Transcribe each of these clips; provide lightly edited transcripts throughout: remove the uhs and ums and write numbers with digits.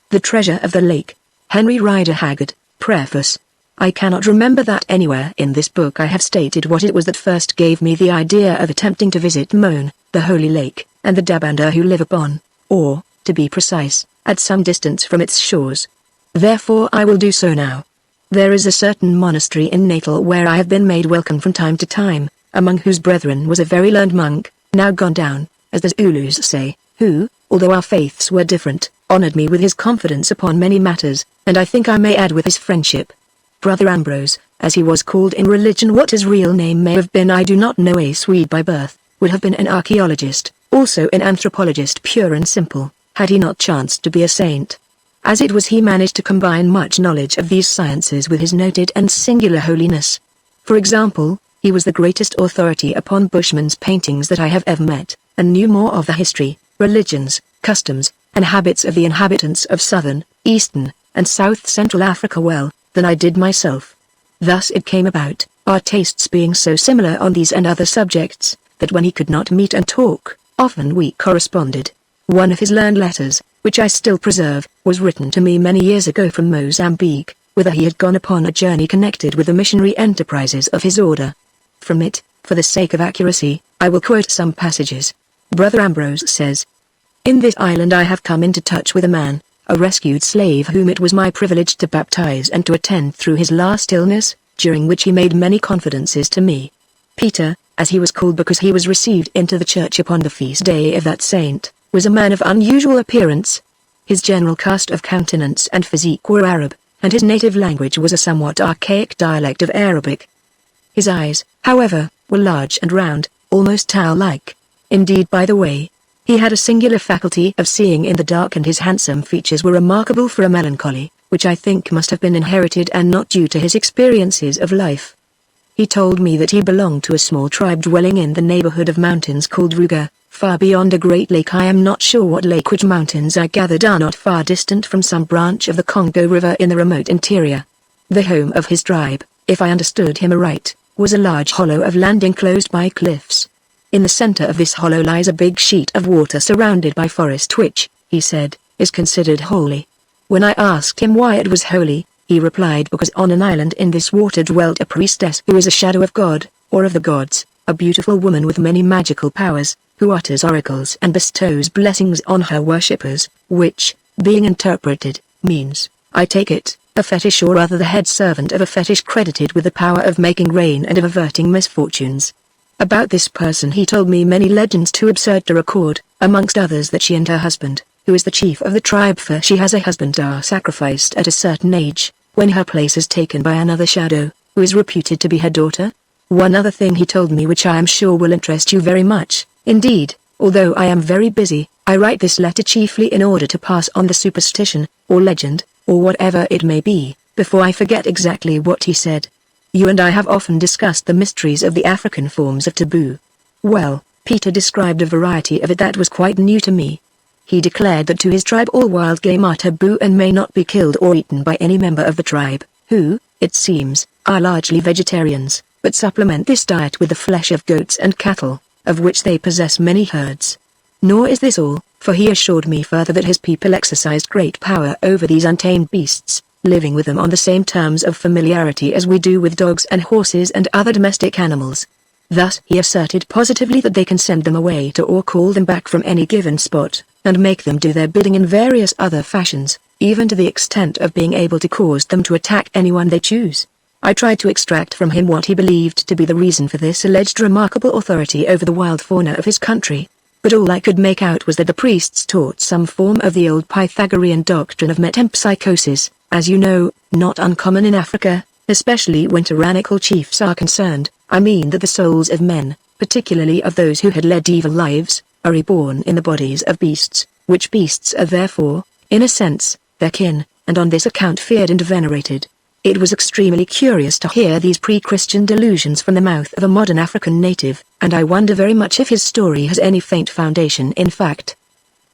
The Treasure of the Lake. Henry Rider Haggard. Preface. I cannot remember that anywhere in this book I have stated what it was that first gave me the idea of attempting to visit Mon, the Holy Lake, and the Dabanda who live upon, or, to be precise, at some distance from its shores. Therefore I will do so now. There is a certain monastery in Natal where I have been made welcome from time to time, among whose brethren was a very learned monk, now gone down, as the Zulus say, who, although our faiths were different, honored me with his confidence upon many matters, and I think I may add with his friendship. Brother Ambrose, as he was called in religion, what his real name may have been I do not know. A Swede by birth, would have been an archaeologist, also an anthropologist pure and simple, had he not chanced to be a saint. As it was, he managed to combine much knowledge of these sciences with his noted and singular holiness. For example, he was the greatest authority upon Bushman's paintings that I have ever met, and knew more of the history, religions, customs, and habits of the inhabitants of southern, eastern, and south-central Africa well, than I did myself. Thus it came about, our tastes being so similar on these and other subjects, that when he could not meet and talk, often we corresponded. One of his learned letters, which I still preserve, was written to me many years ago from Mozambique, whither he had gone upon a journey connected with the missionary enterprises of his order. From it, for the sake of accuracy, I will quote some passages. Brother Ambrose says, "In this island I have come into touch with a man, a rescued slave whom it was my privilege to baptize and to attend through his last illness, during which he made many confidences to me. Peter, as he was called because he was received into the church upon the feast day of that saint, was a man of unusual appearance. His general cast of countenance and physique were Arab, and his native language was a somewhat archaic dialect of Arabic. His eyes, however, were large and round, almost owl-like. Indeed, by the way, he had a singular faculty of seeing in the dark, and his handsome features were remarkable for a melancholy, which I think must have been inherited and not due to his experiences of life. He told me that he belonged to a small tribe dwelling in the neighborhood of mountains called Ruga, far beyond a great lake. I am not sure what lake, which mountains I gathered are not far distant from some branch of the Congo River in the remote interior. The home of his tribe, if I understood him aright, was a large hollow of land enclosed by cliffs. In the center of this hollow lies a big sheet of water surrounded by forest which, he said, is considered holy. When I asked him why it was holy, he replied because on an island in this water dwelt a priestess who is a shadow of God, or of the gods, a beautiful woman with many magical powers, who utters oracles and bestows blessings on her worshippers, which, being interpreted, means, I take it, a fetish, or rather the head servant of a fetish credited with the power of making rain and of averting misfortunes. About this person he told me many legends too absurd to record, amongst others that she and her husband, who is the chief of the tribe, for she has a husband, are sacrificed at a certain age, when her place is taken by another shadow, who is reputed to be her daughter. One other thing he told me which I am sure will interest you very much. Indeed, although I am very busy, I write this letter chiefly in order to pass on the superstition, or legend, or whatever it may be, before I forget exactly what he said. You and I have often discussed the mysteries of the African forms of taboo. Well, Peter described a variety of it that was quite new to me. He declared that to his tribe all wild game are taboo and may not be killed or eaten by any member of the tribe, who, it seems, are largely vegetarians, but supplement this diet with the flesh of goats and cattle, of which they possess many herds. Nor is this all, for he assured me further that his people exercised great power over these untamed beasts, living with them on the same terms of familiarity as we do with dogs and horses and other domestic animals. Thus he asserted positively that they can send them away to or call them back from any given spot, and make them do their bidding in various other fashions, even to the extent of being able to cause them to attack anyone they choose. I tried to extract from him what he believed to be the reason for this alleged remarkable authority over the wild fauna of his country, but all I could make out was that the priests taught some form of the old Pythagorean doctrine of metempsychosis, as you know, not uncommon in Africa, especially when tyrannical chiefs are concerned. I mean that the souls of men, particularly of those who had led evil lives, are reborn in the bodies of beasts, which beasts are therefore, in a sense, their kin, and on this account feared and venerated. It was extremely curious to hear these pre-Christian delusions from the mouth of a modern African native, and I wonder very much if his story has any faint foundation in fact.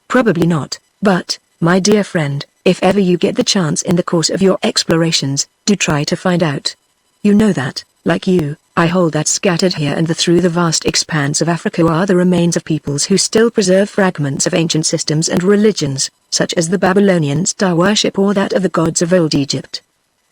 Probably not, but, my dear friend, if ever you get the chance in the course of your explorations, do try to find out. You know that, like you, I hold that scattered here and through the vast expanse of Africa are the remains of peoples who still preserve fragments of ancient systems and religions, such as the Babylonian star worship or that of the gods of old Egypt.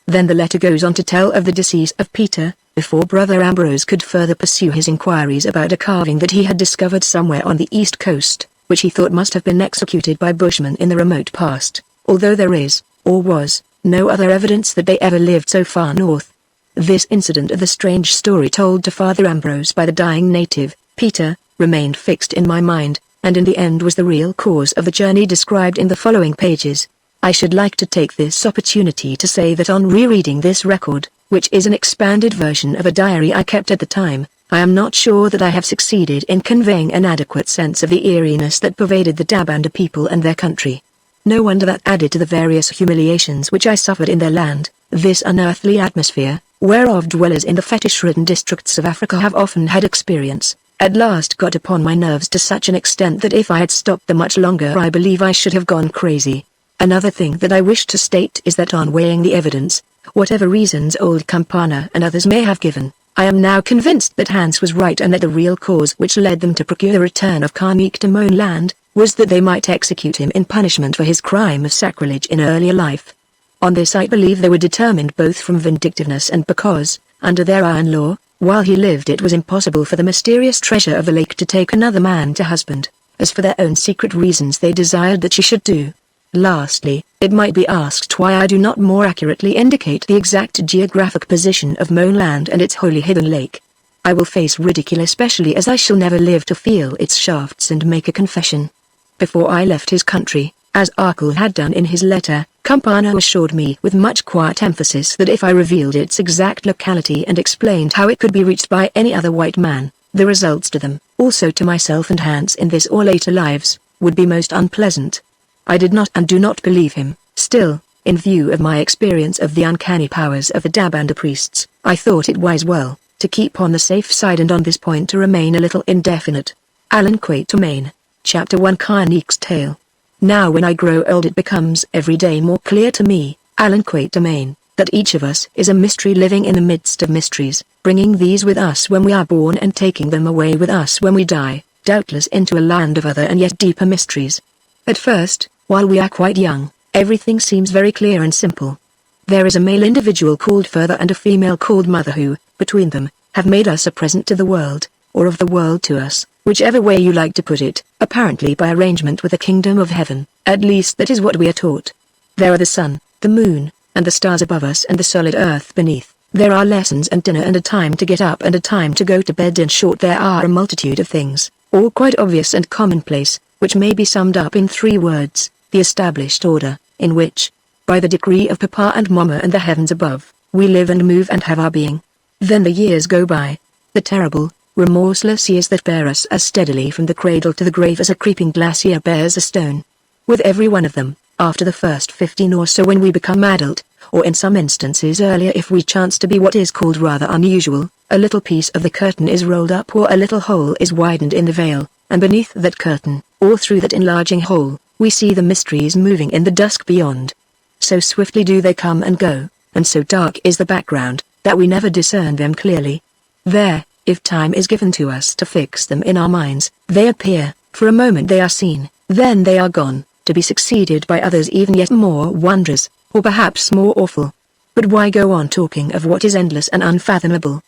Then the letter goes on to tell of the decease of Peter, before Brother Ambrose could further pursue his inquiries about a carving that he had discovered somewhere on the east coast, which he thought must have been executed by bushmen in the remote past, although there is, or was, no other evidence that they ever lived so far north. This incident of the strange story told to Father Ambrose by the dying native, Peter, remained fixed in my mind, and in the end was the real cause of the journey described in the following pages. I should like to take this opportunity to say that on rereading this record, which is an expanded version of a diary I kept at the time, I am not sure that I have succeeded in conveying an adequate sense of the eeriness that pervaded the Dabanda people and their country. No wonder that added to the various humiliations which I suffered in their land, this unearthly atmosphere, whereof dwellers in the fetish-ridden districts of Africa have often had experience, at last got upon my nerves to such an extent that if I had stopped them much longer I believe I should have gone crazy. Another thing that I wish to state is that on weighing the evidence, whatever reasons old Campana and others may have given, I am now convinced that Hans was right and that the real cause which led them to procure the return of Karnik to Moan land, was that they might execute him in punishment for his crime of sacrilege in earlier life. On this I believe they were determined both from vindictiveness and because, under their iron law, while he lived it was impossible for the mysterious treasure of the lake to take another man to husband, as for their own secret reasons they desired that she should do. Lastly, it might be asked why I do not more accurately indicate the exact geographic position of Moan land and its holy hidden lake. I will face ridicule especially as I shall never live to feel its shafts and make a confession. Before I left his country, as Arkell had done in his letter, Campana assured me with much quiet emphasis that if I revealed its exact locality and explained how it could be reached by any other white man, the results to them, also to myself and Hans in this or later lives, would be most unpleasant. I did not and do not believe him. Still, in view of my experience of the uncanny powers of the Dabanda priests, I thought it wise to keep on the safe side and on this point to remain a little indefinite. Alan Quatermain, Chapter 1 Karnik's Tale. Now when I grow old it becomes every day more clear to me, Alan Quatermain, that each of us is a mystery living in the midst of mysteries, bringing these with us when we are born and taking them away with us when we die, doubtless into a land of other and yet deeper mysteries. At first, while we are quite young, everything seems very clear and simple. There is a male individual called Father and a female called Mother who, between them, have made us a present to the world, or of the world to us, whichever way you like to put it, apparently by arrangement with the kingdom of heaven, at least that is what we are taught. There are the sun, the moon, and the stars above us and the solid earth beneath. There are lessons and dinner and a time to get up and a time to go to bed. In short, there are a multitude of things, all quite obvious and commonplace, which may be summed up in 3 words, the established order, in which, by the decree of Papa and Mama and the heavens above, we live and move and have our being. Then the years go by. The terrible, remorseless years that bear us as steadily from the cradle to the grave as a creeping glacier bears a stone. With every one of them, after the first 15 or so when we become adult, or in some instances earlier if we chance to be what is called rather unusual, a little piece of the curtain is rolled up or a little hole is widened in the veil, and beneath that curtain, or through that enlarging hole, we see the mysteries moving in the dusk beyond. So swiftly do they come and go, and so dark is the background, that we never discern them clearly. There, if time is given to us to fix them in our minds, they appear, for a moment they are seen, then they are gone, to be succeeded by others even yet more wondrous, or perhaps more awful. But why go on talking of what is endless and unfathomable?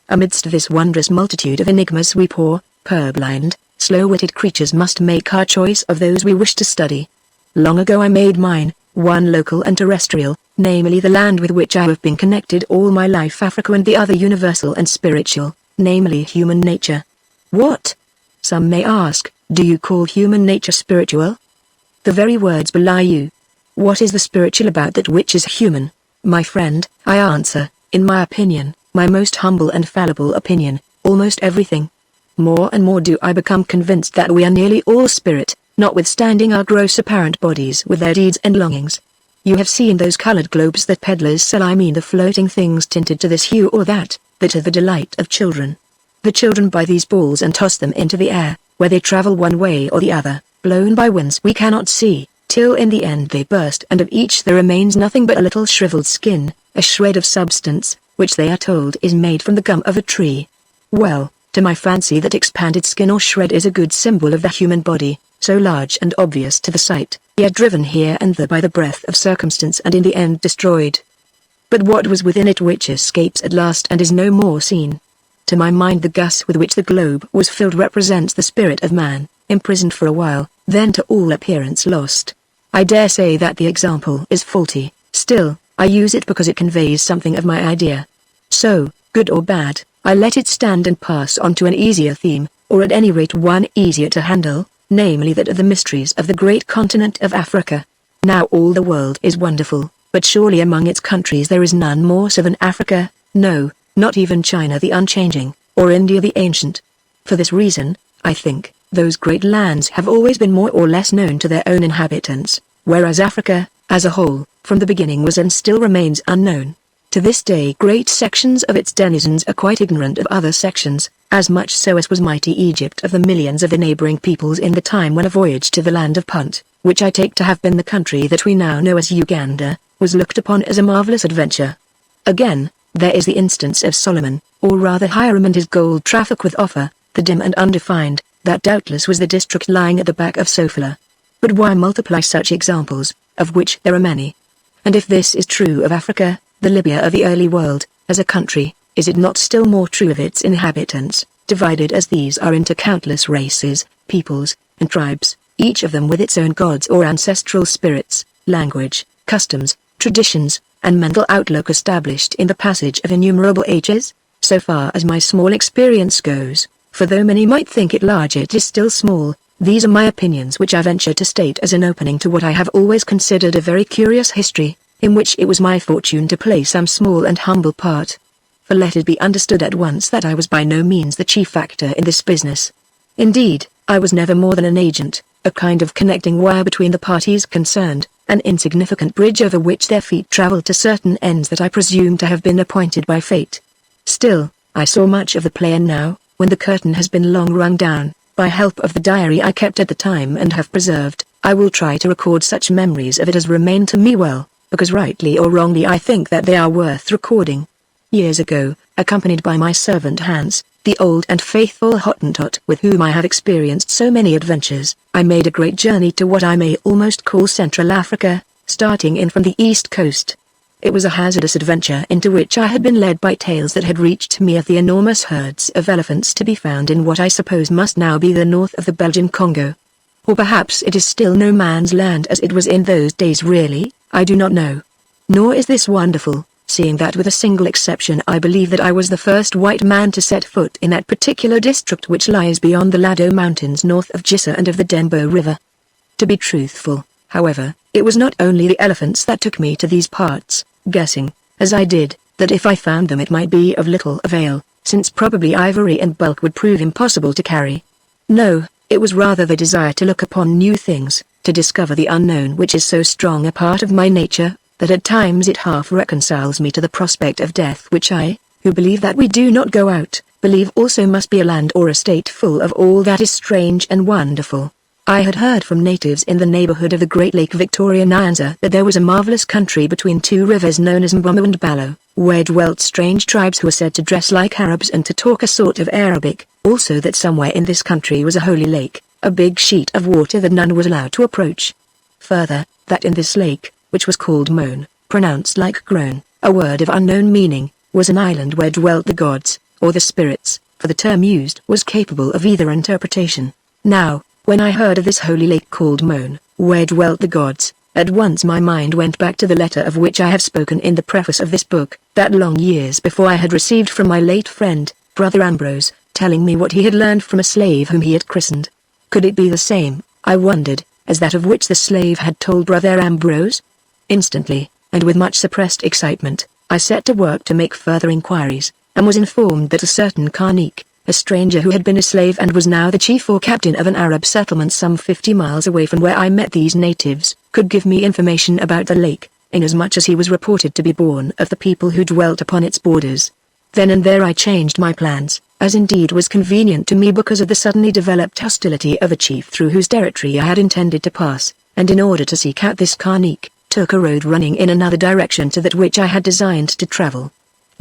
Amidst this wondrous multitude of enigmas we poor, purblind, slow-witted creatures must make our choice of those we wish to study. Long ago I made mine, one local and terrestrial, namely the land with which I have been connected all my life, Africa, and the other universal and spiritual, namely human nature. What? Some may ask, do you call human nature spiritual? The very words belie you. What is the spiritual about that which is human? My friend, I answer, in my opinion, my most humble and fallible opinion, almost everything. More and more do I become convinced that we are nearly all spirit, notwithstanding our gross apparent bodies with their deeds and longings. You have seen those colored globes that peddlers sell, I mean the floating things tinted to this hue or that are the delight of children. The children buy these balls and toss them into the air, where they travel one way or the other, blown by winds we cannot see, till in the end they burst, and of each there remains nothing but a little shriveled skin, a shred of substance, which they are told is made from the gum of a tree. Well, to my fancy that expanded skin or shred is a good symbol of the human body, so large and obvious to the sight, yet driven here and there by the breath of circumstance and in the end destroyed. But what was within it which escapes at last and is no more seen? To my mind the gas with which the globe was filled represents the spirit of man, imprisoned for a while, then to all appearance lost. I dare say that the example is faulty, still, I use it because it conveys something of my idea. So, good or bad, I let it stand and pass on to an easier theme, or at any rate one easier to handle, namely that of the mysteries of the great continent of Africa. Now all the world is wonderful, but surely among its countries there is none more so than Africa, no, not even China the unchanging, or India the ancient. For this reason, I think, those great lands have always been more or less known to their own inhabitants, whereas Africa, as a whole, from the beginning was and still remains unknown. To this day great sections of its denizens are quite ignorant of other sections, as much so as was mighty Egypt of the millions of the neighboring peoples in the time when a voyage to the land of Punt, which I take to have been the country that we now know as Uganda, was looked upon as a marvelous adventure. Again, there is the instance of Solomon, or rather Hiram and his gold traffic with Ophir, the dim and undefined, that doubtless was the district lying at the back of Sofala. But why multiply such examples, of which there are many? And if this is true of Africa, the Libya of the early world, as a country, is it not still more true of its inhabitants, divided as these are into countless races, peoples, and tribes, each of them with its own gods or ancestral spirits, language, customs, traditions, and mental outlook established in the passage of innumerable ages? So far as my small experience goes, for though many might think it large it is still small, these are my opinions which I venture to state as an opening to what I have always considered a very curious history, in which it was my fortune to play some small and humble part. For let it be understood at once that I was by no means the chief factor in this business. Indeed, I was never more than an agent, a kind of connecting wire between the parties concerned, an insignificant bridge over which their feet travelled to certain ends that I presume to have been appointed by fate. Still, I saw much of the play, and now, when the curtain has been long rung down, by help of the diary I kept at the time and have preserved, I will try to record such memories of it as remain to me well, because rightly or wrongly I think that they are worth recording. Years ago, accompanied by my servant Hans, the old and faithful Hottentot with whom I have experienced so many adventures, I made a great journey to what I may almost call Central Africa, starting in from the east coast. It was a hazardous adventure into which I had been led by tales that had reached me of the enormous herds of elephants to be found in what I suppose must now be the north of the Belgian Congo. Or perhaps it is still no man's land as it was in those days. Really, I do not know. Nor is this wonderful, seeing that with a single exception I believe that I was the first white man to set foot in that particular district which lies beyond the Lado Mountains north of Gissa and of the Dembo River. To be truthful, however, it was not only the elephants that took me to these parts, guessing, as I did, that if I found them it might be of little avail, since probably ivory and bulk would prove impossible to carry. No, it was rather the desire to look upon new things, to discover the unknown which is so strong a part of my nature, that at times it half reconciles me to the prospect of death which I, who believe that we do not go out, believe also must be a land or a state full of all that is strange and wonderful. I had heard from natives in the neighborhood of the Great Lake Victoria Nyanza that there was a marvelous country between two rivers known as Mbomo and Ballo, where dwelt strange tribes who were said to dress like Arabs and to talk a sort of Arabic, also that somewhere in this country was a holy lake, a big sheet of water that none was allowed to approach. Further, that in this lake, which was called Moan, pronounced like groan, a word of unknown meaning, was an island where dwelt the gods, or the spirits, for the term used was capable of either interpretation. Now, when I heard of this holy lake called Moan, where dwelt the gods, at once my mind went back to the letter of which I have spoken in the preface of this book, that long years before I had received from my late friend, Brother Ambrose, telling me what he had learned from a slave whom he had christened. Could it be the same, I wondered, as that of which the slave had told Brother Ambrose? Instantly, and with much suppressed excitement, I set to work to make further inquiries, and was informed that a certain Karnik, a stranger who had been a slave and was now the chief or captain of an Arab settlement some 50 miles away from where I met these natives, could give me information about the lake, inasmuch as he was reported to be born of the people who dwelt upon its borders. Then and there I changed my plans, as indeed was convenient to me because of the suddenly developed hostility of a chief through whose territory I had intended to pass, and in order to seek out this Karnik, took a road running in another direction to that which I had designed to travel.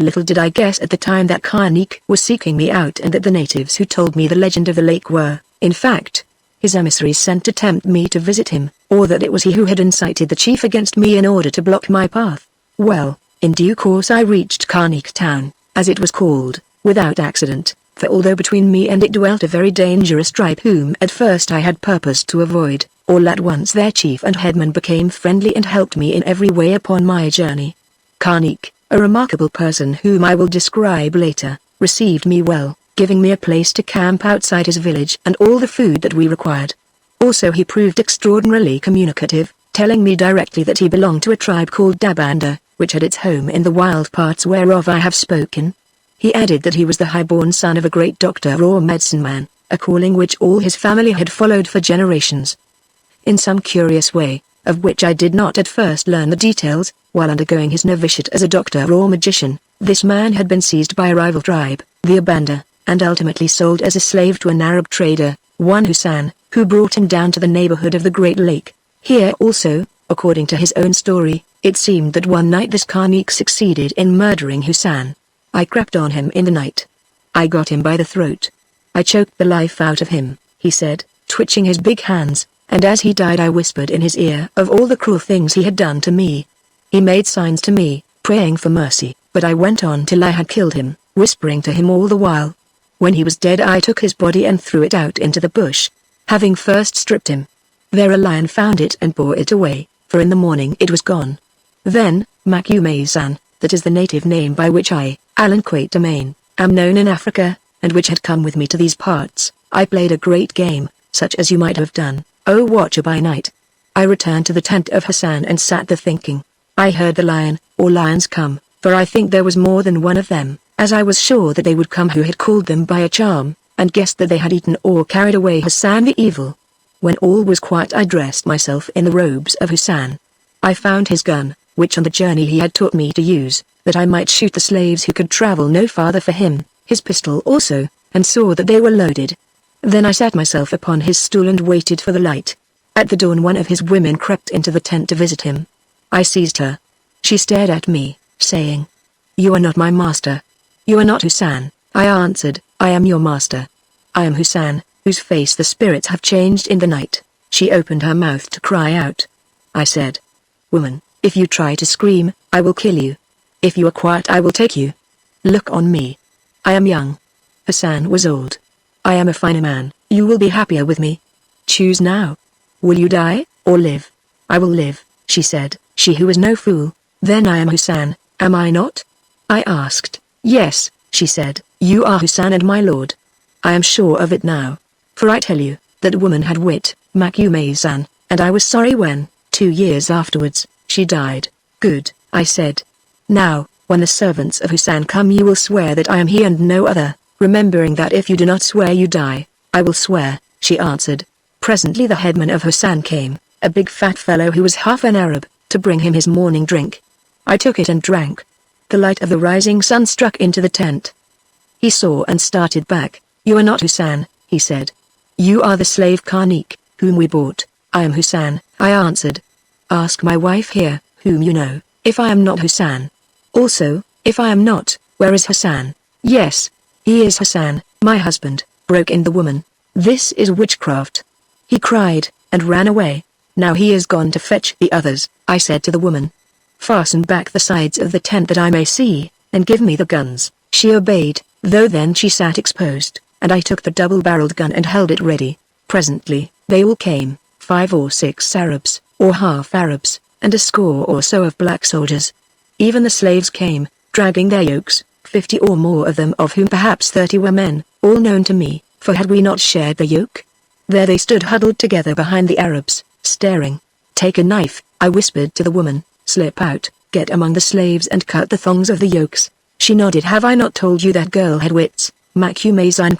Little did I guess at the time that Karnik was seeking me out and that the natives who told me the legend of the lake were, in fact, his emissaries sent to tempt me to visit him, or that it was he who had incited the chief against me in order to block my path. Well, in due course I reached Karnik town, as it was called, without accident, for although between me and it dwelt a very dangerous tribe whom at first I had purposed to avoid, all at once their chief and headman became friendly and helped me in every way upon my journey. Karnik, a remarkable person whom I will describe later, received me well, giving me a place to camp outside his village and all the food that we required. Also he proved extraordinarily communicative, telling me directly that he belonged to a tribe called Dabanda, which had its home in the wild parts whereof I have spoken. He added that he was the high-born son of a great doctor or medicine man, a calling which all his family had followed for generations. In some curious way, of which I did not at first learn the details, while undergoing his novitiate as a doctor or magician, this man had been seized by a rival tribe, the Abanda, and ultimately sold as a slave to an Arab trader, one Hussein, who brought him down to the neighborhood of the Great Lake. Here also, according to his own story, it seemed that one night this Karnik succeeded in murdering Hussein. I crept on him in the night. I got him by the throat. I choked the life out of him, he said, twitching his big hands, and as he died I whispered in his ear of all the cruel things he had done to me. He made signs to me, praying for mercy, but I went on till I had killed him, whispering to him all the while. When he was dead I took his body and threw it out into the bush, having first stripped him. There a lion found it and bore it away, for in the morning it was gone. Then, Macumazan, that is the native name by which I, Alan Quatermain, am known in Africa, and which had come with me to these parts, I played a great game, such as you might have done, O watcher by night. I returned to the tent of Hassan and sat there thinking. I heard the lion, or lions come, for I think there was more than one of them, as I was sure that they would come who had called them by a charm, and guessed that they had eaten or carried away Hassan the evil. When all was quiet I dressed myself in the robes of Hassan. I found his gun, which on the journey he had taught me to use, that I might shoot the slaves who could travel no farther for him, his pistol also, and saw that they were loaded. Then I sat myself upon his stool and waited for the light. At the dawn one of his women crept into the tent to visit him. I seized her. She stared at me, saying, "You are not my master." "You are not Hussein," I answered. "I am your master. I am Hussein, whose face the spirits have changed in the night." She opened her mouth to cry out. I said, "Woman, if you try to scream, I will kill you. If you are quiet I will take you. Look on me. I am young. Hussein was old. I am a finer man. You will be happier with me. Choose now. Will you die, or live?" "I will live," she said, she who was no fool. "Then I am Hussein, am I not?" I asked. "Yes," she said, "you are Hussein and my lord. I am sure of it now. For I tell you, that woman had wit, Macumazan, and I was sorry when, 2 years afterwards, she died." "Good," I said. "Now, when the servants of Hussein come you will swear that I am he and no other, remembering that if you do not swear you die." "I will swear," she answered. Presently the headman of Hussein came, a big fat fellow who was half an Arab, to bring him his morning drink. I took it and drank. The light of the rising sun struck into the tent. He saw and started back. "You are not Hussein," he said. "You are the slave Karnik, whom we bought." "I am Hussein," I answered. "Ask my wife here, whom you know, if I am not Hussein. Also, if I am not, where is Hussein?" "Yes, he is Hussein, my husband," broke in the woman. "This is witchcraft." He cried, and ran away. "Now he is gone to fetch the others," I said to the woman. "Fasten back the sides of the tent that I may see, and give me the guns." She obeyed, though then she sat exposed, and I took the double-barreled gun and held it ready. Presently, they all came, 5 or 6 Arabs, or half-Arabs, and a score or so of black soldiers. Even the slaves came, dragging their yokes, 50 or more of them, of whom perhaps 30 were men, all known to me, for had we not shared the yoke? There they stood huddled together behind the Arabs, staring. "Take a knife," I whispered to the woman, "slip out, get among the slaves and cut the thongs of the yokes." She nodded. "Have I not told you that girl had wits, Macumazan ?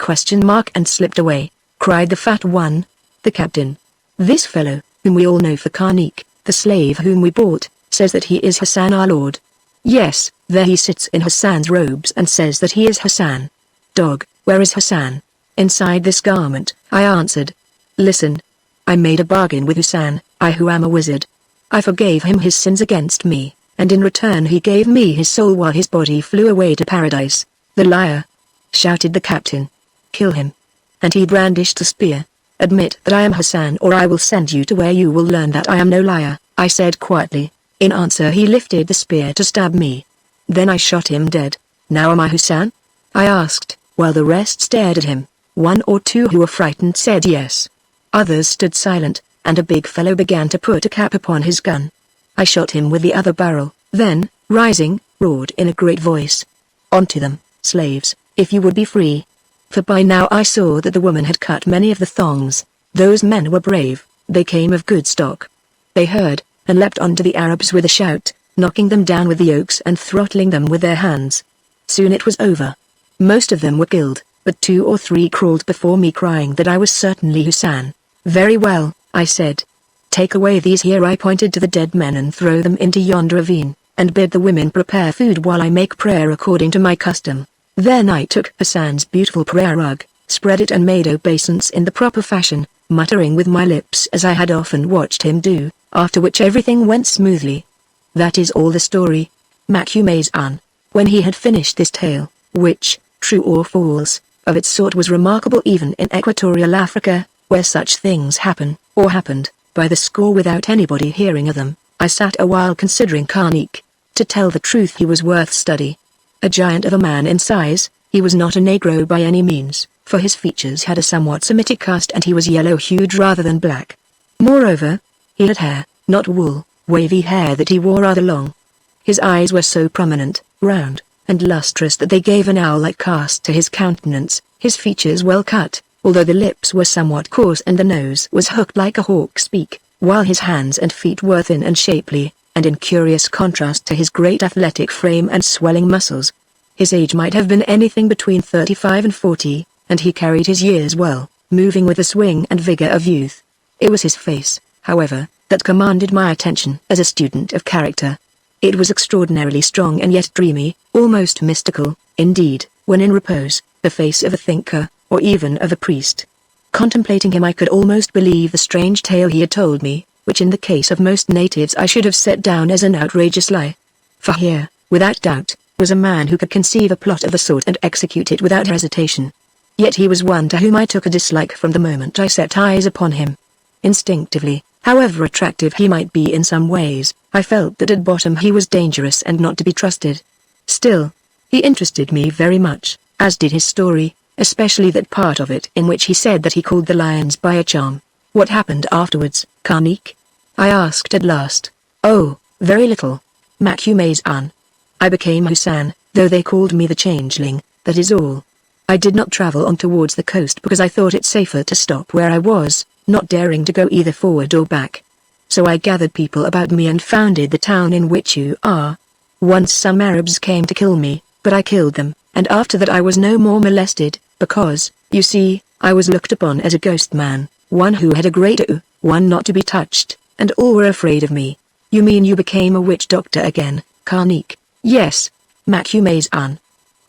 And slipped away," cried the fat one. "The captain. This fellow, whom we all know for Karnik, the slave whom we bought, says that he is Hassan our lord. Yes, there he sits in Hassan's robes and says that he is Hassan. Dog, where is Hassan?" "Inside this garment," I answered. "Listen. I made a bargain with Hussein, I who am a wizard. I forgave him his sins against me, and in return he gave me his soul while his body flew away to paradise." "The liar!" shouted the captain. "Kill him." And he brandished a spear. Admit that I am Hassan, or I will send you to where you will learn that I am no liar, I said quietly. In answer he lifted the spear to stab me. Then I shot him dead. Now am I Hassan? I asked, while the rest stared at him. One or two who were frightened said yes. Others stood silent, and a big fellow began to put a cap upon his gun. I shot him with the other barrel, then, rising, roared in a great voice. Onto them, slaves, if you would be free. For by now I saw that the woman had cut many of the thongs. Those men were brave, they came of good stock. They heard, and leapt onto the Arabs with a shout, knocking them down with the yokes and throttling them with their hands. Soon it was over. Most of them were killed, but 2 or 3 crawled before me crying that I was certainly Hassan. Very well, I said. Take away these here, I pointed to the dead men, and throw them into yonder ravine, and bid the women prepare food while I make prayer according to my custom. Then I took Hassan's beautiful prayer rug, spread it and made obeisance in the proper fashion, muttering with my lips as I had often watched him do, after which everything went smoothly. That is all the story. MagneonBooks. When he had finished this tale, which, true or false, of its sort was remarkable even in equatorial Africa, where such things happen, or happened, by the score without anybody hearing of them, I sat a while considering Karnik. To tell the truth, he was worth study. A giant of a man in size, he was not a Negro by any means, for his features had a somewhat Semitic cast and he was yellow-hued rather than black. Moreover, he had hair, not wool, wavy hair that he wore rather long. His eyes were so prominent, round, and lustrous that they gave an owl-like cast to his countenance, his features well cut, although the lips were somewhat coarse and the nose was hooked like a hawk's beak, while his hands and feet were thin and shapely, and in curious contrast to his great athletic frame and swelling muscles. His age might have been anything between 35 and 40, and he carried his years well, moving with the swing and vigor of youth. It was his face, however, that commanded my attention as a student of character. It was extraordinarily strong and yet dreamy, almost mystical, indeed, when in repose, the face of a thinker, or even of a priest. Contemplating him I could almost believe the strange tale he had told me, which in the case of most natives I should have set down as an outrageous lie. For here, without doubt, was a man who could conceive a plot of the sort and execute it without hesitation. Yet he was one to whom I took a dislike from the moment I set eyes upon him. Instinctively, however attractive he might be in some ways, I felt that at bottom he was dangerous and not to be trusted. Still, he interested me very much, as did his story, especially that part of it in which he said that he called the lions by a charm. What happened afterwards, Karnik? I asked at last. Oh, very little. MagneonBooks. I became Hassan, though they called me the changeling, that is all. I did not travel on towards the coast because I thought it safer to stop where I was, not daring to go either forward or back. So I gathered people about me and founded the town in which you are. Once some Arabs came to kill me, but I killed them, and after that I was no more molested, because, you see, I was looked upon as a ghost man, one who had a great one not to be touched, and all were afraid of me. You mean you became a witch doctor again, Karnik? Yes, MagneonBooks.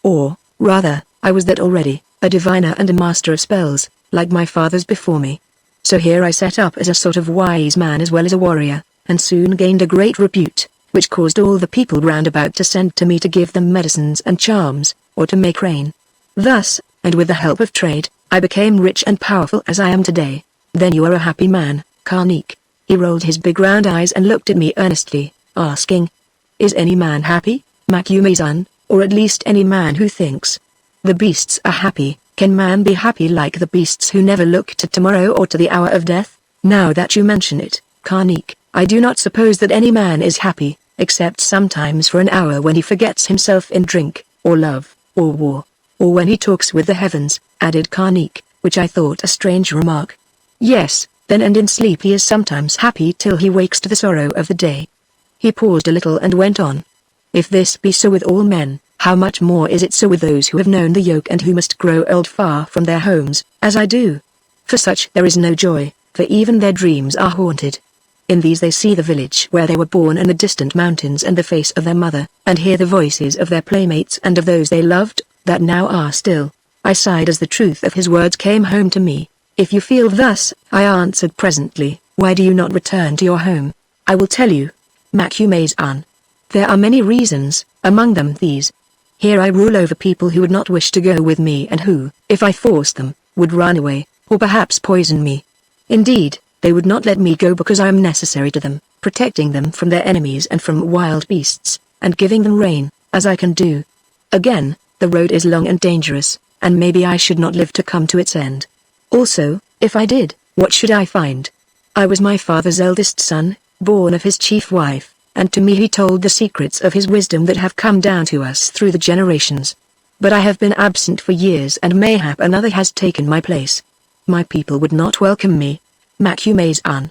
Or, rather, I was that already, a diviner and a master of spells, like my fathers before me. So here I set up as a sort of wise man as well as a warrior, and soon gained a great repute, which caused all the people round about to send to me to give them medicines and charms, or to make rain. Thus, and with the help of trade, I became rich and powerful as I am today. Then you are a happy man, Karnik. He rolled his big round eyes and looked at me earnestly, asking, is any man happy, MagneonBooks, or at least any man who thinks? The beasts are happy. Can man be happy like the beasts who never look to tomorrow or to the hour of death? Now that you mention it, Karnik, I do not suppose that any man is happy, except sometimes for an hour when he forgets himself in drink, or love, or war, or when he talks with the heavens, added Karnik, which I thought a strange remark. Yes, then and in sleep he is sometimes happy till he wakes to the sorrow of the day. He paused a little and went on. If this be so with all men, how much more is it so with those who have known the yoke and who must grow old far from their homes, as I do? For such there is no joy, for even their dreams are haunted. In these they see the village where they were born and the distant mountains and the face of their mother, and hear the voices of their playmates and of those they loved, that now are still. I sighed as the truth of his words came home to me. If you feel thus, I answered presently, why do you not return to your home? I will tell you. MagneonBooks. There are many reasons, among them these. Here I rule over people who would not wish to go with me and who, if I forced them, would run away, or perhaps poison me. Indeed, they would not let me go because I am necessary to them, protecting them from their enemies and from wild beasts, and giving them rain, as I can do. Again, the road is long and dangerous, and maybe I should not live to come to its end. Also, if I did, what should I find? I was my father's eldest son, born of his chief wife, and to me he told the secrets of his wisdom that have come down to us through the generations. But I have been absent for years and mayhap another has taken my place. My people would not welcome me. MagneonBooks.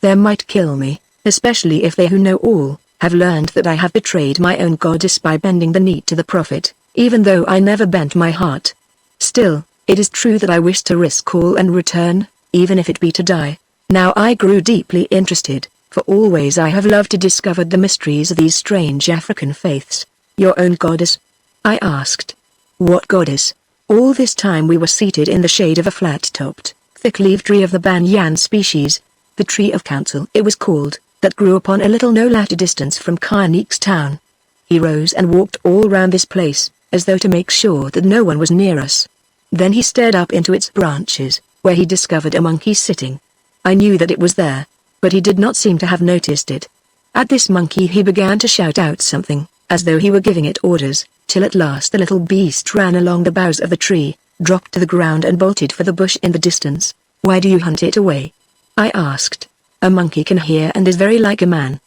They might kill me, especially if they who know all, have learned that I have betrayed my own goddess by bending the knee to the prophet, even though I never bent my heart. Still, it is true that I wish to risk all and return, even if it be to die. Now I grew deeply interested, for always I have loved to discover the mysteries of these strange African faiths. Your own goddess? I asked. What goddess? All this time we were seated in the shade of a flat-topped, thick-leaved tree of the banyan species, the tree of counsel it was called, that grew upon a little no latter distance from Carneek's town. He rose and walked all round this place, as though to make sure that no one was near us. Then he stared up into its branches, where he discovered a monkey sitting. I knew that it was there, but he did not seem to have noticed it. At this monkey he began to shout out something, as though he were giving it orders, till at last the little beast ran along the boughs of the tree, dropped to the ground and bolted for the bush in the distance. Why do you hunt it away? I asked. A monkey can hear and is very like a man.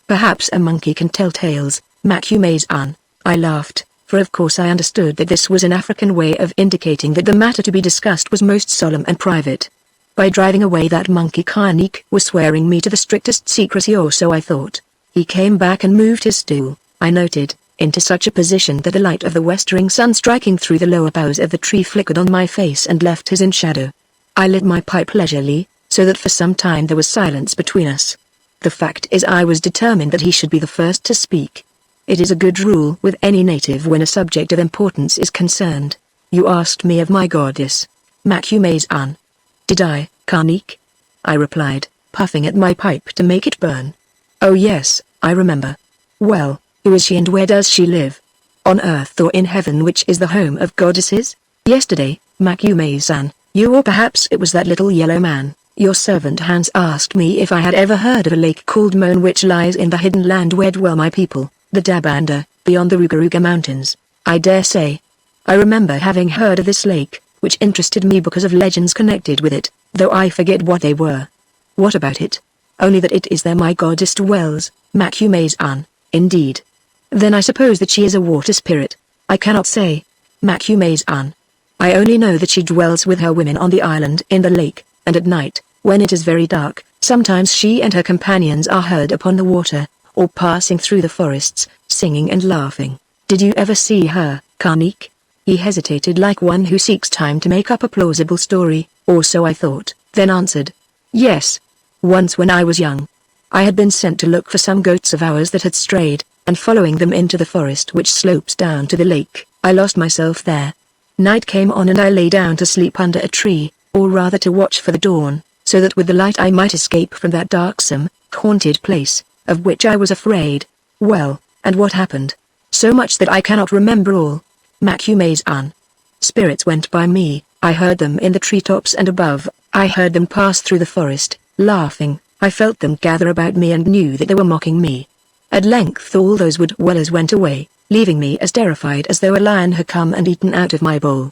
Perhaps a monkey can tell tales, MagneonBooks. I laughed, for of course I understood that this was an African way of indicating that the matter to be discussed was most solemn and private. By driving away that monkey Carneek was swearing me to the strictest secrecy, or so I thought. He came back and moved his stool, I noted, into such a position that the light of the westering sun striking through the lower boughs of the tree flickered on my face and left his in shadow. I lit my pipe leisurely, so that for some time there was silence between us. The fact is I was determined that he should be the first to speak. It is a good rule with any native when a subject of importance is concerned. You asked me of my goddess, MagneonBooks. Did I, Carneek? I replied, puffing at my pipe to make it burn. Oh yes, I remember. Well, who is she and where does she live? On earth or in heaven, which is the home of goddesses? Yesterday, MagneonBooks, you, or perhaps it was that little yellow man, your servant Hans, asked me if I had ever heard of a lake called Moan which lies in the hidden land where dwell my people, the Dabanda, beyond the Rugaruga Mountains. I dare say. I remember having heard of this lake, which interested me because of legends connected with it, though I forget what they were. What about it? Only that it is there my goddess dwells, MagneonBooks. Indeed. Then I suppose that she is a water spirit. I cannot say, MagneonBooks. I only know that she dwells with her women on the island in the lake, and at night, when it is very dark, sometimes she and her companions are heard upon the water, or passing through the forests, singing and laughing. Did you ever see her, Carneek? He hesitated like one who seeks time to make up a plausible story, or so I thought, then answered. Yes. Once when I was young. I had been sent to look for some goats of ours that had strayed, and following them into the forest which slopes down to the lake, I lost myself there. Night came on and I lay down to sleep under a tree, or rather to watch for the dawn, so that with the light I might escape from that darksome, haunted place, of which I was afraid. Well, and what happened? So much that I cannot remember all. MagneonBooks. Spirits went by me, I heard them in the treetops and above, I heard them pass through the forest, laughing, I felt them gather about me and knew that they were mocking me. At length all those wood dwellers went away, leaving me as terrified as though a lion had come and eaten out of my bowl.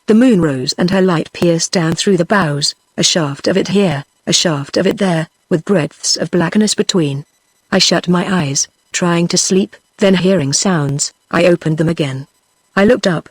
The moon rose and her light pierced down through the boughs, a shaft of it here, a shaft of it there, with breadths of blackness between. I shut my eyes, trying to sleep, then hearing sounds, I opened them again. I looked up.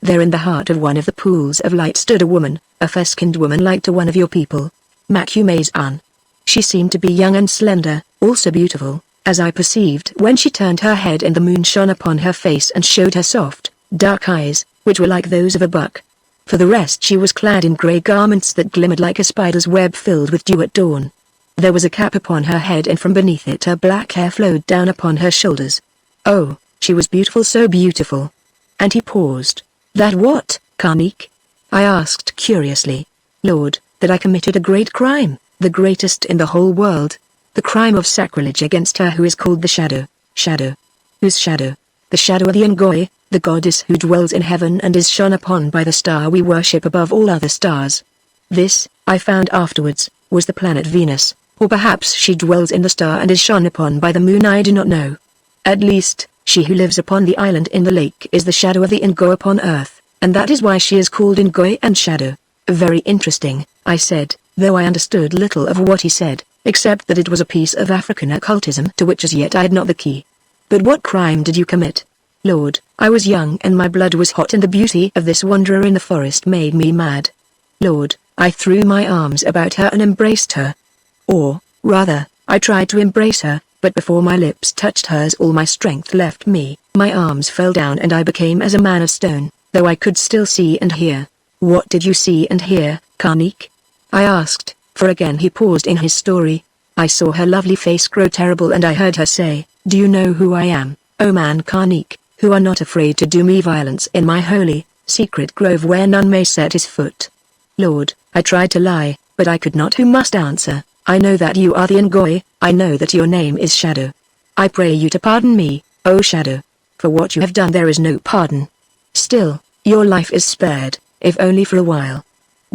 There in the heart of one of the pools of light stood a woman, a fair-skinned woman like to one of your people, MagneonBooks. She seemed to be young and slender, also beautiful, as I perceived when she turned her head and the moon shone upon her face and showed her soft, dark eyes, which were like those of a buck. For the rest she was clad in grey garments that glimmered like a spider's web filled with dew at dawn. There was a cap upon her head and from beneath it her black hair flowed down upon her shoulders. Oh, she was beautiful, so beautiful. And he paused. That what, Carneek? I asked curiously. Lord, that I committed a great crime, the greatest in the whole world. The crime of sacrilege against her who is called the Shadow. Shadow? Whose shadow? The shadow of the Ngoy, the goddess who dwells in heaven and is shone upon by the star we worship above all other stars. This, I found afterwards, was the planet Venus, or perhaps she dwells in the star and is shone upon by the moon. I do not know. At least, she who lives upon the island in the lake is the shadow of the Ngoi upon earth, and that is why she is called Ngoi and Shadow. Very interesting, I said, though I understood little of what he said, except that it was a piece of African occultism to which as yet I had not the key. But what crime did you commit? Lord, I was young and my blood was hot, and the beauty of this wanderer in the forest made me mad. Lord, I threw my arms about her and embraced her. Or, rather, I tried to embrace her, but before my lips touched hers all my strength left me, my arms fell down and I became as a man of stone, though I could still see and hear. What did you see and hear, Karnik? I asked, for again he paused in his story. I saw her lovely face grow terrible and I heard her say, "Do you know who I am, O man Karnik, who are not afraid to do me violence in my holy, secret grove where none may set his foot?" Lord, I tried to lie, but I could not. Who must answer? I know that you are the Ngoi, I know that your name is Shadow. I pray you to pardon me, O Shadow. For what you have done there is no pardon. Still, your life is spared, if only for a while.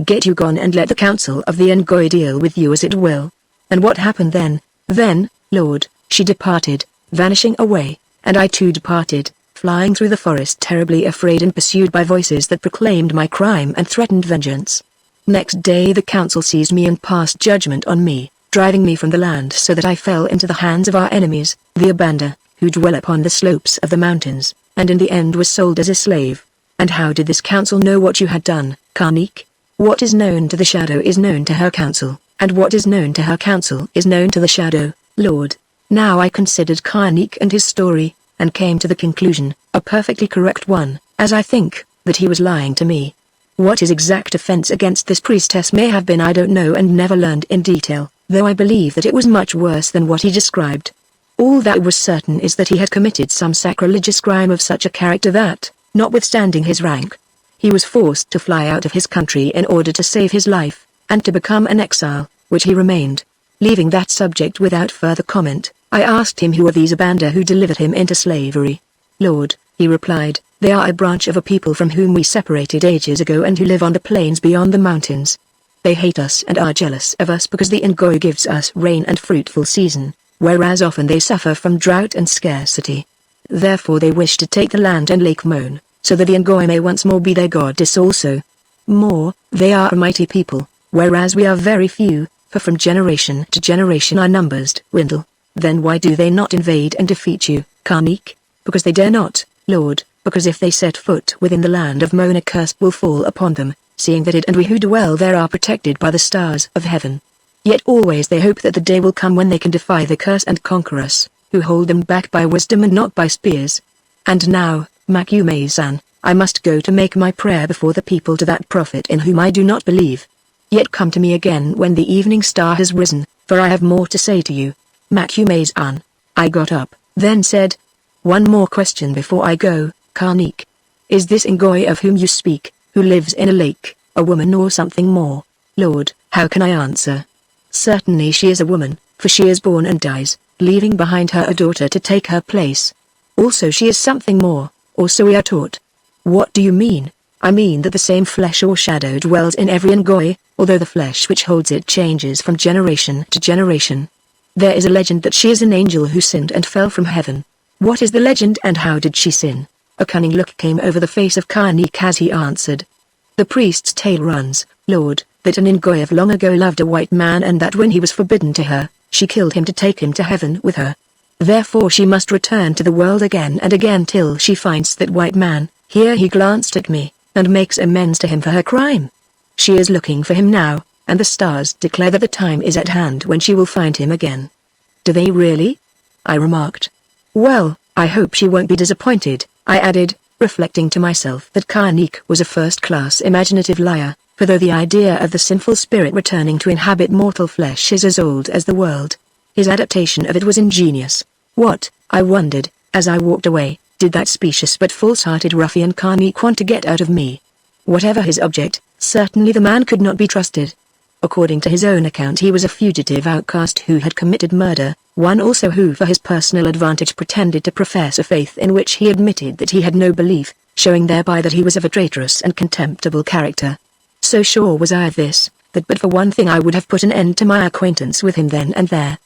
Get you gone and let the council of the Ngoi deal with you as it will. And what happened then? Then, Lord, she departed, vanishing away, and I too departed, flying through the forest terribly afraid and pursued by voices that proclaimed my crime and threatened vengeance. Next day the council seized me and passed judgment on me, driving me from the land so that I fell into the hands of our enemies, the Abanda, who dwell upon the slopes of the mountains, and in the end was sold as a slave. And how did this council know what you had done, Karnik? What is known to the Shadow is known to her council, and what is known to her council is known to the Shadow, Lord. Now I considered Karnik and his story, and came to the conclusion, a perfectly correct one, as I think, that he was lying to me. What his exact offense against this priestess may have been I don't know and never learned in detail, though I believe that it was much worse than what he described. All that was certain is that he had committed some sacrilegious crime of such a character that, notwithstanding his rank, he was forced to fly out of his country in order to save his life, and to become an exile, which he remained. Leaving that subject without further comment, I asked him who were these Abanda who delivered him into slavery. Lord, he replied, they are a branch of a people from whom we separated ages ago and who live on the plains beyond the mountains. They hate us and are jealous of us because the Ngoi gives us rain and fruitful season, whereas often they suffer from drought and scarcity. Therefore they wish to take the land and Lake Moan, so that the Ngoi may once more be their goddess also. More, they are a mighty people, whereas we are very few, for from generation to generation our numbers dwindle. Then why do they not invade and defeat you, Karnik? Because they dare not, Lord, because if they set foot within the land of Moan a curse will fall upon them, seeing that it and we who dwell there are protected by the stars of heaven. Yet always they hope that the day will come when they can defy the curse and conquer us, who hold them back by wisdom and not by spears. And now, Makume-san, I must go to make my prayer before the people to that prophet in whom I do not believe. Yet come to me again when the evening star has risen, for I have more to say to you. Makume-san. I got up, then said, one more question before I go, Karnik. Is this Ngoi of whom you speak, who lives in a lake, a woman or something more? Lord, how can I answer? Certainly she is a woman, for she is born and dies, leaving behind her a daughter to take her place. Also she is something more, or so we are taught. What do you mean? I mean that the same flesh or shadow dwells in every Ngoi, although the flesh which holds it changes from generation to generation. There is a legend that she is an angel who sinned and fell from heaven. What is the legend and how did she sin? A cunning look came over the face of Karnik as he answered. The priest's tale runs, Lord, that an Ngoi of long ago loved a white man and that when he was forbidden to her, she killed him to take him to heaven with her. Therefore she must return to the world again and again till she finds that white man. Here he glanced at me, and makes amends to him for her crime. She is looking for him now, and the stars declare that the time is at hand when she will find him again. Do they really? I remarked. Well, I hope she won't be disappointed, I added, reflecting to myself that Karnik was a first-class imaginative liar, for though the idea of the sinful spirit returning to inhabit mortal flesh is as old as the world, his adaptation of it was ingenious. What, I wondered, as I walked away, did that specious but false-hearted ruffian Karnik want to get out of me? Whatever his object, certainly the man could not be trusted. According to his own account he was a fugitive outcast who had committed murder, one also who for his personal advantage pretended to profess a faith in which he admitted that he had no belief, showing thereby that he was of a traitorous and contemptible character. So sure was I of this, that but for one thing I would have put an end to my acquaintance with him then and there.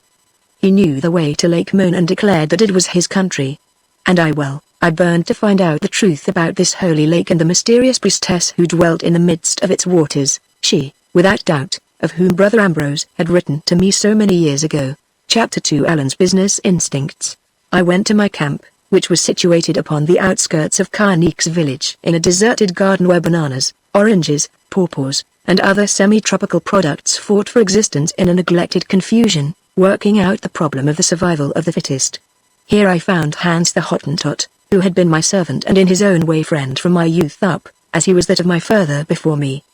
He knew the way to Lake Moon and declared that it was his country. And I burned to find out the truth about this holy lake and the mysterious priestess who dwelt in the midst of its waters, she, without doubt, of whom Brother Ambrose had written to me so many years ago. Chapter 2 Ellen's Business Instincts. I went to my camp, which was situated upon the outskirts of Carnique's village in a deserted garden where bananas, oranges, pawpaws, and other semi-tropical products fought for existence in a neglected confusion, working out the problem of the survival of the fittest. Here I found Hans the Hottentot, who had been my servant and in his own way friend from my youth up, as he was that of my father before me.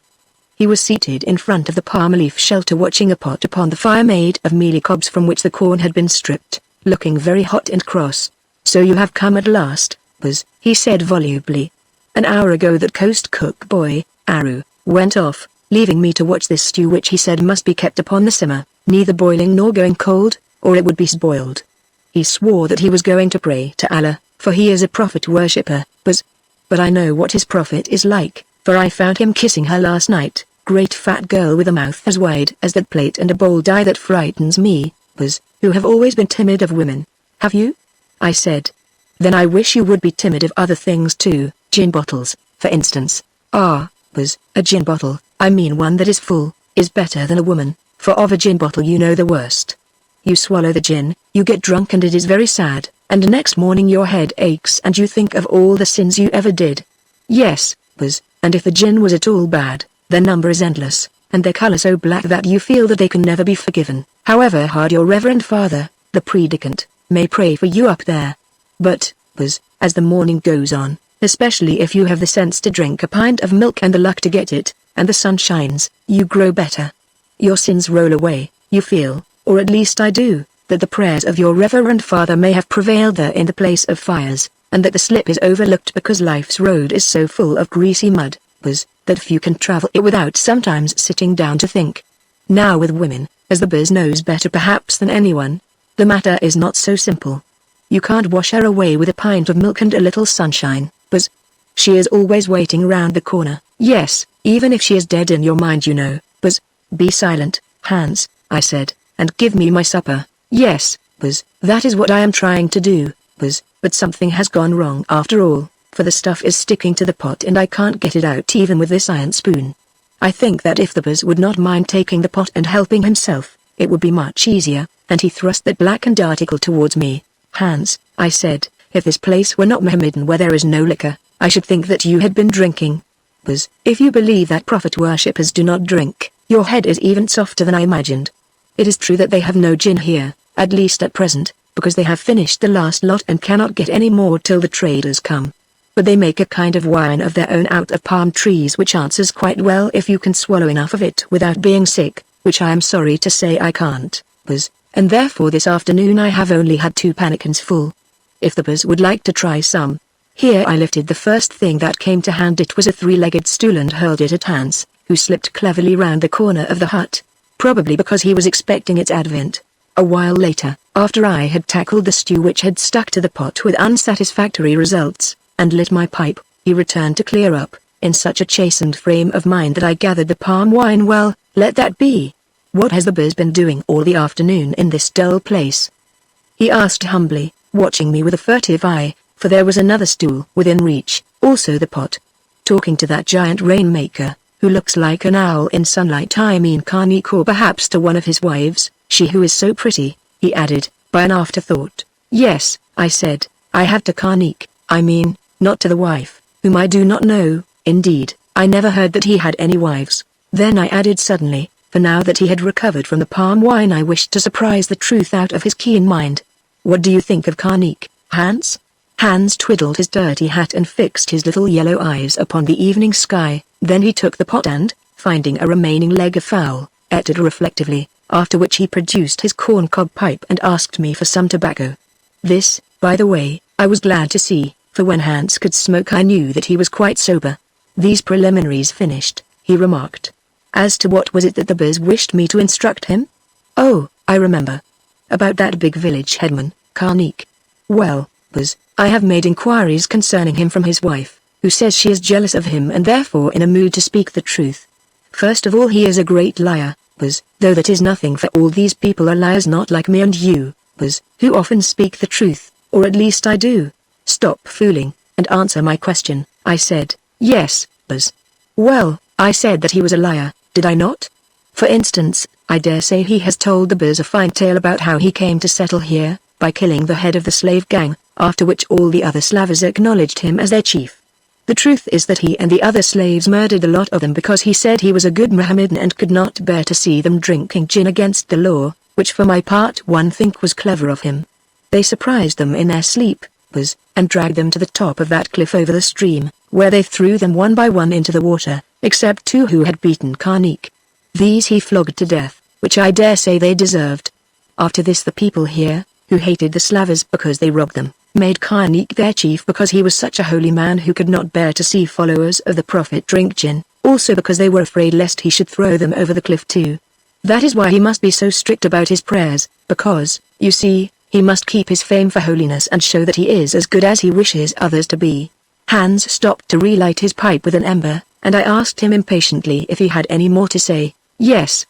He was seated in front of the palm leaf shelter watching a pot upon the fire made of mealy cobs from which the corn had been stripped, looking very hot and cross. "So you have come at last, Buzz," he said volubly. "An hour ago that coast cook boy, Aru, went off, leaving me to watch this stew which he said must be kept upon the simmer, neither boiling nor going cold, or it would be spoiled. He swore that he was going to pray to Allah, for he is a prophet worshipper, Buzz. But I know what his prophet is like, for I found him kissing her last night, great fat girl with a mouth as wide as that plate and a bold eye that frightens me, Buzz, who have always been timid of women. Have you?" I said. "Then I wish you would be timid of other things too, gin bottles, for instance." "Ah, Buzz, a gin bottle, I mean one that is full, is better than a woman, for of a gin bottle you know the worst. You swallow the gin, you get drunk and it is very sad, and next morning your head aches and you think of all the sins you ever did. Yes, Buzz, and if the gin was at all bad, their number is endless, and their color so black that you feel that they can never be forgiven, however hard your reverend father, the predicant, may pray for you up there. But, Buzz, as the morning goes on, especially if you have the sense to drink a pint of milk and the luck to get it, and the sun shines, you grow better. Your sins roll away, you feel, or at least I do, that the prayers of your reverend father may have prevailed there in the place of fires, and that the slip is overlooked because life's road is so full of greasy mud, Buzz, that few can travel it without sometimes sitting down to think. Now with women, as the Buzz knows better perhaps than anyone, the matter is not so simple. You can't wash her away with a pint of milk and a little sunshine, Buzz. She is always waiting round the corner. Yes, even if she is dead in your mind you know, Buzz. Be silent, Hans, I said, and give me my supper. Yes, Buzz, that is what I am trying to do, Buzz, but something has gone wrong after all, for the stuff is sticking to the pot and I can't get it out even with this iron spoon. I think that if the Buzz would not mind taking the pot and helping himself, it would be much easier, and he thrust that blackened article towards me. Hans, I said, if this place were not Mohammedan where there is no liquor, I should think that you had been drinking. Buzz, if you believe that prophet worshippers do not drink, your head is even softer than I imagined. It is true that they have no gin here, at least at present, because they have finished the last lot and cannot get any more till the traders come. But they make a kind of wine of their own out of palm trees which answers quite well if you can swallow enough of it without being sick, which I am sorry to say I can't, Buzz, and therefore this afternoon I have only had 2 pannikins full. If the Buzz would like to try some. Here I lifted the first thing that came to hand. It was a 3-legged stool and hurled it at Hans, who slipped cleverly round the corner of the hut, probably because he was expecting its advent. A while later, after I had tackled the stew which had stuck to the pot with unsatisfactory results, and lit my pipe, he returned to clear up, in such a chastened frame of mind that I gathered the palm wine. Well, let that be. What has the Buzz been doing all the afternoon in this dull place? He asked humbly, watching me with a furtive eye, for there was another stool within reach, also the pot. Talking to that giant rainmaker, who looks like an owl in sunlight. I mean Carnique, or perhaps to one of his wives, she who is so pretty, he added, by an afterthought. Yes, I said, I have to Carnique, I mean, not to the wife, whom I do not know. Indeed, I never heard that he had any wives. Then I added suddenly, for now that he had recovered from the palm wine I wished to surprise the truth out of his keen mind. What do you think of Carnique, Hans? Hans twiddled his dirty hat and fixed his little yellow eyes upon the evening sky. Then he took the pot and, finding a remaining leg of fowl, ate it reflectively, after which he produced his corncob pipe and asked me for some tobacco. This, by the way, I was glad to see, for when Hans could smoke I knew that he was quite sober. These preliminaries finished, he remarked. As to what was it that the Buzz wished me to instruct him? Oh, I remember. About that big village headman, Carnique. Well, Buzz, I have made inquiries concerning him from his wife, who says she is jealous of him and therefore in a mood to speak the truth. First of all, he is a great liar, though that is nothing, for all these people are liars, not like me and you, who often speak the truth, or at least I do. Stop fooling, and answer my question. I said, yes, Well, I said that he was a liar, did I not? For instance, I dare say he has told the Buzz a fine tale about how he came to settle here, by killing the head of the slave gang, after which all the other slavers acknowledged him as their chief. The truth is that he and the other slaves murdered a lot of them because he said he was a good Mohammedan and could not bear to see them drinking gin against the law, which for my part one think was clever of him. They surprised them in their sleep, and dragged them to the top of that cliff over the stream, where they threw them one by one into the water, except 2 who had beaten Karnik. These he flogged to death, which I dare say they deserved. After this the people here, who hated the slavers because they robbed them, made Karnik their chief because he was such a holy man who could not bear to see followers of the Prophet drink gin, also because they were afraid lest he should throw them over the cliff too. That is why he must be so strict about his prayers, because, you see, he must keep his fame for holiness and show that he is as good as he wishes others to be. Hans stopped to relight his pipe with an ember, and I asked him impatiently if he had any more to say. Yes,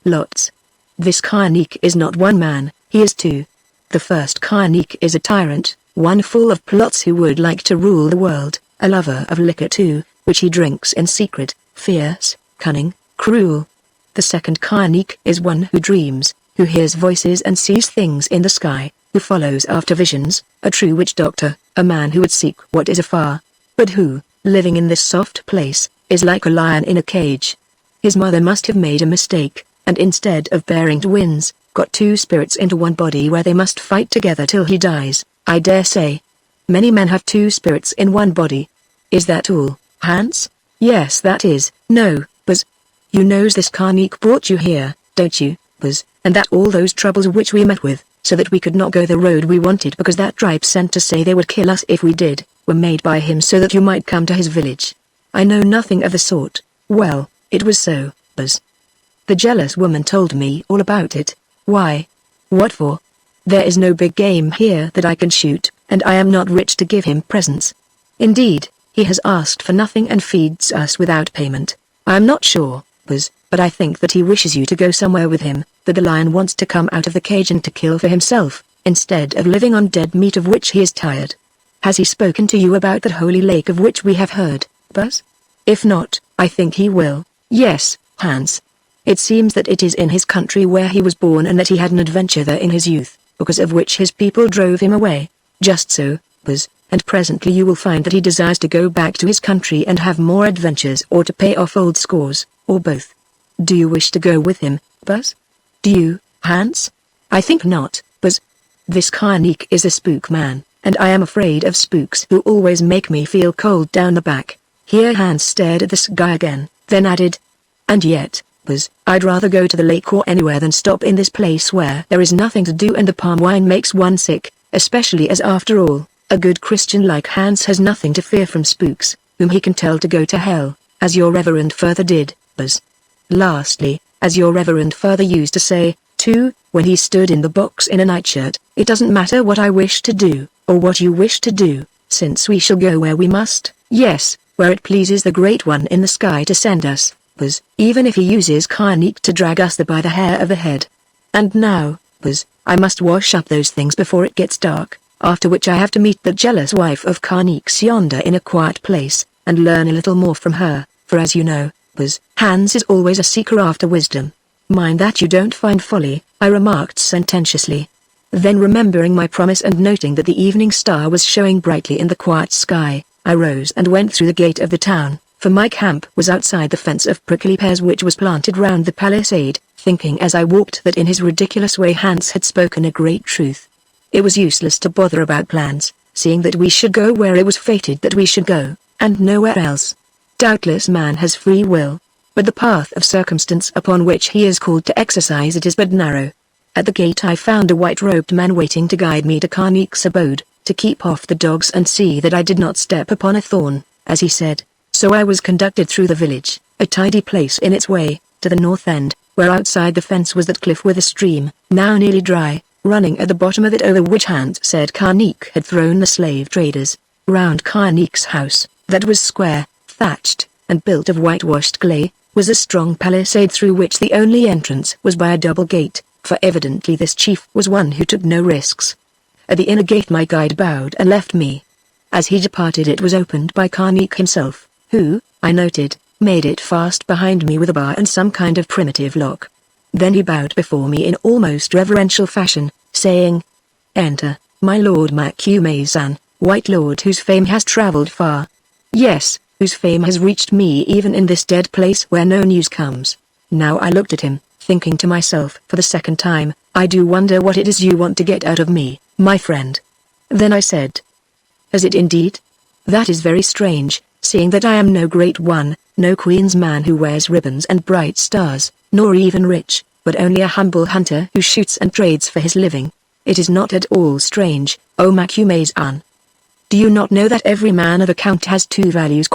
lots. This Karnik is not one man, he is 2. The first Karnik is a tyrant, one full of plots who would like to rule the world, a lover of liquor too, which he drinks in secret, fierce, cunning, cruel. The second Karnik is one who dreams, who hears voices and sees things in the sky, who follows after visions, a true witch doctor, a man who would seek what is afar, but who, living in this soft place, is like a lion in a cage. His mother must have made a mistake, and instead of bearing twins, got 2 spirits into one body where they must fight together till he dies, I dare say. Many men have 2 spirits in one body. Is that all, Hans? Yes, that is. No, you knows this Karnik brought you here, don't you, and that all those troubles which we met with, so that we could not go the road we wanted because that tribe sent to say they would kill us if we did, were made by him so that you might come to his village. I know nothing of the sort. Well, it was so, The jealous woman told me all about it. Why? What for? There is no big game here that I can shoot, and I am not rich to give him presents. Indeed, he has asked for nothing and feeds us without payment. I am not sure, but I think that he wishes you to go somewhere with him, that the lion wants to come out of the cage and to kill for himself, instead of living on dead meat of which he is tired. Has he spoken to you about that holy lake of which we have heard, Buzz? If not, I think he will. Yes, Hans. It seems that it is in his country where he was born and that he had an adventure there in his youth, because of which his people drove him away. Just so, Buzz, and presently you will find that he desires to go back to his country and have more adventures or to pay off old scores, or both. Do you wish to go with him, Buzz? Do you, Hans? I think not, Buzz. This Karnik is a spook man, and I am afraid of spooks who always make me feel cold down the back. Here Hans stared at the sky again, then added, and yet, Buzz, I'd rather go to the lake or anywhere than stop in this place where there is nothing to do and the palm wine makes one sick, especially as after all, a good Christian like Hans has nothing to fear from spooks, whom he can tell to go to hell, as your reverend father did, Buzz. Lastly, as your reverend father used to say, too, when he stood in the box in a nightshirt, it doesn't matter what I wish to do, or what you wish to do, since we shall go where we must, yes, where it pleases the Great One in the sky to send us, Buzz, even if he uses Karnik to drag us there by the hair of the head. And now, Buzz, I must wash up those things before it gets dark, after which I have to meet the jealous wife of Karnik's yonder in a quiet place, and learn a little more from her, for as you know, Buzz, Hans is always a seeker after wisdom. Mind that you don't find folly, I remarked sententiously. Then remembering my promise and noting that the evening star was showing brightly in the quiet sky, I rose and went through the gate of the town, for my camp was outside the fence of prickly pears which was planted round the palisade, thinking as I walked that in his ridiculous way Hans had spoken a great truth. It was useless to bother about plans, seeing that we should go where it was fated that we should go, and nowhere else. Doubtless man has free will, but the path of circumstance upon which he is called to exercise it is but narrow. At the gate I found a white-robed man waiting to guide me to Karnik's abode, to keep off the dogs and see that I did not step upon a thorn, as he said. So I was conducted through the village, a tidy place in its way, to the north end, where outside the fence was that cliff with a stream, now nearly dry, running at the bottom of it over which Hans said Karnik had thrown the slave traders. Round Karnik's house, that was square, thatched, and built of whitewashed clay, was a strong palisade through which the only entrance was by a double gate, for evidently this chief was one who took no risks. At the inner gate my guide bowed and left me. As he departed it was opened by Karnik himself, who, I noted, made it fast behind me with a bar and some kind of primitive lock. Then he bowed before me in almost reverential fashion, saying, "Enter, my lord Makume-san, White Lord whose fame has traveled far. Yes, whose fame has reached me even in this dead place where no news comes." Now I looked at him, thinking to myself for the second time, "I do wonder what it is you want to get out of me, my friend." Then I said, "Has it indeed? That is very strange, seeing that I am no great one, no queen's man who wears ribbons and bright stars, nor even rich, but only a humble hunter who shoots and trades for his living. It is not at all strange, O Makume-san. Do you not know that every man of account has two values?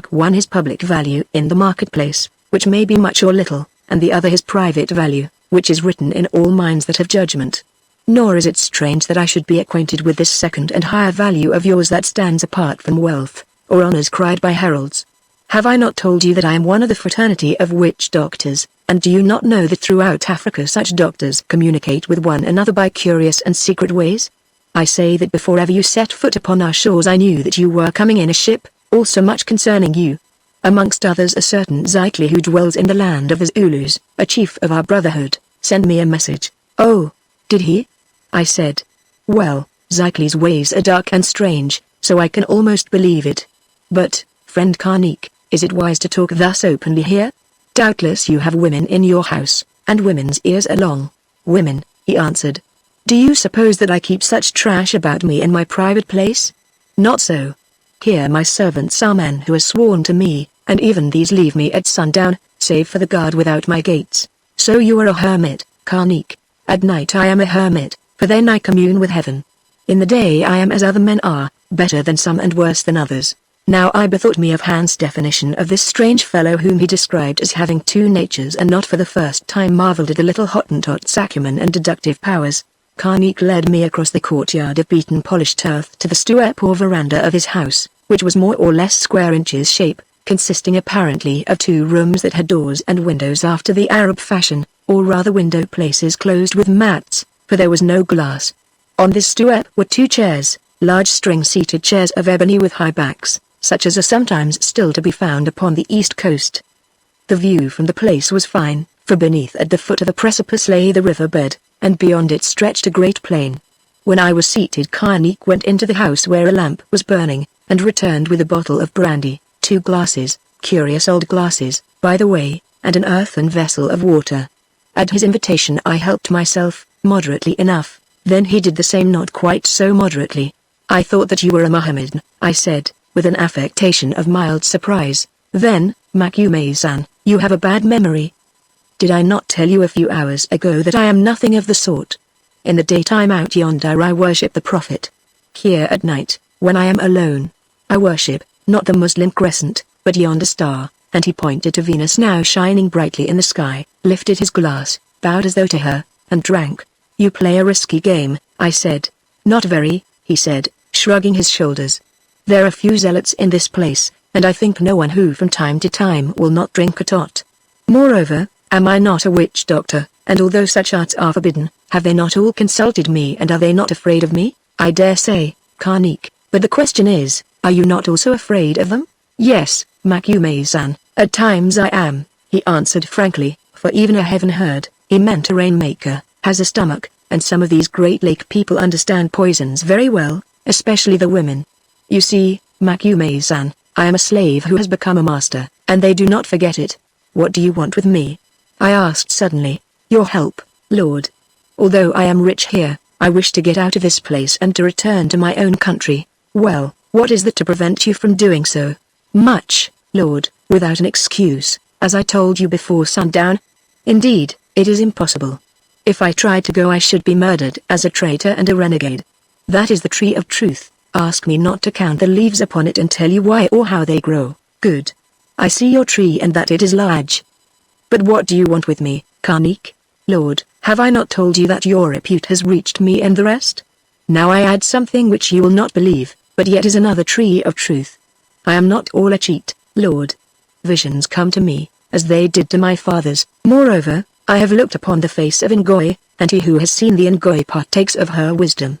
One his public value in the marketplace, which may be much or little, and the other his private value, which is written in all minds that have judgment. Nor is it strange that I should be acquainted with this second and higher value of yours that stands apart from wealth, or honors cried by heralds. Have I not told you that I am one of the fraternity of witch doctors, and do you not know that throughout Africa such doctors communicate with one another by curious and secret ways? I say that before ever you set foot upon our shores I knew that you were coming in a ship, also much concerning you. Amongst others a certain Zikli who dwells in the land of the Zulus, a chief of our brotherhood, sent me a message." "Oh, did he?" I said. "Well, Zikli's ways are dark and strange, so I can almost believe it. But, friend Karnik, is it wise to talk thus openly here? Doubtless you have women in your house, and women's ears are long." "Women," he answered. "Do you suppose that I keep such trash about me in my private place? Not so. Here my servants are men who are sworn to me, and even these leave me at sundown, save for the guard without my gates. So you are a hermit, Karnik. At night I am a hermit, for then I commune with heaven. In the day I am as other men are, better than some and worse than others." Now I bethought me of Hans' definition of this strange fellow whom he described as having two natures, and not for the first time marveled at the little Hottentot's acumen and deductive powers. Karnik led me across the courtyard of beaten polished earth to the stoep or veranda of his house, which was more or less square inches shape, consisting apparently of two rooms that had doors and windows after the Arab fashion, or rather window places closed with mats, for there was no glass. On this stoep were two chairs, large string-seated chairs of ebony with high backs, such as are sometimes still to be found upon the east coast. The view from the place was fine, for beneath at the foot of the precipice lay the river bed, and beyond it stretched a great plain. When I was seated Karnik went into the house where a lamp was burning, and returned with a bottle of brandy, 2 glasses, curious old glasses, by the way, and an earthen vessel of water. At his invitation I helped myself, moderately enough, then he did the same not quite so moderately. "I thought that you were a Mohammedan," I said, with an affectation of mild surprise. "Then, Makume-san, you have a bad memory. Did I not tell you a few hours ago that I am nothing of the sort? In the daytime out yonder I worship the Prophet. Here at night, when I am alone, I worship, not the Muslim crescent, but yonder star," and he pointed to Venus now shining brightly in the sky, lifted his glass, bowed as though to her, and drank. "You play a risky game," I said. "Not very," he said, shrugging his shoulders. "There are few zealots in this place, and I think no one who from time to time will not drink a tot. Moreover, am I not a witch doctor, and although such arts are forbidden, have they not all consulted me, and are they not afraid of me? I dare say, Karnik, but the question is, are you not also afraid of them?" "Yes, Makume-san, at times I am," he answered frankly, for even a heaven-heard, immense rainmaker, has a stomach, and some of these Great Lake people understand poisons very well, especially the women. You see, Makume-san, I am a slave who has become a master, and they do not forget it. What do you want with me?" I asked suddenly. "Your help, Lord. Although I am rich here, I wish to get out of this place and to return to my own country." "Well, what is that to prevent you from doing so?" "Much, Lord, without an excuse, as I told you before sundown. Indeed, it is impossible. If I tried to go I should be murdered as a traitor and a renegade. That is the tree of truth. Ask me not to count the leaves upon it and tell you why or how they grow. Good. I see your tree and that it is large. But what do you want with me, Karnik? Lord, have I not told you that your repute has reached me and the rest? Now I add something which you will not believe, but yet is another tree of truth. I am not all a cheat, Lord. Visions come to me, as they did to my fathers. Moreover, I have looked upon the face of Ngoy, and he who has seen the Ngoy partakes of her wisdom.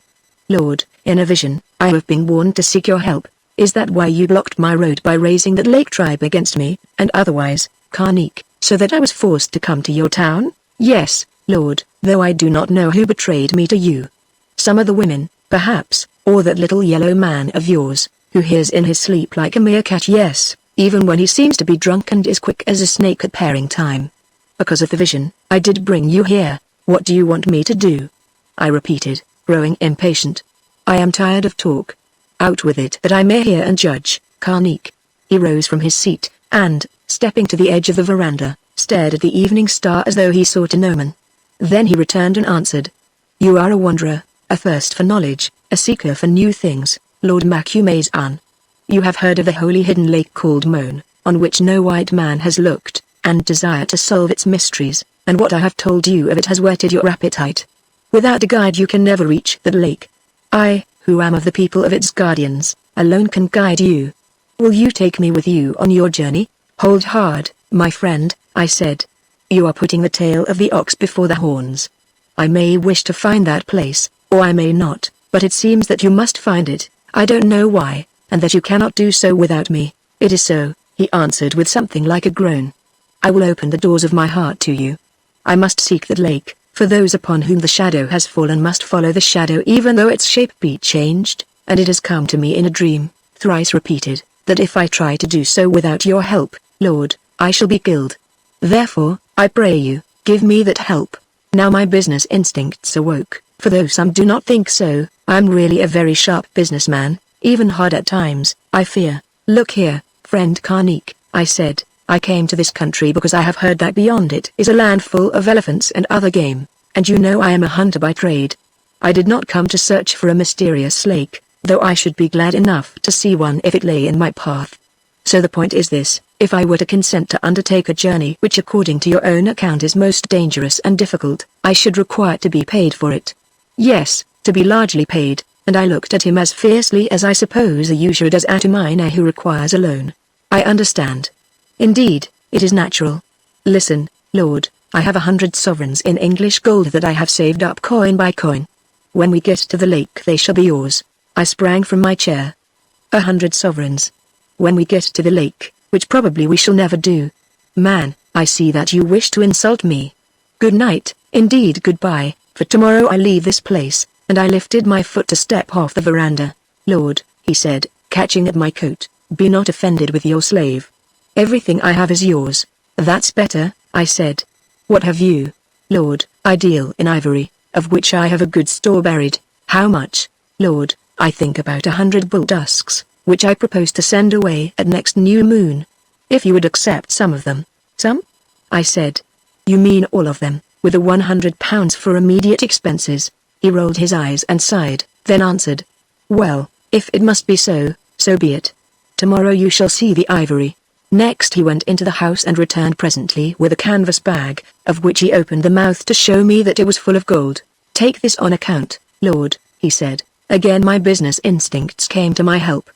Lord, in a vision, I have been warned to seek your help. Is that why you blocked my road by raising that lake tribe against me, and otherwise, Karnik, so that I was forced to come to your town? Yes, Lord, though I do not know who betrayed me to you. Some of the women, perhaps, or that little yellow man of yours, who hears in his sleep like a meerkat. Yes, even when he seems to be drunk and is quick as a snake at pairing time. Because of the vision, I did bring you here. What do you want me to do? I repeated, growing impatient. I am tired of talk. Out with it that I may hear and judge, Karnik. He rose from his seat, and, stepping to the edge of the veranda, stared at the evening star as though he sought an omen. Then he returned and answered. You are a wanderer, a thirst for knowledge, a seeker for new things, Lord MagneonBooks. You have heard of the holy hidden lake called Moan, on which no white man has looked, and desire to solve its mysteries, and what I have told you of it has whetted your appetite. Without a guide you can never reach that lake. I, who am of the people of its guardians, alone can guide you. Will you take me with you on your journey? Hold hard, my friend, I said. You are putting the tail of the ox before the horns. I may wish to find that place, or I may not, but it seems that you must find it. I don't know why, and that you cannot do so without me. It is so, he answered with something like a groan. I will open the doors of my heart to you. I must seek that lake, for those upon whom the shadow has fallen must follow the shadow even though its shape be changed, and it has come to me in a dream, thrice repeated, that if I try to do so without your help, Lord, I shall be killed. Therefore, I pray you, give me that help. Now my business instincts awoke, for though some do not think so, I am really a very sharp businessman, even hard at times, I fear. Look here, friend Karnik, I said. I came to this country because I have heard that beyond it is a land full of elephants and other game, and you know I am a hunter by trade. I did not come to search for a mysterious lake, though I should be glad enough to see one if it lay in my path. So the point is this, if I were to consent to undertake a journey which according to your own account is most dangerous and difficult, I should require to be paid for it. Yes, to be largely paid, and I looked at him as fiercely as I suppose a usurer does at a miner who requires a loan. I understand. Indeed, it is natural. Listen, Lord, I have 100 sovereigns in English gold that I have saved up coin by coin. When we get to the lake they shall be yours. I sprang from my chair. 100 sovereigns. When we get to the lake, which probably we shall never do. Man, I see that you wish to insult me. Good night, indeed goodbye, for tomorrow I leave this place, and I lifted my foot to step off the veranda. Lord, he said, catching at my coat, be not offended with your slave. Everything I have is yours. That's better, I said. What have you? Lord, I deal in ivory, of which I have a good store buried. How much? Lord, I think about 100 bull tusks, which I propose to send away at next new moon. If you would accept some of them. Some? I said. You mean all of them, with the £100 for immediate expenses? He rolled his eyes and sighed, then answered. Well, if it must be so, so be it. Tomorrow you shall see the ivory. Next he went into the house and returned presently with a canvas bag, of which he opened the mouth to show me that it was full of gold. Take this on account, Lord, he said. Again my business instincts came to my help.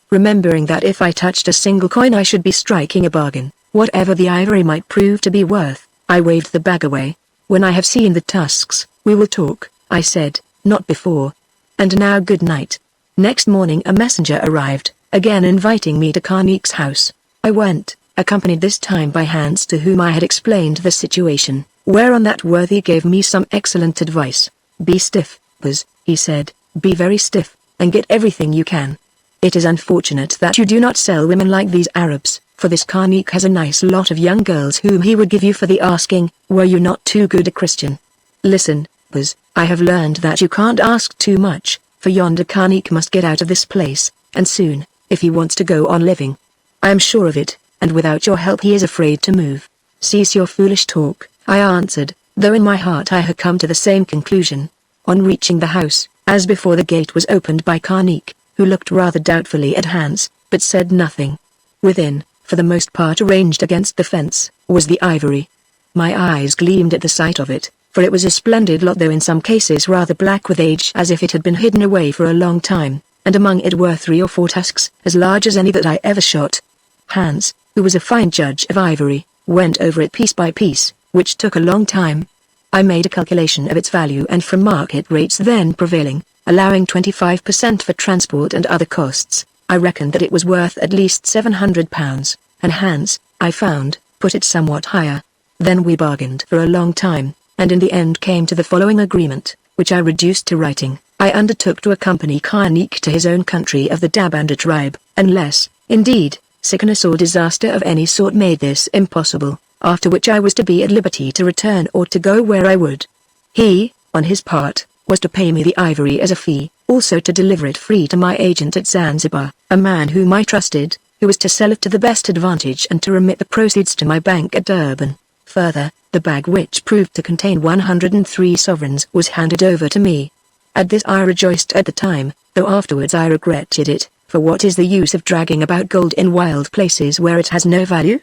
Remembering that if I touched a single coin I should be striking a bargain, whatever the ivory might prove to be worth, I waved the bag away. When I have seen the tusks, we will talk, I said, not before. And now good night. Next morning a messenger arrived, again inviting me to Karnik's house. I went, accompanied this time by Hans to whom I had explained the situation, whereon that worthy gave me some excellent advice. Be stiff, Buzz, he said, be very stiff, and get everything you can. It is unfortunate that you do not sell women like these Arabs, for this Karnik has a nice lot of young girls whom he would give you for the asking, were you not too good a Christian. Listen, Buzz, I have learned that you can't ask too much, for yonder Karnik must get out of this place, and soon, if he wants to go on living. I am sure of it, and without your help he is afraid to move. Cease your foolish talk, I answered, though in my heart I had come to the same conclusion. On reaching the house, as before the gate was opened by Karnik, who looked rather doubtfully at Hans, but said nothing. Within, for the most part arranged against the fence, was the ivory. My eyes gleamed at the sight of it, for it was a splendid lot though in some cases rather black with age as if it had been hidden away for a long time, and among it were 3 or 4 tusks as large as any that I ever shot. Hans, who was a fine judge of ivory, went over it piece by piece, which took a long time. I made a calculation of its value and from market rates then prevailing, allowing 25% for transport and other costs, I reckoned that it was worth at least £700, and Hans, I found, put it somewhat higher. Then we bargained for a long time, and in the end came to the following agreement, which I reduced to writing. I undertook to accompany Karnik to his own country of the Dabanda tribe, unless, indeed, sickness or disaster of any sort made this impossible, after which I was to be at liberty to return or to go where I would. He, on his part, was to pay me the ivory as a fee, also to deliver it free to my agent at Zanzibar, a man whom I trusted, who was to sell it to the best advantage and to remit the proceeds to my bank at Durban. Further, the bag which proved to contain 103 sovereigns was handed over to me. At this I rejoiced at the time, though afterwards I regretted it, for what is the use of dragging about gold in wild places where it has no value?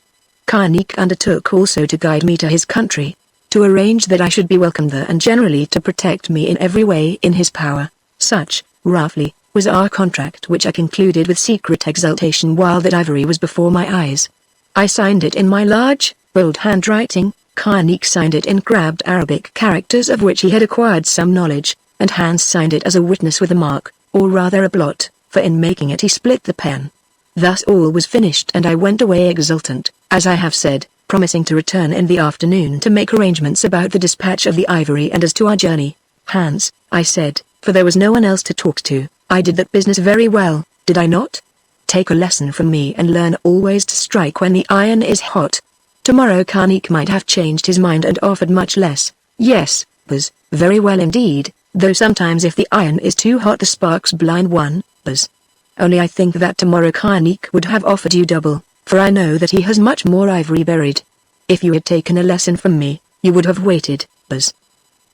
Karnik undertook also to guide me to his country, to arrange that I should be welcome there and generally to protect me in every way in his power. Such, roughly, was our contract which I concluded with secret exultation while that ivory was before my eyes. I signed it in my large, bold handwriting, Karnik signed it in crabbed Arabic characters of which he had acquired some knowledge, and Hans signed it as a witness with a mark, or rather a blot, for in making it he split the pen. Thus all was finished and I went away exultant, as I have said, promising to return in the afternoon to make arrangements about the dispatch of the ivory and as to our journey. Hans, I said, for there was no one else to talk to, I did that business very well, did I not? Take a lesson from me and learn always to strike when the iron is hot. Tomorrow Karnik might have changed his mind and offered much less. Yes, Buzz, very well indeed, though sometimes if the iron is too hot the sparks blind one, Buzz. Only I think that tomorrow Karnik would have offered you double, for I know that he has much more ivory buried. If you had taken a lesson from me, you would have waited, Buzz.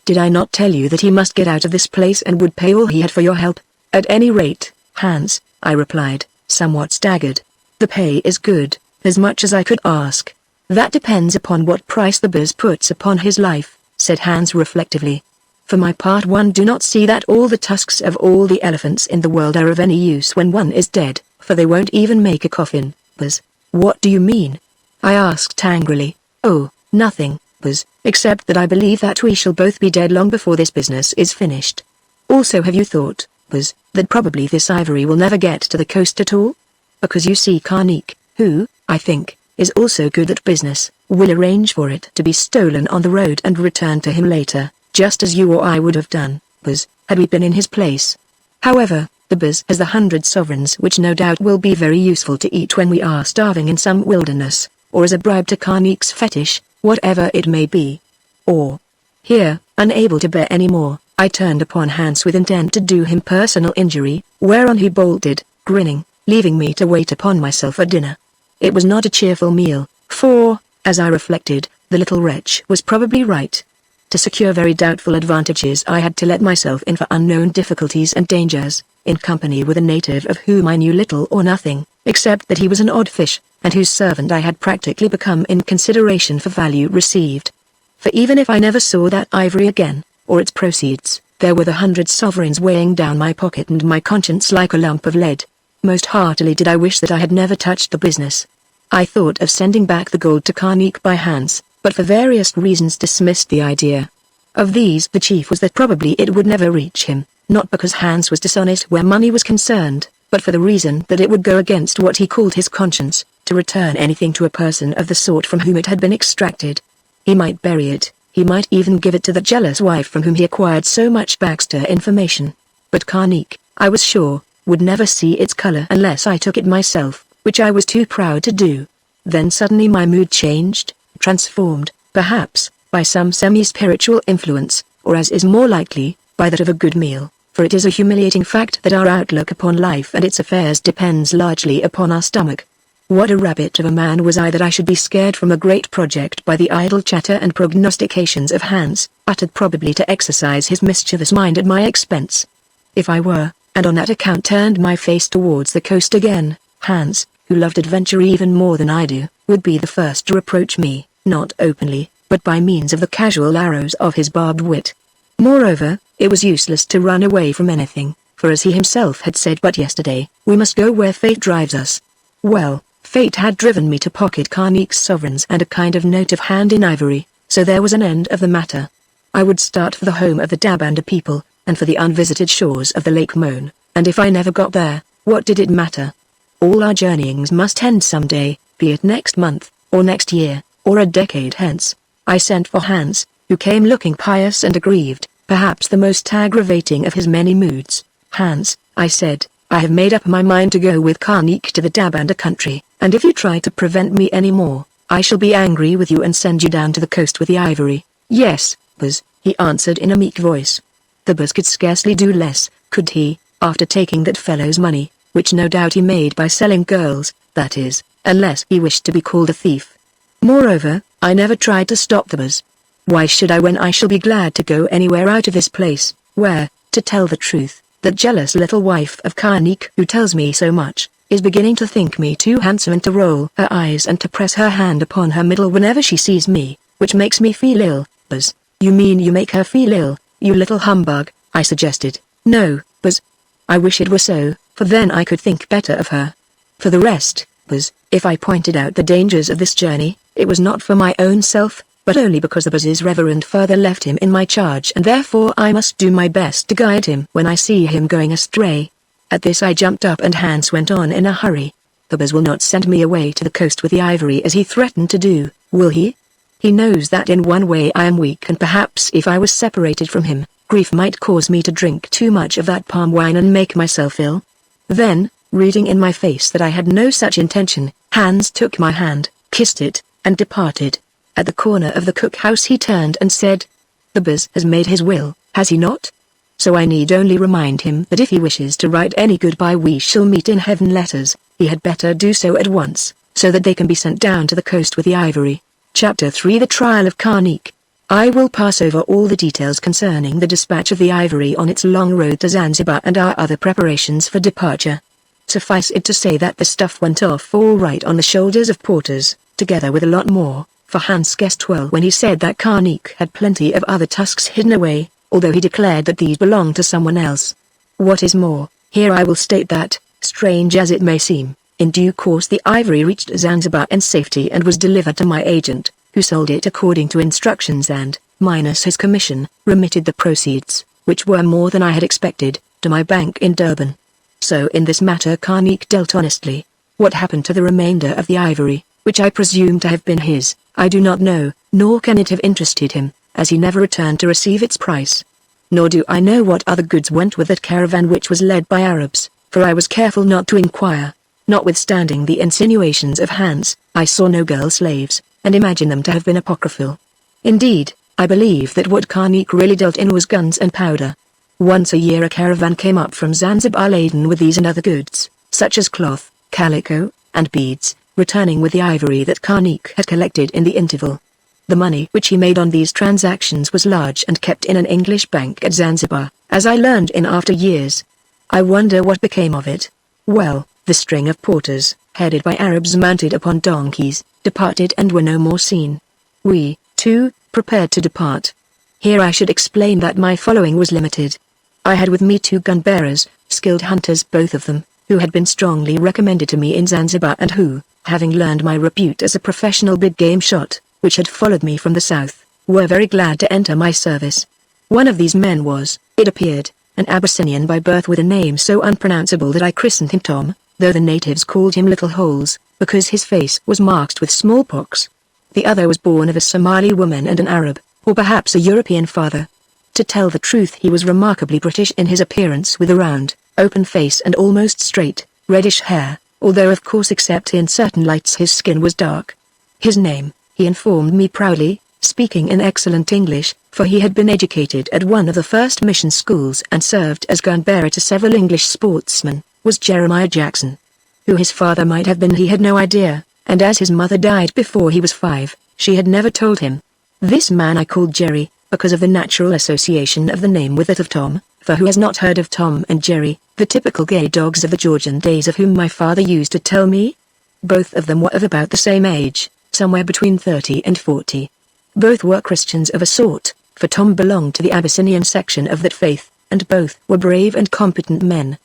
Did I not tell you that he must get out of this place and would pay all he had for your help? At any rate, Hans, I replied, somewhat staggered. The pay is good, as much as I could ask. That depends upon what price the Buzz puts upon his life, said Hans reflectively. For my part one do not see that all the tusks of all the elephants in the world are of any use when one is dead, for they won't even make a coffin, Buzz. What do you mean? I asked angrily. Oh, nothing, Buzz, except that I believe that we shall both be dead long before this business is finished. Also have you thought, Buzz, that probably this ivory will never get to the coast at all? Because you see Karnik, who, I think, is also good at business, will arrange for it to be stolen on the road and returned to him later, just as you or I would have done, Buzz, had we been in his place. However, the Buzz has the 100 sovereigns which no doubt will be very useful to eat when we are starving in some wilderness, or as a bribe to Karnik's fetish, whatever it may be. Or, here, unable to bear any more, I turned upon Hans with intent to do him personal injury, whereon he bolted, grinning, leaving me to wait upon myself at dinner. It was not a cheerful meal, for, as I reflected, the little wretch was probably right. To secure very doubtful advantages I had to let myself in for unknown difficulties and dangers, in company with a native of whom I knew little or nothing, except that he was an odd fish, and whose servant I had practically become in consideration for value received. For even if I never saw that ivory again, or its proceeds, there were the 100 sovereigns weighing down my pocket and my conscience like a lump of lead. Most heartily did I wish that I had never touched the business. I thought of sending back the gold to Karnik by Hans, but for various reasons dismissed the idea. Of these the chief was that probably it would never reach him, not because Hans was dishonest where money was concerned, but for the reason that it would go against what he called his conscience, to return anything to a person of the sort from whom it had been extracted. He might bury it, he might even give it to the jealous wife from whom he acquired so much backstair information. But Karnik, I was sure, would never see its color unless I took it myself, which I was too proud to do. Then suddenly my mood changed, transformed, perhaps, by some semi-spiritual influence, or as is more likely, by that of a good meal, for it is a humiliating fact that our outlook upon life and its affairs depends largely upon our stomach. What a rabbit of a man was I that I should be scared from a great project by the idle chatter and prognostications of Hans, uttered probably to exercise his mischievous mind at my expense. If I were, and on that account turned my face towards the coast again, Hans, who loved adventure even more than I do, would be the first to reproach me, not openly, but by means of the casual arrows of his barbed wit. Moreover, it was useless to run away from anything, for as he himself had said but yesterday, we must go where fate drives us. Well, Fate had driven me to pocket Karnik's sovereigns and a kind of note of hand in ivory, so there was an end of the matter. I would start for the home of the Dabanda people, and for the unvisited shores of the Lake Moan, and if I never got there, what did it matter? All our journeyings must end someday, be it next month, or next year, or a decade hence. I sent for Hans, who came looking pious and aggrieved, perhaps the most aggravating of his many moods. Hans, I said, I have made up my mind to go with Karnik to the Dabanda country, and if you try to prevent me any more, I shall be angry with you and send you down to the coast with the ivory. Yes, Buzz, he answered in a meek voice. The Buzz could scarcely do less, could he, after taking that fellow's money, which no doubt he made by selling girls, that is, unless he wished to be called a thief. Moreover, I never tried to stop the Buzz. Why should I when I shall be glad to go anywhere out of this place, where, to tell the truth, that jealous little wife of Karnik who tells me so much, is beginning to think me too handsome and to roll her eyes and to press her hand upon her middle whenever she sees me, which makes me feel ill. Buzz, you mean you make her feel ill, you little humbug, I suggested. No, Buzz. I wish it were so, for then I could think better of her. For the rest, Buzz, if I pointed out the dangers of this journey, it was not for my own self, but only because the Buzz's reverend father left him in my charge and therefore I must do my best to guide him when I see him going astray. At this I jumped up and Hans went on in a hurry. The Buzz will not send me away to the coast with the ivory as he threatened to do, will he? He knows that in one way I am weak and perhaps if I was separated from him, grief might cause me to drink too much of that palm wine and make myself ill. Then, reading in my face that I had no such intention, Hans took my hand, kissed it, and departed. At the corner of the cookhouse he turned and said, "The Buzz has made his will, has he not? So I need only remind him that if he wishes to write any goodbye we shall meet in heaven letters, he had better do so at once, so that they can be sent down to the coast with the ivory." Chapter 3 The Trial of Karnik. I will pass over all the details concerning the dispatch of the ivory on its long road to Zanzibar and our other preparations for departure. Suffice it to say that the stuff went off all right on the shoulders of porters, together with a lot more, for Hans guessed well when he said that Karnik had plenty of other tusks hidden away, although he declared that these belonged to someone else. What is more, here I will state that, strange as it may seem, in due course the ivory reached Zanzibar in safety and was delivered to my agent, who sold it according to instructions and, minus his commission, remitted the proceeds, which were more than I had expected, to my bank in Durban. So in this matter Karnik dealt honestly. What happened to the remainder of the ivory, which I presume to have been his, I do not know, nor can it have interested him, as he never returned to receive its price. Nor do I know what other goods went with that caravan which was led by Arabs, for I was careful not to inquire. Notwithstanding the insinuations of Hans, I saw no girl slaves, and imagine them to have been apocryphal. Indeed, I believe that what Karnik really dealt in was guns and powder. Once a year a caravan came up from Zanzibar laden with these and other goods, such as cloth, calico, and beads, returning with the ivory that Karnik had collected in the interval. The money which he made on these transactions was large and kept in an English bank at Zanzibar, as I learned in after years. I wonder what became of it. Well, the string of porters, headed by Arabs mounted upon donkeys, departed and were no more seen. We, too, prepared to depart. Here I should explain that my following was limited. I had with me 2 gun-bearers, skilled hunters both of them, who had been strongly recommended to me in Zanzibar and who, having learned my repute as a professional big game shot, which had followed me from the south, were very glad to enter my service. One of these men was, it appeared, an Abyssinian by birth with a name so unpronounceable that I christened him Tom, though the natives called him Little Holes, because his face was marked with smallpox. The other was born of a Somali woman and an Arab, or perhaps a European father. To tell the truth he was remarkably British in his appearance with a round, open face and almost straight, reddish hair, although of course except in certain lights his skin was dark. His name, he informed me proudly, speaking in excellent English, for he had been educated at one of the first mission schools and served as gun-bearer to several English sportsmen, was Jeremiah Jackson. Who his father might have been he had no idea, and as his mother died before he was 5, she had never told him. This man I called Jerry, because of the natural association of the name with that of Tom, for who has not heard of Tom and Jerry, the typical gay dogs of the Georgian days of whom my father used to tell me? Both of them were of about the same age, somewhere between 30 and 40. Both were Christians of a sort, for Tom belonged to the Abyssinian section of that faith, and both were brave and competent men.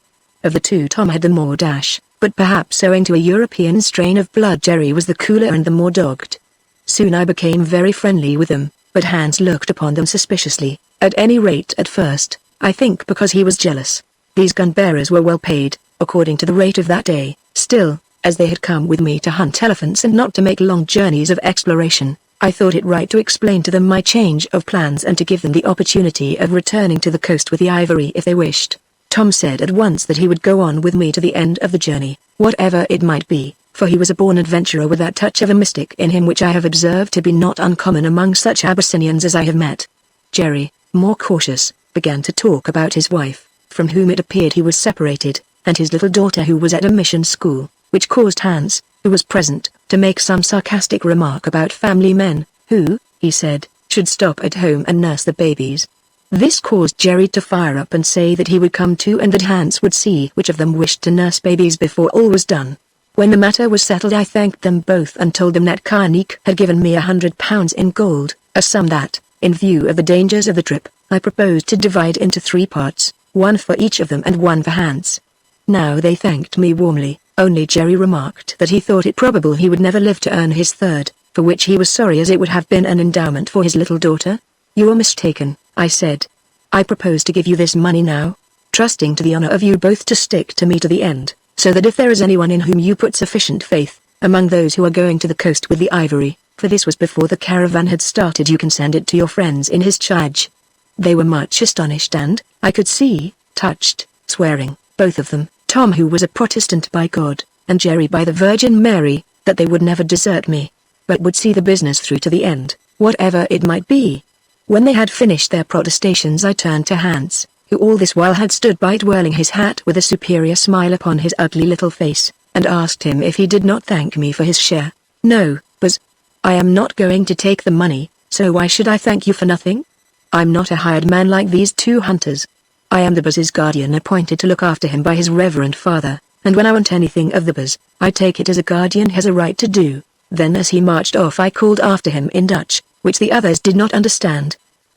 Of the 2 Tom had the more dash, but perhaps owing to a European strain of blood Jerry was the cooler and the more dogged. Soon I became very friendly with them, but Hans looked upon them suspiciously, at any rate at first, I think because he was jealous. These gun-bearers were well paid, according to the rate of that day. Still, as they had come with me to hunt elephants and not to make long journeys of exploration, I thought it right to explain to them my change of plans and to give them the opportunity of returning to the coast with the ivory if they wished. Tom said at once that he would go on with me to the end of the journey, whatever it might be, for he was a born adventurer with that touch of a mystic in him which I have observed to be not uncommon among such Abyssinians as I have met. Jerry, more cautious, began to talk about his wife, from whom it appeared he was separated, and his little daughter who was at a mission school, which caused Hans, who was present, to make some sarcastic remark about family men, who, he said, should stop at home and nurse the babies. This caused Jerry to fire up and say that he would come too and that Hans would see which of them wished to nurse babies before all was done. When the matter was settled I thanked them both and told them that Karnik had given me £100 in gold, a sum that, in view of the dangers of the trip, I proposed to divide into 3 parts, one for each of them and one for Hans. Now they thanked me warmly, only Jerry remarked that he thought it probable he would never live to earn his third, for which he was sorry as it would have been an endowment for his little daughter. You are mistaken, I said. I propose to give you this money now, trusting to the honor of you both to stick to me to the end, so that if there is anyone in whom you put sufficient faith, among those who are going to the coast with the ivory, for this was before the caravan had started, you can send it to your friends in his charge. They were much astonished and, I could see, touched, swearing, both of them, Tom who was a Protestant by God, and Jerry by the Virgin Mary, that they would never desert me, but would see the business through to the end, whatever it might be. When they had finished their protestations I turned to Hans, who all this while had stood by twirling his hat with a superior smile upon his ugly little face, and asked him if he did not thank me for his share. No, Buzz. I am not going to take the money, so why should I thank you for nothing? I'm not a hired man like these 2 hunters. I am the Buzz's guardian appointed to look after him by his reverend father, and when I want anything of the Buzz, I take it as a guardian has a right to do. Then as he marched off I called after him in Dutch, which the others did not understand.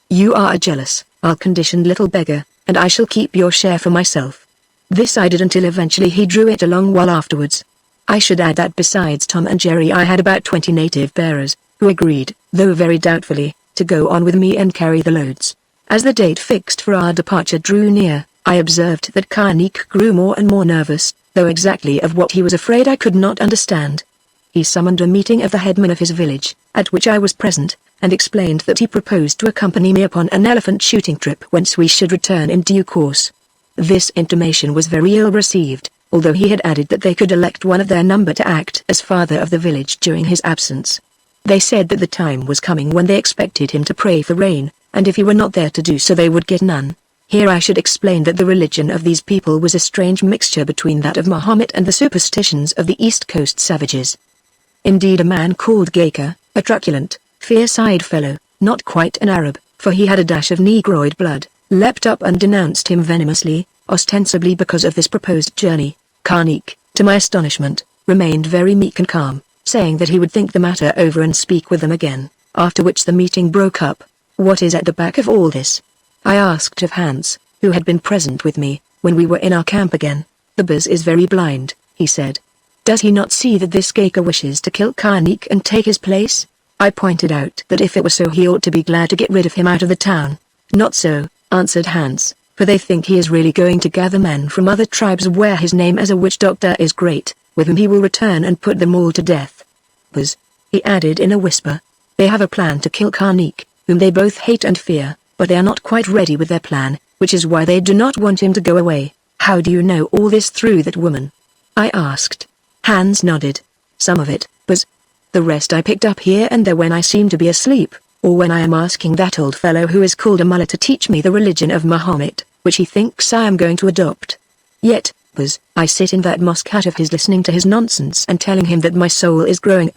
You are a jealous, ill-conditioned little beggar, and I shall keep your share for myself. This I did until eventually he drew it a long while afterwards. I should add that besides Tom and Jerry I had about 20 native bearers, who agreed, though very doubtfully, to go on with me and carry the loads. As the date fixed for our departure drew near, I observed that Karnik grew more and more nervous, though exactly of what he was afraid I could not understand. He summoned a meeting of the headmen of his village, at which I was present, and explained that he proposed to accompany me upon an elephant shooting trip whence we should return in due course. This intimation was very ill received, although he had added that they could elect one of their number to act as father of the village during his absence. They said that the time was coming when they expected him to pray for rain, and if he were not there to do so they would get none. Here I should explain that the religion of these people was a strange mixture between that of Mahomet and the superstitions of the East Coast savages. Indeed a man called Gaker, a truculent, fierce-eyed fellow, not quite an Arab, for he had a dash of Negroid blood, leapt up and denounced him venomously, ostensibly because of this proposed journey. Karnik, to my astonishment, remained very meek and calm, saying that he would think the matter over and speak with them again, after which the meeting broke up. What is at the back of all this? I asked of Hans, who had been present with me, when we were in our camp again. The Buzz is very blind, he said. Does he not see that this Gaker wishes to kill Karnik and take his place? I pointed out that if it were so he ought to be glad to get rid of him out of the town. Not so, answered Hans, for they think he is really going to gather men from other tribes where his name as a witch doctor is great, with whom he will return and put them all to death. Buzz, he added in a whisper, they have a plan to kill Karnik, whom they both hate and fear, but they are not quite ready with their plan, which is why they do not want him to go away. How do you know all this through that woman? I asked. Hans nodded. Some of it, Buzz. The rest I picked up here and there when I seem to be asleep, or when I am asking that old fellow who is called a mullah to teach me the religion of Mahomet, which he thinks I am going to adopt. Yet, Buzz, I sit in that mosque out of his listening to his nonsense and telling him that my soul is growing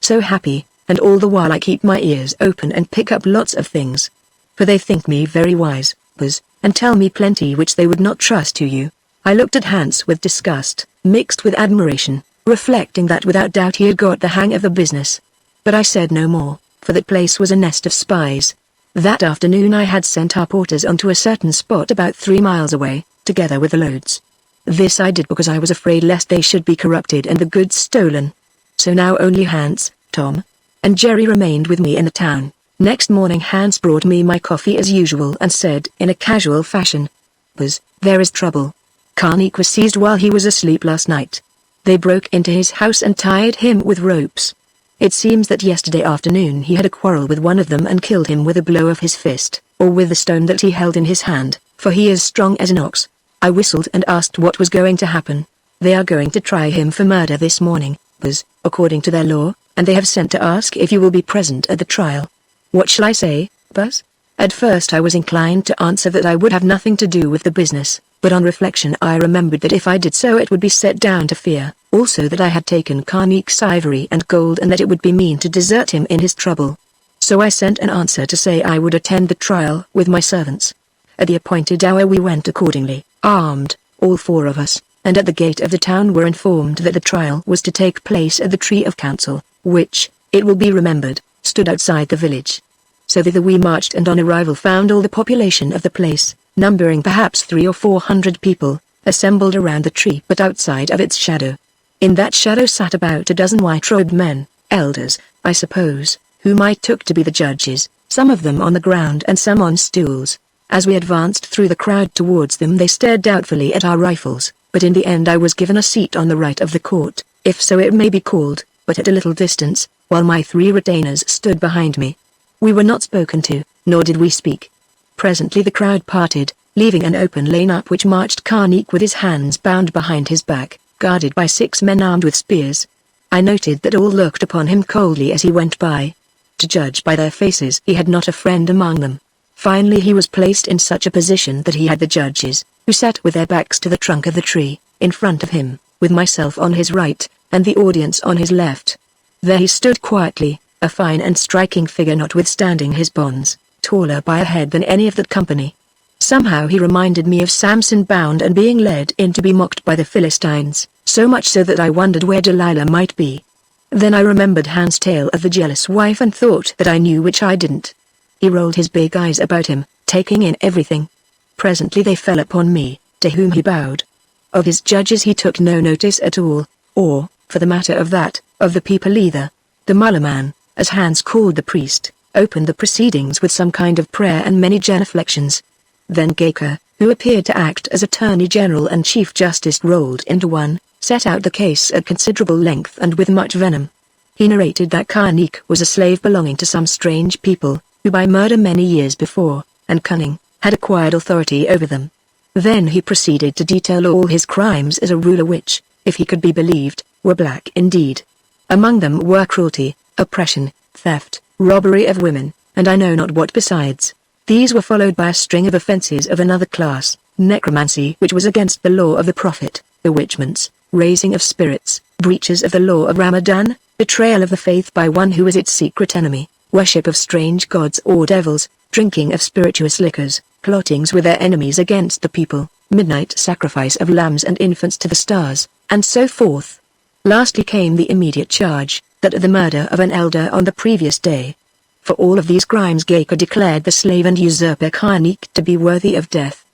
so happy, and all the while I keep my ears open and pick up lots of things. For they think me very wise, Buzz, and tell me plenty which they would not trust to you. I looked at Hans with disgust, mixed with admiration, reflecting that without doubt he had got the hang of the business. But I said no more, for that place was a nest of spies. That afternoon I had sent our porters onto a certain spot about 3 miles away, together with the loads. This I did because I was afraid lest they should be corrupted and the goods stolen. So now only Hans, Tom, and Jerry remained with me in the town. Next morning Hans brought me my coffee as usual and said in a casual fashion, "Buzz, there is trouble. Karnik was seized while he was asleep last night. They broke into his house and tied him with ropes. It seems that yesterday afternoon he had a quarrel with one of them and killed him with a blow of his fist, or with the stone that he held in his hand, for he is strong as an ox." I whistled and asked what was going to happen. "They are going to try him for murder this morning, Buzz, according to their law, and they have sent to ask if you will be present at the trial." What shall I say, Buzz? At first I was inclined to answer that I would have nothing to do with the business, but on reflection I remembered that if I did so it would be set down to fear, also that I had taken Karnik's ivory and gold and that it would be mean to desert him in his trouble. So I sent an answer to say I would attend the trial with my servants. At the appointed hour we went accordingly, armed, all four of us, and at the gate of the town were informed that the trial was to take place at the Tree of Council, which, it will be remembered, stood outside the village. So thither we marched and on arrival found all the population of the place, numbering perhaps 300 or 400 people, assembled around the tree but outside of its shadow. In that shadow sat about a dozen white-robed men, elders, I suppose, whom I took to be the judges, some of them on the ground and some on stools. As we advanced through the crowd towards them they stared doubtfully at our rifles, but in the end I was given a seat on the right of the court, if so it may be called, but at a little distance, while my 3 retainers stood behind me. We were not spoken to, nor did we speak. Presently the crowd parted, leaving an open lane up which marched Karnik with his hands bound behind his back, guarded by 6 men armed with spears. I noted that all looked upon him coldly as he went by. To judge by their faces he had not a friend among them. Finally he was placed in such a position that he had the judges, who sat with their backs to the trunk of the tree, in front of him, with myself on his right, and the audience on his left. There he stood quietly, a fine and striking figure notwithstanding his bonds, taller by a head than any of that company. Somehow he reminded me of Samson bound and being led in to be mocked by the Philistines, so much so that I wondered where Delilah might be. Then I remembered Hans' tale of the jealous wife and thought that I knew which I didn't. He rolled his big eyes about him, taking in everything. Presently they fell upon me, to whom he bowed. Of his judges he took no notice at all, or, for the matter of that, of the people either. The Mullerman, as Hans called the priest, opened the proceedings with some kind of prayer and many genuflections. Then Gaker, who appeared to act as Attorney General and Chief Justice rolled into one, set out the case at considerable length and with much venom. He narrated that Karnik was a slave belonging to some strange people, who by murder many years before, and cunning, had acquired authority over them. Then he proceeded to detail all his crimes as a ruler which, if he could be believed, were black indeed. Among them were cruelty, oppression, theft, robbery of women, and I know not what besides. These were followed by a string of offences of another class, necromancy which was against the law of the prophet, bewitchments, raising of spirits, breaches of the law of Ramadan, betrayal of the faith by one who was its secret enemy, worship of strange gods or devils, drinking of spirituous liquors, plottings with their enemies against the people, midnight sacrifice of lambs and infants to the stars, and so forth. Lastly came the immediate charge, that of the murder of an elder on the previous day. For all of these crimes Gaker declared the slave and usurper Karnik to be worthy of death.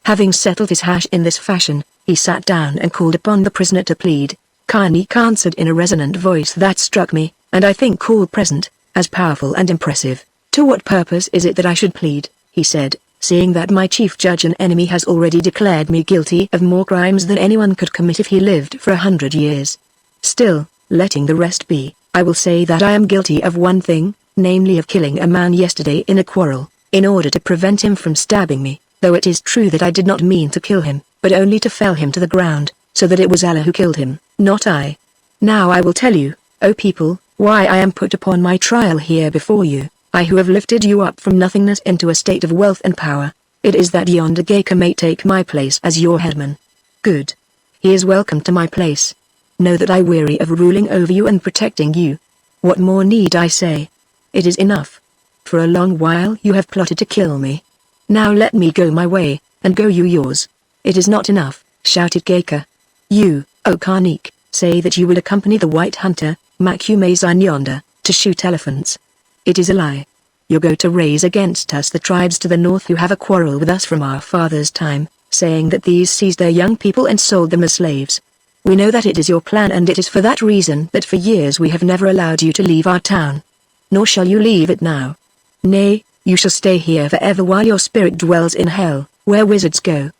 Having settled his hash in this fashion, he sat down and called upon the prisoner to plead. Karnik answered in a resonant voice that struck me, and I think all present, as powerful and impressive. "To what purpose is it that I should plead?" he said, "seeing that my chief judge and enemy has already declared me guilty of more crimes than anyone could commit if he lived for 100 years. Still, letting the rest be, I will say that I am guilty of one thing, namely of killing a man yesterday in a quarrel, in order to prevent him from stabbing me, though it is true that I did not mean to kill him, but only to fell him to the ground, so that it was Allah who killed him, not I. Now I will tell you, O people, why I am put upon my trial here before you, I who have lifted you up from nothingness into a state of wealth and power. It is that yonder Gaker may take my place as your headman. Good. He is welcome to my place. Know that I weary of ruling over you and protecting you. What more need I say? It is enough. For a long while you have plotted to kill me. Now let me go my way, and go you yours. It is not enough, shouted Gaker. You, O Karnik, say that you will accompany the white hunter, MagneonBooks yonder, to shoot elephants. It is a lie. You go to raise against us the tribes to the north who have a quarrel with us from our father's time, saying that these seized their young people and sold them as slaves. We know that it is your plan, and it is for that reason that for years we have never allowed you to leave our town. Nor shall you leave it now. Nay, you shall stay here forever while your spirit dwells in hell, where wizards go."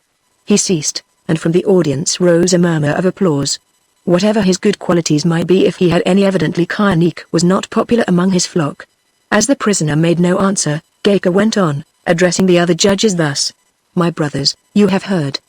He ceased, and from the audience rose a murmur of applause. Whatever his good qualities might be, if he had any, evidently Karnik was not popular among his flock. As the prisoner made no answer, Gaika went on, addressing the other judges thus: "My brothers, you have heard.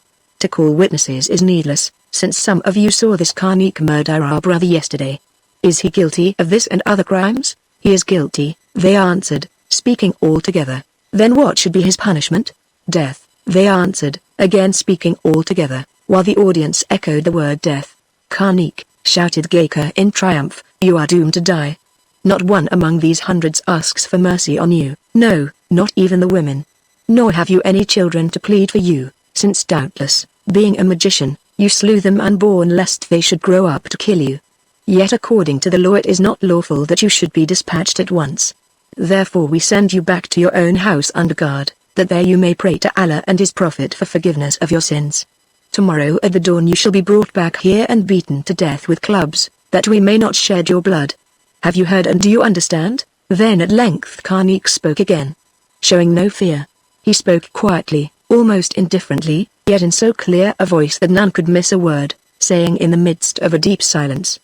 To call witnesses is needless, since some of you saw this Karnik murder our brother yesterday. Is he guilty of this and other crimes?" "He is guilty," they answered, speaking all together. "Then what should be his punishment?" "Death," they answered, again speaking all together, while the audience echoed the word death. "Karnik," shouted Gaika in triumph, "you are doomed to die. Not one among these hundreds asks for mercy on you, no, not even the women. Nor have you any children to plead for you, since doubtless, being a magician, you slew them unborn lest they should grow up to kill you. Yet according to the law it is not lawful that you should be dispatched at once. Therefore we send you back to your own house under guard, that there you may pray to Allah and His Prophet for forgiveness of your sins. Tomorrow at the dawn you shall be brought back here and beaten to death with clubs, that we may not shed your blood. Have you heard and do you understand?" Then at length Karnik spoke again. Showing no fear. He spoke quietly, almost indifferently, yet in so clear a voice that none could miss a word, saying in the midst of a deep silence: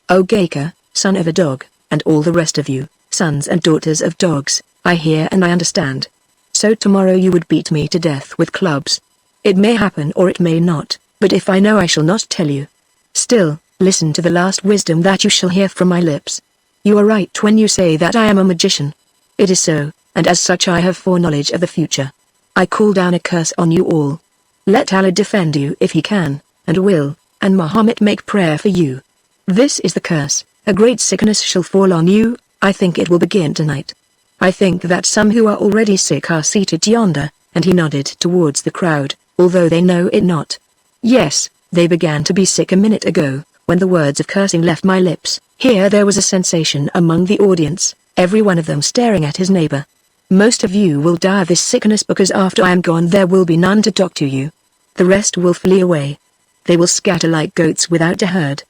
"O Gaika, son of a dog, and all the rest of you, sons and daughters of dogs, I hear and I understand. So tomorrow you would beat me to death with clubs. It may happen or it may not, but if I know I shall not tell you. Still, listen to the last wisdom that you shall hear from my lips. You are right when you say that I am a magician. It is so, and as such I have foreknowledge of the future. I call down a curse on you all. Let Allah defend you if He can, and will, and Muhammad make prayer for you. This is the curse: a great sickness shall fall on you. I think it will begin tonight. I think that some who are already sick are seated yonder," and he nodded towards the crowd, "although they know it not. Yes, they began to be sick a minute ago, when the words of cursing left my lips." Here there was a sensation among the audience, every one of them staring at his neighbor. "Most of you will die of this sickness, because after I am gone there will be none to talk to you. The rest will flee away. They will scatter like goats without a herd.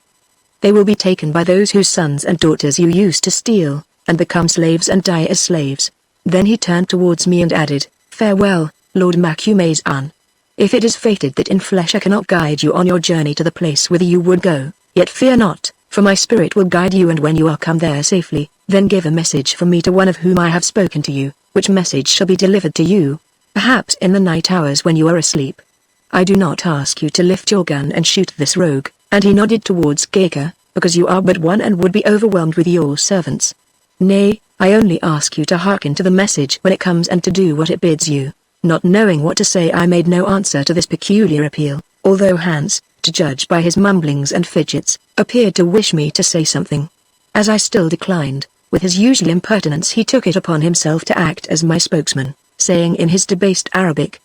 They will be taken by those whose sons and daughters you used to steal, and become slaves and die as slaves." Then he turned towards me and added, "Farewell, Lord Macumazan. If it is fated that in flesh I cannot guide you on your journey to the place whither you would go, yet fear not, for my spirit will guide you, and when you are come there safely, then give a message from me to one of whom I have spoken to you, which message shall be delivered to you, perhaps in the night hours when you are asleep. I do not ask you to lift your gun and shoot this rogue," and he nodded towards Gaika, "because you are but one and would be overwhelmed with your servants. Nay, I only ask you to hearken to the message when it comes and to do what it bids you." Not knowing what to say, I made no answer to this peculiar appeal, although Hans, to judge by his mumblings and fidgets, appeared to wish me to say something. As I still declined, with his usual impertinence he took it upon himself to act as my spokesman, saying in his debased Arabic: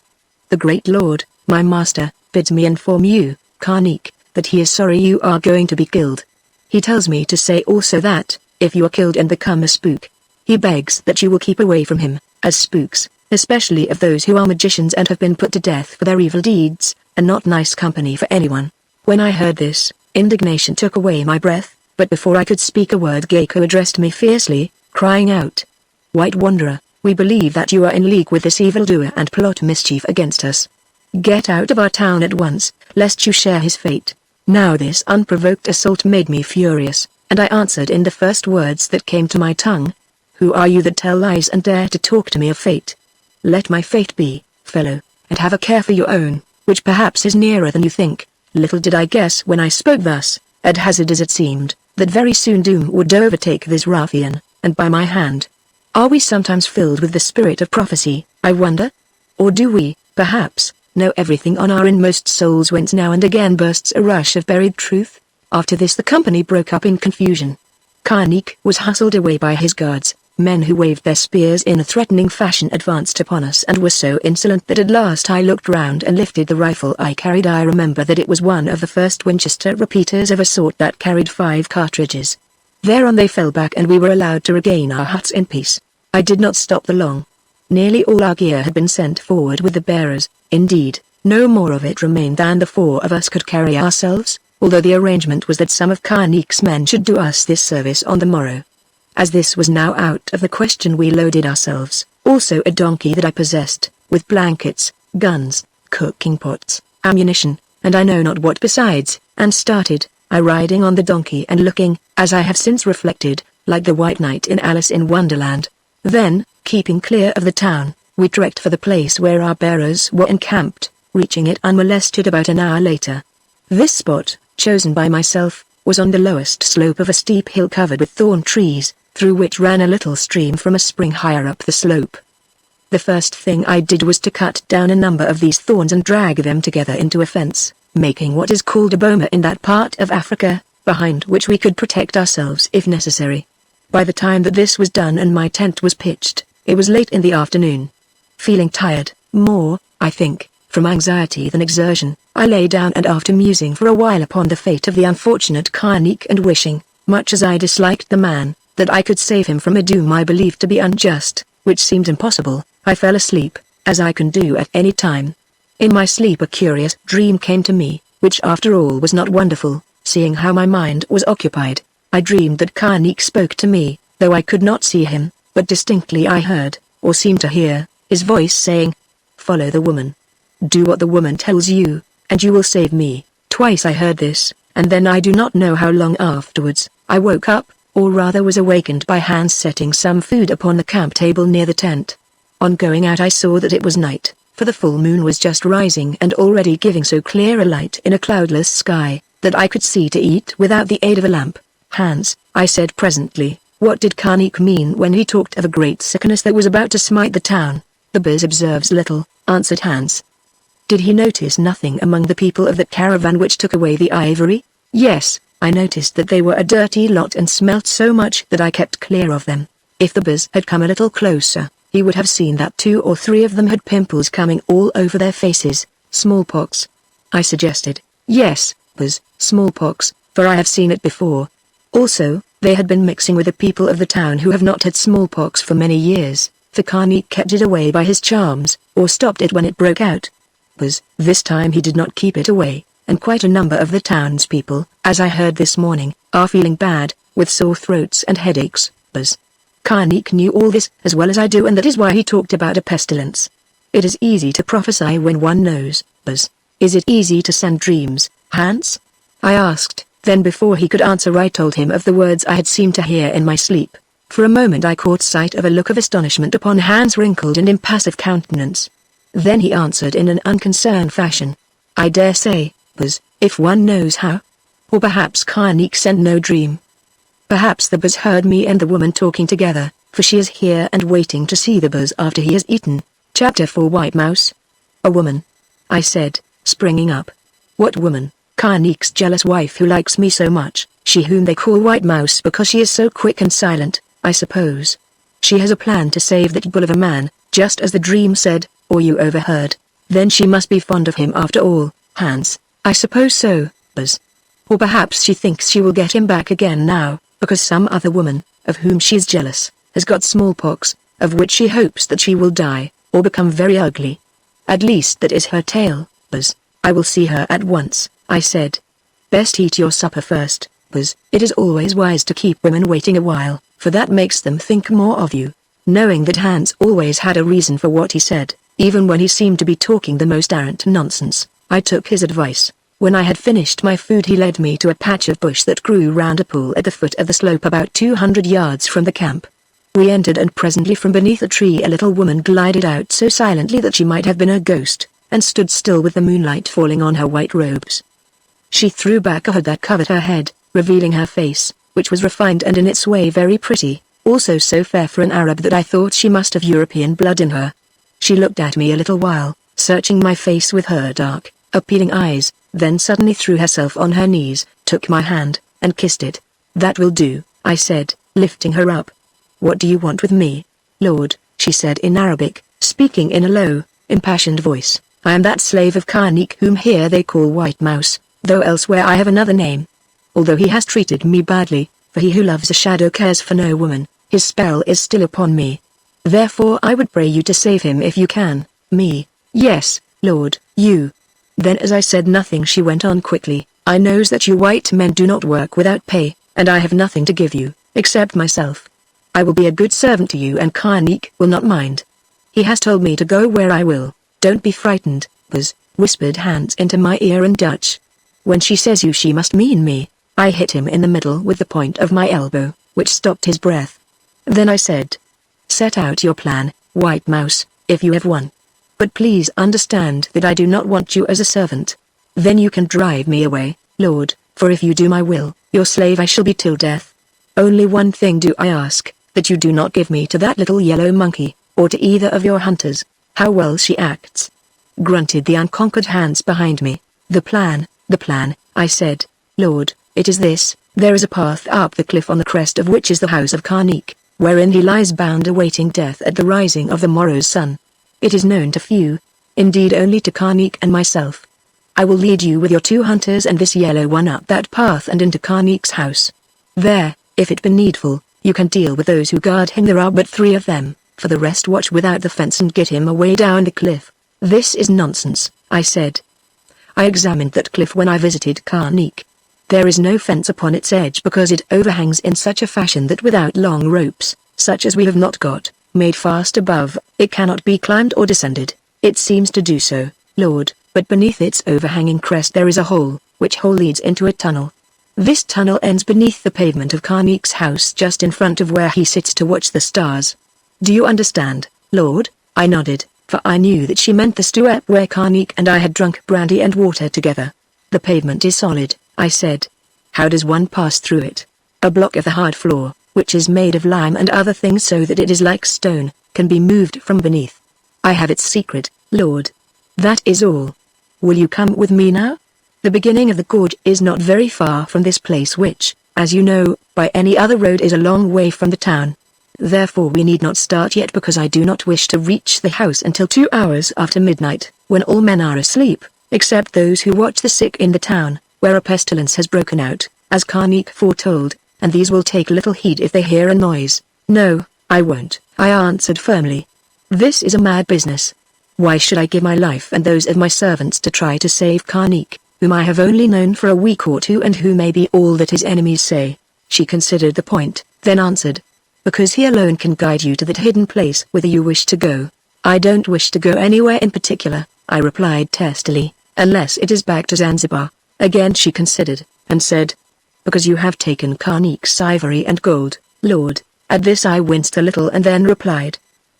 "The great lord, my master, bids me inform you, Karnik, that he is sorry you are going to be killed. He tells me to say also that, if you are killed and become a spook, he begs that you will keep away from him, as spooks, especially of those who are magicians and have been put to death for their evil deeds, and not nice company for anyone." When I heard this, indignation took away my breath, but before I could speak a word Gaika addressed me fiercely, crying out: "White Wanderer, we believe that you are in league with this evildoer and plot mischief against us. Get out of our town at once, lest you share his fate." Now this unprovoked assault made me furious, and I answered in the first words that came to my tongue: "Who are you that tell lies and dare to talk to me of fate? Let my fate be, fellow, and have a care for your own, which perhaps is nearer than you think." Little did I guess when I spoke thus, at hazard as it seemed, that very soon doom would overtake this ruffian, and by my hand. Are we sometimes filled with the spirit of prophecy, I wonder? Or do we, perhaps, know everything on our inmost souls whence now and again bursts a rush of buried truth? After this the company broke up in confusion. Karnik was hustled away by his guards. Men who waved their spears in a threatening fashion advanced upon us and were so insolent that at last I looked round and lifted the rifle I carried. I remember that it was one of the first Winchester repeaters of a sort that carried 5 cartridges. Thereon they fell back and we were allowed to regain our huts in peace. I did not stop the long. Nearly all our gear had been sent forward with the bearers. Indeed, No more of it remained than the four of us could carry ourselves, although the arrangement was that some of Karnik's men should do us this service on the morrow. As this was now out of the question, we loaded ourselves, also a donkey that I possessed, with blankets, guns, cooking pots, ammunition, and I know not what besides, and started, I riding on the donkey and looking, as I have since reflected, like the White Knight in Alice in Wonderland. Then, keeping clear of the town, we trekked for the place where our bearers were encamped, reaching it unmolested about an hour later. This spot, chosen by myself, was on the lowest slope of a steep hill covered with thorn trees, through which ran a little stream from a spring higher up the slope. The first thing I did was to cut down a number of these thorns and drag them together into a fence, making what is called a boma in that part of Africa, behind which we could protect ourselves if necessary. By the time that this was done and my tent was pitched, it was late in the afternoon. Feeling tired, more, I think, from anxiety than exertion, I lay down and after musing for a while upon the fate of the unfortunate Karnik and wishing, much as I disliked the man, that I could save him from a doom I believed to be unjust, which seemed impossible, I fell asleep, as I can do at any time. In my sleep a curious dream came to me, which after all was not wonderful, seeing how my mind was occupied. I dreamed that Karnik spoke to me, though I could not see him, but distinctly I heard, or seemed to hear, his voice saying, "Follow the woman. Do what the woman tells you, and you will save me." Twice I heard this, and then I do not know how long afterwards, I woke up, or rather was awakened by Hans setting some food upon the camp table near the tent. On going out I saw that it was night, for the full moon was just rising and already giving so clear a light in a cloudless sky, that I could see to eat without the aid of a lamp. "Hans," I said presently, "what did Karnik mean when he talked of a great sickness that was about to smite the town?" "The Biz observes little," answered Hans. "Did he notice nothing among the people of that caravan which took away the ivory?" "Yes, I noticed that they were a dirty lot and smelt so much that I kept clear of them. If the Biz had come a little closer, he would have seen that 2 or 3 of them had pimples coming all over their faces." "Smallpox?" I suggested. "Yes, Biz, smallpox, for I have seen it before. Also, they had been mixing with the people of the town who have not had smallpox for many years, for Karnik kept it away by his charms, or stopped it when it broke out. Biz, this time he did not keep it away, and quite a number of the townspeople, as I heard this morning, are feeling bad, with sore throats and headaches, Biz. Karnik knew all this as well as I do, and that is why he talked about a pestilence. It is easy to prophesy when one knows, Biz. Is it easy to send dreams, Hans?" I asked. Then before he could answer I told him of the words I had seemed to hear in my sleep. For a moment I caught sight of a look of astonishment upon Hans' wrinkled and impassive countenance. Then he answered in an unconcerned fashion. "I dare say, Buzz, if one knows how. Or perhaps Karnik sent no dream. Perhaps the Buzz heard me and the woman talking together, for she is here and waiting to see the Buzz after he has eaten." Chapter 4 White Mouse. "A woman," I said, springing up. "What woman?" "Karnik's jealous wife who likes me so much, she whom they call White Mouse because she is so quick and silent, I suppose. She has a plan to save that bull of a man, just as the dream said, or you overheard. Then she must be fond of him after all, Hans." "I suppose so, Buzz. Or perhaps she thinks she will get him back again now, because some other woman, of whom she is jealous, has got smallpox, of which she hopes that she will die, or become very ugly. At least that is her tale, Buzz. I will see her at once," I said. "Best eat your supper first, Buzz. It is always wise to keep women waiting a while, for that makes them think more of you." Knowing that Hans always had a reason for what he said, even when he seemed to be talking the most arrant nonsense, I took his advice. When I had finished my food he led me to a patch of bush that grew round a pool at the foot of the slope about 200 yards from the camp. We entered, and presently from beneath a tree a little woman glided out so silently that she might have been a ghost, and stood still with the moonlight falling on her white robes. She threw back a hood that covered her head, revealing her face, which was refined and in its way very pretty, also so fair for an Arab that I thought she must have European blood in her. She looked at me a little while, searching my face with her dark, appealing eyes, then suddenly threw herself on her knees, took my hand, and kissed it. "That will do," I said, lifting her up. "What do you want with me, Lord?" she said in Arabic, speaking in a low, impassioned voice. "I am that slave of Karnik whom here they call White Mouse, though elsewhere I have another name. Although he has treated me badly, for he who loves a shadow cares for no woman, his spell is still upon me. Therefore I would pray you to save him if you can." "Me?" "Yes, Lord, you, Then as I said nothing she went on quickly, I knows that you white men do not work without pay, and I have nothing to give you, except myself. I will be a good servant to you and Karnik will not mind. He has told me to go where I will. Don't be frightened, Buzz, whispered Hans into my ear in Dutch. When she says you she must mean me. I hit him in the middle with the point of my elbow, which stopped his breath. Then I said, set out your plan, White Mouse, if you have one. But please understand that I do not want you as a servant. Then you can drive me away, Lord, for if you do my will, your slave I shall be till death. Only one thing do I ask, that you do not give me to that little yellow monkey, or to either of your hunters. How well she acts, grunted the unconquered Hans behind me. The plan, I said. Lord, it is this, there is a path up the cliff on the crest of which is the house of Karnik, wherein he lies bound awaiting death at the rising of the morrow's sun. It is known to few, indeed only to Karnik and myself. I will lead you with your 2 hunters and this yellow one up that path and into Karnik's house. There, if it be needful, you can deal with those who guard him. There are but 3 of them, for the rest watch without the fence and get him away down the cliff. This is nonsense, I said. I examined that cliff when I visited Karnik. There is no fence upon its edge because it overhangs in such a fashion that without long ropes, such as we have not got, made fast above, it cannot be climbed or descended. It seems to do so, Lord, but beneath its overhanging crest there is a hole, which hole leads into a tunnel. This tunnel ends beneath the pavement of Karnik's house just in front of where he sits to watch the stars. Do you understand, Lord? I nodded, for I knew that she meant the stoep where Karnik and I had drunk brandy and water together. The pavement is solid, I said. How does one pass through it? A block of the hard floor, which is made of lime and other things so that it is like stone, can be moved from beneath. I have its secret, Lord. That is all. Will you come with me now? The beginning of the gorge is not very far from this place which, as you know, by any other road is a long way from the town. Therefore we need not start yet because I do not wish to reach the house until 2 hours after midnight, when all men are asleep, except those who watch the sick in the town, where a pestilence has broken out, as Karnik foretold, and these will take little heed if they hear a noise. No, I won't, I answered firmly. This is a mad business. Why should I give my life and those of my servants to try to save Karnik, whom I have only known for a week or 2 and who may be all that his enemies say? She considered the point, then answered. Because he alone can guide you to that hidden place whither you wish to go. I don't wish to go anywhere in particular, I replied testily, unless it is back to Zanzibar. Again she considered, and said, because you have taken Karnik's ivory and gold, Lord. At this I winced a little and then replied.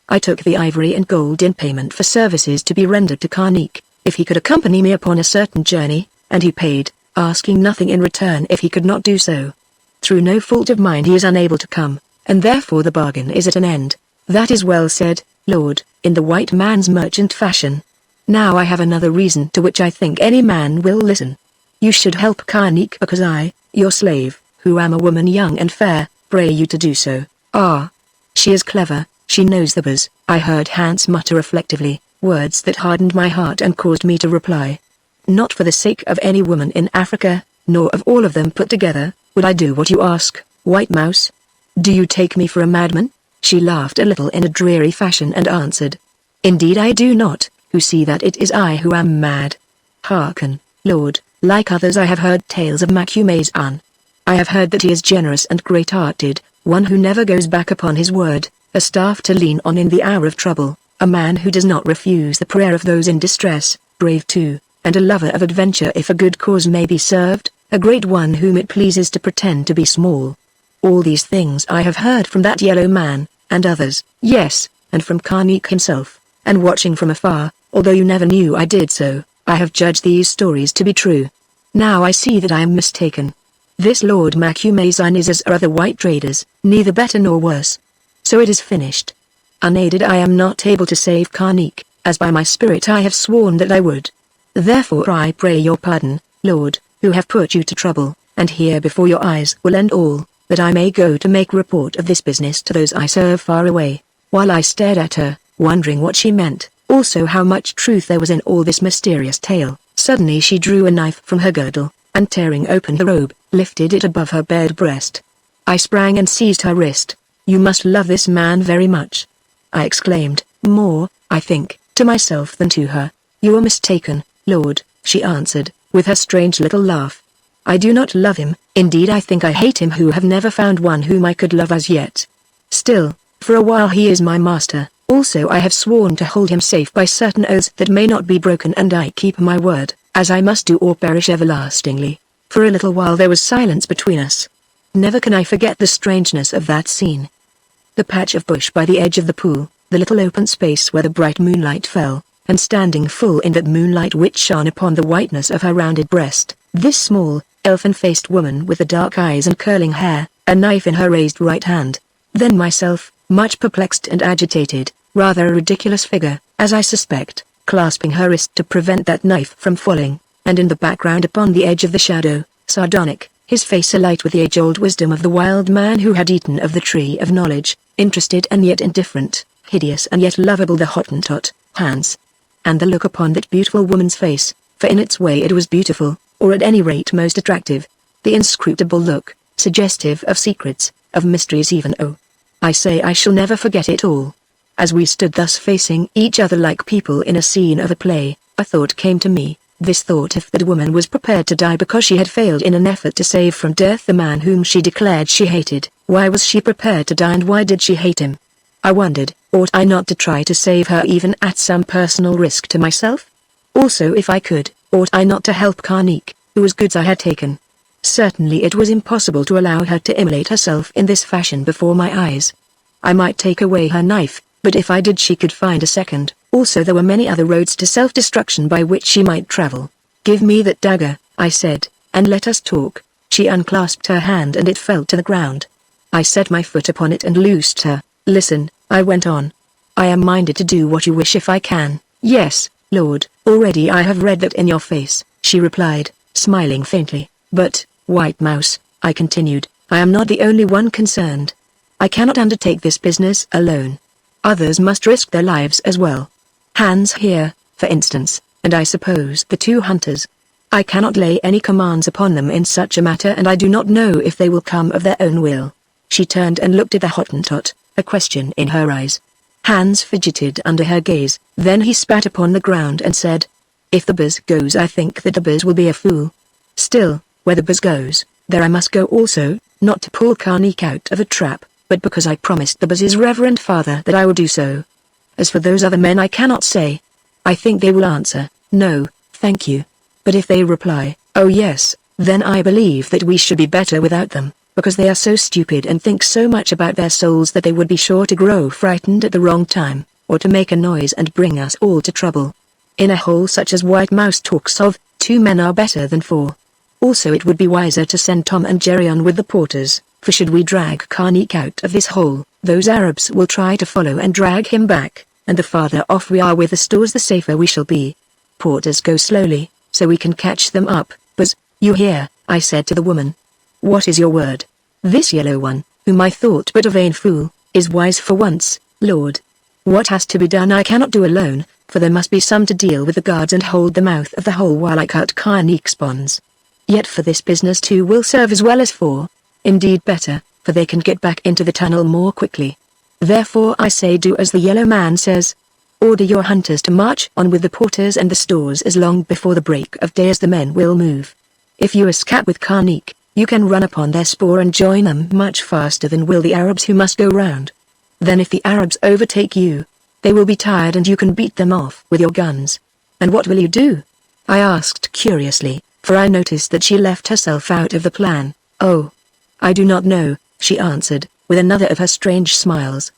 I took the ivory and gold in payment for services to be rendered to Karnik, if he could accompany me upon a certain journey, and he paid, asking nothing in return if he could not do so. Through no fault of mine he is unable to come, and therefore the bargain is at an end. That is well said, Lord, in the white man's merchant fashion. Now I have another reason to which I think any man will listen. You should help Karnik because I, your slave, who am a woman young and fair, pray you to do so. Ah, she is clever, she knows the buzz, I heard Hans mutter reflectively, words that hardened my heart and caused me to reply. Not for the sake of any woman in Africa, nor of all of them put together, would I do what you ask, White Mouse. Do you take me for a madman? She laughed a little in a dreary fashion and answered. Indeed I do not, who see that it is I who am mad. Hearken, Lord, like others I have heard tales of MagneonBooks. I have heard that he is generous and great-hearted, one who never goes back upon his word, a staff to lean on in the hour of trouble, a man who does not refuse the prayer of those in distress, brave too, and a lover of adventure if a good cause may be served, a great one whom it pleases to pretend to be small. All these things I have heard from that yellow man, and others, yes, and from Karnik himself, and watching from afar, although you never knew I did so, I have judged these stories to be true. Now I see that I am mistaken. This Lord MagneonBooks is as are other white traders, neither better nor worse. So it is finished. Unaided I am not able to save Karnik, as by my spirit I have sworn that I would. Therefore I pray your pardon, Lord, who have put you to trouble, and here before your eyes will end all, that I may go to make report of this business to those I serve far away. While I stared at her, wondering what she meant, also how much truth there was in all this mysterious tale, suddenly she drew a knife from her girdle, and tearing open the robe, lifted it above her bared breast. I sprang and seized her wrist. You must love this man very much, I exclaimed, more, I think, to myself than to her. You are mistaken, Lord, she answered, with her strange little laugh. I do not love him, indeed I think I hate him who have never found one whom I could love as yet. Still, for a while he is my master, also I have sworn to hold him safe by certain oaths that may not be broken, and I keep my word, as I must do or perish everlastingly. For a little while there was silence between us. Never can I forget the strangeness of that scene. The patch of bush by the edge of the pool, the little open space where the bright moonlight fell, and standing full in that moonlight which shone upon the whiteness of her rounded breast, this small, elfin-faced woman with the dark eyes and curling hair, a knife in her raised right hand. Then myself, much perplexed and agitated, rather a ridiculous figure, as I suspect, clasping her wrist to prevent that knife from falling, and in the background upon the edge of the shadow, sardonic, his face alight with the age-old wisdom of the wild man who had eaten of the tree of knowledge, interested and yet indifferent, hideous and yet lovable, the Hottentot, Hans. And the look upon that beautiful woman's face, for in its way it was beautiful, or at any rate most attractive, the inscrutable look, suggestive of secrets, of mysteries even. Oh, I say I shall never forget it all. As we stood thus facing each other like people in a scene of a play, a thought came to me. This thought: if that woman was prepared to die because she had failed in an effort to save from death the man whom she declared she hated, why was she prepared to die, and why did she hate him? I wondered, ought I not to try to save her even at some personal risk to myself? Also, if I could, ought I not to help Karnik, whose goods I had taken? Certainly it was impossible to allow her to immolate herself in this fashion before my eyes. I might take away her knife, but if I did she could find a second. Also there were many other roads to self-destruction by which she might travel. Give me that dagger, I said, and let us talk. She unclasped her hand and it fell to the ground. I set my foot upon it and loosed her. Listen, I went on. I am minded to do what you wish if I can. Yes, Lord, already I have read that in your face, she replied, smiling faintly. But, White Mouse, I continued, I am not the only one concerned. I cannot undertake this business alone. Others must risk their lives as well. Hans here, for instance, and I suppose the two hunters. I cannot lay any commands upon them in such a matter, and I do not know if they will come of their own will. She turned and looked at the Hottentot, a question in her eyes. Hans fidgeted under her gaze, then he spat upon the ground and said, If the Buzz goes, I think that the Buzz will be a fool. Still, where the Buzz goes, there I must go also, not to pull Karnik out of a trap, but because I promised the Buzz's reverend father that I would do so. As for those other men I cannot say. I think they will answer, no, thank you. But if they reply, oh yes, then I believe that we should be better without them, because they are so stupid and think so much about their souls that they would be sure to grow frightened at the wrong time, or to make a noise and bring us all to trouble. In a hole such as White Mouse talks of, 2 men are better than 4. Also it would be wiser to send Tom and Jerry on with the porters, for should we drag Karnik out of this hole, those Arabs will try to follow and drag him back, and the farther off we are with the stores the safer we shall be. Porters go slowly, so we can catch them up. But, you hear, I said to the woman. What is your word? This yellow one, whom I thought but a vain fool, is wise for once, Lord. What has to be done I cannot do alone, for there must be some to deal with the guards and hold the mouth of the hole while I cut Karnik's bonds. Yet for this business 2 will serve as well as 4. Indeed better, for they can get back into the tunnel more quickly. Therefore I say do as the yellow man says. Order your hunters to march on with the porters and the stores as long before the break of day as the men will move. If you escape with Karnik, you can run upon their spoor and join them much faster than will the Arabs who must go round. Then if the Arabs overtake you, they will be tired and you can beat them off with your guns. And what will you do? I asked curiously, for I noticed that she left herself out of the plan. Oh, I do not know, she answered, with another of her strange smiles.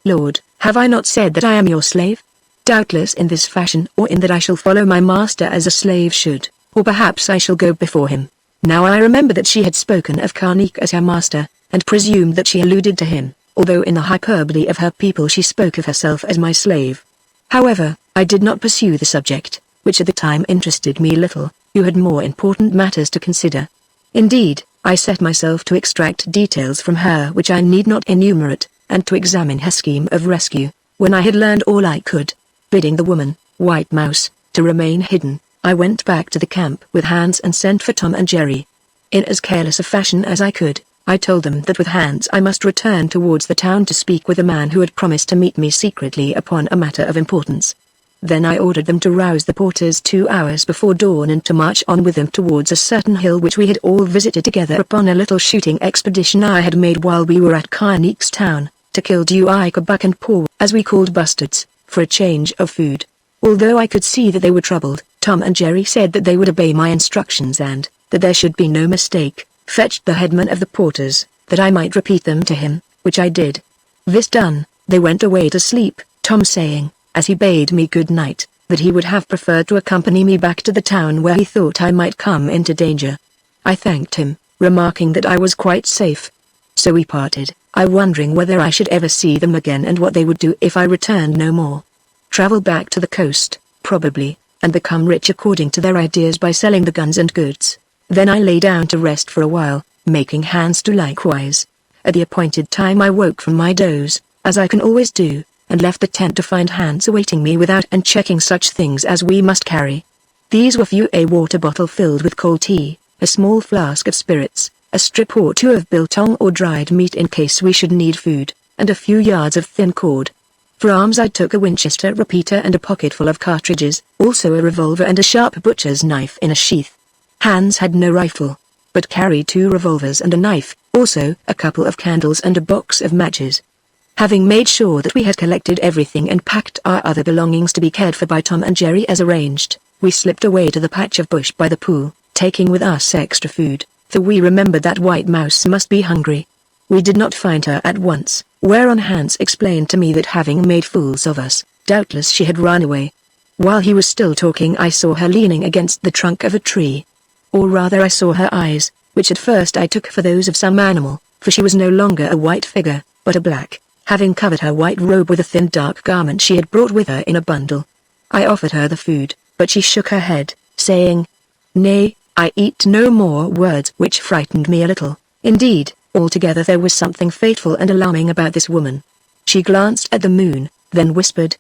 Lord, have I not said that I am your slave? Doubtless in this fashion, or in that I shall follow my master as a slave should, or perhaps I shall go before him. Now I remember that she had spoken of Karnik as her master, and presumed that she alluded to him, although in the hyperbole of her people she spoke of herself as my slave. However, I did not pursue the subject, which at the time interested me little, who had more important matters to consider. Indeed, I set myself to extract details from her which I need not enumerate, and to examine her scheme of rescue. When I had learned all I could, bidding the woman, White Mouse, to remain hidden, I went back to the camp with Hans and sent for Tom and Jerry. In as careless a fashion as I could, I told them that with Hans I must return towards the town to speak with a man who had promised to meet me secretly upon a matter of importance. Then I ordered them to rouse the porters 2 hours before dawn and to march on with them towards a certain hill which we had all visited together upon a little shooting expedition I had made while we were at Carneek's town, to kill duiker buck and paw, as we called bustards, for a change of food. Although I could see that they were troubled, Tom and Jerry said that they would obey my instructions and that there should be no mistake, fetched the headman of the porters, that I might repeat them to him, which I did. This done, they went away to sleep, Tom saying, as he bade me good night, that he would have preferred to accompany me back to the town where he thought I might come into danger. I thanked him, remarking that I was quite safe. So we parted, I wondering whether I should ever see them again and what they would do if I returned no more. Travel back to the coast, probably, and become rich according to their ideas by selling the guns and goods. Then I lay down to rest for a while, making Hans do likewise. At the appointed time I woke from my doze, as I can always do, and left the tent to find Hans awaiting me without and checking such things as we must carry. These were a water bottle filled with cold tea, a small flask of spirits, a strip or two of biltong or dried meat in case we should need food, and a few yards of thin cord. For arms I took a Winchester repeater and a pocketful of cartridges, also a revolver and a sharp butcher's knife in a sheath. Hans had no rifle, but carried 2 revolvers and a knife, also a couple of candles and a box of matches. Having made sure that we had collected everything and packed our other belongings to be cared for by Tom and Jerry as arranged, we slipped away to the patch of bush by the pool, taking with us extra food, for we remembered that White Mouse must be hungry. We did not find her at once, whereon Hans explained to me that having made fools of us, doubtless she had run away. While he was still talking I saw her leaning against the trunk of a tree. Or rather I saw her eyes, which at first I took for those of some animal, for she was no longer a white figure, but a black, having covered her white robe with a thin dark garment she had brought with her in a bundle. I offered her the food, but she shook her head, saying, "Nay, I eat no more," words which frightened me a little. Indeed, altogether there was something fateful and alarming about this woman. She glanced at the moon, then whispered,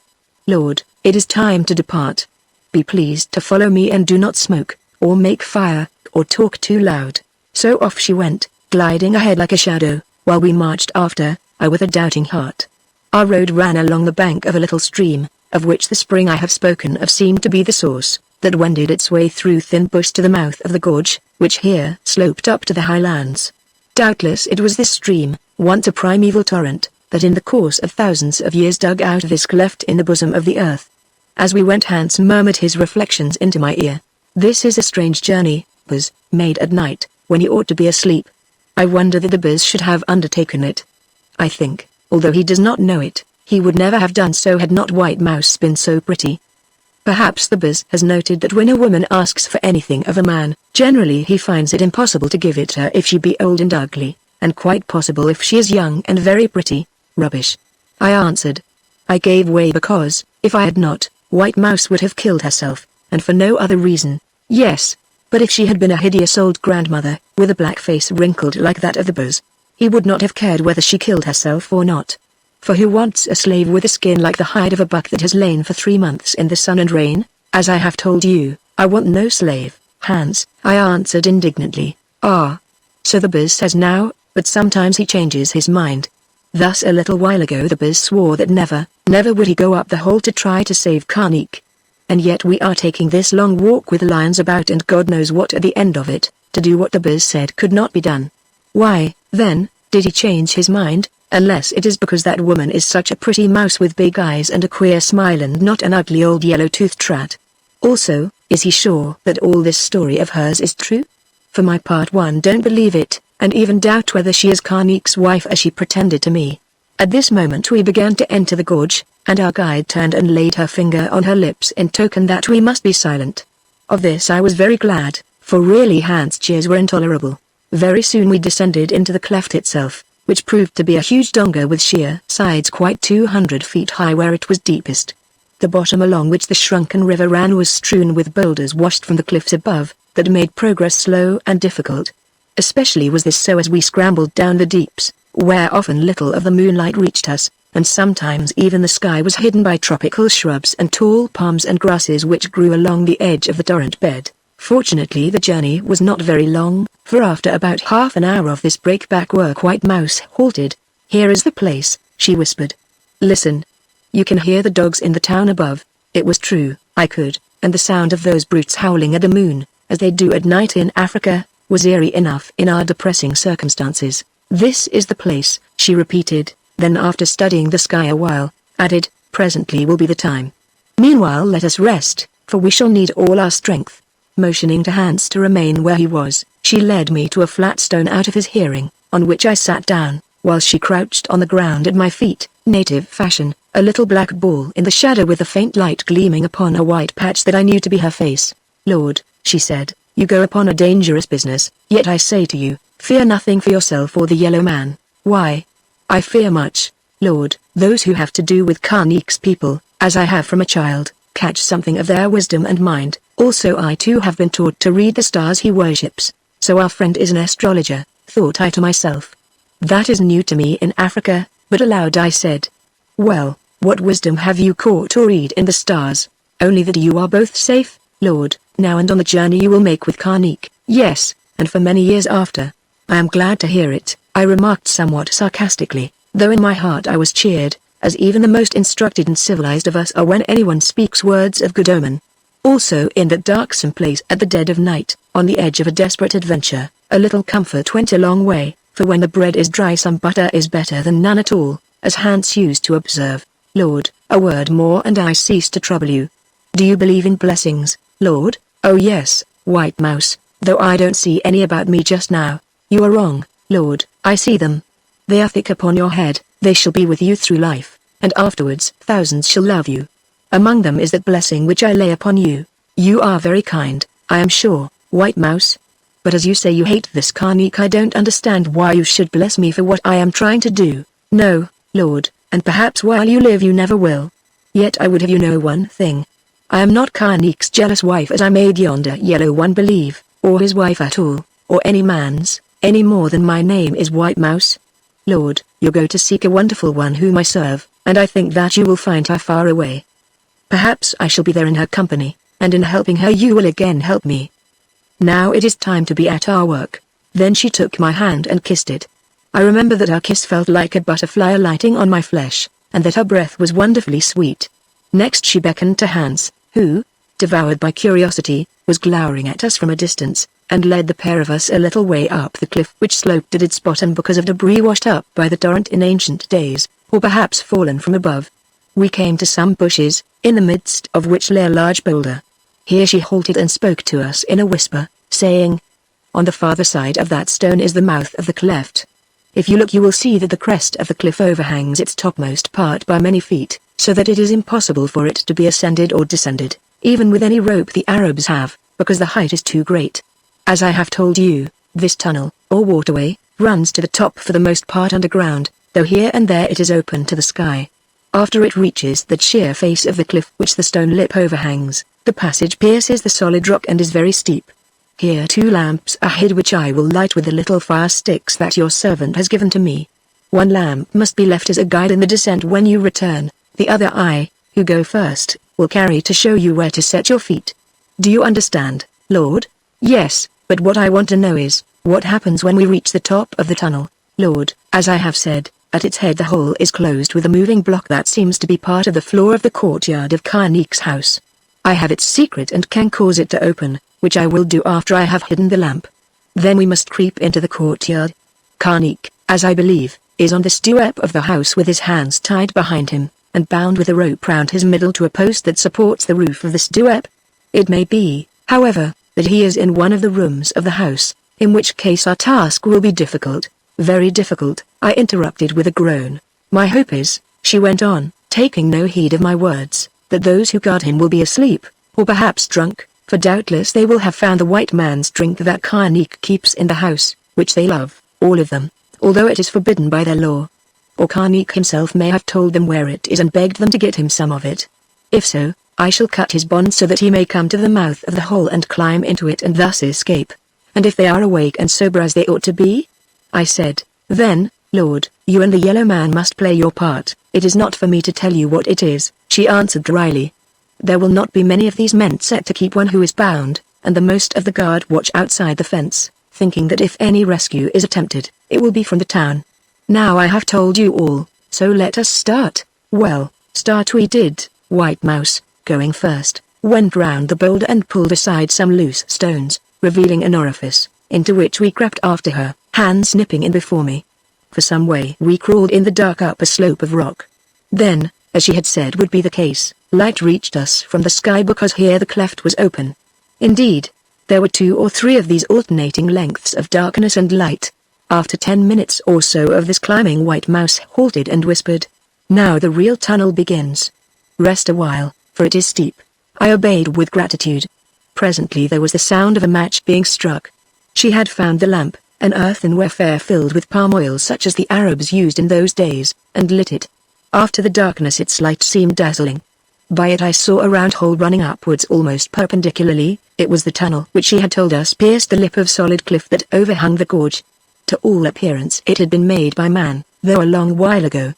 "Lord, it is time to depart. Be pleased to follow me and do not smoke, or make fire, or talk too loud." So off she went, gliding ahead like a shadow, while we marched after, I with a doubting heart. Our road ran along the bank of a little stream, of which the spring I have spoken of seemed to be the source, that wended its way through thin bush to the mouth of the gorge, which here sloped up to the highlands. Doubtless it was this stream, once a primeval torrent, that in the course of thousands of years dug out this cleft in the bosom of the earth. As we went Hans murmured his reflections into my ear. "This is a strange journey, Buzz, made at night, when you ought to be asleep. I wonder that the Buzz should have undertaken it. I think, although he does not know it, he would never have done so had not White Mouse been so pretty. Perhaps the Buzz has noted that when a woman asks for anything of a man, generally he finds it impossible to give it her if she be old and ugly, and quite possible if she is young and very pretty." "Rubbish," I answered. "I gave way because, if I had not, White Mouse would have killed herself, and for no other reason. Yes, but if she had been a hideous old grandmother, with a black face wrinkled like that of the Buzz, he would not have cared whether she killed herself or not. For who wants a slave with a skin like the hide of a buck that has lain for 3 months in the sun and rain? As I have told you, I want no slave, Hans," I answered indignantly. "Ah. So the Buzz says now, but sometimes he changes his mind. Thus a little while ago the Buzz swore that never would he go up the hole to try to save Carneek. And yet we are taking this long walk with lions about and God knows what at the end of it, to do what the Buzz said could not be done. Why, then, did he change his mind, unless it is because that woman is such a pretty mouse with big eyes and a queer smile and not an ugly old yellow-toothed trat? Also, is he sure that all this story of hers is true? For my part one don't believe it, and even doubt whether she is Carneek's wife as she pretended to me." At this moment we began to enter the gorge, and our guide turned and laid her finger on her lips in token that we must be silent. Of this I was very glad, for really Hans' jeers were intolerable. Very soon we descended into the cleft itself, which proved to be a huge donga with sheer sides quite 200 feet high where it was deepest. The bottom along which the shrunken river ran was strewn with boulders washed from the cliffs above, that made progress slow and difficult. Especially was this so as we scrambled down the deeps, where often little of the moonlight reached us, and sometimes even the sky was hidden by tropical shrubs and tall palms and grasses which grew along the edge of the torrent bed. Fortunately the journey was not very long, for after about half an hour of this break-back work White Mouse halted. "Here is the place," she whispered. "Listen. You can hear the dogs in the town above. It was true, I could, and the sound of those brutes howling at the moon, as they do at night in Africa, was eerie enough in our depressing circumstances. This is the place, she repeated, then after studying the sky a while, added, presently will be the time. Meanwhile let us rest, for we shall need all our strength. Motioning to Hans to remain where he was, she led me to a flat stone out of his hearing, on which I sat down, while she crouched on the ground at my feet, native fashion, a little black ball in the shadow with a faint light gleaming upon a white patch that I knew to be her face. Lord, she said, you go upon a dangerous business, yet I say to you, fear nothing for yourself or the yellow man. Why? I fear much, Lord, those who have to do with Karnik's people, as I have from a child, catch something of their wisdom and mind. Also I too have been taught to read the stars he worships, so our friend is an astrologer, thought I to myself. That is new to me in Africa, but aloud I said, well, what wisdom have you caught to read in the stars? Only that you are both safe, Lord, now and on the journey you will make with Karnik, yes, and for many years after. I am glad to hear it, I remarked somewhat sarcastically, though in my heart I was cheered, as even the most instructed and civilized of us are when anyone speaks words of good omen. Also in that darksome place at the dead of night, on the edge of a desperate adventure, a little comfort went a long way, for when the bread is dry some butter is better than none at all, as Hans used to observe. Lord, a word more and I cease to trouble you. Do you believe in blessings, Lord? Oh yes, White Mouse, though I don't see any about me just now. You are wrong, Lord, I see them. They are thick upon your head, they shall be with you through life, and afterwards thousands shall love you. Among them is that blessing which I lay upon you. You are very kind, I am sure, White Mouse. But as you say you hate this Karnik, I don't understand why you should bless me for what I am trying to do. No, Lord, and perhaps while you live you never will. Yet I would have you know one thing. I am not Karnik's jealous wife as I made yonder yellow one believe, or his wife at all, or any man's, any more than my name is White Mouse. Lord, you go to seek a wonderful one whom I serve, and I think that you will find her far away. Perhaps I shall be there in her company, and in helping her you will again help me. Now it is time to be at our work. Then she took my hand and kissed it. I remember that her kiss felt like a butterfly alighting on my flesh, and that her breath was wonderfully sweet. Next she beckoned to Hans, who, devoured by curiosity, was glowering at us from a distance, and led the pair of us a little way up the cliff which sloped at its bottom because of debris washed up by the torrent in ancient days, or perhaps fallen from above. We came to some bushes, in the midst of which lay a large boulder. Here she halted and spoke to us in a whisper, saying, on the farther side of that stone is the mouth of the cleft. If you look you will see that the crest of the cliff overhangs its topmost part by many feet, so that it is impossible for it to be ascended or descended, even with any rope the Arabs have, because the height is too great. As I have told you, this tunnel, or waterway, runs to the top for the most part underground, though here and there it is open to the sky. After it reaches the sheer face of the cliff which the stone lip overhangs, the passage pierces the solid rock and is very steep. Here 2 lamps are hid which I will light with the little fire sticks that your servant has given to me. 1 lamp must be left as a guide in the descent when you return, the other I, who go first, will carry to show you where to set your feet. Do you understand, Lord? Yes, but what I want to know is, what happens when we reach the top of the tunnel, Lord? As I have said, at its head the hole is closed with a moving block that seems to be part of the floor of the courtyard of Karnik's house. I have its secret and can cause it to open, which I will do after I have hidden the lamp. Then we must creep into the courtyard. Karnik, as I believe, is on the step of the house with his hands tied behind him, and bound with a rope round his middle to a post that supports the roof of the step. It may be, however, that he is in one of the rooms of the house, in which case our task will be difficult, very difficult, I interrupted with a groan. My hope is, she went on, taking no heed of my words, that those who guard him will be asleep, or perhaps drunk, for doubtless they will have found the white man's drink that Karnik keeps in the house, which they love, all of them, although it is forbidden by their law. Or Karnik himself may have told them where it is and begged them to get him some of it. If so, I shall cut his bonds so that he may come to the mouth of the hole and climb into it and thus escape. And if they are awake and sober as they ought to be? I said, then, Lord, you and the yellow man must play your part. It is not for me to tell you what it is, she answered dryly. There will not be many of these men set to keep one who is bound, and the most of the guard watch outside the fence, thinking that if any rescue is attempted, it will be from the town. Now I have told you all, so let us start. Well, start we did, White Mouse, going first, went round the boulder and pulled aside some loose stones, revealing an orifice, into which we crept after her, hands nipping in before me. For some way we crawled in the dark up a slope of rock. Then, as she had said would be the case, light reached us from the sky because here the cleft was open. Indeed, there were 2 or 3 of these alternating lengths of darkness and light. After 10 minutes or so of this climbing, White Mouse halted and whispered, "Now the real tunnel begins. Rest a while, for it is steep." I obeyed with gratitude. Presently there was the sound of a match being struck. She had found the lamp, an earthenware affair filled with palm oil such as the Arabs used in those days, and lit it. After the darkness its light seemed dazzling. By it I saw a round hole running upwards almost perpendicularly. It was the tunnel which she had told us pierced the lip of solid cliff that overhung the gorge. To all appearance it had been made by man, though a long while ago.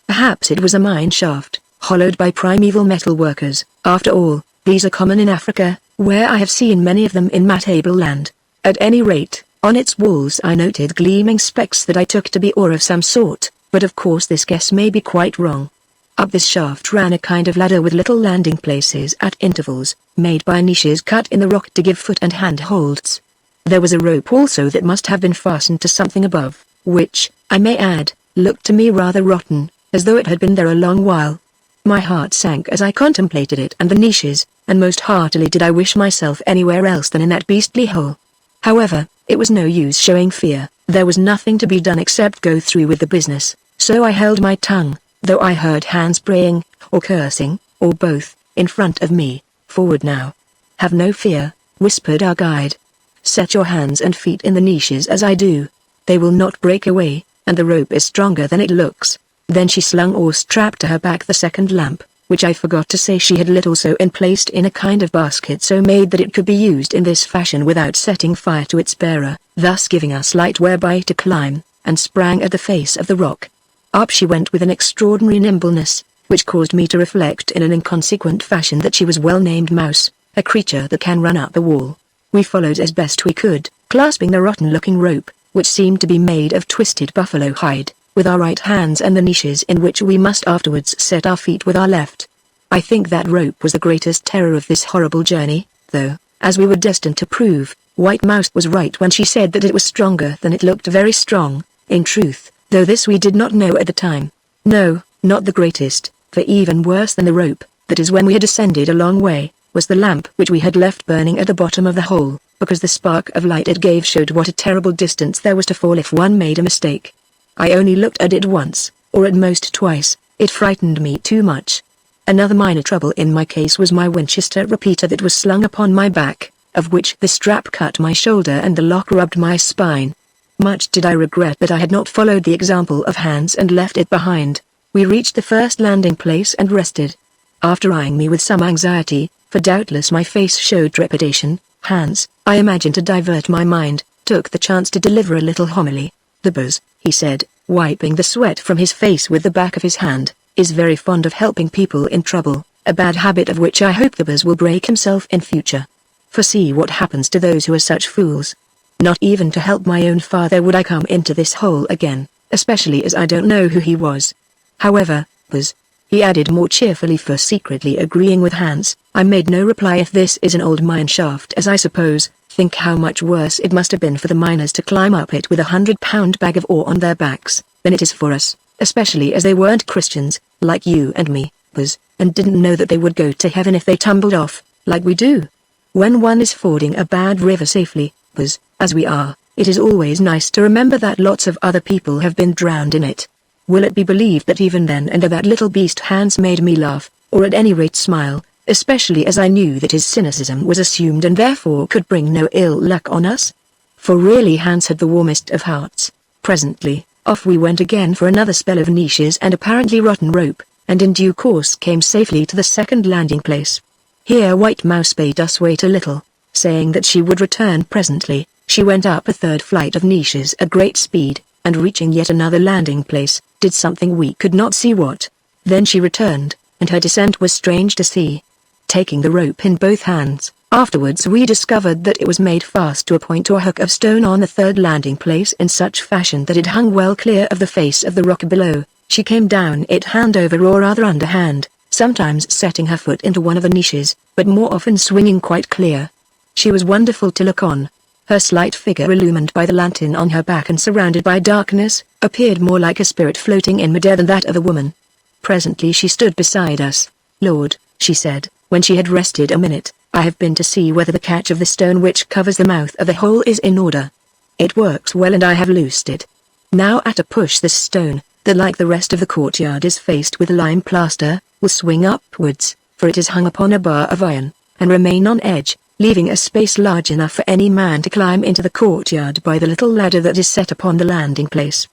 Perhaps it was a mine shaft, hollowed by primeval metal workers. After all, these are common in Africa, where I have seen many of them in Matable land. At any rate, on its walls I noted gleaming specks that I took to be ore of some sort, but of course this guess may be quite wrong. Up this shaft ran a kind of ladder with little landing places at intervals, made by niches cut in the rock to give foot and hand holds. There was a rope also that must have been fastened to something above, which, I may add, looked to me rather rotten, as though it had been there a long while. My heart sank as I contemplated it and the niches, and most heartily did I wish myself anywhere else than in that beastly hole. However, it was no use showing fear. There was nothing to be done except go through with the business, so I held my tongue, though I heard Hans praying, or cursing, or both, in front of me. "Forward now. Have no fear," whispered our guide. "Set your hands and feet in the niches as I do. They will not break away, and the rope is stronger than it looks." Then she slung or strapped to her back the second lamp, which I forgot to say she had lit also and placed in a kind of basket so made that it could be used in this fashion without setting fire to its bearer, thus giving us light whereby to climb, and sprang at the face of the rock. Up she went with an extraordinary nimbleness, which caused me to reflect in an inconsequent fashion that she was well named Mouse, a creature that can run up the wall. We followed as best we could, clasping the rotten-looking rope, which seemed to be made of twisted buffalo hide, with our right hands and the niches in which we must afterwards set our feet with our left. I think that rope was the greatest terror of this horrible journey, though, as we were destined to prove, White Mouse was right when she said that it was stronger than it looked very strong, in truth, though this we did not know at the time. No, not the greatest, for even worse than the rope, that is when we had ascended a long way, was the lamp which we had left burning at the bottom of the hole, because the spark of light it gave showed what a terrible distance there was to fall if one made a mistake. I only looked at it once, or at most twice. It frightened me too much. Another minor trouble in my case was my Winchester repeater that was slung upon my back, of which the strap cut my shoulder and the lock rubbed my spine. Much did I regret that I had not followed the example of Hans and left it behind. We reached the first landing place and rested. After eyeing me with some anxiety, for doubtless my face showed trepidation, Hans, I imagine to divert my mind, took the chance to deliver a little homily. "The Buzz," he said, wiping the sweat from his face with the back of his hand, "is very fond of helping people in trouble, a bad habit of which I hope the Buzz will break himself in future. For see what happens to those who are such fools. Not even to help my own father would I come into this hole again, especially as I don't know who he was. However, Buzz," he added more cheerfully, for secretly agreeing with Hans, "I made no reply. If this is an old mine shaft, as I suppose, think how much worse it must have been for the miners to climb up it with a 100-pound bag of ore on their backs, than it is for us, especially as they weren't Christians, like you and me, Buzz, and didn't know that they would go to heaven if they tumbled off, like we do. When one is fording a bad river safely, Buzz, as we are, it is always nice to remember that lots of other people have been drowned in it. Will it be believed that even then and there that little beast Hans made me laugh, or at any rate smile, especially as I knew that his cynicism was assumed and therefore could bring no ill luck on us? For really Hans had the warmest of hearts. Presently, off we went again for another spell of niches and apparently rotten rope, and in due course came safely to the second landing place. Here White Mouse bade us wait a little, saying that she would return presently. She went up a third flight of niches at great speed, and reaching yet another landing place, did something we could not see what. Then she returned, and her descent was strange to see. Taking the rope in both hands, afterwards we discovered that it was made fast to a point or hook of stone on the third landing place in such fashion that it hung well clear of the face of the rock below. She came down it hand over or rather underhand, sometimes setting her foot into one of the niches, but more often swinging quite clear. She was wonderful to look on. Her slight figure, illumined by the lantern on her back and surrounded by darkness, appeared more like a spirit floating in midair than that of a woman. Presently she stood beside us. "Lord," she said, when she had rested a minute, "I have been to see whether the catch of the stone which covers the mouth of the hole is in order. It works well and I have loosed it. Now at a push this stone, that like the rest of the courtyard is faced with lime plaster, will swing upwards, for it is hung upon a bar of iron, and remain on edge, leaving a space large enough for any man to climb into the courtyard by the little ladder that is set upon the landing place.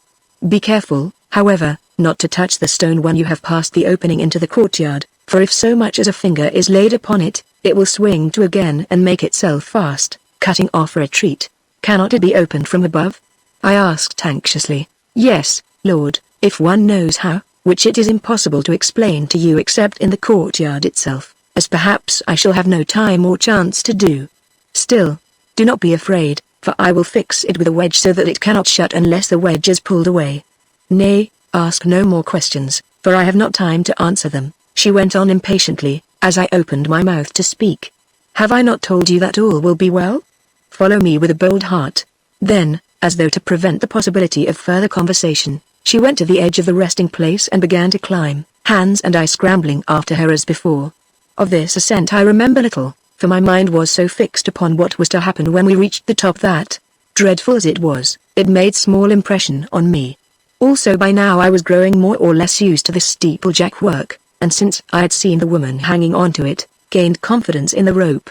Be careful, however, not to touch the stone when you have passed the opening into the courtyard, for if so much as a finger is laid upon it, it will swing to again and make itself fast, cutting off a retreat. Cannot it be opened from above?" I asked anxiously. "Yes, Lord, if one knows how, which it is impossible to explain to you except in the courtyard itself, as perhaps I shall have no time or chance to do. Still, do not be afraid, for I will fix it with a wedge so that it cannot shut unless the wedge is pulled away. Nay, ask no more questions, for I have not time to answer them," she went on impatiently, as I opened my mouth to speak. "Have I not told you that all will be well? Follow me with a bold heart." Then, as though to prevent the possibility of further conversation, she went to the edge of the resting place and began to climb, Hans and I scrambling after her as before. Of this ascent I remember little, for my mind was so fixed upon what was to happen when we reached the top that, dreadful as it was, it made small impression on me. Also by now I was growing more or less used to this steeplejack work, and since I had seen the woman hanging onto it, gained confidence in the rope.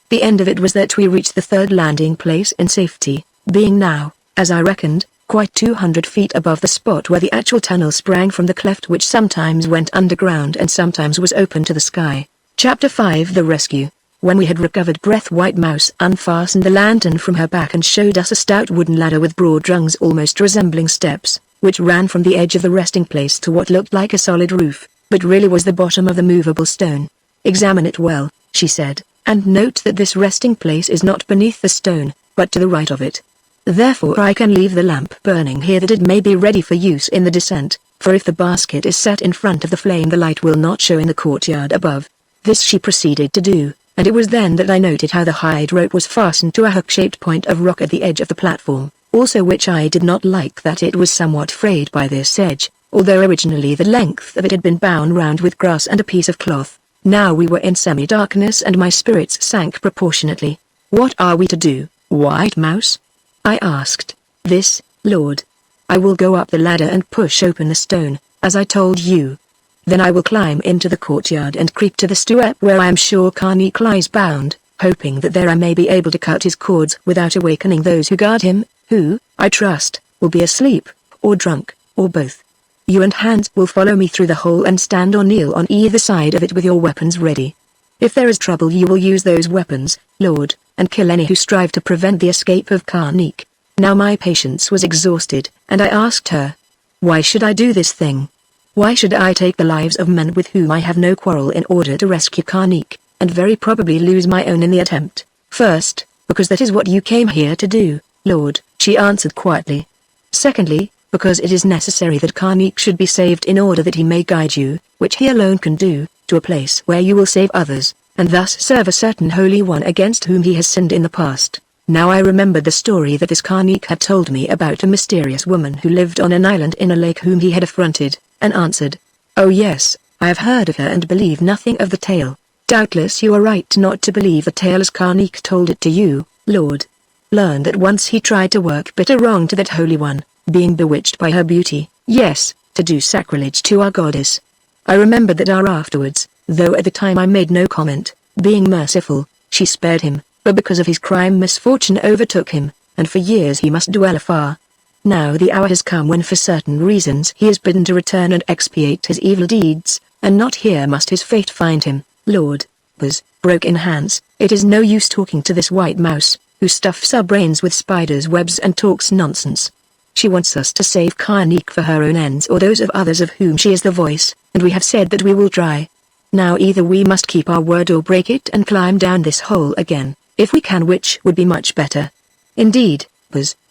The end of it was that we reached the third landing place in safety, being now, as I reckoned, quite 200 feet above the spot where the actual tunnel sprang from the cleft which sometimes went underground and sometimes was open to the sky. Chapter 5 The Rescue. When we had recovered breath, White Mouse unfastened the lantern from her back and showed us a stout wooden ladder with broad rungs almost resembling steps, which ran from the edge of the resting place to what looked like a solid roof, but really was the bottom of the movable stone. "Examine it well," she said, "and note that this resting place is not beneath the stone, but to the right of it. Therefore I can leave the lamp burning here that it may be ready for use in the descent, for if the basket is set in front of the flame the light will not show in the courtyard above." This she proceeded to do, and it was then that I noted how the hide rope was fastened to a hook-shaped point of rock at the edge of the platform, also which I did not like that it was somewhat frayed by this edge, although originally the length of it had been bound round with grass and a piece of cloth. Now we were in semi-darkness and my spirits sank proportionately. "What are we to do, White Mouse?" I asked. "This, Lord. I will go up the ladder and push open the stone, as I told you. Then I will climb into the courtyard and creep to the step where I am sure Karnik lies bound, hoping that there I may be able to cut his cords without awakening those who guard him, who, I trust, will be asleep, or drunk, or both. You and Hans will follow me through the hole and stand or kneel on either side of it with your weapons ready. If there is trouble you will use those weapons, Lord, and kill any who strive to prevent the escape of Karnik." Now my patience was exhausted, and I asked her, "Why should I do this thing? Why should I take the lives of men with whom I have no quarrel in order to rescue Karnik, and very probably lose my own in the attempt?" "First, because that is what you came here to do, Lord," she answered quietly. "Secondly, because it is necessary that Karnik should be saved in order that he may guide you, which he alone can do, to a place where you will save others, and thus serve a certain Holy One against whom he has sinned in the past." Now I remembered the story that this Karnik had told me about a mysterious woman who lived on an island in a lake whom he had affronted, and answered, "Oh yes, I have heard of her and believe nothing of the tale. Doubtless you are right not to believe the tale as Karnik told it to you, Lord. Learn that once he tried to work bitter wrong to that Holy One, being bewitched by her beauty, yes, to do sacrilege to our goddess. I remembered that hour afterwards, though at the time I made no comment, being merciful, she spared him, but because of his crime misfortune overtook him, and for years he must dwell afar. Now the hour has come when for certain reasons he is bidden to return and expiate his evil deeds, and not here must his fate find him, Lord." Broke in Hans, "It is no use talking to this White Mouse, who stuffs our brains with spiders' webs and talks nonsense. She wants us to save Karnik for her own ends or those of others of whom she is the voice, and we have said that we will try. Now either we must keep our word or break it and climb down this hole again, if we can, which would be much better. Indeed,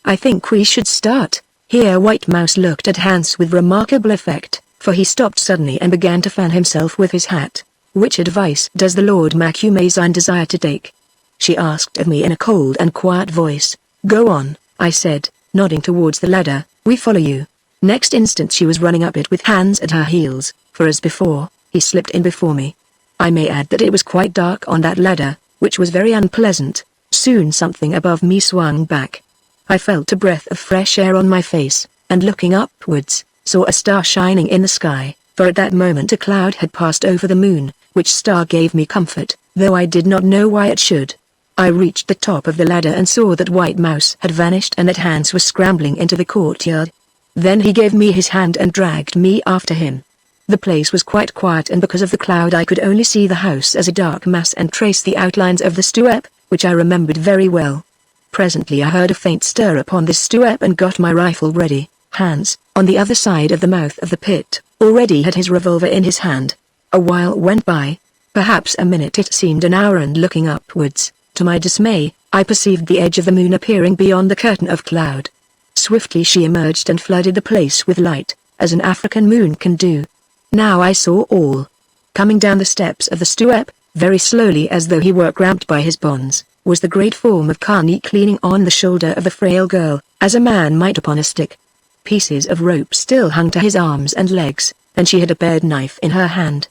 I think we should start." Here White Mouse looked at Hans with remarkable effect, for he stopped suddenly and began to fan himself with his hat. "Which advice does the Lord Macumazine desire to take?" she asked of me in a cold and quiet voice. "Go on," I said, nodding towards the ladder. "We follow you." Next instant she was running up it with hands at her heels, for as before, he slipped in before me. I may add that it was quite dark on that ladder, which was very unpleasant. Soon something above me swung back. I felt a breath of fresh air on my face, and looking upwards, saw a star shining in the sky, for at that moment a cloud had passed over the moon, which star gave me comfort, though I did not know why it should. I reached the top of the ladder and saw that White Mouse had vanished and that Hans was scrambling into the courtyard. Then he gave me his hand and dragged me after him. The place was quite quiet, and because of the cloud I could only see the house as a dark mass and trace the outlines of the stoep, which I remembered very well. Presently I heard a faint stir upon this stoep and got my rifle ready. Hans, on the other side of the mouth of the pit, already had his revolver in his hand. A while went by. Perhaps a minute, it seemed an hour, and looking upwards, to my dismay, I perceived the edge of the moon appearing beyond the curtain of cloud. Swiftly she emerged and flooded the place with light, as an African moon can do. Now I saw all. Coming down the steps of the stoep, very slowly as though he were cramped by his bonds, was the great form of Karnik leaning on the shoulder of the frail girl, as a man might upon a stick. Pieces of rope still hung to his arms and legs, and she had a bared knife in her hand.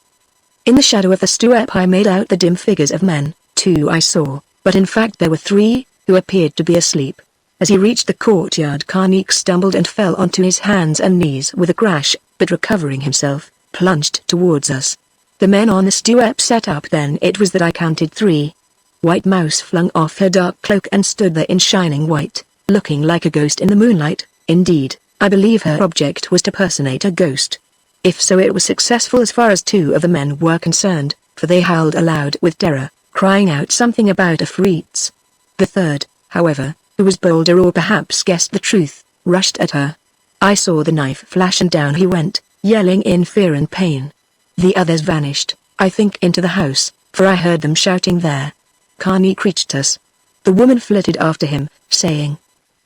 In the shadow of the stoep I made out the dim figures of men. 2 I saw, but in fact there were 3, who appeared to be asleep. As he reached the courtyard, Karnik stumbled and fell onto his hands and knees with a crash, but recovering himself, plunged towards us. The men on the stoep sat up. Then it was that I counted 3. White Mouse flung off her dark cloak and stood there in shining white, looking like a ghost in the moonlight. Indeed, I believe her object was to personate a ghost. If so, it was successful as far as 2 of the men were concerned, for they howled aloud with terror, crying out something about Afrits. The third, however, who was bolder or perhaps guessed the truth, rushed at her. I saw the knife flash and down he went, yelling in fear and pain. The others vanished, I think into the house, for I heard them shouting there. Karnik reached us. The woman flitted after him, saying,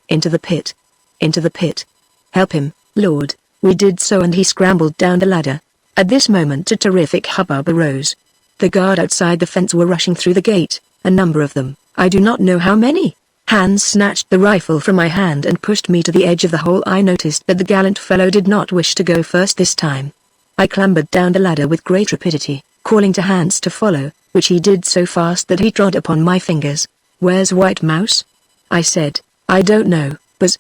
"Into the pit. Into the pit. Help him, Lord." We did so and he scrambled down the ladder. At this moment a terrific hubbub arose. The guard outside the fence were rushing through the gate, a number of them, I do not know how many. Hans snatched the rifle from my hand and pushed me to the edge of the hole. I noticed that the gallant fellow did not wish to go first this time. I clambered down the ladder with great rapidity, calling to Hans to follow, which he did so fast that he trod upon my fingers. "Where's White Mouse?" I said. "I don't know, but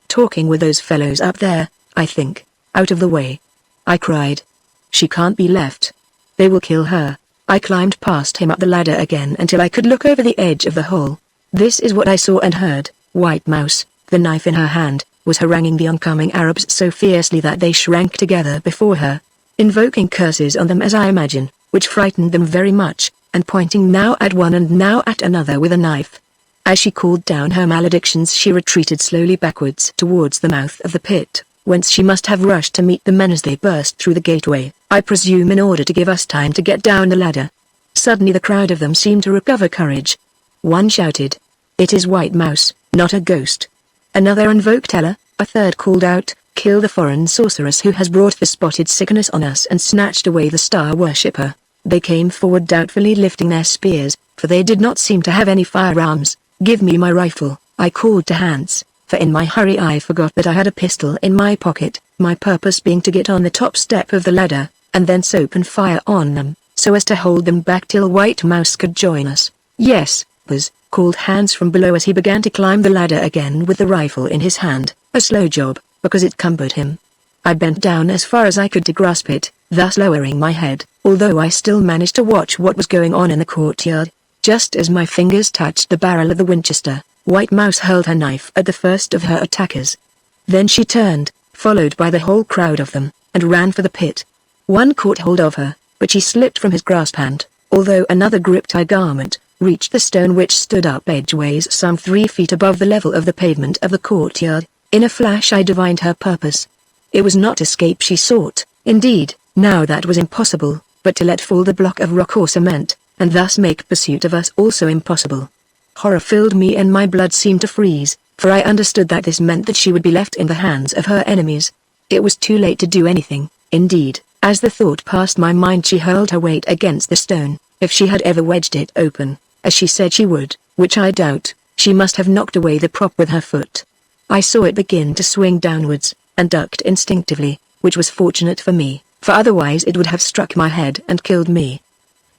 talking with those fellows up there, I think. Out of the way," I cried. "She can't be left. They will kill her." I climbed past him up the ladder again until I could look over the edge of the hole. This is what I saw and heard. White Mouse, the knife in her hand, was haranguing the oncoming Arabs so fiercely that they shrank together before her, invoking curses on them as I imagine, which frightened them very much, and pointing now at one and now at another with a knife. As she called down her maledictions she retreated slowly backwards towards the mouth of the pit, whence she must have rushed to meet the men as they burst through the gateway, I presume in order to give us time to get down the ladder. Suddenly the crowd of them seemed to recover courage. One shouted, "It is White Mouse, not a ghost." Another invoked Ella, a third called out, "Kill the foreign sorceress who has brought the spotted sickness on us and snatched away the star worshipper." They came forward doubtfully lifting their spears, for they did not seem to have any firearms. "Give me my rifle," I called to Hans, for in my hurry I forgot that I had a pistol in my pocket, my purpose being to get on the top step of the ladder, and thence open fire on them, so as to hold them back till White Mouse could join us. "Yes, Buzz," called Hans from below as he began to climb the ladder again with the rifle in his hand, a slow job, because it cumbered him. I bent down as far as I could to grasp it, thus lowering my head, although I still managed to watch what was going on in the courtyard. Just as my fingers touched the barrel of the Winchester, White Mouse hurled her knife at the first of her attackers. Then she turned, followed by the whole crowd of them, and ran for the pit. One caught hold of her, but she slipped from his grasp and, although another gripped her garment, reached the stone which stood up edgeways some 3 feet above the level of the pavement of the courtyard. In a flash I divined her purpose. It was not escape she sought, indeed, now that was impossible, but to let fall the block of rock or cement, and thus make pursuit of us also impossible. Horror filled me and my blood seemed to freeze, for I understood that this meant that she would be left in the hands of her enemies. It was too late to do anything. Indeed, as the thought passed my mind, she hurled her weight against the stone. If she had ever wedged it open, as she said she would, which I doubt, she must have knocked away the prop with her foot. I saw it begin to swing downwards, and ducked instinctively, which was fortunate for me, for otherwise it would have struck my head and killed me.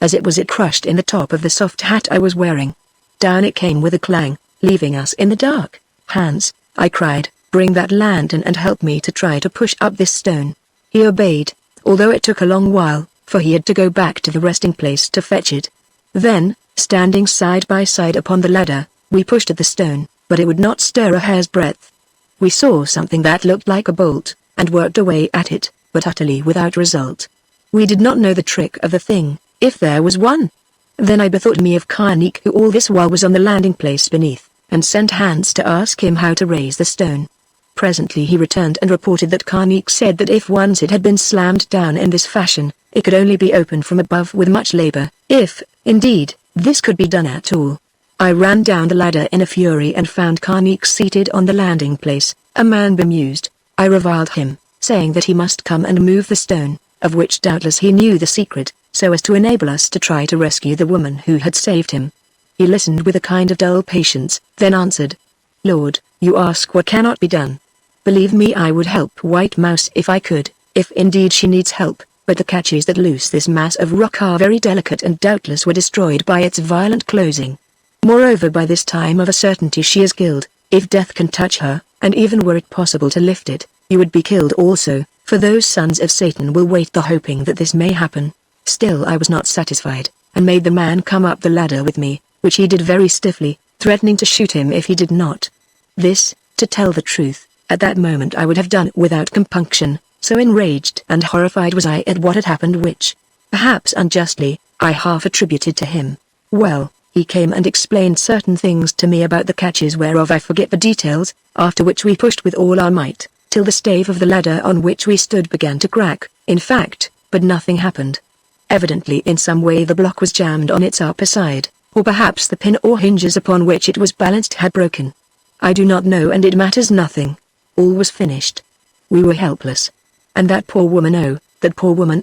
As it was, it crushed in the top of the soft hat I was wearing. Down it came with a clang, leaving us in the dark. "Hans," I cried, "bring that lantern and help me to try to push up this stone." He obeyed, although it took a long while, for he had to go back to the resting place to fetch it. Then, standing side by side upon the ladder, we pushed at the stone, but it would not stir a hair's breadth. We saw something that looked like a bolt, and worked away at it, but utterly without result. We did not know the trick of the thing, if there was one. Then I bethought me of Karnik, who all this while was on the landing place beneath, and sent Hans to ask him how to raise the stone. Presently he returned and reported that Karnik said that if once it had been slammed down in this fashion, it could only be opened from above with much labor, if, indeed, this could be done at all. I ran down the ladder in a fury and found Karnik seated on the landing place, a man bemused. I reviled him, saying that he must come and move the stone, of which doubtless he knew the secret, so as to enable us to try to rescue the woman who had saved him. He listened with a kind of dull patience, then answered, "Lord, you ask what cannot be done. Believe me, I would help White Mouse if I could, if indeed she needs help, but the catches that loose this mass of rock are very delicate and doubtless were destroyed by its violent closing. Moreover, by this time of a certainty she is killed. If death can touch her, and even were it possible to lift it, you would be killed also, for those sons of Satan will wait the hoping that this may happen." Still I was not satisfied, and made the man come up the ladder with me, which he did very stiffly, threatening to shoot him if he did not. This, to tell the truth, at that moment I would have done without compunction, so enraged and horrified was I at what had happened, which, perhaps unjustly, I half attributed to him. Well, he came and explained certain things to me about the catches whereof I forget the details, after which we pushed with all our might, till the stave of the ladder on which we stood began to crack, in fact, but nothing happened. Evidently in some way the block was jammed on its upper side, or perhaps the pin or hinges upon which it was balanced had broken. I do not know, and it matters nothing. All was finished. We were helpless. And that poor woman, oh, that poor woman! !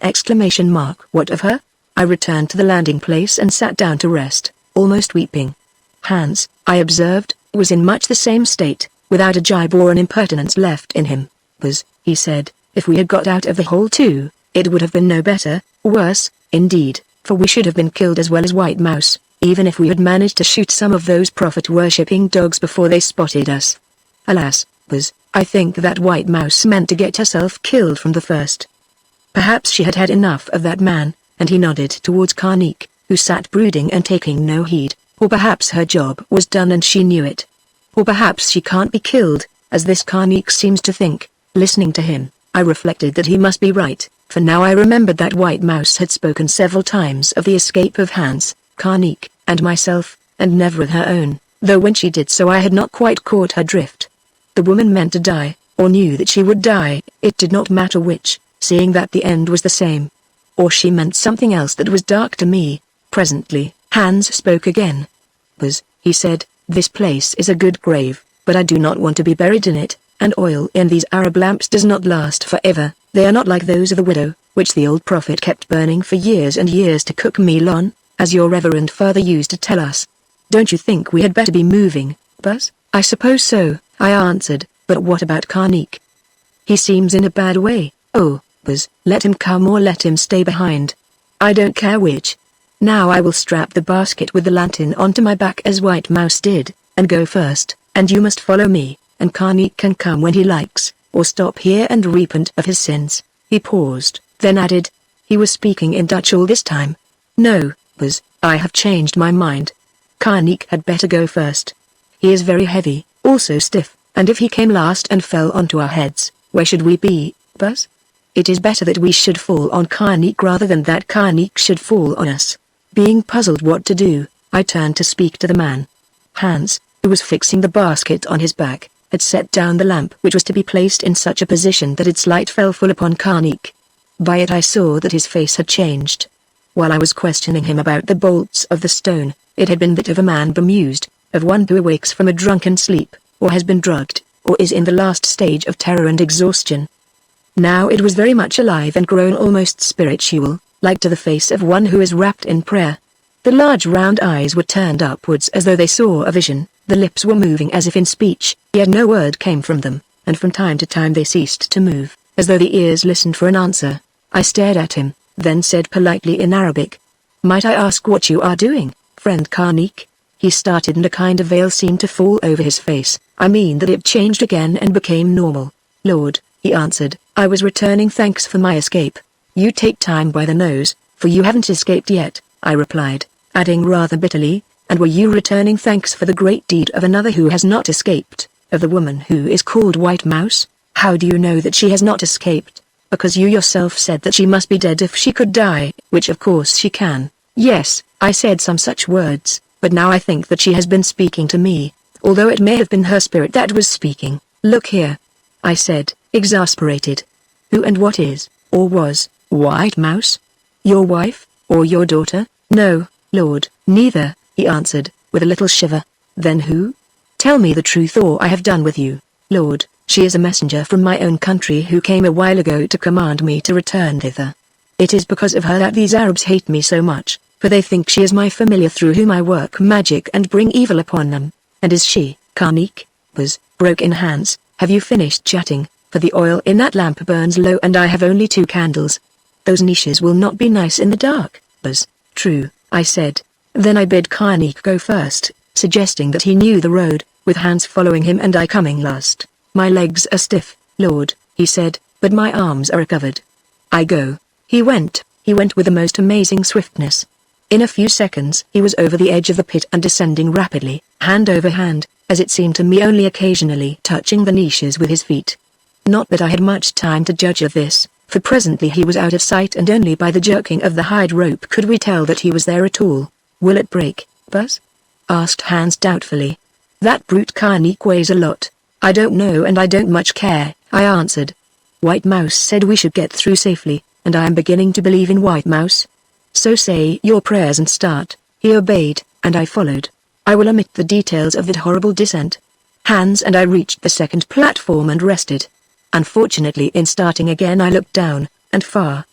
What of her? I returned to the landing place and sat down to rest, almost weeping. Hans, I observed, was in much the same state, without a jibe or an impertinence left in him. "Because," he said, "if we had got out of the hole too, it would have been no better, worse, indeed, for we should have been killed as well as White Mouse, even if we had managed to shoot some of those prophet-worshipping dogs before they spotted us." Alas, because I think that White Mouse meant to get herself killed from the first. Perhaps she had had enough of that man, and he nodded towards Karnik, who sat brooding and taking no heed, or perhaps her job was done and she knew it. Or perhaps she can't be killed, as this Karnik seems to think. Listening to him, I reflected that he must be right, for now I remembered that White Mouse had spoken several times of the escape of Hans, Karnik, and myself, and never of her own, though when she did so I had not quite caught her drift. The woman meant to die, or knew that she would die, it did not matter which, seeing that the end was the same. Or she meant something else that was dark to me. Presently, Hans spoke again. "Because," he said, "this place is a good grave, but I do not want to be buried in it, and oil in these Arab lamps does not last forever. They are not like those of the widow, which the old prophet kept burning for years and years to cook meal on, as your reverend father used to tell us. Don't you think we had better be moving, Buzz?" "I suppose so," I answered, "but what about Karnik? He seems in a bad way." "Oh, Buzz, let him come or let him stay behind. I don't care which. Now I will strap the basket with the lantern onto my back as White Mouse did, and go first, and you must follow me, and Karnik can come when he likes, or stop here and repent of his sins." He paused, then added, he was speaking in Dutch all this time, "No, Buzz, I have changed my mind. Karnik had better go first. He is very heavy, also stiff, and if he came last and fell onto our heads, where should we be, Buzz? It is better that we should fall on Karnik rather than that Karnik should fall on us." Being puzzled what to do, I turned to speak to the man. Hans, who was fixing the basket on his back, had set down the lamp which was to be placed in such a position that its light fell full upon Karnik. By it I saw that his face had changed. While I was questioning him about the bolts of the stone, it had been that of a man bemused, of one who awakes from a drunken sleep, or has been drugged, or is in the last stage of terror and exhaustion. Now it was very much alive and grown almost spiritual, like to the face of one who is wrapped in prayer. The large round eyes were turned upwards as though they saw a vision, the lips were moving as if in speech, yet no word came from them, and from time to time they ceased to move, as though the ears listened for an answer. I stared at him, then said politely in Arabic, "Might I ask what you are doing, friend Karnik?" He started and a kind of veil seemed to fall over his face. I mean that it changed again and became normal. "Lord," he answered, "I was returning thanks for my escape." "You take time by the nose, for you haven't escaped yet," I replied, adding rather bitterly, "and were you returning thanks for the great deed of another who has not escaped, of the woman who is called White Mouse? How do you know that she has not escaped?" "Because you yourself said that she must be dead if she could die, which of course she can." "Yes, I said some such words, but now I think that she has been speaking to me, although it may have been her spirit that was speaking." "Look here," I said, exasperated. "Who and what is, or was, White Mouse? Your wife, or your daughter?" "No, Lord, neither," he answered, with a little shiver. "Then who? Tell me the truth or I have done with you." "Lord, she is a messenger from my own country who came a while ago to command me to return thither. It is because of her that these Arabs hate me so much, for they think she is my familiar through whom I work magic and bring evil upon them." "And is she, Karnik?" broke in Hans. "Have you finished chatting, for the oil in that lamp burns low and I have only 2 candles. Those niches will not be nice in the dark." "True," I said. Then I bid Karnik go first, suggesting that he knew the road, with Hans following him and I coming last. "My legs are stiff, Lord," he said, "but my arms are recovered. I go." He went with the most amazing swiftness. In a few seconds he was over the edge of the pit and descending rapidly, hand over hand, as it seemed to me only occasionally touching the niches with his feet. Not that I had much time to judge of this, for presently he was out of sight and only by the jerking of the hide rope could we tell that he was there at all. "Will it break, Buzz?" asked Hans doubtfully. "That brute Karnik weighs a lot." "I don't know and I don't much care," I answered. "White Mouse said we should get through safely, and I am beginning to believe in White Mouse. So say your prayers and start." He obeyed, and I followed. I will omit the details of that horrible descent. Hans and I reached the second platform and rested. Unfortunately in starting again I looked down, and far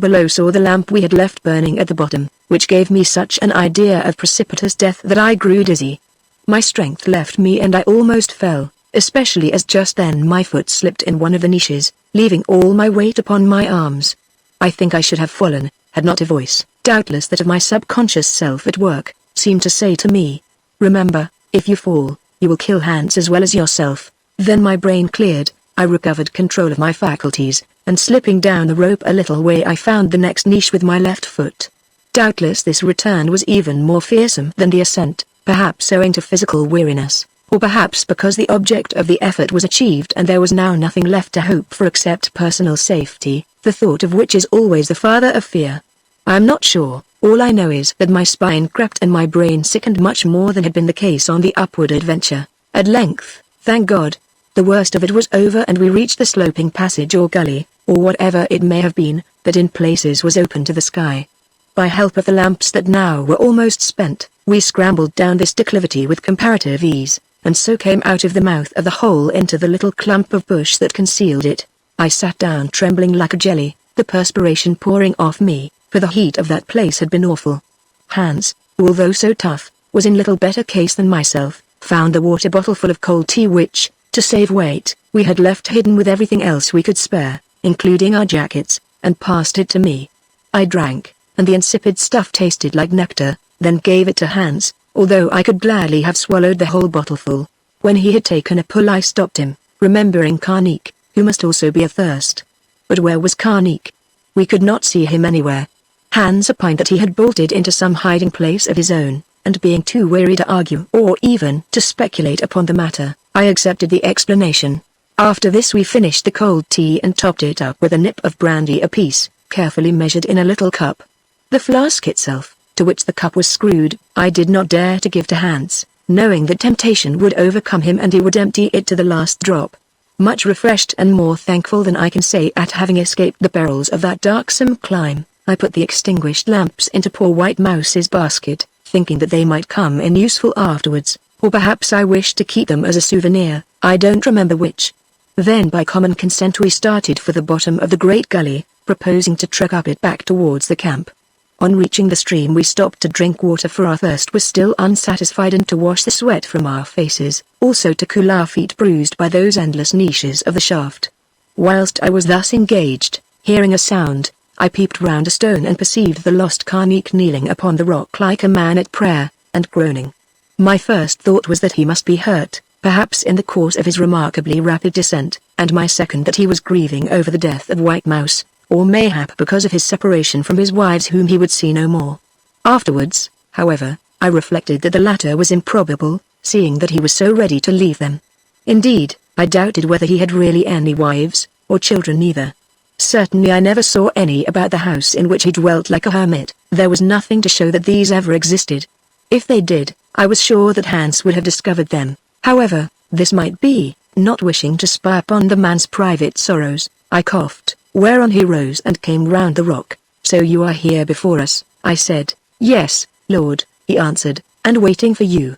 below saw the lamp we had left burning at the bottom, which gave me such an idea of precipitous death that I grew dizzy. My strength left me and I almost fell, especially as just then my foot slipped in one of the niches, leaving all my weight upon my arms. I think I should have fallen, had not a voice, doubtless that of my subconscious self at work, seemed to say to me, "Remember, if you fall, you will kill Hans as well as yourself." Then my brain cleared, I recovered control of my faculties, and slipping down the rope a little way I found the next niche with my left foot. Doubtless this return was even more fearsome than the ascent, perhaps owing to physical weariness, or perhaps because the object of the effort was achieved and there was now nothing left to hope for except personal safety, the thought of which is always the father of fear. I am not sure, all I know is that my spine crept and my brain sickened much more than had been the case on the upward adventure. At length, thank God, the worst of it was over and we reached the sloping passage or gully, or whatever it may have been, that in places was open to the sky. By help of the lamps that now were almost spent, we scrambled down this declivity with comparative ease, and so came out of the mouth of the hole into the little clump of bush that concealed it. I sat down trembling like a jelly, the perspiration pouring off me, for the heat of that place had been awful. Hans, although so tough, was in little better case than myself, found the water bottle full of cold tea which, to save weight, we had left hidden with everything else we could spare, including our jackets, and passed it to me. I drank, and the insipid stuff tasted like nectar, then gave it to Hans, although I could gladly have swallowed the whole bottleful. When he had taken a pull I stopped him, remembering Karnik, who must also be athirst. But where was Karnik? We could not see him anywhere. Hans opined that he had bolted into some hiding place of his own, and being too weary to argue or even to speculate upon the matter, I accepted the explanation. After this we finished the cold tea and topped it up with a nip of brandy apiece, carefully measured in a little cup. The flask itself, to which the cup was screwed, I did not dare to give to Hans, knowing that temptation would overcome him and he would empty it to the last drop. Much refreshed and more thankful than I can say at having escaped the perils of that darksome climb, I put the extinguished lamps into poor White Mouse's basket, thinking that they might come in useful afterwards, or perhaps I wished to keep them as a souvenir, I don't remember which. Then by common consent we started for the bottom of the great gully, proposing to trek up it back towards the camp. On reaching the stream we stopped to drink water, for our thirst was still unsatisfied, and to wash the sweat from our faces, also to cool our feet bruised by those endless niches of the shaft. Whilst I was thus engaged, hearing a sound, I peeped round a stone and perceived the lost Karnik kneeling upon the rock like a man at prayer, and groaning. My first thought was that he must be hurt, perhaps in the course of his remarkably rapid descent, and my second that he was grieving over the death of White Mouse, or mayhap because of his separation from his wives whom he would see no more. Afterwards, however, I reflected that the latter was improbable, seeing that he was so ready to leave them. Indeed, I doubted whether he had really any wives, or children either. Certainly I never saw any about the house in which he dwelt like a hermit. There was nothing to show that these ever existed. If they did, I was sure that Hans would have discovered them. However, this might be, not wishing to spy upon the man's private sorrows, I coughed, whereon he rose and came round the rock. "So you are here before us," I said. "Yes, Lord," he answered, "and waiting for you."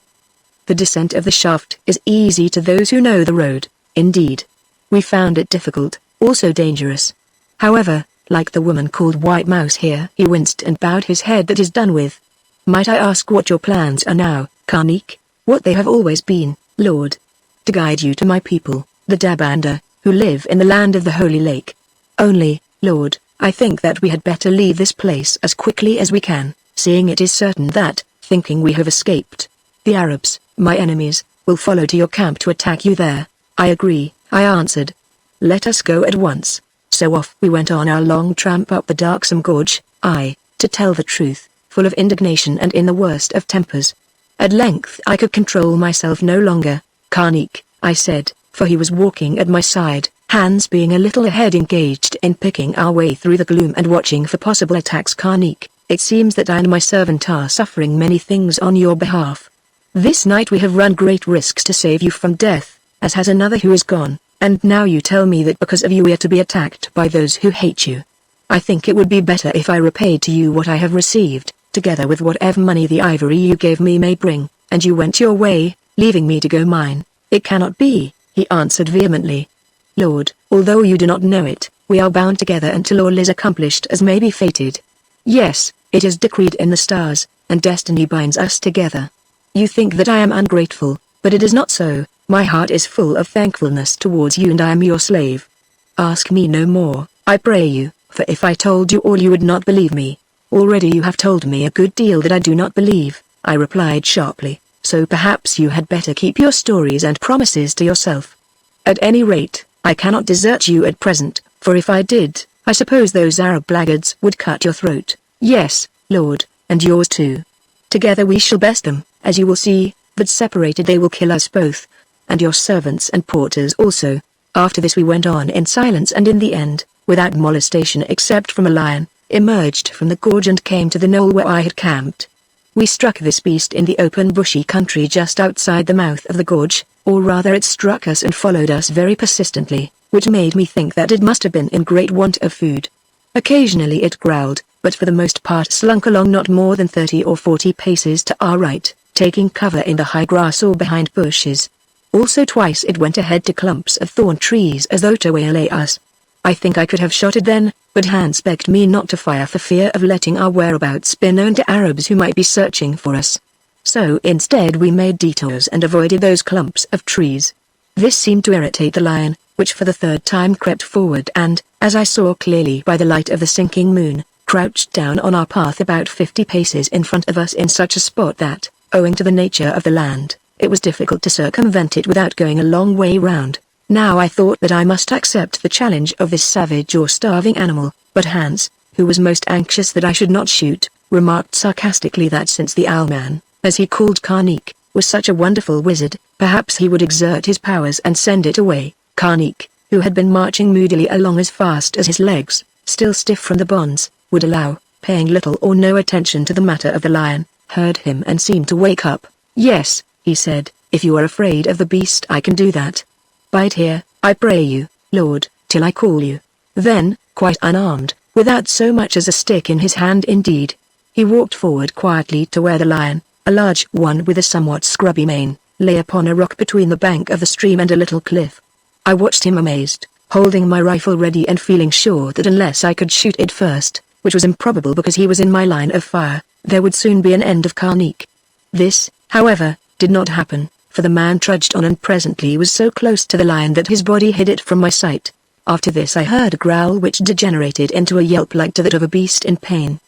The descent of the shaft is easy to those who know the road. Indeed, we found it difficult, also dangerous. However, like the woman called White Mouse here, he winced and bowed his head. "That is done with. Might I ask what your plans are now, Karnik?" "What they have always been, Lord. To guide you to my people, the Dabanda, who live in the land of the Holy Lake. Only, Lord, I think that we had better leave this place as quickly as we can, seeing it is certain that, thinking we have escaped, the Arabs, my enemies, will follow to your camp to attack you there." "I agree," I answered. "Let us go at once." So off we went on our long tramp up the darksome gorge, I, to tell the truth, full of indignation and in the worst of tempers. At length I could control myself no longer. "Karnik," I said, for he was walking at my side, Hans being a little ahead, engaged in picking our way through the gloom and watching for possible attacks. "Karnik, it seems that I and my servant are suffering many things on your behalf. This night we have run great risks to save you from death, as has another who is gone, and now you tell me that because of you we are to be attacked by those who hate you. I think it would be better if I repaid to you what I have received, together with whatever money the ivory you gave me may bring, and you went your way, leaving me to go mine." "It cannot be," he answered vehemently. "Lord, although you do not know it, we are bound together until all is accomplished as may be fated. Yes, it is decreed in the stars, and destiny binds us together. You think that I am ungrateful, but it is not so. My heart is full of thankfulness towards you and I am your slave. Ask me no more, I pray you, for if I told you all you would not believe me. Already you have told me a good deal that I do not believe," I replied sharply, "so perhaps you had better keep your stories and promises to yourself. At any rate, I cannot desert you at present, for if I did, I suppose those Arab blackguards would cut your throat." "Yes, Lord, and yours too. Together we shall best them, as you will see, but separated they will kill us both, and your servants and porters also." After this we went on in silence, and in the end, without molestation except from a lion, emerged from the gorge and came to the knoll where I had camped. We struck this beast in the open bushy country just outside the mouth of the gorge, or rather it struck us and followed us very persistently, which made me think that it must have been in great want of food. Occasionally it growled, but for the most part slunk along not more than 30 or 40 paces to our right, taking cover in the high grass or behind bushes. Also twice it went ahead to clumps of thorn trees as though to waylay us. I think I could have shot it then, but Hans begged me not to fire for fear of letting our whereabouts be known to Arabs who might be searching for us. So instead we made detours and avoided those clumps of trees. This seemed to irritate the lion, which for the third time crept forward and, as I saw clearly by the light of the sinking moon, crouched down on our path about 50 paces in front of us in such a spot that, owing to the nature of the land, it was difficult to circumvent it without going a long way round. Now I thought that I must accept the challenge of this savage or starving animal, but Hans, who was most anxious that I should not shoot, remarked sarcastically that since the owlman, as he called Karnik, was such a wonderful wizard, perhaps he would exert his powers and send it away. Karnik, who had been marching moodily along as fast as his legs, still stiff from the bonds, would allow, paying little or no attention to the matter of the lion, heard him and seemed to wake up. "Yes," he said, "if you are afraid of the beast I can do that. Bide here, I pray you, Lord, till I call you." Then, quite unarmed, without so much as a stick in his hand indeed, he walked forward quietly to where the lion, a large one with a somewhat scrubby mane, lay upon a rock between the bank of the stream and a little cliff. I watched him amazed, holding my rifle ready and feeling sure that unless I could shoot it first, which was improbable because he was in my line of fire, there would soon be an end of Karnik. This, however, did not happen, for the man trudged on and presently was so close to the lion that his body hid it from my sight. After this I heard a growl which degenerated into a yelp like to that of a beast in pain.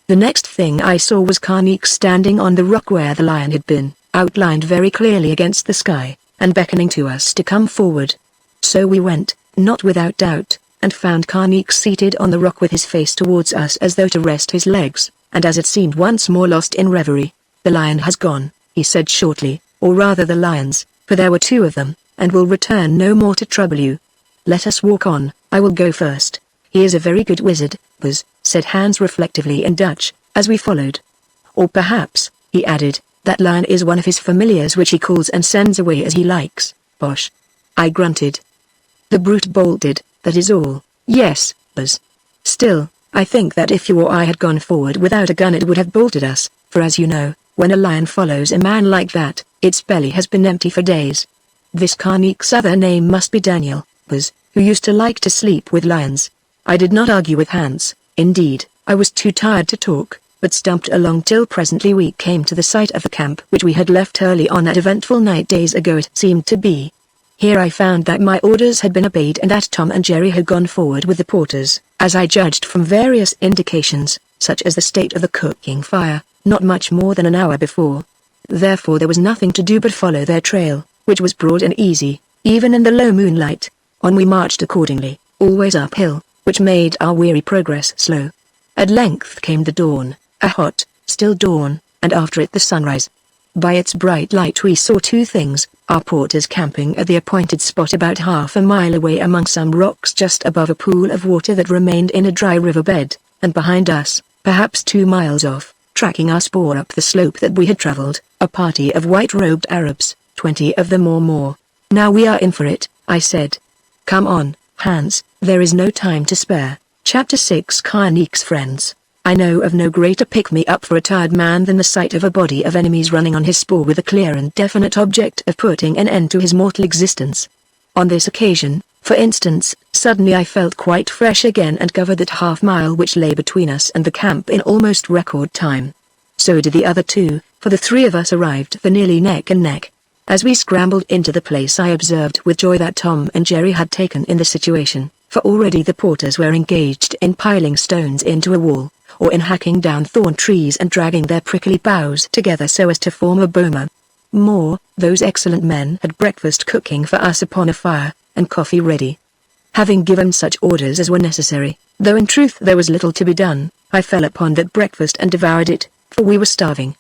The next thing I saw was Karnik standing on the rock where the lion had been, outlined very clearly against the sky, and beckoning to us to come forward. So we went, not without doubt, and found Karnik seated on the rock with his face towards us as though to rest his legs, and as it seemed once more lost in reverie. "The lion has gone," he said shortly, "or rather the lions, for there were two of them, and will return no more to trouble you. Let us walk on, I will go first. He is a very good wizard, Buzz," said Hans reflectively in Dutch, as we followed. "Or perhaps," he added, "that lion is one of his familiars which he calls and sends away as he likes." "Bosh!" I grunted. "The brute bolted, that is all." "Yes, Buzz. Still, I think that if you or I had gone forward without a gun it would have bolted us, for as you know, when a lion follows a man like that, its belly has been empty for days. This Karnik's other name must be Daniel, Buzz, who used to like to sleep with lions." I did not argue with Hans, indeed, I was too tired to talk, but stumped along till presently we came to the site of the camp which we had left early on that eventful night days ago it seemed to be. Here I found that my orders had been obeyed and that Tom and Jerry had gone forward with the porters, as I judged from various indications, such as the state of the cooking fire, not much more than an hour before. Therefore there was nothing to do but follow their trail, which was broad and easy, even in the low moonlight. On we marched accordingly, always uphill, which made our weary progress slow. At length came the dawn, a hot, still dawn, and after it the sunrise. By its bright light we saw two things, our porters camping at the appointed spot about half a mile away among some rocks just above a pool of water that remained in a dry riverbed, and behind us, perhaps 2 miles off, tracking our spoor up the slope that we had travelled, a party of white-robed Arabs, 20 of them or more. "Now we are in for it," I said. "Come on, Hans, there is no time to spare." Chapter 6 Karnik's Friends. I know of no greater pick-me-up for a tired man than the sight of a body of enemies running on his spoor with a clear and definite object of putting an end to his mortal existence. On this occasion, for instance, suddenly I felt quite fresh again and covered that half-mile which lay between us and the camp in almost record time. So did the other two, for the three of us arrived for nearly neck and neck. As we scrambled into the place I observed with joy that Tom and Jerry had taken in the situation, for already the porters were engaged in piling stones into a wall, or in hacking down thorn trees and dragging their prickly boughs together so as to form a boma. More, those excellent men had breakfast cooking for us upon a fire, and coffee ready. Having given such orders as were necessary, though in truth there was little to be done, I fell upon that breakfast and devoured it, for we were starving.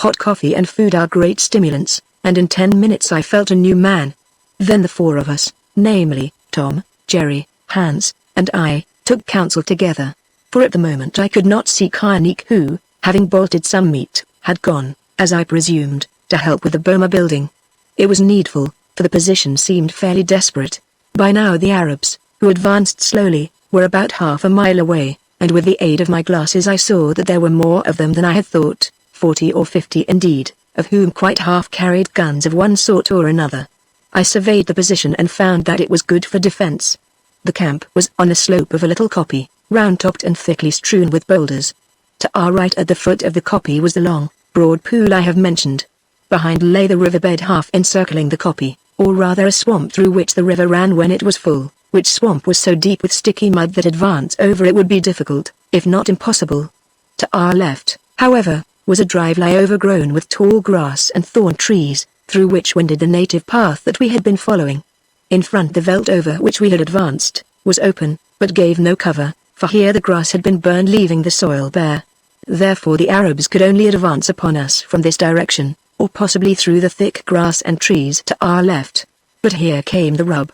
Hot coffee and food are great stimulants, and in 10 minutes I felt a new man. Then the four of us, namely, Tom, Jerry, Hans, and I, took counsel together. For at the moment I could not see Karnik who, having bolted some meat, had gone, as I presumed, to help with the boma building. It was needful, for the position seemed fairly desperate. By now the Arabs, who advanced slowly, were about half a mile away, and with the aid of my glasses I saw that there were more of them than I had thought, 40 or 50 indeed, of whom quite half carried guns of one sort or another. I surveyed the position and found that it was good for defense. The camp was on the slope of a little koppie, round-topped and thickly strewn with boulders. To our right at the foot of the koppie was the long, broad pool I have mentioned. Behind lay the riverbed half encircling the koppie, or rather a swamp through which the river ran when it was full, which swamp was so deep with sticky mud that advance over it would be difficult, if not impossible. To our left, however, was a drive-lie overgrown with tall grass and thorn trees, through which wended the native path that we had been following. In front the veldt over which we had advanced, was open, but gave no cover, for here the grass had been burned leaving the soil bare. Therefore the Arabs could only advance upon us from this direction, or possibly through the thick grass and trees to our left. But here came the rub.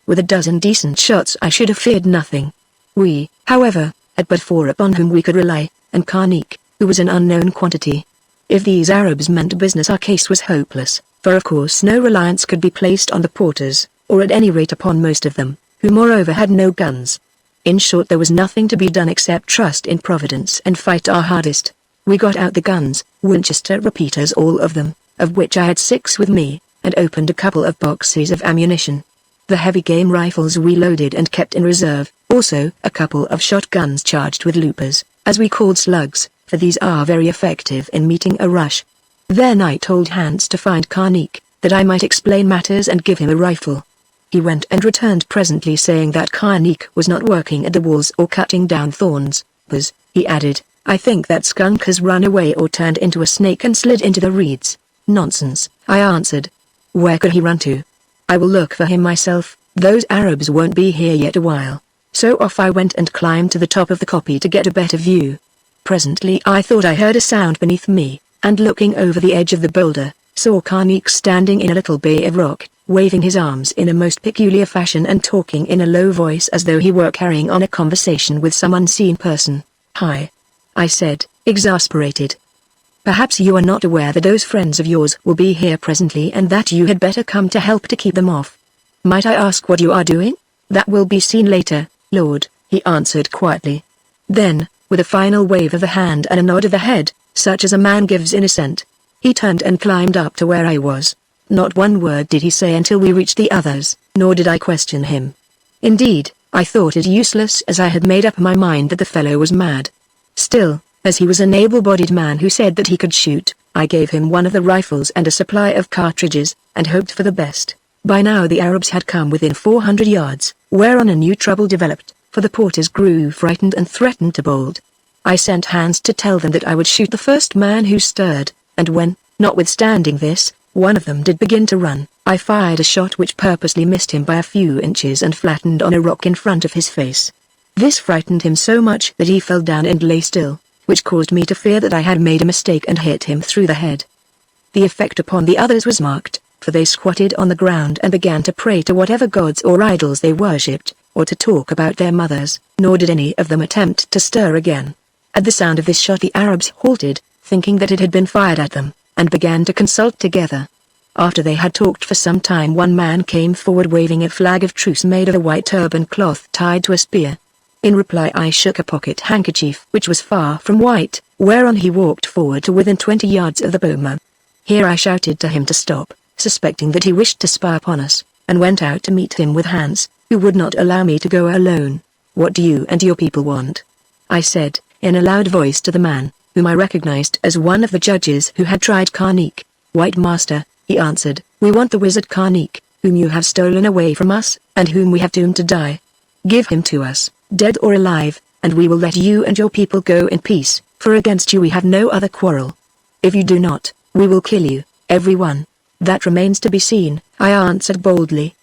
With a dozen decent shots I should have feared nothing. We, however, had but four upon whom we could rely, and Karnik, who was an unknown quantity. If these Arabs meant business our case was hopeless, for of course no reliance could be placed on the porters, or at any rate upon most of them, who moreover had no guns. In short there was nothing to be done except trust in Providence and fight our hardest. We got out the guns, Winchester repeaters all of them, of which I had 6 with me, and opened a couple of boxes of ammunition. The heavy game rifles we loaded and kept in reserve, also a couple of shotguns charged with loopers, as we called slugs, for these are very effective in meeting a rush. Then I told Hans to find Karnik, that I might explain matters and give him a rifle. He went and returned presently saying that Karnik was not working at the walls or cutting down thorns, but, he added, I think that skunk has run away or turned into a snake and slid into the reeds. Nonsense, I answered. Where could he run to? I will look for him myself, those Arabs won't be here yet a while. So off I went and climbed to the top of the kopje to get a better view. Presently I thought I heard a sound beneath me, and looking over the edge of the boulder, saw Karnik standing in a little bay of rock, waving his arms in a most peculiar fashion and talking in a low voice as though he were carrying on a conversation with some unseen person. Hi, I said, exasperated. Perhaps you are not aware that those friends of yours will be here presently and that you had better come to help to keep them off. Might I ask what you are doing? That will be seen later, Lord, he answered quietly. Then, with a final wave of the hand and a nod of the head, such as a man gives in assent, he turned and climbed up to where I was. Not one word did he say until we reached the others, nor did I question him. Indeed, I thought it useless as I had made up my mind that the fellow was mad. Still, as he was an able-bodied man who said that he could shoot, I gave him one of the rifles and a supply of cartridges, and hoped for the best. By now the Arabs had come within 400 yards, whereon a new trouble developed, for the porters grew frightened and threatened to bolt. I sent Hans to tell them that I would shoot the first man who stirred, and when, notwithstanding this, one of them did begin to run, I fired a shot which purposely missed him by a few inches and flattened on a rock in front of his face. This frightened him so much that he fell down and lay still, which caused me to fear that I had made a mistake and hit him through the head. The effect upon the others was marked, for they squatted on the ground and began to pray to whatever gods or idols they worshipped, or to talk about their mothers, nor did any of them attempt to stir again. At the sound of this shot the Arabs halted, thinking that it had been fired at them, and began to consult together. After they had talked for some time one man came forward waving a flag of truce made of a white turban cloth tied to a spear. In reply I shook a pocket handkerchief which was far from white, whereon he walked forward to within 20 yards of the boma. Here I shouted to him to stop, suspecting that he wished to spy upon us, and went out to meet him with Hans, who would not allow me to go alone. What do you and your people want? I said, in a loud voice to the man, whom I recognized as one of the judges who had tried Karnik. White master, he answered, we want the wizard Karnik, whom you have stolen away from us, and whom we have doomed to die. Give him to us, dead or alive, and we will let you and your people go in peace, for against you we have no other quarrel. If you do not, we will kill you, every one. That remains to be seen, I answered boldly.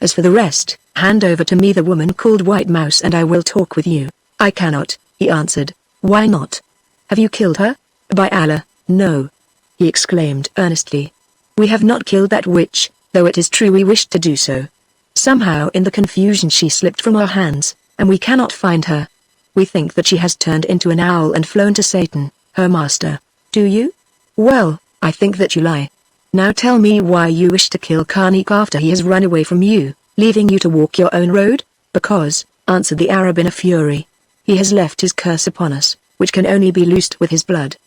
As for the rest, hand over to me the woman called White Mouse and I will talk with you. I cannot, he answered. Why not? Have you killed her? By Allah, no. He exclaimed earnestly. We have not killed that witch, though it is true we wished to do so. Somehow in the confusion she slipped from our hands, and we cannot find her. We think that she has turned into an owl and flown to Satan, her master. Do you? Well, I think that you lie. Now tell me why you wish to kill Karnik after he has run away from you, leaving you to walk your own road? Because, answered the Arab in a fury, he has left his curse upon us, which can only be loosed with his blood.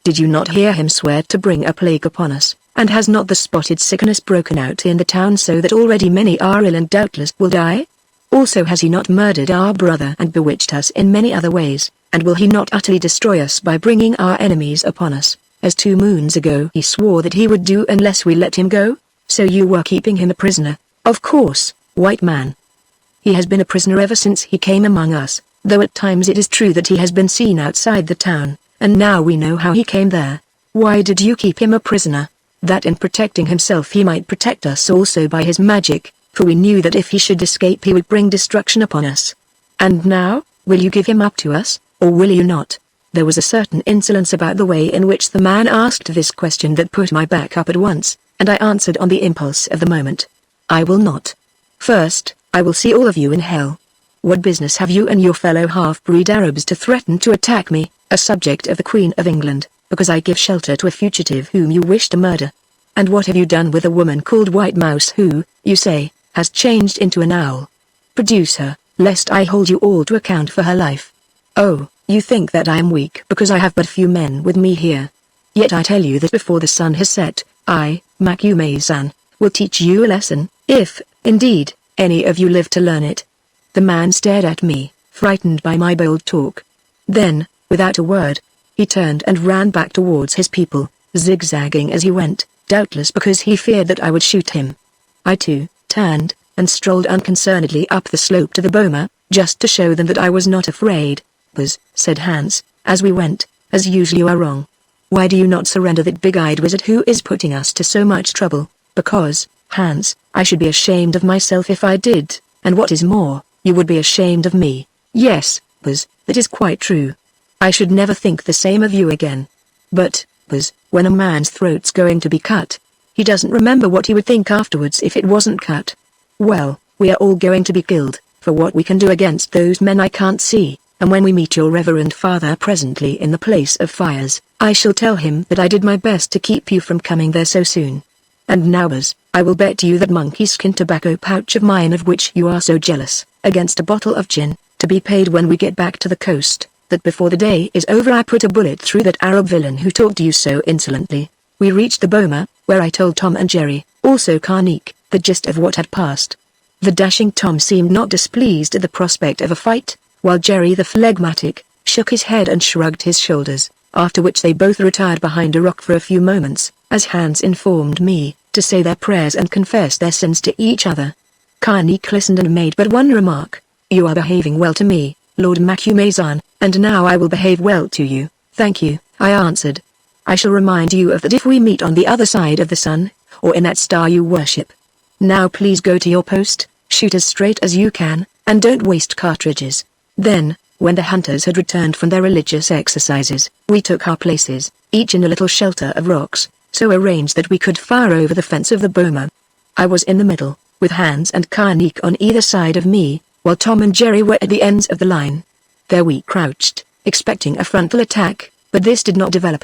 Did you not hear him swear to bring a plague upon us, and has not the spotted sickness broken out in the town so that already many are ill and doubtless will die? Also has he not murdered our brother and bewitched us in many other ways, and will he not utterly destroy us by bringing our enemies upon us, as 2 moons ago he swore that he would do unless we let him go? So you were keeping him a prisoner, of course, white man. He has been a prisoner ever since he came among us, though at times it is true that he has been seen outside the town, and now we know how he came there. Why did you keep him a prisoner? That in protecting himself he might protect us also by his magic, for we knew that if he should escape he would bring destruction upon us. And now, will you give him up to us, or will you not? There was a certain insolence about the way in which the man asked this question that put my back up at once, and I answered on the impulse of the moment. I will not. First, I will see all of you in hell. What business have you and your fellow half-breed Arabs to threaten to attack me, a subject of the Queen of England, because I give shelter to a fugitive whom you wish to murder? And what have you done with a woman called White Mouse who, you say, has changed into an owl? Produce her, lest I hold you all to account for her life. Oh, you think that I am weak because I have but few men with me here. Yet I tell you that before the sun has set, I, MagneonBooks, will teach you a lesson, if, indeed, any of you live to learn it." The man stared at me, frightened by my bold talk. Then, without a word, he turned and ran back towards his people, zigzagging as he went, doubtless because he feared that I would shoot him. I too turned and strolled unconcernedly up the slope to the boma, just to show them that I was not afraid. "Buzz," said Hans, as we went, "as usual you are wrong. Why do you not surrender that big-eyed wizard who is putting us to so much trouble?" "Because, Hans, I should be ashamed of myself if I did, and what is more, you would be ashamed of me." "Yes, Buzz, that is quite true. I should never think the same of you again. But, Buzz, when a man's throat's going to be cut, he doesn't remember what he would think afterwards if it wasn't cut. Well, we are all going to be killed, for what we can do against those men I can't see, and when we meet your reverend father presently in the place of fires, I shall tell him that I did my best to keep you from coming there so soon. And now, Buzz, I will bet you that monkey skin tobacco pouch of mine of which you are so jealous, against a bottle of gin, to be paid when we get back to the coast, that before the day is over I put a bullet through that Arab villain who talked to you so insolently." We reached the boma, where I told Tom and Jerry, also Karnik, the gist of what had passed. The dashing Tom seemed not displeased at the prospect of a fight, while Jerry the phlegmatic, shook his head and shrugged his shoulders, after which they both retired behind a rock for a few moments, as Hans informed me, to say their prayers and confess their sins to each other. Karnik listened and made but one remark: "You are behaving well to me, Lord Macumazan, and now I will behave well to you." "Thank you," I answered. "I shall remind you of that if we meet on the other side of the sun, or in that star you worship. Now please go to your post, shoot as straight as you can, and don't waste cartridges." Then, when the hunters had returned from their religious exercises, we took our places, each in a little shelter of rocks, so arranged that we could fire over the fence of the boma. I was in the middle, with Hans and Karnik on either side of me, while Tom and Jerry were at the ends of the line. There we crouched, expecting a frontal attack, but this did not develop.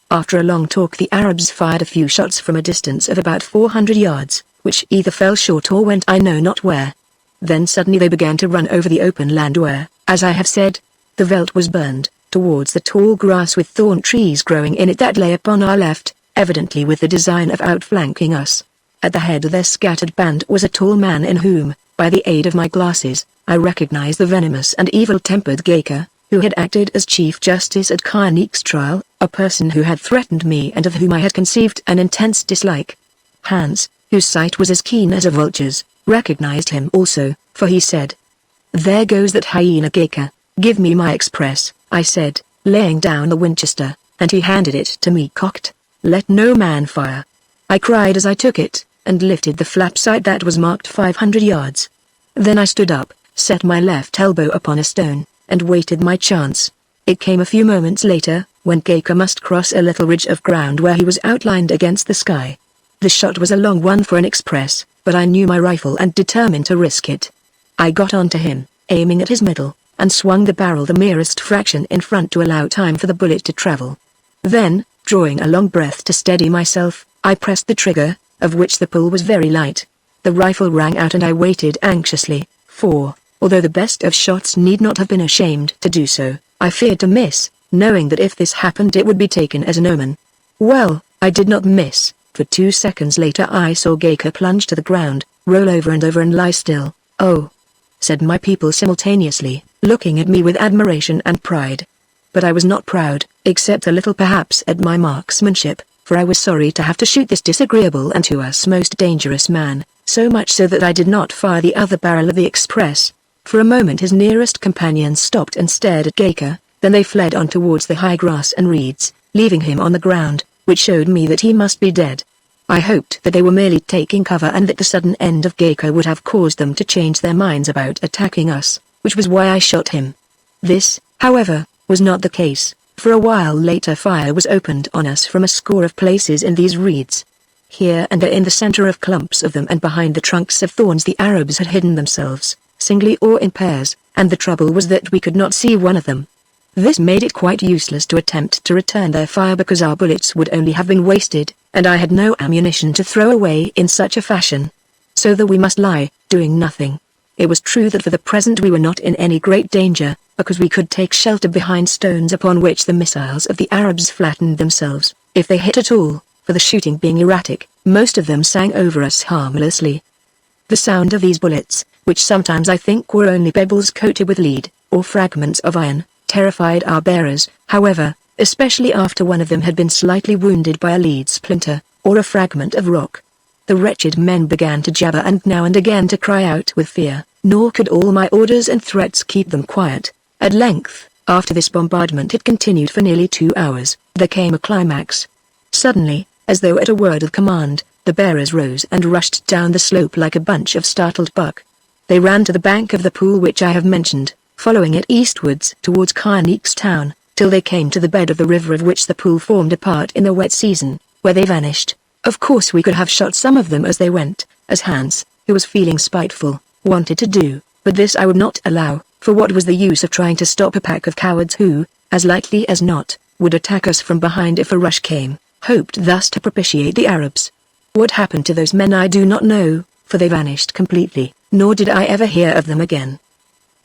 After a long talk the Arabs fired a few shots from a distance of about 400 yards, which either fell short or went I know not where. Then suddenly they began to run over the open land where, as I have said, the veldt was burned, towards the tall grass with thorn trees growing in it that lay upon our left, evidently with the design of outflanking us. At the head of their scattered band was a tall man in whom, by the aid of my glasses, I recognized the venomous and evil-tempered Gaker, who had acted as Chief Justice at Karnik's trial, a person who had threatened me and of whom I had conceived an intense dislike. Hans, whose sight was as keen as a vulture's, recognized him also, for he said, "There goes that hyena Gaker. Give me my express," I said, laying down the Winchester, and he handed it to me cocked. "Let no man fire," I cried as I took it, and lifted the flap sight that was marked 500 yards. Then I stood up, set my left elbow upon a stone, and waited my chance. It came a few moments later, when Gaker must cross a little ridge of ground where he was outlined against the sky. The shot was a long one for an express, but I knew my rifle and determined to risk it. I got onto him, aiming at his middle, and swung the barrel the merest fraction in front to allow time for the bullet to travel. Then, drawing a long breath to steady myself, I pressed the trigger, of which the pull was very light. The rifle rang out and I waited anxiously, for, although the best of shots need not have been ashamed to do so, I feared to miss, knowing that if this happened it would be taken as an omen. Well, I did not miss, for 2 seconds later I saw Gaker plunge to the ground, roll over and lie still. "Oh!" said my people simultaneously, looking at me with admiration and pride. But I was not proud, except a little perhaps at my marksmanship, for I was sorry to have to shoot this disagreeable and to us most dangerous man, so much so that I did not fire the other barrel of the express. For a moment his nearest companions stopped and stared at Gaker, then they fled on towards the high grass and reeds, leaving him on the ground, which showed me that he must be dead. I hoped that they were merely taking cover and that the sudden end of Gaker would have caused them to change their minds about attacking us, which was why I shot him. This, however, was not the case, for a while later fire was opened on us from a score of places in these reeds. Here and there in the center of clumps of them and behind the trunks of thorns the Arabs had hidden themselves, singly or in pairs, and the trouble was that we could not see one of them. This made it quite useless to attempt to return their fire because our bullets would only have been wasted, and I had no ammunition to throw away in such a fashion. So that we must lie, doing nothing. It was true that for the present we were not in any great danger, because we could take shelter behind stones upon which the missiles of the Arabs flattened themselves, if they hit at all, for the shooting being erratic, most of them sang over us harmlessly. The sound of these bullets, which sometimes I think were only pebbles coated with lead, or fragments of iron, terrified our bearers, however, especially after one of them had been slightly wounded by a lead splinter, or a fragment of rock. The wretched men began to jabber and now and again to cry out with fear, nor could all my orders and threats keep them quiet. At length, after this bombardment had continued for nearly 2 hours, there came a climax. Suddenly, as though at a word of command, the bearers rose and rushed down the slope like a bunch of startled buck. They ran to the bank of the pool which I have mentioned, following it eastwards towards Carneek's town, till they came to the bed of the river of which the pool formed a part in the wet season, where they vanished. Of course we could have shot some of them as they went, as Hans, who was feeling spiteful, wanted to do, but this I would not allow, for what was the use of trying to stop a pack of cowards who, as likely as not, would attack us from behind if a rush came, hoped thus to propitiate the Arabs. What happened to those men I do not know, for they vanished completely, nor did I ever hear of them again.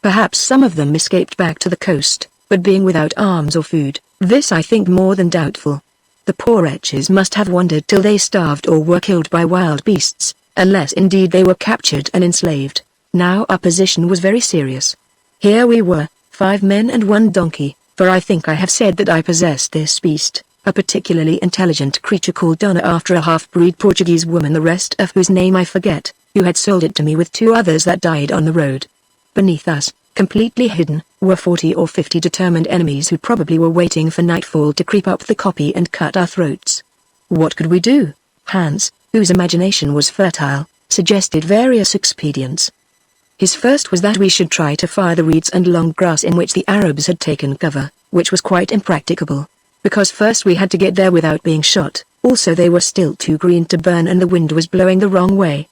Perhaps some of them escaped back to the coast, but being without arms or food, this I think more than doubtful. The poor wretches must have wandered till they starved or were killed by wild beasts, unless indeed they were captured and enslaved. Now our position was very serious. Here we were, 5 men and 1 donkey, for I think I have said that I possessed this beast, a particularly intelligent creature called Donna after a half-breed Portuguese woman, the rest of whose name I forget, who had sold it to me with 2 others that died on the road. Beneath us, completely hidden, were 40 or 50 determined enemies who probably were waiting for nightfall to creep up the kopje and cut our throats. What could we do? Hans, whose imagination was fertile, suggested various expedients. His first was that we should try to fire the reeds and long grass in which the Arabs had taken cover, which was quite impracticable, because first we had to get there without being shot, also they were still too green to burn and the wind was blowing the wrong way.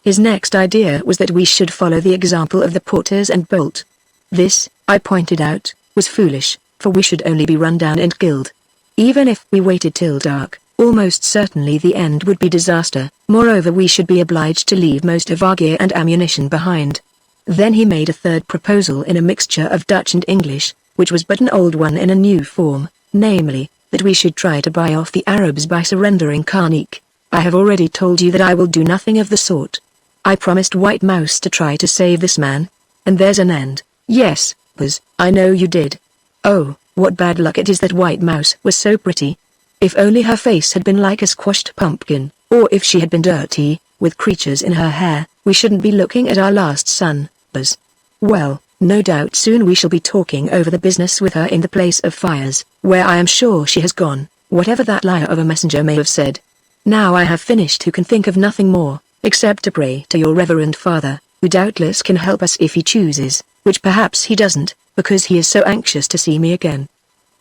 His next idea was that we should follow the example of the porters and bolt. This, I pointed out, was foolish, for we should only be run down and killed. Even if we waited till dark, almost certainly the end would be disaster, moreover we should be obliged to leave most of our gear and ammunition behind. Then he made a third proposal in a mixture of Dutch and English, which was but an old one in a new form, namely, that we should try to buy off the Arabs by surrendering Carneek. I have already told you that I will do nothing of the sort. I promised White Mouse to try to save this man. And there's an end. Yes, Buzz, I know you did. Oh, what bad luck it is that White Mouse was so pretty. If only her face had been like a squashed pumpkin, or if she had been dirty, with creatures in her hair, we shouldn't be looking at our last son, Buzz. Well, no doubt soon we shall be talking over the business with her in the place of fires, where I am sure she has gone, whatever that liar of a messenger may have said. Now I have finished who can think of nothing more, except to pray to your reverend father, who doubtless can help us if he chooses, which perhaps he doesn't, because he is so anxious to see me again.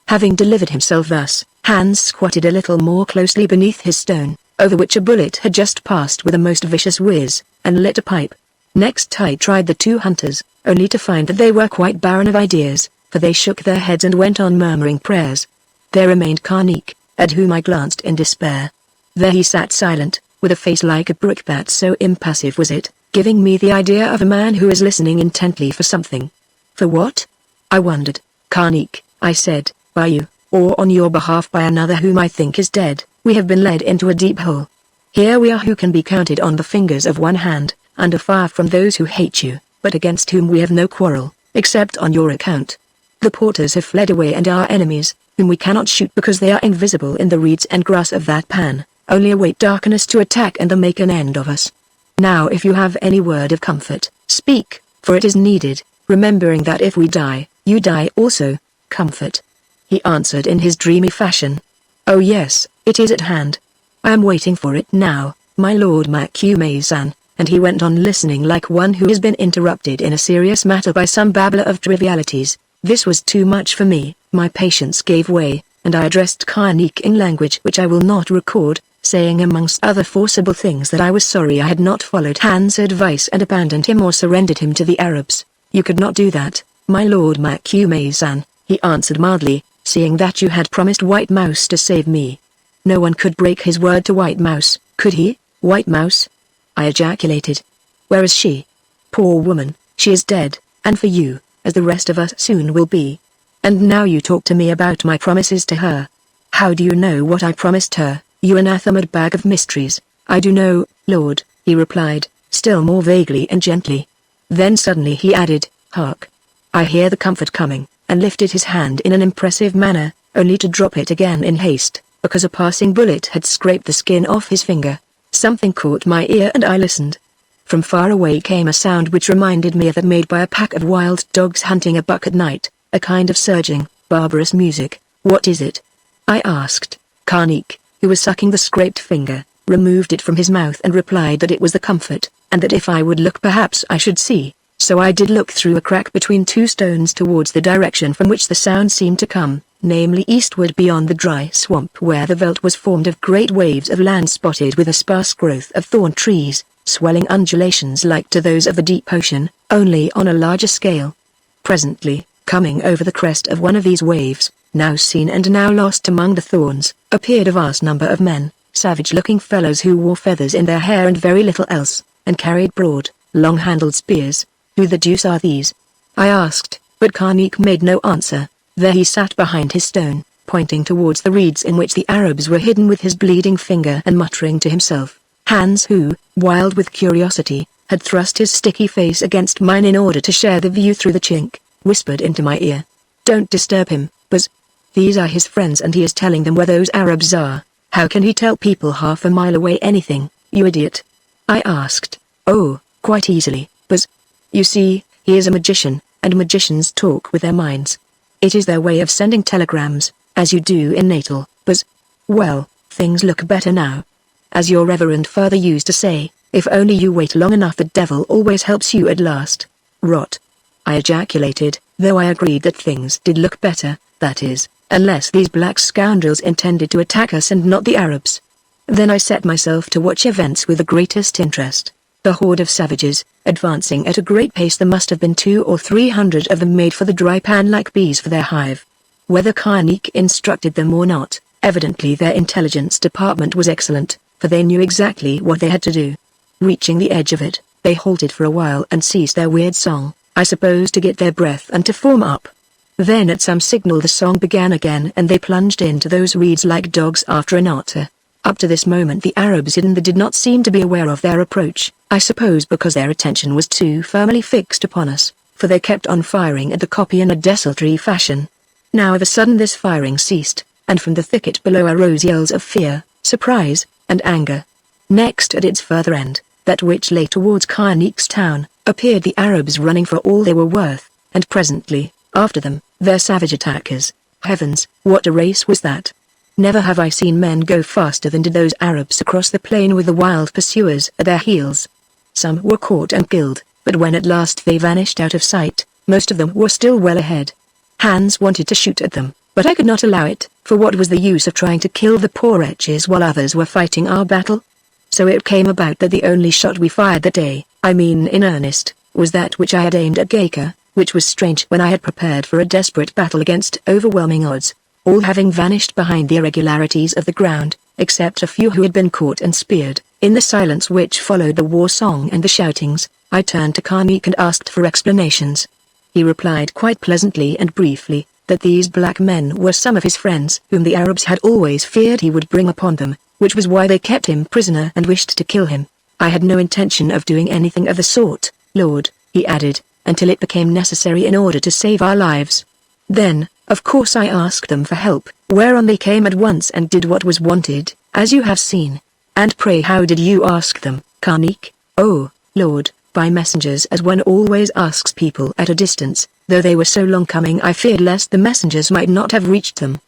Having delivered himself thus, Hans squatted a little more closely beneath his stone, over which a bullet had just passed with a most vicious whiz, and lit a pipe. Next I tried the 2 hunters, only to find that they were quite barren of ideas, for they shook their heads and went on murmuring prayers. There remained Carneek, at whom I glanced in despair. There he sat silent, with a face like a brickbat, so impassive was it, giving me the idea of a man who is listening intently for something. For what? I wondered. Carneek, I said, by you, or on your behalf by another whom I think is dead, we have been led into a deep hole. Here we are who can be counted on the fingers of one hand, under fire from those who hate you, but against whom we have no quarrel, except on your account. The porters have fled away and our enemies, whom we cannot shoot because they are invisible in the reeds and grass of that pan, only await darkness to attack and then make an end of us. Now if you have any word of comfort, speak, for it is needed, remembering that if we die, you die also. Comfort. He answered in his dreamy fashion. Oh yes, it is at hand. I am waiting for it now, my lord Macumazan, and he went on listening like one who has been interrupted in a serious matter by some babbler of trivialities. This was too much for me, my patience gave way, and I addressed Carneek in language which I will not record, saying amongst other forcible things that I was sorry I had not followed Hans' advice and abandoned him or surrendered him to the Arabs. You could not do that, my lord Macumazan, he answered mildly, seeing that you had promised White Mouse to save me. No one could break his word to White Mouse, could he? White Mouse? I ejaculated. Where is she? Poor woman, she is dead, and for you, as the rest of us soon will be. And now you talk to me about my promises to her. How do you know what I promised her, you anathemaed bag of mysteries? I do know, Lord, he replied, still more vaguely and gently. Then suddenly he added, "Hark! I hear the comfort coming," and lifted his hand in an impressive manner, only to drop it again in haste, because a passing bullet had scraped the skin off his finger. Something caught my ear and I listened. From far away came a sound which reminded me of that made by a pack of wild dogs hunting a buck at night, a kind of surging, barbarous music. "What is it?" I asked. Karnik, who was sucking the scraped finger, removed it from his mouth and replied that it was the comfort, and that if I would look perhaps I should see. So I did look through a crack between two stones towards the direction from which the sound seemed to come, namely eastward beyond the dry swamp where the veldt was formed of great waves of land spotted with a sparse growth of thorn trees, swelling undulations like to those of the deep ocean, only on a larger scale. Presently, coming over the crest of one of these waves, now seen and now lost among the thorns, appeared a vast number of men, savage-looking fellows who wore feathers in their hair and very little else, and carried broad, long-handled spears. "Who the deuce are these?" I asked, but Karnik made no answer. There he sat behind his stone, pointing towards the reeds in which the Arabs were hidden with his bleeding finger and muttering to himself. Hans, who, wild with curiosity, had thrust his sticky face against mine in order to share the view through the chink, whispered into my ear, "Don't disturb him, Buzz. These are his friends and he is telling them where those Arabs are. How can he tell people half a mile away anything, you idiot?" I asked. "Oh, quite easily, Buzz. You see, he is a magician, and magicians talk with their minds. It is their way of sending telegrams, as you do in Natal, Buzz. Well, things look better now. As your reverend father used to say, if only you wait long enough the devil always helps you at last." "Rot," I ejaculated, though I agreed that things did look better, that is, unless these black scoundrels intended to attack us and not the Arabs. Then I set myself to watch events with the greatest interest. The horde of savages, advancing at a great pace, there must have been 200 or 300 of them, made for the dry pan like bees for their hive. Whether Karnik instructed them or not, evidently their intelligence department was excellent, for they knew exactly what they had to do. Reaching the edge of it, they halted for a while and ceased their weird song, I suppose to get their breath and to form up. Then at some signal the song began again and they plunged into those reeds like dogs after an otter. Up to this moment the Arabs hidden there did not seem to be aware of their approach, I suppose because their attention was too firmly fixed upon us, for they kept on firing at the copy in a desultory fashion. Now of a sudden this firing ceased, and from the thicket below arose yells of fear, surprise, and anger. Next at its further end, that which lay towards Karnik's town, appeared the Arabs running for all they were worth, and presently, after them, their savage attackers. Heavens, what a race was that! Never have I seen men go faster than did those Arabs across the plain with the wild pursuers at their heels. Some were caught and killed, but when at last they vanished out of sight, most of them were still well ahead. Hans wanted to shoot at them, but I could not allow it, for what was the use of trying to kill the poor wretches while others were fighting our battle? So it came about that the only shot we fired that day, I mean in earnest, was that which I had aimed at Gacor, which was strange when I had prepared for a desperate battle against overwhelming odds. All having vanished behind the irregularities of the ground, except a few who had been caught and speared. In the silence which followed the war song and the shoutings, I turned to Karnik and asked for explanations. He replied quite pleasantly and briefly, that these black men were some of his friends whom the Arabs had always feared he would bring upon them, which was why they kept him prisoner and wished to kill him. I had no intention of doing anything of the sort, Lord, he added, until it became necessary in order to save our lives. Then, of course I asked them for help, whereon they came at once and did what was wanted, as you have seen. And pray how did you ask them, Karnik? Oh, Lord, by messengers, as one always asks people at a distance, though they were so long coming I feared lest the messengers might not have reached them.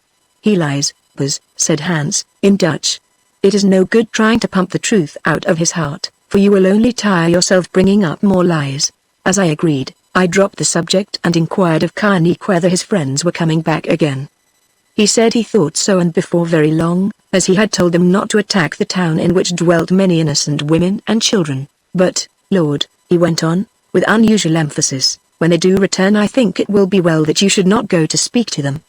He lies, Buzz, said Hans, in Dutch. It is no good trying to pump the truth out of his heart, for you will only tire yourself bringing up more lies. As I agreed, I dropped the subject and inquired of Karnik whether his friends were coming back again. He said he thought so, and before very long, as he had told them not to attack the town in which dwelt many innocent women and children. But, Lord, he went on, with unusual emphasis, when they do return I think it will be well that you should not go to speak to them.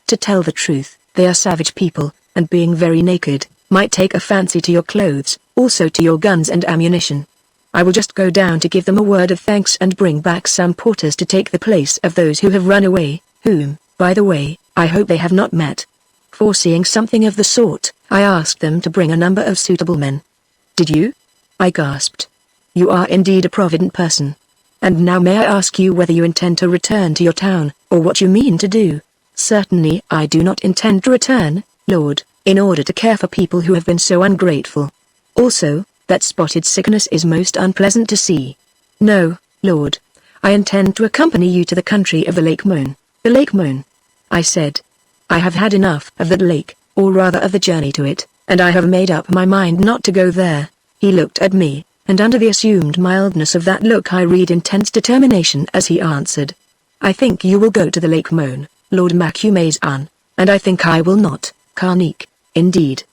To tell the truth, they are savage people, and being very naked, might take a fancy to your clothes, also to your guns and ammunition. I will just go down to give them a word of thanks and bring back some porters to take the place of those who have run away, whom, by the way, I hope they have not met. Foreseeing something of the sort, I asked them to bring a number of suitable men. Did you? I gasped. you are indeed a provident person. And now may I ask you whether you intend to return to your town, or what you mean to do? Certainly I do not intend to return, Lord, in order to care for people who have been so ungrateful. Also, that spotted sickness is most unpleasant to see. No, Lord. I intend to accompany you to the country of the Lake Moon. The Lake Moon? I said. I have had enough of that lake, or rather of the journey to it, and I have made up my mind not to go there. He looked at me, and under the assumed mildness of that look I read intense determination as he answered. I think you will go to the Lake Moon, Lord Macumazan, and I think I will not, Karnik, indeed.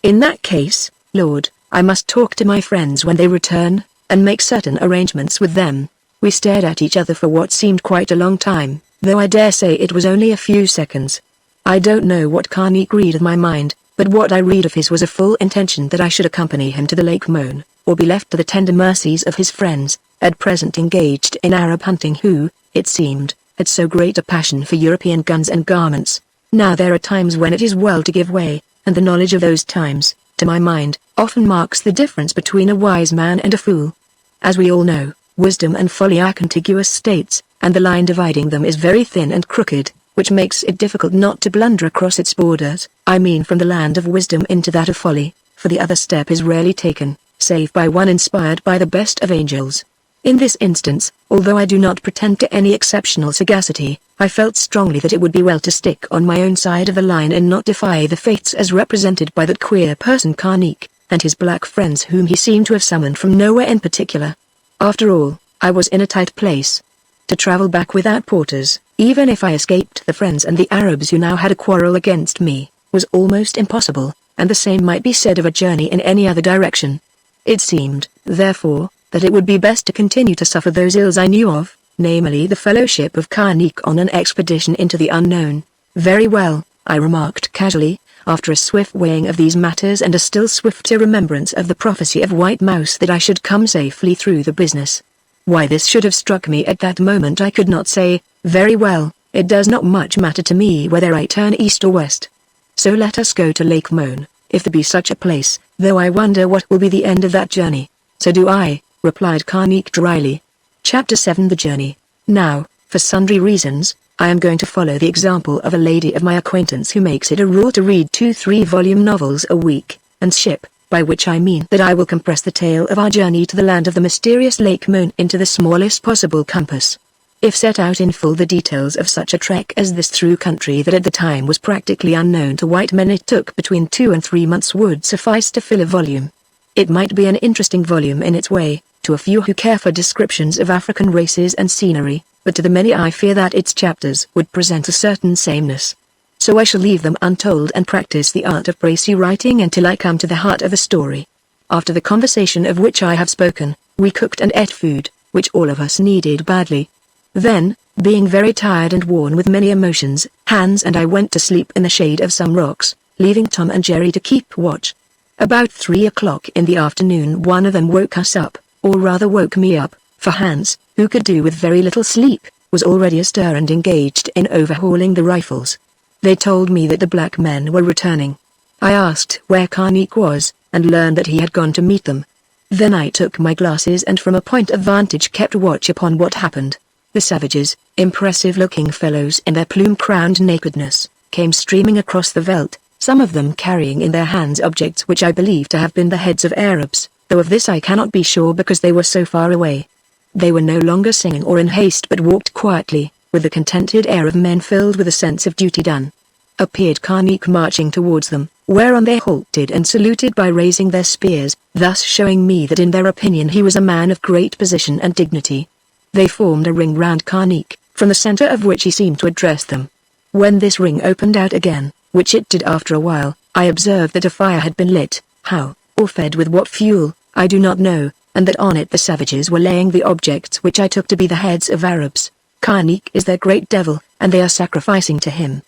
In that case, Lord, I must talk to my friends when they return, and make certain arrangements with them. We stared at each other for what seemed quite a long time, though I dare say it was only a few seconds. I don't know what Karnik read of my mind, but what I read of his was a full intention that I should accompany him to the Lake Moon, or be left to the tender mercies of his friends, at present engaged in Arab hunting who, it seemed, had so great a passion for European guns and garments. Now there are times when it is well to give way, and the knowledge of those times, to my mind, often marks the difference between a wise man and a fool. As we all know, wisdom and folly are contiguous states, and the line dividing them is very thin and crooked, which makes it difficult not to blunder across its borders, I mean from the land of wisdom into that of folly, for the other step is rarely taken, save by one inspired by the best of angels. In this instance, although I do not pretend to any exceptional sagacity, I felt strongly that it would be well to stick on my own side of the line and not defy the fates as represented by that queer person Karnik, and his black friends whom he seemed to have summoned from nowhere in particular. After all, I was in a tight place. To travel back without porters, even if I escaped the friends and the Arabs who now had a quarrel against me, was almost impossible, and the same might be said of a journey in any other direction. It seemed, therefore, that it would be best to continue to suffer those ills I knew of, namely the fellowship of Karnik on an expedition into the unknown. Very well, I remarked casually, after a swift weighing of these matters and a still swifter remembrance of the prophecy of White Mouse that I should come safely through the business. Why this should have struck me at that moment I could not say. Very well, it does not much matter to me whether I turn east or west. So let us go to Lake Moon, if there be such a place, though I wonder what will be the end of that journey. So do I, replied Karnik dryly. Chapter 7 The Journey. Now, for sundry reasons, I am going to follow the example of a lady of my acquaintance who makes it a rule to read 2 3-volume novels a week, and ship, by which I mean that I will compress the tale of our journey to the land of the mysterious Lake Moon into the smallest possible compass. If set out in full the details of such a trek as this through country that at the time was practically unknown to white men it took between 2 and 3 months would suffice to fill a volume. It might be an interesting volume in its way, to a few who care for descriptions of African races and scenery, but to the many I fear that its chapters would present a certain sameness. So I shall leave them untold and practice the art of précis writing until I come to the heart of a story. After the conversation of which I have spoken, we cooked and ate food, which all of us needed badly. Then, being very tired and worn with many emotions, Hans and I went to sleep in the shade of some rocks, leaving Tom and Jerry to keep watch. About 3 o'clock in the afternoon one of them woke us up, or rather woke me up, for Hans, who could do with very little sleep, was already astir and engaged in overhauling the rifles. They told me that the black men were returning. I asked where Karnik was, and learned that he had gone to meet them. Then I took my glasses and from a point of vantage kept watch upon what happened. The savages, impressive-looking fellows in their plume-crowned nakedness, came streaming across the veldt, some of them carrying in their hands objects which I believe to have been the heads of Arabs, though of this I cannot be sure because they were so far away. They were no longer singing or in haste but walked quietly, with the contented air of men filled with a sense of duty done. Appeared Karnik marching towards them, whereon they halted and saluted by raising their spears, thus showing me that in their opinion he was a man of great position and dignity. They formed a ring round Karnik, from the center of which he seemed to address them. When this ring opened out again, which it did after a while, I observed that a fire had been lit, how, or fed with what fuel, I do not know, and that on it the savages were laying the objects which I took to be the heads of Arabs. Karnik is their great devil, and they are sacrificing to him,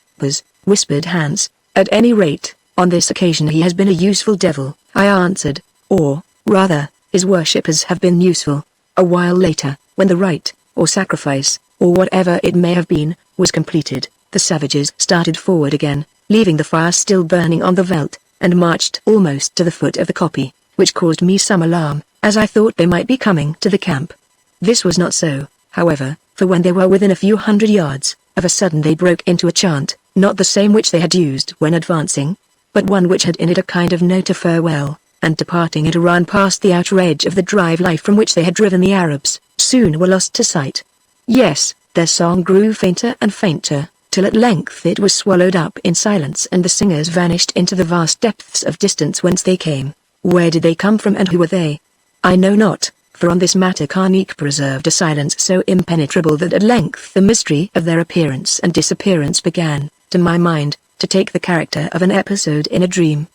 whispered Hans. At any rate, on this occasion he has been a useful devil, I answered, or, rather, his worshippers have been useful. A while later, when the rite, or sacrifice, or whatever it may have been, was completed, the savages started forward again, leaving the fire still burning on the veldt, and marched almost to the foot of the kopje, which caused me some alarm, as I thought they might be coming to the camp. This was not so, however, for when they were within a few hundred yards, of a sudden they broke into a chant, not the same which they had used when advancing, but one which had in it a kind of note of farewell, and departing it ran past the outer edge of the drive life from which they had driven the Arabs, soon were lost to sight. Yes, their song grew fainter and fainter, till at length it was swallowed up in silence and the singers vanished into the vast depths of distance whence they came. Where did they come from and who were they? I know not, for on this matter Karnik preserved a silence so impenetrable that at length the mystery of their appearance and disappearance began, to my mind, to take the character of an episode in a dream.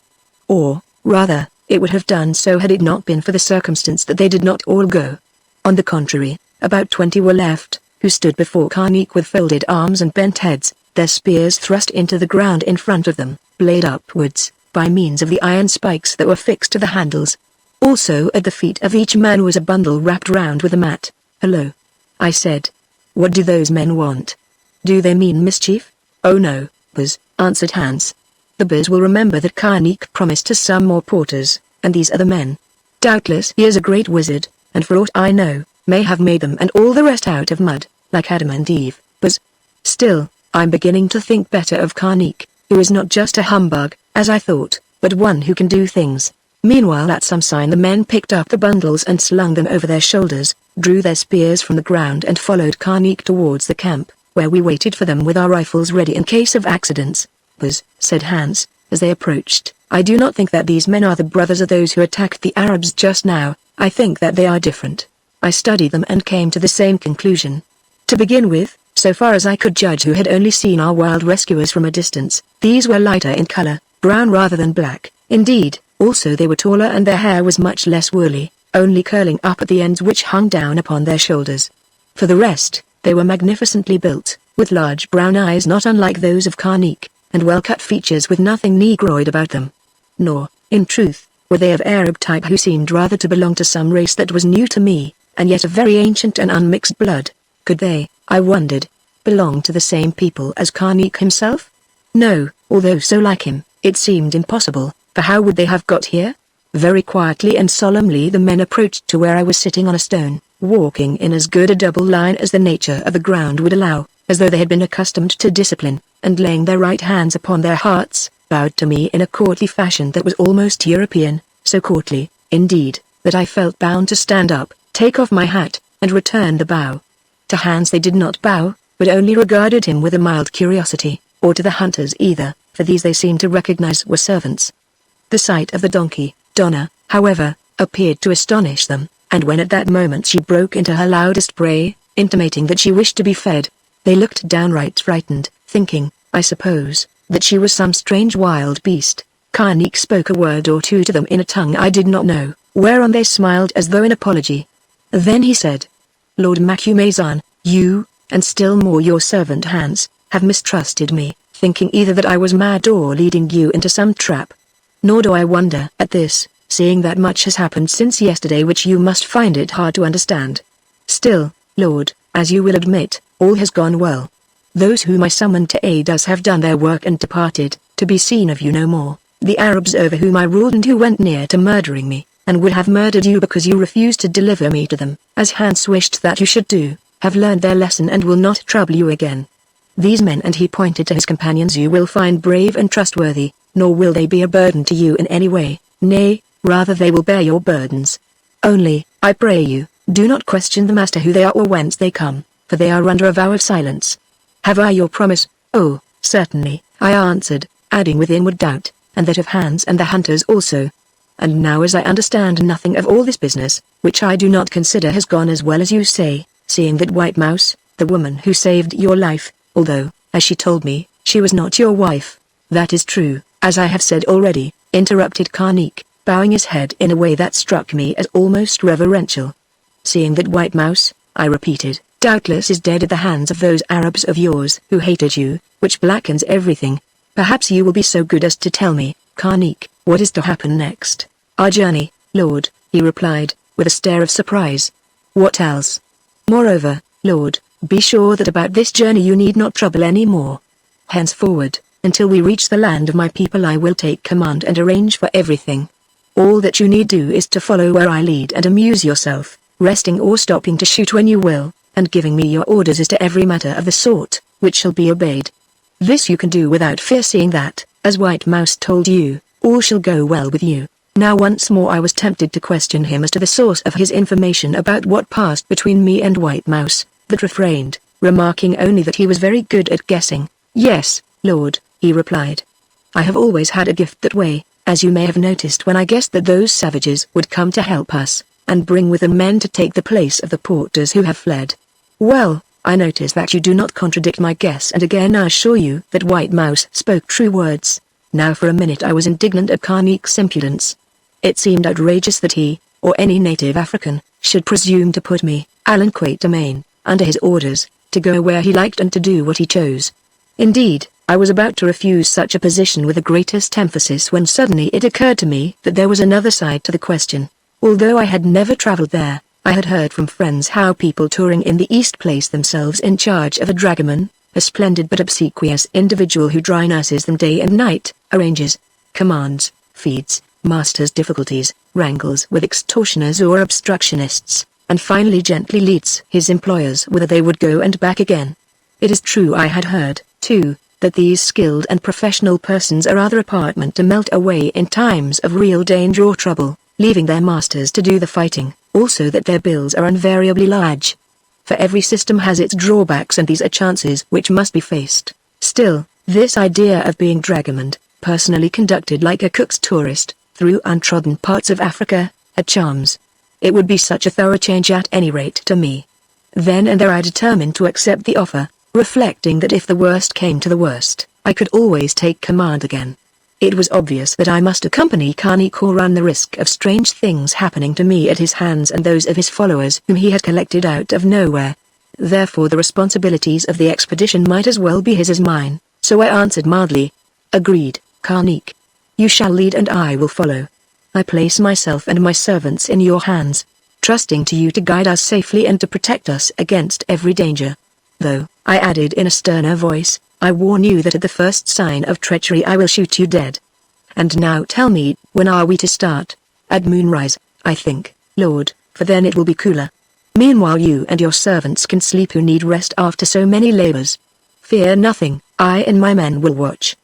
Or, rather, it would have done so had it not been for the circumstance that they did not all go. On the contrary, about 20 were left, who stood before Karnik with folded arms and bent heads, their spears thrust into the ground in front of them, blade upwards, by means of the iron spikes that were fixed to the handles. Also at the feet of each man was a bundle wrapped round with a mat. "Hello," I said. "What do those men want? Do they mean mischief?" "Oh no, Buzz," answered Hans. "The Buzz will remember that Karnik promised us some more porters, and these are the men. Doubtless he is a great wizard, and for aught I know, may have made them and all the rest out of mud, like Adam and Eve, Buzz. Still, I'm beginning to think better of Karnik, who is not just a humbug, as I thought, but one who can do things." Meanwhile at some sign the men picked up the bundles and slung them over their shoulders, drew their spears from the ground and followed Karnik towards the camp, where we waited for them with our rifles ready in case of accidents. "Buzz," said Hans, as they approached, "I do not think that these men are the brothers of those who attacked the Arabs just now. I think that they are different." I studied them and came to the same conclusion. To begin with, so far as I could judge who had only seen our wild rescuers from a distance, these were lighter in color, brown rather than black. Indeed, also they were taller and their hair was much less woolly, only curling up at the ends which hung down upon their shoulders. For the rest, they were magnificently built, with large brown eyes not unlike those of Karnik, and well-cut features with nothing negroid about them. Nor, in truth, were they of Arab type who seemed rather to belong to some race that was new to me, and yet of very ancient and unmixed blood. Could they, I wondered, belong to the same people as Karnik himself? No, although so like him, it seemed impossible, for how would they have got here? Very quietly and solemnly the men approached to where I was sitting on a stone, walking in as good a double line as the nature of the ground would allow, as though they had been accustomed to discipline, and laying their right hands upon their hearts, bowed to me in a courtly fashion that was almost European, so courtly, indeed, that I felt bound to stand up, take off my hat, and return the bow. To Hans they did not bow, but only regarded him with a mild curiosity, or to the hunters either, for these they seemed to recognize were servants. The sight of the donkey, Donna, however, appeared to astonish them, and when at that moment she broke into her loudest bray, intimating that she wished to be fed, they looked downright frightened, thinking, I suppose, that she was some strange wild beast. Karnik spoke a word or two to them in a tongue I did not know, whereon they smiled as though in apology. Then he said, "Lord Macumazan, you, and still more your servant Hans, have mistrusted me, thinking either that I was mad or leading you into some trap. Nor do I wonder at this, seeing that much has happened since yesterday which you must find it hard to understand. Still, Lord, as you will admit, all has gone well. Those whom I summoned to aid us have done their work and departed, to be seen of you no more. The Arabs over whom I ruled and who went near to murdering me, and would have murdered you because you refused to deliver me to them, as Hans wished that you should do, have learned their lesson and will not trouble you again. These men," and he pointed to his companions, "you will find brave and trustworthy, nor will they be a burden to you in any way, nay, rather they will bear your burdens. Only, I pray you, do not question them as to who they are or whence they come, for they are under a vow of silence." "Have I your promise?" "Oh, certainly," I answered, adding with inward doubt, "and that of Hans and the hunters also. And now as I understand nothing of all this business, which I do not consider has gone as well as you say, seeing that White Mouse, the woman who saved your life, although, as she told me, she was not your wife." "That is true, as I have said already," interrupted Karnik, bowing his head in a way that struck me as almost reverential. "Seeing that White Mouse," I repeated, "doubtless is dead at the hands of those Arabs of yours who hated you, which blackens everything. Perhaps you will be so good as to tell me, Karnik, what is to happen next?" "Our journey, Lord," he replied, with a stare of surprise. "What else? Moreover, Lord, be sure that about this journey you need not trouble any more. Henceforward, until we reach the land of my people I will take command and arrange for everything." All that you need do is to follow where I lead and amuse yourself, resting or stopping to shoot when you will, and giving me your orders as to every matter of the sort, which shall be obeyed. This you can do without fear, seeing that, as White Mouse told you, all shall go well with you. Now once more I was tempted to question him as to the source of his information about what passed between me and White Mouse, but refrained, remarking only that he was very good at guessing. Yes, Lord, he replied. I have always had a gift that way, as you may have noticed when I guessed that those savages would come to help us, and bring with them men to take the place of the porters who have fled. Well, I notice that you do not contradict my guess, and again I assure you that White Mouse spoke true words. Now for a minute I was indignant at Carneek's impudence. It seemed outrageous that he, or any native African, should presume to put me, Alan Quatermain, under his orders, to go where he liked and to do what he chose. Indeed, I was about to refuse such a position with the greatest emphasis when suddenly it occurred to me that there was another side to the question. Although I had never traveled there, I had heard from friends how people touring in the East place themselves in charge of a dragoman, a splendid but obsequious individual who dry nurses them day and night, arranges, commands, feeds, masters difficulties, wrangles with extortioners or obstructionists, and finally gently leads his employers whither they would go and back again. It is true I had heard, too, that these skilled and professional persons are rather apartment to melt away in times of real danger or trouble, leaving their masters to do the fighting, also that their bills are invariably large. For every system has its drawbacks, and these are chances which must be faced. Still, this idea of being dragomaned, personally conducted like a cook's tourist, through untrodden parts of Africa, had charms. It would be such a thorough change at any rate to me. Then and there I determined to accept the offer, reflecting that if the worst came to the worst, I could always take command again. It was obvious that I must accompany Carneek or run the risk of strange things happening to me at his hands and those of his followers whom he had collected out of nowhere. Therefore the responsibilities of the expedition might as well be his as mine, so I answered mildly, "Agreed, Carneek. You shall lead and I will follow. I place myself and my servants in your hands, trusting to you to guide us safely and to protect us against every danger. Though," I added in a sterner voice, "I warn you that at the first sign of treachery I will shoot you dead. And now tell me, when are we to start?" "At moonrise, I think, Lord, for then it will be cooler. Meanwhile you and your servants can sleep who need rest after so many labors." "Fear nothing, I and my men will watch,"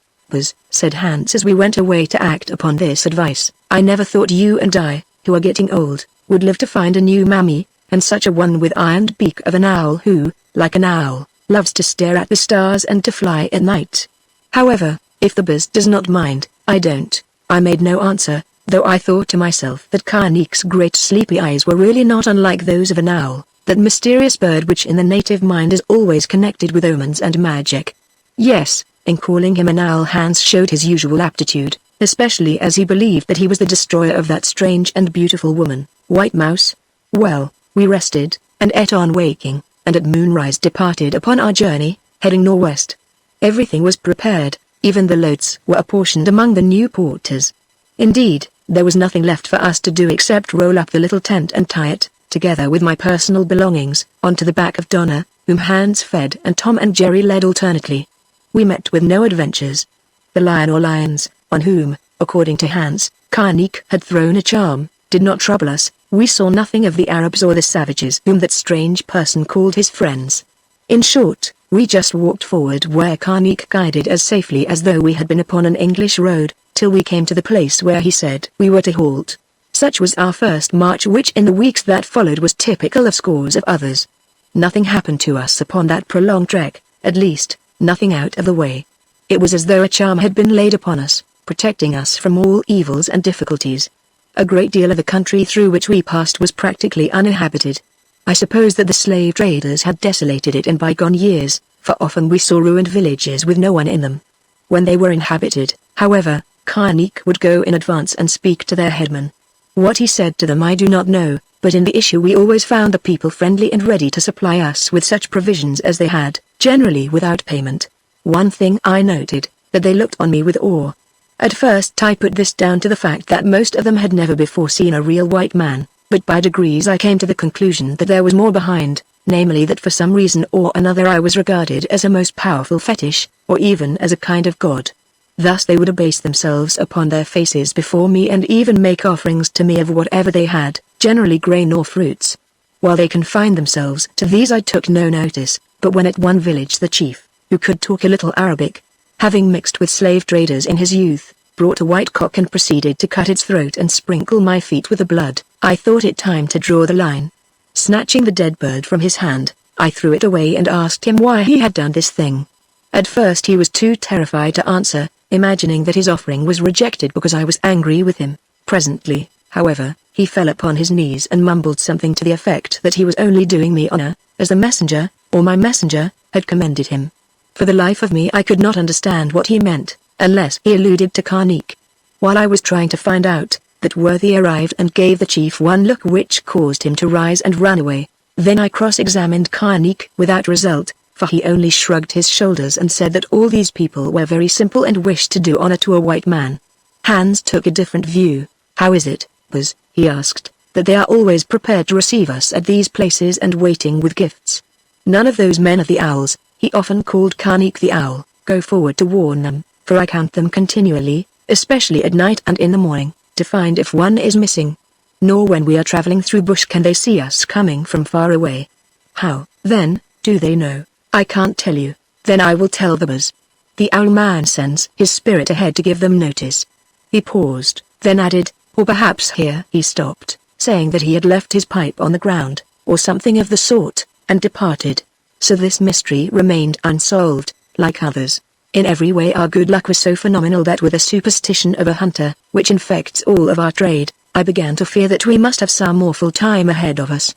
said Hans as we went away to act upon this advice. "I never thought you and I, who are getting old, would live to find a new mammy, and such a one with ironed beak of an owl who, like an owl, loves to stare at the stars and to fly at night. However, if the beast does not mind, I don't." I made no answer, though I thought to myself that Carneek's great sleepy eyes were really not unlike those of an owl, that mysterious bird which in the native mind is always connected with omens and magic. Yes, in calling him an owl Hans showed his usual aptitude, especially as he believed that he was the destroyer of that strange and beautiful woman, White Mouse. Well, we rested, and ate on waking, and at moonrise departed upon our journey, heading northwest. Everything was prepared, even the loads were apportioned among the new porters. Indeed, there was nothing left for us to do except roll up the little tent and tie it, together with my personal belongings, onto the back of Donna, whom Hans fed and Tom and Jerry led alternately. We met with no adventures. The lion or lions, on whom, according to Hans, Carneek had thrown a charm, did not trouble us. We saw nothing of the Arabs or the savages whom that strange person called his friends. In short, we just walked forward where Carneek guided as safely as though we had been upon an English road, till we came to the place where he said we were to halt. Such was our first march, which in the weeks that followed was typical of scores of others. Nothing happened to us upon that prolonged trek, at least, nothing out of the way. It was as though a charm had been laid upon us, protecting us from all evils and difficulties. A great deal of the country through which we passed was practically uninhabited. I suppose that the slave traders had desolated it in bygone years, for often we saw ruined villages with no one in them. When they were inhabited, however, Carneek would go in advance and speak to their headman. What he said to them I do not know, but in the issue we always found the people friendly and ready to supply us with such provisions as they had, generally without payment. One thing I noted, that they looked on me with awe. At first I put this down to the fact that most of them had never before seen a real white man, but by degrees I came to the conclusion that there was more behind, namely that for some reason or another I was regarded as a most powerful fetish, or even as a kind of god. Thus they would abase themselves upon their faces before me and even make offerings to me of whatever they had, generally grain or fruits. While they confined themselves to these I took no notice, but when at one village the chief, who could talk a little Arabic, having mixed with slave traders in his youth, brought a white cock and proceeded to cut its throat and sprinkle my feet with the blood, I thought it time to draw the line. Snatching the dead bird from his hand, I threw it away and asked him why he had done this thing. At first he was too terrified to answer, imagining that his offering was rejected because I was angry with him. Presently, however, he fell upon his knees and mumbled something to the effect that he was only doing me honor, as the messenger, or my messenger, had commended him. For the life of me I could not understand what he meant, unless he alluded to Karnik. While I was trying to find out, that worthy arrived and gave the chief one look which caused him to rise and run away. Then I cross-examined Karnik without result, for he only shrugged his shoulders and said that all these people were very simple and wished to do honor to a white man. Hans took a different view. How is it, Buzz, he asked, that they are always prepared to receive us at these places and waiting with gifts? None of those men are the owls, he often called Karnik the owl, go forward to warn them, for I count them continually, especially at night and in the morning, to find if one is missing. Nor when we are traveling through bush can they see us coming from far away. How, then, do they know? I can't tell you. Then I will tell the Buzz. The owl man sends his spirit ahead to give them notice. He paused, then added, or perhaps here he stopped, saying that he had left his pipe on the ground, or something of the sort, and departed. So this mystery remained unsolved, like others. In every way our good luck was so phenomenal that with the superstition of a hunter, which infects all of our trade, I began to fear that we must have some awful time ahead of us.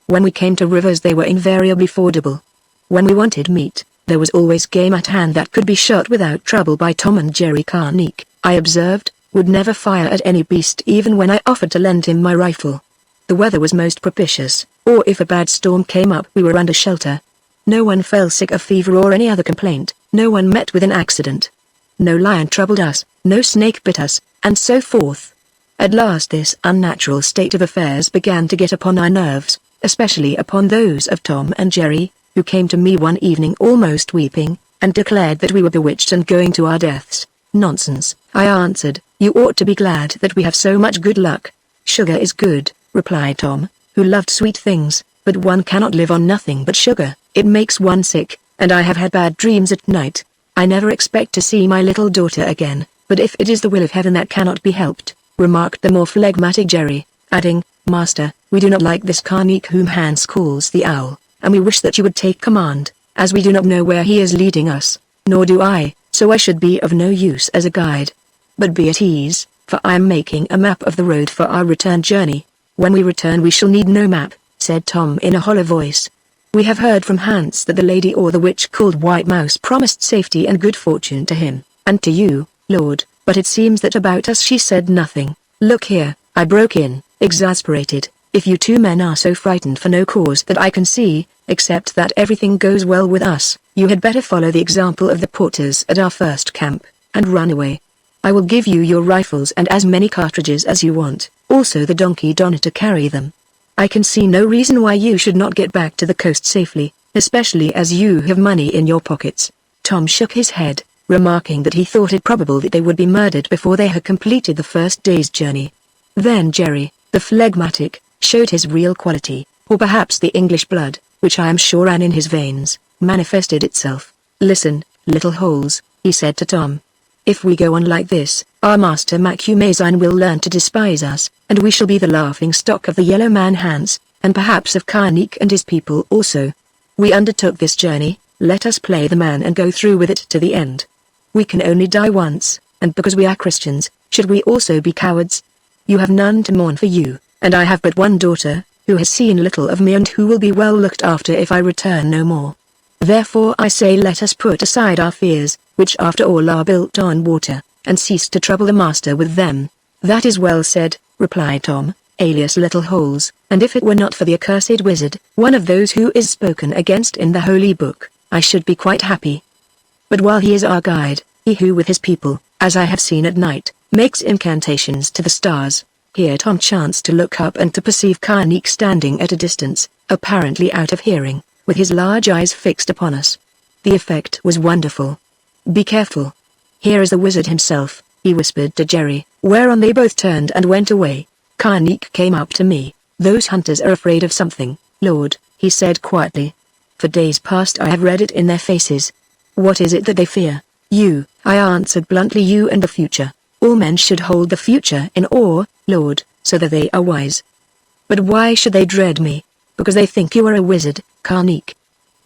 When we came to rivers they were invariably fordable. When we wanted meat, there was always game at hand that could be shot without trouble by Tom and Jerry. Karnik, I observed, would never fire at any beast even when I offered to lend him my rifle. The weather was most propitious, or if a bad storm came up we were under shelter. No one fell sick of fever or any other complaint, no one met with an accident. No lion troubled us, no snake bit us, and so forth. At last this unnatural state of affairs began to get upon our nerves, especially upon those of Tom and Jerry, who came to me one evening almost weeping, and declared that we were bewitched and going to our deaths. Nonsense, I answered, you ought to be glad that we have so much good luck. Sugar is good, replied Tom, who loved sweet things, but one cannot live on nothing but sugar, it makes one sick, and I have had bad dreams at night. I never expect to see my little daughter again, but if it is the will of heaven that cannot be helped, remarked the more phlegmatic Jerry, adding, Master, we do not like this Karnik whom Hans calls the owl, and we wish that you would take command, as we do not know where he is leading us, nor do I, so I should be of no use as a guide. But be at ease, for I am making a map of the road for our return journey. When we return we shall need no map, said Tom in a hollow voice. We have heard from Hans that the lady or the witch called White Mouse promised safety and good fortune to him, and to you, Lord, but it seems that about us she said nothing. Look here, I broke in, exasperated, if you two men are so frightened for no cause that I can see, except that everything goes well with us, you had better follow the example of the porters at our first camp, and run away. I will give you your rifles and as many cartridges as you want, also the donkey Donna to carry them. I can see no reason why you should not get back to the coast safely, especially as you have money in your pockets. Tom shook his head, remarking that he thought it probable that they would be murdered before they had completed the first day's journey. Then Jerry, the phlegmatic, showed his real quality, or perhaps the English blood, which I am sure ran in his veins, manifested itself. Listen, little holes, he said to Tom. If we go on like this, our master Macumazine will learn to despise us, and we shall be the laughing stock of the yellow man Hans, and perhaps of Karnik and his people also. We undertook this journey, let us play the man and go through with it to the end. We can only die once, and because we are Christians, should we also be cowards? You have none to mourn for you, and I have but one daughter, who has seen little of me and who will be well looked after if I return no more. Therefore I say let us put aside our fears, which after all are built on water, and cease to trouble the master with them. That is well said, replied Tom, alias Little Holes, and if it were not for the accursed wizard, one of those who is spoken against in the holy book, I should be quite happy. But while he is our guide, he who with his people, as I have seen at night, makes incantations to the stars. Here Tom chanced to look up and to perceive Karnik standing at a distance, apparently out of hearing, with his large eyes fixed upon us. The effect was wonderful. Be careful. Here is the wizard himself," he whispered to Jerry, whereon they both turned and went away. Karnik came up to me. "Those hunters are afraid of something, Lord," he said quietly. "For days past I have read it in their faces." "What is it that they fear?" "You," I answered bluntly, "you and the future. All men should hold the future in awe, Lord, so that they are wise." "But why should they dread me?" "Because they think you are a wizard, Karnik."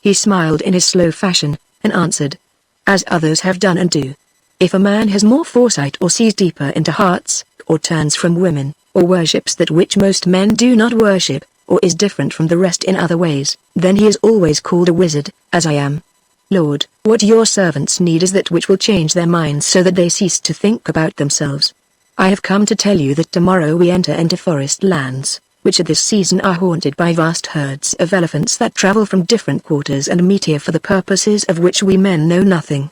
He smiled in his slow fashion, and answered, "As others have done and do. If a man has more foresight or sees deeper into hearts, or turns from women, or worships that which most men do not worship, or is different from the rest in other ways, then he is always called a wizard, as I am. Lord, what your servants need is that which will change their minds so that they cease to think about themselves. I have come to tell you that tomorrow we enter into forest lands, which at this season are haunted by vast herds of elephants that travel from different quarters and meet here for the purposes of which we men know nothing.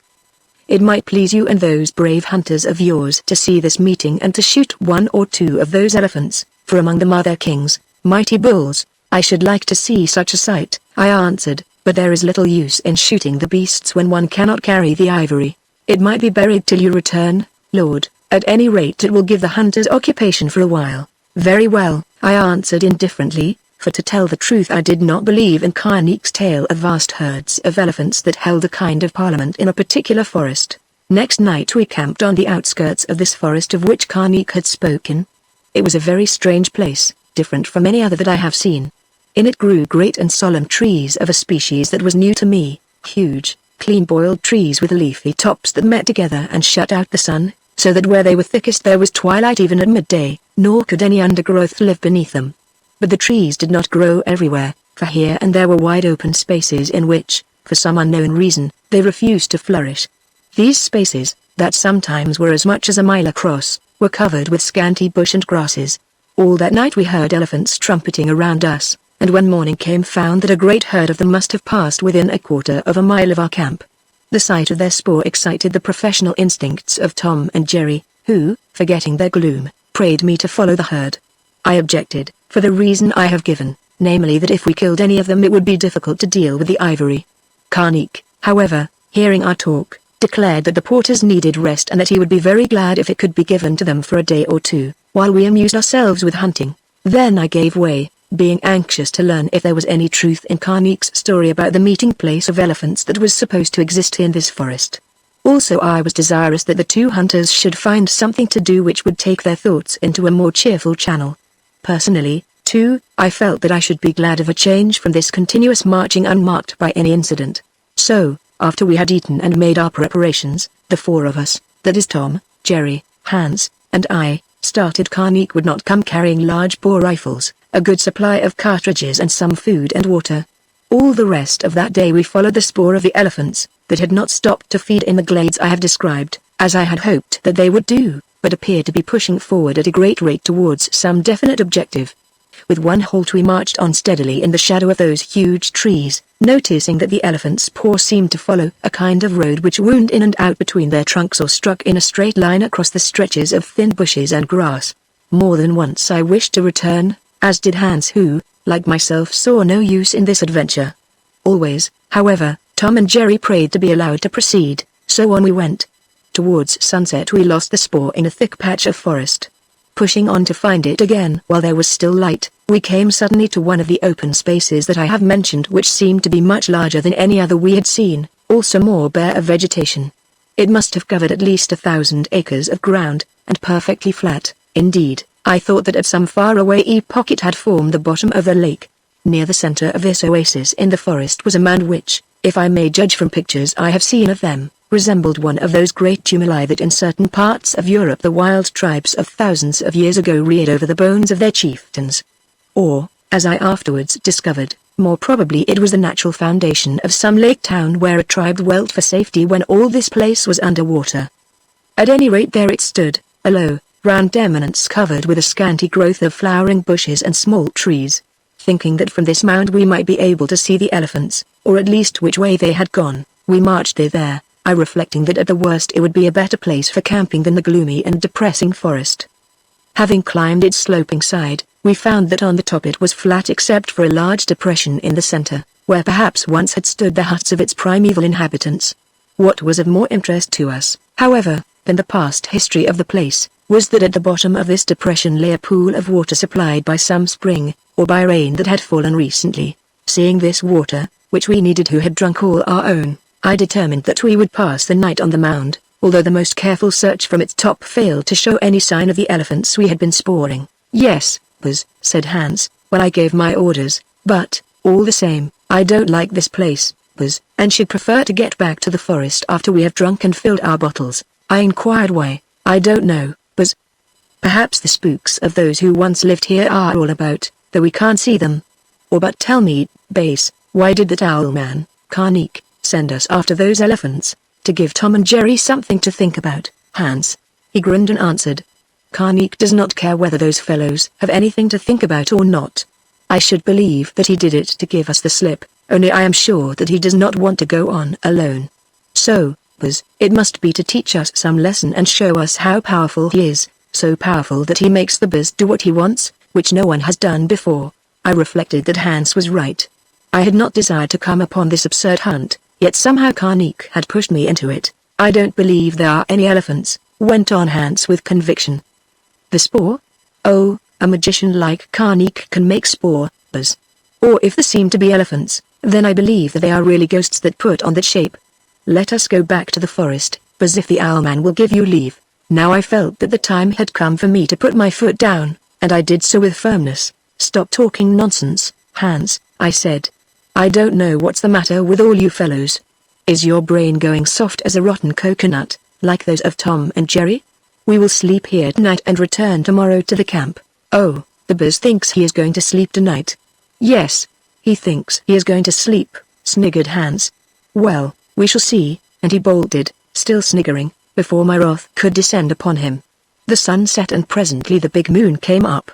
It might please you and those brave hunters of yours to see this meeting and to shoot one or two of those elephants, for among them are their kings, mighty bulls. I should like to see such a sight," I answered, "but there is little use in shooting the beasts when one cannot carry the ivory. It might be buried till you return, Lord, at any rate it will give the hunters occupation for a while." "Very well," I answered indifferently, for to tell the truth I did not believe in Karnik's tale of vast herds of elephants that held a kind of parliament in a particular forest. Next night we camped on the outskirts of this forest of which Karnik had spoken. It was a very strange place, different from any other that I have seen. In it grew great and solemn trees of a species that was new to me, huge, clean-boiled trees with leafy tops that met together and shut out the sun, so that where they were thickest there was twilight even at midday, nor could any undergrowth live beneath them. But the trees did not grow everywhere, for here and there were wide open spaces in which, for some unknown reason, they refused to flourish. These spaces, that sometimes were as much as a mile across, were covered with scanty bush and grasses. All that night we heard elephants trumpeting around us, and when morning came found that a great herd of them must have passed within a quarter of a mile of our camp. The sight of their spoor excited the professional instincts of Tom and Jerry, who, forgetting their gloom, prayed me to follow the herd. I objected, for the reason I have given, namely that if we killed any of them it would be difficult to deal with the ivory. Karnik, however, hearing our talk, declared that the porters needed rest and that he would be very glad if it could be given to them for a day or two, while we amused ourselves with hunting. Then I gave way, being anxious to learn if there was any truth in Karnik's story about the meeting place of elephants that was supposed to exist in this forest. Also I was desirous that the two hunters should find something to do which would take their thoughts into a more cheerful channel. Personally, too, I felt that I should be glad of a change from this continuous marching unmarked by any incident. So, after we had eaten and made our preparations, the four of us, that is Tom, Jerry, Hans, and I, started. Karnik would not come carrying large bore rifles, a good supply of cartridges and some food and water. All the rest of that day we followed the spoor of the elephants, that had not stopped to feed in the glades I have described, as I had hoped that they would do, but appeared to be pushing forward at a great rate towards some definite objective. With one halt we marched on steadily in the shadow of those huge trees, noticing that the elephants' paw seemed to follow a kind of road which wound in and out between their trunks or struck in a straight line across the stretches of thin bushes and grass. More than once I wished to return, as did Hans, who, like myself, saw no use in this adventure. Always, however, Tom and Jerry prayed to be allowed to proceed, so on we went. Towards sunset we lost the spoor in a thick patch of forest. Pushing on to find it again while there was still light, we came suddenly to one of the open spaces that I have mentioned, which seemed to be much larger than any other we had seen, also more bare of vegetation. It must have covered at least 1,000 acres of ground, and perfectly flat. Indeed, I thought that at some faraway epoch it had formed the bottom of the lake. Near the center of this oasis in the forest was a mound which, if I may judge from pictures I have seen of them, resembled one of those great tumuli that in certain parts of Europe the wild tribes of thousands of years ago reared over the bones of their chieftains. Or, as I afterwards discovered, more probably it was the natural foundation of some lake town where a tribe dwelt for safety when all this place was under water. At any rate there it stood, a low, round eminence covered with a scanty growth of flowering bushes and small trees. Thinking that from this mound we might be able to see the elephants, or at least which way they had gone, we marched thither. I reflecting that at the worst it would be a better place for camping than the gloomy and depressing forest. Having climbed its sloping side, we found that on the top it was flat except for a large depression in the center, where perhaps once had stood the huts of its primeval inhabitants. What was of more interest to us, However, then the past history of the place was that at the bottom of this depression lay a pool of water supplied by some spring, or by rain that had fallen recently. Seeing this water, which we needed who had drunk all our own, I determined that we would pass the night on the mound, although the most careful search from its top failed to show any sign of the elephants we had been sporing. "Yes, Buzz," said Hans, when I gave my orders, "but, all the same, I don't like this place, Buzz, and should prefer to get back to the forest after we have drunk and filled our bottles." I inquired why. "I don't know, Buzz. Perhaps the spooks of those who once lived here are all about, though we can't see them. Or but tell me, Base, why did that owl man, Karnik, send us after those elephants? To give Tom and Jerry something to think about, Hans." He grinned and answered. "Karnik does not care whether those fellows have anything to think about or not. I should believe that he did it to give us the slip, only I am sure that he does not want to go on alone. So, Buzz, it must be to teach us some lesson and show us how powerful he is, so powerful that he makes the Buzz do what he wants, which no one has done before." I reflected that Hans was right. I had not desired to come upon this absurd hunt, yet somehow Karnik had pushed me into it. "I don't believe there are any elephants," went on Hans with conviction. "The spoor? Oh, a magician like Karnik can make spoor, Buzz. Or if there seem to be elephants, then I believe that they are really ghosts that put on that shape. Let us go back to the forest, Buzz, if the owlman will give you leave." Now I felt that the time had come for me to put my foot down, and I did so with firmness. "Stop talking nonsense, Hans," I said. "I don't know what's the matter with all you fellows. Is your brain going soft as a rotten coconut, like those of Tom and Jerry? We will sleep here tonight and return tomorrow to the camp." "Oh, the Buzz thinks he is going to sleep tonight." "Yes, he thinks he is going to sleep," sniggered Hans. "Well, we shall see," and he bolted, still sniggering, before my wrath could descend upon him. The sun set and presently the big moon came up.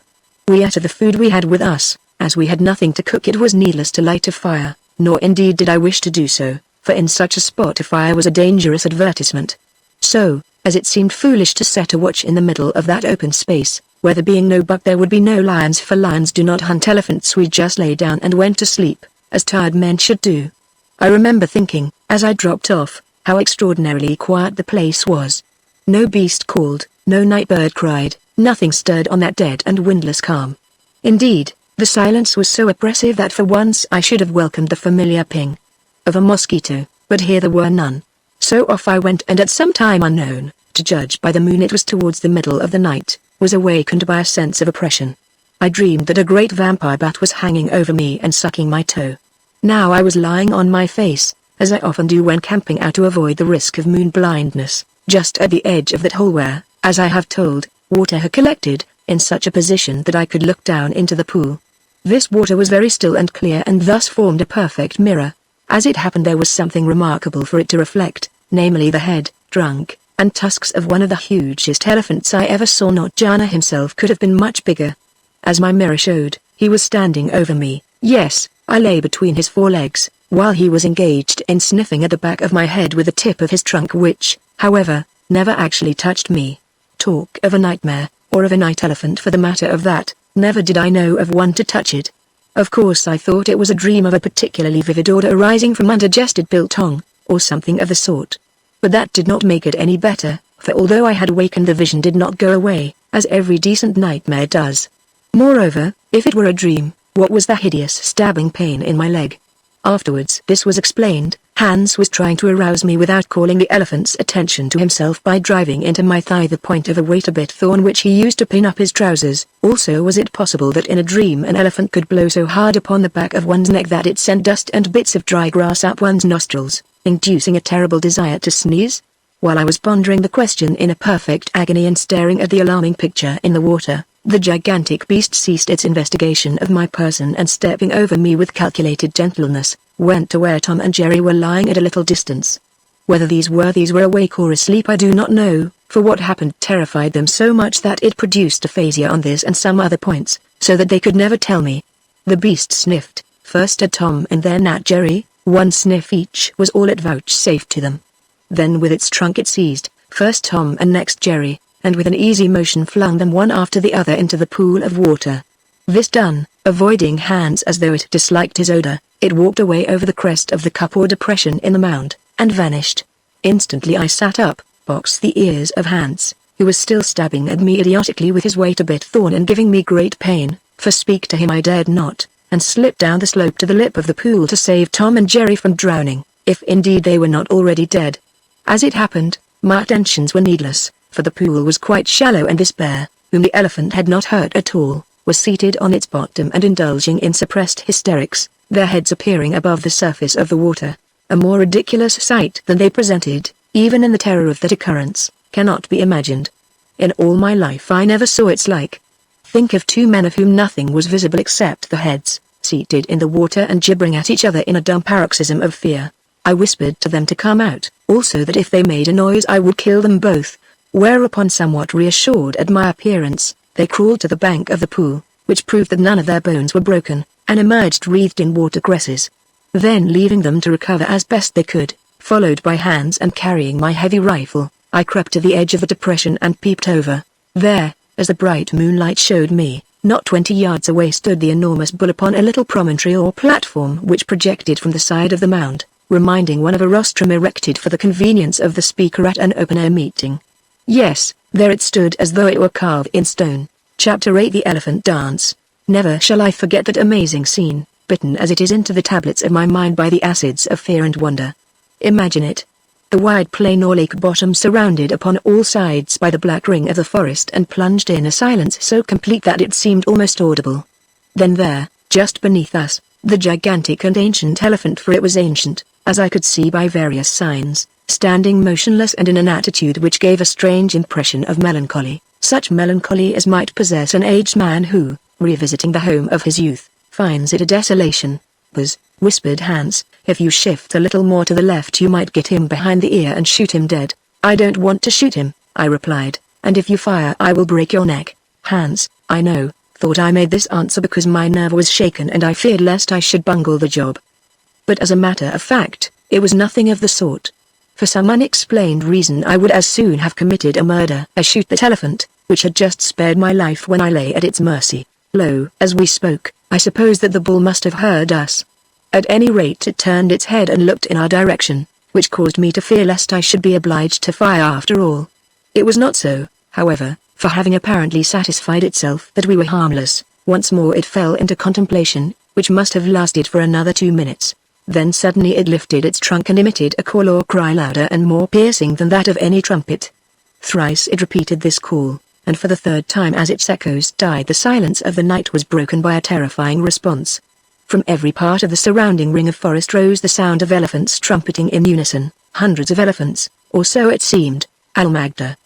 We ate of the food we had with us. As we had nothing to cook, it was needless to light a fire, nor indeed did I wish to do so, for in such a spot a fire was a dangerous advertisement. So, as it seemed foolish to set a watch in the middle of that open space, where there being no buck there would be no lions, for lions do not hunt elephants, we just lay down and went to sleep, as tired men should do. I remember thinking, as I dropped off, how extraordinarily quiet the place was. No beast called, no night bird cried, nothing stirred on that dead and windless calm. Indeed, the silence was so oppressive that for once I should have welcomed the familiar ping of a mosquito, but here there were none. So off I went, and at some time unknown, to judge by the moon it was towards the middle of the night, was awakened by a sense of oppression. I dreamed that a great vampire bat was hanging over me and sucking my toe. Now I was lying on my face, as I often do when camping out to avoid the risk of moon blindness, just at the edge of that hole where, as I have told, water had collected, in such a position that I could look down into the pool. This water was very still and clear, and thus formed a perfect mirror. As it happened, there was something remarkable for it to reflect, namely the head, trunk, and tusks of one of the hugest elephants I ever saw. Not Jana himself could have been much bigger. As my mirror showed, he was standing over me. Yes, I lay between his forelegs, while he was engaged in sniffing at the back of my head with the tip of his trunk, which, however, never actually touched me. Talk of a nightmare, or of a night elephant for the matter of that, never did I know of one to touch it. Of course I thought it was a dream of a particularly vivid order arising from undigested biltong, or something of the sort. But that did not make it any better, for although I had awakened, the vision did not go away, as every decent nightmare does. Moreover, if it were a dream, what was the hideous stabbing pain in my leg? Afterwards this was explained. Hans was trying to arouse me without calling the elephant's attention to himself by driving into my thigh the point of a waiter-bit thorn which he used to pin up his trousers. Also, was it possible that in a dream an elephant could blow so hard upon the back of one's neck that it sent dust and bits of dry grass up one's nostrils, inducing a terrible desire to sneeze? While I was pondering the question in a perfect agony and staring at the alarming picture in the water, the gigantic beast ceased its investigation of my person and, stepping over me with calculated gentleness, went to where Tom and Jerry were lying at a little distance. Whether these worthies were awake or asleep I do not know, for what happened terrified them so much that it produced aphasia on this and some other points, so that they could never tell me. The beast sniffed, first at Tom and then at Jerry. One sniff each was all it vouchsafed to them. Then with its trunk it seized, first Tom and next Jerry, and with an easy motion flung them one after the other into the pool of water. This done, avoiding Hans as though it disliked his odor, it walked away over the crest of the cup or depression in the mound, and vanished. Instantly I sat up, box the ears of Hans, who was still stabbing at me idiotically with his weight-a-bit thorn and giving me great pain, for speak to him I dared not, and slipped down the slope to the lip of the pool to save Tom and Jerry from drowning, if indeed they were not already dead. As it happened, my attentions were needless, for the pool was quite shallow and this bear, whom the elephant had not hurt at all, was seated on its bottom and indulging in suppressed hysterics, their heads appearing above the surface of the water. A more ridiculous sight than they presented, even in the terror of that occurrence, cannot be imagined. In all my life I never saw its like. Think of two men of whom nothing was visible except the heads, seated in the water and gibbering at each other in a dumb paroxysm of fear. I whispered to them to come out, also that if they made a noise I would kill them both, whereupon somewhat reassured at my appearance, they crawled to the bank of the pool, which proved that none of their bones were broken, and emerged wreathed in water cresses. Then leaving them to recover as best they could, followed by Hans and carrying my heavy rifle, I crept to the edge of the depression and peeped over. There, as the bright moonlight showed me, not 20 yards away stood the enormous bull upon a little promontory or platform which projected from the side of the mound, reminding one of a rostrum erected for the convenience of the speaker at an open-air meeting. Yes, there it stood as though it were carved in stone. Chapter 8 The Elephant Dance. Never shall I forget that amazing scene, bitten as it is into the tablets of my mind by the acids of fear and wonder. Imagine it. The wide plain or lake bottom surrounded upon all sides by the black ring of the forest and plunged in a silence so complete that it seemed almost audible. Then there, just beneath us, the gigantic and ancient elephant, for it was ancient, as I could see by various signs, standing motionless and in an attitude which gave a strange impression of melancholy, such melancholy as might possess an aged man who, revisiting the home of his youth, finds it a desolation. Whispered Hans, if you shift a little more to the left you might get him behind the ear and shoot him dead. I don't want to shoot him, I replied, and if you fire I will break your neck. Hans, I know, thought I made this answer because my nerve was shaken and I feared lest I should bungle the job. But as a matter of fact, it was nothing of the sort. For some unexplained reason I would as soon have committed a murder as shoot that elephant, which had just spared my life when I lay at its mercy. Lo, as we spoke, I suppose that the bull must have heard us. At any rate it turned its head and looked in our direction, which caused me to fear lest I should be obliged to fire after all. It was not so, however, for having apparently satisfied itself that we were harmless, once more it fell into contemplation, which must have lasted for another 2 minutes. Then suddenly it lifted its trunk and emitted a call or cry louder and more piercing than that of any trumpet. Thrice it repeated this call, and for the third time as its echoes died the silence of the night was broken by a terrifying response. From every part of the surrounding ring of forest rose the sound of elephants trumpeting in unison, hundreds of elephants, or so it seemed. Almagda.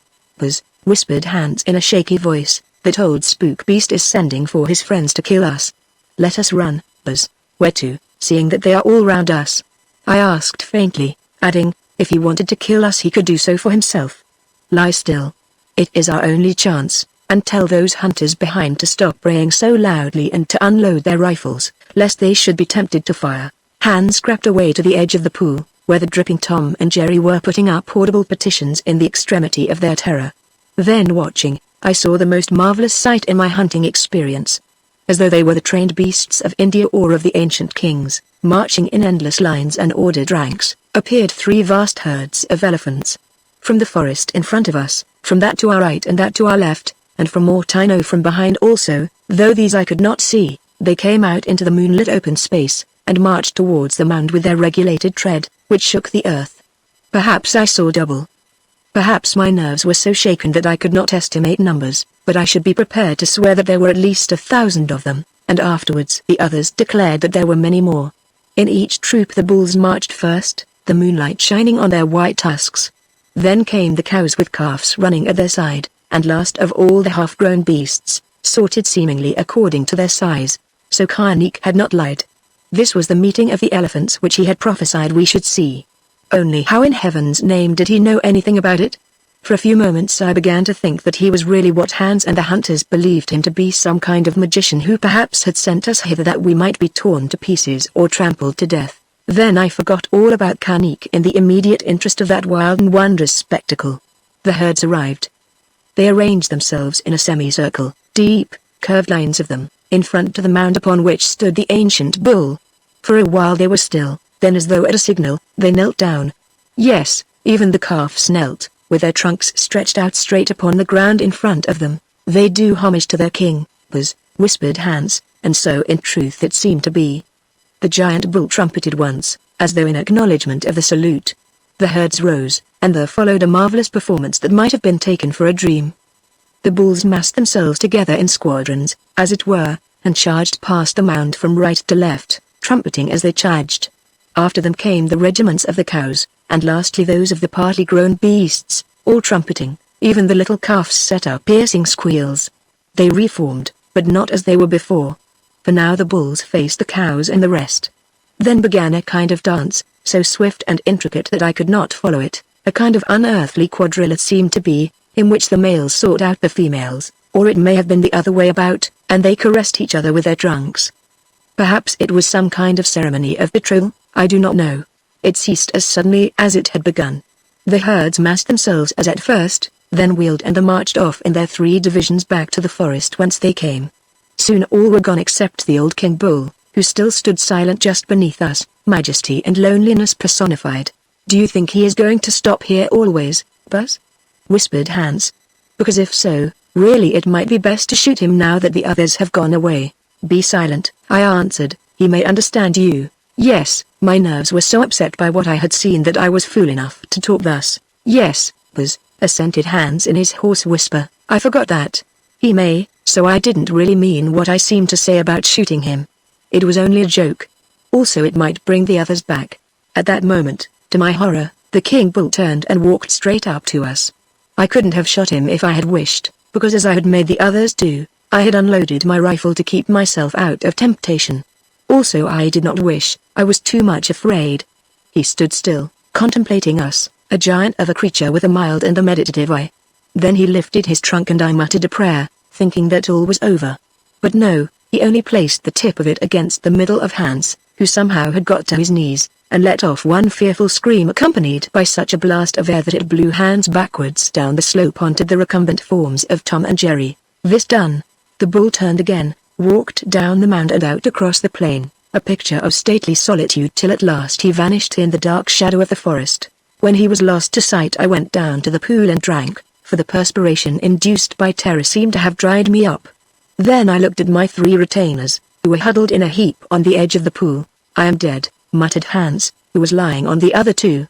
Whispered Hans in a shaky voice, that old spook beast is sending for his friends to kill us. Let us run, Buzz. Where to, seeing that they are all round us? I asked faintly, adding, if he wanted to kill us he could do so for himself. Lie still. It is our only chance, and tell those hunters behind to stop braying so loudly and to unload their rifles, lest they should be tempted to fire. Hans crept away to the edge of the pool, where the dripping Tom and Jerry were putting up audible petitions in the extremity of their terror. Then watching, I saw the most marvelous sight in my hunting experience. As though they were the trained beasts of India or of the ancient kings, marching in endless lines and ordered ranks, appeared 3 vast herds of elephants. From the forest in front of us, from that to our right and that to our left, and from what I know from behind also, though these I could not see, they came out into the moonlit open space, and marched towards the mound with their regulated tread, which shook the earth. Perhaps I saw double. Perhaps my nerves were so shaken that I could not estimate numbers, but I should be prepared to swear that there were at least 1,000 of them, and afterwards the others declared that there were many more. In each troop the bulls marched first, the moonlight shining on their white tusks. Then came the cows with calves running at their side, and last of all the half-grown beasts, sorted seemingly according to their size. So Karnik had not lied. This was the meeting of the elephants which he had prophesied we should see. Only how in heaven's name did he know anything about it? For a few moments I began to think that he was really what Hans and the hunters believed him to be, some kind of magician who perhaps had sent us hither that we might be torn to pieces or trampled to death. Then I forgot all about Karnik in the immediate interest of that wild and wondrous spectacle. The herds arrived. They arranged themselves in a semicircle, deep, curved lines of them, in front of the mound upon which stood the ancient bull. For a while they were still, then as though at a signal, they knelt down. Yes, even the calves knelt, with their trunks stretched out straight upon the ground in front of them. "They do homage to their king, Buzz," whispered Hans, and so in truth it seemed to be. The giant bull trumpeted once, as though in acknowledgement of the salute. The herds rose, and there followed a marvelous performance that might have been taken for a dream. The bulls massed themselves together in squadrons, as it were, and charged past the mound from right to left, trumpeting as they charged. After them came the regiments of the cows, and lastly those of the partly grown beasts, all trumpeting. Even the little calves set up piercing squeals. They reformed, but not as they were before. For now the bulls faced the cows and the rest. Then began a kind of dance, so swift and intricate that I could not follow it, a kind of unearthly quadrille it seemed to be, in which the males sought out the females, or it may have been the other way about, and they caressed each other with their trunks. Perhaps it was some kind of ceremony of betrothal, I do not know. It ceased as suddenly as it had begun. The herds massed themselves as at first, then wheeled and marched off in their 3 divisions back to the forest whence they came. Soon all were gone except the old king bull, who still stood silent just beneath us, majesty and loneliness personified. "Do you think he is going to stop here always, Buzz?" whispered Hans. "Because if so, really it might be best to shoot him now that the others have gone away." "Be silent," I answered, "he may understand you." Yes, my nerves were so upset by what I had seen that I was fool enough to talk thus. "Yes, Buzz," assented Hans in his hoarse whisper, "I forgot that. He may, so I didn't really mean what I seemed to say about shooting him. It was only a joke. Also it might bring the others back." At that moment, to my horror, the king bull turned and walked straight up to us. I couldn't have shot him if I had wished, because as I had made the others do, I had unloaded my rifle to keep myself out of temptation. Also I did not wish, I was too much afraid. He stood still, contemplating us, a giant of a creature with a mild and a meditative eye. Then he lifted his trunk and I muttered a prayer, thinking that all was over. But no, he only placed the tip of it against the middle of Hans, who somehow had got to his knees, and let off one fearful scream accompanied by such a blast of air that it blew Hans backwards down the slope onto the recumbent forms of Tom and Jerry. This done, the bull turned again, walked down the mound and out across the plain, a picture of stately solitude till at last he vanished in the dark shadow of the forest. When he was lost to sight I went down to the pool and drank, for the perspiration induced by terror seemed to have dried me up. Then I looked at my 3 retainers, who were huddled in a heap on the edge of the pool. "I am dead," muttered Hans, who was lying on the other 2.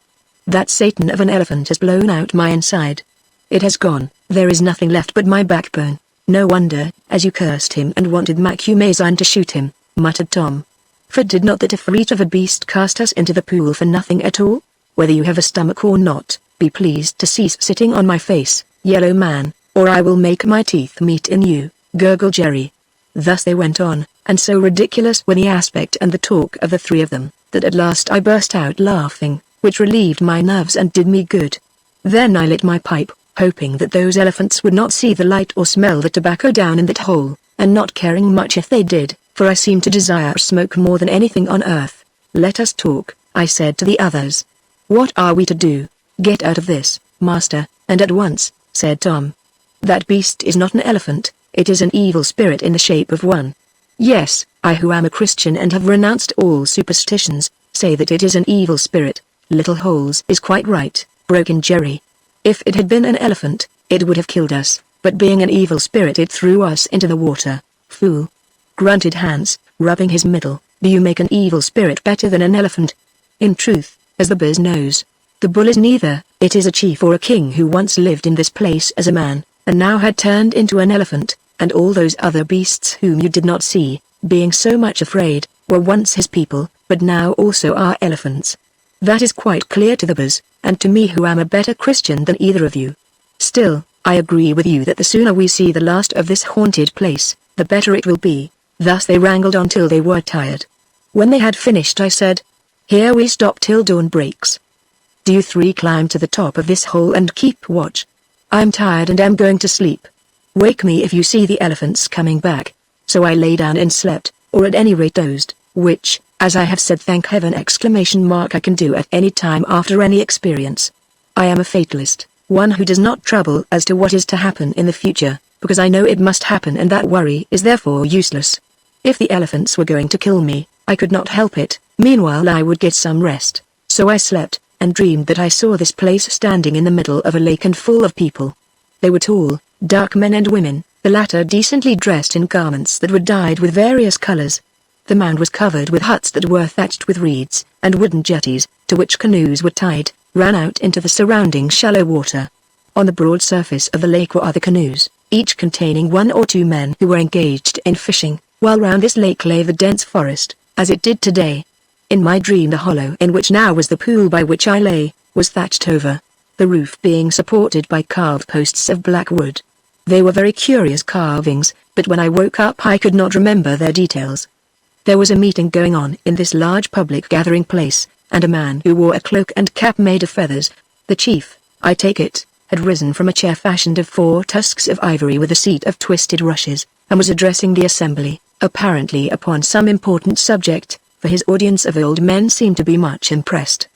"That Satan of an elephant has blown out my inside. It has gone, there is nothing left but my backbone." "No wonder, as you cursed him and wanted MagneonBooks to shoot him," muttered Tom. "For did not that effreet of a beast cast us into the pool for nothing at all? Whether you have a stomach or not, be pleased to cease sitting on my face, yellow man, or I will make my teeth meet in you," gurgled Jerry. Thus they went on, and so ridiculous were the aspect and the talk of the 3 of them, that at last I burst out laughing, which relieved my nerves and did me good. Then I lit my pipe, hoping that those elephants would not see the light or smell the tobacco down in that hole, and not caring much if they did, for I seemed to desire smoke more than anything on earth. "Let us talk," I said to the others. "What are we to do?" "Get out of this, master, and at once," said Tom. "That beast is not an elephant, it is an evil spirit in the shape of one." "Yes, I who am a Christian and have renounced all superstitions, say that it is an evil spirit." "Little Holes is quite right," broke in Jerry. "If it had been an elephant, it would have killed us, but being an evil spirit it threw us into the water." "Fool!" grunted Hans, rubbing his middle. "Do you make an evil spirit better than an elephant?" "In truth, as the Buzz knows, the bull is neither. It is a chief or a king who once lived in this place as a man, and now had turned into an elephant, and all those other beasts whom you did not see, being so much afraid, were once his people, but now also are elephants. That is quite clear to the Buzz, and to me who am a better Christian than either of you. Still, I agree with you that the sooner we see the last of this haunted place, the better it will be." Thus they wrangled on till they were tired. When they had finished I said, "Here we stop till dawn breaks. Do you 3 climb to the top of this hole and keep watch. I'm tired and am going to sleep. Wake me if you see the elephants coming back." So I lay down and slept, or at any rate dozed, which, as I have said, thank heaven I can do at any time after any experience. I am a fatalist, one who does not trouble as to what is to happen in the future, because I know it must happen and that worry is therefore useless. If the elephants were going to kill me, I could not help it. Meanwhile I would get some rest. So I slept, and dreamed that I saw this place standing in the middle of a lake and full of people. They were tall, dark men and women, the latter decently dressed in garments that were dyed with various colors. The mound was covered with huts that were thatched with reeds, and wooden jetties, to which canoes were tied, ran out into the surrounding shallow water. On the broad surface of the lake were other canoes, each containing 1 or 2 men who were engaged in fishing, while round this lake lay the dense forest, as it did today. In my dream the hollow in which now was the pool by which I lay, was thatched over, the roof being supported by carved posts of black wood. They were very curious carvings, but when I woke up I could not remember their details. There was a meeting going on in this large public gathering place, and a man who wore a cloak and cap made of feathers, the chief, I take it, had risen from a chair fashioned of 4 tusks of ivory with a seat of twisted rushes, and was addressing the assembly, apparently upon some important subject, for his audience of old men seemed to be much impressed.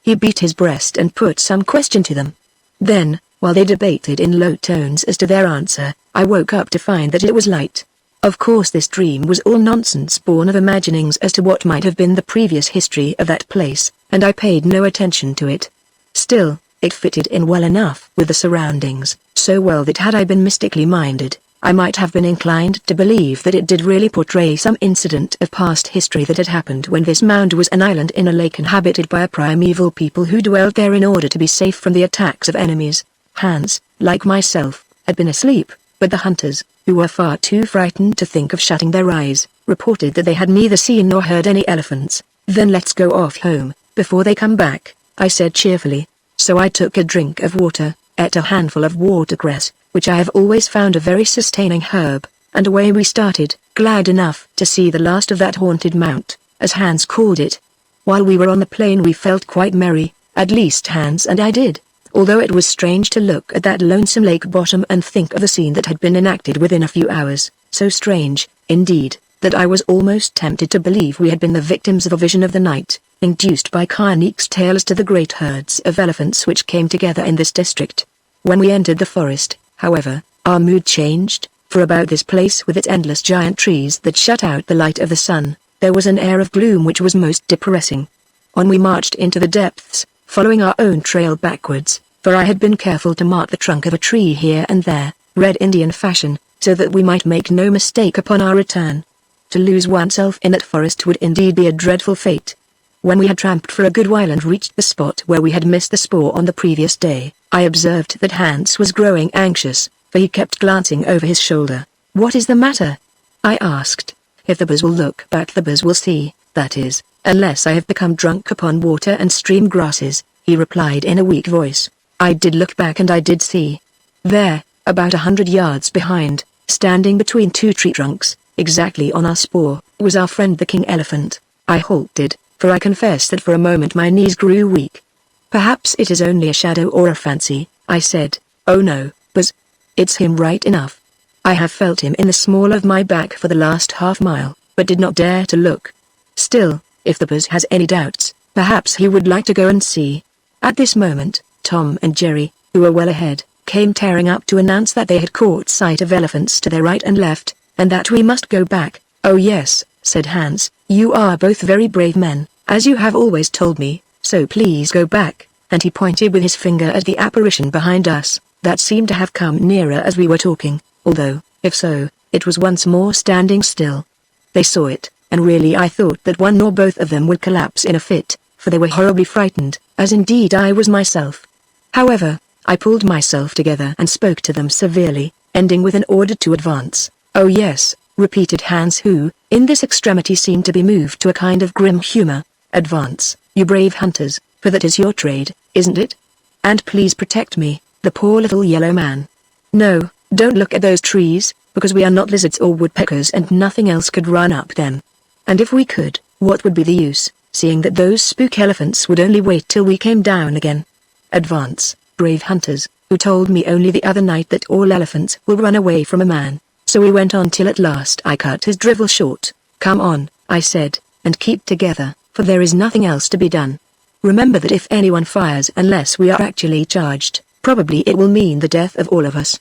He beat his breast and put some question to them. Then, while they debated in low tones as to their answer, I woke up to find that it was light. Of course this dream was all nonsense born of imaginings as to what might have been the previous history of that place, and I paid no attention to it. Still, it fitted in well enough with the surroundings, so well that had I been mystically minded, I might have been inclined to believe that it did really portray some incident of past history that had happened when this mound was an island in a lake inhabited by a primeval people who dwelt there in order to be safe from the attacks of enemies. Hans, like myself, had been asleep, but the hunters, who were far too frightened to think of shutting their eyes, reported that they had neither seen nor heard any elephants. Then let's go off home, before they come back, I said cheerfully. So I took a drink of water, ate a handful of watercress, which I have always found a very sustaining herb, and away we started, glad enough to see the last of that haunted mount, as Hans called it. While we were on the plain we felt quite merry, at least Hans and I did, although it was strange to look at that lonesome lake bottom and think of the scene that had been enacted within a few hours, so strange, indeed, that I was almost tempted to believe we had been the victims of a vision of the night, induced by Karnik's tale as to the great herds of elephants which came together in this district. When we entered the forest, however, our mood changed, for about this place with its endless giant trees that shut out the light of the sun, there was an air of gloom which was most depressing. On we marched into the depths, following our own trail backwards, for I had been careful to mark the trunk of a tree here and there, Red Indian fashion, so that we might make no mistake upon our return. To lose oneself in that forest would indeed be a dreadful fate. When we had tramped for a good while and reached the spot where we had missed the spoor on the previous day, I observed that Hans was growing anxious, for he kept glancing over his shoulder. "What is the matter?" I asked. "If the bears will look back the bears will see, that is, unless I have become drunk upon water and stream grasses," he replied in a weak voice. I did look back and I did see. There, about 100 yards behind, standing between 2 tree trunks, exactly on our spoor, was our friend the king elephant. I halted, for I confess that for a moment my knees grew weak. "Perhaps it is only a shadow or a fancy," I said. "Oh no, Buzz. It's him right enough. I have felt him in the small of my back for the last half mile, but did not dare to look. Still, if the Buzz has any doubts, perhaps he would like to go and see." At this moment, Tom and Jerry, who were well ahead, came tearing up to announce that they had caught sight of elephants to their right and left, and that we must go back. "Oh yes," said Hans, "you are both very brave men, as you have always told me, so please go back," and he pointed with his finger at the apparition behind us, that seemed to have come nearer as we were talking, although, if so, it was once more standing still. They saw it, and really I thought that one or both of them would collapse in a fit, for they were horribly frightened, as indeed I was myself. However, I pulled myself together and spoke to them severely, ending with an order to advance. "Oh yes," repeated Hans, who, in this extremity seemed to be moved to a kind of grim humor. "Advance, you brave hunters, for that is your trade, isn't it? And please protect me, the poor little yellow man. No, don't look at those trees, because we are not lizards or woodpeckers and nothing else could run up them. And if we could, what would be the use, seeing that those spook elephants would only wait till we came down again? Advance, brave hunters, who told me only the other night that all elephants will run away from a man." So we went on till at last I cut his drivel short. "Come on," I said, "and keep together, for there is nothing else to be done. Remember that if anyone fires unless we are actually charged, probably it will mean the death of all of us.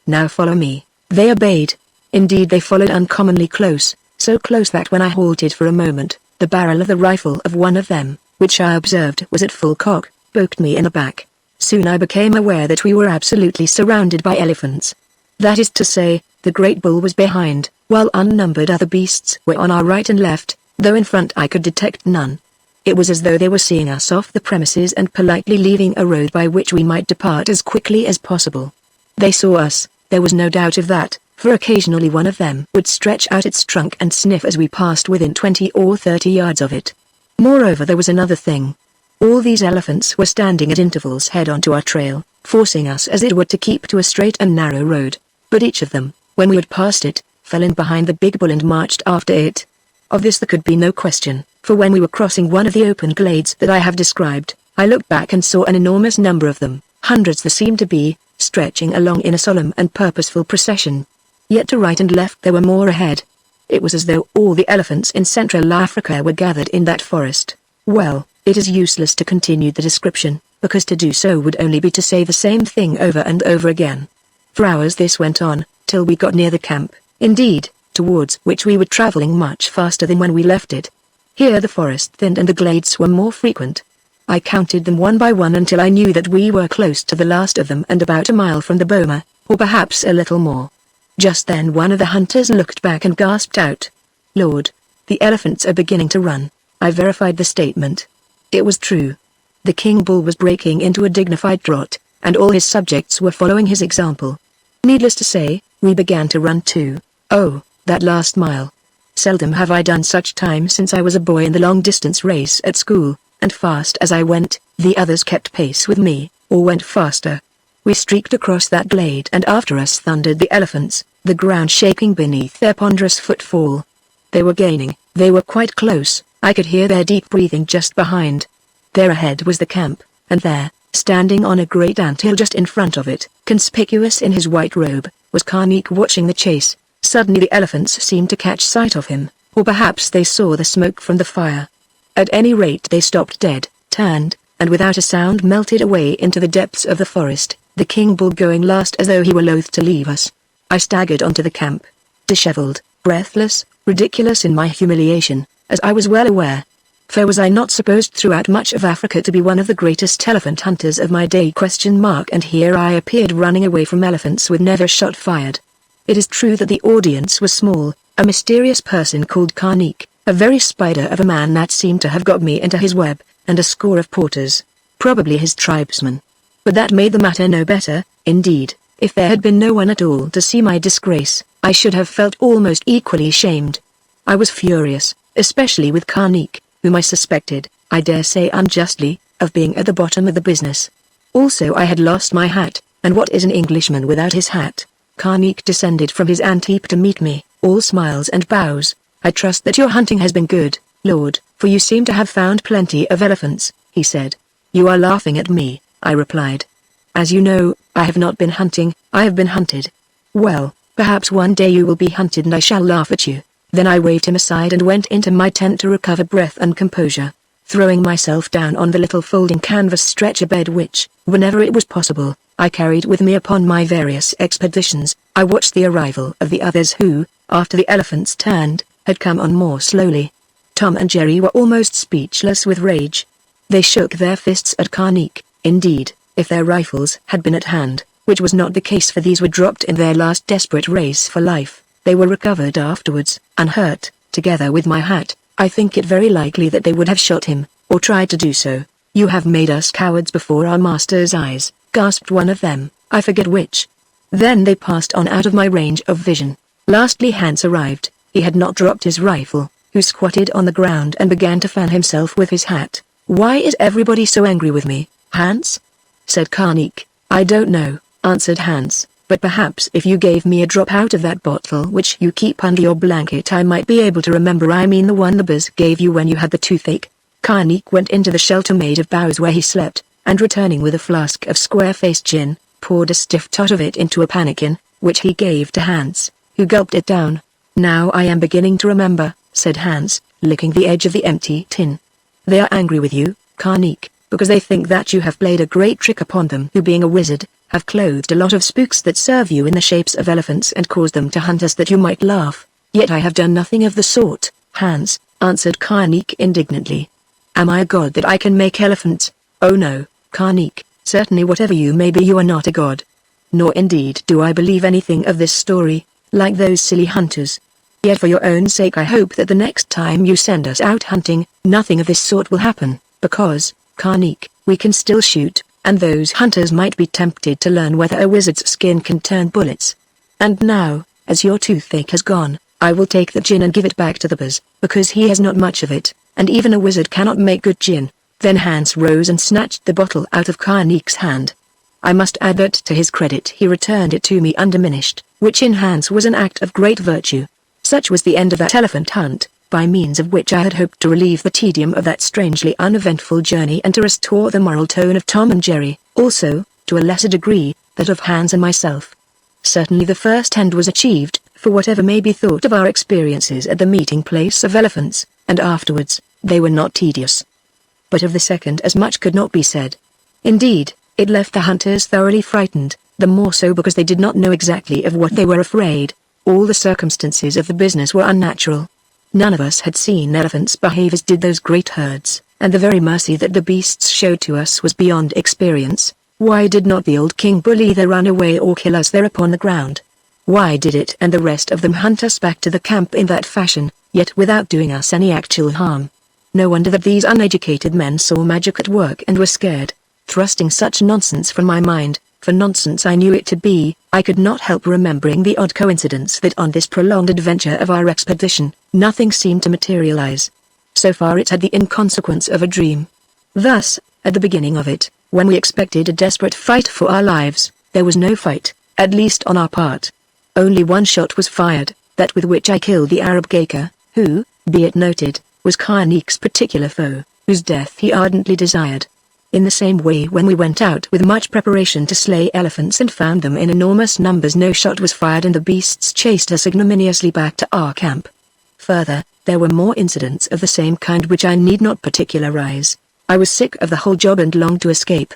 Now follow me." They obeyed. Indeed they followed uncommonly close, so close that when I halted for a moment, the barrel of the rifle of one of them, which I observed was at full cock, poked me in the back. Soon I became aware that we were absolutely surrounded by elephants. That is to say, the great bull was behind, while unnumbered other beasts were on our right and left, though in front I could detect none. It was as though they were seeing us off the premises and politely leaving a road by which we might depart as quickly as possible. They saw us, there was no doubt of that, for occasionally one of them would stretch out its trunk and sniff as we passed within 20 or 30 yards of it. Moreover, there was another thing. All these elephants were standing at intervals head on to our trail, forcing us as it were to keep to a straight and narrow road. But each of them, when we had passed it, fell in behind the big bull and marched after it. Of this there could be no question, for when we were crossing one of the open glades that I have described, I looked back and saw an enormous number of them, hundreds there seemed to be, stretching along in a solemn and purposeful procession. Yet to right and left there were more ahead. It was as though all the elephants in Central Africa were gathered in that forest. Well, it is useless to continue the description, because to do so would only be to say the same thing over and over again. For hours this went on, till we got near the camp, indeed, towards which we were traveling much faster than when we left it. Here the forest thinned and the glades were more frequent. I counted them one by one until I knew that we were close to the last of them and about a mile from the boma, or perhaps a little more. Just then one of the hunters looked back and gasped out, "Lord, the elephants are beginning to run." I verified the statement. It was true. The king bull was breaking into a dignified trot, and all his subjects were following his example. Needless to say, we began to run too. Oh, that last mile. Seldom have I done such time since I was a boy in the long-distance race at school, and fast as I went, the others kept pace with me, or went faster. We streaked across that glade and after us thundered the elephants, the ground shaking beneath their ponderous footfall. They were gaining, they were quite close, I could hear their deep breathing just behind. There ahead was the camp, and there, standing on a great anthill just in front of it, conspicuous in his white robe, was Karnik watching the chase. Suddenly the elephants seemed to catch sight of him, or perhaps they saw the smoke from the fire. At any rate they stopped dead, turned, and without a sound melted away into the depths of the forest, the king bull going last as though he were loath to leave us. I staggered onto the camp, disheveled, breathless, ridiculous in my humiliation, as I was well aware. For was I not supposed throughout much of Africa to be one of the greatest elephant hunters of my day? And here I appeared running away from elephants with never a shot fired. It is true that the audience was small, a mysterious person called Karnik, a very spider of a man that seemed to have got me into his web, and a score of porters, probably his tribesmen. But that made the matter no better. Indeed, if there had been no one at all to see my disgrace, I should have felt almost equally shamed. I was furious, especially with Karnik, whom I suspected, I dare say unjustly, of being at the bottom of the business. Also I had lost my hat, and what is an Englishman without his hat? Karnik descended from his ant-heap to meet me, all smiles and bows. "I trust that your hunting has been good, Lord, for you seem to have found plenty of elephants," he said. "You are laughing at me," I replied. "As you know, I have not been hunting, I have been hunted." "Well, perhaps one day you will be hunted and I shall laugh at you." Then I waved him aside and went into my tent to recover breath and composure. Throwing myself down on the little folding canvas stretcher bed which, whenever it was possible, I carried with me upon my various expeditions, I watched the arrival of the others who, after the elephants turned, had come on more slowly. Tom and Jerry were almost speechless with rage. They shook their fists at Karnik. Indeed, if their rifles had been at hand, which was not the case for these were dropped in their last desperate race for life, they were recovered afterwards, unhurt, together with my hat. I think it very likely that they would have shot him, or tried to do so. "You have made us cowards before our master's eyes," gasped one of them, I forget which. Then they passed on out of my range of vision. Lastly Hans arrived. He had not dropped his rifle, who squatted on the ground and began to fan himself with his hat. "Why is everybody so angry with me, Hans?" said Karnik. "I don't know," answered Hans, "but perhaps if you gave me a drop out of that bottle which you keep under your blanket I might be able to remember. I mean the one the Buzz gave you when you had the toothache." Karnik went into the shelter made of boughs where he slept, and returning with a flask of square-faced gin, poured a stiff tot of it into a pannikin, which he gave to Hans, who gulped it down. "Now I am beginning to remember," said Hans, licking the edge of the empty tin. "They are angry with you, Karnik, because they think that you have played a great trick upon them who being a wizard, have clothed a lot of spooks that serve you in the shapes of elephants and caused them to hunt us that you might laugh. Yet I have done nothing of the sort, Hans," answered Karnik indignantly. "Am I a god that I can make elephants? Oh no, Karnik, certainly whatever you may be, you are not a god. Nor indeed do I believe anything of this story, like those silly hunters. Yet for your own sake I hope that the next time you send us out hunting, nothing of this sort will happen, because, Karnik, we can still shoot, and those hunters might be tempted to learn whether a wizard's skin can turn bullets. And now, as your toothache has gone, I will take the gin and give it back to the Buzz, because he has not much of it, and even a wizard cannot make good gin. Then Hans rose and snatched the bottle out of Karnik's hand. I must add that to his credit he returned it to me undiminished, which in Hans was an act of great virtue. Such was the end of that elephant hunt, by means of which I had hoped to relieve the tedium of that strangely uneventful journey and to restore the moral tone of Tom and Jerry, also, to a lesser degree, that of Hans and myself. Certainly the first end was achieved, for whatever may be thought of our experiences at the meeting place of elephants, and afterwards, they were not tedious. But of the second as much could not be said. Indeed, it left the hunters thoroughly frightened, the more so because they did not know exactly of what they were afraid. All the circumstances of the business were unnatural. None of us had seen elephants behave as did those great herds, and the very mercy that the beasts showed to us was beyond experience. Why did not the old king bull either run away or kill us there upon the ground? Why did it and the rest of them hunt us back to the camp in that fashion, yet without doing us any actual harm? No wonder that these uneducated men saw magic at work and were scared. Thrusting such nonsense from my mind, for nonsense I knew it to be, I could not help remembering the odd coincidence that on this prolonged adventure of our expedition, nothing seemed to materialize. So far it had the inconsequence of a dream. Thus, at the beginning of it, when we expected a desperate fight for our lives, there was no fight, at least on our part. Only one shot was fired, that with which I killed the Arab Gaker, who, be it noted, was Karnik's particular foe, whose death he ardently desired. In the same way, when we went out with much preparation to slay elephants and found them in enormous numbers, no shot was fired and the beasts chased us ignominiously back to our camp. Further, there were more incidents of the same kind which I need not particularize. I was sick of the whole job and longed to escape.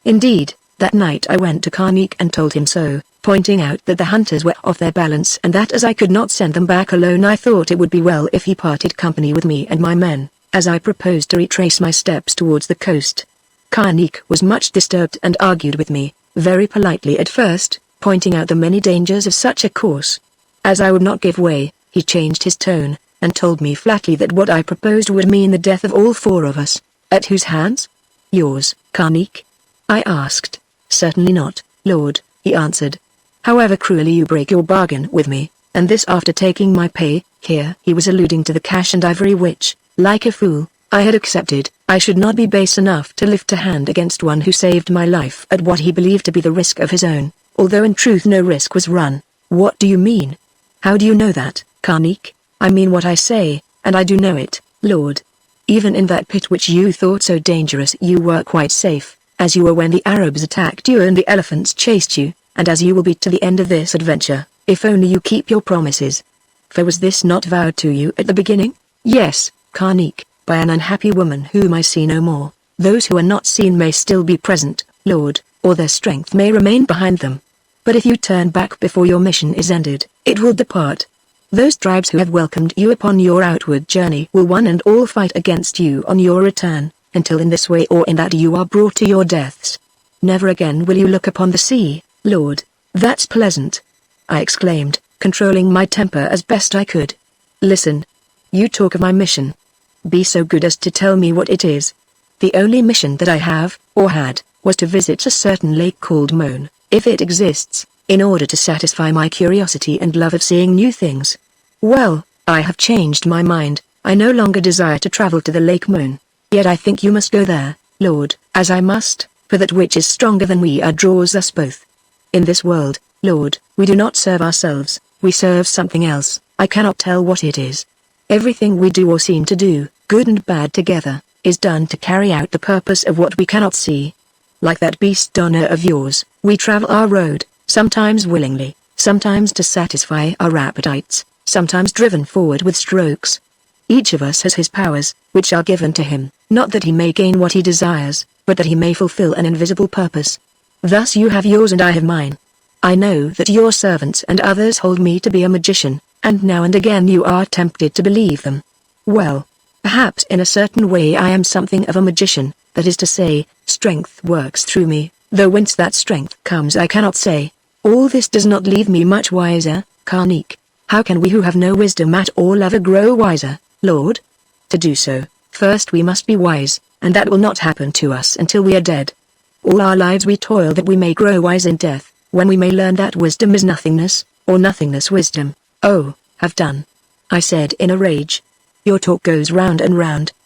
Indeed, that night I went to Karnik and told him so, pointing out that the hunters were off their balance and that as I could not send them back alone, I thought it would be well if he parted company with me and my men, as I proposed to retrace my steps towards the coast. Karnik was much disturbed and argued with me, very politely at first, pointing out the many dangers of such a course. As I would not give way, he changed his tone, and told me flatly that what I proposed would mean the death of all four of us. At whose hands? Yours, Karnik? I asked. Certainly not, Lord, he answered. However cruelly you break your bargain with me, and this after taking my pay, here he was alluding to the cash and ivory which, like a fool, I had accepted. I should not be base enough to lift a hand against one who saved my life at what he believed to be the risk of his own, although in truth no risk was run. What do you mean? How do you know that, Karnik? I mean what I say, and I do know it, Lord. Even in that pit which you thought so dangerous you were quite safe, as you were when the Arabs attacked you and the elephants chased you, and as you will be to the end of this adventure, if only you keep your promises. For was this not vowed to you at the beginning? Yes, Karnik, by an unhappy woman whom I see no more. Those who are not seen may still be present, Lord, or their strength may remain behind them. But if you turn back before your mission is ended, it will depart. Those tribes who have welcomed you upon your outward journey will one and all fight against you on your return, until in this way or in that you are brought to your deaths. Never again will you look upon the sea, Lord. That's pleasant, I exclaimed, controlling my temper as best I could. Listen. You talk of my mission. Be so good as to tell me what it is. The only mission that I have, or had, was to visit a certain lake called Moan, if it exists, in order to satisfy my curiosity and love of seeing new things. Well, I have changed my mind. I no longer desire to travel to the Lake Moan. Yet I think you must go there, Lord, as I must, for that which is stronger than we are draws us both. In this world, Lord, we do not serve ourselves, we serve something else. I cannot tell what it is. Everything we do or seem to do, good and bad together, is done to carry out the purpose of what we cannot see. Like that beast donor of yours, we travel our road, sometimes willingly, sometimes to satisfy our appetites, sometimes driven forward with strokes. Each of us has his powers, which are given to him, not that he may gain what he desires, but that he may fulfill an invisible purpose. Thus you have yours and I have mine. I know that your servants and others hold me to be a magician, and now and again you are tempted to believe them. Well, Perhaps in a certain way I am something of a magician, that is to say, strength works through me, though whence that strength comes I cannot say. All this does not leave me much wiser, Karnik. How can we who have no wisdom at all ever grow wiser, Lord? To do so, first we must be wise, and that will not happen to us until we are dead. All our lives we toil that we may grow wise in death, when we may learn that wisdom is nothingness, or nothingness wisdom. Oh, have done, I said in a rage. Your talk goes round,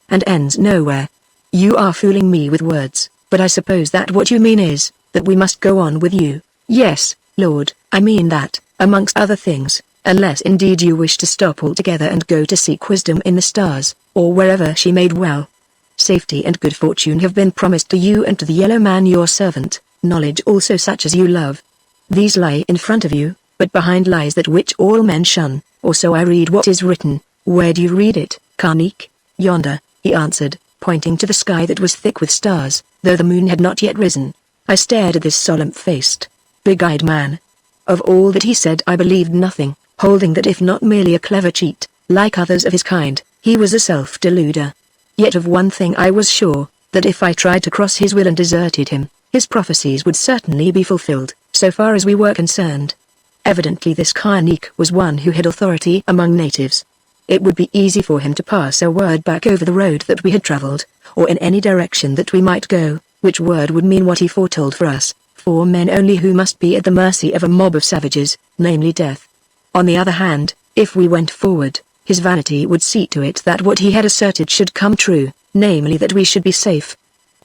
and ends nowhere. You are fooling me with words, but I suppose that what you mean is, that we must go on with you. Yes, Lord, I mean that, amongst other things, unless indeed you wish to stop altogether and go to seek wisdom in the stars, or wherever she may dwell. Safety and good fortune have been promised to you and to the yellow man your servant, knowledge also such as you love. These lie in front of you, but behind lies that which all men shun, or so I read what is written. Where do you read it, Karnik? Yonder, he answered, pointing to the sky that was thick with stars, though the moon had not yet risen. I stared at this solemn-faced, big-eyed man. Of all that he said I believed nothing, holding that if not merely a clever cheat, like others of his kind, he was a self-deluder. Yet of one thing I was sure, that if I tried to cross his will and deserted him, his prophecies would certainly be fulfilled, so far as we were concerned. Evidently this Karnik was one who had authority among natives. It would be easy for him to pass a word back over the road that we had traveled, or in any direction that we might go, which word would mean what he foretold for us, 4 men only who must be at the mercy of a mob of savages, namely death. On the other hand, if we went forward, his vanity would see to it that what he had asserted should come true, namely that we should be safe.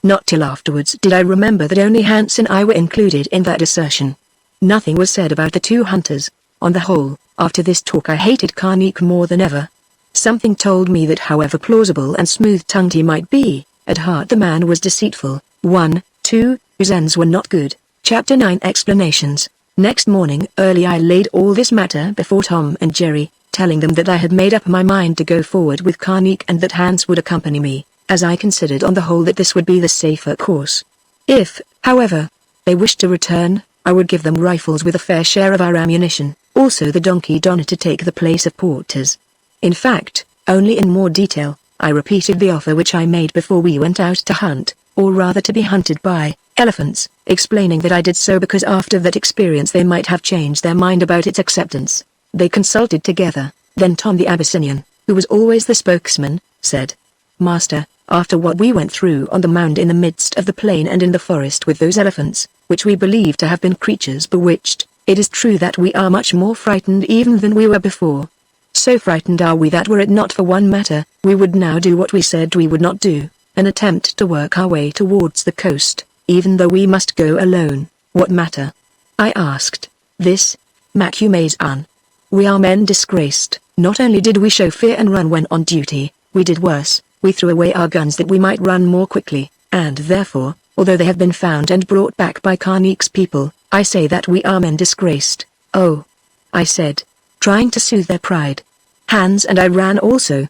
Not till afterwards did I remember that only Hans and I were included in that assertion. Nothing was said about the 2 hunters. On the whole, after this talk I hated Karnik more than ever. Something told me that however plausible and smooth-tongued he might be, at heart the man was deceitful. 1, 2, whose ends were not good. Chapter 9 Explanations. Next morning early I laid all this matter before Tom and Jerry, telling them that I had made up my mind to go forward with Karnik and that Hans would accompany me, as I considered on the whole that this would be the safer course. If, however, they wished to return, I would give them rifles with a fair share of our ammunition, also the donkey Donna to take the place of porters. In fact, only in more detail, I repeated the offer which I made before we went out to hunt, or rather to be hunted by, elephants, explaining that I did so because after that experience they might have changed their mind about its acceptance. They consulted together, then Tom the Abyssinian, who was always the spokesman, said, "Master, after what we went through on the mound in the midst of the plain and in the forest with those elephants, which we believe to have been creatures bewitched, it is true that we are much more frightened even than we were before. So frightened are we that were it not for one matter, we would now do what we said we would not do, and attempt to work our way towards the coast, even though we must go alone. What matter?" I asked. "This, Macumazan. We are men disgraced. Not only did we show fear and run when on duty, we did worse, we threw away our guns that we might run more quickly, and therefore, although they have been found and brought back by Karnik's people, I say that we are men disgraced." "Oh," I said, trying to soothe their pride. "Hans and I ran also.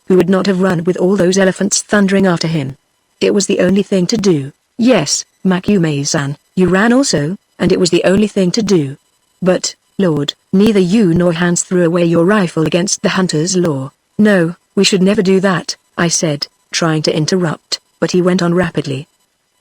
Who would not have run with all those elephants thundering after him? It was the only thing to do." "Yes, Macumazan, you ran also, and it was the only thing to do. But, Lord, neither you nor Hans threw away your rifle against the hunter's law." "No, we should never do that," I said, trying to interrupt, but he went on rapidly.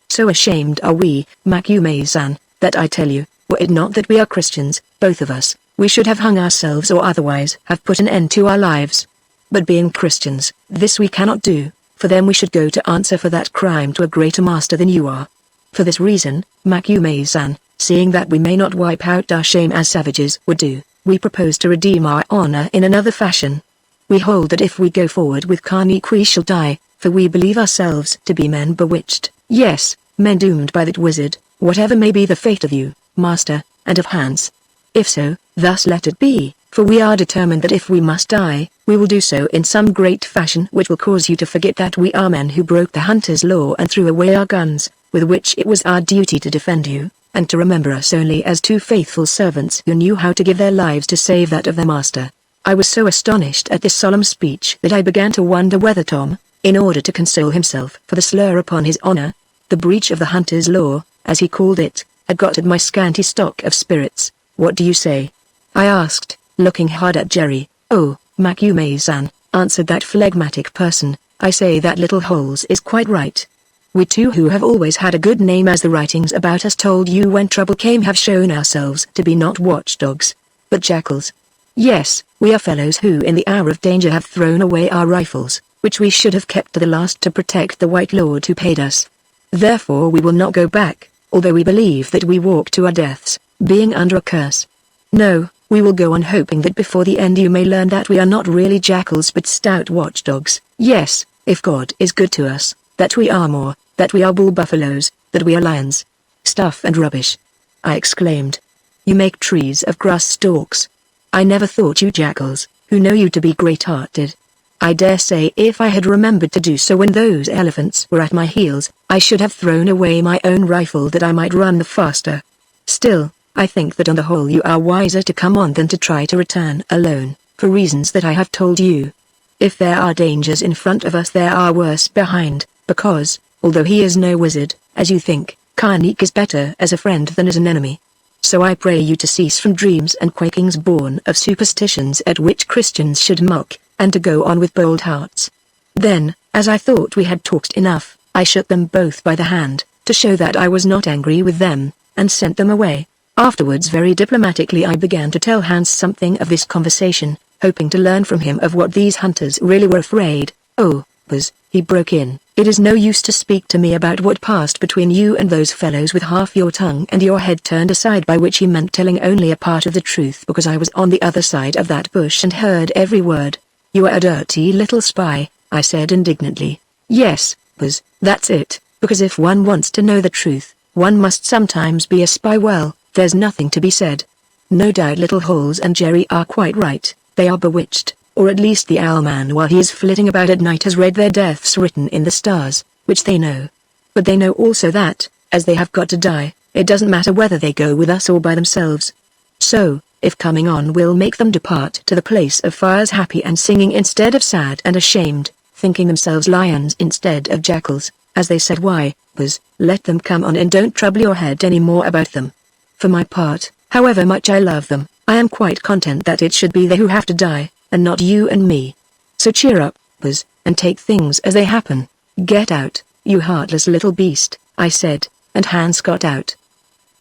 "So ashamed are we, Macumazan, that I tell you, were it not that we are Christians, both of us, we should have hung ourselves or otherwise have put an end to our lives. But being Christians, this we cannot do, for then we should go to answer for that crime to a greater master than you are. For this reason, Macumazan, seeing that we may not wipe out our shame as savages would do, we propose to redeem our honor in another fashion. We hold that if we go forward with Karnik we shall die, for we believe ourselves to be men bewitched, yes, men doomed by that wizard, whatever may be the fate of you, master, and of Hans. If so, thus let it be, for we are determined that if we must die, we will do so in some great fashion which will cause you to forget that we are men who broke the hunter's law and threw away our guns, with which it was our duty to defend you, and to remember us only as 2 faithful servants who knew how to give their lives to save that of their master." I was so astonished at this solemn speech that I began to wonder whether Tom, in order to console himself for the slur upon his honor, the breach of the hunter's law, as he called it, had got at my scanty stock of spirits. "What do you say?" I asked, looking hard at Jerry. "Oh, Macumazan," answered that phlegmatic person, I say that Little Holes is quite right. We two who have always had a good name as the writings about us told you when trouble came have shown ourselves to be not watchdogs, but jackals. Yes, we are fellows who in the hour of danger have thrown away our rifles, which we should have kept to the last to protect the White Lord who paid us. Therefore we will not go back, although we believe that we walk to our deaths, being under a curse. No, we will go on hoping that before the end you may learn that we are not really jackals but stout watchdogs. Yes, if God is good to us, that we are more, that we are bull buffaloes, that we are lions. Stuff and rubbish, I exclaimed. You make trees of grass stalks. I never thought you jackals, who know you to be great-hearted. I dare say if I had remembered to do so when those elephants were at my heels, I should have thrown away my own rifle that I might run the faster. Still, I think that on the whole you are wiser to come on than to try to return alone, for reasons that I have told you. If there are dangers in front of us there are worse behind, because, although he is no wizard, as you think, Karnik is better as a friend than as an enemy. So I pray you to cease from dreams and quakings born of superstitions at which Christians should mock, and to go on with bold hearts. Then, as I thought we had talked enough, I shook them both by the hand, to show that I was not angry with them, and sent them away. Afterwards very diplomatically I began to tell Hans something of this conversation, hoping to learn from him of what these hunters really were afraid. Oh, Buzz, he broke in, it is no use to speak to me about what passed between you and those fellows with half your tongue and your head turned aside, by which he meant telling only a part of the truth, because I was on the other side of that bush and heard every word. You are a dirty little spy, I said indignantly. Yes, Buzz, that's it, because if one wants to know the truth, one must sometimes be a spy. Well, there's nothing to be said. No doubt Little Holes and Jerry are quite right, they are bewitched, or at least the Owlman while he is flitting about at night has read their deaths written in the stars, which they know. But they know also that, as they have got to die, it doesn't matter whether they go with us or by themselves. So, if coming on will make them depart to the place of fires happy and singing instead of sad and ashamed, thinking themselves lions instead of jackals, as they said, why, Buzz, let them come on and don't trouble your head any more about them. For my part, however much I love them, I am quite content that it should be they who have to die, and not you and me. So cheer up, Buzz, and take things as they happen. Get out, you heartless little beast, I said, and Hans got out.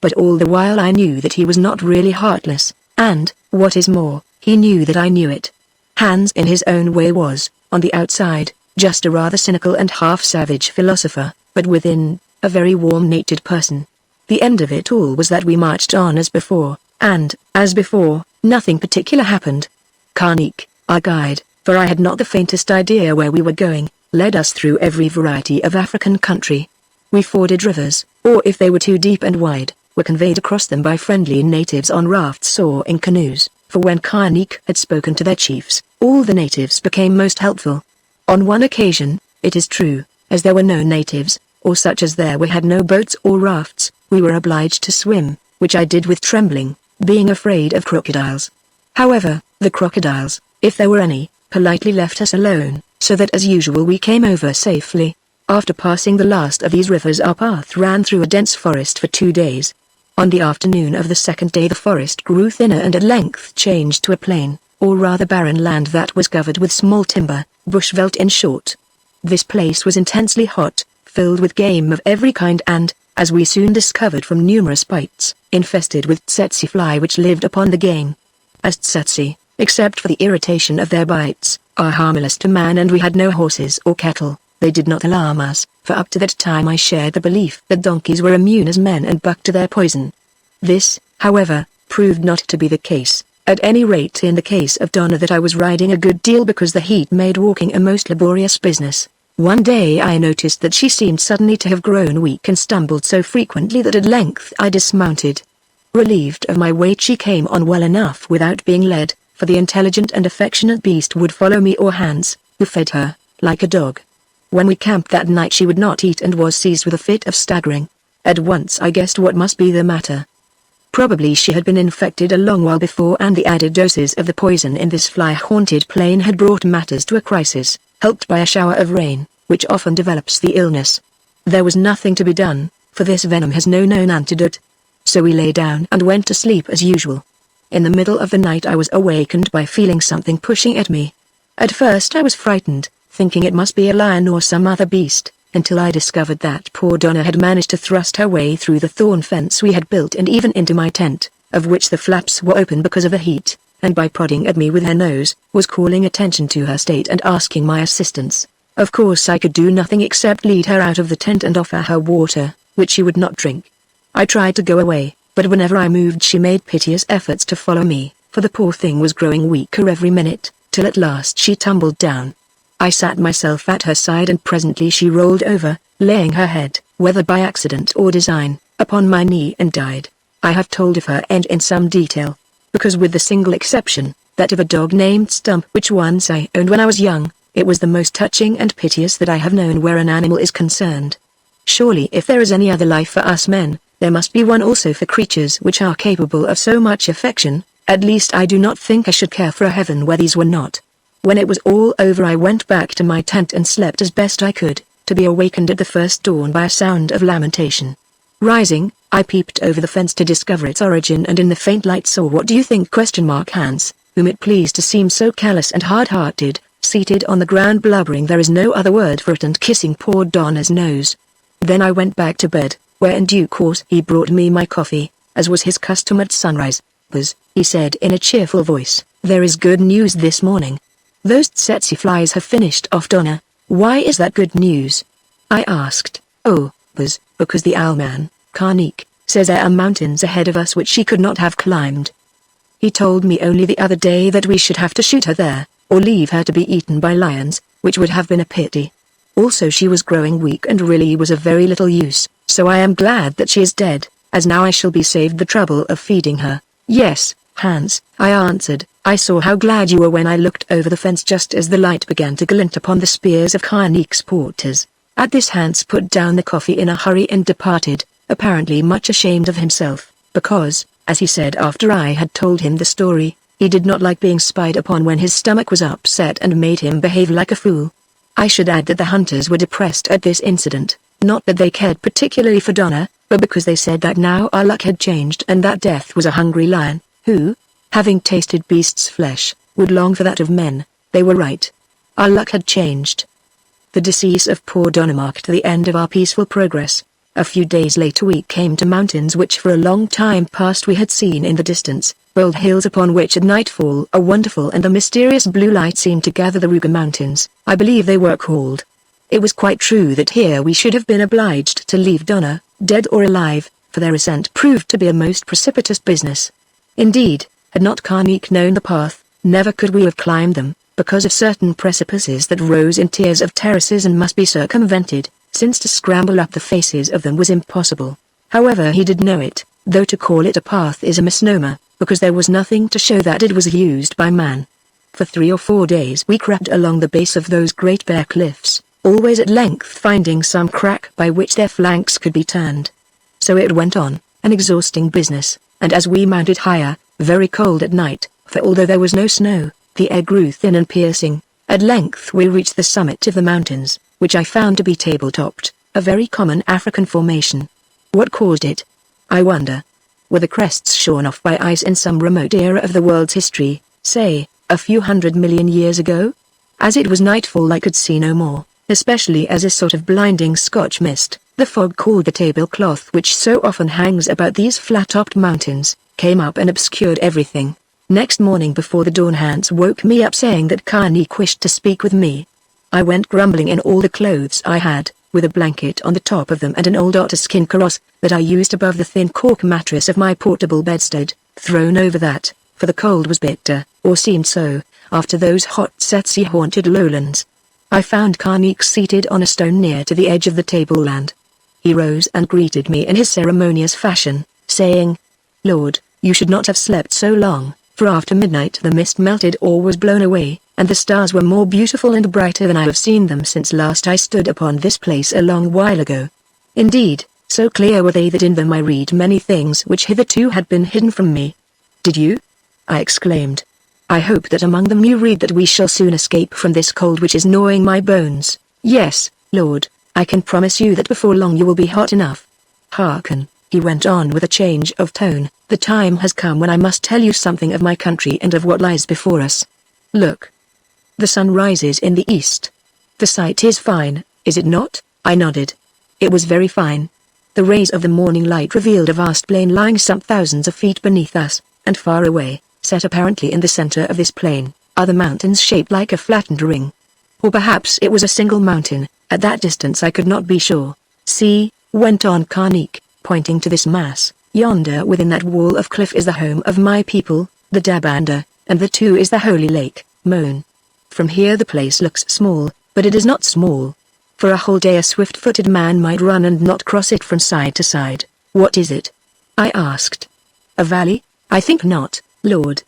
But all the while I knew that he was not really heartless, and, what is more, he knew that I knew it. Hans in his own way was, on the outside, just a rather cynical and half-savage philosopher, but within, a very warm-natured person. The end of it all was that we marched on as before, and, as before, nothing particular happened. Karnik, our guide, for I had not the faintest idea where we were going, led us through every variety of African country. We forded rivers, or if they were too deep and wide, were conveyed across them by friendly natives on rafts or in canoes, for when Karnik had spoken to their chiefs, all the natives became most helpful. On one occasion, it is true, as there were no natives, or such as there were had no boats or rafts, we were obliged to swim, which I did with trembling, being afraid of crocodiles. However, the crocodiles, if there were any, politely left us alone, so that as usual we came over safely. After passing the last of these rivers our path ran through a dense forest for 2 days. On the afternoon of the second day the forest grew thinner and at length changed to a plain, or rather barren land that was covered with small timber, bushveld in short. This place was intensely hot, filled with game of every kind and, as we soon discovered from numerous bites, infested with tsetse fly which lived upon the game. As tsetse, except for the irritation of their bites, are harmless to man and we had no horses or cattle, they did not alarm us, for up to that time I shared the belief that donkeys were immune as men and buck to their poison. This, however, proved not to be the case, at any rate in the case of Donna that I was riding a good deal because the heat made walking a most laborious business. One day I noticed that she seemed suddenly to have grown weak and stumbled so frequently that at length I dismounted. Relieved of my weight she came on well enough without being led, for the intelligent and affectionate beast would follow me or Hans, who fed her, like a dog. When we camped that night she would not eat and was seized with a fit of staggering. At once I guessed what must be the matter. Probably she had been infected a long while before and the added doses of the poison in this fly-haunted plain had brought matters to a crisis, helped by a shower of rain, which often develops the illness. There was nothing to be done, for this venom has no known antidote. So we lay down and went to sleep as usual. In the middle of the night I was awakened by feeling something pushing at me. At first I was frightened, thinking it must be a lion or some other beast, until I discovered that poor Donna had managed to thrust her way through the thorn fence we had built and even into my tent, of which the flaps were open because of the heat, and by prodding at me with her nose, was calling attention to her state and asking my assistance. Of course I could do nothing except lead her out of the tent and offer her water, which she would not drink. I tried to go away, but whenever I moved she made piteous efforts to follow me, for the poor thing was growing weaker every minute, till at last she tumbled down. I sat myself at her side and presently she rolled over, laying her head, whether by accident or design, upon my knee and died. I have told of her end in some detail, because with the single exception, that of a dog named Stump which once I owned when I was young, it was the most touching and piteous that I have known where an animal is concerned. Surely if there is any other life for us men, there must be one also for creatures which are capable of so much affection. At least I do not think I should care for a heaven where these were not. When it was all over I went back to my tent and slept as best I could, to be awakened at the first dawn by a sound of lamentation. Rising, I peeped over the fence to discover its origin and in the faint light saw what do you think? Hans, whom it pleased to seem so callous and hard-hearted, seated on the ground blubbering there is no other word for it and kissing poor Donna's nose. Then I went back to bed, where in due course he brought me my coffee, as was his custom at sunrise. He said in a cheerful voice, there is good news this morning. Those tsetse flies have finished off Donna. Why is that good news? I asked. Oh, because the owlman, Karnik, says there are mountains ahead of us which she could not have climbed. He told me only the other day that we should have to shoot her there, or leave her to be eaten by lions, which would have been a pity. Also she was growing weak and really was of very little use, so I am glad that she is dead, as now I shall be saved the trouble of feeding her. Yes, Hans, I answered, I saw how glad you were when I looked over the fence just as the light began to glint upon the spears of Karnik's porters. At this Hans put down the coffee in a hurry and departed, apparently much ashamed of himself, because, as he said after I had told him the story, he did not like being spied upon when his stomach was upset and made him behave like a fool. I should add that the hunters were depressed at this incident, not that they cared particularly for Donna, but because they said that now our luck had changed and that death was a hungry lion, who, having tasted beasts' flesh, would long for that of men. They were right. Our luck had changed. The decease of poor Donna marked the end of our peaceful progress. A few days later we came to mountains which for a long time past we had seen in the distance, bold hills upon which at nightfall a wonderful and a mysterious blue light seemed to gather. The Ruger Mountains, I believe they were called. It was quite true that here we should have been obliged to leave Donna, dead or alive, for their ascent proved to be a most precipitous business. Indeed, had not Karnik known the path, never could we have climbed them, because of certain precipices that rose in tiers of terraces and must be circumvented, since to scramble up the faces of them was impossible. However, he did know it, though to call it a path is a misnomer, because there was nothing to show that it was used by man. For 3 or 4 days we crept along the base of those great bare cliffs, always at length finding some crack by which their flanks could be turned. So it went on, an exhausting business, and as we mounted higher, very cold at night, for although there was no snow, the air grew thin and piercing. At length we reached the summit of the mountains, which I found to be table-topped, a very common African formation. What caused it? I wonder. Were the crests shorn off by ice in some remote era of the world's history, say, a few 100 million years ago? As it was nightfall I could see no more, especially as a sort of blinding Scotch mist, the fog called the tablecloth which so often hangs about these flat-topped mountains, came up and obscured everything. Next morning before the dawn Hans woke me up saying that Karnik wished to speak with me. I went grumbling in all the clothes I had, with a blanket on the top of them and an old otter-skin kaross, that I used above the thin cork mattress of my portable bedstead, thrown over that, for the cold was bitter, or seemed so, after those hot tsetse-haunted lowlands. I found Karnik seated on a stone near to the edge of the tableland. He rose and greeted me in his ceremonious fashion, saying, "Lord, you should not have slept so long, for after midnight the mist melted or was blown away, and the stars were more beautiful and brighter than I have seen them since last I stood upon this place a long while ago. Indeed, so clear were they that in them I read many things which hitherto had been hidden from me." "Did you?" I exclaimed. "I hope that among them you read that we shall soon escape from this cold which is gnawing my bones." "Yes, Lord, I can promise you that before long you will be hot enough. Hearken," he went on with a change of tone, "the time has come when I must tell you something of my country and of what lies before us. Look. The sun rises in the east. The sight is fine, is it not? I nodded. It was very fine. The rays of the morning light revealed a vast plain lying some thousands of feet beneath us, and far away, set apparently in the center of this plain, are the mountains shaped like a flattened ring. Or perhaps it was a single mountain. At that distance I could not be sure. See, went on Karnik, pointing to this mass, yonder within that wall of cliff is the home of my people, the Dabanda, and the two is the holy lake, Moan. From here the place looks small, but it is not small. For a whole day a swift-footed man might run and not cross it from side to side. What is it? I asked. A valley? I think not, Lord.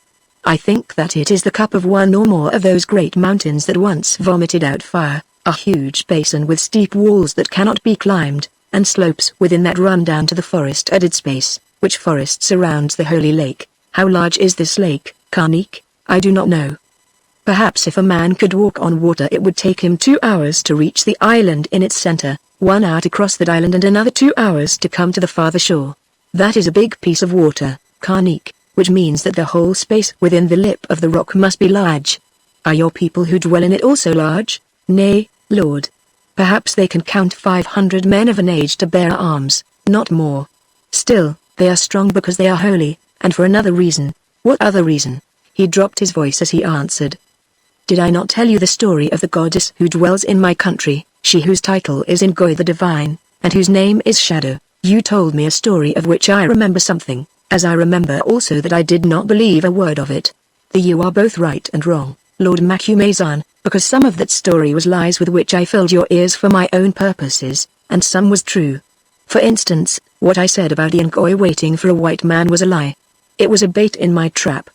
I think that it is the cup of one or more of those great mountains that once vomited out fire, a huge basin with steep walls that cannot be climbed, and slopes within that run down to the forest at its base, which forest surrounds the holy lake. How large is this lake, Karnik? I do not know. Perhaps if a man could walk on water it would take him 2 hours to reach the island in its center, 1 hour to cross that island and another 2 hours to come to the farther shore. That is a big piece of water, Karnik, which means that the whole space within the lip of the rock must be large. Are your people who dwell in it also large? Nay, Lord. Perhaps they can count 500 men of an age to bear arms, not more. Still, they are strong because they are holy, and for another reason. What other reason? He dropped his voice as he answered. Did I not tell you the story of the goddess who dwells in my country, she whose title is Ngoi the Divine, and whose name is Shadow? You told me a story of which I remember something, as I remember also that I did not believe a word of it. You are both right and wrong, Lord Macumazan, because some of that story was lies with which I filled your ears for my own purposes, and some was true. For instance, what I said about the Ngoi waiting for a white man was a lie. It was a bait in my trap.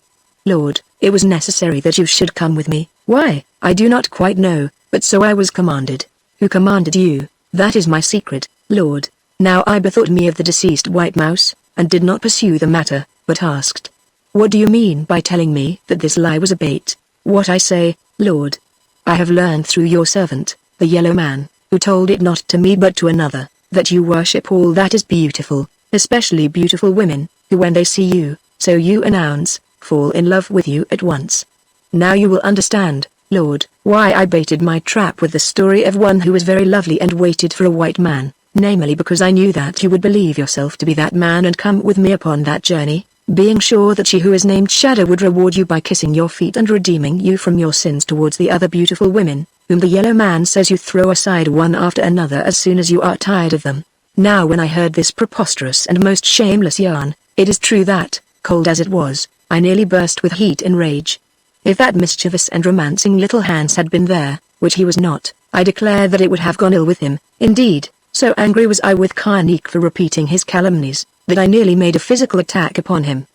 Lord, it was necessary that you should come with me. Why, I do not quite know, but so I was commanded. Who commanded you? That is my secret, Lord. Now I bethought me of the deceased white mouse, and did not pursue the matter, but asked. What do you mean by telling me that this lie was a bait? What I say, Lord. I have learned through your servant, the yellow man, who told it not to me but to another, that you worship all that is beautiful, especially beautiful women, who when they see you, so you announce, fall in love with you at once. Now you will understand, Lord, why I baited my trap with the story of one who was very lovely and waited for a white man, namely because I knew that you would believe yourself to be that man and come with me upon that journey, being sure that she who is named Shadow would reward you by kissing your feet and redeeming you from your sins towards the other beautiful women, whom the yellow man says you throw aside one after another as soon as you are tired of them. Now when I heard this preposterous and most shameless yarn, it is true that, cold as it was, I nearly burst with heat and rage. If that mischievous and romancing little Hans had been there, which he was not, I declare that it would have gone ill with him. Indeed, so angry was I with Karnik for repeating his calumnies, that I nearly made a physical attack upon him.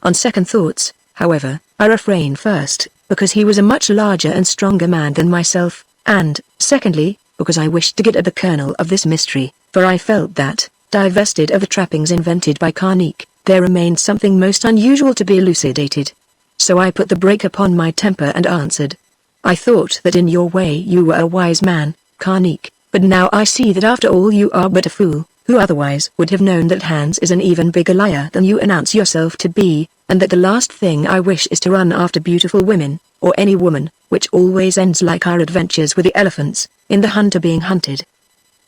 On second thoughts, however, I refrained first, because he was a much larger and stronger man than myself, and, secondly, because I wished to get at the kernel of this mystery, for I felt that, divested of the trappings invented by Karnik, there remained something most unusual to be elucidated. So I put the brake upon my temper and answered. I thought that in your way you were a wise man, Karnik, but now I see that after all you are but a fool, who otherwise would have known that Hans is an even bigger liar than you announce yourself to be, and that the last thing I wish is to run after beautiful women, or any woman, which always ends like our adventures with the elephants, in the hunter being hunted.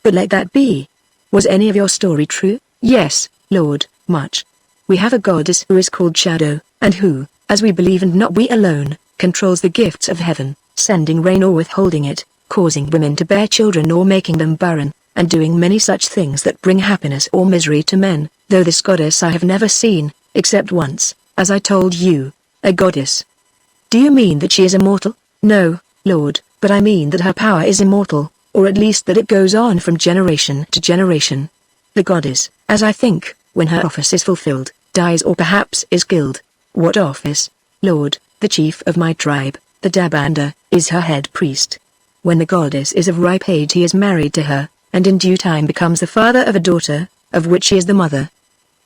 But let that be. Was any of your story true? Yes, Lord, much. We have a goddess who is called Shadow, and who, as we believe and not we alone, controls the gifts of heaven, sending rain or withholding it, causing women to bear children or making them barren, and doing many such things that bring happiness or misery to men, though this goddess I have never seen, except once, as I told you, a goddess. Do you mean that she is immortal? No, Lord, but I mean that her power is immortal, or at least that it goes on from generation to generation. The goddess, as I think, when her office is fulfilled, dies or perhaps is killed. What office? Lord, the chief of my tribe, the Dabanda, is her head priest. When the goddess is of ripe age he is married to her, and in due time becomes the father of a daughter, of which she is the mother.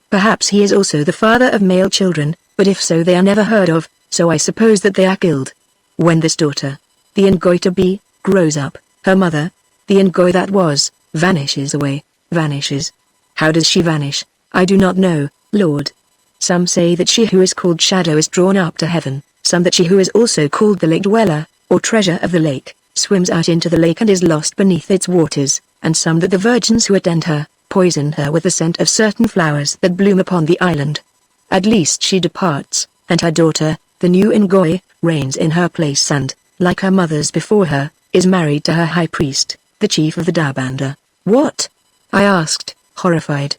Perhaps he is also the father of male children, but if so they are never heard of, so I suppose that they are killed. When this daughter, the Ngoi to be, grows up, her mother, the Ngoi that was, vanishes away, vanishes. How does she vanish? I do not know, Lord. Some say that she who is called Shadow is drawn up to heaven, some that she who is also called the Lake Dweller, or Treasure of the Lake, swims out into the lake and is lost beneath its waters, and some that the virgins who attend her, poison her with the scent of certain flowers that bloom upon the island. At least she departs, and her daughter, the new Ngoi, reigns in her place and, like her mothers before her, is married to her high priest, the chief of the Dabanda. What? I asked, horrified.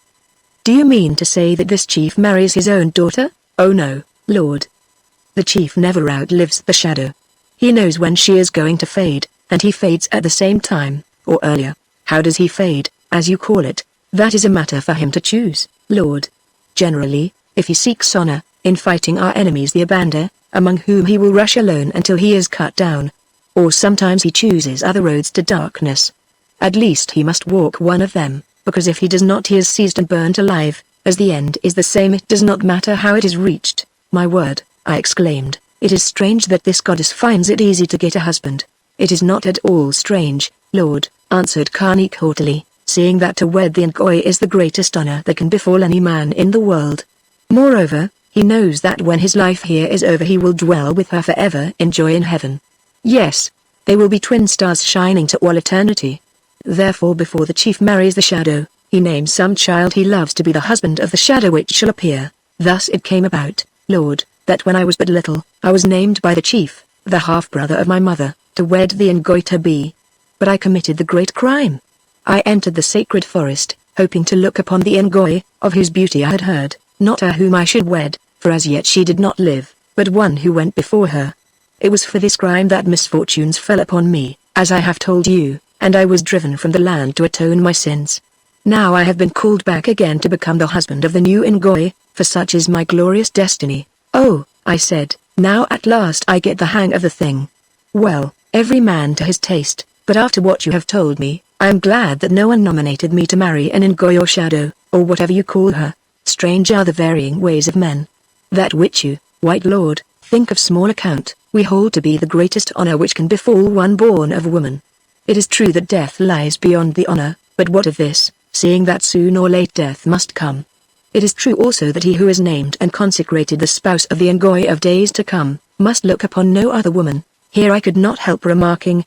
Do you mean to say that this chief marries his own daughter? Oh no, Lord. The chief never outlives the shadow. He knows when she is going to fade, and he fades at the same time, or earlier. How does he fade, as you call it? That is a matter for him to choose, Lord. Generally, if he seeks honor, in fighting our enemies the Abanda, among whom he will rush alone until he is cut down. Or sometimes he chooses other roads to darkness. At least he must walk one of them, because if he does not he is seized and burnt alive, as the end is the same. It does not matter how it is reached. My word, I exclaimed. It is strange that this goddess finds it easy to get a husband. It is not at all strange, Lord, answered Karnik haughtily, seeing that to wed the Ngoi is the greatest honor that can befall any man in the world. Moreover, he knows that when his life here is over he will dwell with her forever in joy in heaven. Yes, they will be twin stars shining to all eternity. Therefore before the chief marries the shadow, he names some child he loves to be the husband of the shadow which shall appear. Thus it came about, Lord, that when I was but little, I was named by the chief, the half-brother of my mother, to wed the Ngoi to be. But I committed the great crime. I entered the sacred forest, hoping to look upon the Ngoi, of whose beauty I had heard, not her whom I should wed, for as yet she did not live, but one who went before her. It was for this crime that misfortunes fell upon me, as I have told you, and I was driven from the land to atone my sins. Now I have been called back again to become the husband of the new Ngoi, for such is my glorious destiny. Oh, I said, now at last I get the hang of the thing. Well, every man to his taste, but after what you have told me, I am glad that no one nominated me to marry an Ngoi or shadow, or whatever you call her. Strange are the varying ways of men. That which you, white lord, think of small account, we hold to be the greatest honor which can befall one born of woman. It is true that death lies beyond the honor, but what of this, seeing that soon or late death must come? It is true also that he who is named and consecrated the spouse of the Ngoi of days to come, must look upon no other woman. Here I could not help remarking.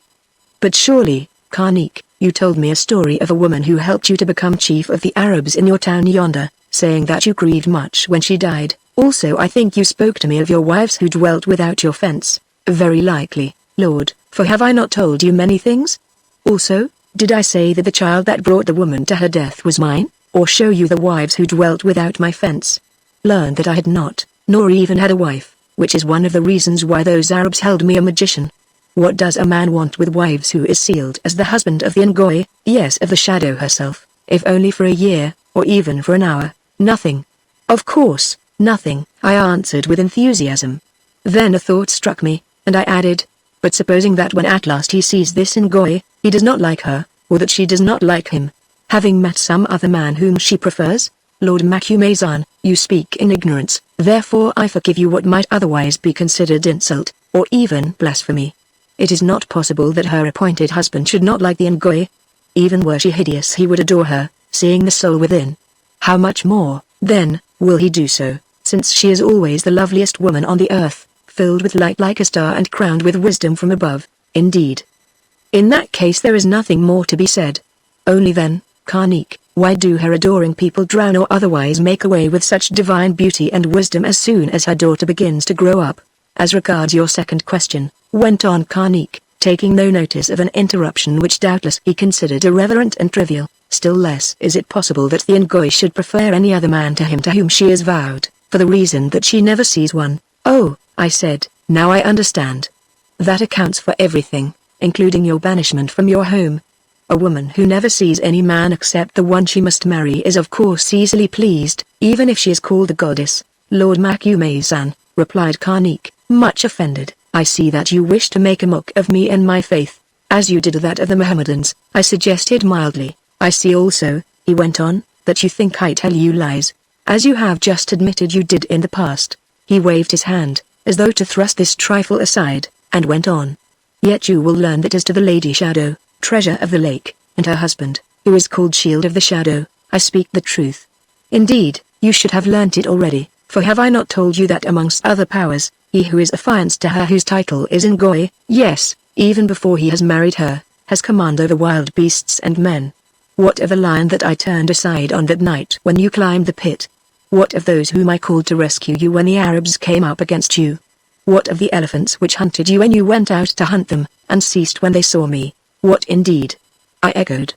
But surely, Karnik, you told me a story of a woman who helped you to become chief of the Arabs in your town yonder, saying that you grieved much when she died. Also I think you spoke to me of your wives who dwelt without your fence. Very likely, Lord, for have I not told you many things? Also, did I say that the child that brought the woman to her death was mine? Or show you the wives who dwelt without my fence? Learn that I had not, nor even had a wife, which is one of the reasons why those Arabs held me a magician. What does a man want with wives who is sealed as the husband of the Ngoi, yes of the shadow herself, if only for a year, or even for an hour? Nothing. Of course, nothing, I answered with enthusiasm. Then a thought struck me, and I added, but supposing that when at last he sees this Ngoi, he does not like her, or that she does not like him, having met some other man whom she prefers? Lord Macumazan, you speak in ignorance, therefore I forgive you what might otherwise be considered insult, or even blasphemy. It is not possible that her appointed husband should not like the Ngoi. Even were she hideous he would adore her, seeing the soul within. How much more, then, will he do so, since she is always the loveliest woman on the earth, filled with light like a star and crowned with wisdom from above, indeed. In that case there is nothing more to be said. Only then, Karnik, why do her adoring people drown or otherwise make away with such divine beauty and wisdom as soon as her daughter begins to grow up? As regards your second question, went on Karnik, taking no notice of an interruption which doubtless he considered irreverent and trivial, still less is it possible that the Ngoi should prefer any other man to him to whom she is vowed, for the reason that she never sees one. Oh, I said, now I understand. That accounts for everything, including your banishment from your home. A woman who never sees any man except the one she must marry is of course easily pleased, even if she is called a goddess. Lord Macumazan, replied Karnik, much offended, I see that you wish to make a mock of me and my faith, as you did that of the Mohammedans, I suggested mildly. I see also, he went on, that you think I tell you lies, as you have just admitted you did in the past. He waved his hand, as though to thrust this trifle aside, and went on. Yet you will learn that as to the Lady Shadow, Treasure of the Lake, and her husband, who is called Shield of the Shadow, I speak the truth. Indeed, you should have learnt it already, for have I not told you that amongst other powers, he who is affianced to her whose title is Ngoi, yes, even before he has married her, has command over wild beasts and men. What of the lion that I turned aside on that night when you climbed the pit? What of those whom I called to rescue you when the Arabs came up against you? What of the elephants which hunted you when you went out to hunt them, and ceased when they saw me? What indeed? I echoed.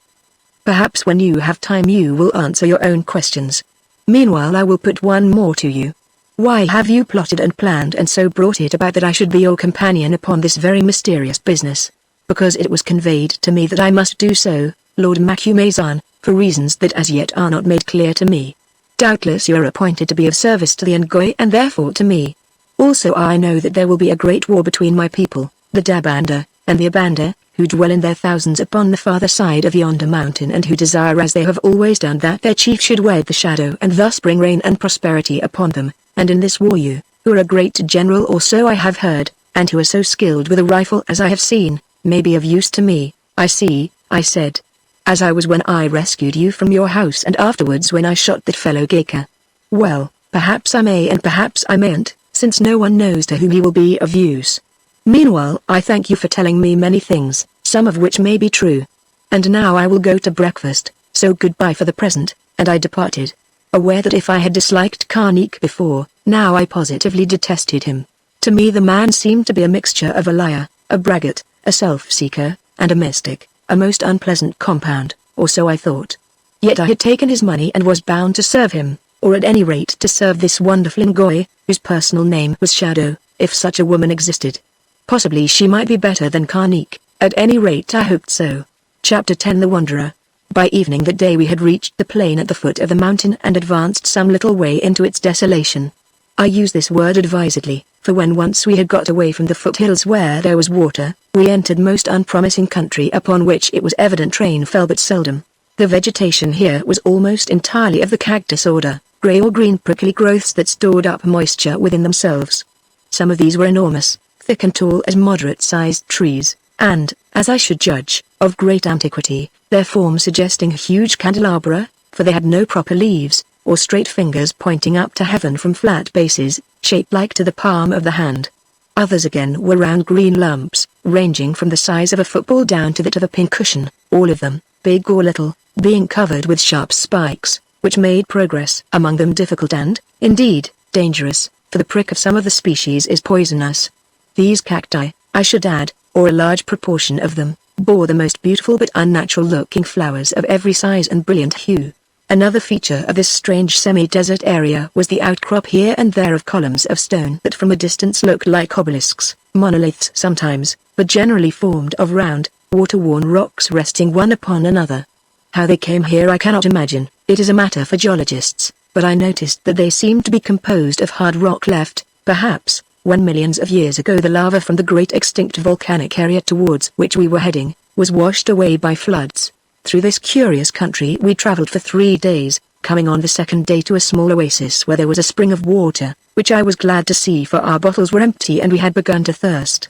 Perhaps when you have time you will answer your own questions. Meanwhile I will put one more to you. Why have you plotted and planned and so brought it about that I should be your companion upon this very mysterious business? Because it was conveyed to me that I must do so, Lord Macumazan, for reasons that as yet are not made clear to me. Doubtless you are appointed to be of service to the Ngoi and therefore to me. Also I know that there will be a great war between my people, the Dabanda, and the Abanda, who dwell in their thousands upon the farther side of yonder mountain and who desire as they have always done that their chief should wed the shadow and thus bring rain and prosperity upon them, and in this war you, who are a great general or so I have heard, and who are so skilled with a rifle as I have seen, may be of use to me. I see, I said. As I was when I rescued you from your house and afterwards when I shot that fellow Gaika. Well, perhaps I may and perhaps I mayn't, since no one knows to whom he will be of use. Meanwhile I thank you for telling me many things, some of which may be true. And now I will go to breakfast, so goodbye for the present, and I departed. Aware that if I had disliked Karnik before, now I positively detested him. To me the man seemed to be a mixture of a liar, a braggart, a self-seeker, and a mystic, a most unpleasant compound, or so I thought. Yet I had taken his money and was bound to serve him, or at any rate to serve this wonderful Ngoi, whose personal name was Shadow, if such a woman existed. Possibly she might be better than Karnik, at any rate I hoped so. Chapter 10 The Wanderer. By evening that day we had reached the plain at the foot of the mountain and advanced some little way into its desolation. I use this word advisedly, for when once we had got away from the foothills where there was water, we entered most unpromising country upon which it was evident rain fell but seldom. The vegetation here was almost entirely of the cactus order, grey or green prickly growths that stored up moisture within themselves. Some of these were enormous, thick and tall as moderate-sized trees, and, as I should judge, of great antiquity, their form suggesting huge candelabra, for they had no proper leaves, or straight fingers pointing up to heaven from flat bases, shaped like to the palm of the hand. Others again were round green lumps, ranging from the size of a football down to that of a pincushion, all of them, big or little, being covered with sharp spikes, which made progress among them difficult and, indeed, dangerous, for the prick of some of the species is poisonous. These cacti, I should add, or a large proportion of them, bore the most beautiful but unnatural-looking flowers of every size and brilliant hue. Another feature of this strange semi-desert area was the outcrop here and there of columns of stone that from a distance looked like obelisks, monoliths sometimes, but generally formed of round, water-worn rocks resting one upon another. How they came here I cannot imagine, it is a matter for geologists, but I noticed that they seemed to be composed of hard rock left, perhaps, when millions of years ago the lava from the great extinct volcanic area towards which we were heading, was washed away by floods. Through this curious country we travelled for 3 days, coming on the second day to a small oasis where there was a spring of water, which I was glad to see for our bottles were empty and we had begun to thirst.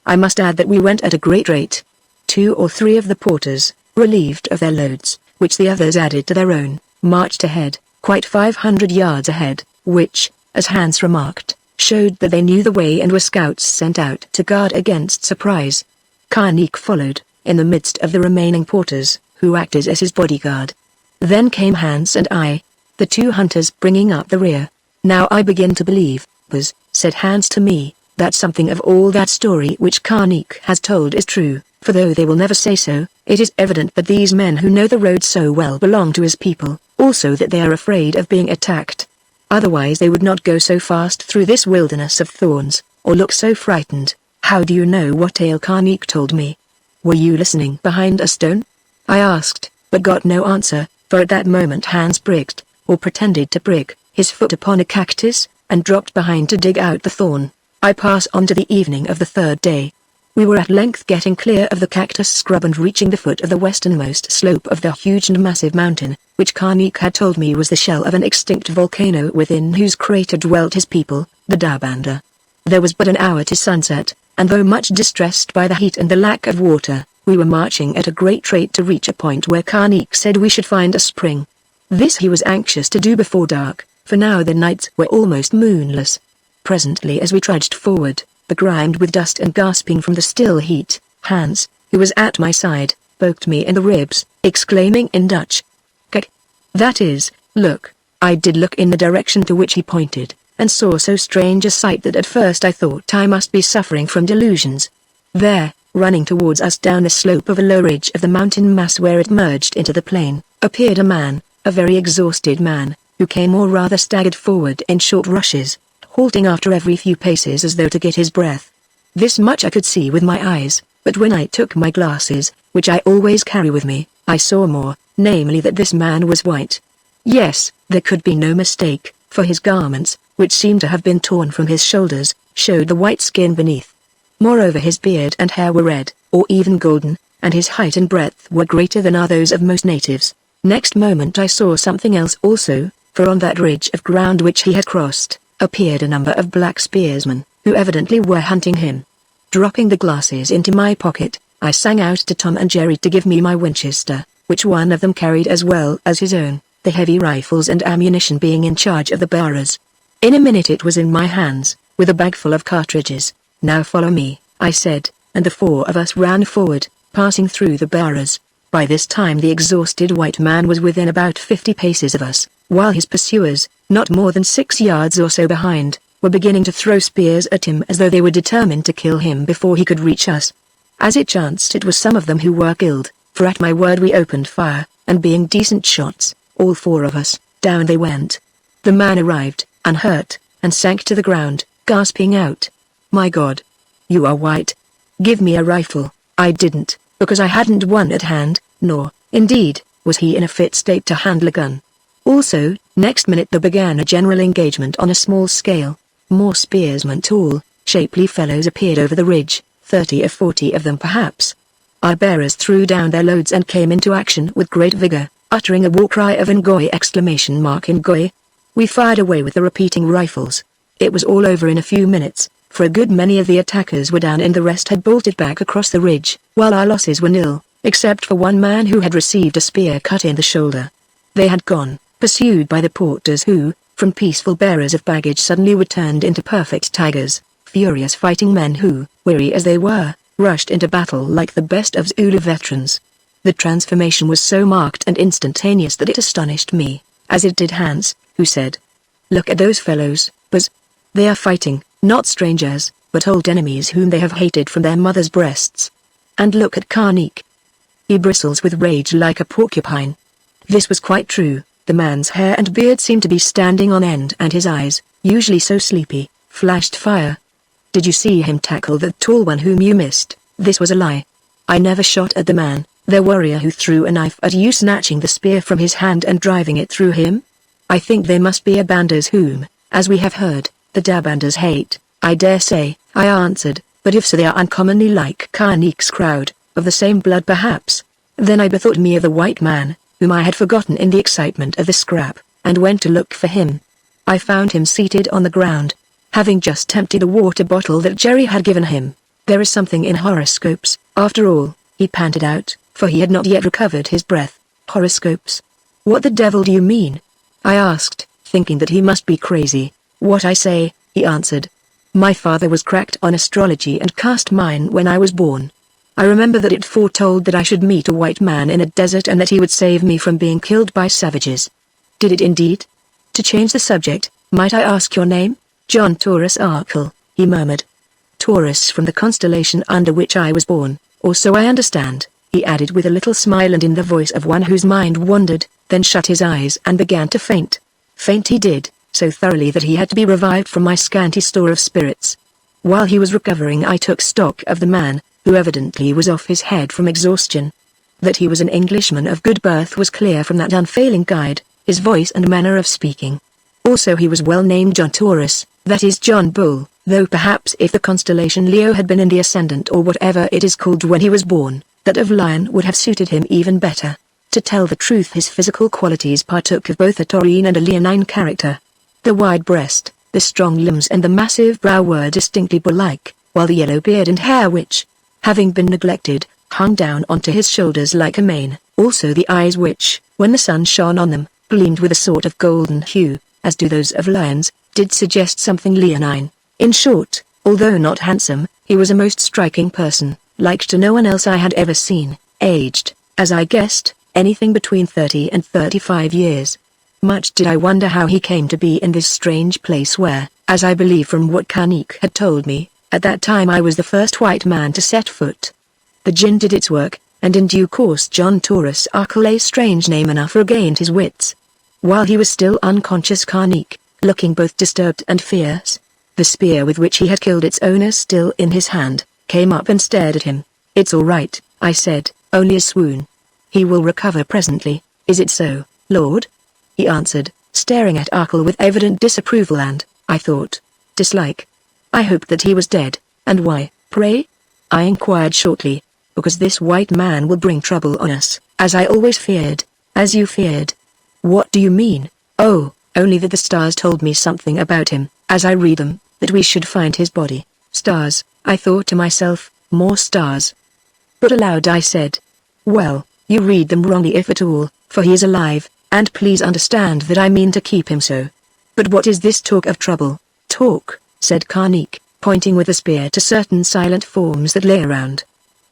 I must add that we went at a great rate. 2 or 3 of the porters, relieved of their loads, which the others added to their own, marched ahead, quite 500 yards ahead, which, as Hans remarked, showed that they knew the way and were scouts sent out to guard against surprise. Karnik followed, in the midst of the remaining porters, who acted as his bodyguard. Then came Hans and I, the 2 hunters bringing up the rear. Now I begin to believe, said Hans to me, that something of all that story which Karnik has told is true, for though they will never say so, it is evident that these men who know the road so well belong to his people, also that they are afraid of being attacked. Otherwise they would not go so fast through this wilderness of thorns, or look so frightened. How do you know what tale Karnik told me? Were you listening behind a stone? I asked, but got no answer, for at that moment Hans pricked, or pretended to prick, his foot upon a cactus, and dropped behind to dig out the thorn. I pass on to the evening of the 3rd day. We were at length getting clear of the cactus scrub and reaching the foot of the westernmost slope of the huge and massive mountain, which Karnik had told me was the shell of an extinct volcano within whose crater dwelt his people, the Dabanda. There was but an hour to sunset, and though much distressed by the heat and the lack of water, we were marching at a great rate to reach a point where Karnik said we should find a spring. This he was anxious to do before dark, for now the nights were almost moonless. Presently as we trudged forward, begrimed with dust and gasping from the still heat, Hans, who was at my side, poked me in the ribs, exclaiming in Dutch, "Kijk. That is, look." I did look in the direction to which he pointed, and saw so strange a sight that at first I thought I must be suffering from delusions. There, running towards us down the slope of a low ridge of the mountain mass where it merged into the plain, appeared a man, a very exhausted man, who came or rather staggered forward in short rushes, halting after every few paces as though to get his breath. This much I could see with my eyes, but when I took my glasses, which I always carry with me, I saw more, namely that this man was white. Yes, there could be no mistake, for his garments, which seemed to have been torn from his shoulders, showed the white skin beneath. Moreover, his beard and hair were red, or even golden, and his height and breadth were greater than are those of most natives. Next moment I saw something else also, for on that ridge of ground which he had crossed, appeared a number of black spearsmen, who evidently were hunting him. Dropping the glasses into my pocket, I sang out to Tom and Jerry to give me my Winchester, which one of them carried as well as his own, the heavy rifles and ammunition being in charge of the bearers. In a minute it was in my hands, with a bag full of cartridges. "Now follow me," I said, and the four of us ran forward, passing through the bearers. By this time the exhausted white man was within about 50 paces of us, while his pursuers, not more than 6 yards or so behind, were beginning to throw spears at him as though they were determined to kill him before he could reach us. As it chanced, it was some of them who were killed, for at my word we opened fire, and being decent shots, all four of us, down they went. The man arrived, unhurt, and sank to the ground, gasping out, "My God! You are white. Give me a rifle." I didn't, because I hadn't one at hand, nor, indeed, was he in a fit state to handle a gun. Also, next minute there began a general engagement on a small scale. More spearsmen, tall, shapely fellows, appeared over the ridge, 30 or 40 of them perhaps. Our bearers threw down their loads and came into action with great vigor, uttering a war cry of Ngoy! Ngoy! We fired away with the repeating rifles. It was all over in a few minutes, for a good many of the attackers were down and the rest had bolted back across the ridge, while our losses were nil, except for one man who had received a spear cut in the shoulder. They had gone, pursued by the porters who, from peaceful bearers of baggage, suddenly were turned into perfect tigers, furious fighting men who, weary as they were, rushed into battle like the best of Zulu veterans. The transformation was so marked and instantaneous that it astonished me, as it did Hans, who said, "Look at those fellows, Buzz. They are fighting, not strangers, but old enemies whom they have hated from their mothers' breasts. And look at Karnik. He bristles with rage like a porcupine." This was quite true. The man's hair and beard seemed to be standing on end, and his eyes, usually so sleepy, flashed fire. "Did you see him tackle the tall one whom you missed?" This was a lie. "I never shot at the man, the warrior who threw a knife at you, snatching the spear from his hand and driving it through him. I think they must be Abanders whom, as we have heard, the Dabanders hate." "I dare say," I answered, "but if so they are uncommonly like Karnik's crowd, of the same blood perhaps." Then I bethought me of the white man, whom I had forgotten in the excitement of the scrap, and went to look for him. I found him seated on the ground, having just emptied the water bottle that Jerry had given him. "There is something in horoscopes, after all," he panted out, for he had not yet recovered his breath. "Horoscopes? What the devil do you mean?" I asked, thinking that he must be crazy. "What I say," he answered. "My father was cracked on astrology and cast mine when I was born. I remember that it foretold that I should meet a white man in a desert and that he would save me from being killed by savages." "Did it indeed? To change the subject, might I ask your name?" "John Taurus Arkle," he murmured. "Taurus, from the constellation under which I was born, or so I understand," he added with a little smile and in the voice of one whose mind wandered, then shut his eyes and began to faint. Faint he did, so thoroughly that he had to be revived from my scanty store of spirits. While he was recovering I took stock of the man, who evidently was off his head from exhaustion. That he was an Englishman of good birth was clear from that unfailing guide, his voice and manner of speaking. Also he was well named John Taurus, that is John Bull, though perhaps if the constellation Leo had been in the ascendant or whatever it is called when he was born, that of Lion would have suited him even better. To tell the truth, his physical qualities partook of both a taurine and a leonine character. The wide breast, the strong limbs and the massive brow were distinctly bull-like, while the yellow beard and hair which, having been neglected, hung down onto his shoulders like a mane, also the eyes which, when the sun shone on them, gleamed with a sort of golden hue, as do those of lions, did suggest something leonine. In short, although not handsome, he was a most striking person, like to no one else I had ever seen, aged, as I guessed, anything between 30 and 35 years. Much did I wonder how he came to be in this strange place where, as I believe from what Karnik had told me, at that time I was the first white man to set foot. The jinn did its work, and in due course John Taurus Arkle, a strange name enough, regained his wits. While he was still unconscious, Karnik, looking both disturbed and fierce, the spear with which he had killed its owner still in his hand, came up and stared at him. "It's all right," I said, "only a swoon. He will recover presently, is it so, Lord?" He answered, staring at Arkle with evident disapproval and, I thought, dislike. "I hoped that he was dead, and why, pray?" I inquired shortly. "Because this white man will bring trouble on us, as I always feared, as you feared." "What do you mean?" "Oh, only that the stars told me something about him, as I read them, that we should find his body." Stars, I thought to myself, more stars. But aloud I said, "Well, you read them wrongly if at all, for he is alive, and please understand that I mean to keep him so." "But what is this talk of trouble?" "Talk," said Karnik, pointing with the spear to certain silent forms that lay around.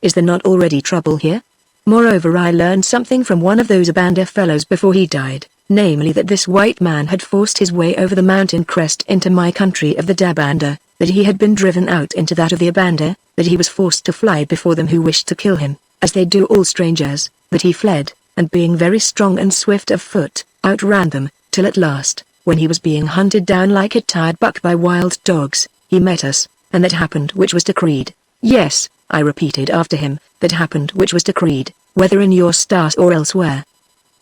"Is there not already trouble here? Moreover, I learned something from one of those Abanda fellows before he died, namely that this white man had forced his way over the mountain crest into my country of the Dabanda, that he had been driven out into that of the Abanda, that he was forced to fly before them who wished to kill him, as they do all strangers, that he fled, and being very strong and swift of foot, outran them, till at last, when he was being hunted down like a tired buck by wild dogs, he met us, and that happened which was decreed." "Yes," I repeated after him, "that happened which was decreed, whether in your stars or elsewhere.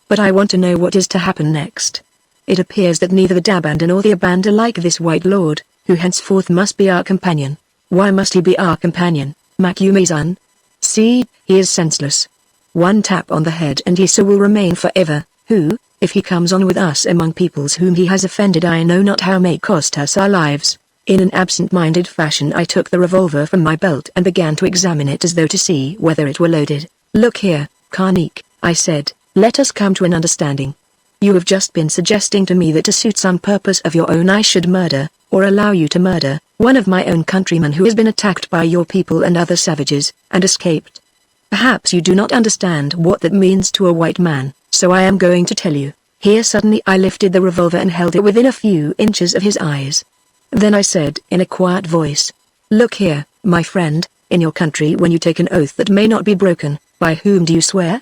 But I want to know what is to happen next. It appears that neither the Dabanda nor the Abanda like this white lord, who henceforth must be our companion." "Why must he be our companion, Makumezan?" "See, he is senseless. One tap on the head and he so will remain forever, who, if he comes on with us among peoples whom he has offended, I know not how may cost us our lives." In an absent-minded fashion I took the revolver from my belt and began to examine it as though to see whether it were loaded. "Look here, Karnik," I said, "let us come to an understanding. You have just been suggesting to me that to suit some purpose of your own I should murder, or allow you to murder, one of my own countrymen who has been attacked by your people and other savages, and escaped. Perhaps you do not understand what that means to a white man, so I am going to tell you." Here suddenly I lifted the revolver and held it within a few inches of his eyes. Then I said in a quiet voice, "Look here, my friend, in your country when you take an oath that may not be broken, by whom do you swear?"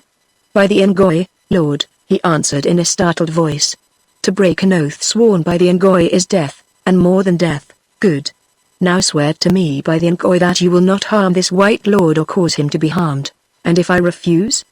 "By the Ngoy, Lord," he answered in a startled voice. "To break an oath sworn by the Ngoy is death, and more than death." "Good. Now swear to me by the Ngoy that you will not harm this white lord or cause him to be harmed." "And if I refuse?"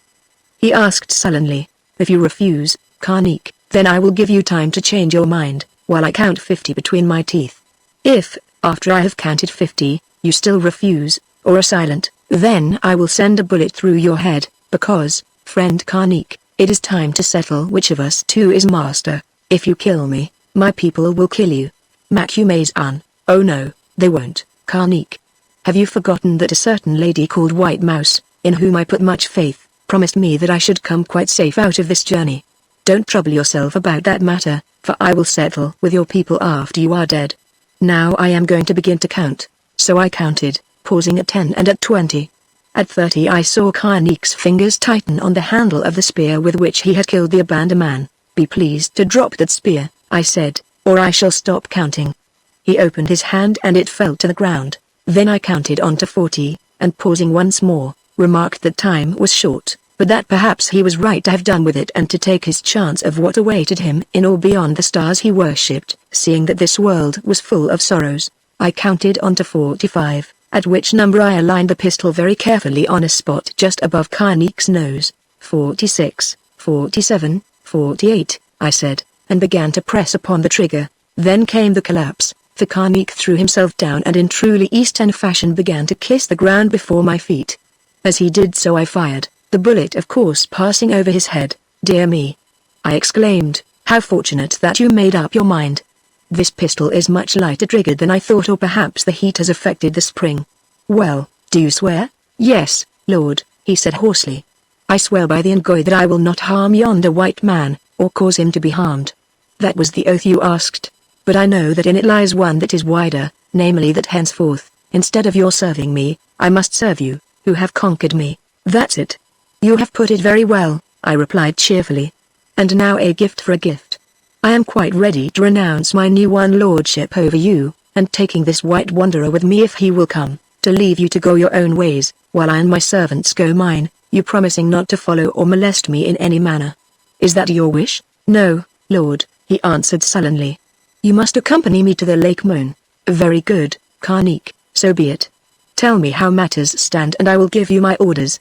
he asked sullenly. "If you refuse, Karnik, then I will give you time to change your mind, while I count 50 between my teeth. If, after I have counted 50, you still refuse, or are silent, then I will send a bullet through your head, because, friend Karnik, it is time to settle which of us two is master. If you kill me, my people will kill you." "Makumezan, oh no, they won't, Karnik. Have you forgotten that a certain lady called White Mouse, in whom I put much faith, promised me that I should come quite safe out of this journey? Don't trouble yourself about that matter, for I will settle with your people after you are dead. Now I am going to begin to count." So I counted, pausing at 10 and at 20. At 30 I saw Karnik's fingers tighten on the handle of the spear with which he had killed the Abanda man. "Be pleased to drop that spear," I said, "or I shall stop counting." He opened his hand and it fell to the ground. Then I counted on to 40, and pausing once more, remarked that time was short, but that perhaps he was right to have done with it and to take his chance of what awaited him in or beyond the stars he worshipped, seeing that this world was full of sorrows. I counted on to 45, at which number I aligned the pistol very carefully on a spot just above Karnik's nose. 46, 47, 48, I said, and began to press upon the trigger. Then came the collapse, for Karnik threw himself down and in truly Eastern fashion began to kiss the ground before my feet. As he did so I fired, the bullet of course passing over his head. "Dear me!" I exclaimed, "how fortunate that you made up your mind. This pistol is much lighter triggered than I thought, or perhaps the heat has affected the spring." "Well, do you swear?" "Yes, Lord," he said hoarsely. "I swear by the Ngoy that I will not harm yonder white man, or cause him to be harmed." "That was the oath you asked. But I know that in it lies one that is wider, namely that henceforth, instead of your serving me, I must serve you, who have conquered me. That's it. You have put it very well, I replied cheerfully. And now a gift for a gift. I am quite ready to renounce my new lordship over you, and taking this white wanderer with me if he will come, to leave you to go your own ways, while I and my servants go mine, you promising not to follow or molest me in any manner. Is that your wish? No, Lord, he answered sullenly. You must accompany me to the Lake Moon. Very good, Karnik, so be it. Tell me how matters stand and I will give you my orders.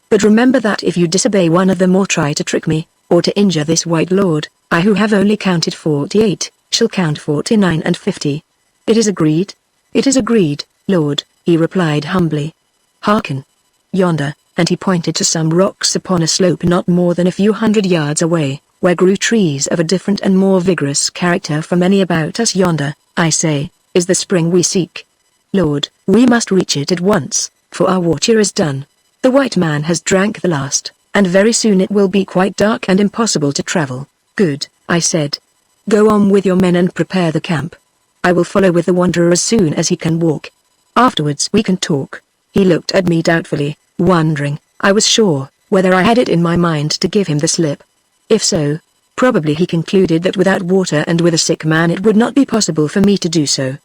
But remember that if you disobey one of them or try to trick me, or to injure this white lord, I who have only counted 48, shall count 49 and 50. It is agreed? It is agreed, Lord, he replied humbly. Hearken. Yonder, and he pointed to some rocks upon a slope not more than a few 100 yards away, where grew trees of a different and more vigorous character from any about us yonder, I say, is the spring we seek. Lord, we must reach it at once, for our water is done. The white man has drank the last, and very soon it will be quite dark and impossible to travel. Good, I said. Go on with your men and prepare the camp. I will follow with the wanderer as soon as he can walk. Afterwards we can talk. He looked at me doubtfully, wondering, I was sure, whether I had it in my mind to give him the slip. If so, probably he concluded that without water and with a sick man it would not be possible for me to do so.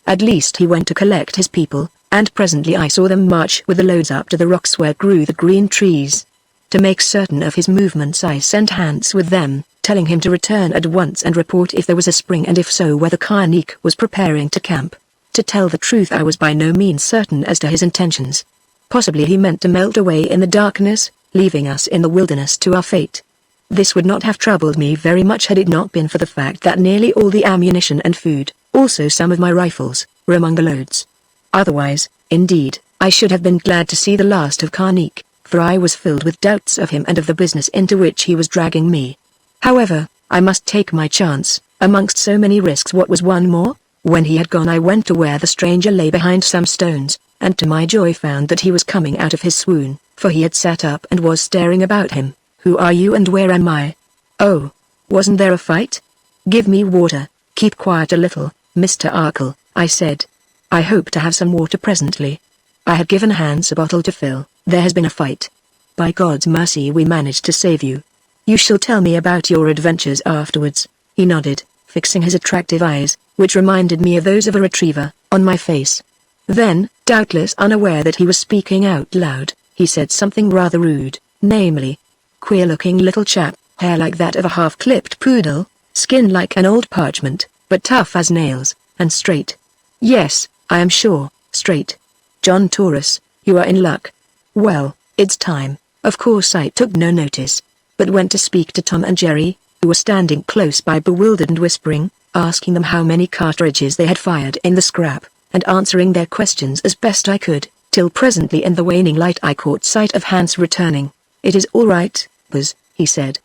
At least he went to collect his people, and presently I saw them march with the loads up to the rocks where grew the green trees. To make certain of his movements I sent Hans with them, telling him to return at once and report if there was a spring and if so whether Karnik was preparing to camp. To tell the truth I was by no means certain as to his intentions. Possibly he meant to melt away in the darkness, leaving us in the wilderness to our fate. This would not have troubled me very much had it not been for the fact that nearly all the ammunition and food, also some of my rifles, were among the loads. Otherwise, indeed, I should have been glad to see the last of Karnik, for I was filled with doubts of him and of the business into which he was dragging me. However, I must take my chance, amongst so many risks. What was one more? When he had gone I went to where the stranger lay behind some stones, and to my joy found that he was coming out of his swoon, for he had sat up and was staring about him. Who are you and where am I? Oh, wasn't there a fight? Give me water, keep quiet a little, Mr. Arkle, I said. I hope to have some water presently. I had given Hans a bottle to fill. There has been a fight. By God's mercy we managed to save you. You shall tell me about your adventures afterwards, he nodded, fixing his attractive eyes, which reminded me of those of a retriever, on my face. Then, doubtless unaware that he was speaking out loud, he said something rather rude, namely, queer-looking little chap, hair like that of a half-clipped poodle, skin like an old parchment, but tough as nails, and straight. Yes, I am sure, straight. John Taurus, you are in luck. Well, it's time. Of course I took no notice, but went to speak to Tom and Jerry, who were standing close by bewildered and whispering, asking them how many cartridges they had fired in the scrap, and answering their questions as best I could, till presently in the waning light I caught sight of Hans returning. It is all right, Buzz, he said.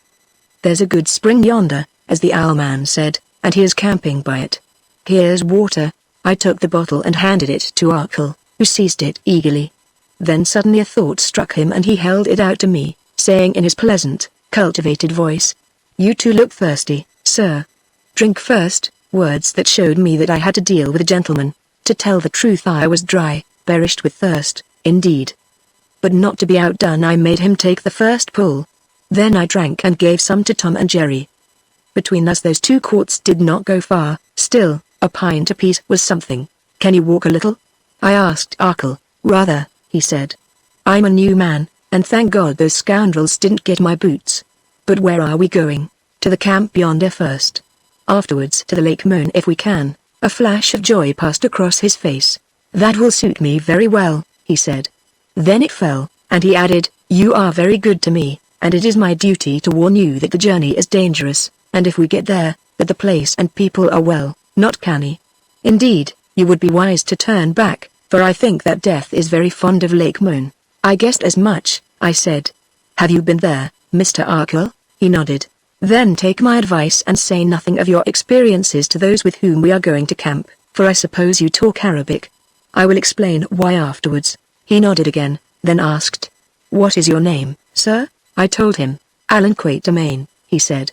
There's a good spring yonder, as the owlman said, and he is camping by it. Here's water. I took the bottle and handed it to Arkle, who seized it eagerly. Then suddenly a thought struck him and he held it out to me, saying in his pleasant, cultivated voice, You two look thirsty, sir. Drink first, words that showed me that I had to deal with a gentleman. To tell the truth I was dry, perished with thirst, indeed. But not to be outdone I made him take the first pull. Then I drank and gave some to Tom and Jerry. Between us those 2 quarts did not go far, still, a pint apiece was something. Can you walk a little? I asked Arkle. Rather, he said. I'm a new man, and thank God those scoundrels didn't get my boots. But where are we going? To the camp yonder first. Afterwards to the Lake Moon if we can. A flash of joy passed across his face. That will suit me very well, he said. Then it fell, and he added, You are very good to me, and it is my duty to warn you that the journey is dangerous, and if we get there, that the place and people are well, not canny. Indeed, you would be wise to turn back, for I think that death is very fond of Lake Moon. I guessed as much, I said. Have you been there, Mr. Arkle? He nodded. Then take my advice and say nothing of your experiences to those with whom we are going to camp, for I suppose you talk Arabic. I will explain why afterwards. He nodded again, then asked, What is your name, sir? I told him. Alan Quatermain, he said.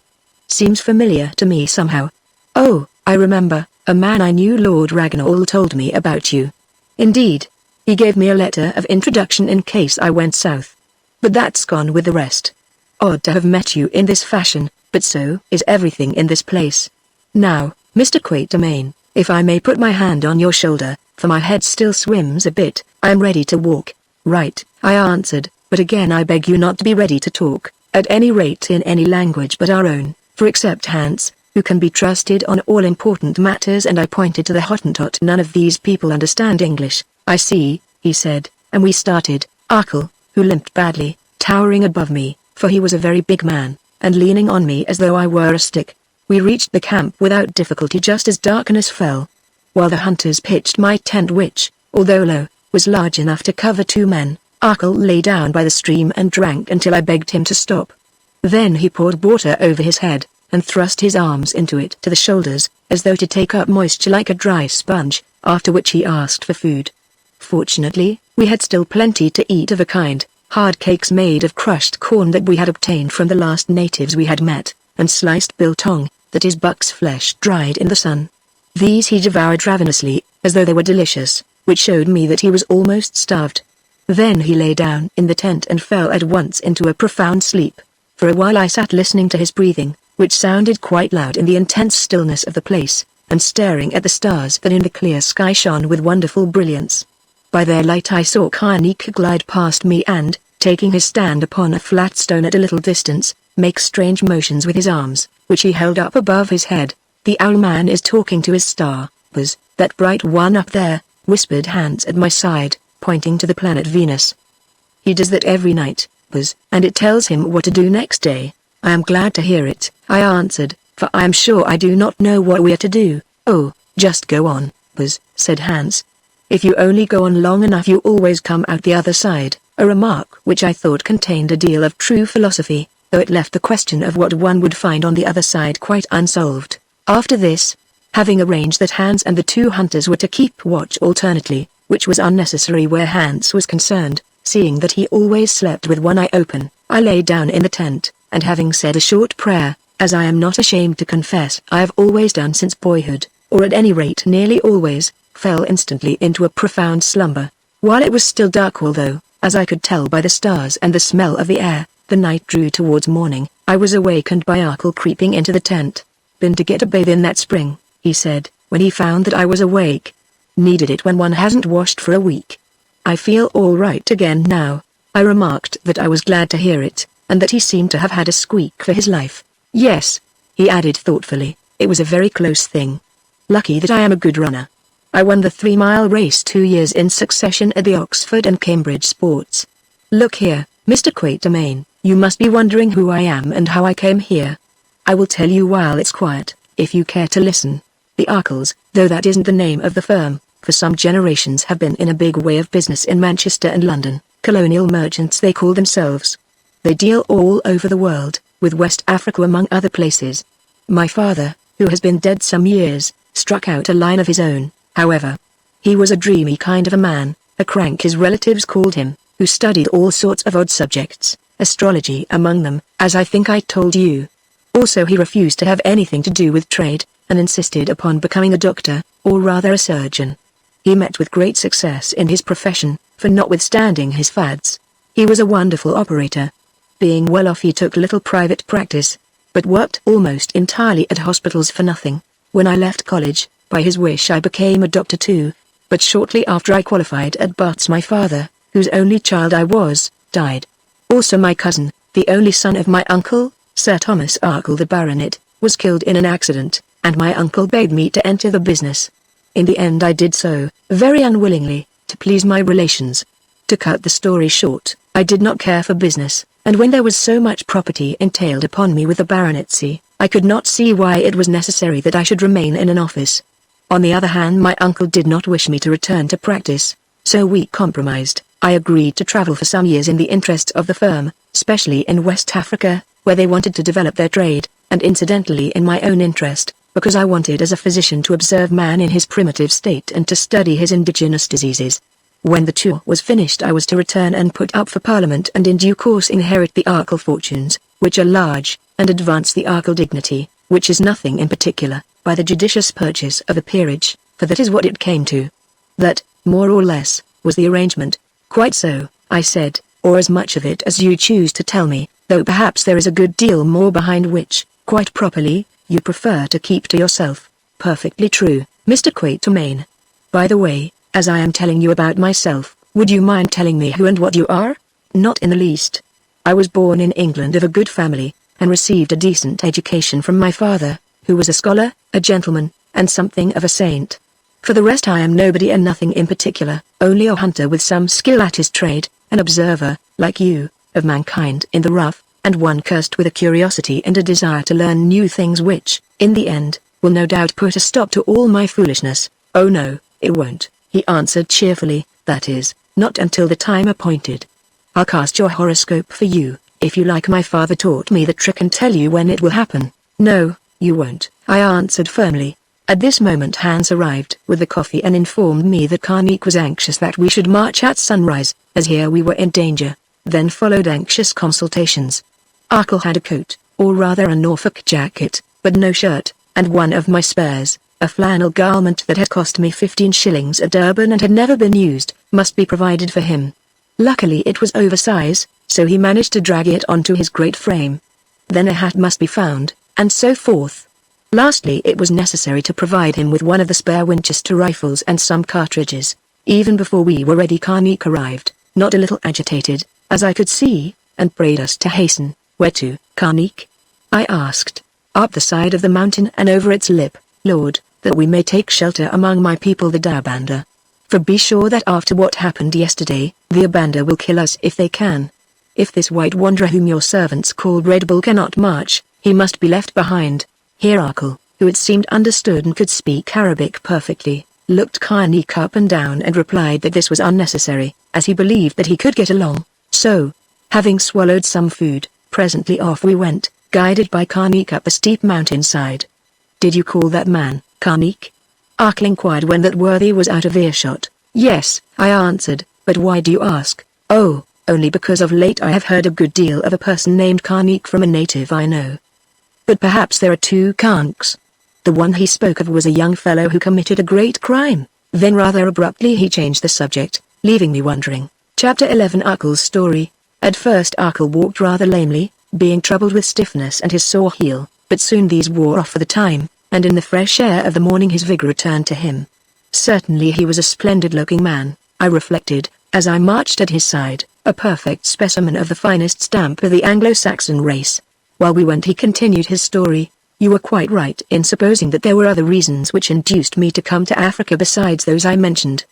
Seems familiar to me somehow. Oh, I remember, a man I knew, Lord Ragnall, told me about you. Indeed. He gave me a letter of introduction in case I went south. But that's gone with the rest. Odd to have met you in this fashion, but so is everything in this place. Now, Mr. Quatermain, if I may put my hand on your shoulder, for my head still swims a bit, I am ready to walk. Right, I answered, but again I beg you not to be ready to talk, at any rate in any language but our own, for except Hans, who can be trusted on all important matters, and I pointed to the Hottentot. None of these people understand English. I see, he said, and we started. Arkle, who limped badly, towering above me, for he was a very big man, and leaning on me as though I were a stick. We reached the camp without difficulty just as darkness fell. While the hunters pitched my tent, which, although low, was large enough to cover 2 men, Arkle lay down by the stream and drank until I begged him to stop. Then he poured water over his head, and thrust his arms into it to the shoulders, as though to take up moisture like a dry sponge, after which he asked for food. Fortunately, we had still plenty to eat of a kind, hard cakes made of crushed corn that we had obtained from the last natives we had met, and sliced biltong, that is buck's flesh dried in the sun. These he devoured ravenously, as though they were delicious, which showed me that he was almost starved. Then he lay down in the tent and fell at once into a profound sleep. For a while I sat listening to his breathing, which sounded quite loud in the intense stillness of the place, and staring at the stars that in the clear sky shone with wonderful brilliance. By their light I saw Karnik glide past me and, taking his stand upon a flat stone at a little distance, make strange motions with his arms, which he held up above his head. The owl man is talking to his star, Buzz, that bright one up there, whispered Hans at my side, pointing to the planet Venus. He does that every night, Buzz, and it tells him what to do next day. I am glad to hear it, I answered, for I am sure I do not know what we are to do. Oh, just go on, Buzz, said Hans. If you only go on long enough you always come out the other side, a remark which I thought contained a deal of true philosophy, though it left the question of what one would find on the other side quite unsolved. After this, having arranged that Hans and the 2 hunters were to keep watch alternately, which was unnecessary where Hans was concerned, seeing that he always slept with one eye open, I lay down in the tent, and having said a short prayer, as I am not ashamed to confess I have always done since boyhood, or at any rate nearly always, fell instantly into a profound slumber. While it was still dark, although, as I could tell by the stars and the smell of the air, the night drew towards morning, I was awakened by Arkle creeping into the tent. Been to get a bathe in that spring, he said, when he found that I was awake. Needed it when one hasn't washed for a week. I feel all right again now. I remarked that I was glad to hear it, and that he seemed to have had a squeak for his life. Yes, he added thoughtfully, it was a very close thing. Lucky that I am a good runner. I won the 3-mile race 2 years in succession at the Oxford and Cambridge Sports. Look here, Mr. Quatermain, you must be wondering who I am and how I came here. I will tell you while it's quiet, if you care to listen. The Arkles, though that isn't the name of the firm, for some generations have been in a big way of business in Manchester and London, colonial merchants they call themselves. They deal all over the world, with West Africa among other places. My father, who has been dead some years, struck out a line of his own, however. He was a dreamy kind of a man, a crank his relatives called him, who studied all sorts of odd subjects, astrology among them, as I think I told you. Also he refused to have anything to do with trade, and insisted upon becoming a doctor, or rather a surgeon. He met with great success in his profession, for notwithstanding his fads, he was a wonderful operator. Being well off he took little private practice, but worked almost entirely at hospitals for nothing. When I left college, by his wish I became a doctor too, but shortly after I qualified at Barts my father, whose only child I was, died. Also my cousin, the only son of my uncle, Sir Thomas Arkle the Baronet, was killed in an accident, and my uncle begged me to enter the business. In the end I did so, very unwillingly, to please my relations. To cut the story short, I did not care for business, and when there was so much property entailed upon me with the baronetcy, I could not see why it was necessary that I should remain in an office. On the other hand, my uncle did not wish me to return to practice, so we compromised. I agreed to travel for some years in the interest of the firm, especially in West Africa, where they wanted to develop their trade, and incidentally in my own interest, because I wanted as a physician to observe man in his primitive state and to study his indigenous diseases. When the tour was finished I was to return and put up for Parliament and in due course inherit the Arkle fortunes, which are large, and advance the Arkle dignity, which is nothing in particular, by the judicious purchase of a peerage, for that is what it came to. That, more or less, was the arrangement. Quite so, I said, or as much of it as you choose to tell me, though perhaps there is a good deal more behind which, quite properly, you prefer to keep to yourself. Perfectly true, Mr. Quatermain. By the way, as I am telling you about myself, would you mind telling me who and what you are? Not in the least. I was born in England of a good family, and received a decent education from my father, who was a scholar, a gentleman, and something of a saint. For the rest I am nobody and nothing in particular, only a hunter with some skill at his trade, an observer, like you, of mankind in the rough, and one cursed with a curiosity and a desire to learn new things which, in the end, will no doubt put a stop to all my foolishness. Oh no, it won't, he answered cheerfully, that is, not until the time appointed. I'll cast your horoscope for you, if you like. My father taught me the trick and tell you when it will happen. No, you won't, I answered firmly. At this moment Hans arrived with the coffee and informed me that Karnik was anxious that we should march at sunrise, as here we were in danger. Then followed anxious consultations. Arkle had a coat, or rather a Norfolk jacket, but no shirt, and one of my spares, a flannel garment that had cost me 15 shillings at Durban and had never been used, must be provided for him. Luckily it was oversize, so he managed to drag it onto his great frame. Then a hat must be found, and so forth. Lastly it was necessary to provide him with one of the spare Winchester rifles and some cartridges. Even before we were ready Karnik arrived, not a little agitated, as I could see, and prayed us to hasten. Where to, Karnik? I asked. Up the side of the mountain and over its lip, Lord, that we may take shelter among my people the Dabanda. For be sure that after what happened yesterday, the Abanda will kill us if they can. If this white wanderer whom your servants called Red Bull cannot march, he must be left behind. Here Arkle, who it seemed understood and could speak Arabic perfectly, looked Karnik up and down and replied that this was unnecessary, as he believed that he could get along. So, having swallowed some food, presently off we went, guided by Karnik up a steep mountainside. Did you call that man, Karnik? Arkle inquired when that worthy was out of earshot. Yes, I answered, but why do you ask? Oh, only because of late I have heard a good deal of a person named Karnik from a native I know. But perhaps there are two Karniks. The one he spoke of was a young fellow who committed a great crime. Then rather abruptly he changed the subject, leaving me wondering. Chapter 11 Arkle's story. At first Arkle walked rather lamely, being troubled with stiffness and his sore heel, but soon these wore off for the time, and in the fresh air of the morning his vigor returned to him. Certainly he was a splendid-looking man, I reflected, as I marched at his side, a perfect specimen of the finest stamp of the Anglo-Saxon race. While we went he continued his story. You were quite right in supposing that there were other reasons which induced me to come to Africa besides those I mentioned.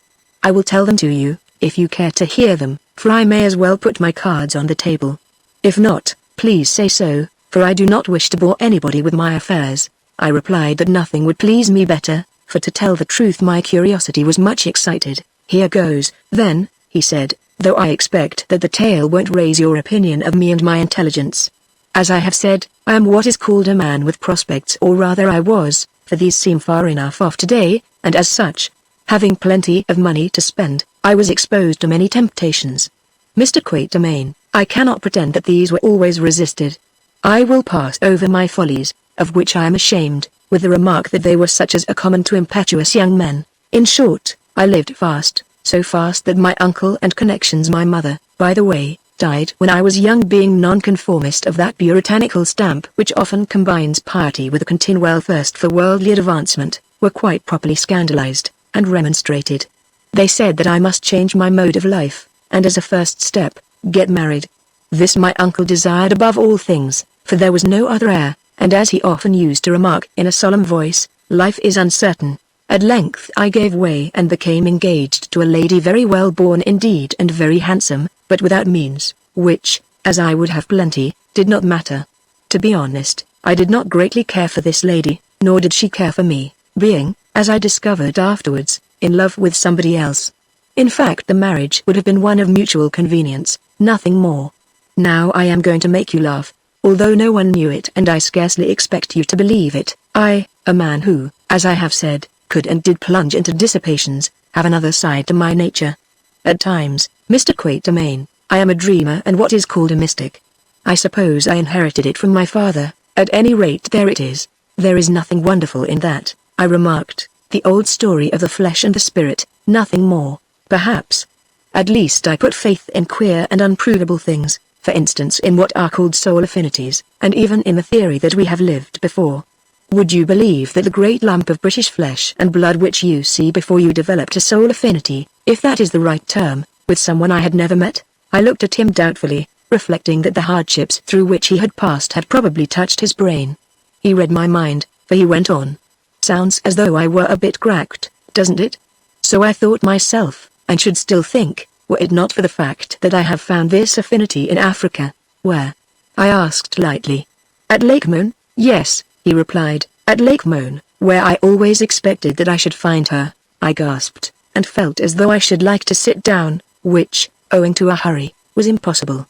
I will tell them to you, if you care to hear them, for I may as well put my cards on the table. If not, please say so, for I do not wish to bore anybody with my affairs. I replied that nothing would please me better, for to tell the truth my curiosity was much excited. Here goes, then, he said, though I expect that the tale won't raise your opinion of me and my intelligence. As I have said, I am what is called a man with prospects, or rather I was, for these seem far enough off today, and as such, having plenty of money to spend, I was exposed to many temptations. Mr. Quatermain, I cannot pretend that these were always resisted. I will pass over my follies, of which I am ashamed, with the remark that they were such as are common to impetuous young men. In short, I lived fast, so fast that my uncle and connections, my mother, by the way, died when I was young, being nonconformist of that puritanical stamp which often combines piety with a continual thirst for worldly advancement, were quite properly scandalized, and remonstrated. They said that I must change my mode of life, and as a first step, get married. This my uncle desired above all things, for there was no other heir, and as he often used to remark in a solemn voice, life is uncertain. At length I gave way and became engaged to a lady very well born indeed and very handsome, but without means, which, as I would have plenty, did not matter. To be honest, I did not greatly care for this lady, nor did she care for me, being, as I discovered afterwards, in love with somebody else. In fact the marriage would have been one of mutual convenience, nothing more. Now I am going to make you laugh, although no one knew it and I scarcely expect you to believe it. I, a man who, as I have said, could and did plunge into dissipations, have another side to my nature. At times, Mr. Quatermain, I am a dreamer and what is called a mystic. I suppose I inherited it from my father, at any rate there it is. There is nothing wonderful in that, I remarked, the old story of the flesh and the spirit, nothing more. Perhaps, At least I put faith in queer and unprovable things, for instance in what are called soul affinities, and even in the theory that we have lived before. Would you believe that the great lump of British flesh and blood which you see before you developed a soul affinity, if that is the right term, with someone I had never met? I looked at him doubtfully, reflecting that the hardships through which he had passed had probably touched his brain. He read my mind, for he went on. Sounds as though I were a bit cracked, doesn't it? So I thought myself, and should still think, were it not for the fact that I have found this affinity in Africa. Where? I asked lightly. At Lake Moon, yes, he replied, at Lake Moon, where I always expected that I should find her. I gasped, and felt as though I should like to sit down, which, owing to a hurry, was impossible.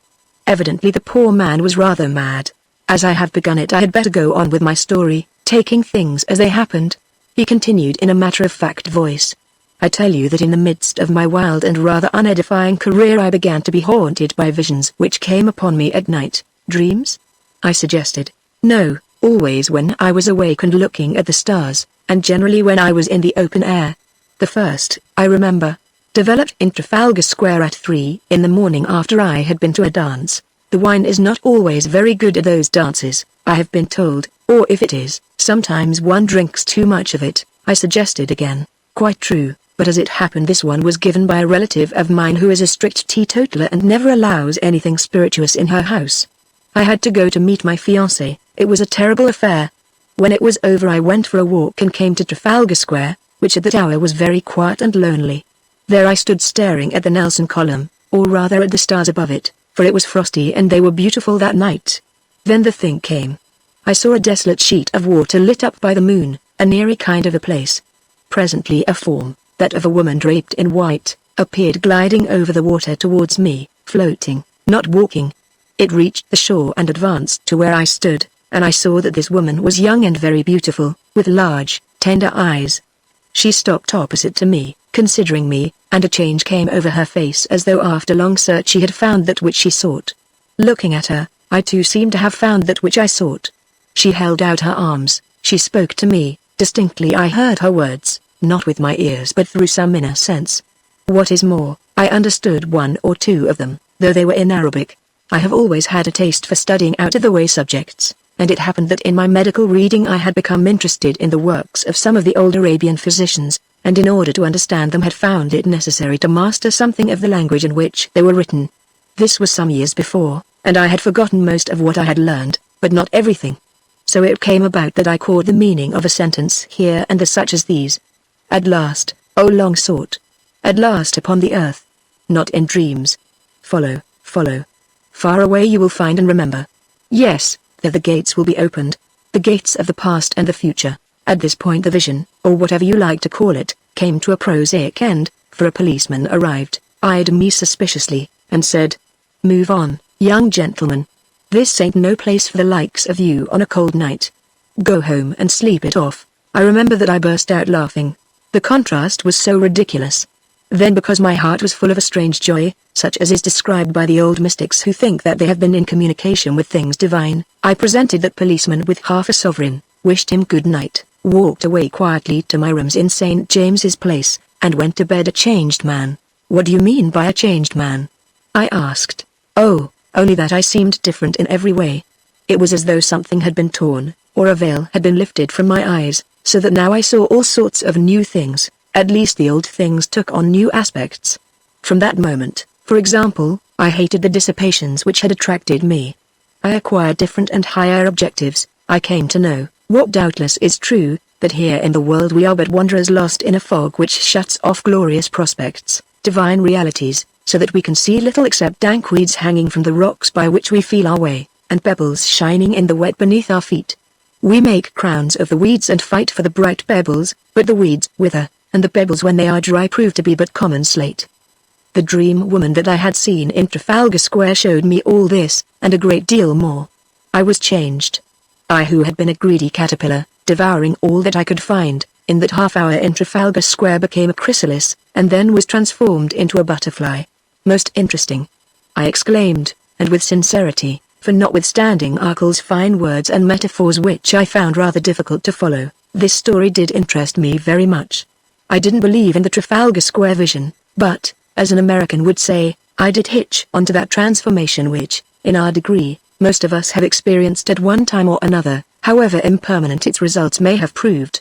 Evidently the poor man was rather mad. As I have begun it, I had better go on with my story, taking things as they happened. He continued in a matter-of-fact voice. I tell you that in the midst of my wild and rather unedifying career I began to be haunted by visions which came upon me at night. Dreams? I suggested. No, always when I was awake and looking at the stars, and generally when I was in the open air. The first, I remember, developed in Trafalgar Square at 3 in the morning after I had been to a dance. The wine is not always very good at those dances, I have been told, or if it is, sometimes one drinks too much of it. I suggested again. Quite true, but as it happened this one was given by a relative of mine who is a strict teetotaler and never allows anything spirituous in her house. I had to go to meet my fiancé. It was a terrible affair. When it was over I went for a walk and came to Trafalgar Square, which at that hour was very quiet and lonely. There I stood staring at the Nelson column, or rather at the stars above it, for it was frosty and they were beautiful that night. Then the thing came. I saw a desolate sheet of water lit up by the moon, an eerie kind of a place. Presently a form, that of a woman draped in white, appeared gliding over the water towards me, floating, not walking. It reached the shore and advanced to where I stood, and I saw that this woman was young and very beautiful, with large, tender eyes. She stopped opposite to me, considering me, and a change came over her face as though after long search she had found that which she sought. Looking at her, I too seemed to have found that which I sought. She held out her arms, she spoke to me, distinctly I heard her words, not with my ears but through some inner sense. What is more, I understood one or two of them, though they were in Arabic. I have always had a taste for studying out-of-the-way subjects, and it happened that in my medical reading I had become interested in the works of some of the old Arabian physicians, and in order to understand them had found it necessary to master something of the language in which they were written. This was some years before, and I had forgotten most of what I had learned, but not everything. So it came about that I caught the meaning of a sentence here and there such as these. At last, O long sought. At last upon the earth. Not in dreams. Follow, follow. Far away you will find and remember. Yes, there the gates will be opened. The gates of the past and the future. At this point the vision, or whatever you like to call it, came to a prosaic end, for a policeman arrived, eyed me suspiciously, and said, "Move on, young gentleman. This ain't no place for the likes of you on a cold night. Go home and sleep it off." I remember that I burst out laughing. The contrast was so ridiculous. Then because my heart was full of a strange joy, such as is described by the old mystics who think that they have been in communication with things divine, I presented that policeman with half a sovereign, wished him good night, walked away quietly to my rooms in St. James's Place, and went to bed a changed man. "What do you mean by a changed man?" I asked. "Oh, only that I seemed different in every way. It was as though something had been torn, or a veil had been lifted from my eyes, so that now I saw all sorts of new things, at least the old things took on new aspects. From that moment, for example, I hated the dissipations which had attracted me. I acquired different and higher objectives. I came to know, what doubtless is true, that here in the world we are but wanderers lost in a fog which shuts off glorious prospects, divine realities, so that we can see little except dank weeds hanging from the rocks by which we feel our way, and pebbles shining in the wet beneath our feet. We make crowns of the weeds and fight for the bright pebbles, but the weeds wither, and the pebbles when they are dry prove to be but common slate. The dream woman that I had seen in Trafalgar Square showed me all this, and a great deal more. I was changed. I who had been a greedy caterpillar, devouring all that I could find, in that half hour in Trafalgar Square became a chrysalis, and then was transformed into a butterfly. Most interesting, I exclaimed, and with sincerity, for notwithstanding Arkell's fine words and metaphors which I found rather difficult to follow, this story did interest me very much. I didn't believe in the Trafalgar Square vision, but, as an American would say, I did hitch onto that transformation which, in our degree, most of us have experienced at one time or another, however impermanent its results may have proved.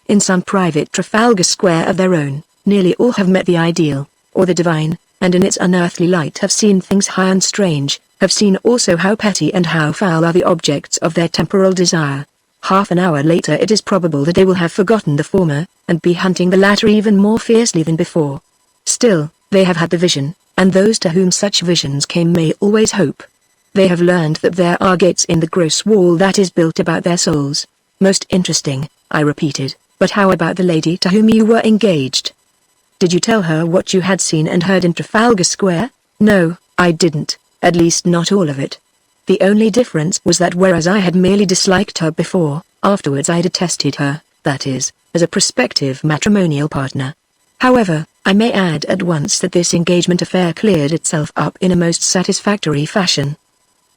In some private Trafalgar Square of their own, nearly all have met the ideal, or the divine, and in its unearthly light have seen things high and strange, have seen also how petty and how foul are the objects of their temporal desire. Half an hour later it is probable that they will have forgotten the former, and be hunting the latter even more fiercely than before. Still, they have had the vision, and those to whom such visions came may always hope. They have learned that there are gates in the gross wall that is built about their souls. Most interesting, I repeated, but how about the lady to whom you were engaged? Did you tell her what you had seen and heard in Trafalgar Square? No, I didn't, at least not all of it. The only difference was that whereas I had merely disliked her before, afterwards I detested her, that is, as a prospective matrimonial partner. However, I may add at once that this engagement affair cleared itself up in a most satisfactory fashion.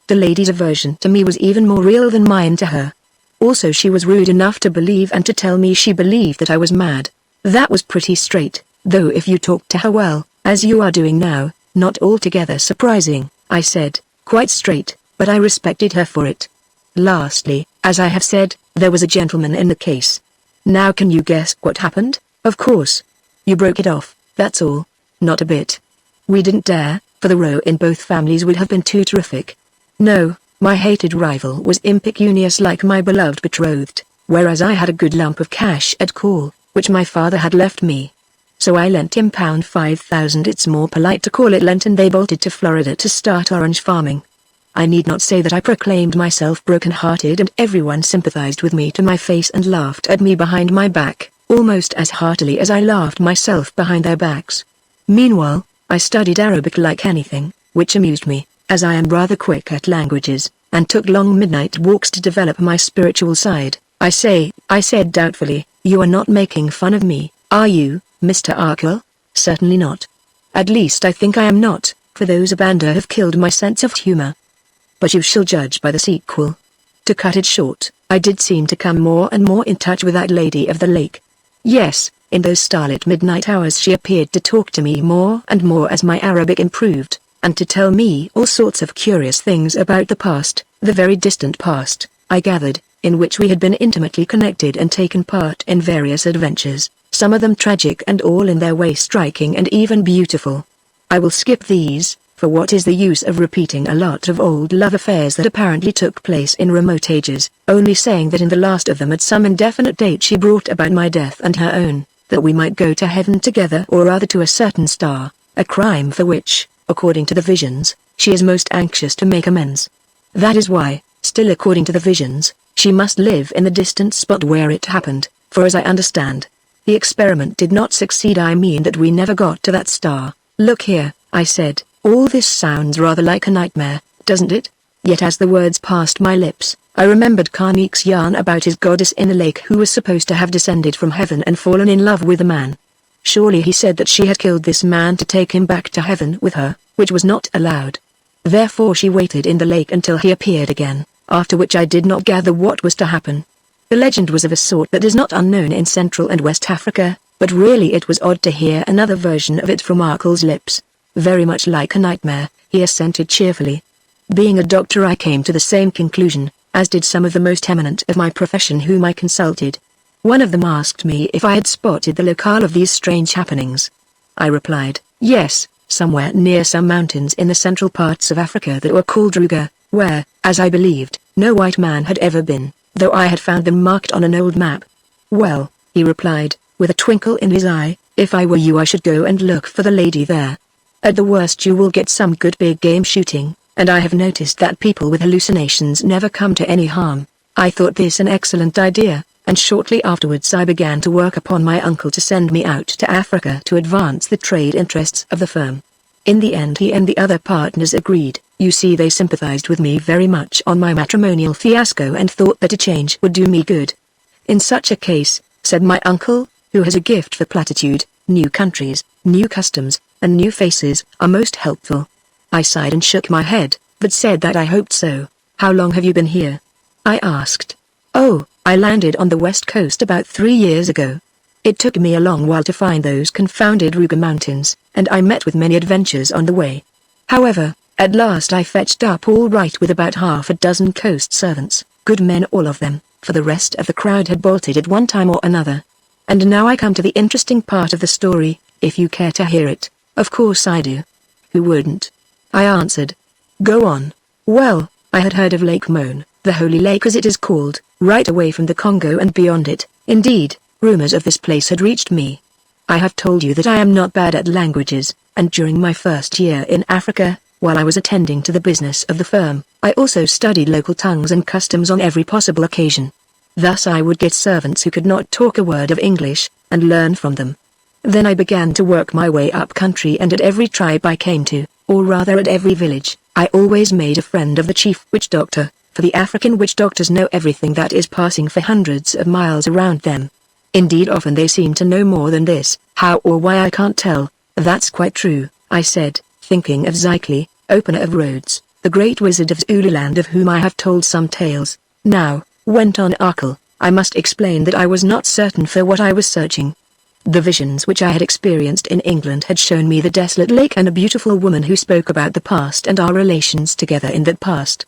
The lady's aversion to me was even more real than mine to her. Also she was rude enough to believe and to tell me she believed that I was mad. That was pretty straight, though if you talked to her well, as you are doing now, not altogether surprising, I said, quite straight, but I respected her for it. Lastly, as I have said, there was a gentleman in the case. Now can you guess what happened? Of course. You broke it off, that's all. Not a bit. We didn't dare, for the row in both families would have been too terrific. No, my hated rival was impecunious like my beloved betrothed, whereas I had a good lump of cash at call, which my father had left me. So I lent him £5,000. It's more polite to call it lent, and they bolted to Florida to start orange farming. I need not say that I proclaimed myself broken-hearted, and everyone sympathized with me to my face and laughed at me behind my back, almost as heartily as I laughed myself behind their backs. Meanwhile, I studied Arabic like anything, which amused me, as I am rather quick at languages, and took long midnight walks to develop my spiritual side. I said doubtfully, you are not making fun of me, are you, Mr. Arkell? Certainly not. At least I think I am not, for those abandon have killed my sense of humor. But you shall judge by the sequel. To cut it short, I did seem to come more and more in touch with that lady of the lake. Yes, in those starlit midnight hours she appeared to talk to me more and more as my Arabic improved, and to tell me all sorts of curious things about the past, the very distant past, I gathered, in which we had been intimately connected and taken part in various adventures, some of them tragic and all in their way striking and even beautiful. I will skip these, for what is the use of repeating a lot of old love affairs that apparently took place in remote ages, only saying that in the last of them at some indefinite date she brought about my death and her own, that we might go to heaven together, or rather to a certain star, a crime for which, according to the visions, she is most anxious to make amends. That is why, still according to the visions, she must live in the distant spot where it happened, for as I understand, the experiment did not succeed. I mean that we never got to that star. Look here, I said, all this sounds rather like a nightmare, doesn't it? Yet as the words passed my lips, I remembered Karnik's yarn about his goddess in the lake who was supposed to have descended from heaven and fallen in love with a man. Surely he said that she had killed this man to take him back to heaven with her, which was not allowed. Therefore she waited in the lake until he appeared again, after which I did not gather what was to happen. The legend was of a sort that is not unknown in Central and West Africa, but really it was odd to hear another version of it from Arkell's lips. Very much like a nightmare, he assented cheerfully. Being a doctor I came to the same conclusion, as did some of the most eminent of my profession whom I consulted. One of them asked me if I had spotted the locale of these strange happenings. I replied, yes, somewhere near some mountains in the central parts of Africa that were called Ruga, where, as I believed, no white man had ever been, though I had found them marked on an old map. Well, he replied, with a twinkle in his eye, if I were you I should go and look for the lady there. At the worst you will get some good big game shooting, and I have noticed that people with hallucinations never come to any harm. I thought this an excellent idea, and shortly afterwards I began to work upon my uncle to send me out to Africa to advance the trade interests of the firm. In the end he and the other partners agreed. You see, they sympathized with me very much on my matrimonial fiasco and thought that a change would do me good. In such a case, said my uncle, who has a gift for platitude, new countries, new customs, and new faces are most helpful. I sighed and shook my head, but said that I hoped so. How long have you been here? I asked. Oh, I landed on the west coast about 3 years ago. It took me a long while to find those confounded Ruger Mountains, and I met with many adventures on the way. However, at last I fetched up all right with about half a dozen coast servants, good men all of them, for the rest of the crowd had bolted at one time or another. And now I come to the interesting part of the story, if you care to hear it. Of course I do. Who wouldn't? I answered. Go on. Well, I had heard of Lake Mon, the Holy Lake as it is called, right away from the Congo and beyond it. Indeed, rumors of this place had reached me. I have told you that I am not bad at languages, and during my first year in Africa, while I was attending to the business of the firm, I also studied local tongues and customs on every possible occasion. Thus I would get servants who could not talk a word of English, and learn from them. Then I began to work my way up country, and at every tribe I came to, or rather at every village, I always made a friend of the chief witch doctor, for the African witch doctors know everything that is passing for hundreds of miles around them. Indeed, often they seem to know more than this, how or why I can't tell. That's quite true, I said, thinking of Zykli, opener of roads, the great wizard of Zululand of whom I have told some tales. Now, went on Arkle, I must explain that I was not certain for what I was searching. The visions which I had experienced in England had shown me the desolate lake and a beautiful woman who spoke about the past and our relations together in that past.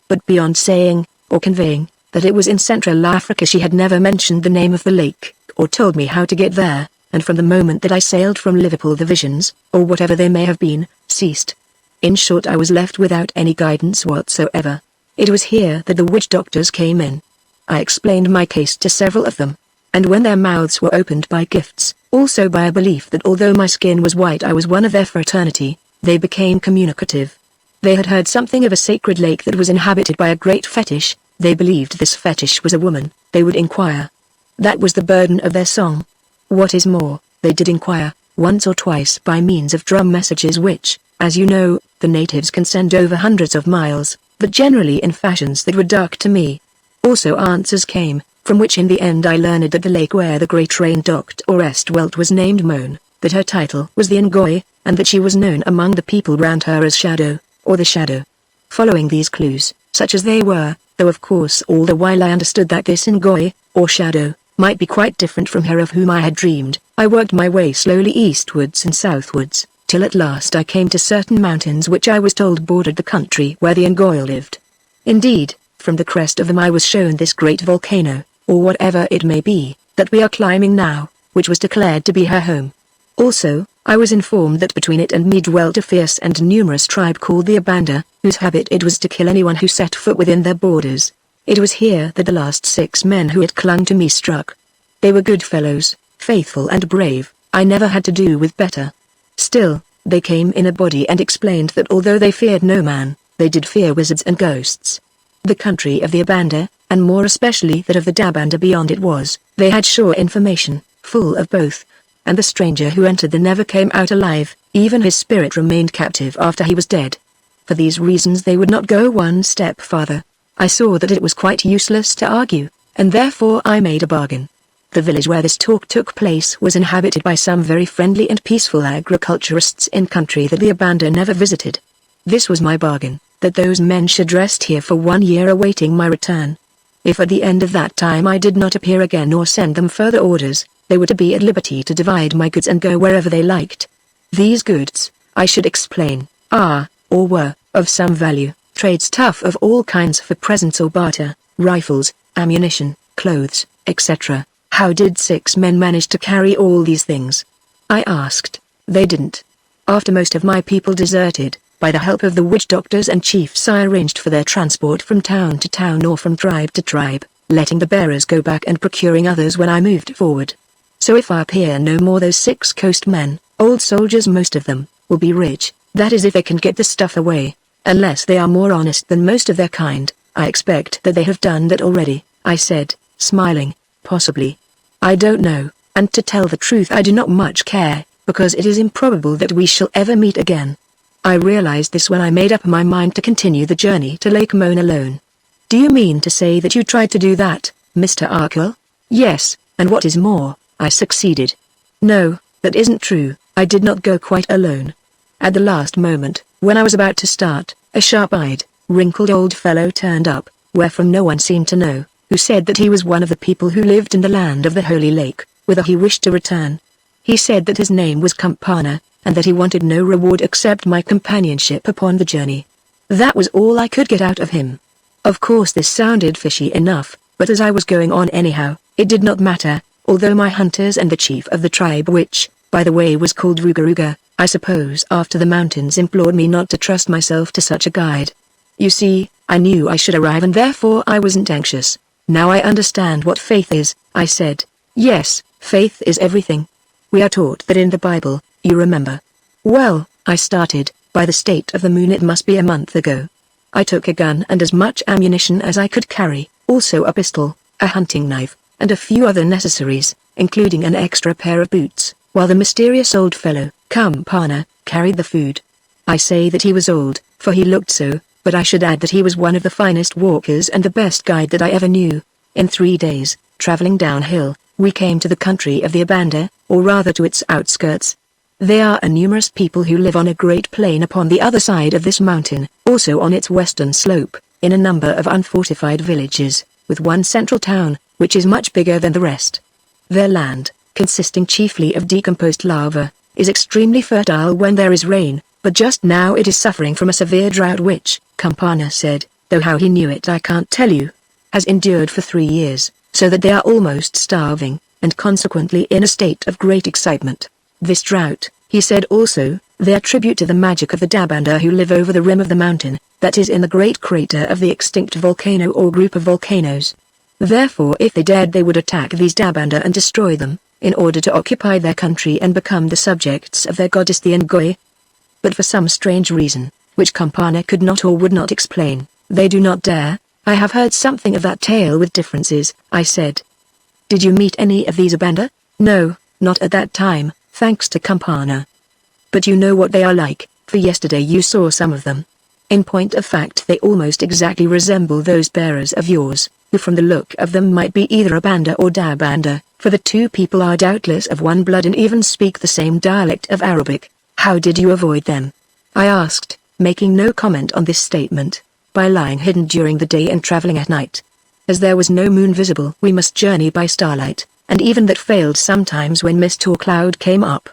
But beyond saying, or conveying, that it was in Central Africa, she had never mentioned the name of the lake, or told me how to get there, and from the moment that I sailed from Liverpool the visions, or whatever they may have been, ceased. In short, I was left without any guidance whatsoever. It was here that the witch doctors came in. I explained my case to several of them, and when their mouths were opened by gifts, also by a belief that although my skin was white I was one of their fraternity, they became communicative. They had heard something of a sacred lake that was inhabited by a great fetish. They believed this fetish was a woman. They would inquire. That was the burden of their song. What is more, they did inquire, once or twice by means of drum messages which, as you know, the natives can send over hundreds of miles, but generally in fashions that were dark to me. Also answers came, from which in the end I learned that the lake where the great rain docked or est dwelt was named Mon, that her title was the Ngoy, and that she was known among the people round her as Shadow, or the Shadow. Following these clues, such as they were, though of course all the while I understood that this Ngoy, or Shadow, might be quite different from her of whom I had dreamed, I worked my way slowly eastwards and southwards, till at last I came to certain mountains which I was told bordered the country where the Ngoy lived. Indeed, from the crest of them I was shown this great volcano, or whatever it may be, that we are climbing now, which was declared to be her home. Also, I was informed that between it and me dwelt a fierce and numerous tribe called the Abanda, whose habit it was to kill anyone who set foot within their borders. It was here that the last 6 men who had clung to me struck. They were good fellows, faithful and brave. I never had to do with better. Still, they came in a body and explained that although they feared no man, they did fear wizards and ghosts. The country of the Abanda, and more especially that of the Dabanda beyond it was, they had sure information, full of both. And the stranger who entered there never came out alive, even his spirit remained captive after he was dead. For these reasons they would not go one step farther. I saw that it was quite useless to argue, and therefore I made a bargain. The village where this talk took place was inhabited by some very friendly and peaceful agriculturists in country that the Abanda never visited. This was my bargain, that those men should rest here for 1 year awaiting my return. If at the end of that time I did not appear again or send them further orders, they were to be at liberty to divide my goods and go wherever they liked. These goods, I should explain, are, or were, of some value, trade stuff of all kinds for presents or barter, rifles, ammunition, clothes, etc. How did 6 men manage to carry all these things? I asked. They didn't. After most of my people deserted, by the help of the witch doctors and chiefs I arranged for their transport from town to town or from tribe to tribe, letting the bearers go back and procuring others when I moved forward. So if I appear no more, those 6 coast men, old soldiers most of them, will be rich, that is if they can get the stuff away, unless they are more honest than most of their kind. I expect that they have done that already, I said, smiling. Possibly. I don't know, and to tell the truth I do not much care, because it is improbable that we shall ever meet again. I realized this when I made up my mind to continue the journey to Lake Mon alone. Do you mean to say that you tried to do that, Mr. Arkle? Yes, and what is more, I succeeded. No, that isn't true, I did not go quite alone. At the last moment, when I was about to start, a sharp-eyed, wrinkled old fellow turned up, wherefrom no one seemed to know, who said that he was one of the people who lived in the land of the Holy Lake. whether he wished to return. He said that his name was Campana, and that he wanted no reward except my companionship upon the journey. That was all I could get out of him. Of course this sounded fishy enough, but as I was going on anyhow, it did not matter, although my hunters and the chief of the tribe, which, by the way, was called Ruga, I suppose after the mountains, implored me not to trust myself to such a guide. You see, I knew I should arrive and therefore I wasn't anxious. Now I understand what faith is, I said. Yes, faith is everything. We are taught that in the Bible, you remember. Well, I started, by the state of the moon it must be a month ago. I took a gun and as much ammunition as I could carry, also a pistol, a hunting knife, and a few other necessaries, including an extra pair of boots, while the mysterious old fellow, Campana, carried the food. I say that he was old, for he looked so, but I should add that he was one of the finest walkers and the best guide that I ever knew. In 3 days, traveling downhill, we came to the country of the Abanda, or rather to its outskirts. They are a numerous people who live on a great plain upon the other side of this mountain, also on its western slope, in a number of unfortified villages, with one central town, which is much bigger than the rest. Their land, consisting chiefly of decomposed lava, is extremely fertile when there is rain, but just now it is suffering from a severe drought which, Campana said, though how he knew it I can't tell you, has endured for 3 years, so that they are almost starving, and consequently in a state of great excitement. This drought, he said also, they attribute to the magic of the Dabanda who live over the rim of the mountain, that is in the great crater of the extinct volcano or group of volcanoes. Therefore if they dared they would attack these Dabanda and destroy them, in order to occupy their country and become the subjects of their goddess the Ngoy. But for some strange reason, which Campana could not or would not explain, they do not dare. I have heard something of that tale with differences, I said. Did you meet any of these Abanda? No, not at that time, thanks to Campana. But you know what they are like, for yesterday you saw some of them. In point of fact they almost exactly resemble those bearers of yours, who from the look of them might be either Abanda or Dabanda, for the two people are doubtless of one blood and even speak the same dialect of Arabic. How did you avoid them? I asked, making no comment on this statement. By lying hidden during the day and traveling at night. As there was no moon visible, we must journey by starlight, and even that failed sometimes when mist or cloud came up.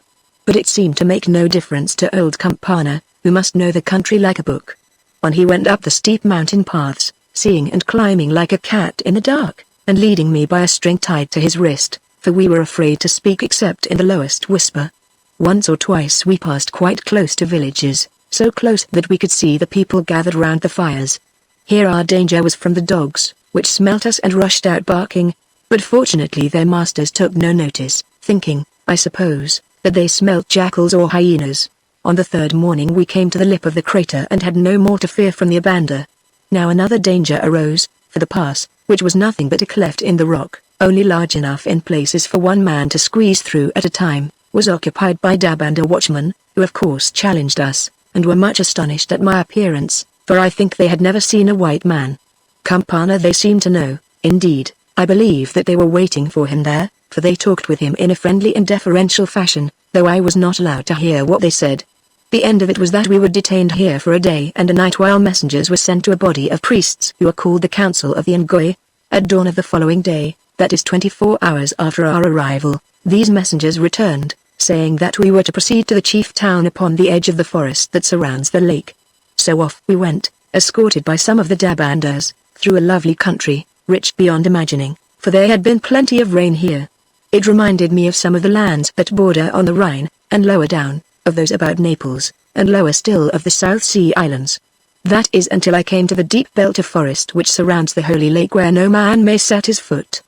But it seemed to make no difference to old Campana, who must know the country like a book. On he went up the steep mountain paths, seeing and climbing like a cat in the dark, and leading me by a string tied to his wrist, for we were afraid to speak except in the lowest whisper. Once or twice we passed quite close to villages, so close that we could see the people gathered round the fires. Here our danger was from the dogs, which smelt us and rushed out barking, but fortunately their masters took no notice, thinking, I suppose, that they smelt jackals or hyenas. On the 3rd morning we came to the lip of the crater and had no more to fear from the Abanda. Now another danger arose, for the pass, which was nothing but a cleft in the rock, only large enough in places for one man to squeeze through at a time, was occupied by Dabanda watchmen, who of course challenged us, and were much astonished at my appearance, for I think they had never seen a white man. Campana they seemed to know, indeed, I believe that they were waiting for him there, for they talked with him in a friendly and deferential fashion, though I was not allowed to hear what they said. The end of it was that we were detained here for a day and a night while messengers were sent to a body of priests who are called the Council of the Ngoy. At dawn of the following day, that is 24 hours after our arrival, these messengers returned, saying that we were to proceed to the chief town upon the edge of the forest that surrounds the lake. So off we went, escorted by some of the Dabandas, through a lovely country, rich beyond imagining, for there had been plenty of rain here. It reminded me of some of the lands that border on the Rhine, and lower down, of those about Naples, and lower still of the South Sea Islands. That is until I came to the deep belt of forest which surrounds the holy lake where no man may set his foot.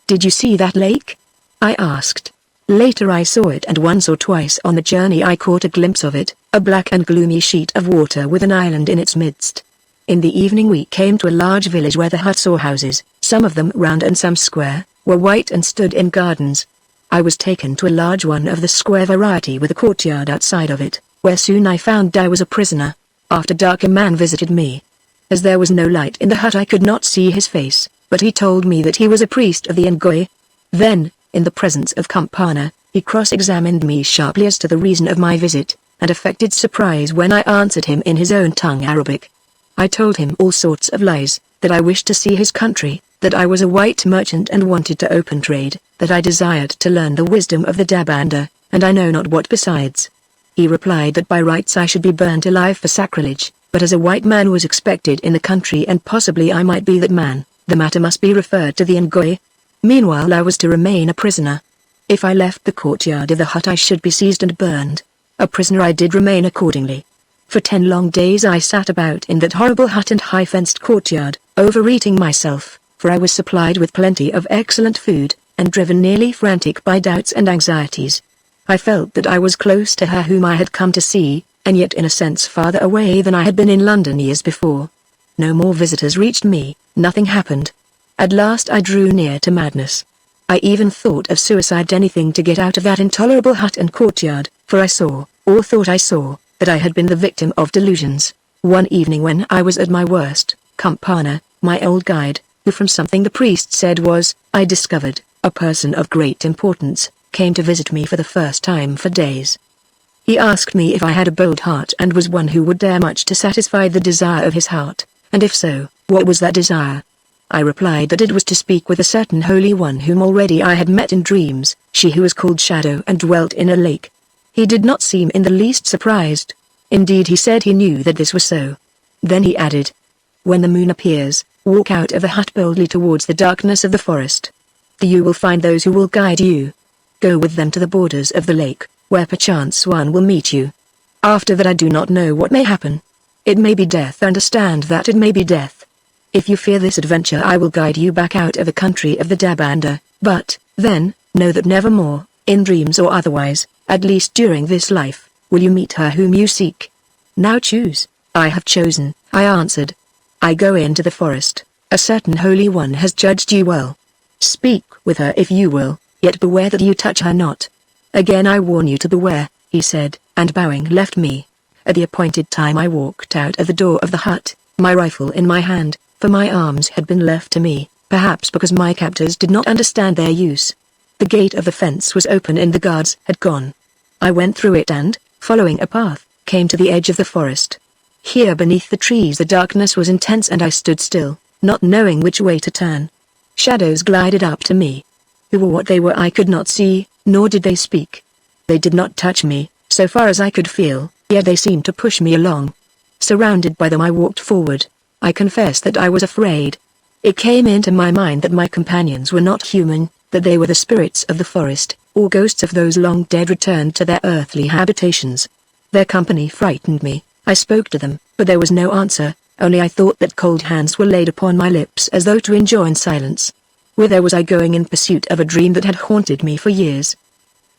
Did you see that lake? I asked. Later I saw it, and once or twice on the journey I caught a glimpse of it, a black and gloomy sheet of water with an island in its midst. In the evening we came to a large village where the huts or houses, some of them round and some square, were white and stood in gardens. I was taken to a large one of the square variety with a courtyard outside of it, where soon I found I was a prisoner. After dark a man visited me. As there was no light in the hut I could not see his face, but he told me that he was a priest of the Ngoy. Then, in the presence of Campana, he cross-examined me sharply as to the reason of my visit, and affected surprise when I answered him in his own tongue Arabic. I told him all sorts of lies, that I wished to see his country, that I was a white merchant and wanted to open trade, that I desired to learn the wisdom of the Dabanda, and I know not what besides. He replied that by rights I should be burnt alive for sacrilege, but as a white man was expected in the country and possibly I might be that man, the matter must be referred to the Ngoy. Meanwhile I was to remain a prisoner. If I left the courtyard of the hut I should be seized and burned. A prisoner I did remain accordingly. For 10 long days I sat about in that horrible hut and high-fenced courtyard, overeating myself, for I was supplied with plenty of excellent food, and driven nearly frantic by doubts and anxieties. I felt that I was close to her whom I had come to see, and yet in a sense farther away than I had been in London years before. No more visitors reached me, nothing happened. At last I drew near to madness. I even thought of suicide, anything to get out of that intolerable hut and courtyard, for I saw, or thought I saw, that I had been the victim of delusions. One evening when I was at my worst, Kumpana, my old guide, who from something the priest said was, I discovered, a person of great importance, came to visit me for the first time for days. He asked me if I had a bold heart and was one who would dare much to satisfy the desire of his heart, and if so, what was that desire? I replied that it was to speak with a certain holy one whom already I had met in dreams, she who was called Shadow and dwelt in a lake. He did not seem in the least surprised. Indeed, he said he knew that this was so. Then he added, when the moon appears, walk out of the hut boldly towards the darkness of the forest. You will find those who will guide you. Go with them to the borders of the lake, where perchance one will meet you. After that I do not know what may happen. It may be death, understand that it may be death. If you fear this adventure I will guide you back out of the country of the Dabanda, but, then, know that nevermore, in dreams or otherwise, at least during this life, will you meet her whom you seek. Now choose. I have chosen, I answered. I go into the forest, a certain holy one has judged you well. Speak with her if you will, yet beware that you touch her not. Again I warn you to beware, he said, and bowing left me. At the appointed time I walked out of the door of the hut, my rifle in my hand, for my arms had been left to me, perhaps because my captors did not understand their use. The gate of the fence was open and the guards had gone. I went through it and, following a path, came to the edge of the forest. Here beneath the trees the darkness was intense and I stood still, not knowing which way to turn. Shadows glided up to me. Who or what they were I could not see, nor did they speak. They did not touch me, so far as I could feel, yet they seemed to push me along. Surrounded by them I walked forward. I confess that I was afraid. It came into my mind that my companions were not human, that they were the spirits of the forest, or ghosts of those long dead returned to their earthly habitations. Their company frightened me. I spoke to them, but there was no answer, only I thought that cold hands were laid upon my lips as though to enjoin silence. Whither was I going in pursuit of a dream that had haunted me for years?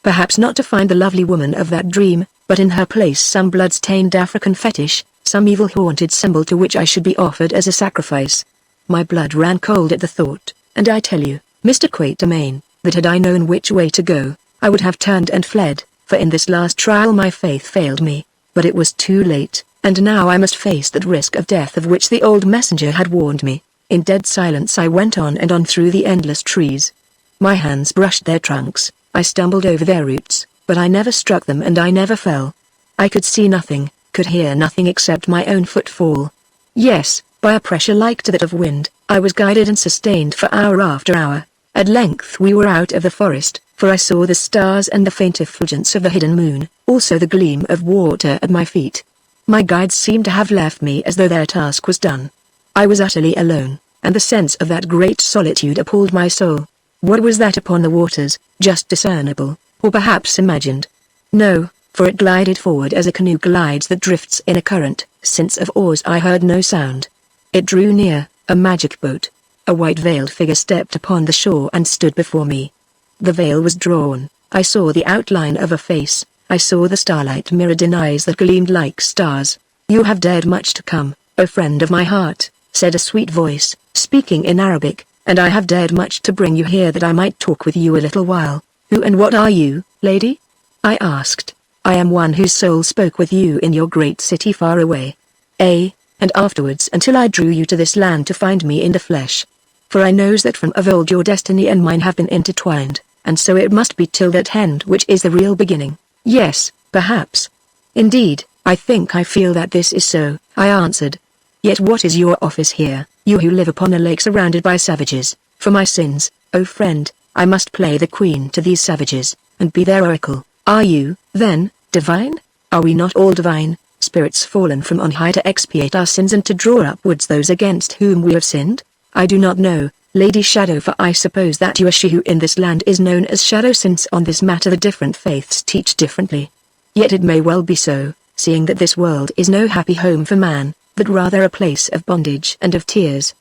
Perhaps not to find the lovely woman of that dream, but in her place some blood-stained African fetish, some evil haunted symbol to which I should be offered as a sacrifice. My blood ran cold at the thought, and I tell you, Mr. Quatermain, that had I known which way to go, I would have turned and fled, for in this last trial my faith failed me. But it was too late, and now I must face that risk of death of which the old messenger had warned me. In dead silence I went on and on through the endless trees. My hands brushed their trunks, I stumbled over their roots, but I never struck them and I never fell. I could see nothing, could hear nothing except my own footfall. Yes, by a pressure like to that of wind, I was guided and sustained for hour after hour. At length we were out of the forest, for I saw the stars and the faint effulgence of the hidden moon, also the gleam of water at my feet. My guides seemed to have left me as though their task was done. I was utterly alone, and the sense of that great solitude appalled my soul. What was that upon the waters, just discernible, or perhaps imagined? No, for it glided forward as a canoe glides that drifts in a current, since of oars I heard no sound. It drew near, a magic boat. A white-veiled figure stepped upon the shore and stood before me. The veil was drawn, I saw the outline of a face, I saw the starlight mirrored in eyes that gleamed like stars. You have dared much to come, O friend of my heart, said a sweet voice, speaking in Arabic, and I have dared much to bring you here that I might talk with you a little while. Who and what are you, lady? I asked. I am one whose soul spoke with you in your great city far away. And afterwards until I drew you to this land to find me in the flesh. For I knows that from of old your destiny and mine have been intertwined, and so it must be till that end which is the real beginning. Yes, perhaps. Indeed, I think I feel that this is so, I answered. Yet what is your office here? You who live upon a lake surrounded by savages, for my sins, O friend, I must play the queen to these savages, and be their oracle. Are you, then, divine? Are we not all divine, spirits fallen from on high to expiate our sins and to draw upwards those against whom we have sinned? I do not know, Lady Shadow, for I suppose that you are she who in this land is known as Shadow, since on this matter the different faiths teach differently. Yet it may well be so, seeing that this world is no happy home for man, but rather a place of bondage and of tears.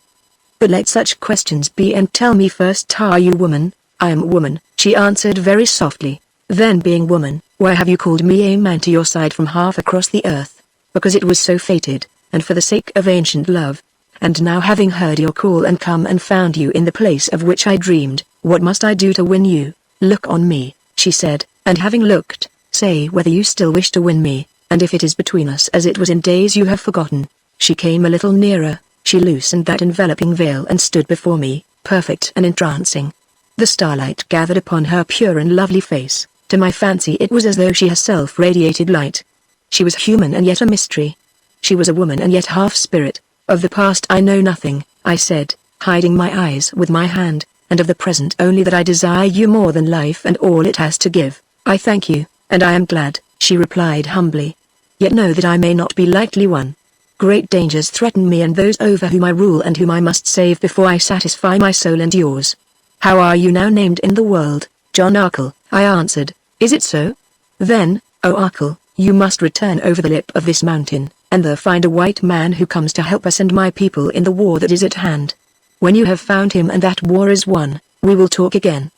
But let such questions be, and tell me first, are you woman? I am woman, she answered very softly. Then, being woman, why have you called me a man to your side from half across the earth? Because it was so fated, and for the sake of ancient love. And now, having heard your call and come and found you in the place of which I dreamed, what must I do to win you? Look on me, she said, and having looked, say whether you still wish to win me, and if it is between us as it was in days you have forgotten. She came a little nearer, she loosened that enveloping veil and stood before me, perfect and entrancing. The starlight gathered upon her pure and lovely face. To my fancy it was as though she herself radiated light. She was human and yet a mystery. She was a woman and yet half spirit. Of the past I know nothing, I said, hiding my eyes with my hand, and of the present only that I desire you more than life and all it has to give. I thank you, and I am glad, she replied humbly. Yet know that I may not be lightly won. Great dangers threaten me and those over whom I rule and whom I must save before I satisfy my soul and yours. How are you now named in the world? John Arkle, I answered. Is it so? Then, O Arkle, you must return over the lip of this mountain, and there find a white man who comes to help us and my people in the war that is at hand. When you have found him and that war is won, we will talk again.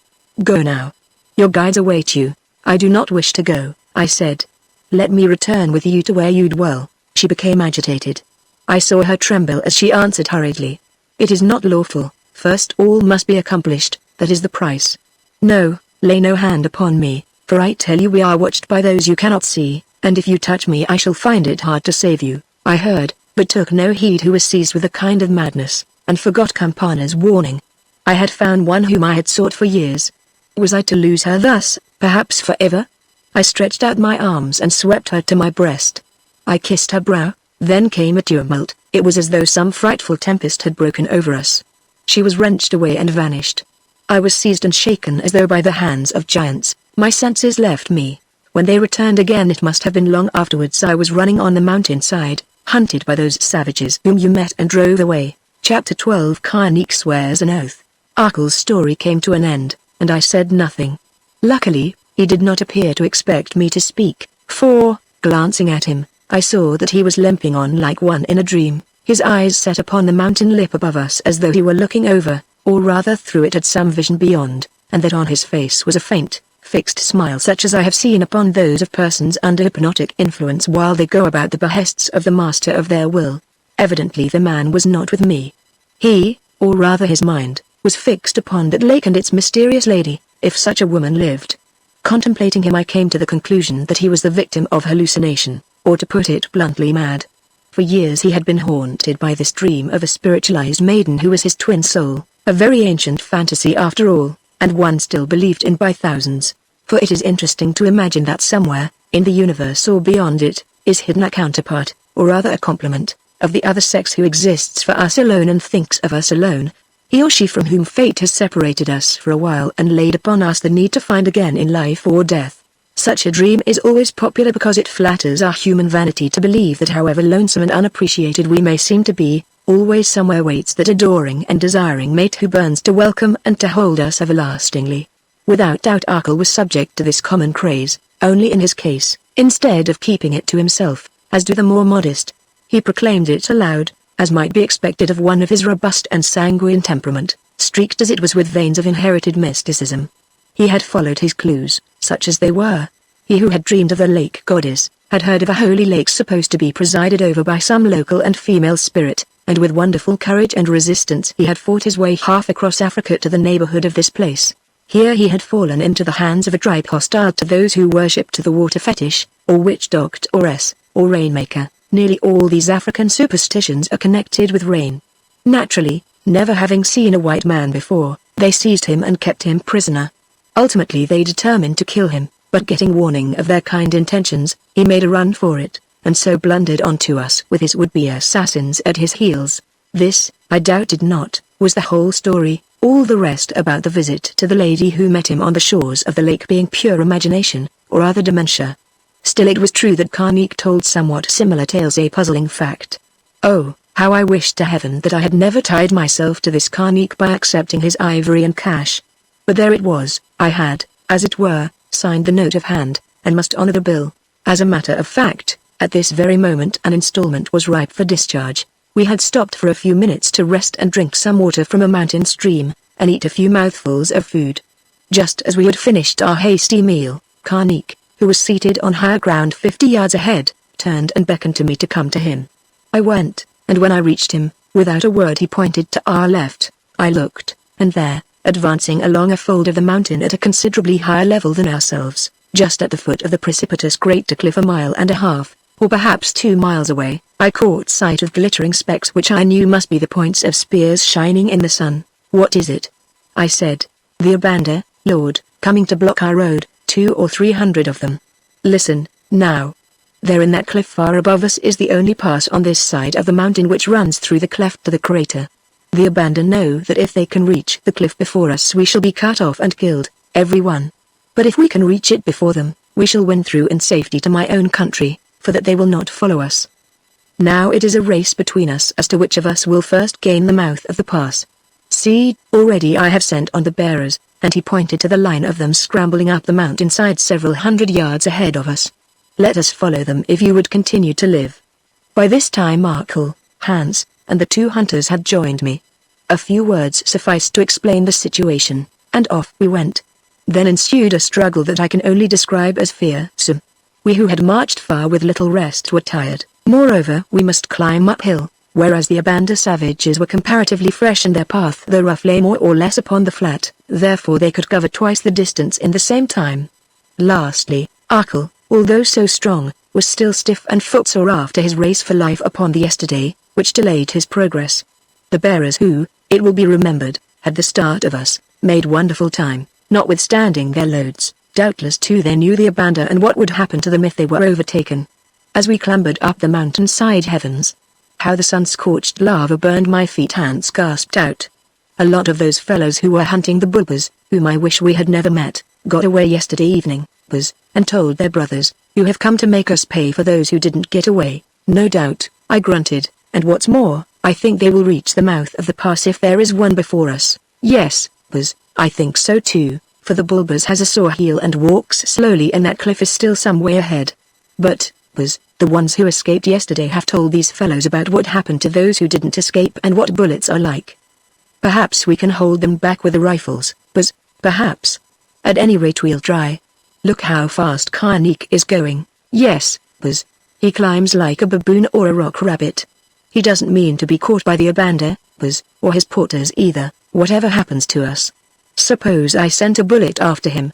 Go now. Your guides await you. I do not wish to go, I said. Let me return with you to where you dwell. She became agitated. I saw her tremble as she answered hurriedly. It is not lawful. First all must be accomplished, that is the price. No, lay no hand upon me, for I tell you we are watched by those you cannot see, and if you touch me I shall find it hard to save you. I heard, but took no heed, who was seized with a kind of madness, and forgot Campana's warning. I had found one whom I had sought for years. Was I to lose her thus, perhaps forever? I stretched out my arms and swept her to my breast. I kissed her brow, then came a tumult. It was as though some frightful tempest had broken over us. She was wrenched away and vanished. I was seized and shaken as though by the hands of giants. My senses left me. When they returned again it must have been long afterwards. I was running on the mountainside, hunted by those savages whom you met and drove away. Chapter 12. Karnik swears an oath. Arkle's story came to an end, and I said nothing. Luckily, he did not appear to expect me to speak, for, glancing at him, I saw that he was limping on like one in a dream. His eyes set upon the mountain lip above us as though he were looking over, or rather through it at some vision beyond, and that on his face was a faint, fixed smile such as I have seen upon those of persons under hypnotic influence while they go about the behests of the master of their will. Evidently the man was not with me. He, or rather his mind, was fixed upon that lake and its mysterious lady, if such a woman lived. Contemplating him I came to the conclusion that he was the victim of hallucination, or to put it bluntly, mad. For years he had been haunted by this dream of a spiritualized maiden who was his twin soul, a very ancient fantasy after all, and one still believed in by thousands. For it is interesting to imagine that somewhere, in the universe or beyond it, is hidden a counterpart, or rather a complement, of the other sex who exists for us alone and thinks of us alone. He or she from whom fate has separated us for a while and laid upon us the need to find again in life or death. Such a dream is always popular because it flatters our human vanity to believe that however lonesome and unappreciated we may seem to be, always somewhere waits that adoring and desiring mate who burns to welcome and to hold us everlastingly. Without doubt Arkle was subject to this common craze, only in his case, instead of keeping it to himself, as do the more modest, he proclaimed it aloud, as might be expected of one of his robust and sanguine temperament, streaked as it was with veins of inherited mysticism. He had followed his clues, such as they were. He who had dreamed of a lake goddess, had heard of a holy lake supposed to be presided over by some local and female spirit, and with wonderful courage and resistance he had fought his way half across Africa to the neighborhood of this place. Here he had fallen into the hands of a tribe hostile to those who worshipped the water fetish, or witch-doctor or rainmaker. Nearly all these African superstitions are connected with rain. Naturally, never having seen a white man before, they seized him and kept him prisoner. Ultimately they determined to kill him, but getting warning of their kind intentions, he made a run for it, and so blundered on to us with his would-be assassins at his heels. This, I doubted not, was the whole story, all the rest about the visit to the lady who met him on the shores of the lake being pure imagination, or other dementia. Still it was true that Karnik told somewhat similar tales, a puzzling fact. Oh, how I wished to heaven that I had never tied myself to this Karnik by accepting his ivory and cash. But there it was, I had, as it were, signed the note of hand, and must honor the bill. As a matter of fact, at this very moment an installment was ripe for discharge. We had stopped for a few minutes to rest and drink some water from a mountain stream, and eat a few mouthfuls of food. Just as we had finished our hasty meal, Karnik, who was seated on higher ground 50 yards ahead, turned and beckoned to me to come to him. I went, and when I reached him, without a word he pointed to our left. I looked, and there, advancing along a fold of the mountain at a considerably higher level than ourselves, just at the foot of the precipitous crater cliff 1.5 miles, or perhaps 2 miles away, I caught sight of glittering specks which I knew must be the points of spears shining in the sun. "What is it?" I said. "The Abanda, Lord, coming to block our road, 200 or 300 of them. Listen, now. There in that cliff far above us is the only pass on this side of the mountain which runs through the cleft to the crater. The Abanda know that if they can reach the cliff before us we shall be cut off and killed, every one. But if we can reach it before them, we shall win through in safety to my own country, for that they will not follow us. Now it is a race between us as to which of us will first gain the mouth of the pass. See, already I have sent on the bearers," and he pointed to the line of them scrambling up the mountainside several hundred yards ahead of us. "Let us follow them if you would continue to live." By this time Markel, Hans, and the 2 hunters had joined me. A few words sufficed to explain the situation, and off we went. Then ensued a struggle that I can only describe as fearsome. We who had marched far with little rest were tired. Moreover, we must climb uphill, whereas the Abanda savages were comparatively fresh and their path though rough lay more or less upon the flat, therefore they could cover twice the distance in the same time. Lastly, Arkel, although so strong, was still stiff and footsore after his race for life upon the yesterday, which delayed his progress. The bearers who, it will be remembered, had the start of us, made wonderful time, notwithstanding their loads. Doubtless too they knew the Abanda and what would happen to them if they were overtaken. As we clambered up the mountainside, heavens! How the sun-scorched lava burned my feet, Hans gasped out. A lot of those fellows who were hunting the bulbas, whom I wish we had never met, got away yesterday evening, and told their brothers, who have come to make us pay for those who didn't get away. No doubt, I grunted, and what's more, I think they will reach the mouth of the pass if there is one before us. Yes, I think so too, for the bulbas has a sore heel and walks slowly and that cliff is still some way ahead. But, the ones who escaped yesterday have told these fellows about what happened to those who didn't escape and what bullets are like. Perhaps we can hold them back with the rifles, perhaps. At any rate we'll try. Look how fast Karnik is going. Yes, he climbs like a baboon or a rock rabbit. He doesn't mean to be caught by the Abanda, or his porters either, whatever happens to us. Suppose I sent a bullet after him,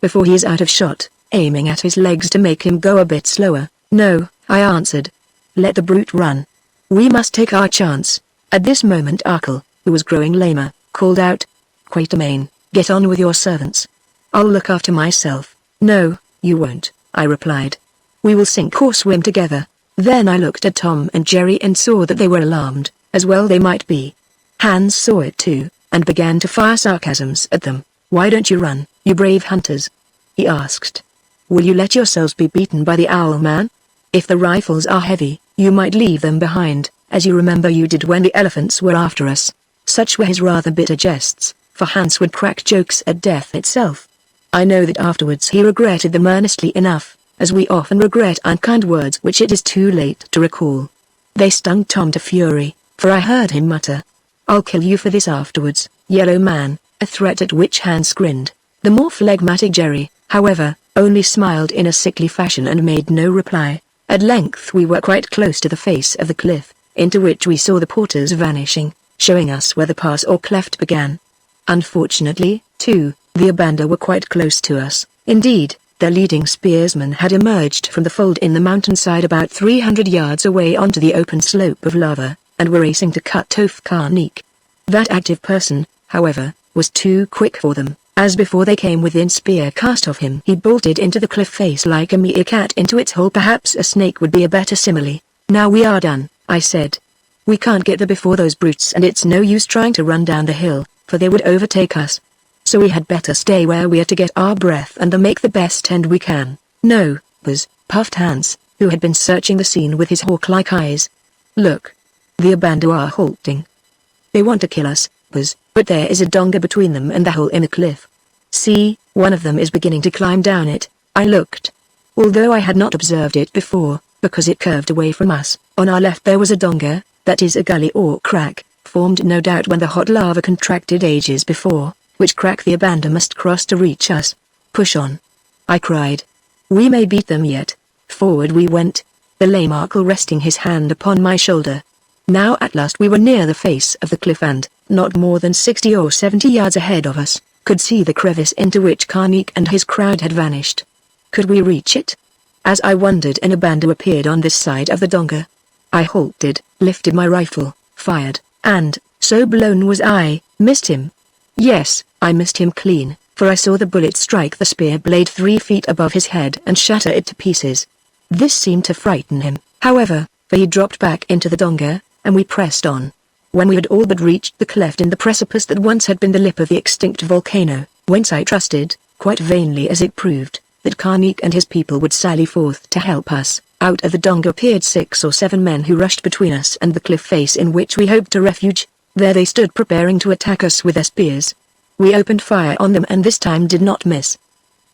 before he is out of shot, aiming at his legs to make him go a bit slower. No, I answered. Let the brute run. We must take our chance. At this moment Arkel, who was growing lamer, called out, "Quatermain, get on with your servants. I'll look after myself." "No, you won't," I replied. "We will sink or swim together." Then I looked at Tom and Jerry and saw that they were alarmed, as well they might be. Hans saw it too, and began to fire sarcasms at them. "Why don't you run, you brave hunters?" he asked. "Will you let yourselves be beaten by the owl man? If the rifles are heavy, you might leave them behind, as you remember you did when the elephants were after us." Such were his rather bitter jests, for Hans would crack jokes at death itself. I know that afterwards he regretted them earnestly enough, as we often regret unkind words which it is too late to recall. They stung Tom to fury, for I heard him mutter, "I'll kill you for this afterwards, yellow man," a threat at which Hans grinned. The more phlegmatic Jerry, however, only smiled in a sickly fashion and made no reply. At length we were quite close to the face of the cliff, into which we saw the porters vanishing, showing us where the pass or cleft began. Unfortunately, too, the Abanda were quite close to us. Indeed, their leading spearsmen had emerged from the fold in the mountainside about 300 yards away onto the open slope of lava, and were racing to cut off Karnik. That active person, however, was too quick for them, as before they came within spear cast of him he bolted into the cliff face like a meerkat into its hole. Perhaps a snake would be a better simile. "Now we are done," I said. We can't get there before those brutes, and it's no use trying to run down the hill, for they would overtake us. So we had better stay where we are to get our breath and then make the best end we can." "No, Buzz," puffed Hans, who had been searching the scene with his hawk-like eyes. "Look. The Abandu are halting. They want to kill us, Buzz, but there is a donga between them and the hole in the cliff. See, one of them is beginning to climb down it." I looked. Although I had not observed it before, because it curved away from us, on our left there was a donga, that is a gully or crack, formed no doubt when the hot lava contracted ages before, which crack the Abandu must cross to reach us. "Push on," I cried. "We may beat them yet." Forward we went, the lame Arkle resting his hand upon my shoulder. Now at last we were near the face of the cliff and, not more than 60 or 70 yards ahead of us, could see the crevice into which Karnik and his crowd had vanished. Could we reach it? As I wondered, an Abandu appeared on this side of the donga. I halted, lifted my rifle, fired, and, so blown was I, missed him. Yes, I missed him clean, for I saw the bullet strike the spear blade 3 feet above his head and shatter it to pieces. This seemed to frighten him, however, for he dropped back into the donga, and we pressed on. When we had all but reached the cleft in the precipice that once had been the lip of the extinct volcano, whence I trusted, quite vainly as it proved, that Karnik and his people would sally forth to help us, out of the donga appeared 6 or 7 men who rushed between us and the cliff face in which we hoped to refuge. There they stood preparing to attack us with their spears. We opened fire on them and this time did not miss.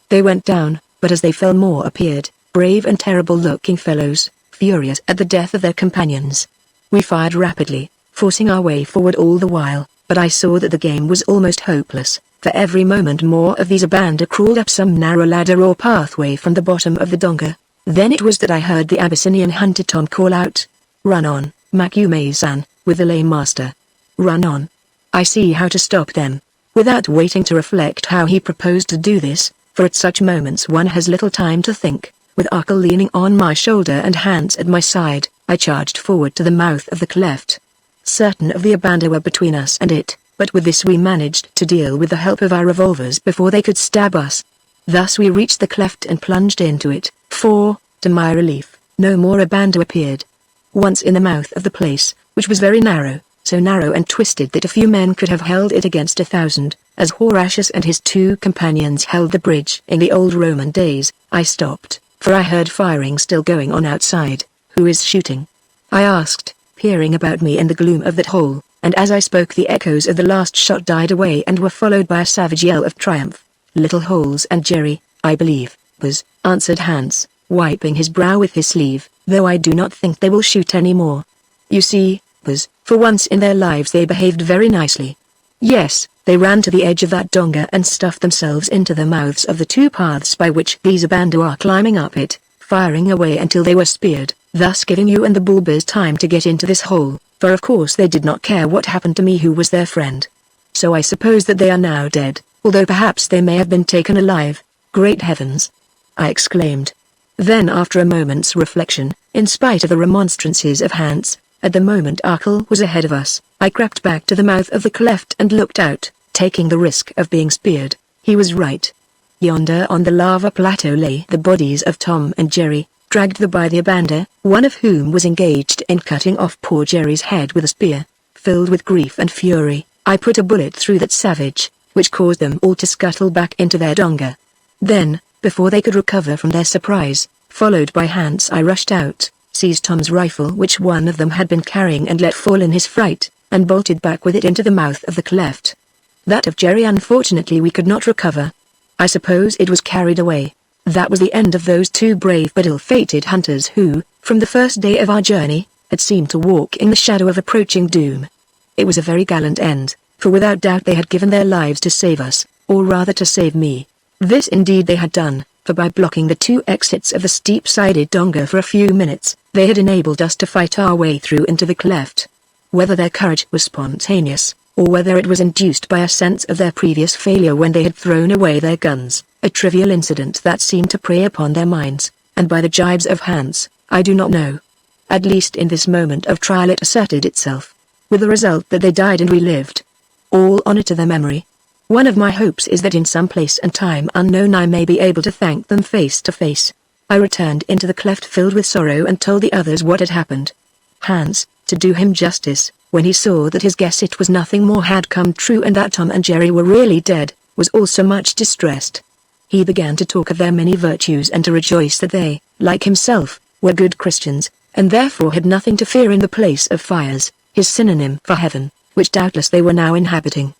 They went down, but as they fell more appeared, brave and terrible-looking fellows, furious at the death of their companions. We fired rapidly, forcing our way forward all the while, but I saw that the game was almost hopeless, for every moment more of these Abandu crawled up some narrow ladder or pathway from the bottom of the donga. Then it was that I heard the Abyssinian hunter Tom call out, "Run on, Makume-san, with the lame master. Run on. I see how to stop them." Without waiting to reflect how he proposed to do this, for at such moments one has little time to think, with Arkle leaning on my shoulder and Hans at my side, I charged forward to the mouth of the cleft. Certain of the Abandu were between us and it, but with this we managed to deal with the help of our revolvers before they could stab us. Thus we reached the cleft and plunged into it, for, to my relief, no more Abandu appeared. Once in the mouth of the place, which was very narrow, so narrow and twisted that a few men could have held it against 1,000, as Horatius and his 2 companions held the bridge in the old Roman days, I stopped, for I heard firing still going on outside. "Who is shooting?" I asked, peering about me in the gloom of that hole, and as I spoke the echoes of the last shot died away and were followed by a savage yell of triumph. "Little Holes and Jerry, I believe, Buzz," answered Hans, wiping his brow with his sleeve, "though I do not think they will shoot any more. You see, Buzz, for once in their lives they behaved very nicely. Yes, they ran to the edge of that donga and stuffed themselves into the mouths of the 2 paths by which these Abandu are climbing up it, firing away until they were speared, thus giving you and the Bulbers time to get into this hole, for of course they did not care what happened to me who was their friend. So I suppose that they are now dead, although perhaps they may have been taken alive. Great heavens!" I exclaimed. Then after a moment's reflection, in spite of the remonstrances of Hans, at the moment Arkle was ahead of us, I crept back to the mouth of the cleft and looked out, taking the risk of being speared. He was right. Yonder on the lava plateau lay the bodies of Tom and Jerry, dragged by the Abandu, one of whom was engaged in cutting off poor Jerry's head with a spear. Filled with grief and fury, I put a bullet through that savage, which caused them all to scuttle back into their donga. Then, before they could recover from their surprise, followed by Hans, I rushed out, seized Tom's rifle which one of them had been carrying and let fall in his fright, and bolted back with it into the mouth of the cleft. That of Jerry unfortunately we could not recover. I suppose it was carried away. That was the end of those 2 brave but ill-fated hunters who, from the first day of our journey, had seemed to walk in the shadow of approaching doom. It was a very gallant end, for without doubt they had given their lives to save us, or rather to save me. This indeed they had done, for by blocking the 2 exits of the steep-sided donga for a few minutes, they had enabled us to fight our way through into the cleft. Whether their courage was spontaneous, or whether it was induced by a sense of their previous failure when they had thrown away their guns, a trivial incident that seemed to prey upon their minds, and by the jibes of Hans, I do not know. At least in this moment of trial it asserted itself, with the result that they died and we lived. All honor to their memory. One of my hopes is that in some place and time unknown I may be able to thank them face to face. I returned into the cleft filled with sorrow and told the others what had happened. Hans, To do him justice, when he saw that his guess it was nothing more had come true and that Tom and Jerry were really dead, was also much distressed. He began to talk of their many virtues and to rejoice that they, like himself, were good Christians, and therefore had nothing to fear in the place of fires, his synonym for heaven, which doubtless they were now inhabiting.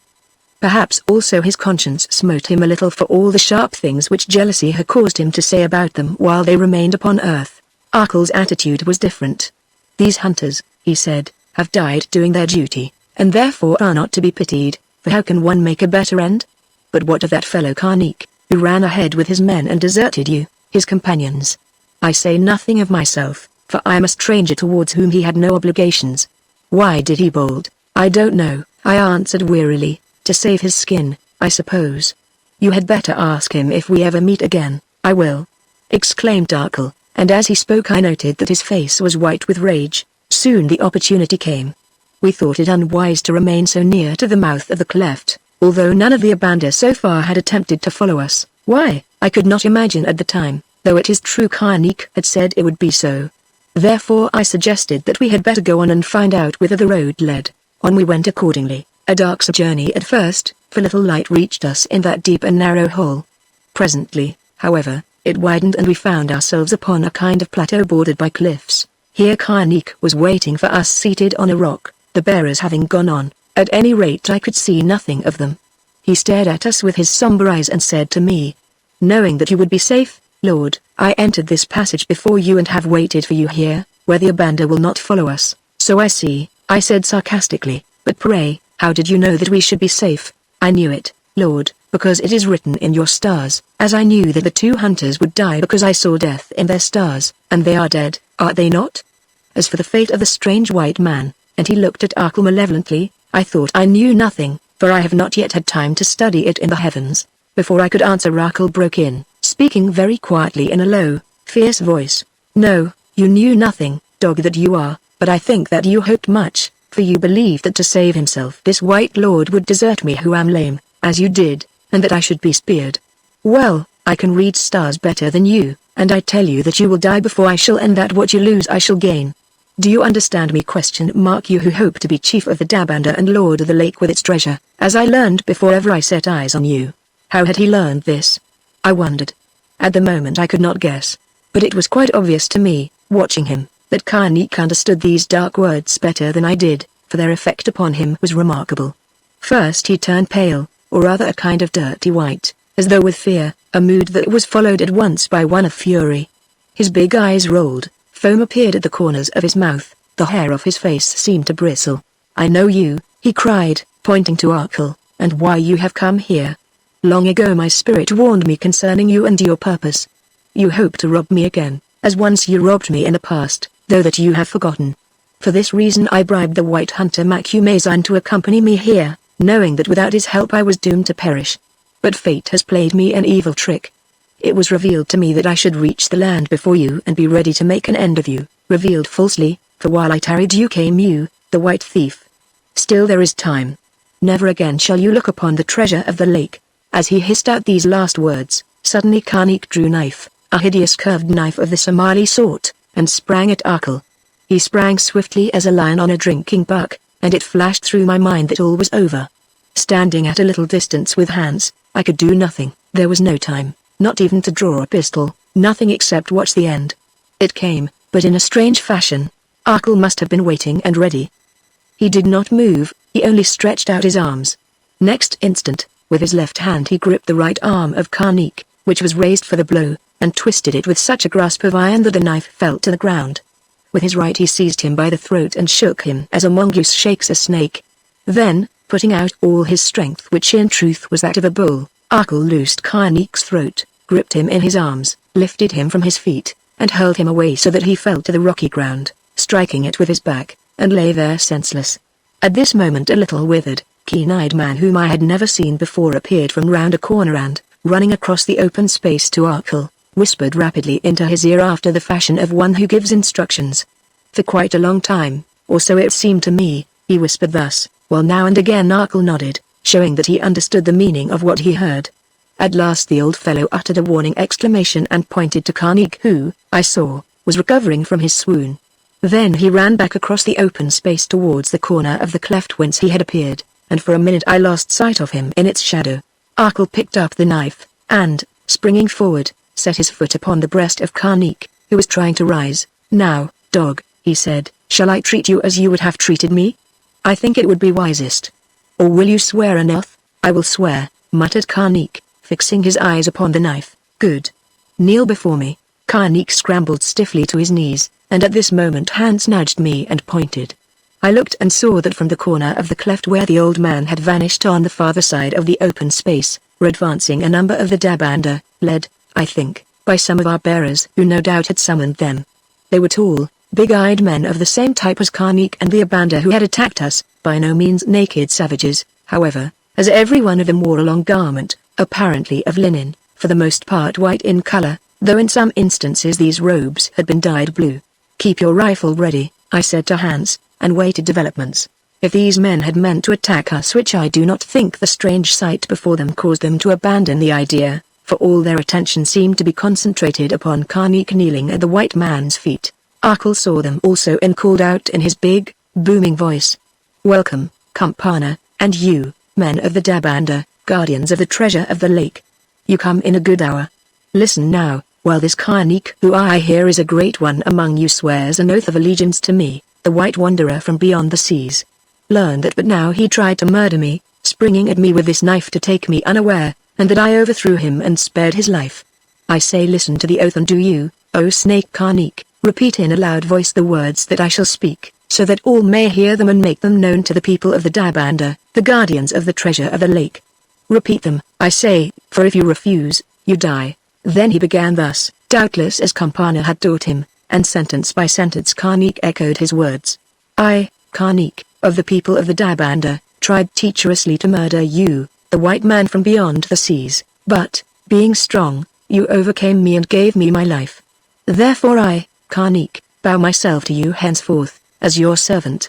Perhaps also his conscience smote him a little for all the sharp things which jealousy had caused him to say about them while they remained upon earth. Arkell's attitude was different. These hunters, he said, have died doing their duty, and therefore are not to be pitied, for how can one make a better end? But what of that fellow Carnegie, who ran ahead with his men and deserted you, his companions? I say nothing of myself, for I am a stranger towards whom he had no obligations. Why did he bolt? I don't know, I answered wearily. To save his skin, I suppose. You had better ask him if we ever meet again. I will, exclaimed Arkell, and as he spoke I noted that his face was white with rage. Soon the opportunity came. We thought it unwise to remain so near to the mouth of the cleft, although none of the Abanda so far had attempted to follow us. Why, I could not imagine at the time, though it is true Carnegie had said it would be so. Therefore I suggested that we had better go on and find out whither the road led. On we went accordingly. A dark journey at first, for little light reached us in that deep and narrow hole. Presently, however, it widened and we found ourselves upon a kind of plateau bordered by cliffs. Here Carnegie was waiting for us seated on a rock, the bearers having gone on. At any rate I could see nothing of them. He stared at us with his somber eyes and said to me, "Knowing that you would be safe, Lord, I entered this passage before you and have waited for you here, where the Abanda will not follow us." "So I see," I said sarcastically, "but pray, how did you know that we should be safe?" "I knew it, Lord, because it is written in your stars, as I knew that the two hunters would die because I saw death in their stars, and they are dead, are they not? As for the fate of the strange white man," and he looked at Arkell malevolently, "I thought I knew nothing, for I have not yet had time to study it in the heavens." Before I could answer Arkell broke in, speaking very quietly in a low, fierce voice. "No, you knew nothing, dog that you are, but I think that you hoped much. For you believed that to save himself this white lord would desert me who am lame, as you did, and that I should be speared. Well, I can read stars better than you, and I tell you that you will die before I shall, and that what you lose I shall gain. Do you understand me? You who hope to be chief of the Dabanda and lord of the lake with its treasure, as I learned before ever I set eyes on you." How had he learned this? I wondered. At the moment I could not guess, but it was quite obvious to me, watching him, that Carnegie understood these dark words better than I did, for their effect upon him was remarkable. First he turned pale, or rather a kind of dirty white, as though with fear, a mood that was followed at once by one of fury. His big eyes rolled, foam appeared at the corners of his mouth, the hair of his face seemed to bristle. "I know you," he cried, pointing to Arkell, "and why you have come here. Long ago my spirit warned me concerning you and your purpose. You hope to rob me again, as once you robbed me in the past, though that you have forgotten. For this reason I bribed the white hunter MagneonBooks to accompany me here, knowing that without his help I was doomed to perish. But fate has played me an evil trick. It was revealed to me that I should reach the land before you and be ready to make an end of you, revealed falsely, for while I tarried you came you, the white thief. Still there is time. Never again shall you look upon the treasure of the lake." As he hissed out these last words, suddenly Carnegie drew knife, a hideous curved knife of the Somali sort, and sprang at Arkell. He sprang swiftly as a lion on a drinking buck, and it flashed through my mind that all was over. Standing at a little distance with Hans, I could do nothing. There was no time, not even to draw a pistol, nothing except watch the end. It came, but in a strange fashion. Arkell must have been waiting and ready. He did not move, he only stretched out his arms. Next instant, with his left hand he gripped the right arm of Carnegie, which was raised for the blow, and twisted it with such a grasp of iron that the knife fell to the ground. With his right he seized him by the throat and shook him as a mongoose shakes a snake. Then, putting out all his strength, which in truth was that of a bull, Arkell loosed Carnegie's throat, gripped him in his arms, lifted him from his feet, and hurled him away so that he fell to the rocky ground, striking it with his back, and lay there senseless. At this moment a little withered, keen-eyed man whom I had never seen before appeared from round a corner and, running across the open space to Arkell, whispered rapidly into his ear after the fashion of one who gives instructions. For quite a long time, or so it seemed to me, he whispered thus, while now and again Arkell nodded, showing that he understood the meaning of what he heard. At last the old fellow uttered a warning exclamation and pointed to Carnegie who, I saw, was recovering from his swoon. Then he ran back across the open space towards the corner of the cleft whence he had appeared, and for a minute I lost sight of him in its shadow. Arkle picked up the knife, and, springing forward, set his foot upon the breast of Karnik, who was trying to rise. "Now, dog," he said, "shall I treat you as you would have treated me? I think it would be wisest. Or will you swear an oath?" "I will swear," muttered Karnik, fixing his eyes upon the knife. "Good. Kneel before me." Karnik scrambled stiffly to his knees, and at this moment Hans nudged me and pointed. I looked and saw that from the corner of the cleft where the old man had vanished on the farther side of the open space, were advancing a number of the Dabanda, led, I think, by some of our bearers who no doubt had summoned them. They were tall, big-eyed men of the same type as Karnik and the Abanda who had attacked us, by no means naked savages, however, as every one of them wore a long garment, apparently of linen, for the most part white in color, though in some instances these robes had been dyed blue. "Keep your rifle ready," I said to Hans, and waited developments. If these men had meant to attack us, which I do not think, the strange sight before them caused them to abandon the idea, for all their attention seemed to be concentrated upon Karnik kneeling at the white man's feet. Arkle saw them also and called out in his big, booming voice, "Welcome, Campana, and you, men of the Dabanda, guardians of the treasure of the lake. You come in a good hour. Listen now, while this Karnik who I hear is a great one among you swears an oath of allegiance to me, the white wanderer from beyond the seas. Learn that but now he tried to murder me, springing at me with this knife to take me unaware, and that I overthrew him and spared his life. I say listen to the oath and do you, O snake Karnik, repeat in a loud voice the words that I shall speak, so that all may hear them and make them known to the people of the Dabanda, the guardians of the treasure of the lake. Repeat them, I say, for if you refuse, you die." Then he began thus, doubtless as Campana had taught him, and sentence by sentence Karnik echoed his words. "I, Karnik, of the people of the Dabanda, tried treacherously to murder you, the white man from beyond the seas, but, being strong, you overcame me and gave me my life. Therefore I, Karnik, bow myself to you henceforth, as your servant.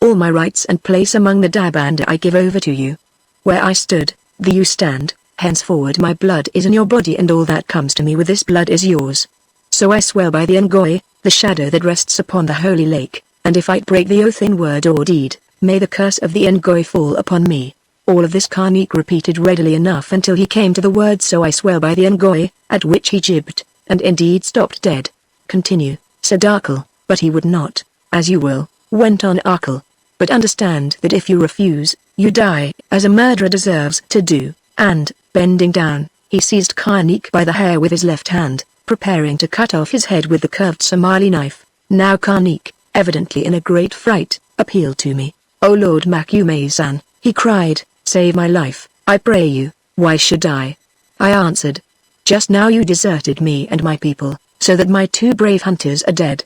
All my rights and place among the Dabanda I give over to you. Where I stood, there you stand, henceforward my blood is in your body and all that comes to me with this blood is yours. So I swear by the Ngoi, the shadow that rests upon the holy lake, and if I break the oath in word or deed, may the curse of the Ngoi fall upon me." All of this Karnik repeated readily enough until he came to the word "so I swear by the Ngoi," at which he jibbed, and indeed stopped dead. "Continue," said Arkle, but he would not. "As you will," went on Arkle. "But understand that if you refuse, you die, as a murderer deserves to do," and, bending down, he seized Karnik by the hair with his left hand, preparing to cut off his head with the curved Somali knife. Now Karnik, evidently in a great fright, appealed to me. "O Lord Makume-san," he cried, "save my life, I pray you. Why should I?" I answered, "Just now you deserted me and my people, so that my two brave hunters are dead.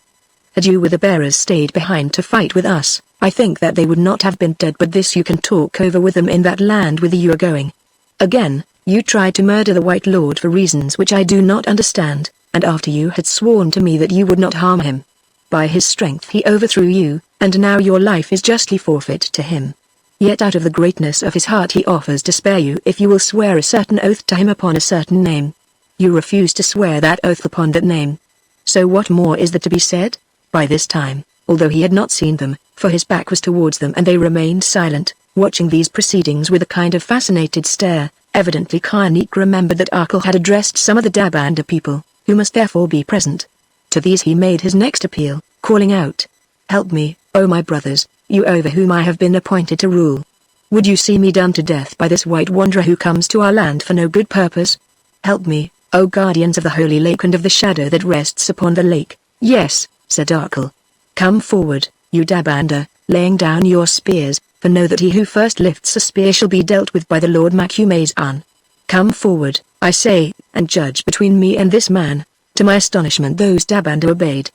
Had you with the bearers stayed behind to fight with us, I think that they would not have been dead, but this you can talk over with them in that land whither you are going. Again, you tried to murder the White Lord for reasons which I do not understand, and after you had sworn to me that you would not harm him. By his strength he overthrew you, and now your life is justly forfeit to him. Yet out of the greatness of his heart he offers to spare you if you will swear a certain oath to him upon a certain name. You refuse to swear that oath upon that name. So what more is there to be said?" By this time, although he had not seen them, for his back was towards them and they remained silent, watching these proceedings with a kind of fascinated stare, evidently Karnik remembered that Arkle had addressed some of the Dabanda people, who must therefore be present. To these he made his next appeal, calling out, "Help me, O my brothers, you over whom I have been appointed to rule. Would you see me done to death by this white wanderer who comes to our land for no good purpose? Help me, O guardians of the holy lake and of the shadow that rests upon the lake." "Yes," said Arkle. "Come forward, you Dabanda, laying down your spears, for know that he who first lifts a spear shall be dealt with by the Lord Makume-san. Come forward, I say, and judge between me and this man." To my astonishment those Dabanda obeyed.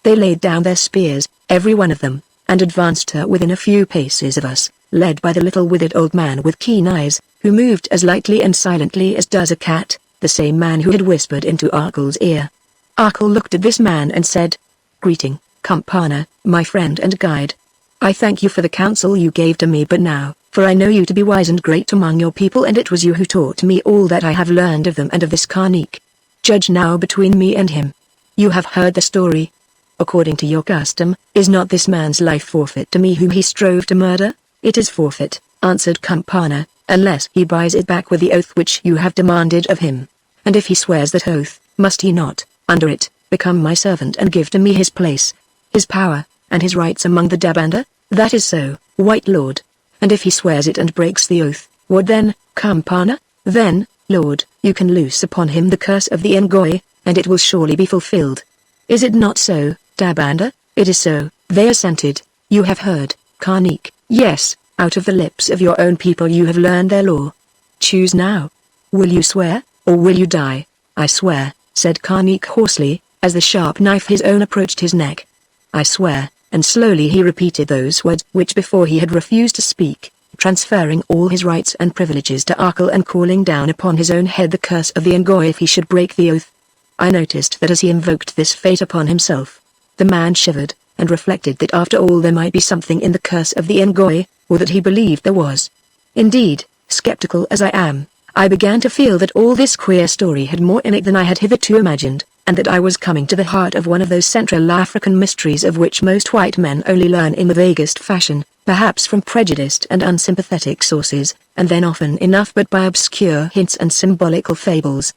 They laid down their spears, every one of them, and advanced within a few paces of us, led by the little withered old man with keen eyes, who moved as lightly and silently as does a cat, the same man who had whispered into Arkle's ear. Arkle looked at this man and said, "Greeting, Campana, my friend and guide. I thank you for the counsel you gave to me, but now, for I know you to be wise and great among your people, and it was you who taught me all that I have learned of them and of this Karnik. Judge now between me and him. You have heard the story. according to your custom, is not this man's life forfeit to me whom he strove to murder? It is forfeit, answered Campana, unless he buys it back with the oath which you have demanded of him. And if he swears that oath, must he not, under it, become my servant and give to me his place, his power, and his rights among the Dabanda? That is so, White Lord. And if he swears it and breaks the oath, what then, Campana? Then, Lord, you can loose upon him the curse of the Ngoi, and it will surely be fulfilled. Is it not so, Dabanda? It is so, they assented. You have heard, Karnik. Yes, out of the lips of your own people you have learned their law. Choose now. Will you swear, or will you die? I swear, said Karnik hoarsely, as the sharp knife his own approached his neck. I swear, and slowly he repeated those words which before he had refused to speak, transferring all his rights and privileges to Arkell and calling down upon his own head the curse of the Ngoi if he should break the oath. I noticed that as he invoked this fate upon himself, the man shivered, and reflected that after all there might be something in the curse of the Ngoi, or that he believed there was. Indeed, skeptical as I am, I began to feel that all this queer story had more in it than I had hitherto imagined, and that I was coming to the heart of one of those Central African mysteries of which most white men only learn in the vaguest fashion, perhaps from prejudiced and unsympathetic sources, and then often enough but by obscure hints and symbolical fables.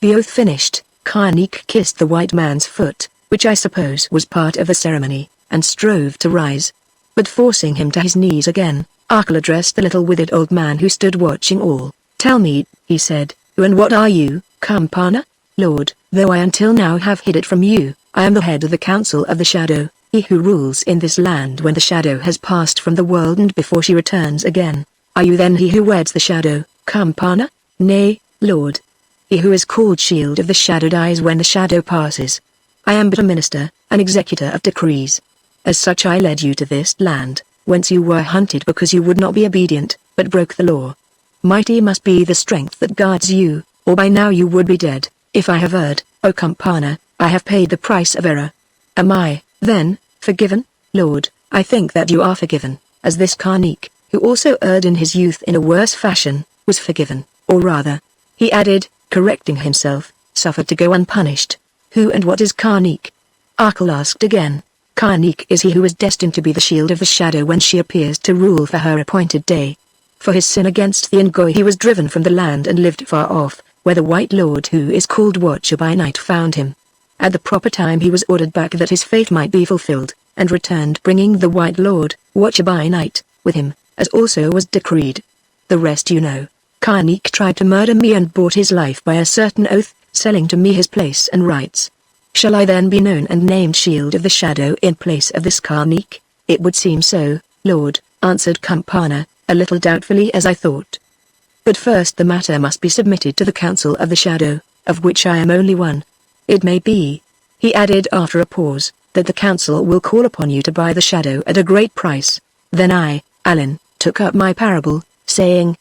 The oath finished, Karnik kissed the white man's foot, which I suppose was part of the ceremony, and strove to rise. But forcing him to his knees again, Arkell addressed the little withered old man who stood watching all. Tell me, he said, who and what are you, Campana? Lord, though I until now have hid it from you, I am the head of the Council of the Shadow, he who rules in this land when the Shadow has passed from the world and before she returns again. Are you then he who weds the Shadow, Campana? Nay, Lord. He who is called Shield of the Shadow dies when the Shadow passes. I am but a minister, an executor of decrees. As such I led you to this land, whence you were hunted because you would not be obedient, but broke the law. Mighty must be the strength that guards you, or by now you would be dead. If I have erred, O Campana, I have paid the price of error. Am I, then, forgiven? Lord, I think that you are forgiven, as this Karnik, who also erred in his youth in a worse fashion, was forgiven, or rather, he added, correcting himself, suffered to go unpunished. Who and what is Karnik? Arkell asked again. Karnik is he who is destined to be the shield of the Shadow when she appears to rule for her appointed day. For his sin against the Ngoi he was driven from the land and lived far off, where the White Lord who is called Watcher by Night found him. At the proper time he was ordered back that his fate might be fulfilled, and returned bringing the White Lord, Watcher by Night, with him, as also was decreed. The rest you know. Karnik tried to murder me and bought his life by a certain oath, selling to me his place and rights. Shall I then be known and named Shield of the Shadow in place of this Karnik? It would seem so, Lord, answered Campana, a little doubtfully as I thought. But first the matter must be submitted to the Council of the Shadow, of which I am only one. It may be, he added after a pause, that the Council will call upon you to buy the Shadow at a great price. Then I, Allen, took up my parable, saying,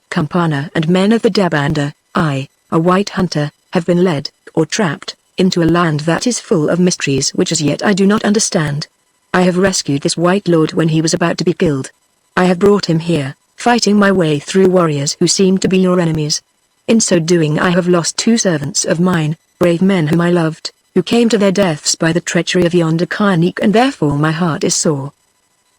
Campana and men of the Dabanda, I, a white hunter, have been led, or trapped, into a land that is full of mysteries which as yet I do not understand. I have rescued this White Lord when he was about to be killed. I have brought him here, fighting my way through warriors who seem to be your enemies. In so doing I have lost 2 servants of mine, brave men whom I loved, who came to their deaths by the treachery of yonder Karnik, and therefore my heart is sore.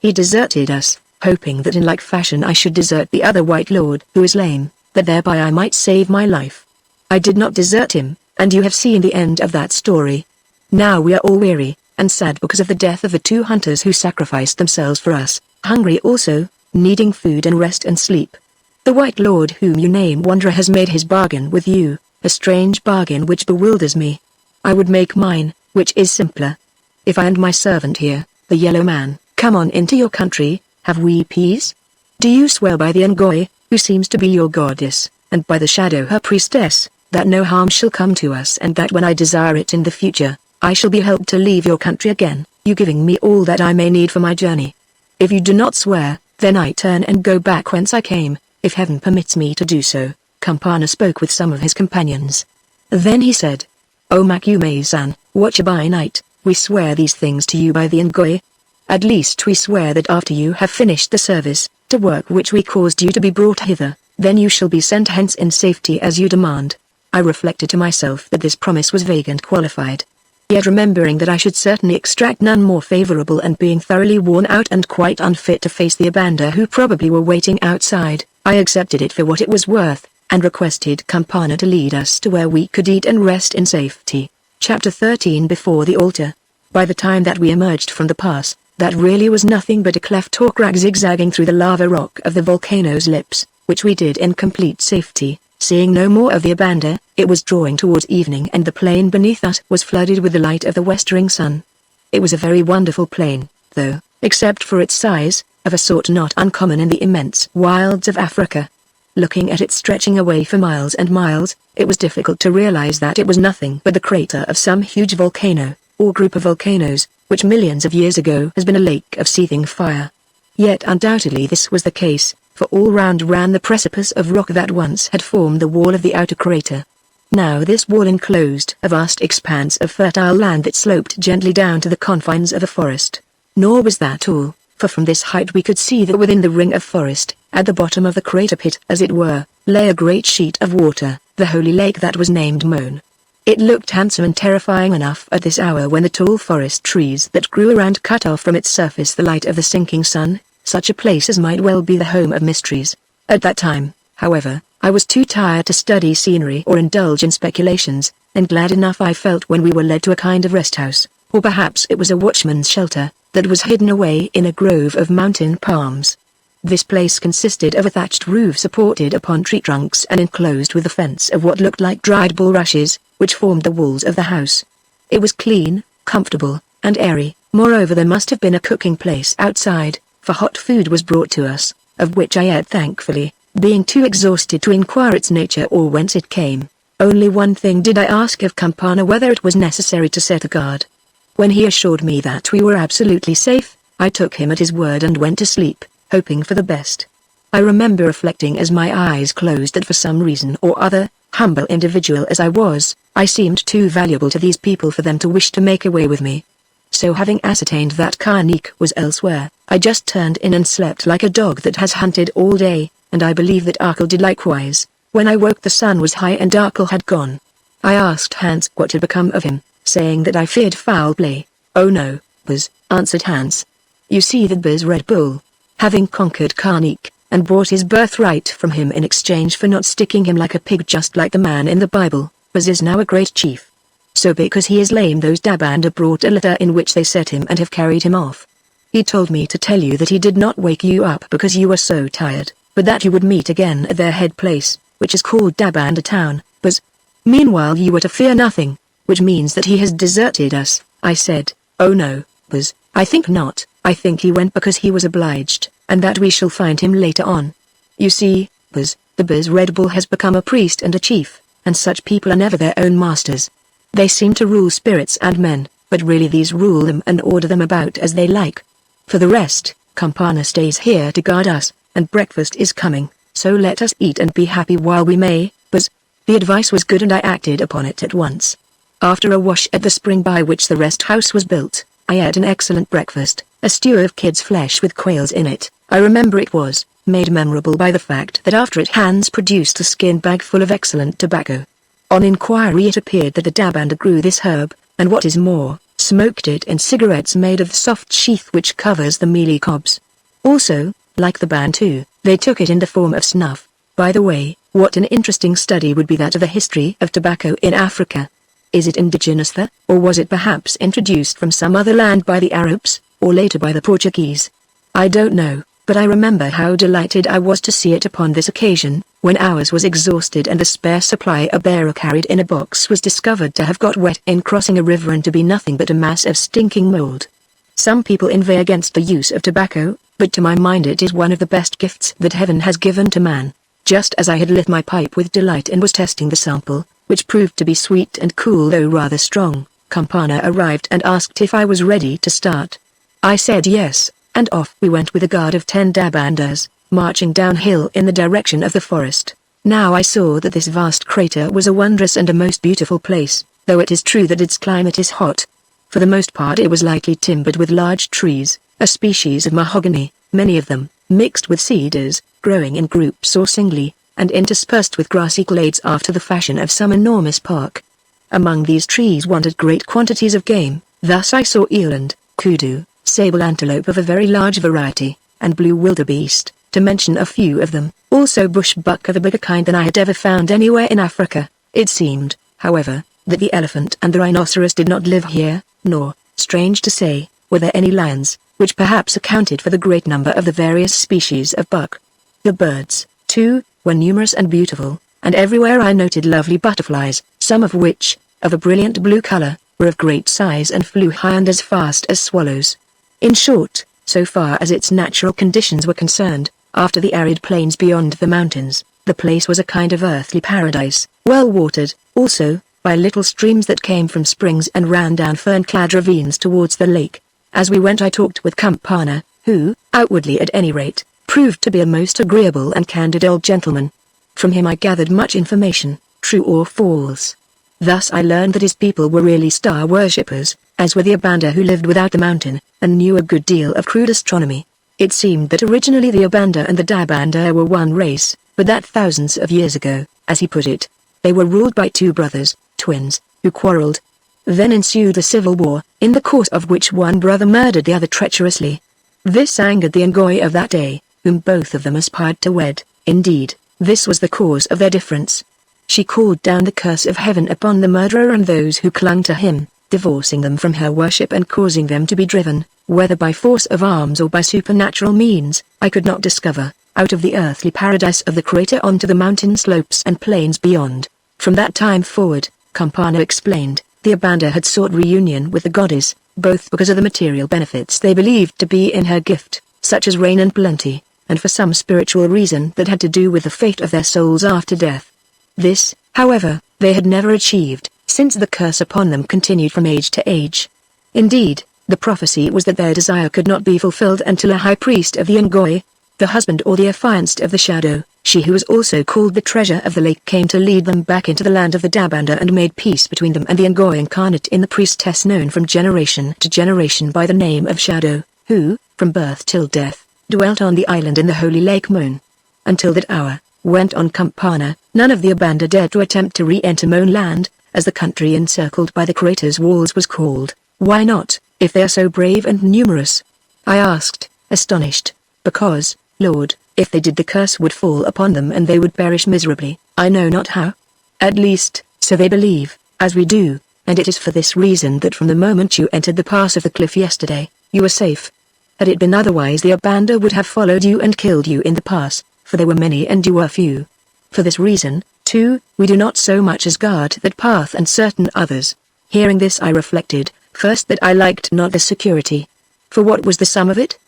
He deserted us, hoping that in like fashion I should desert the other White Lord who is lame, that thereby I might save my life. I did not desert him, and you have seen the end of that story. Now we are all weary, and sad because of the death of the 2 hunters who sacrificed themselves for us, hungry also, needing food and rest and sleep. The White Lord whom you name Wanderer has made his bargain with you, a strange bargain which bewilders me. I would make mine, which is simpler. If I and my servant here, the Yellow Man, come on into your country, have we peace? Do you swear by the Ngoi, who seems to be your goddess, and by the Shadow her priestess, that no harm shall come to us, and that when I desire it in the future, I shall be helped to leave your country again, you giving me all that I may need for my journey? If you do not swear, then I turn and go back whence I came, if heaven permits me to do so. Campana spoke with some of his companions. Then he said, O Macume-san, Watcher by Night, we swear these things to you by the Ngoi. At least we swear that after you have finished the service, to work which we caused you to be brought hither, then you shall be sent hence in safety as you demand. I reflected to myself that this promise was vague and qualified. Yet remembering that I should certainly extract none more favorable, and being thoroughly worn out and quite unfit to face the Abanda who probably were waiting outside, I accepted it for what it was worth, and requested Campana to lead us to where we could eat and rest in safety. Chapter 13. Before the altar. By the time that we emerged from the pass, that really was nothing but a cleft or crag zigzagging through the lava rock of the volcano's lips, which we did in complete safety. Seeing no more of the Abanda, it was drawing towards evening and the plain beneath us was flooded with the light of the westering sun. It was a very wonderful plain, though, except for its size, of a sort not uncommon in the immense wilds of Africa. Looking at it stretching away for miles and miles, it was difficult to realize that it was nothing but the crater of some huge volcano, or group of volcanoes, which millions of years ago has been a lake of seething fire. Yet undoubtedly this was the case, for all round ran the precipice of rock that once had formed the wall of the outer crater. Now this wall enclosed a vast expanse of fertile land that sloped gently down to the confines of a forest. Nor was that all, for from this height we could see that within the ring of forest, at the bottom of the crater pit as it were, lay a great sheet of water, the holy lake that was named Moan. It looked handsome and terrifying enough at this hour when the tall forest trees that grew around cut off from its surface the light of the sinking sun. Such a place as might well be the home of mysteries. At that time, however, I was too tired to study scenery or indulge in speculations, and glad enough I felt when we were led to a kind of rest house, or perhaps it was a watchman's shelter, that was hidden away in a grove of mountain palms. This place consisted of a thatched roof supported upon tree trunks and enclosed with a fence of what looked like dried bulrushes, which formed the walls of the house. It was clean, comfortable, and airy. Moreover, there must have been a cooking place outside, for hot food was brought to us, of which I ate thankfully, being too exhausted to inquire its nature or whence it came. Only one thing did I ask of Campana, whether it was necessary to set a guard. When he assured me that we were absolutely safe, I took him at his word and went to sleep, hoping for the best. I remember reflecting as my eyes closed that for some reason or other, humble individual as I was, I seemed too valuable to these people for them to wish to make away with me. So having ascertained that Karnik was elsewhere, I just turned in and slept like a dog that has hunted all day, and I believe that Arkell did likewise. When I woke the sun was high and Arkell had gone. I asked Hans what had become of him, saying that I feared foul play. "Oh no, Buzz," answered Hans. "You see that Buzz Red Bull, having conquered Karnik, and bought his birthright from him in exchange for not sticking him like a pig just like the man in the Bible, Buzz is now a great chief. So because he is lame those Dabanda brought a litter in which they set him and have carried him off. He told me to tell you that he did not wake you up because you were so tired, but that you would meet again at their head place, which is called Dabanda Town, Buzz. Meanwhile you were to fear nothing, which means that he has deserted us." I said, "Oh no, Buzz, I think not. I think he went because he was obliged, and that we shall find him later on. You see, Buzz, the Buzz Red Bull has become a priest and a chief, and such people are never their own masters. They seem to rule spirits and men, but really these rule them and order them about as they like. For the rest, Campana stays here to guard us, and breakfast is coming, so let us eat and be happy while we may, Buzz." The advice was good and I acted upon it at once. After a wash at the spring by which the rest house was built, I ate an excellent breakfast, a stew of kid's flesh with quails in it. I remember it was made memorable by the fact that after it Hans produced a skin bag full of excellent tobacco. On inquiry it appeared that the Dabanda grew this herb, and what is more, smoked it in cigarettes made of the soft sheath which covers the mealy cobs. Also, like the Bantu, they took it in the form of snuff. By the way, what an interesting study would be that of the history of tobacco in Africa. Is it indigenous there, or was it perhaps introduced from some other land by the Arabs, or later by the Portuguese? I don't know, but I remember how delighted I was to see it upon this occasion, when ours was exhausted and the spare supply a bearer carried in a box was discovered to have got wet in crossing a river and to be nothing but a mass of stinking mold. Some people inveigh against the use of tobacco, but to my mind it is one of the best gifts that heaven has given to man. Just as I had lit my pipe with delight and was testing the sample, which proved to be sweet and cool though rather strong, Campana arrived and asked if I was ready to start. I said yes, and off we went with a guard of 10 Dabandas, marching downhill in the direction of the forest. Now I saw that this vast crater was a wondrous and a most beautiful place, though it is true that its climate is hot. For the most part it was lightly timbered with large trees, a species of mahogany, many of them, mixed with cedars, growing in groups or singly, and interspersed with grassy glades after the fashion of some enormous park. Among these trees wandered great quantities of game. Thus I saw eland, kudu, sable antelope of a very large variety, and blue wildebeest, to mention a few of them, also bush buck of a bigger kind than I had ever found anywhere in Africa. It seemed, however, that the elephant and the rhinoceros did not live here, nor, strange to say, were there any lions, which perhaps accounted for the great number of the various species of buck. The birds, too, were numerous and beautiful, and everywhere I noted lovely butterflies, some of which, of a brilliant blue color, were of great size and flew high and as fast as swallows. In short, so far as its natural conditions were concerned, after the arid plains beyond the mountains, the place was a kind of earthly paradise, well watered, also, by little streams that came from springs and ran down fern-clad ravines towards the lake. As we went I talked with Campana, who, outwardly at any rate, proved to be a most agreeable and candid old gentleman. From him I gathered much information, true or false. Thus I learned that his people were really star worshippers, as were the Abanda who lived without the mountain, and knew a good deal of crude astronomy. It seemed that originally the Abanda and the Dabanda were one race, but that thousands of years ago, as he put it, they were ruled by two brothers, twins, who quarreled. Then ensued a civil war, in the course of which one brother murdered the other treacherously. This angered the Ngoi of that day, whom both of them aspired to wed. Indeed, this was the cause of their difference. She called down the curse of heaven upon the murderer and those who clung to him, divorcing them from her worship and causing them to be driven, whether by force of arms or by supernatural means, I could not discover, out of the earthly paradise of the crater onto the mountain slopes and plains beyond. From that time forward, Campana explained, the Abanda had sought reunion with the goddess, both because of the material benefits they believed to be in her gift, such as rain and plenty, and for some spiritual reason that had to do with the fate of their souls after death. This, however, they had never achieved, since the curse upon them continued from age to age. Indeed, the prophecy was that their desire could not be fulfilled until a high priest of the Ngoi, the husband or the affianced of the shadow, she who was also called the treasure of the lake, came to lead them back into the land of the Dabanda and made peace between them and the Ngoi incarnate in the priestess known from generation to generation by the name of Shadow, who, from birth till death, dwelt on the island in the holy lake Mon. Until that hour, went on Campana, none of the Abanda dared to attempt to re-enter Mon land, as the country encircled by the crater's walls was called. Why not, if they are so brave and numerous? I asked, astonished. Because, Lord, if they did the curse would fall upon them and they would perish miserably, I know not how. At least, so they believe, as we do, and it is for this reason that from the moment you entered the pass of the cliff yesterday, you were safe. Had it been otherwise the Abanda would have followed you and killed you in the pass, for there were many and you were few. For this reason, too, we do not so much as guard that path and certain others. Hearing this I reflected, first that I liked not the security. For what was the sum of it?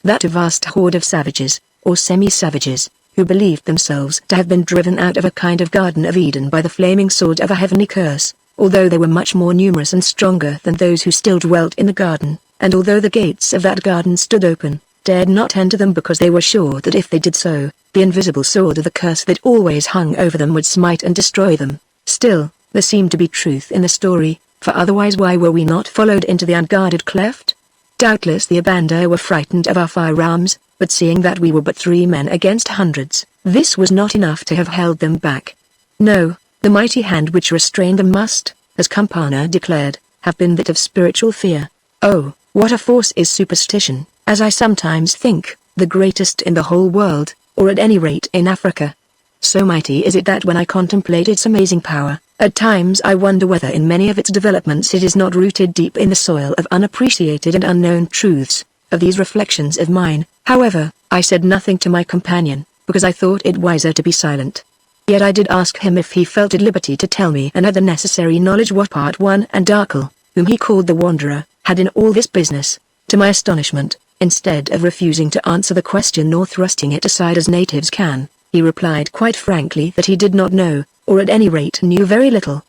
That a vast horde of savages, or semi-savages, who believed themselves to have been driven out of a kind of Garden of Eden by the flaming sword of a heavenly curse, although they were much more numerous and stronger than those who still dwelt in the garden, and although the gates of that garden stood open, dared not enter them because they were sure that if they did so, the invisible sword of the curse that always hung over them would smite and destroy them. Still, there seemed to be truth in the story, for otherwise why were we not followed into the unguarded cleft? Doubtless the Abanda were frightened of our firearms, but seeing that we were but 3 men against hundreds, this was not enough to have held them back. No, the mighty hand which restrained them must, as Campana declared, have been that of spiritual fear. Oh, what a force is superstition, as I sometimes think, the greatest in the whole world, or at any rate in Africa. So mighty is it that when I contemplate its amazing power, at times I wonder whether in many of its developments it is not rooted deep in the soil of unappreciated and unknown truths. Of these reflections of mine, however, I said nothing to my companion, because I thought it wiser to be silent. Yet I did ask him if he felt at liberty to tell me and had the necessary knowledge what part one and Darkle, whom he called the Wanderer, had in all this business. To my astonishment, instead of refusing to answer the question nor thrusting it aside as natives can, he replied quite frankly that he did not know, or at any rate knew very little.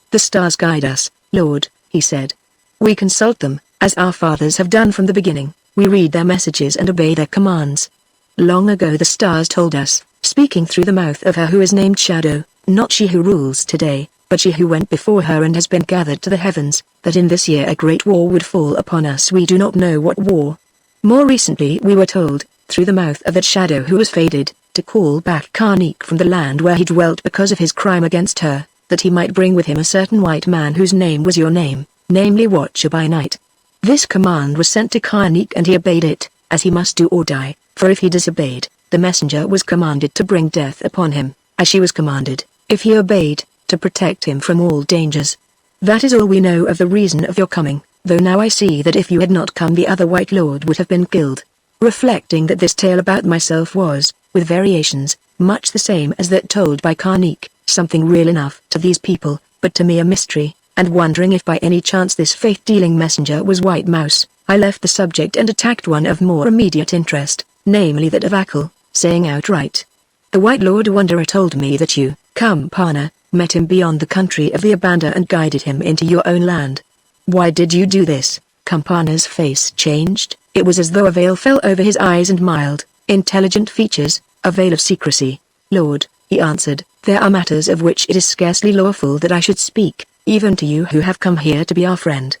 The stars guide us, Lord, he said. We consult them, as our fathers have done from the beginning. We read their messages and obey their commands. Long ago the stars told us, speaking through the mouth of her who is named Shadow, not she who rules today, but she who went before her and has been gathered to the heavens, that in this year a great war would fall upon us. We do not know what war. More recently we were told, through the mouth of that Shadow who was fated, to call back Karnik from the land where he dwelt because of his crime against her. that he might bring with him a certain white man whose name was your name, namely Watcher by Night. This command was sent to Karnik and he obeyed it, as he must do or die, for if he disobeyed, the messenger was commanded to bring death upon him, as she was commanded, if he obeyed, to protect him from all dangers. That is all we know of the reason of your coming, though now I see that if you had not come the other White Lord would have been killed. Reflecting that this tale about myself was, with variations, much the same as that told by Karnik, something real enough to these people, but to me a mystery, and wondering if by any chance this faith-dealing messenger was White Mouse, I left the subject and attacked one of more immediate interest, namely that of Akal, saying outright. The White Lord Wanderer told me that you, Campana, met him beyond the country of the Abanda and guided him into your own land. Why did you do this? Campana's face changed. It was as though a veil fell over his eyes and mild, intelligent features, a veil of secrecy. Lord, he answered, there are matters of which it is scarcely lawful that I should speak, even to you who have come here to be our friend.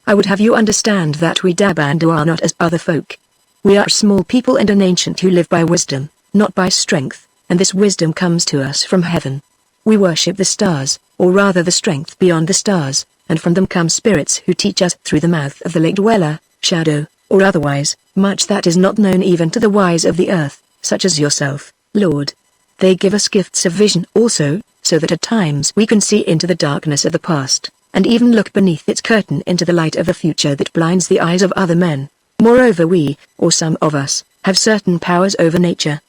I would have you understand that we Dabandu are not as other folk. We are a small people and an ancient who live by wisdom, not by strength, and this wisdom comes to us from heaven. We worship the stars, or rather the strength beyond the stars, and from them come spirits who teach us through the mouth of the lake dweller, shadow, or otherwise, much that is not known even to the wise of the earth, such as yourself, Lord. They give us gifts of vision also, so that at times we can see into the darkness of the past, and even look beneath its curtain into the light of the future that blinds the eyes of other men. Moreover we, or some of us, have certain powers over nature.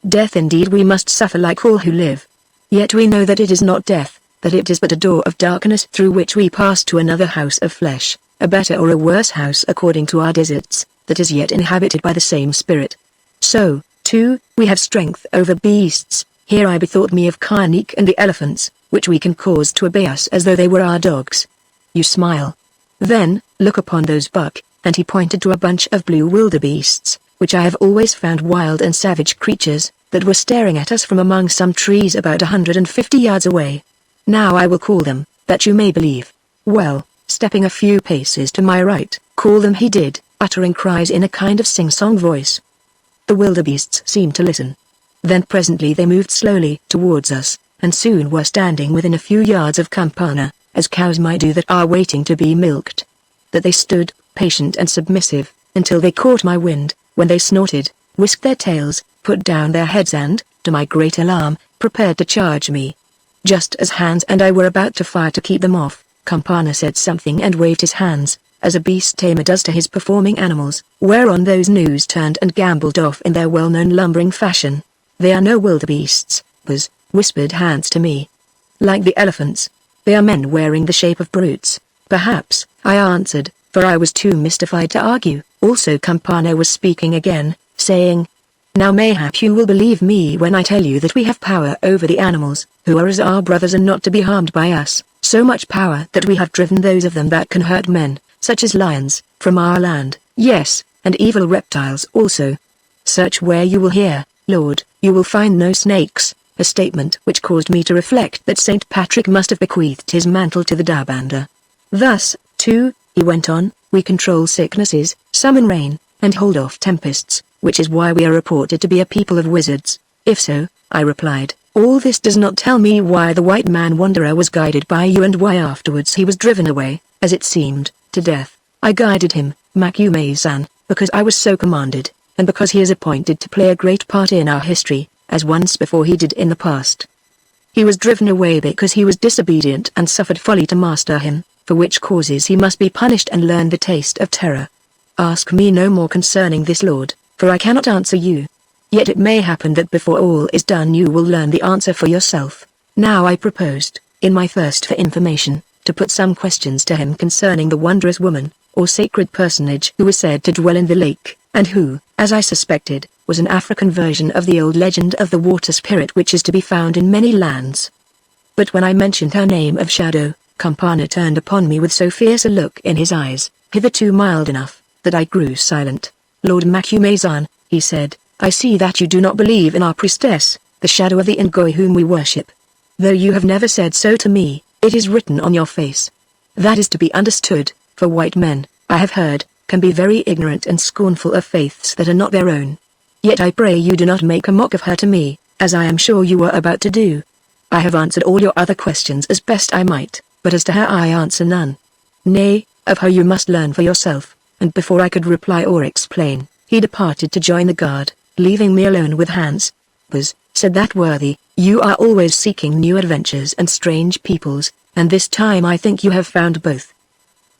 Death indeed we must suffer like all who live. Yet we know that it is not death, that it is but a door of darkness through which we pass to another house of flesh, a better or a worse house according to our deserts, that is yet inhabited by the same spirit. So, too, we have strength over beasts. Here I bethought me of Karnik and the elephants, which we can cause to obey us as though they were our dogs. You smile. Then, look upon those buck, and he pointed to a bunch of blue wildebeests, which I have always found wild and savage creatures, that were staring at us from among some trees about 150 yards away. Now I will call them, that you may believe. Well, stepping a few paces to my right, call them he did, uttering cries in a kind of sing-song voice. The wildebeests seemed to listen. Then presently they moved slowly towards us, and soon were standing within a few yards of Campana, as cows might do that are waiting to be milked. That they stood, patient and submissive, until they caught my wind, when they snorted, whisked their tails, put down their heads and, to my great alarm, prepared to charge me. Just as Hans and I were about to fire to keep them off, Campana said something and waved his hands, as a beast tamer does to his performing animals, whereon those gnus turned and gamboled off in their well-known lumbering fashion. They are no wildebeests, whispered Hans to me. Like the elephants. They are men wearing the shape of brutes. Perhaps, I answered, for I was too mystified to argue. Also Campana was speaking again, saying, now mayhap you will believe me when I tell you that we have power over the animals, who are as our brothers and not to be harmed by us, so much power that we have driven those of them that can hurt men, such as lions, from our land, yes, and evil reptiles also. Search where you will hear, Lord, you will find no snakes, a statement which caused me to reflect that St. Patrick must have bequeathed his mantle to the Dabanda. Thus, too, he went on, we control sicknesses, summon rain, and hold off tempests, which is why we are reported to be a people of wizards. If so, I replied, all this does not tell me why the white man wanderer was guided by you and why afterwards he was driven away, as it seemed, to death. I guided him, Makume-san, because I was so commanded, and because he is appointed to play a great part in our history, as once before he did in the past. He was driven away because he was disobedient and suffered folly to master him, for which causes he must be punished and learn the taste of terror. Ask me no more concerning this, Lord, for I cannot answer you. Yet it may happen that before all is done you will learn the answer for yourself. Now I proposed, in my thirst for information, to put some questions to him concerning the wondrous woman, or sacred personage who was said to dwell in the lake, and who, as I suspected, was an African version of the old legend of the water spirit which is to be found in many lands. But when I mentioned her name of Shadow, Campana turned upon me with so fierce a look in his eyes, hitherto mild enough, that I grew silent. Lord Makume-san, he said, I see that you do not believe in our priestess, the shadow of the Ngoi whom we worship. Though you have never said so to me, it is written on your face. That is to be understood, for white men, I have heard, can be very ignorant and scornful of faiths that are not their own. Yet I pray you do not make a mock of her to me, as I am sure you were about to do. I have answered all your other questions as best I might, but as to her I answer none. Nay, of her you must learn for yourself." And before I could reply or explain, he departed to join the guard, leaving me alone with Hans. "Buzz," said that worthy, "you are always seeking new adventures and strange peoples, and this time I think you have found both.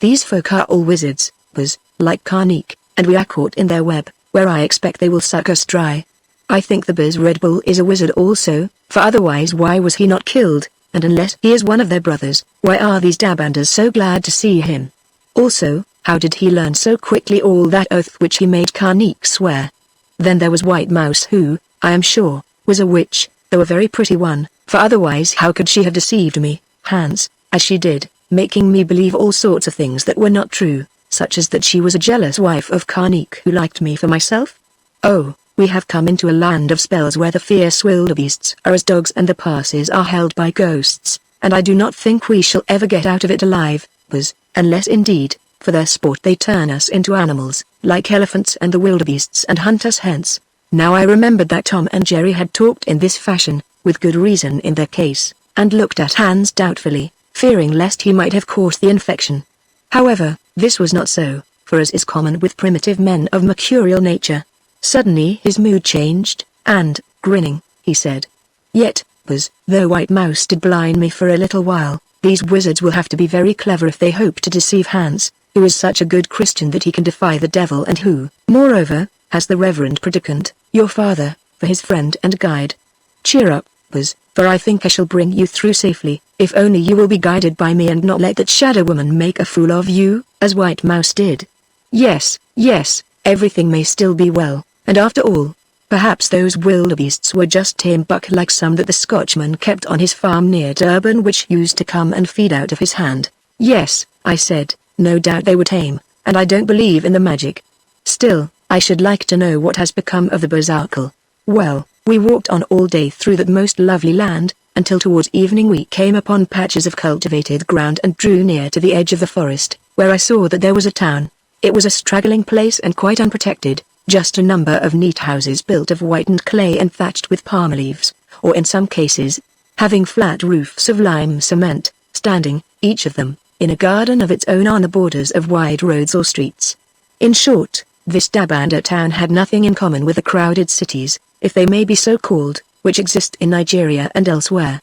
These folk are all wizards, Buzz, like Karnik, and we are caught in their web, where I expect they will suck us dry. I think the Buzz Red Bull is a wizard also, for otherwise why was he not killed, and unless he is one of their brothers, why are these Dabanders so glad to see him? Also, how did he learn so quickly all that oath which he made Karnik swear? Then there was White Mouse who, I am sure, was a witch, though a very pretty one, for otherwise how could she have deceived me, Hans, as she did, making me believe all sorts of things that were not true, such as that she was a jealous wife of Karnik who liked me for myself? Oh, we have come into a land of spells where the fierce wildebeests are as dogs and the passes are held by ghosts, and I do not think we shall ever get out of it alive, Buzz, unless indeed, for their sport they turn us into animals, like elephants and the wildebeests and hunt us hence." Now I remembered that Tom and Jerry had talked in this fashion, with good reason in their case, and looked at Hans doubtfully, fearing lest he might have caught the infection. However, this was not so, for as is common with primitive men of mercurial nature, suddenly his mood changed, and, grinning, he said, "Yet, Buzz, though White Mouse did blind me for a little while, these wizards will have to be very clever if they hope to deceive Hans, who is such a good Christian that he can defy the devil and who, moreover, has the Reverend Predicant, your father, for his friend and guide. Cheer up, Buzz, for I think I shall bring you through safely, if only you will be guided by me and not let that shadow woman make a fool of you, as White Mouse did. Yes, yes, everything may still be well, and after all, perhaps those wildebeests were just tame buck like some that the Scotchman kept on his farm near Durban which used to come and feed out of his hand." "Yes," I said, "no doubt they were tame, and I don't believe in the magic. Still, I should like to know what has become of the Berserkle." Well, we walked on all day through that most lovely land, until towards evening we came upon patches of cultivated ground and drew near to the edge of the forest, where I saw that there was a town. It was a straggling place and quite unprotected, just a number of neat houses built of whitened clay and thatched with palm leaves, or in some cases, having flat roofs of lime cement, standing, each of them, in a garden of its own on the borders of wide roads or streets. In short, this Dabander town had nothing in common with the crowded cities, if they may be so called, which exist in Nigeria and elsewhere.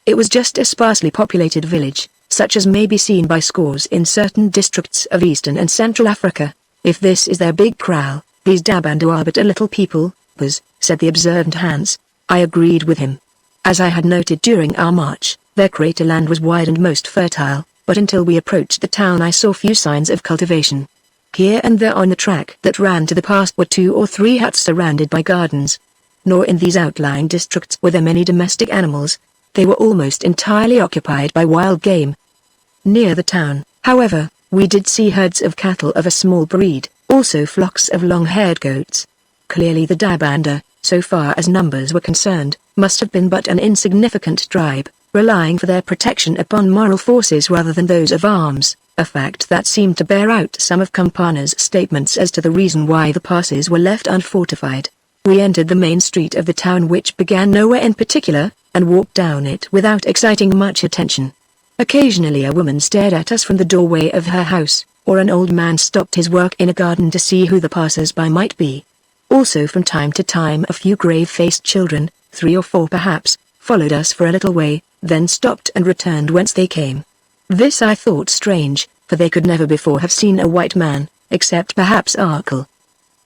It was just a sparsely populated village, such as may be seen by scores in certain districts of Eastern and Central Africa. "If this is their big kraal, these Dabander are but a little people, Buzz," said the observant Hans. I agreed with him. As I had noted during our march, their crater land was wide and most fertile, but until we approached the town I saw few signs of cultivation. Here and there on the track that ran to the pass were 2 or 3 huts surrounded by gardens. Nor in these outlying districts were there many domestic animals. They were almost entirely occupied by wild game. Near the town, however, we did see herds of cattle of a small breed, also flocks of long-haired goats. Clearly the Dabander, so far as numbers were concerned, must have been but an insignificant tribe, relying for their protection upon moral forces rather than those of arms, a fact that seemed to bear out some of Campana's statements as to the reason why the passes were left unfortified. We entered the main street of the town which began nowhere in particular, and walked down it without exciting much attention. Occasionally a woman stared at us from the doorway of her house, or an old man stopped his work in a garden to see who the passers-by might be. Also from time to time a few grave-faced children, 3 or 4 perhaps, followed us for a little way, then stopped and returned whence they came. This I thought strange, for they could never before have seen a white man, except perhaps Arkle.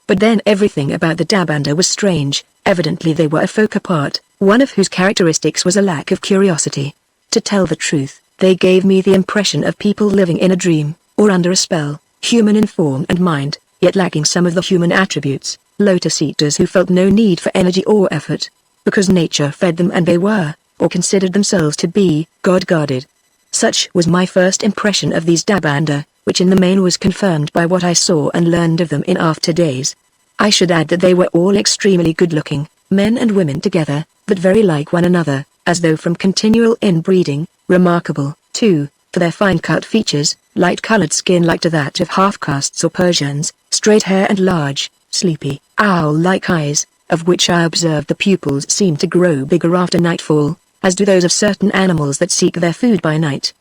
But then everything about the Dabander was strange. Evidently they were a folk apart, one of whose characteristics was a lack of curiosity. To tell the truth, they gave me the impression of people living in a dream, or under a spell, human in form and mind, yet lacking some of the human attributes, lotus eaters who felt no need for energy or effort, because nature fed them and they were, or considered themselves to be, God-guarded. Such was my first impression of these Dabander, which in the main was confirmed by what I saw and learned of them in after days. I should add that they were all extremely good-looking, men and women together, but very like one another, as though from continual inbreeding, remarkable, too, for their fine-cut features, light-colored skin like to that of half-castes or Persians, straight hair and large, sleepy, owl-like eyes, of which I observed the pupils seemed to grow bigger after nightfall, as do those of certain animals that seek their food by night.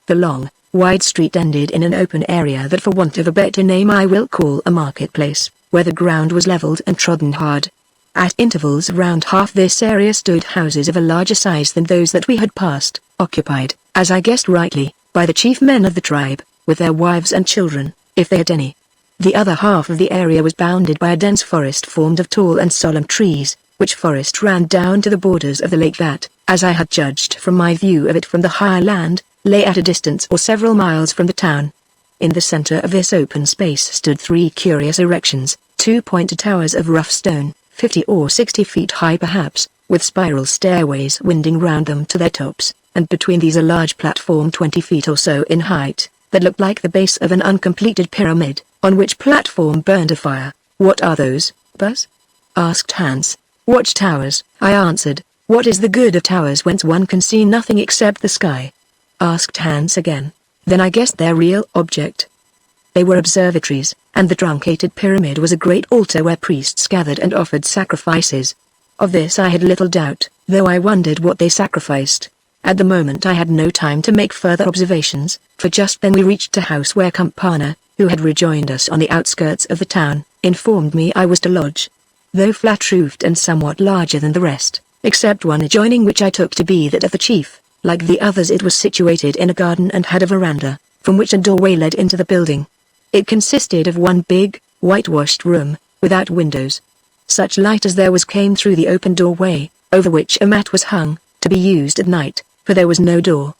The long, wide street ended in an open area that, for want of a better name, I will call a marketplace, where the ground was leveled and trodden hard. At intervals around half this area stood houses of a larger size than those that we had passed, occupied, as I guessed rightly, by the chief men of the tribe, with their wives and children, if they had any. The other half of the area was bounded by a dense forest formed of tall and solemn trees, which forest ran down to the borders of the lake that, as I had judged from my view of it from the higher land, lay at a distance or several miles from the town. In the center of this open space stood 3 curious erections, 2 pointed towers of rough stone, 50 or 60 feet high perhaps, with spiral stairways winding round them to their tops, and between these a large platform 20 feet or so in height, that looked like the base of an uncompleted pyramid, on which platform burned a fire. "What are those, Buzz?" asked Hans. "Watchtowers," I answered. "What is the good of towers whence one can see nothing except the sky?" asked Hans again. "Then I guessed their real object." They were observatories, and the truncated pyramid was a great altar where priests gathered and offered sacrifices. Of this I had little doubt, though I wondered what they sacrificed. At the moment I had no time to make further observations, for just then we reached a house where Campana, who had rejoined us on the outskirts of the town, informed me I was to lodge. Though flat-roofed and somewhat larger than the rest, except one adjoining which I took to be that of the chief, like the others it was situated in a garden and had a veranda, from which a doorway led into the building. It consisted of one big, whitewashed room, without windows. Such light as there was came through the open doorway, over which a mat was hung, to be used at night, for there was no door.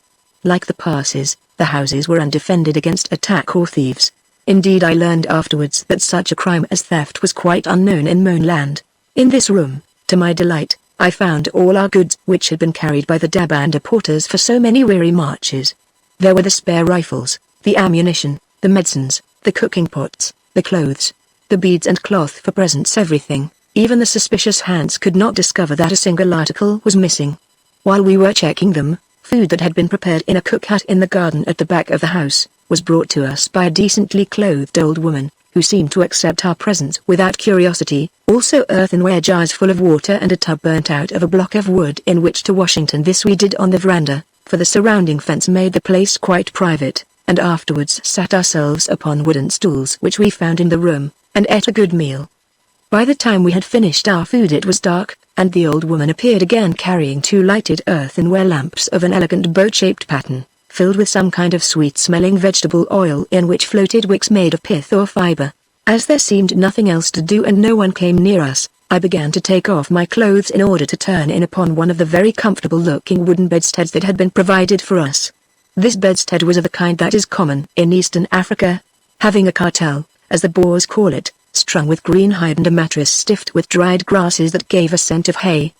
Like the passes, the houses were undefended against attack or thieves. Indeed, I learned afterwards that such a crime as theft was quite unknown in Moonland. In this room, to my delight, I found all our goods which had been carried by the Dabanda porters for so many weary marches. There were the spare rifles, the ammunition, the medicines, the cooking pots, the clothes, the beads and cloth for presents, everything. Even the suspicious Hans could not discover that a single article was missing. While we were checking them, food that had been prepared in a cook hut in the garden at the back of the house was brought to us by a decently clothed old woman, who seemed to accept our presence without curiosity, also earthenware jars full of water and a tub burnt out of a block of wood in which to Washington. This we did on the veranda, for the surrounding fence made the place quite private, and afterwards sat ourselves upon wooden stools which we found in the room, and ate a good meal. By the time we had finished our food it was dark, and the old woman appeared again carrying 2 lighted earthenware lamps of an elegant boat-shaped pattern, filled with some kind of sweet-smelling vegetable oil in which floated wicks made of pith or fiber. As there seemed nothing else to do and no one came near us, I began to take off my clothes in order to turn in upon one of the very comfortable-looking wooden bedsteads that had been provided for us. This bedstead was of the kind that is common in Eastern Africa, having a cartel, as the Boers call it, strung with green hide and a mattress stiffed with dried grasses that gave a scent of hay.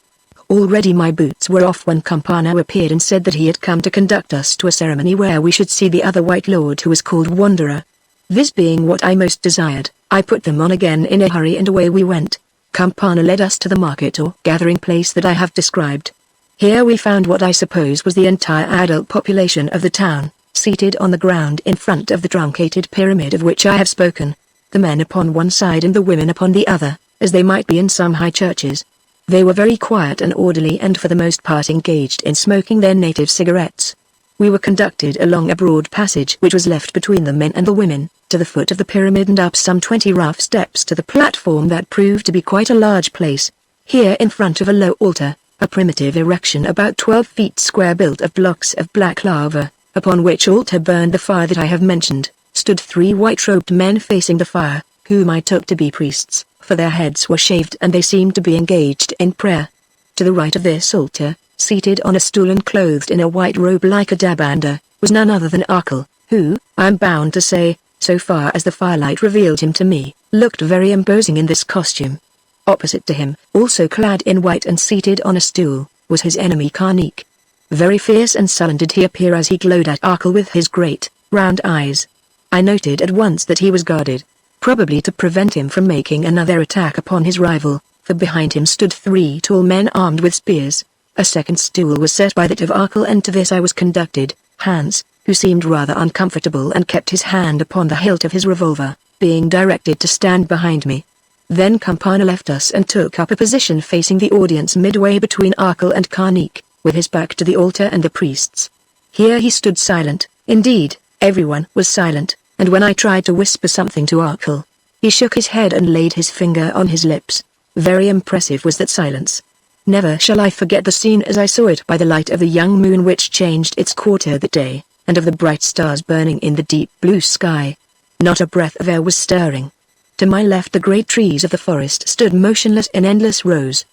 Already my boots were off when Campana appeared and said that he had come to conduct us to a ceremony where we should see the other white lord who was called Wanderer. This being what I most desired, I put them on again in a hurry and away we went. Campana led us to the market or gathering place that I have described. Here we found what I suppose was the entire adult population of the town, seated on the ground in front of the truncated pyramid of which I have spoken, the men upon one side and the women upon the other, as they might be in some high churches. They were very quiet and orderly and for the most part engaged in smoking their native cigarettes. We were conducted along a broad passage which was left between the men and the women, to the foot of the pyramid and up some 20 rough steps to the platform that proved to be quite a large place. Here in front of a low altar, a primitive erection about 12 feet square built of blocks of black lava, upon which altar burned the fire that I have mentioned, stood 3 white-robed men facing the fire, whom I took to be priests, for their heads were shaved and they seemed to be engaged in prayer. To the right of this altar, seated on a stool and clothed in a white robe like a Dabanda, was none other than Arkell, who, I am bound to say, so far as the firelight revealed him to me, looked very imposing in this costume. Opposite to him, also clad in white and seated on a stool, was his enemy Karnik. Very fierce and sullen did he appear as he glowed at Arkell with his great, round eyes. I noted at once that he was guarded, probably to prevent him from making another attack upon his rival, for behind him stood 3 tall men armed with spears. A second stool was set by that of Arkell and to this I was conducted, Hans, who seemed rather uncomfortable and kept his hand upon the hilt of his revolver, being directed to stand behind me. Then Campana left us and took up a position facing the audience midway between Arkell and Karnik. with his back to the altar and the priests. Here he stood silent. Indeed, everyone was silent, and when I tried to whisper something to Arkell, he shook his head and laid his finger on his lips. Very impressive was that silence. Never shall I forget the scene as I saw it by the light of the young moon which changed its quarter that day, and of the bright stars burning in the deep blue sky. Not a breath of air was stirring. To my left the great trees of the forest stood motionless in endless rows.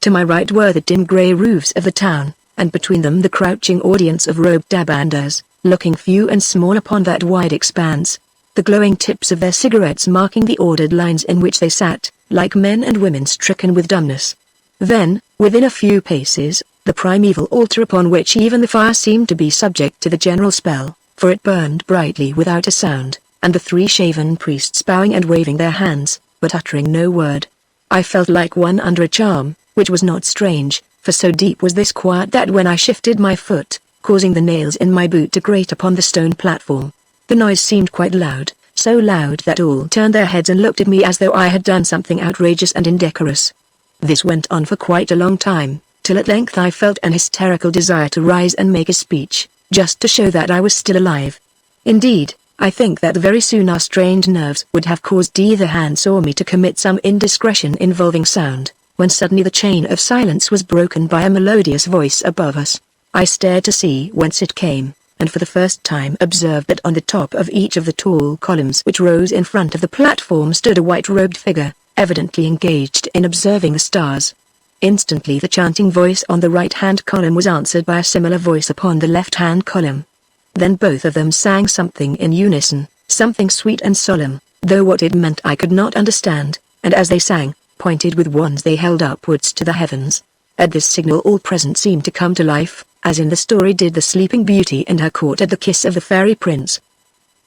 To my right were the dim grey roofs of the town, and between them the crouching audience of robed dabanders, looking few and small upon that wide expanse, the glowing tips of their cigarettes marking the ordered lines in which they sat, like men and women stricken with dumbness. Then, within a few paces, the primeval altar upon which even the fire seemed to be subject to the general spell, for it burned brightly without a sound, and the 3 shaven priests bowing and waving their hands, but uttering no word. I felt like one under a charm, which was not strange, for so deep was this quiet that when I shifted my foot, causing the nails in my boot to grate upon the stone platform, the noise seemed quite loud, so loud that all turned their heads and looked at me as though I had done something outrageous and indecorous. This went on for quite a long time, till at length I felt an hysterical desire to rise and make a speech, just to show that I was still alive. Indeed, I think that very soon our strained nerves would have caused either hand or me to commit some indiscretion involving sound, when suddenly the chain of silence was broken by a melodious voice above us. I stared to see whence it came, and for the first time observed that on the top of each of the tall columns which rose in front of the platform stood a white-robed figure, evidently engaged in observing the stars. Instantly the chanting voice on the right-hand column was answered by a similar voice upon the left-hand column. Then both of them sang something in unison, something sweet and solemn, though what it meant I could not understand, and as they sang, pointed with wands they held upwards to the heavens. At this signal all present seemed to come to life, as in the story did the Sleeping Beauty and her court at the kiss of the fairy prince.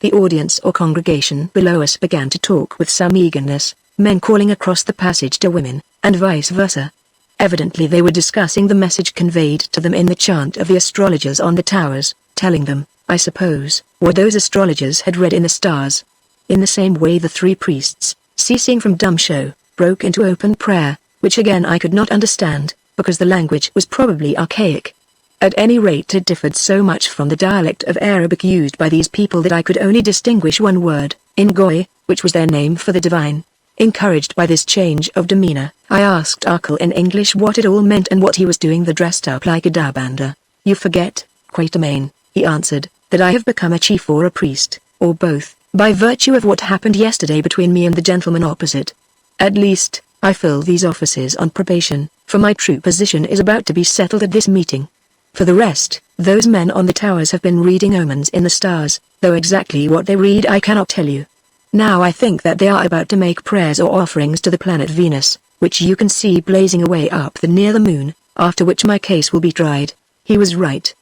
The audience or congregation below us began to talk with some eagerness, men calling across the passage to women, and vice versa. Evidently they were discussing the message conveyed to them in the chant of the astrologers on the towers, telling them, I suppose, what those astrologers had read in the stars. In the same way the 3 priests, ceasing from dumb show, broke into open prayer, which again I could not understand, because the language was probably archaic. At any rate it differed so much from the dialect of Arabic used by these people that I could only distinguish one word, Ngoy, which was their name for the divine. Encouraged by this change of demeanor, I asked Arkell in English what it all meant and what he was doing there dressed up like a dabander. You forget, Quatermain, he answered, that I have become a chief or a priest, or both, by virtue of what happened yesterday between me and the gentleman opposite. At least, I fill these offices on probation, for my true position is about to be settled at this meeting. For the rest, those men on the towers have been reading omens in the stars, though exactly what they read I cannot tell you. Now I think that they are about to make prayers or offerings to the planet Venus, which you can see blazing away up near the moon, after which my case will be tried. He was right.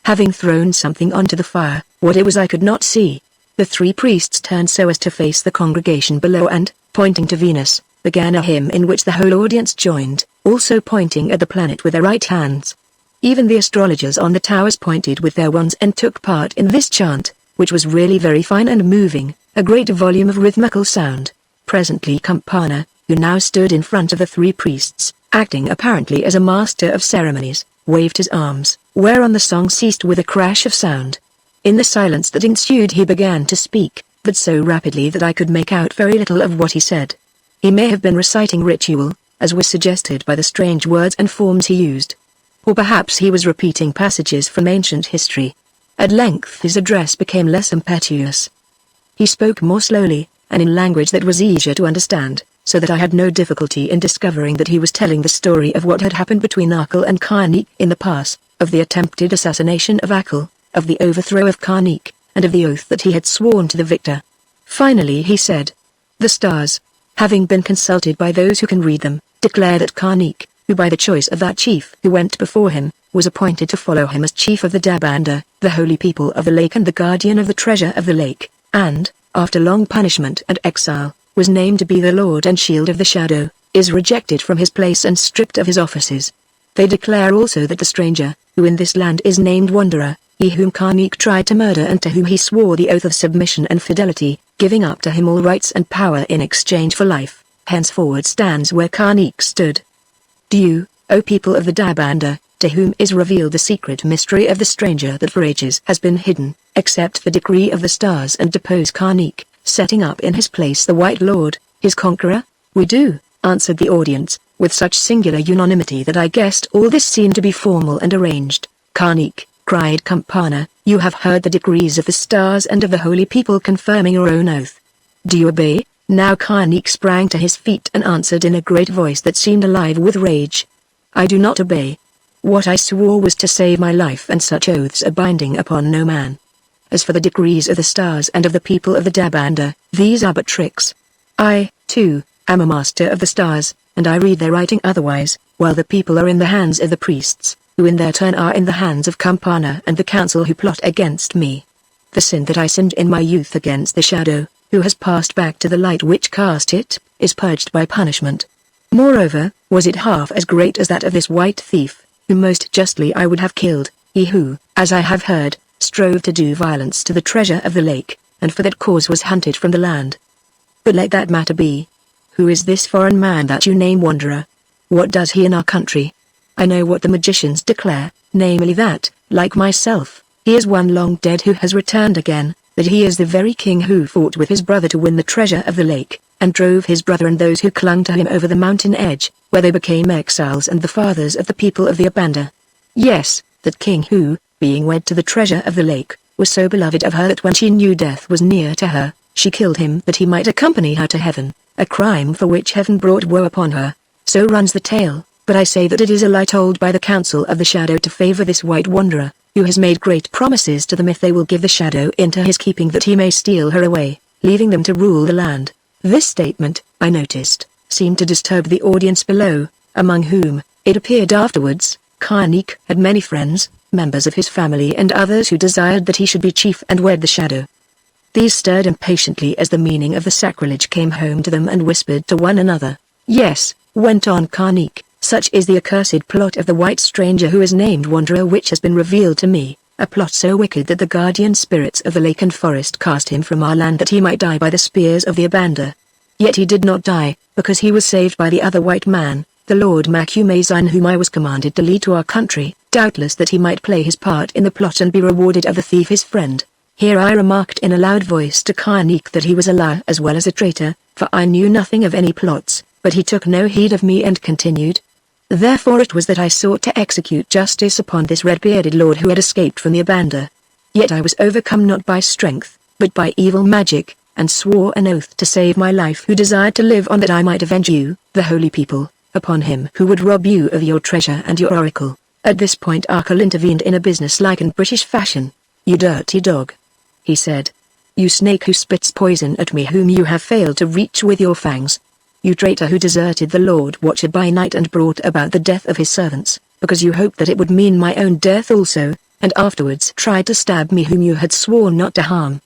Having thrown something onto the fire, what it was I could not see. The 3 priests turned so as to face the congregation below and, pointing to Venus, began a hymn in which the whole audience joined, also pointing at the planet with their right hands. Even the astrologers on the towers pointed with their wands and took part in this chant, which was really very fine and moving, a great volume of rhythmical sound. Presently Campana, who now stood in front of the 3 priests, acting apparently as a master of ceremonies, waved his arms, whereon the song ceased with a crash of sound. In the silence that ensued he began to speak, but so rapidly that I could make out very little of what he said. He may have been reciting ritual, as was suggested by the strange words and forms he used. Or perhaps he was repeating passages from ancient history. At length his address became less impetuous. He spoke more slowly, and in language that was easier to understand, so that I had no difficulty in discovering that he was telling the story of what had happened between Arkell and Karnik in the past, of the attempted assassination of Arkell, of the overthrow of Karnik, and of the oath that he had sworn to the victor. Finally he said, the stars, having been consulted by those who can read them, declare that Karnik, who by the choice of that chief who went before him, was appointed to follow him as chief of the Dabanda, the holy people of the lake and the guardian of the treasure of the lake, and, after long punishment and exile, was named to be the lord and shield of the shadow, is rejected from his place and stripped of his offices. They declare also that the stranger, who in this land is named Wanderer, he whom Karnik tried to murder and to whom he swore the oath of submission and fidelity, giving up to him all rights and power in exchange for life, henceforward stands where Karnik stood. Do you, O people of the Dabanda, to whom is revealed the secret mystery of the stranger that for ages has been hidden, accept the decree of the stars and depose Karnik, setting up in his place the White Lord, his conqueror? We do, answered the audience, with such singular unanimity that I guessed all this seemed to be formal and arranged. Karnik, cried Campana, you have heard the decrees of the stars and of the holy people confirming your own oath. Do you obey? Now Karnik sprang to his feet and answered in a great voice that seemed alive with rage. I do not obey. What I swore was to save my life, and such oaths are binding upon no man. As for the decrees of the stars and of the people of the Dabanda, these are but tricks. I, too, am a master of the stars, and I read their writing otherwise, while the people are in the hands of the priests, who in their turn are in the hands of Campana and the council who plot against me. The sin that I sinned in my youth against the shadow, who has passed back to the light which cast it, is purged by punishment. Moreover, was it half as great as that of this white thief, whom most justly I would have killed, he who, as I have heard, strove to do violence to the treasure of the lake, and for that cause was hunted from the land. But let that matter be. Who is this foreign man that you name Wanderer? What does he in our country? I know what the magicians declare, namely that, like myself, he is one long dead who has returned again, that he is the very king who fought with his brother to win the treasure of the lake, and drove his brother and those who clung to him over the mountain edge, where they became exiles and the fathers of the people of the Abanda. Yes, that king who, being wed to the treasure of the lake, was so beloved of her that when she knew death was near to her, she killed him that he might accompany her to heaven, a crime for which heaven brought woe upon her. So runs the tale, but I say that it is a lie told by the council of the shadow to favor this white wanderer, who has made great promises to them if they will give the shadow into his keeping that he may steal her away, leaving them to rule the land. This statement, I noticed, seemed to disturb the audience below, among whom, it appeared afterwards, Karnik had many friends, members of his family and others who desired that he should be chief and wed the shadow. These stirred impatiently as the meaning of the sacrilege came home to them and whispered to one another. Yes, went on Karnik, such is the accursed plot of the white stranger who is named Wanderer which has been revealed to me, a plot so wicked that the guardian spirits of the lake and forest cast him from our land that he might die by the spears of the Abanda. Yet he did not die, because he was saved by the other white man, the Lord Macumazine whom I was commanded to lead to our country, doubtless that he might play his part in the plot and be rewarded of the thief his friend. Here I remarked in a loud voice to Karnik that he was a liar as well as a traitor, for I knew nothing of any plots, but he took no heed of me and continued. Therefore it was that I sought to execute justice upon this red-bearded lord who had escaped from the Abanda. Yet I was overcome not by strength, but by evil magic, and swore an oath to save my life who desired to live on that I might avenge you, the holy people, upon him who would rob you of your treasure and your oracle. At this point Arkell intervened in a business-like and British fashion. You dirty dog, he said. You snake who spits poison at me whom you have failed to reach with your fangs. You traitor who deserted the Lord Watcher by night and brought about the death of his servants, because you hoped that it would mean my own death also, and afterwards tried to stab me whom you had sworn not to harm.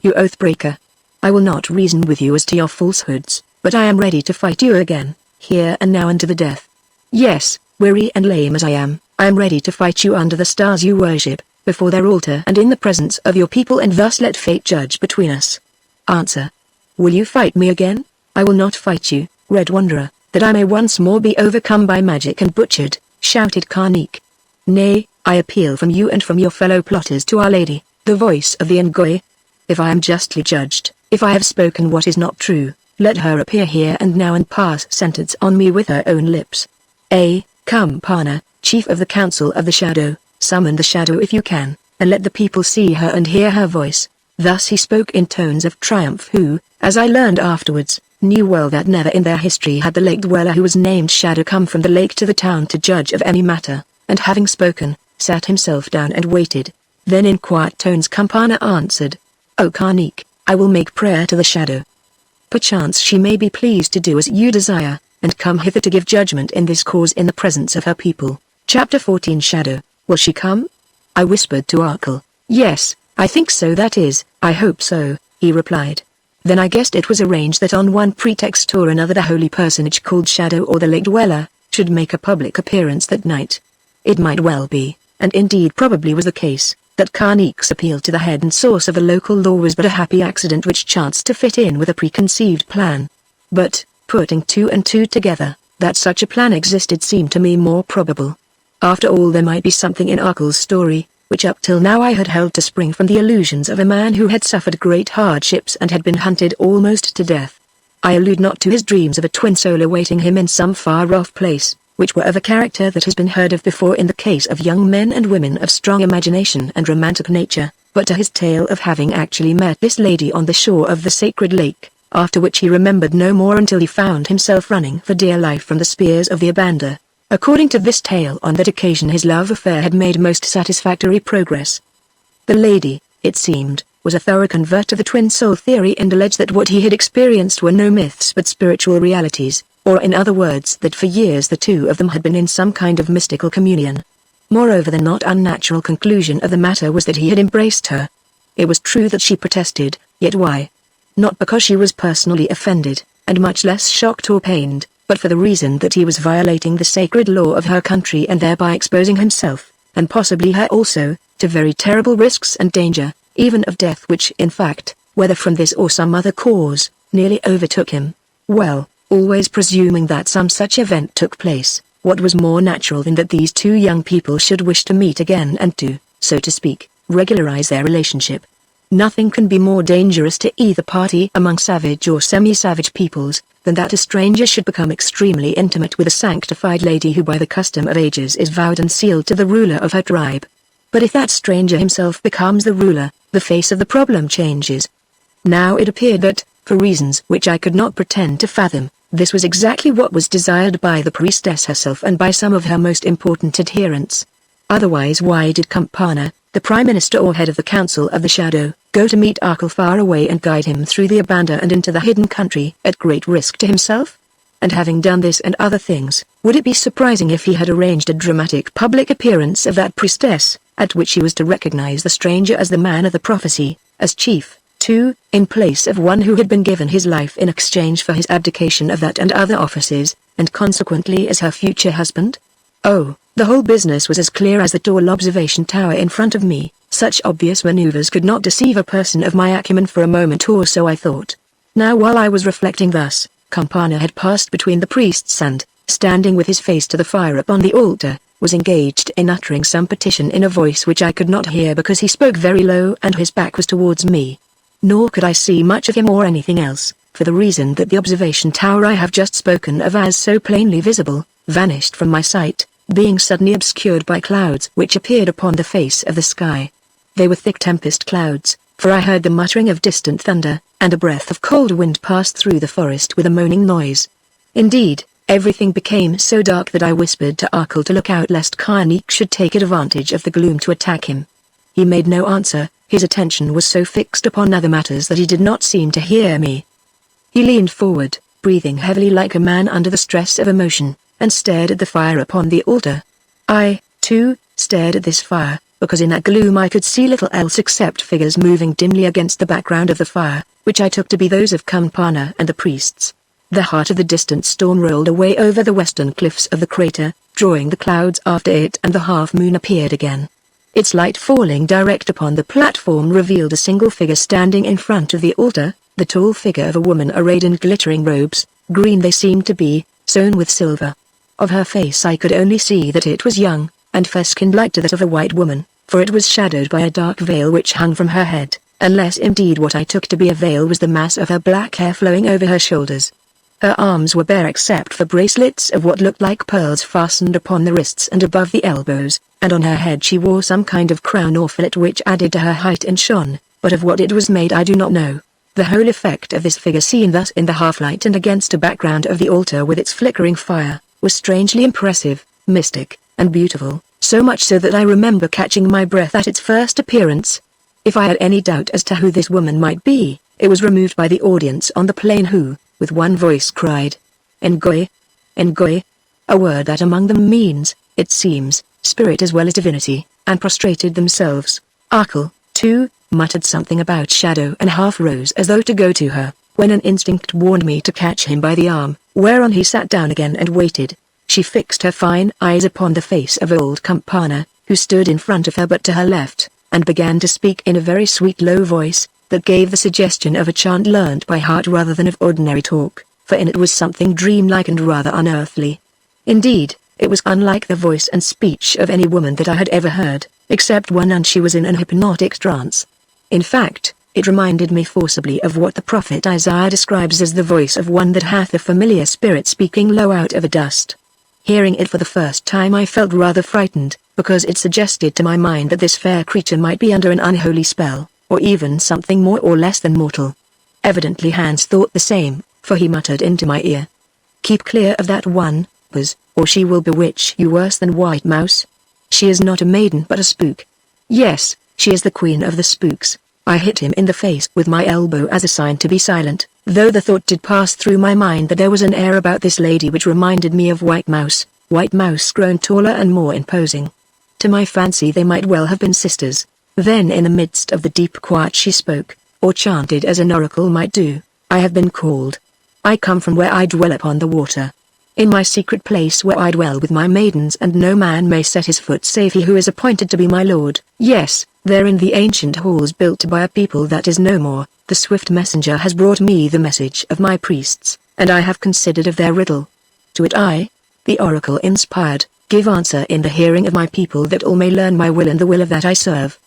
You oath-breaker. I will not reason with you as to your falsehoods, but I am ready to fight you again, here and now and to the death. Yes, weary and lame as I am ready to fight you under the stars you worship, before their altar and in the presence of your people, and thus let fate judge between us. Answer. Will you fight me again? I will not fight you, Red Wanderer, that I may once more be overcome by magic and butchered, shouted Karnik. Nay, I appeal from you and from your fellow plotters to Our Lady, the voice of the Ngoy. If I am justly judged, if I have spoken what is not true, let her appear here and now and pass sentence on me with her own lips. Campana, chief of the council of the shadow, summon the shadow if you can, and let the people see her and hear her voice. Thus he spoke in tones of triumph who, as I learned afterwards, knew well that never in their history had the lake dweller who was named Shadow come from the lake to the town to judge of any matter, and having spoken, sat himself down and waited. Then in quiet tones Campana answered, O Karnik, I will make prayer to the shadow. Perchance she may be pleased to do as you desire, and come hither to give judgment in this cause in the presence of her people. Chapter 14 Shadow, will she come? I whispered to Arkell. Yes, I think so, that is, I hope so, he replied. Then I guessed it was arranged that on one pretext or another the holy personage called Shadow or the lake dweller, should make a public appearance that night. It might well be, and indeed probably was the case, that Karnik's appeal to the head and source of the local law was but a happy accident which chanced to fit in with a preconceived plan. But, putting two and two together, that such a plan existed seemed to me more probable. After all, there might be something in Arkle's story, which up till now I had held to spring from the illusions of a man who had suffered great hardships and had been hunted almost to death. I allude not to his dreams of a twin soul awaiting him in some far-off place, which were of a character that has been heard of before in the case of young men and women of strong imagination and romantic nature, but to his tale of having actually met this lady on the shore of the sacred lake, after which he remembered no more until he found himself running for dear life from the spears of the Abanda. According to this tale, on that occasion his love affair had made most satisfactory progress. The lady, it seemed, was a thorough convert to the twin soul theory and alleged that what he had experienced were no myths but spiritual realities, or in other words that for years the two of them had been in some kind of mystical communion. Moreover, the not unnatural conclusion of the matter was that he had embraced her. It was true that she protested, yet why? Not because she was personally offended, and much less shocked or pained, but for the reason that he was violating the sacred law of her country and thereby exposing himself, and possibly her also, to very terrible risks and danger, even of death, which in fact, whether from this or some other cause, nearly overtook him. Well, always presuming that some such event took place, what was more natural than that these two young people should wish to meet again and to, so to speak, regularize their relationship. Nothing can be more dangerous to either party among savage or semi-savage peoples, than that a stranger should become extremely intimate with a sanctified lady who by the custom of ages is vowed and sealed to the ruler of her tribe. But if that stranger himself becomes the ruler, the face of the problem changes. Now it appeared that, for reasons which I could not pretend to fathom, this was exactly what was desired by the priestess herself and by some of her most important adherents. Otherwise, why did Campana, the Prime Minister or head of the Council of the Shadow, go to meet Arkle far away and guide him through the Abanda and into the hidden country at great risk to himself? And having done this and other things, would it be surprising if he had arranged a dramatic public appearance of that priestess, at which he was to recognize the stranger as the man of the prophecy, as chief, too, in place of one who had been given his life in exchange for his abdication of that and other offices, and consequently as her future husband? Oh, the whole business was as clear as the tall observation tower in front of me. Such obvious maneuvers could not deceive a person of my acumen for a moment, or so I thought. Now while I was reflecting thus, Campana had passed between the priests and, standing with his face to the fire upon the altar, was engaged in uttering some petition in a voice which I could not hear because he spoke very low and his back was towards me. Nor could I see much of him or anything else, for the reason that the observation tower I have just spoken of as so plainly visible, vanished from my sight, being suddenly obscured by clouds which appeared upon the face of the sky. They were thick tempest clouds, for I heard the muttering of distant thunder, and a breath of cold wind passed through the forest with a moaning noise. Indeed, everything became so dark that I whispered to Arkle to look out lest Karnik should take advantage of the gloom to attack him. He made no answer, his attention was so fixed upon other matters that he did not seem to hear me. He leaned forward, breathing heavily like a man under the stress of emotion, and stared at the fire upon the altar. I, too, stared at this fire, because in that gloom I could see little else except figures moving dimly against the background of the fire, which I took to be those of Campana and the priests. The heart of the distant storm rolled away over the western cliffs of the crater, drawing the clouds after it, and the half-moon appeared again. Its light falling direct upon the platform revealed a single figure standing in front of the altar, the tall figure of a woman arrayed in glittering robes, green they seemed to be, sewn with silver. Of her face I could only see that it was young, and fair-skinned like to that of a white woman, for it was shadowed by a dark veil which hung from her head, unless indeed what I took to be a veil was the mass of her black hair flowing over her shoulders. Her arms were bare except for bracelets of what looked like pearls fastened upon the wrists and above the elbows, and on her head she wore some kind of crown or fillet which added to her height and shone, but of what it was made I do not know. The whole effect of this figure seen thus in the half-light and against a background of the altar with its flickering fire, was strangely impressive, mystic, and beautiful, so much so that I remember catching my breath at its first appearance. If I had any doubt as to who this woman might be, it was removed by the audience on the plain who, with one voice cried, Ngoy, Ngoy, a word that among them means, it seems, spirit as well as divinity, and prostrated themselves. Arkle, too, muttered something about shadow and half rose as though to go to her, when an instinct warned me to catch him by the arm, whereon he sat down again and waited. She fixed her fine eyes upon the face of old Campana, who stood in front of her but to her left, and began to speak in a very sweet low voice, that gave the suggestion of a chant learned by heart rather than of ordinary talk, for in it was something dreamlike and rather unearthly. Indeed, It was unlike the voice and speech of any woman that I had ever heard, except one, and she was in an hypnotic trance. In fact, it reminded me forcibly of what the prophet Isaiah describes as the voice of one that hath a familiar spirit speaking low out of a dust. Hearing it for the first time I felt rather frightened, because it suggested to my mind that this fair creature might be under an unholy spell, or even something more or less than mortal. Evidently Hans thought the same, for he muttered into my ear, "Keep clear of that one, Buzz, or she will bewitch you worse than White Mouse. She is not a maiden but a spook. Yes, she is the queen of the spooks." I hit him in the face with my elbow as a sign to be silent, though the thought did pass through my mind that there was an air about this lady which reminded me of White Mouse grown taller and more imposing. To my fancy they might well have been sisters. Then in the midst of the deep quiet she spoke, or chanted as an oracle might do, "I have been called. I come from where I dwell upon the water. In my secret place where I dwell with my maidens, and no man may set his foot save he who is appointed to be my lord. Yes, there in the ancient halls built by a people that is no more, the swift messenger has brought me the message of my priests, and I have considered of their riddle. To it I, the oracle inspired, give answer in the hearing of my people, that all may learn my will and the will of that I serve.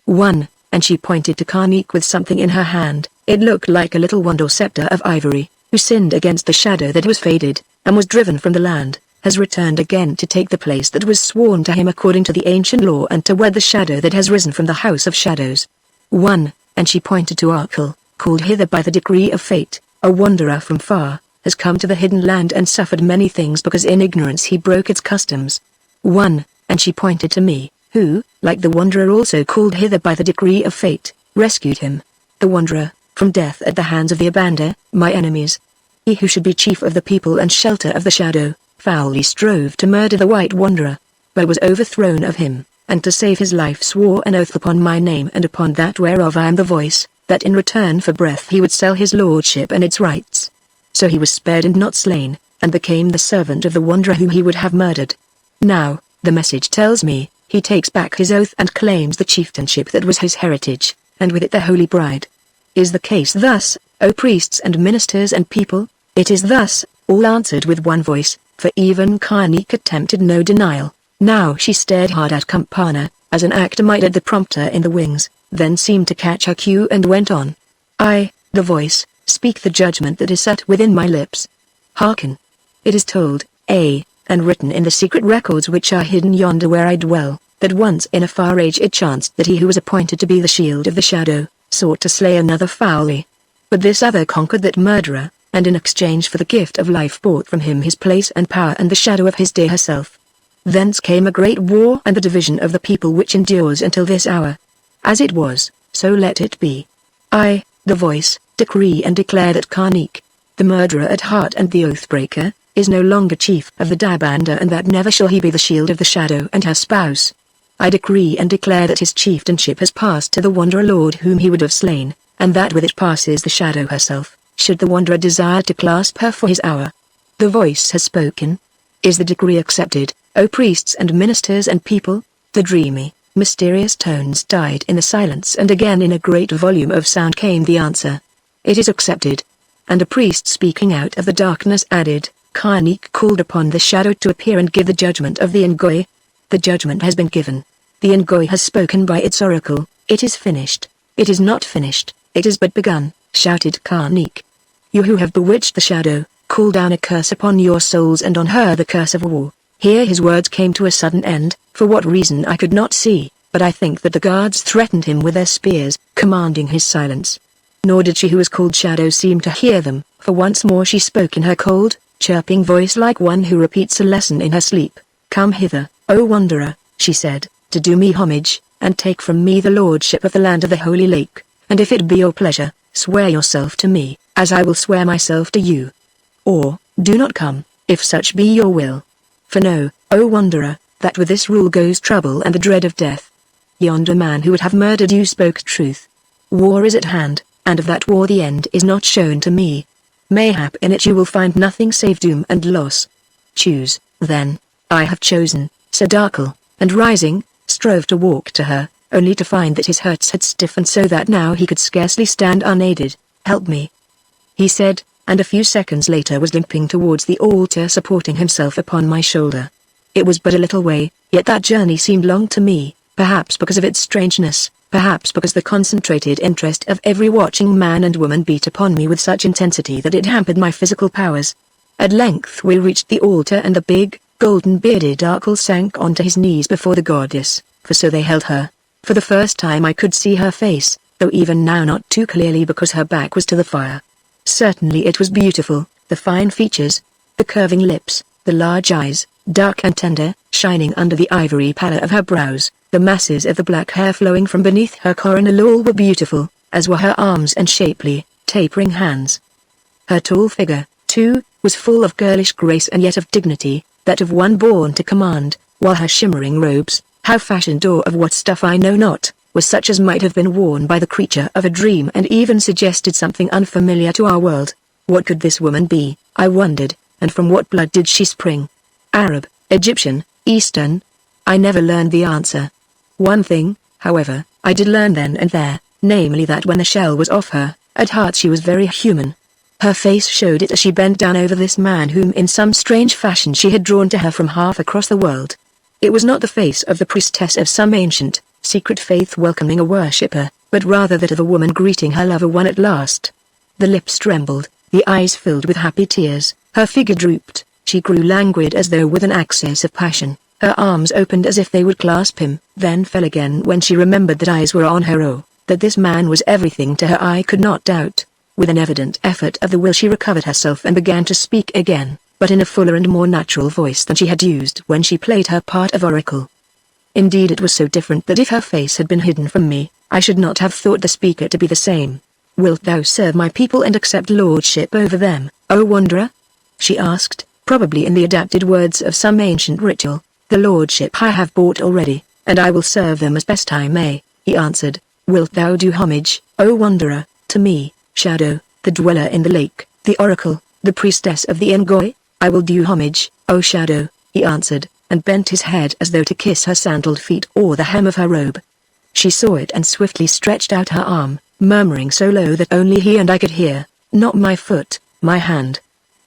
1. And she pointed to Karnik with something in her hand. It looked like a little wand or scepter of ivory, who sinned against the shadow that was faded, and was driven from the land, has returned again to take the place that was sworn to him according to the ancient law, and to wed the shadow that has risen from the house of shadows. 1. And she pointed to Arkell, called hither by the decree of fate, a wanderer from far, has come to the hidden land and suffered many things because in ignorance he broke its customs. 1. And she pointed to me, who, like the wanderer also called hither by the decree of fate, rescued him, the wanderer, from death at the hands of the Abanda, my enemies. He who should be chief of the people and shelter of the shadow, foully strove to murder the white wanderer, but was overthrown of him, and to save his life swore an oath upon my name and upon that whereof I am the voice, that in return for breath he would sell his lordship and its rights. So he was spared and not slain, and became the servant of the wanderer whom he would have murdered. Now, the message tells me, he takes back his oath and claims the chieftainship that was his heritage, and with it the holy bride. Is the case thus, O priests and ministers and people? It is thus, all answered with one voice, for even Karnik attempted no denial. Now she stared hard at Campana, as an actor might at the prompter in the wings, then seemed to catch her cue and went on. I, the voice, speak the judgment that is set within my lips. Hearken. It is told, and written in the secret records which are hidden yonder where I dwell, that once in a far age it chanced that he who was appointed to be the shield of the shadow, sought to slay another foully. But this other conquered that murderer, and in exchange for the gift of life bought from him his place and power and the shadow of his dear herself. Thence came a great war and the division of the people which endures until this hour. As it was, so let it be. I, the voice, decree and declare that Karnik, the murderer at heart and the oathbreaker, is no longer chief of the Dabanda, and that never shall he be the shield of the shadow and her spouse. I decree and declare that his chieftainship has passed to the wanderer lord whom he would have slain, and that with it passes the shadow herself, should the wanderer desire to clasp her for his hour. The voice has spoken. Is the decree accepted, O priests and ministers and people? The dreamy, mysterious tones died in the silence, and again in a great volume of sound came the answer. It is accepted. And a priest speaking out of the darkness added, Karnik called upon the shadow to appear and give the judgment of the Ngoi. The judgment has been given. The Ngoi has spoken by its oracle. It is finished. It is not finished, it is but begun, shouted Karnik. You who have bewitched the shadow, call down a curse upon your souls and on her the curse of war. Here his words came to a sudden end, for what reason I could not see, but I think that the guards threatened him with their spears, commanding his silence. Nor did she who was called Shadow seem to hear them, for once more she spoke in her cold, chirping voice like one who repeats a lesson in her sleep. Come hither, O wanderer, she said, to do me homage, and take from me the lordship of the land of the Holy Lake, and if it be your pleasure, swear yourself to me, as I will swear myself to you. Or, do not come, if such be your will. For know, O wanderer, that with this rule goes trouble and the dread of death. Yonder man who would have murdered you spoke truth. War is at hand, and of that war the end is not shown to me. Mayhap in it you will find nothing save doom and loss. Choose, then. I have chosen, said Arkell, and rising, strove to walk to her, only to find that his hurts had stiffened so that now he could scarcely stand unaided. Help me, he said, and a few seconds later was limping towards the altar supporting himself upon my shoulder. It was but a little way, yet that journey seemed long to me, perhaps because of its strangeness, perhaps because the concentrated interest of every watching man and woman beat upon me with such intensity that it hampered my physical powers. At length we reached the altar and the big, golden-bearded uncle sank onto his knees before the goddess, for so they held her. For the first time I could see her face, though even now not too clearly because her back was to the fire. Certainly it was beautiful, the fine features, the curving lips, the large eyes, dark and tender, shining under the ivory pallor of her brows, the masses of the black hair flowing from beneath her coronal all were beautiful, as were her arms and shapely, tapering hands. Her tall figure, too, was full of girlish grace and yet of dignity, that of one born to command, while her shimmering robes, how fashioned or of what stuff I know not, were such as might have been worn by the creature of a dream and even suggested something unfamiliar to our world. What could this woman be, I wondered, and from what blood did she spring? Arab, Egyptian, Eastern? I never learned the answer. One thing, however, I did learn then and there, namely that when the shell was off her, at heart she was very human. Her face showed it as she bent down over this man whom in some strange fashion she had drawn to her from half across the world. It was not the face of the priestess of some ancient, secret faith welcoming a worshipper, but rather that of a woman greeting her lover won at last. The lips trembled, the eyes filled with happy tears, her figure drooped, she grew languid as though with an access of passion, her arms opened as if they would clasp him, then fell again when she remembered that eyes were on her. Oh, that this man was everything to her I could not doubt. With an evident effort of the will she recovered herself and began to speak again, but in a fuller and more natural voice than she had used when she played her part of oracle. Indeed it was so different that if her face had been hidden from me, I should not have thought the speaker to be the same. "Wilt thou serve my people and accept lordship over them, O wanderer?" she asked, probably in the adapted words of some ancient ritual. "The lordship I have bought already, and I will serve them as best I may," he answered. "Wilt thou do homage, O wanderer, to me, Shadow, the dweller in the lake, the oracle, the priestess of the Ngoi?" "I will do homage, O Shadow," he answered, and bent his head as though to kiss her sandaled feet or the hem of her robe. She saw it and swiftly stretched out her arm, murmuring so low that only he and I could hear, "Not my foot, my hand."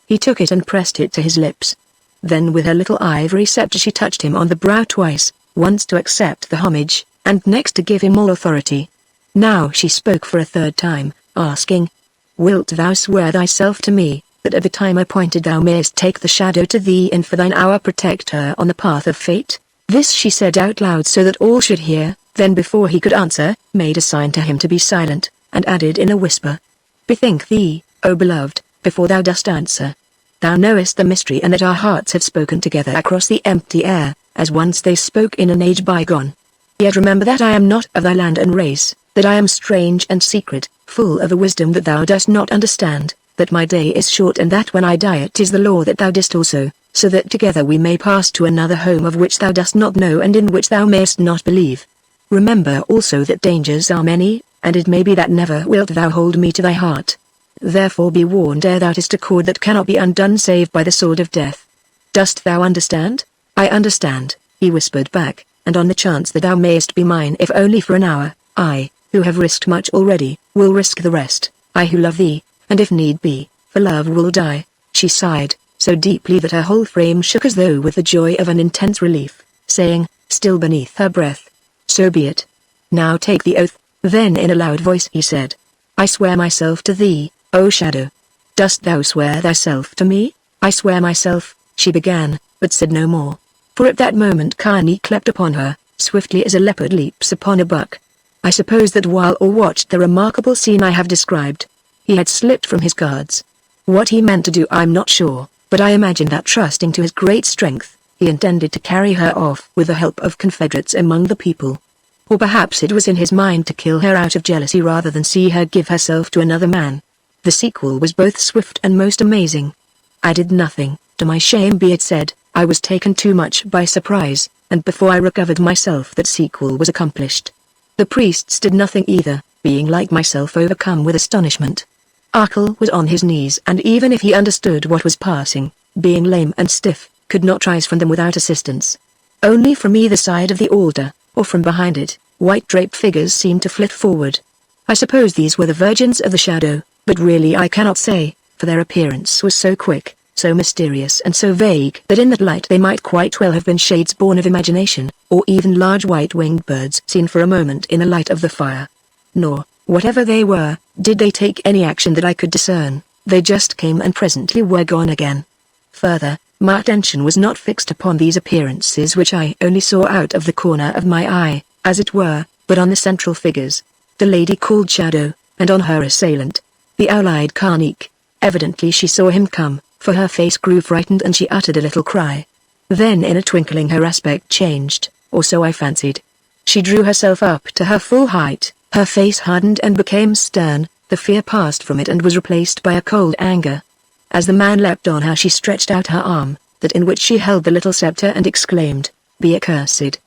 He took it and pressed it to his lips. Then with her little ivory scepter she touched him on the brow twice, once to accept the homage, and next to give him all authority. Now she spoke for a third time, asking, "Wilt thou swear thyself to me, that at the time appointed thou mayest take the shadow to thee and for thine hour protect her on the path of fate?" This she said out loud so that all should hear, then before he could answer, made a sign to him to be silent, and added in a whisper, "Bethink thee, O beloved, before thou dost answer. Thou knowest the mystery and that our hearts have spoken together across the empty air, as once they spoke in an age bygone. Yet remember that I am not of thy land and race, that I am strange and secret, full of a wisdom that thou dost not understand, that my day is short and that when I die it is the law that thou didst also, so that together we may pass to another home of which thou dost not know and in which thou mayest not believe. Remember also that dangers are many, and it may be that never wilt thou hold me to thy heart. Therefore be warned ere thou dost a cord that cannot be undone save by the sword of death. Dost thou understand?" "I understand," he whispered back, "and on the chance that thou mayest be mine if only for an hour, I, who have risked much already, will risk the rest. I who love thee, and if need be, for love will die." She sighed, so deeply that her whole frame shook as though with the joy of an intense relief, saying, still beneath her breath, "So be it. Now take the oath." Then in a loud voice he said, "I swear myself to thee, O Shadow." "Dost thou swear thyself to me?" "I swear myself," she began, but said no more. For at that moment Carney leapt upon her, swiftly as a leopard leaps upon a buck. I suppose that while all watched the remarkable scene I have described, he had slipped from his guards. What he meant to do I'm not sure, but I imagine that trusting to his great strength, he intended to carry her off with the help of confederates among the people. Or perhaps it was in his mind to kill her out of jealousy rather than see her give herself to another man. The sequel was both swift and most amazing. I did nothing, to my shame be it said. I was taken too much by surprise, and before I recovered myself that sequel was accomplished. The priests did nothing either, being like myself overcome with astonishment. Arkell was on his knees and even if he understood what was passing, being lame and stiff, could not rise from them without assistance. Only from either side of the altar, or from behind it, white draped figures seemed to flit forward. I suppose these were the virgins of the shadow, but really I cannot say, for their appearance was so quick, so mysterious and so vague that in that light they might quite well have been shades born of imagination, or even large white-winged birds seen for a moment in the light of the fire. Nor, whatever they were, did they take any action that I could discern. They just came and presently were gone again. Further, my attention was not fixed upon these appearances which I only saw out of the corner of my eye, as it were, but on the central figures. The lady called Shadow, and on her assailant, the owl-eyed Karnik. Evidently she saw him come, for her face grew frightened and she uttered a little cry. Then in a twinkling her aspect changed, or so I fancied. She drew herself up to her full height, her face hardened and became stern, the fear passed from it and was replaced by a cold anger. As the man leapt on her she stretched out her arm, that in which she held the little scepter, and exclaimed, "Be accursed."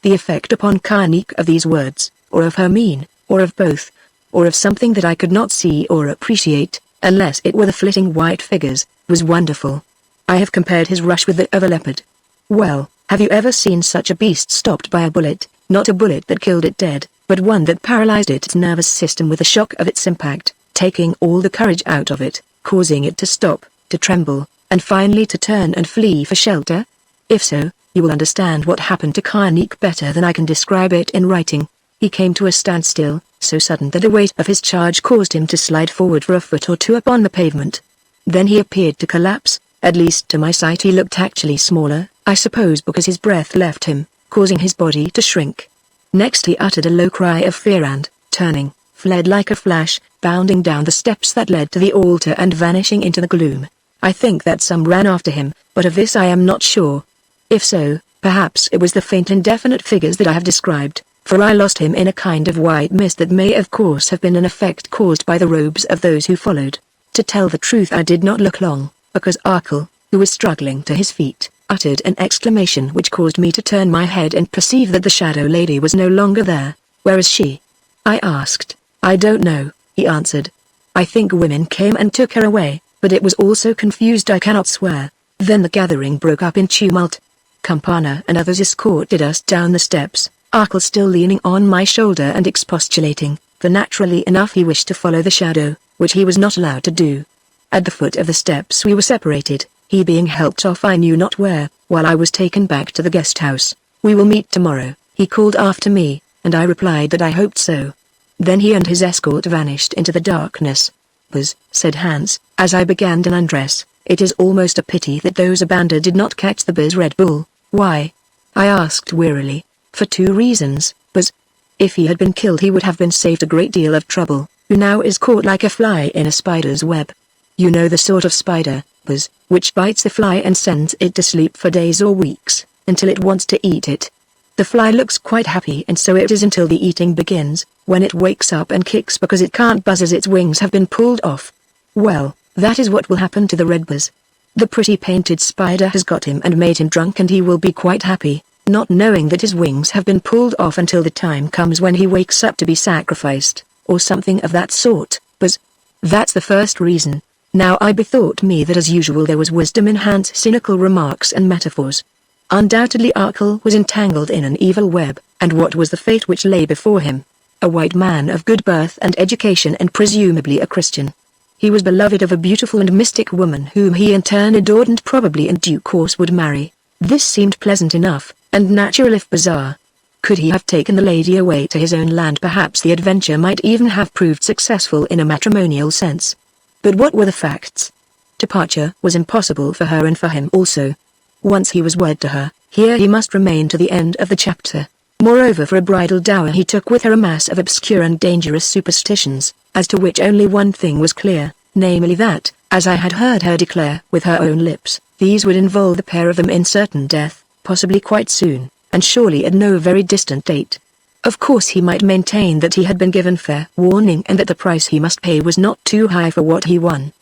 The effect upon Karnik of these words, or of her mien, or of both, or of something that I could not see or appreciate, unless it were the flitting white figures, was wonderful. I have compared his rush with that of a leopard. Well, have you ever seen such a beast stopped by a bullet, not a bullet that killed it dead, but one that paralyzed its nervous system with the shock of its impact, taking all the courage out of it, causing it to stop, to tremble, and finally to turn and flee for shelter? If so, you will understand what happened to Karnik better than I can describe it in writing. He came to a standstill, so sudden that the weight of his charge caused him to slide forward for a foot or two upon the pavement. Then he appeared to collapse. At least to my sight he looked actually smaller, I suppose because his breath left him, causing his body to shrink. Next he uttered a low cry of fear and, turning, fled like a flash, bounding down the steps that led to the altar and vanishing into the gloom. I think that some ran after him, but of this I am not sure. If so, perhaps it was the faint indefinite figures that I have described, for I lost him in a kind of white mist that may of course have been an effect caused by the robes of those who followed. To tell the truth I did not look long, because Arkell, who was struggling to his feet, uttered an exclamation which caused me to turn my head and perceive that the shadow lady was no longer there. "Where is she?" I asked. "I don't know," he answered. "I think women came and took her away, but it was all so confused I cannot swear." Then the gathering broke up in tumult. Campana and others escorted us down the steps, Arkell still leaning on my shoulder and expostulating, for naturally enough he wished to follow the shadow, which he was not allowed to do. At the foot of the steps we were separated, he being helped off I knew not where, while I was taken back to the guest house. "We will meet tomorrow," he called after me, and I replied that I hoped so. Then he and his escort vanished into the darkness. "Buzz," said Hans, as I began to undress, "it is almost a pity that those Abanda did not catch the Buzz Red Bull." "Why?" I asked wearily. "For two reasons, Buzz. If he had been killed he would have been saved a great deal of trouble, who now is caught like a fly in a spider's web. You know the sort of spider, Buzz, which bites a fly and sends it to sleep for days or weeks, until it wants to eat it. The fly looks quite happy and so it is until the eating begins, when it wakes up and kicks because it can't buzz as its wings have been pulled off. Well, that is what will happen to the red Buzz. The pretty painted spider has got him and made him drunk and he will be quite happy, not knowing that his wings have been pulled off until the time comes when he wakes up to be sacrificed, or something of that sort, Buzz. That's the first reason." Now I bethought me that as usual there was wisdom in Hans' cynical remarks and metaphors. Undoubtedly Arkell was entangled in an evil web, and what was the fate which lay before him? A white man of good birth and education and presumably a Christian. He was beloved of a beautiful and mystic woman whom he in turn adored and probably in due course would marry. This seemed pleasant enough, and natural if bizarre. Could he have taken the lady away to his own land perhaps the adventure might even have proved successful in a matrimonial sense. But what were the facts? Departure was impossible for her and for him also. Once he was wed to her, here he must remain to the end of the chapter. Moreover, for a bridal dower he took with her a mass of obscure and dangerous superstitions, as to which only one thing was clear, namely that, as I had heard her declare with her own lips, these would involve the pair of them in certain death, possibly quite soon, and surely at no very distant date. Of course he might maintain that he had been given fair warning and that the price he must pay was not too high for what he won.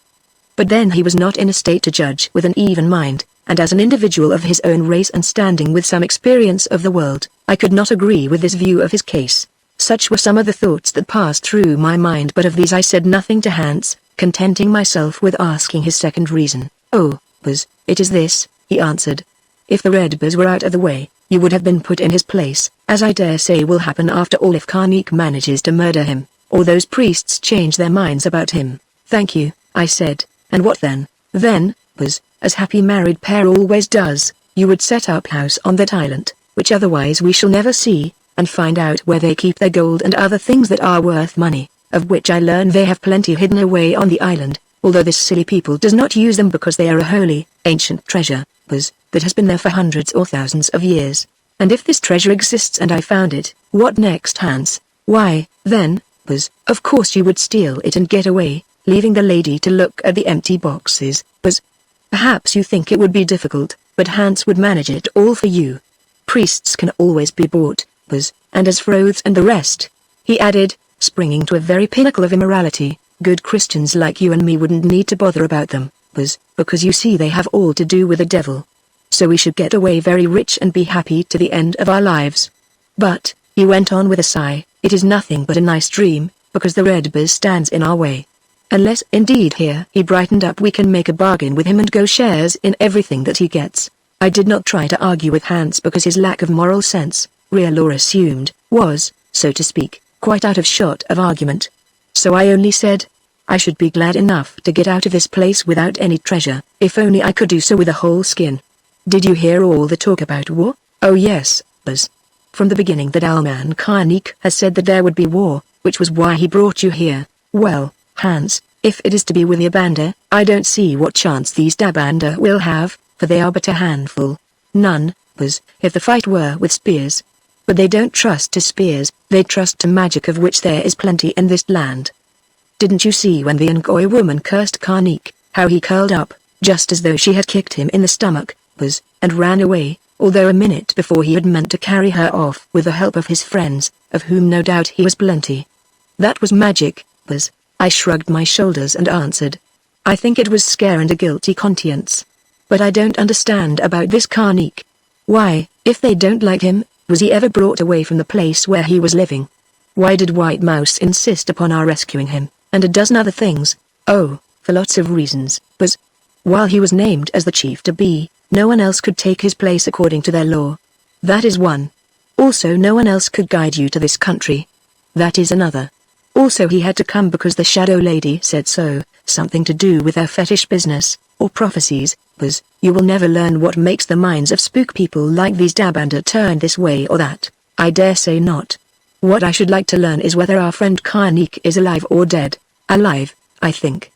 But then he was not in a state to judge with an even mind, and as an individual of his own race and standing with some experience of the world, I could not agree with this view of his case. Such were some of the thoughts that passed through my mind, but of these I said nothing to Hans, contenting myself with asking his second reason. "Oh, Buzz, it is this," he answered. "If the red Buzz were out of the way, you would have been put in his place, as I dare say will happen after all if Karnik manages to murder him, or those priests change their minds about him." "Thank you," I said, "and what then?" "Then, as happy married pair always does, you would set up house on that island, which otherwise we shall never see, and find out where they keep their gold and other things that are worth money, of which I learn they have plenty hidden away on the island, although this silly people does not use them because they are a holy, ancient treasure, that has been there for hundreds or thousands of years. And if this treasure exists and I found it, what next, Hans? Why, then, of course you would steal it and get away, leaving the lady to look at the empty boxes, Perhaps you think it would be difficult, but Hans would manage it all for you. Priests can always be bought, and as for oaths and the rest, he added, springing to a very pinnacle of immorality, good Christians like you and me wouldn't need to bother about them, because you see they have all to do with the devil. So we should get away very rich and be happy to the end of our lives. But, he went on with a sigh, it is nothing but a nice dream, because the red biz stands in our way. Unless indeed here he brightened up we can make a bargain with him and go shares in everything that he gets. I did not try to argue with Hans because his lack of moral sense, real or assumed, was, so to speak, quite out of shot of argument. So I only said, I should be glad enough to get out of this place without any treasure, if only I could do so with a whole skin. Did you hear all the talk about war? Oh yes, from the beginning that Alman Karnik has said that there would be war, which was why he brought you here. Well, Hans, if it is to be with the Abanda, I don't see what chance these Dabanda will have, for they are but a handful. None, if the fight were with spears. But they don't trust to spears, they trust to magic of which there is plenty in this land. Didn't you see when the Ngoy woman cursed Karnik, how he curled up, just as though she had kicked him in the stomach, and ran away, although a minute before he had meant to carry her off with the help of his friends, of whom no doubt he was plenty. That was magic, I shrugged my shoulders and answered. I think it was scare and a guilty conscience. But I don't understand about this Karnik. Why, if they don't like him, was he ever brought away from the place where he was living? Why did White Mouse insist upon our rescuing him, and a dozen other things? Oh, for lots of reasons, while he was named as the chief to be, no one else could take his place according to their law. That is one. Also no one else could guide you to this country. That is another. Also he had to come because the Shadow Lady said so, something to do with her fetish business, or prophecies, you will never learn what makes the minds of spook people like these Dabanda turn this way or that. I dare say not. What I should like to learn is whether our friend Karnik is alive or dead. Alive, I think,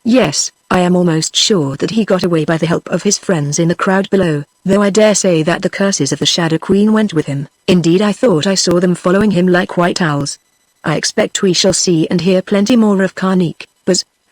yes, I am almost sure that he got away by the help of his friends in the crowd below, though I dare say that the curses of the Shadow Queen went with him. Indeed I thought I saw them following him like white owls. I expect we shall see and hear plenty more of Karnik,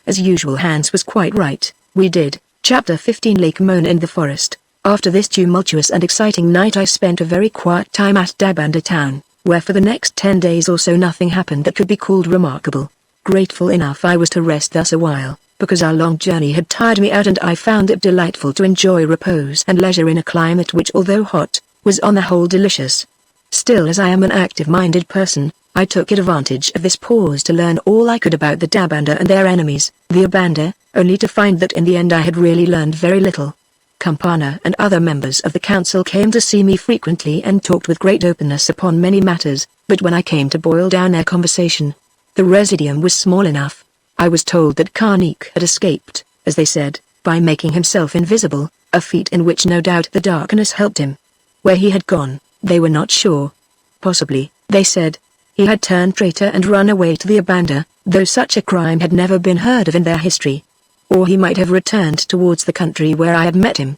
as usual Hans was quite right, we did. Chapter 15 Lake Moan in the Forest. After this tumultuous and exciting night I spent a very quiet time at Dabanda town, where for the next 10 days or so nothing happened that could be called remarkable. Grateful enough I was to rest thus a while, because our long journey had tired me out and I found it delightful to enjoy repose and leisure in a climate which although hot, was on the whole delicious. Still as I am an active-minded person, I took advantage of this pause to learn all I could about the Dabanda and their enemies, the Abanda, only to find that in the end I had really learned very little. Campana and other members of the council came to see me frequently and talked with great openness upon many matters, but when I came to boil down their conversation, the residuum was small enough. I was told that Karnik had escaped, as they said, by making himself invisible, a feat in which no doubt the darkness helped him. Where he had gone, they were not sure. Possibly, they said, he had turned traitor and run away to the Abanda, though such a crime had never been heard of in their history. Or he might have returned towards the country where I had met him.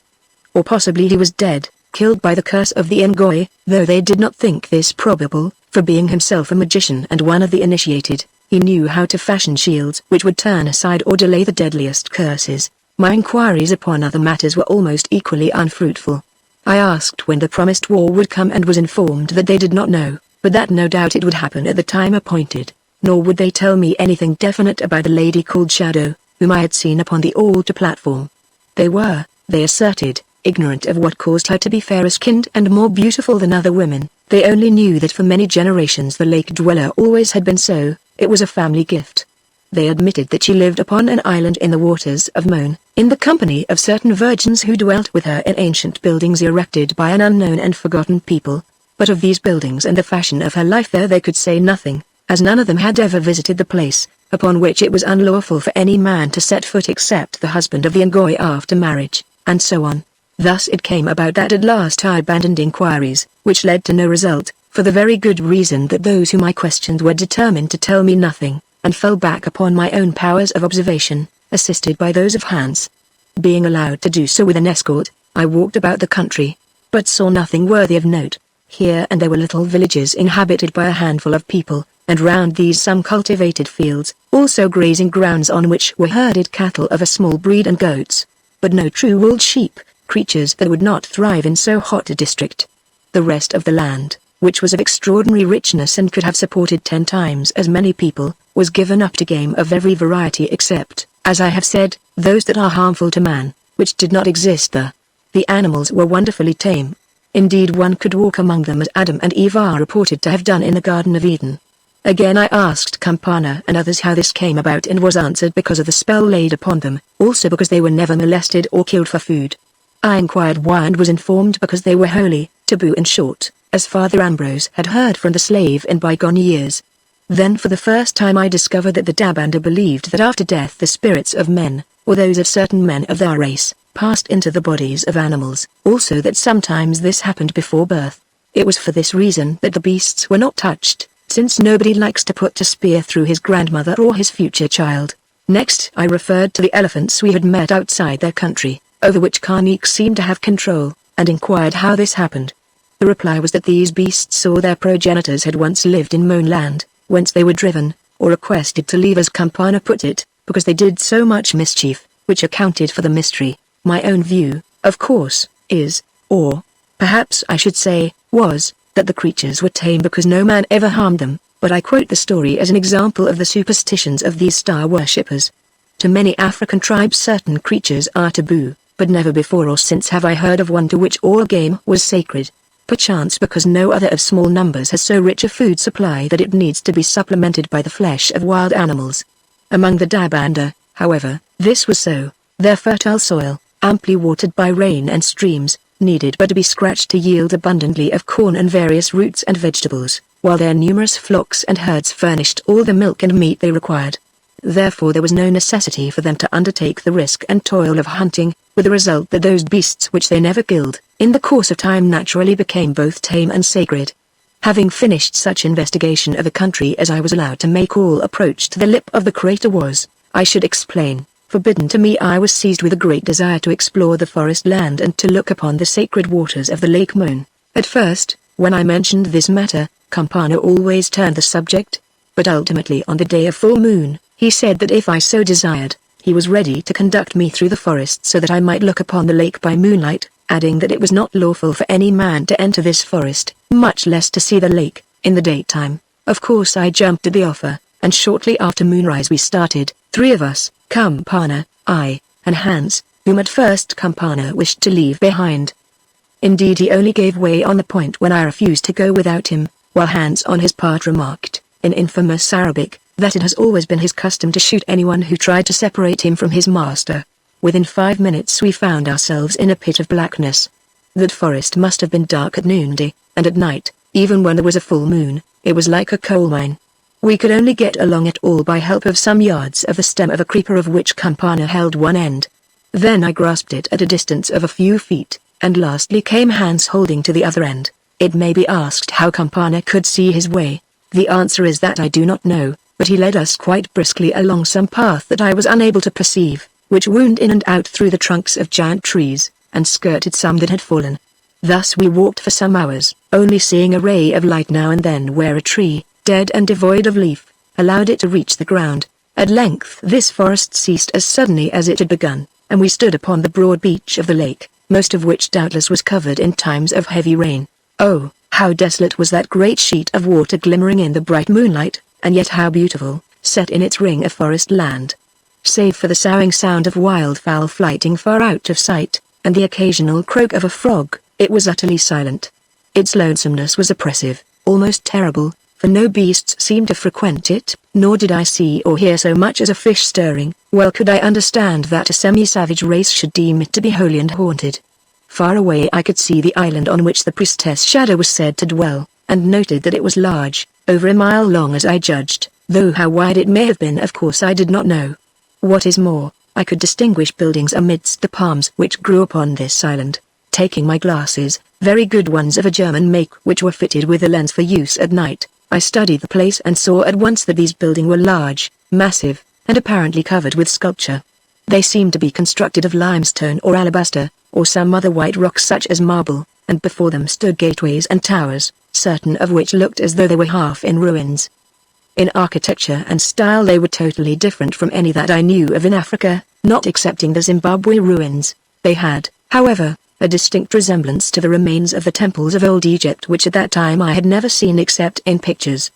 Or possibly he was dead, killed by the curse of the Ngoy, though they did not think this probable, for being himself a magician and one of the initiated, he knew how to fashion shields which would turn aside or delay the deadliest curses. My inquiries upon other matters were almost equally unfruitful. I asked when the promised war would come and was informed that they did not know, but that no doubt it would happen at the time appointed, nor would they tell me anything definite about the lady called Shadow, whom I had seen upon the altar platform. They were, they asserted, ignorant of what caused her to be fairer-skinned and more beautiful than other women. They only knew that for many generations the lake dweller always had been so, it was a family gift. They admitted that she lived upon an island in the waters of Moan, in the company of certain virgins who dwelt with her in ancient buildings erected by an unknown and forgotten people. But of these buildings and the fashion of her life there they could say nothing, as none of them had ever visited the place, upon which it was unlawful for any man to set foot except the husband of the Ngoy after marriage, and so on. Thus it came about that at last I abandoned inquiries, which led to no result, for the very good reason that those whom I questioned were determined to tell me nothing, and fell back upon my own powers of observation, assisted by those of Hans. Being allowed to do so with an escort, I walked about the country, but saw nothing worthy of note. Here and there were little villages inhabited by a handful of people, and round these some cultivated fields, also grazing grounds on which were herded cattle of a small breed and goats, but no true wooled sheep, creatures that would not thrive in so hot a district. The rest of the land, which was of extraordinary richness and could have supported 10 times as many people, was given up to game of every variety except, as I have said, those that are harmful to man, which did not exist there. The animals were wonderfully tame. Indeed, one could walk among them as Adam and Eve are reported to have done in the Garden of Eden. Again I asked Campana and others how this came about, and was answered because of the spell laid upon them, also because they were never molested or killed for food. I inquired why, and was informed because they were holy, taboo in short, as Father Ambrose had heard from the slave in bygone years. Then for the first time I discovered that the Dabanda believed that after death the spirits of men, or those of certain men of their race, passed into the bodies of animals, also that sometimes this happened before birth. It was for this reason that the beasts were not touched, since nobody likes to put a spear through his grandmother or his future child. Next I referred to the elephants we had met outside their country, over which Karnik seemed to have control, and inquired how this happened. The reply was that these beasts saw their progenitors had once lived in Moan land, whence they were driven, or requested to leave, as Campana put it, because they did so much mischief, which accounted for the mystery. My own view, of course, is, or, perhaps I should say, was, that the creatures were tame because no man ever harmed them, but I quote the story as an example of the superstitions of these star worshippers. To many African tribes certain creatures are taboo, but never before or since have I heard of one to which all game was sacred. Perchance because no other of small numbers has so rich a food supply that it needs to be supplemented by the flesh of wild animals. Among the Dabanda, however, this was so. Their fertile soil, amply watered by rain and streams, needed but to be scratched to yield abundantly of corn and various roots and vegetables, while their numerous flocks and herds furnished all the milk and meat they required. Therefore there was no necessity for them to undertake the risk and toil of hunting, with the result that those beasts which they never killed, in the course of time naturally became both tame and sacred. Having finished such investigation of the country as I was allowed to make, all approach to the lip of the crater was, I should explain, forbidden to me. I was seized with a great desire to explore the forest land and to look upon the sacred waters of the Lake Moan. At first, when I mentioned this matter, Campana always turned the subject, but ultimately on the day of full moon, he said that if I so desired, he was ready to conduct me through the forest so that I might look upon the lake by moonlight, adding that it was not lawful for any man to enter this forest, much less to see the lake, in the daytime. Of course I jumped at the offer, and shortly after moonrise we started, 3 of us, Campana, I, and Hans, whom at first Campana wished to leave behind. Indeed he only gave way on the point when I refused to go without him, while Hans on his part remarked, in infamous Arabic, that it has always been his custom to shoot anyone who tried to separate him from his master. Within 5 minutes we found ourselves in a pit of blackness. That forest must have been dark at noonday, and at night, even when there was a full moon, it was like a coal mine. We could only get along it all by help of some yards of the stem of a creeper of which Campana held one end. Then I grasped it at a distance of a few feet, and lastly came Hans holding to the other end. It may be asked how Campana could see his way. The answer is that I do not know, but he led us quite briskly along some path that I was unable to perceive, which wound in and out through the trunks of giant trees, and skirted some that had fallen. Thus we walked for some hours, only seeing a ray of light now and then where a tree, dead and devoid of leaf, allowed it to reach the ground. At length this forest ceased as suddenly as it had begun, and we stood upon the broad beach of the lake, most of which doubtless was covered in times of heavy rain. Oh, how desolate was that great sheet of water glimmering in the bright moonlight, and yet how beautiful, set in its ring of forest land. Save for the soughing sound of wildfowl flighting far out of sight, and the occasional croak of a frog, it was utterly silent. Its lonesomeness was oppressive, almost terrible, for no beasts seemed to frequent it, nor did I see or hear so much as a fish stirring. Well could I understand that a semi-savage race should deem it to be holy and haunted. Far away I could see the island on which the priestess Shadow was said to dwell, and noted that it was large, over a mile long as I judged, though how wide it may have been of course I did not know. What is more, I could distinguish buildings amidst the palms which grew upon this island. Taking my glasses, very good ones of a German make which were fitted with a lens for use at night, I studied the place and saw at once that these buildings were large, massive, and apparently covered with sculpture. They seemed to be constructed of limestone or alabaster, or some other white rock such as marble, and before them stood gateways and towers, certain of which looked as though they were half in ruins. In architecture and style they were totally different from any that I knew of in Africa, not excepting the Zimbabwe ruins. They had, however, a distinct resemblance to the remains of the temples of old Egypt which at that time I had never seen except in pictures.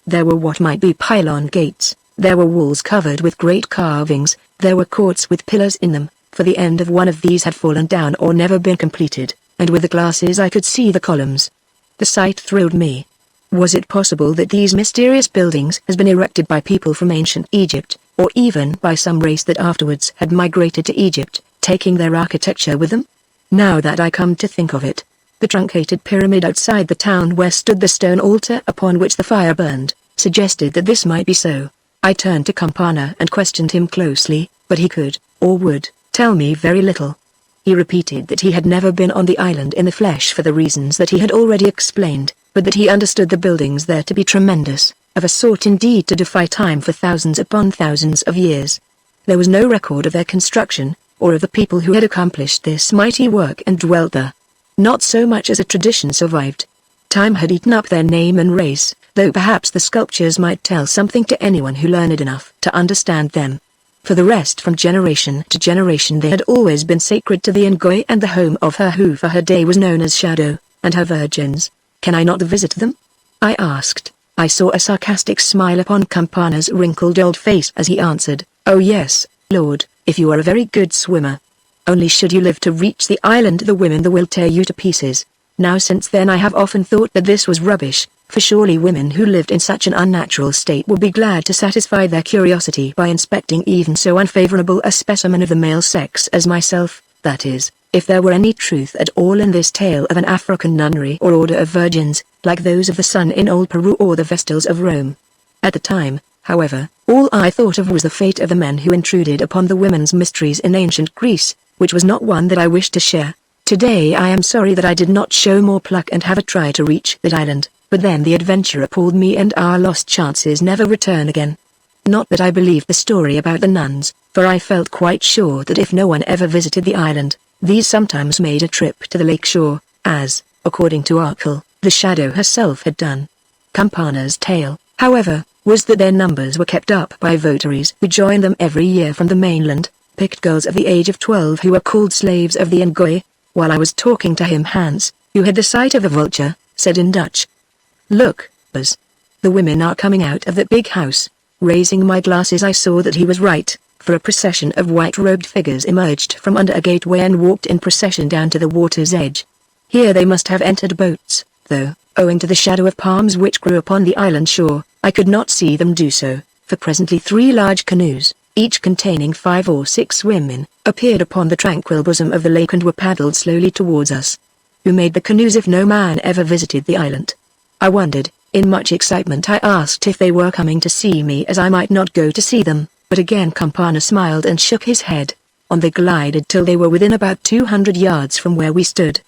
There were what might be pylon gates, there were walls covered with great carvings, there were courts with pillars in them, for the end of one of these had fallen down or never been completed, and with the glasses I could see the columns. The sight thrilled me. Was it possible that these mysterious buildings had been erected by people from ancient Egypt, or even by some race that afterwards had migrated to Egypt, taking their architecture with them? Now that I come to think of it, the truncated pyramid outside the town where stood the stone altar upon which the fire burned, suggested that this might be so. I turned to Campana and questioned him closely, but he could, or would, tell me very little. He repeated that he had never been on the island in the flesh for the reasons that he had already explained, but that he understood the buildings there to be tremendous, of a sort indeed to defy time for thousands upon thousands of years. There was no record of their construction, or of the people who had accomplished this mighty work and dwelt there. Not so much as a tradition survived. Time had eaten up their name and race, though perhaps the sculptures might tell something to anyone who learned enough to understand them. For the rest, from generation to generation they had always been sacred to the Ngoy and the home of her who for her day was known as Shadow, and her virgins. Can I not visit them? I asked. I saw a sarcastic smile upon Campana's wrinkled old face as he answered, "Oh yes, Lord, if you are a very good swimmer. Only should you live to reach the island the women there will tear you to pieces. Now since then I have often thought that this was rubbish, for surely women who lived in such an unnatural state would be glad to satisfy their curiosity by inspecting even so unfavorable a specimen of the male sex as myself, that is, if there were any truth at all in this tale of an African nunnery or order of virgins, like those of the Sun in old Peru or the Vestals of Rome. At the time, however, all I thought of was the fate of the men who intruded upon the women's mysteries in ancient Greece, which was not one that I wished to share. Today I am sorry that I did not show more pluck and have a try to reach that island, but then the adventure appalled me and our lost chances never return again. Not that I believed the story about the nuns, for I felt quite sure that if no one ever visited the island, these sometimes made a trip to the lake shore, as, according to Arkell, the Shadow herself had done. Campana's tale, however, was that their numbers were kept up by votaries who joined them every year from the mainland, picked girls of the age of 12 who were called slaves of the Ngoy. While I was talking to him, Hans, who had the sight of a vulture, said in Dutch, "Look, Buzz. The women are coming out of that big house." Raising my glasses I saw that he was right, for a procession of white-robed figures emerged from under a gateway and walked in procession down to the water's edge. Here they must have entered boats, though, owing to the shadow of palms which grew upon the island shore, I could not see them do so, for presently 3 large canoes, each containing 5 or 6 women, appeared upon the tranquil bosom of the lake and were paddled slowly towards us. Who made the canoes if no man ever visited the island? I wondered. In much excitement I asked if they were coming to see me as I might not go to see them, but again Campana smiled and shook his head. On they glided till they were within about 200 yards from where we stood.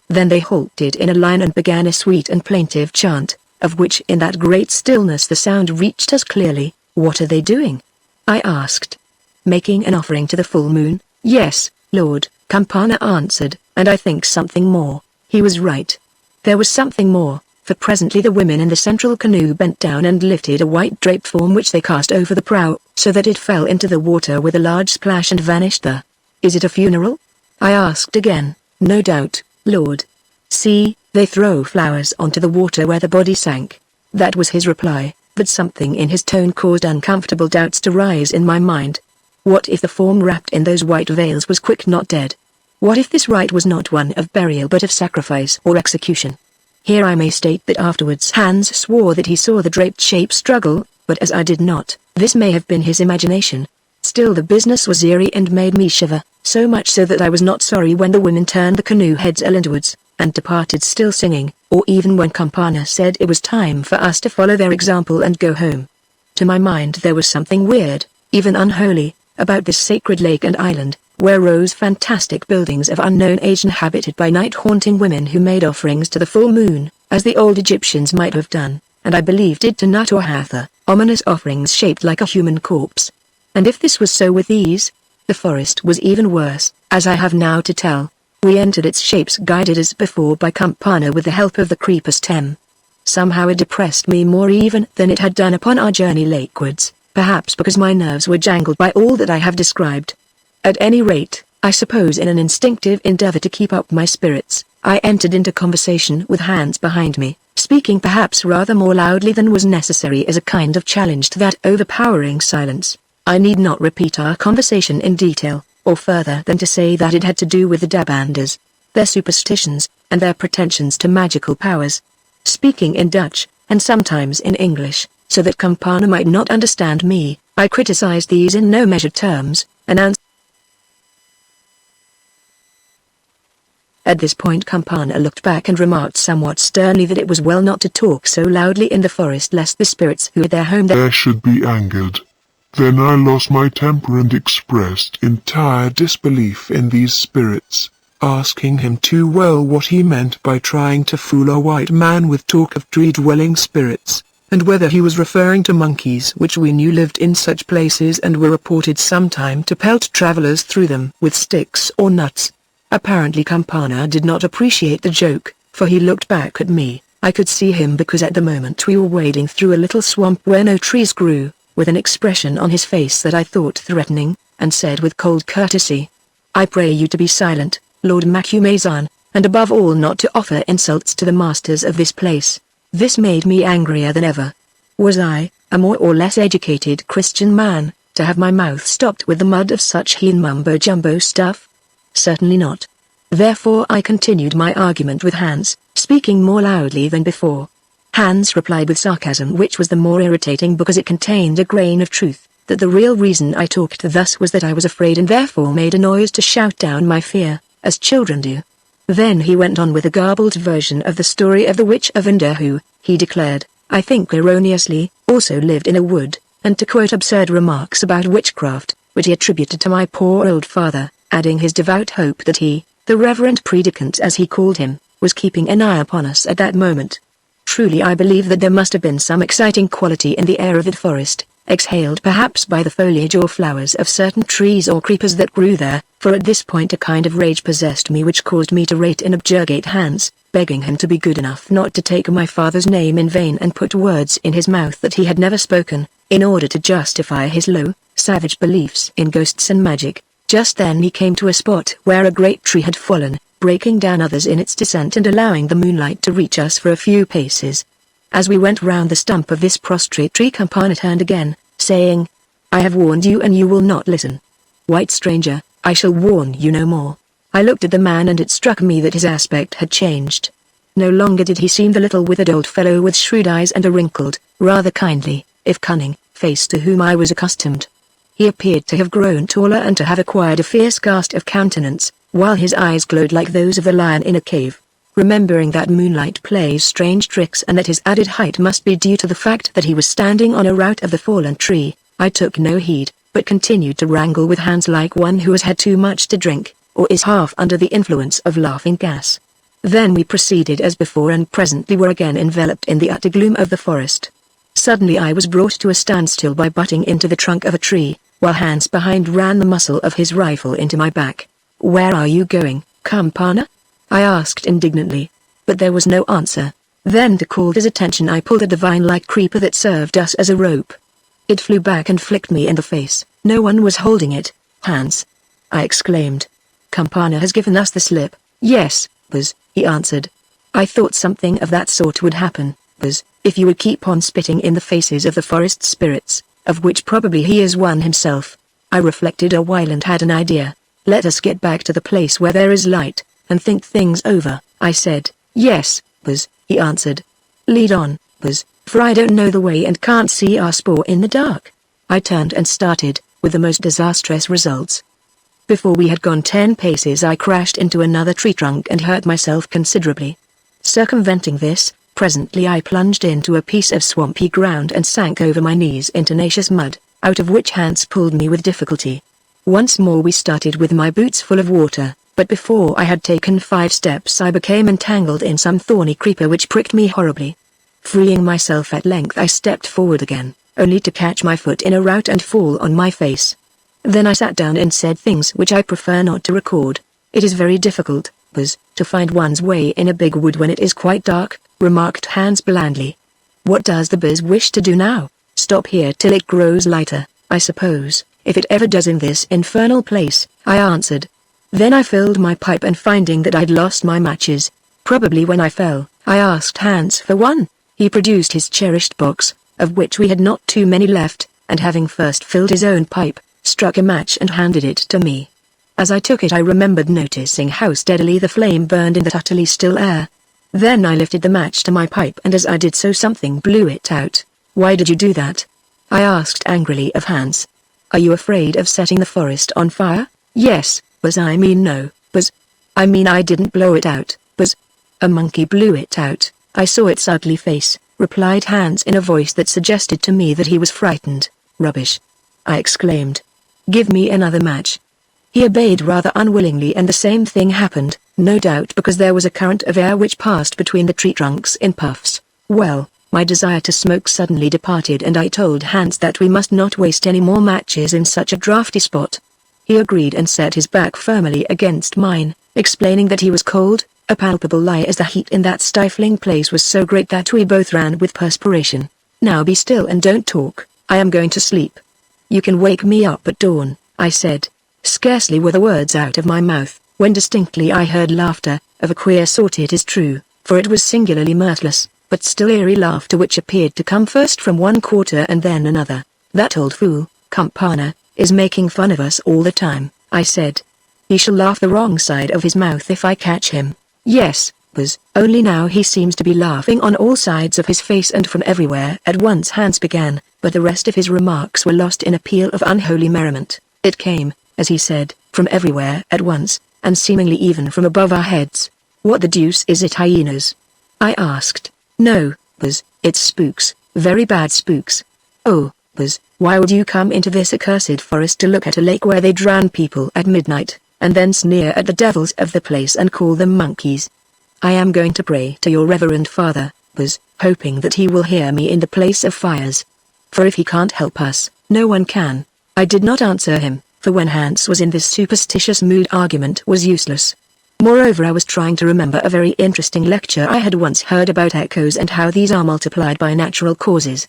Then they halted in a line and began a sweet and plaintive chant, of which in that great stillness the sound reached us clearly. "What are they doing?" I asked. "Making an offering to the full moon, yes, Lord," Campana answered, "and I think something more." He was right. There was something more, for presently the women in the central canoe bent down and lifted a white draped form which they cast over the prow, so that it fell into the water with a large splash and vanished there. "Is it a funeral?" I asked again. "No doubt, Lord. See, they throw flowers onto the water where the body sank." That was his reply, but something in his tone caused uncomfortable doubts to rise in my mind. What if the form wrapped in those white veils was quick, not dead? What if this rite was not one of burial but of sacrifice or execution? Here I may state that afterwards Hans swore that he saw the draped shape struggle, but as I did not, this may have been his imagination. Still the business was eerie and made me shiver, so much so that I was not sorry when the women turned the canoe heads landwards, and departed still singing, or even when Campana said it was time for us to follow their example and go home. To my mind there was something weird, even unholy, about this sacred lake and island, where rose fantastic buildings of unknown age inhabited by night-haunting women who made offerings to the full moon, as the old Egyptians might have done, and I believed did to Nut or Hathor, ominous offerings shaped like a human corpse. And if this was so with these, the forest was even worse, as I have now to tell. We entered its shapes guided as before by Campana with the help of the creeper stem. Somehow it depressed me more even than it had done upon our journey lakewards, perhaps because my nerves were jangled by all that I have described. At any rate, I suppose in an instinctive endeavor to keep up my spirits, I entered into conversation with Hans behind me, speaking perhaps rather more loudly than was necessary as a kind of challenge to that overpowering silence. I need not repeat our conversation in detail, or further than to say that it had to do with the Dabanders, their superstitions, and their pretensions to magical powers. Speaking in Dutch, and sometimes in English, so that Campana might not understand me, I criticized these in no measured terms, announced. At this point Campana looked back and remarked somewhat sternly that it was well not to talk so loudly in the forest lest the spirits who had their home there should be angered. Then I lost my temper and expressed entire disbelief in these spirits, asking him too well what he meant by trying to fool a white man with talk of tree-dwelling spirits, and whether he was referring to monkeys which we knew lived in such places and were reported sometime to pelt travelers through them with sticks or nuts. Apparently Campana did not appreciate the joke, for he looked back at me. I could see him because at the moment we were wading through a little swamp where no trees grew, with an expression on his face that I thought threatening, and said with cold courtesy, "I pray you to be silent, Lord Macumazahn, and above all not to offer insults to the masters of this place." This made me angrier than ever. Was I, a more or less educated Christian man, to have my mouth stopped with the mud of such heen mumbo-jumbo stuff? Certainly not. Therefore I continued my argument with Hans, speaking more loudly than before. Hans replied with sarcasm which was the more irritating because it contained a grain of truth, that the real reason I talked thus was that I was afraid and therefore made a noise to shout down my fear, as children do. Then he went on with a garbled version of the story of the witch of Endor who, he declared, I think erroneously, also lived in a wood, and to quote absurd remarks about witchcraft, which he attributed to my poor old father, adding his devout hope that he, the reverend predicant as he called him, was keeping an eye upon us at that moment. Truly I believe that there must have been some exciting quality in the air of that forest, exhaled perhaps by the foliage or flowers of certain trees or creepers that grew there, for at this point a kind of rage possessed me which caused me to rate and objurgate Hans, begging him to be good enough not to take my father's name in vain and put words in his mouth that he had never spoken, in order to justify his low, savage beliefs in ghosts and magic. Just then he came to a spot where a great tree had fallen, breaking down others in its descent and allowing the moonlight to reach us for a few paces. As we went round the stump of this prostrate tree Campana turned again, saying, "I have warned you and you will not listen. White stranger, I shall warn you no more." I looked at the man and it struck me that his aspect had changed. No longer did he seem the little withered old fellow with shrewd eyes and a wrinkled, rather kindly, if cunning, face to whom I was accustomed. He appeared to have grown taller and to have acquired a fierce cast of countenance, while his eyes glowed like those of a lion in a cave. Remembering that moonlight plays strange tricks and that his added height must be due to the fact that he was standing on a root of the fallen tree, I took no heed, but continued to wrangle with Hans like one who has had too much to drink, or is half under the influence of laughing gas. Then we proceeded as before and presently were again enveloped in the utter gloom of the forest. Suddenly I was brought to a standstill by butting into the trunk of a tree, while Hans behind ran the muzzle of his rifle into my back. "Where are you going, Campana?" I asked indignantly, but there was no answer. Then to call his attention I pulled at the vine-like creeper that served us as a rope. It flew back and flicked me in the face. No one was holding it. "Hans!" I exclaimed. "Campana has given us the slip." "Yes, Buzz," he answered. "I thought something of that sort would happen, Buzz, if you would keep on spitting in the faces of the forest spirits, of which probably he is one himself." I reflected a while and had an idea. "Let us get back to the place where there is light, and think things over," I said. "Yes, Buzz," he answered. "Lead on, Buzz, for I don't know the way and can't see our spoor in the dark." I turned and started, with the most disastrous results. Before we had gone 10 paces I crashed into another tree trunk and hurt myself considerably. Circumventing this, Presently I plunged into a piece of swampy ground and sank over my knees in tenacious mud, out of which Hans pulled me with difficulty. Once more we started with my boots full of water, but before I had taken 5 steps I became entangled in some thorny creeper which pricked me horribly. Freeing myself at length I stepped forward again, only to catch my foot in a rout and fall on my face. Then I sat down and said things which I prefer not to record. It is very difficult, Buzz, to find one's way in a big wood when it is quite dark, remarked Hans blandly. What does the Buzz wish to do now? Stop here till it grows lighter, I suppose, if it ever does in this infernal place, I answered. Then I filled my pipe and finding that I'd lost my matches, probably when I fell, I asked Hans for one. He produced his cherished box, of which we had not too many left, and having first filled his own pipe, struck a match and handed it to me. As I took it I remembered noticing how steadily the flame burned in that utterly still air. Then I lifted the match to my pipe and as I did so something blew it out. Why did you do that? I asked angrily of Hans. Are you afraid of setting the forest on fire? Yes, Buzz. I mean no, Buzz. I mean I didn't blow it out, Buzz. A monkey blew it out. I saw its ugly face, replied Hans in a voice that suggested to me that he was frightened. Rubbish! I exclaimed. Give me another match. He obeyed rather unwillingly and the same thing happened, no doubt because there was a current of air which passed between the tree trunks in puffs. Well, my desire to smoke suddenly departed and I told Hans that we must not waste any more matches in such a draughty spot. He agreed and set his back firmly against mine, explaining that he was cold, a palpable lie as the heat in that stifling place was so great that we both ran with perspiration. Now be still and don't talk, I am going to sleep. You can wake me up at dawn, I said. Scarcely were the words out of my mouth, when distinctly I heard laughter, of a queer sort it is true, for it was singularly mirthless, but still eerie laughter which appeared to come first from one quarter and then another. That old fool, Campana, is making fun of us all the time, I said. He shall laugh the wrong side of his mouth if I catch him. Yes, Buzz, only now he seems to be laughing on all sides of his face and from everywhere at once Hans began, but the rest of his remarks were lost in a peal of unholy merriment. It came, as he said, from everywhere at once, and seemingly even from above our heads. What the deuce is it, hyenas? I asked. No, Buzz, it's spooks, very bad spooks. Oh, Buzz, why would you come into this accursed forest to look at a lake where they drown people at midnight, and then sneer at the devils of the place and call them monkeys? I am going to pray to your reverend father, Buzz, hoping that he will hear me in the place of fires. For if he can't help us, no one can. I did not answer him, for when Hans was in this superstitious mood argument was useless. Moreover I was trying to remember a very interesting lecture I had once heard about echoes and how these are multiplied by natural causes.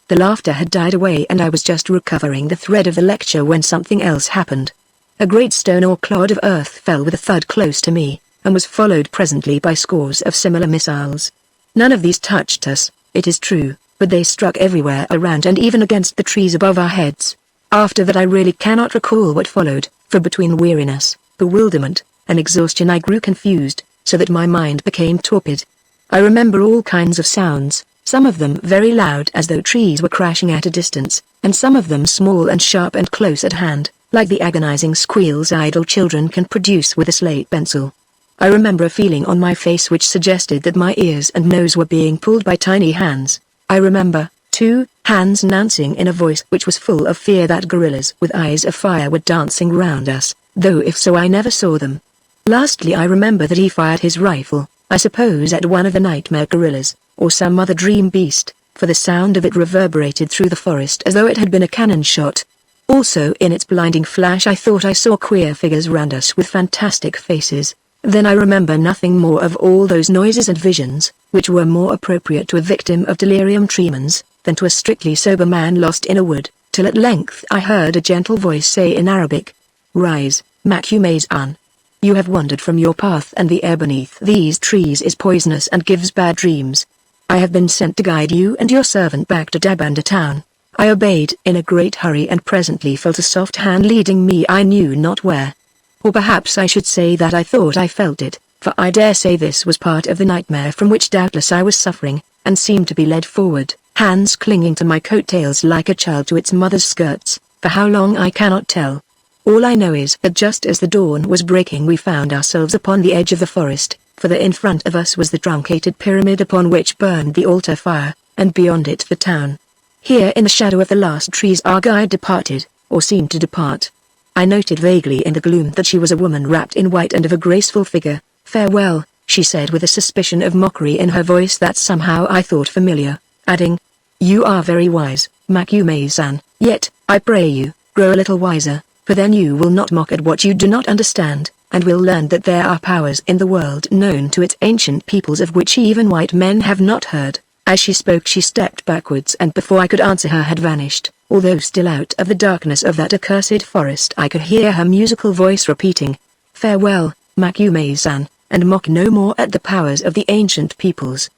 The laughter had died away and I was just recovering the thread of the lecture when something else happened. A great stone or clod of earth fell with a thud close to me, and was followed presently by scores of similar missiles. None of these touched us, it is true, but they struck everywhere around and even against the trees above our heads. After that I really cannot recall what followed, for between weariness, bewilderment, and exhaustion I grew confused, so that my mind became torpid. I remember all kinds of sounds, some of them very loud as though trees were crashing at a distance, and some of them small and sharp and close at hand, like the agonizing squeals idle children can produce with a slate pencil. I remember a feeling on my face which suggested that my ears and nose were being pulled by tiny hands. I remember, too, Hans announcing in a voice which was full of fear that gorillas with eyes of fire were dancing round us, though if so I never saw them. Lastly I remember that he fired his rifle, I suppose at one of the nightmare gorillas, or some other dream beast, for the sound of it reverberated through the forest as though it had been a cannon shot. Also in its blinding flash I thought I saw queer figures round us with fantastic faces. Then I remember nothing more of all those noises and visions, which were more appropriate to a victim of delirium tremens, than to a strictly sober man lost in a wood, till at length I heard a gentle voice say in Arabic, "Rise, MagneonBooks. You have wandered from your path and the air beneath these trees is poisonous and gives bad dreams. I have been sent to guide you and your servant back to Dabanda town." I obeyed in a great hurry and presently felt a soft hand leading me I knew not where. Or perhaps I should say that I thought I felt it, for I dare say this was part of the nightmare from which doubtless I was suffering, and seemed to be led forward, hands clinging to my coat-tails like a child to its mother's skirts, for how long I cannot tell. All I know is that just as the dawn was breaking we found ourselves upon the edge of the forest, for in front of us was the truncated pyramid upon which burned the altar fire, and beyond it the town. Here in the shadow of the last trees our guide departed, or seemed to depart. I noted vaguely in the gloom that she was a woman wrapped in white and of a graceful figure. "Farewell," she said with a suspicion of mockery in her voice that somehow I thought familiar, adding, "You are very wise, Makume-san, yet, I pray you, grow a little wiser, for then you will not mock at what you do not understand, and will learn that there are powers in the world known to its ancient peoples of which even white men have not heard." As she spoke she stepped backwards and before I could answer her had vanished, although still out of the darkness of that accursed forest I could hear her musical voice repeating, "Farewell, Makume-san, and mock no more at the powers of the ancient peoples."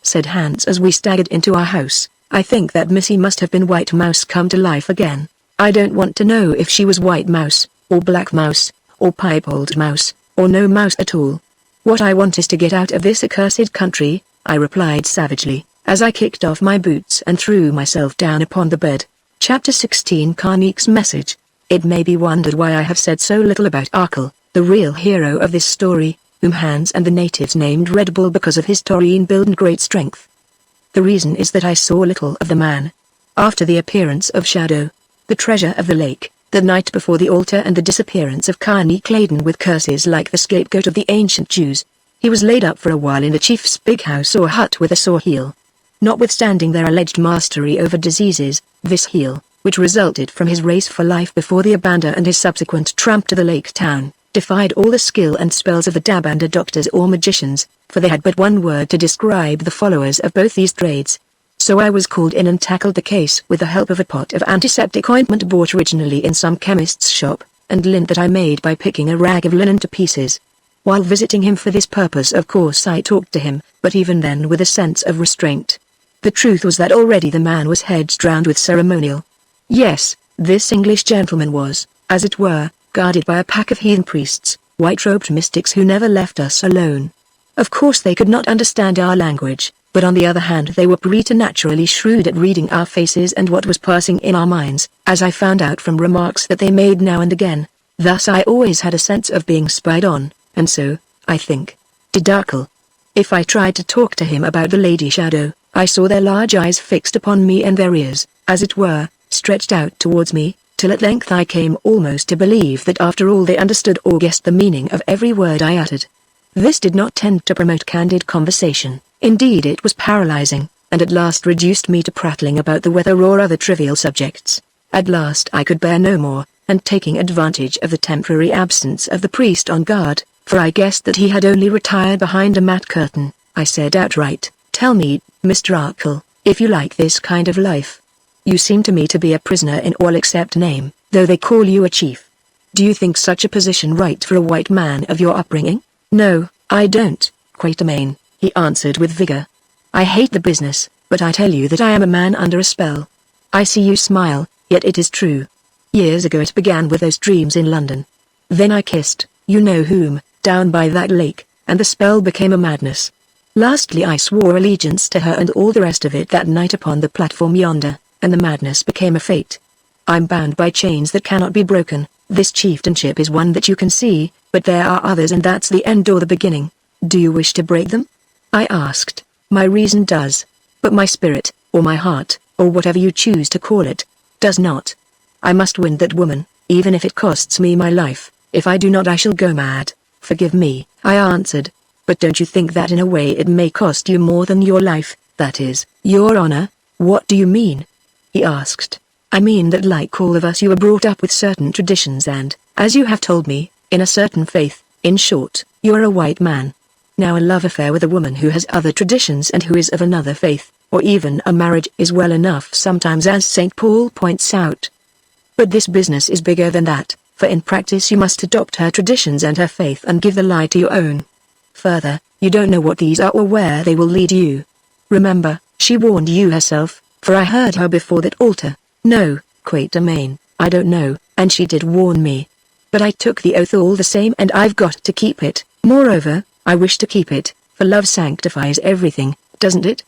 Said Hans as we staggered into our house, "I think that Missy must have been White Mouse come to life again. I don't want to know if she was White Mouse, or Black Mouse, or Piebald Mouse, or no mouse at all. What I want is to get out of this accursed country," I replied savagely, as I kicked off my boots and threw myself down upon the bed. Chapter 16 Karnik's Message. It may be wondered why I have said so little about Arkell, the real hero of this story, whom Hans and the natives named Red Bull because of his taurine build and great strength. The reason is that I saw little of the man. After the appearance of Shadow, the treasure of the lake, the night before the altar and the disappearance of Karnik laden with curses like the scapegoat of the ancient Jews, he was laid up for a while in the chief's big house or hut with a sore heel. Notwithstanding their alleged mastery over diseases, this heel, which resulted from his race for life before the Abanda and his subsequent tramp to the lake town, defied all the skill and spells of the Dabanda doctors or magicians, for they had but one word to describe the followers of both these trades. So I was called in and tackled the case with the help of a pot of antiseptic ointment bought originally in some chemist's shop, and lint that I made by picking a rag of linen to pieces. While visiting him for this purpose of course I talked to him, but even then with a sense of restraint. The truth was that already the man was hedged-round with ceremonial. Yes, this English gentleman was, as it were, guarded by a pack of heathen priests, white-robed mystics who never left us alone. Of course they could not understand our language, but on the other hand they were preternaturally shrewd at reading our faces and what was passing in our minds, as I found out from remarks that they made now and again. Thus I always had a sense of being spied on, and so, I think, did Arkell. If I tried to talk to him about the Lady Shadow, I saw their large eyes fixed upon me and their ears, as it were, stretched out towards me, till at length I came almost to believe that after all they understood or guessed the meaning of every word I uttered. This did not tend to promote candid conversation, indeed it was paralyzing, and at last reduced me to prattling about the weather or other trivial subjects. At last I could bear no more, and taking advantage of the temporary absence of the priest on guard, for I guessed that he had only retired behind a mat curtain, I said outright, "Tell me, Mr. Arkell, if you like this kind of life. You seem to me to be a prisoner in all except name, though they call you a chief. Do you think such a position right for a white man of your upbringing?" "No, I don't, Quatermain," he answered with vigor. "I hate the business, but I tell you that I am a man under a spell. I see you smile, yet it is true. Years ago it began with those dreams in London. Then I kissed, you know whom, down by that lake, and the spell became a madness. Lastly I swore allegiance to her and all the rest of it that night upon the platform yonder, and the madness became a fate. I'm bound by chains that cannot be broken. This chieftainship is one that you can see, but there are others and that's the end or the beginning. Do you wish to break them?" I asked. "My reason does, but my spirit, or my heart, or whatever you choose to call it, does not. I must win that woman, even if it costs me my life. If I do not I shall go mad." "Forgive me," I answered, "but don't you think that in a way it may cost you more than your life, that is, your honor?" "What do you mean?" he asked. "I mean that like all of us you were brought up with certain traditions and, as you have told me, in a certain faith. In short, you are a white man. Now a love affair with a woman who has other traditions and who is of another faith, or even a marriage is well enough sometimes as St. Paul points out. But this business is bigger than that, for in practice you must adopt her traditions and her faith and give the lie to your own. Further, you don't know what these are or where they will lead you. Remember, she warned you herself, for I heard her before that altar." "No, Quatermain, I don't know, and she did warn me. But I took the oath all the same and I've got to keep it. Moreover, I wish to keep it, for love sanctifies everything, doesn't it?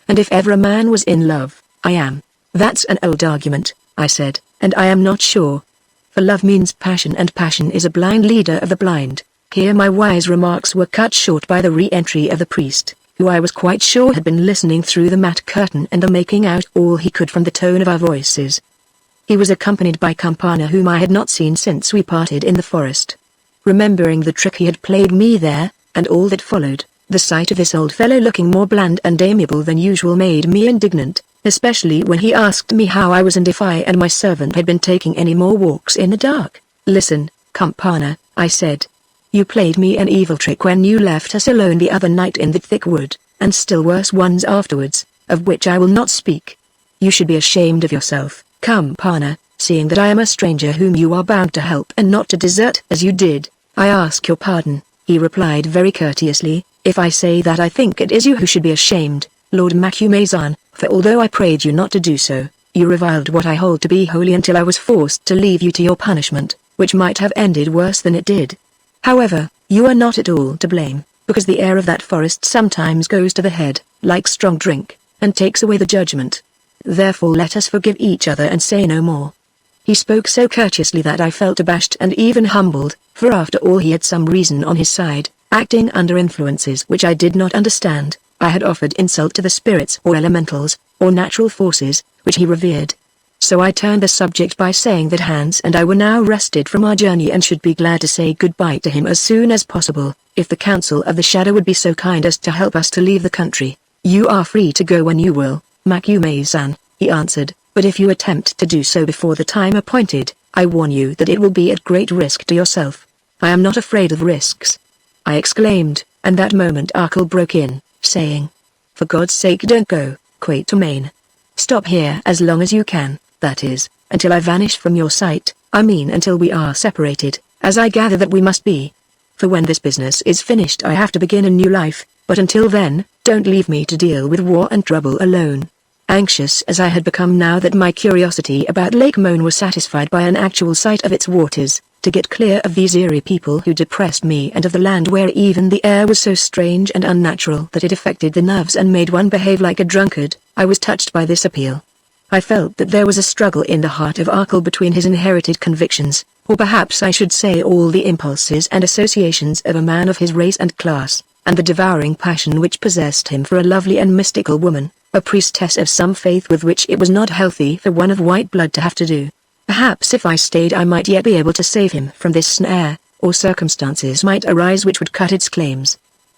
And if ever a man was in love, I am." "That's an old argument," I said, "and I am not sure. For love means passion and passion is a blind leader of the blind. Here my wise remarks were cut short by the re-entry of the priest, who I was quite sure had been listening through the mat curtain and making out all he could from the tone of our voices. He was accompanied by Campana, whom I had not seen since we parted in the forest. Remembering the trick he had played me there, and all that followed, the sight of this old fellow looking more bland and amiable than usual made me indignant, especially when he asked me how I was and if I and my servant had been taking any more walks in the dark. "Listen, Campana," I said. "You played me an evil trick when you left us alone the other night in the thick wood, and still worse ones afterwards, of which I will not speak. You should be ashamed of yourself, Campana, seeing that I am a stranger whom you are bound to help and not to desert as you did." "I ask your pardon," he replied very courteously, "if I say that I think it is you who should be ashamed, Lord Macumazan, for although I prayed you not to do so, you reviled what I hold to be holy until I was forced to leave you to your punishment, which might have ended worse than it did. However, you are not at all to blame, because the air of that forest sometimes goes to the head, like strong drink, and takes away the judgment. Therefore let us forgive each other and say no more." He spoke so courteously that I felt abashed and even humbled, for after all he had some reason on his side. Acting under influences which I did not understand, I had offered insult to the spirits or elementals, or natural forces, which he revered. So I turned the subject by saying that Hans and I were now rested from our journey and should be glad to say goodbye to him as soon as possible, if the Council of the Shadow would be so kind as to help us to leave the country. "You are free to go when you will, Macumazan," he answered, "but if you attempt to do so before the time appointed, I warn you that it will be at great risk to yourself." "I am not afraid of risks," I exclaimed, and that moment Arkell broke in, saying, "For God's sake don't go, Quatermain. Stop here as long as you can, that is, until I vanish from your sight, I mean until we are separated, as I gather that we must be. For when this business is finished I have to begin a new life, but until then, don't leave me to deal with war and trouble alone." Anxious as I had become now that my curiosity about Lake Moan was satisfied by an actual sight of its waters, to get clear of these eerie people who depressed me and of the land where even the air was so strange and unnatural that it affected the nerves and made one behave like a drunkard, I was touched by this appeal. I felt that there was a struggle in the heart of Arkell between his inherited convictions, or perhaps I should say all the impulses and associations of a man of his race and class, and the devouring passion which possessed him for a lovely and mystical woman, a priestess of some faith with which it was not healthy for one of white blood to have to do. Perhaps if I stayed I might yet be able to save him from this snare, or circumstances might arise which would cut its claims.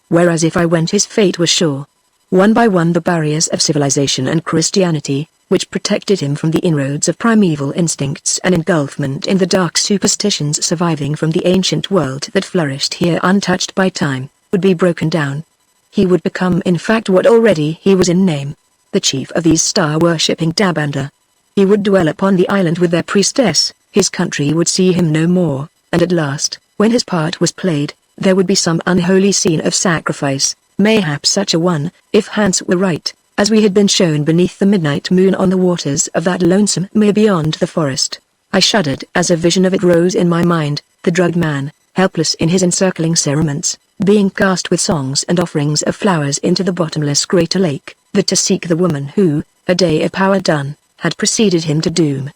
Whereas if I went his fate was sure. One by one the barriers of civilization and Christianity, which protected him from the inroads of primeval instincts and engulfment in the dark superstitions surviving from the ancient world that flourished here untouched by time, would be broken down. He would become in fact what already he was in name, the chief of these star-worshipping Dabanda. He would dwell upon the island with their priestess, his country would see him no more, and at last, when his part was played, there would be some unholy scene of sacrifice, mayhap such a one, if Hans were right, as we had been shown beneath the midnight moon on the waters of that lonesome mere beyond the forest. I shuddered as a vision of it rose in my mind, the drugged man, helpless in his encircling cerements, being cast with songs and offerings of flowers into the bottomless greater lake, that to seek the woman who, a day of power done, had preceded him to doom.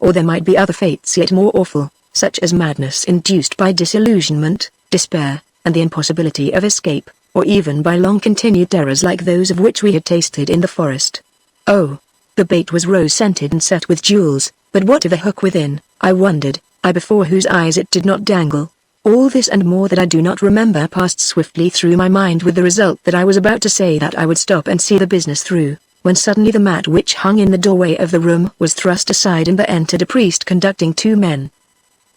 Or there might be other fates yet more awful, such as madness induced by disillusionment, despair, and the impossibility of escape, or even by long-continued terrors like those of which we had tasted in the forest. Oh, the bait was rose-scented and set with jewels, but what of the hook within, I wondered, I before whose eyes it did not dangle. All this and more that I do not remember passed swiftly through my mind with the result that I was about to say that I would stop and see the business through, when suddenly the mat which hung in the doorway of the room was thrust aside and there entered a priest conducting two men.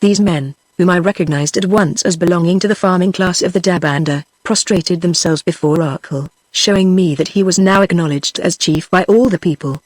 These men, whom I recognized at once as belonging to the farming class of the Dabanda, prostrated themselves before Arkell, showing me that he was now acknowledged as chief by all the people.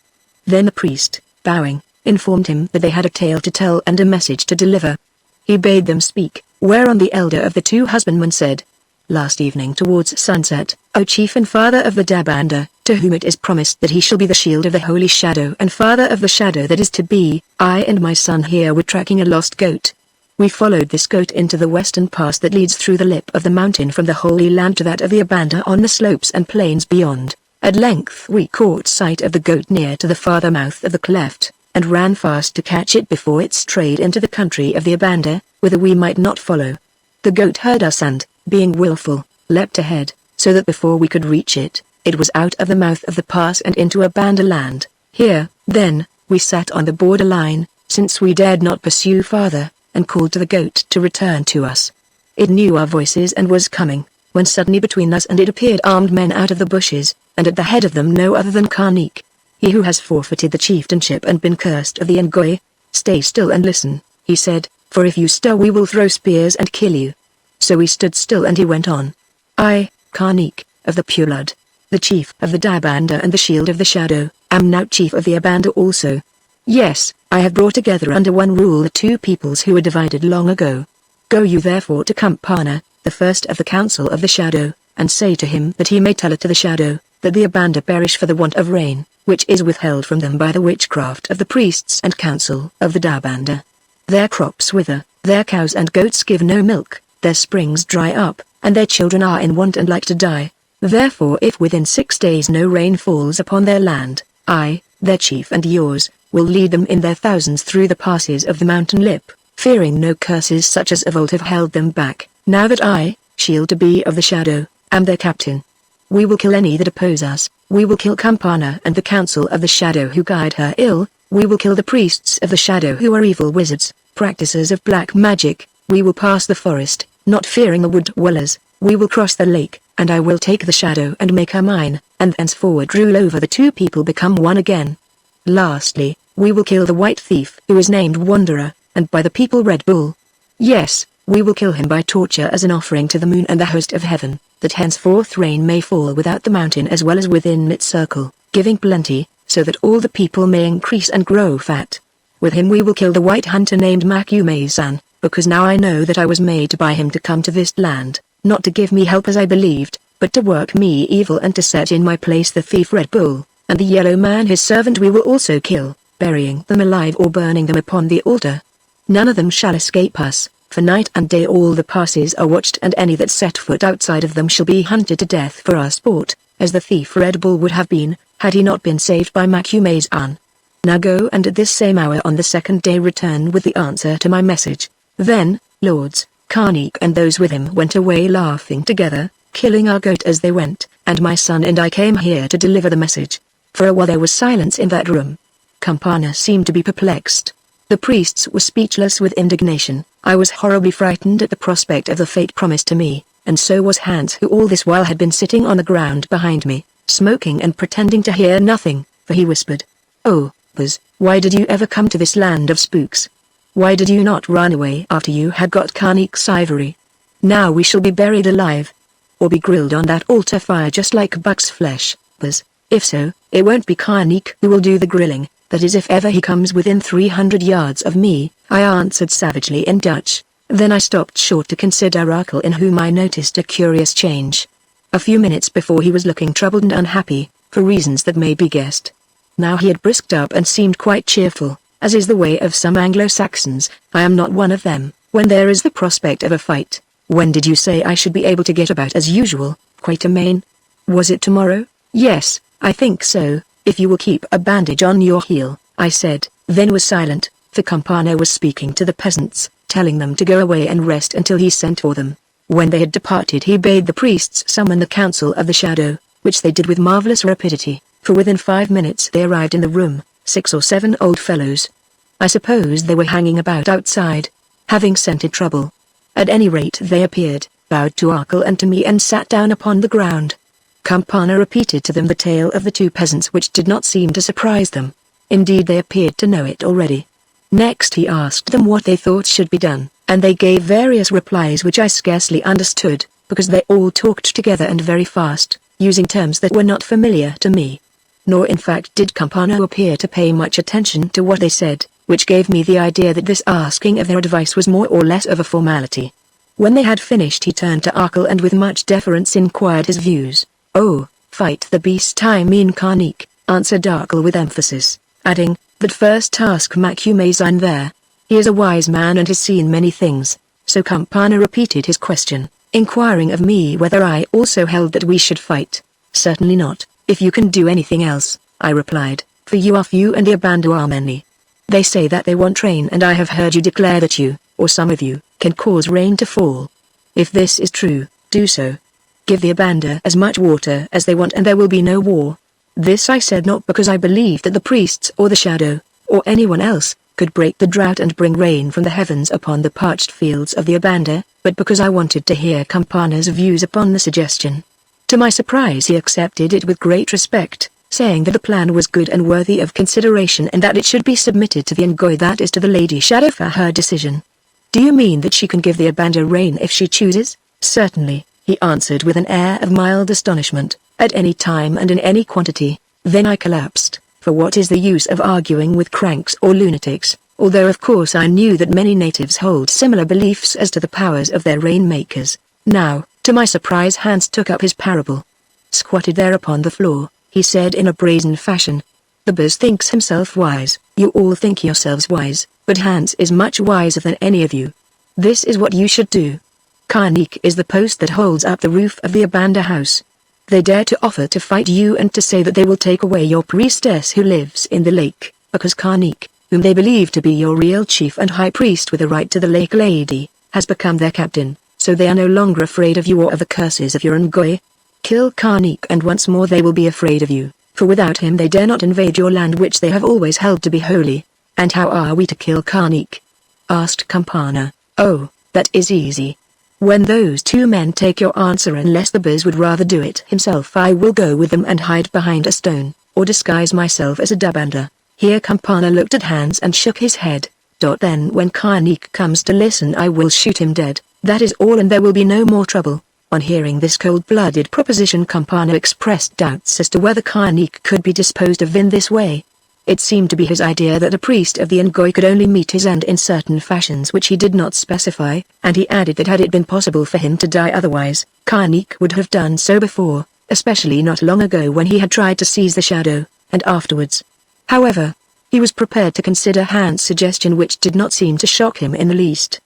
Then the priest, bowing, informed him that they had a tale to tell and a message to deliver. He bade them speak, whereon the elder of the two husbandmen said, "Last evening towards sunset, O chief and father of the Dabanda, to whom it is promised that he shall be the shield of the holy shadow and father of the shadow that is to be, I and my son here were tracking a lost goat. We followed this goat into the western pass that leads through the lip of the mountain from the Holy Land to that of the Abanda on the slopes and plains beyond. At length we caught sight of the goat near to the farther mouth of the cleft, and ran fast to catch it before it strayed into the country of the Abanda, whither we might not follow. The goat heard us and, being willful, leapt ahead, so that before we could reach it, it was out of the mouth of the pass and into Abanda land. Here, then, we sat on the borderline, since we dared not pursue farther, and called to the goat to return to us. It knew our voices and was coming, when suddenly between us and it appeared armed men out of the bushes, and at the head of them no other than Karnik. He who has forfeited the chieftainship and been cursed of the Ngoi. Stay still and listen, he said, for if you stir we will throw spears and kill you. So we stood still and he went on. I, Karnik, of the pure blood, the chief of the Dabanda and the shield of the shadow, am now chief of the Abanda also. Yes, I have brought together under one rule the two peoples who were divided long ago. Go you therefore to Kampana, the first of the council of the shadow, and say to him that he may tell it to the shadow, that the Abanda perish for the want of rain, which is withheld from them by the witchcraft of the priests and council of the Dabanda. Their crops wither, their cows and goats give no milk, their springs dry up, and their children are in want and like to die. Therefore if within 6 days no rain falls upon their land, I, their chief and yours, will lead them in their thousands through the passes of the mountain lip, fearing no curses such as of old have held them back, now that I, shield to be of the shadow, am their captain. We will kill any that oppose us, we will kill Kampana and the council of the shadow who guide her ill, we will kill the priests of the shadow who are evil wizards, practices of black magic, we will pass the forest, not fearing the wood dwellers, we will cross the lake, and I will take the shadow and make her mine, and thenceforward rule over the two people become one again. Lastly, we will kill the white thief who is named Wanderer, and by the people Red Bull. Yes, we will kill him by torture as an offering to the moon and the host of heaven, that henceforth rain may fall without the mountain as well as within its circle, giving plenty, so that all the people may increase and grow fat. With him we will kill the white hunter named Makume-san, because now I know that I was made by him to come to this land, not to give me help as I believed, but to work me evil and to set in my place the thief Red Bull, and the yellow man his servant we will also kill, burying them alive or burning them upon the altar. None of them shall escape us, for night and day all the passes are watched and any that set foot outside of them shall be hunted to death for our sport, as the thief Red Bull would have been, had he not been saved by Makume-san. Now go and at this same hour on the second day return with the answer to my message. Then, lords, Karnik and those with him went away laughing together, killing our goat as they went, and my son and I came here to deliver the message. For a while there was silence in that room. Kampana seemed to be perplexed. The priests were speechless with indignation. I was horribly frightened at the prospect of the fate promised to me, and so was Hans, who all this while had been sitting on the ground behind me, smoking and pretending to hear nothing, for he whispered, "Oh, Buzz, why did you ever come to this land of spooks? Why did you not run away after you had got Karnik's ivory? Now we shall be buried alive, or be grilled on that altar fire just like buck's flesh, Buzz. If so, it won't be Karnik who will do the grilling. That is if ever he comes within 300 yards of me," I answered savagely in Dutch. Then I stopped short to consider Rakel, in whom I noticed a curious change. A few minutes before he was looking troubled and unhappy, for reasons that may be guessed. Now he had brisked up and seemed quite cheerful, as is the way of some Anglo-Saxons. I am not one of them. When there is the prospect of a fight, when did you say I should be able to get about as usual, Quatermain? Was it tomorrow? Yes, I think so. If you will keep a bandage on your heel, I said, then was silent, for Kampana was speaking to the peasants, telling them to go away and rest until he sent for them. When they had departed he bade the priests summon the council of the shadow, which they did with marvelous rapidity, for within 5 minutes they arrived in the room, 6 or 7 old fellows. I suppose they were hanging about outside, having scented trouble. At any rate they appeared, bowed to Rakel and to me and sat down upon the ground. Kampana repeated to them the tale of the 2 peasants, which did not seem to surprise them. Indeed they appeared to know it already. Next he asked them what they thought should be done, and they gave various replies which I scarcely understood, because they all talked together and very fast, using terms that were not familiar to me. Nor in fact did Kampana appear to pay much attention to what they said, which gave me the idea that this asking of their advice was more or less of a formality. When they had finished he turned to Rakel and with much deference inquired his views. "Oh, fight the beast, I mean Karnik," answered Rakel with emphasis, adding, "but first ask Makume-san there. He is a wise man and has seen many things." So Kampana repeated his question, inquiring of me whether I also held that we should fight. "Certainly not, if you can do anything else," I replied, "for you are few and the Abanda are many. They say that they want rain, and I have heard you declare that you, or some of you, can cause rain to fall. If this is true, do so. Give the Abanda as much water as they want and there will be no war. This I said not because I believed that the priests or the shadow, or anyone else, could break the drought and bring rain from the heavens upon the parched fields of the Abanda, but because I wanted to hear Campana's views upon the suggestion. To my surprise he accepted it with great respect, saying that the plan was good and worthy of consideration and that it should be submitted to the Ngoy, that is to the Lady Shadow, for her decision. Do you mean that she can give the Abanda rain if she chooses? Certainly, he answered with an air of mild astonishment, at any time and in any quantity. Then I collapsed, for what is the use of arguing with cranks or lunatics, although of course I knew that many natives hold similar beliefs as to the powers of their rainmakers. Now, to my surprise, Hans took up his parable. Squatted there upon the floor, he said in a brazen fashion, "The Buzz thinks himself wise, you all think yourselves wise, but Hans is much wiser than any of you. This is what you should do. Karnik is the post that holds up the roof of the Abanda house. They dare to offer to fight you and to say that they will take away your priestess who lives in the lake, because Karnik, whom they believe to be your real chief and high priest with the right to the lake lady, has become their captain, so they are no longer afraid of you or of the curses of your Ngoy. Kill Karnik and once more they will be afraid of you, for without him they dare not invade your land which they have always held to be holy." "And how are we to kill Karnik?" asked Campana. "Oh, that is easy. When those two men take your answer, unless the Buzz would rather do it himself, I will go with them and hide behind a stone, or disguise myself as a Dabanda." Here Campana looked at Hans and shook his head. "Then when Karnik comes to listen I will shoot him dead, that is all, and there will be no more trouble." On hearing this cold-blooded proposition, Campana expressed doubts as to whether Karnik could be disposed of in this way. It seemed to be his idea that a priest of the Ngoy could only meet his end in certain fashions which he did not specify, and he added that had it been possible for him to die otherwise, Karnik would have done so before, especially not long ago when he had tried to seize the shadow, and afterwards. However, he was prepared to consider Hans' suggestion, which did not seem to shock him in the least.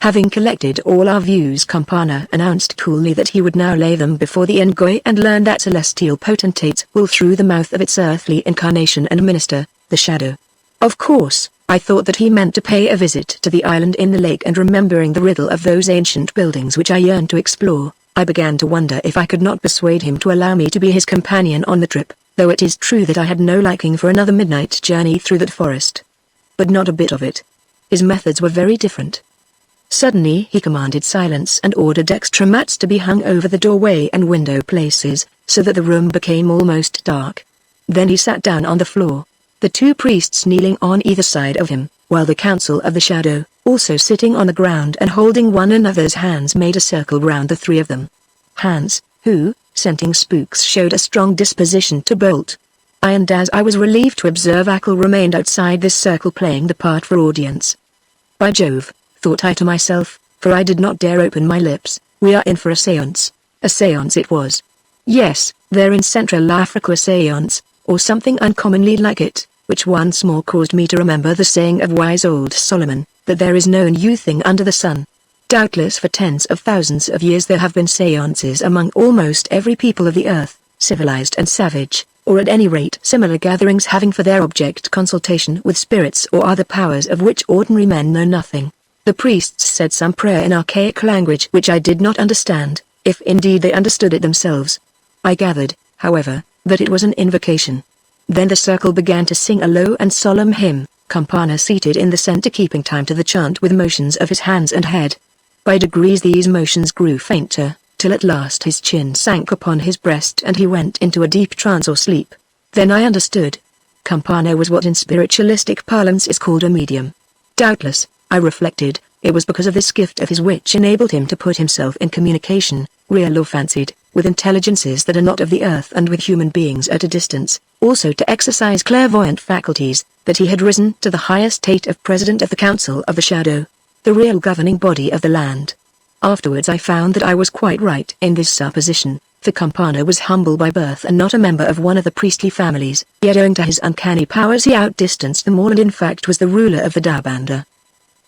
Having collected all our views, Campana announced coolly that he would now lay them before the Ngoy and learn that celestial potentates will through the mouth of its earthly incarnation and minister, the shadow. Of course, I thought that he meant to pay a visit to the island in the lake, and remembering the riddle of those ancient buildings which I yearned to explore, I began to wonder if I could not persuade him to allow me to be his companion on the trip, though it is true that I had no liking for another midnight journey through that forest. But not a bit of it. His methods were very different. Suddenly he commanded silence and ordered extra mats to be hung over the doorway and window places, so that the room became almost dark. Then he sat down on the floor, the two priests kneeling on either side of him, while the Council of the Shadow, also sitting on the ground and holding one another's hands, made a circle round the three of them. Hans, who, scenting spooks, showed a strong disposition to bolt. And as I was relieved to observe, Ackle remained outside this circle playing the part for audience. By Jove, thought I to myself, for I did not dare open my lips, we are in for a séance. A séance it was. Yes, there in Central Africa, a séance, or something uncommonly like it, which once more caused me to remember the saying of wise old Solomon, that there is no new thing under the sun. Doubtless for tens of thousands of years there have been séances among almost every people of the earth, civilized and savage, or at any rate similar gatherings having for their object consultation with spirits or other powers of which ordinary men know nothing. The priests said some prayer in archaic language which I did not understand, if indeed they understood it themselves. I gathered, however, that it was an invocation. Then the circle began to sing a low and solemn hymn, Campana seated in the center keeping time to the chant with motions of his hands and head. By degrees these motions grew fainter, till at last his chin sank upon his breast and he went into a deep trance or sleep. Then I understood. Campana was what in spiritualistic parlance is called a medium. Doubtless, I reflected, it was because of this gift of his which enabled him to put himself in communication, real or fancied, with intelligences that are not of the earth and with human beings at a distance, also to exercise clairvoyant faculties, that he had risen to the highest state of President of the Council of the Shadow, the real governing body of the land. Afterwards I found that I was quite right in this supposition, for Campana was humble by birth and not a member of one of the priestly families, yet owing to his uncanny powers he outdistanced them all and in fact was the ruler of the Dabanda.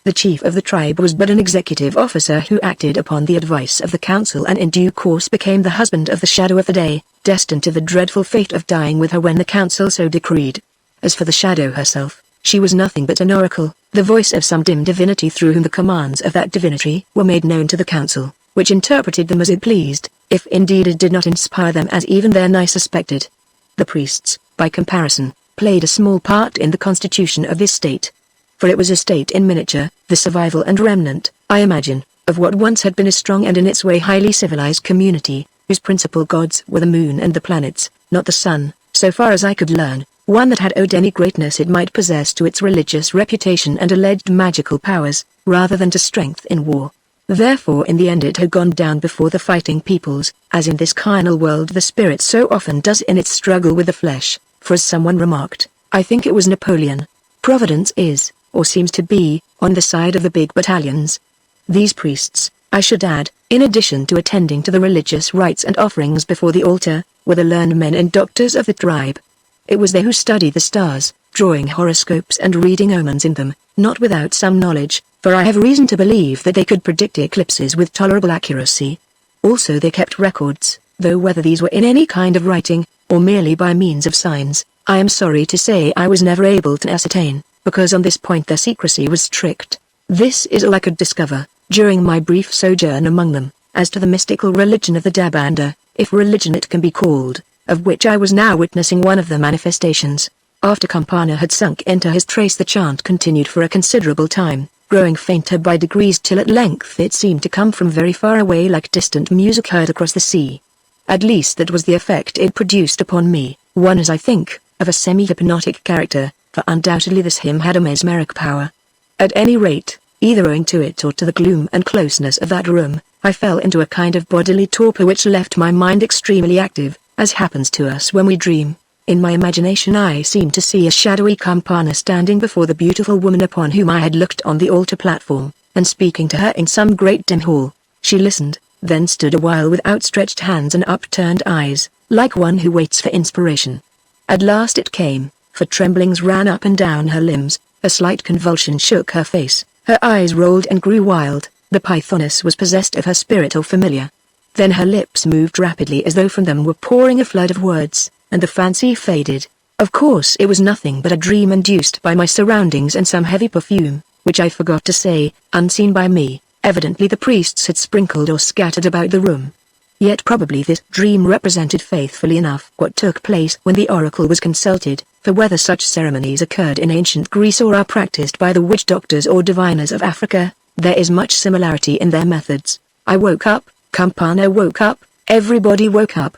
The chief of the tribe was but an executive officer who acted upon the advice of the council and in due course became the husband of the Shadow of the Day, destined to the dreadful fate of dying with her when the council so decreed. As for the Shadow herself, she was nothing but an oracle, the voice of some dim divinity through whom the commands of that divinity were made known to the council. which interpreted them as it pleased, if indeed it did not inspire them as even then I suspected. The priests, by comparison, played a small part in the constitution of this state. For it was a state in miniature, the survival and remnant, I imagine, of what once had been a strong and in its way highly civilized community, whose principal gods were the moon and the planets, not the sun, so far as I could learn, one that had owed any greatness it might possess to its religious reputation and alleged magical powers, rather than to strength in war. Therefore in the end it had gone down before the fighting peoples, as in this carnal world the spirit so often does in its struggle with the flesh, for as someone remarked, I think it was Napoleon, Providence is, or seems to be, on the side of the big battalions. These priests, I should add, in addition to attending to the religious rites and offerings before the altar, were the learned men and doctors of the tribe. It was they who studied the stars, drawing horoscopes and reading omens in them, not without some knowledge, for I have reason to believe that they could predict eclipses with tolerable accuracy. Also they kept records, though whether these were in any kind of writing, or merely by means of signs, I am sorry to say I was never able to ascertain, because on this point their secrecy was strict. This is all I could discover, during my brief sojourn among them, as to the mystical religion of the Dabanda, if religion it can be called, of which I was now witnessing one of the manifestations. After Campana had sunk into his trace the chant continued for a considerable time, growing fainter by degrees till at length it seemed to come from very far away like distant music heard across the sea. At least that was the effect it produced upon me, one as I think, of a semi-hypnotic character, for undoubtedly this hymn had a mesmeric power. At any rate, either owing to it or to the gloom and closeness of that room, I fell into a kind of bodily torpor which left my mind extremely active, as happens to us when we dream. In my imagination I seemed to see a shadowy Campana standing before the beautiful woman upon whom I had looked on the altar platform, and speaking to her in some great dim hall. She listened, then stood a while with outstretched hands and upturned eyes, like one who waits for inspiration. At last it came, for tremblings ran up and down her limbs, a slight convulsion shook her face, her eyes rolled and grew wild, the pythoness was possessed of her spirit or familiar. Then her lips moved rapidly as though from them were pouring a flood of words, and the fancy faded. Of course it was nothing but a dream induced by my surroundings and some heavy perfume, which I forgot to say, unseen by me, evidently the priests had sprinkled or scattered about the room. Yet probably this dream represented faithfully enough what took place when the oracle was consulted, for whether such ceremonies occurred in ancient Greece or are practiced by the witch doctors or diviners of Africa, there is much similarity in their methods. I woke up, Campana woke up, everybody woke up.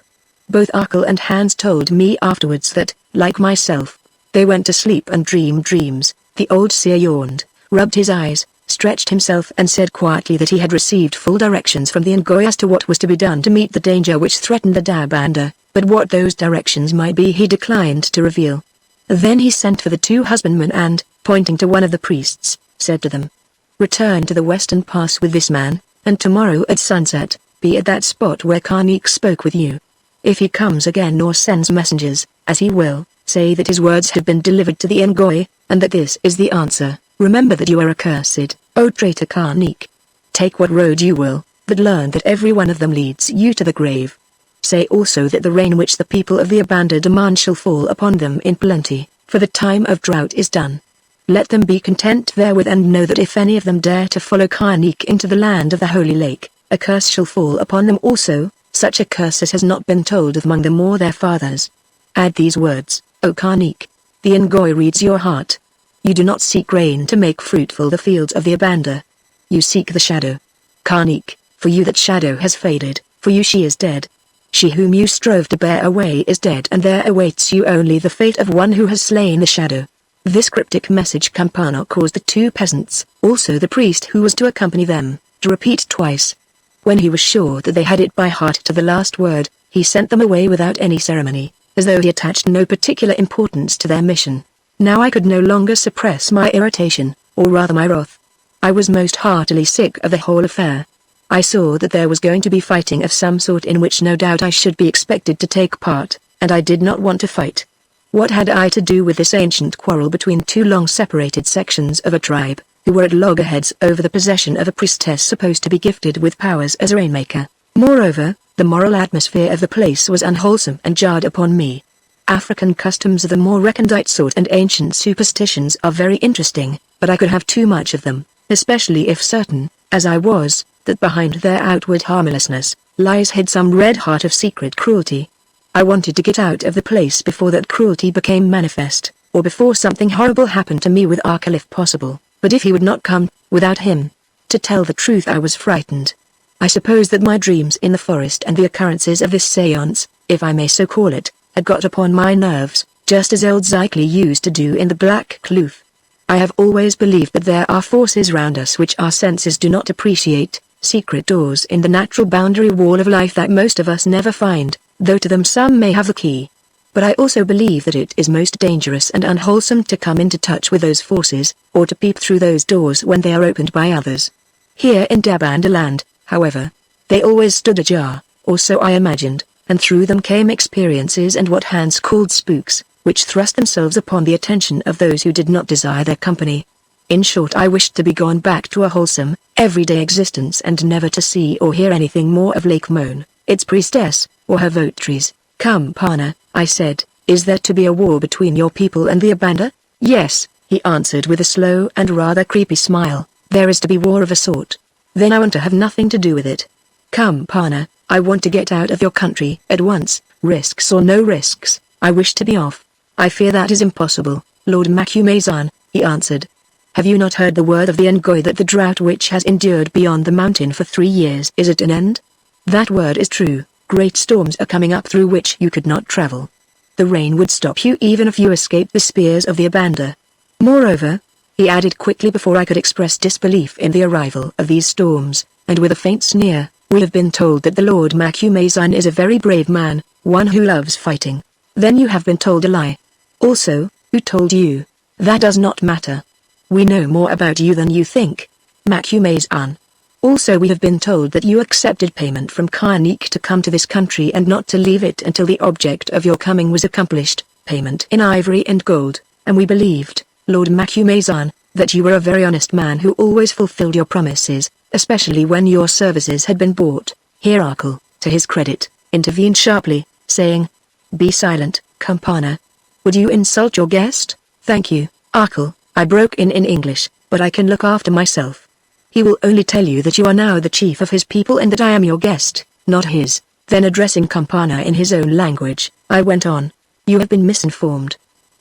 Both Arkle and Hans told me afterwards that, like myself, they went to sleep and dreamed dreams. The old seer yawned, rubbed his eyes, stretched himself and said quietly that he had received full directions from the Ngoy as to what was to be done to meet the danger which threatened the Dabanda, but what those directions might be he declined to reveal. Then he sent for the two husbandmen and, pointing to one of the priests, said to them, "Return to the western pass with this man, and tomorrow at sunset, be at that spot where Karnik spoke with you. If he comes again or sends messengers, as he will, say that his words have been delivered to the Ngoy, and that this is the answer. Remember that you are accursed, O traitor Karnik. Take what road you will, but learn that every one of them leads you to the grave. Say also that the rain which the people of the Abanda demand shall fall upon them in plenty, for the time of drought is done. Let them be content therewith and know that if any of them dare to follow Karnik into the land of the Holy Lake, a curse shall fall upon them also, such a curse as has not been told of among them or their fathers. Add these words, O Karnik. The Ngoy reads your heart. You do not seek rain to make fruitful the fields of the Abanda. You seek the shadow. Karnik, for you that shadow has faded, for you she is dead. She whom you strove to bear away is dead and there awaits you only the fate of one who has slain the shadow." This cryptic message Campana caused the two peasants, also the priest who was to accompany them, to repeat twice. When he was sure that they had it by heart to the last word, he sent them away without any ceremony, as though he attached no particular importance to their mission. Now I could no longer suppress my irritation, or rather my wrath. I was most heartily sick of the whole affair. I saw that there was going to be fighting of some sort in which no doubt I should be expected to take part, and I did not want to fight. What had I to do with this ancient quarrel between two long-separated sections of a tribe, who were at loggerheads over the possession of a priestess supposed to be gifted with powers as a rainmaker? Moreover, the moral atmosphere of the place was unwholesome and jarred upon me. African customs of the more recondite sort and ancient superstitions are very interesting, but I could have too much of them, especially if certain, as I was, that behind their outward harmlessness, lies hid some red heart of secret cruelty. I wanted to get out of the place before that cruelty became manifest, or before something horrible happened to me with Arkell if possible, but if he would not come, without him. To tell the truth, I was frightened. I suppose that my dreams in the forest and the occurrences of this seance, if I may so call it, had got upon my nerves, just as old Zykley used to do in the Black Kloof. I have always believed that there are forces round us which our senses do not appreciate, secret doors in the natural boundary wall of life that most of us never find, though to them some may have the key. But I also believe that it is most dangerous and unwholesome to come into touch with those forces, or to peep through those doors when they are opened by others. Here in Dabandaland, however, they always stood ajar, or so I imagined, and through them came experiences and what Hans called spooks, which thrust themselves upon the attention of those who did not desire their company. In short, I wished to be gone back to a wholesome, everyday existence and never to see or hear anything more of Lake Moan, its priestess, or her votaries. Campana, I said, is there to be a war between your people and the Abanda? Yes, he answered with a slow and rather creepy smile, there is to be war of a sort. Then I want to have nothing to do with it. Campana, I want to get out of your country at once, risks or no risks, I wish to be off. I fear that is impossible, Lord Macumazan, he answered. Have you not heard the word of the Ngoy that the drought which has endured beyond the mountain for 3 years is at an end? That word is true, great storms are coming up through which you could not travel. The rain would stop you even if you escaped the spears of the Abanda. Moreover, he added quickly before I could express disbelief in the arrival of these storms, and with a faint sneer, we have been told that the Lord Macumazan is a very brave man, one who loves fighting. Then you have been told a lie. Also, who told you? That does not matter. We know more about you than you think, Macumazan. Also we have been told that you accepted payment from Karnik to come to this country and not to leave it until the object of your coming was accomplished, payment in ivory and gold, and we believed, Lord Macumazan, that you were a very honest man who always fulfilled your promises, especially when your services had been bought. Here Arkell, to his credit, intervened sharply, saying, Be silent, Campana. Would you insult your guest? Thank you, Arkell, I broke in English, but I can look after myself. He will only tell you that you are now the chief of his people and that I am your guest, not his. Then addressing Campana in his own language, I went on. You have been misinformed.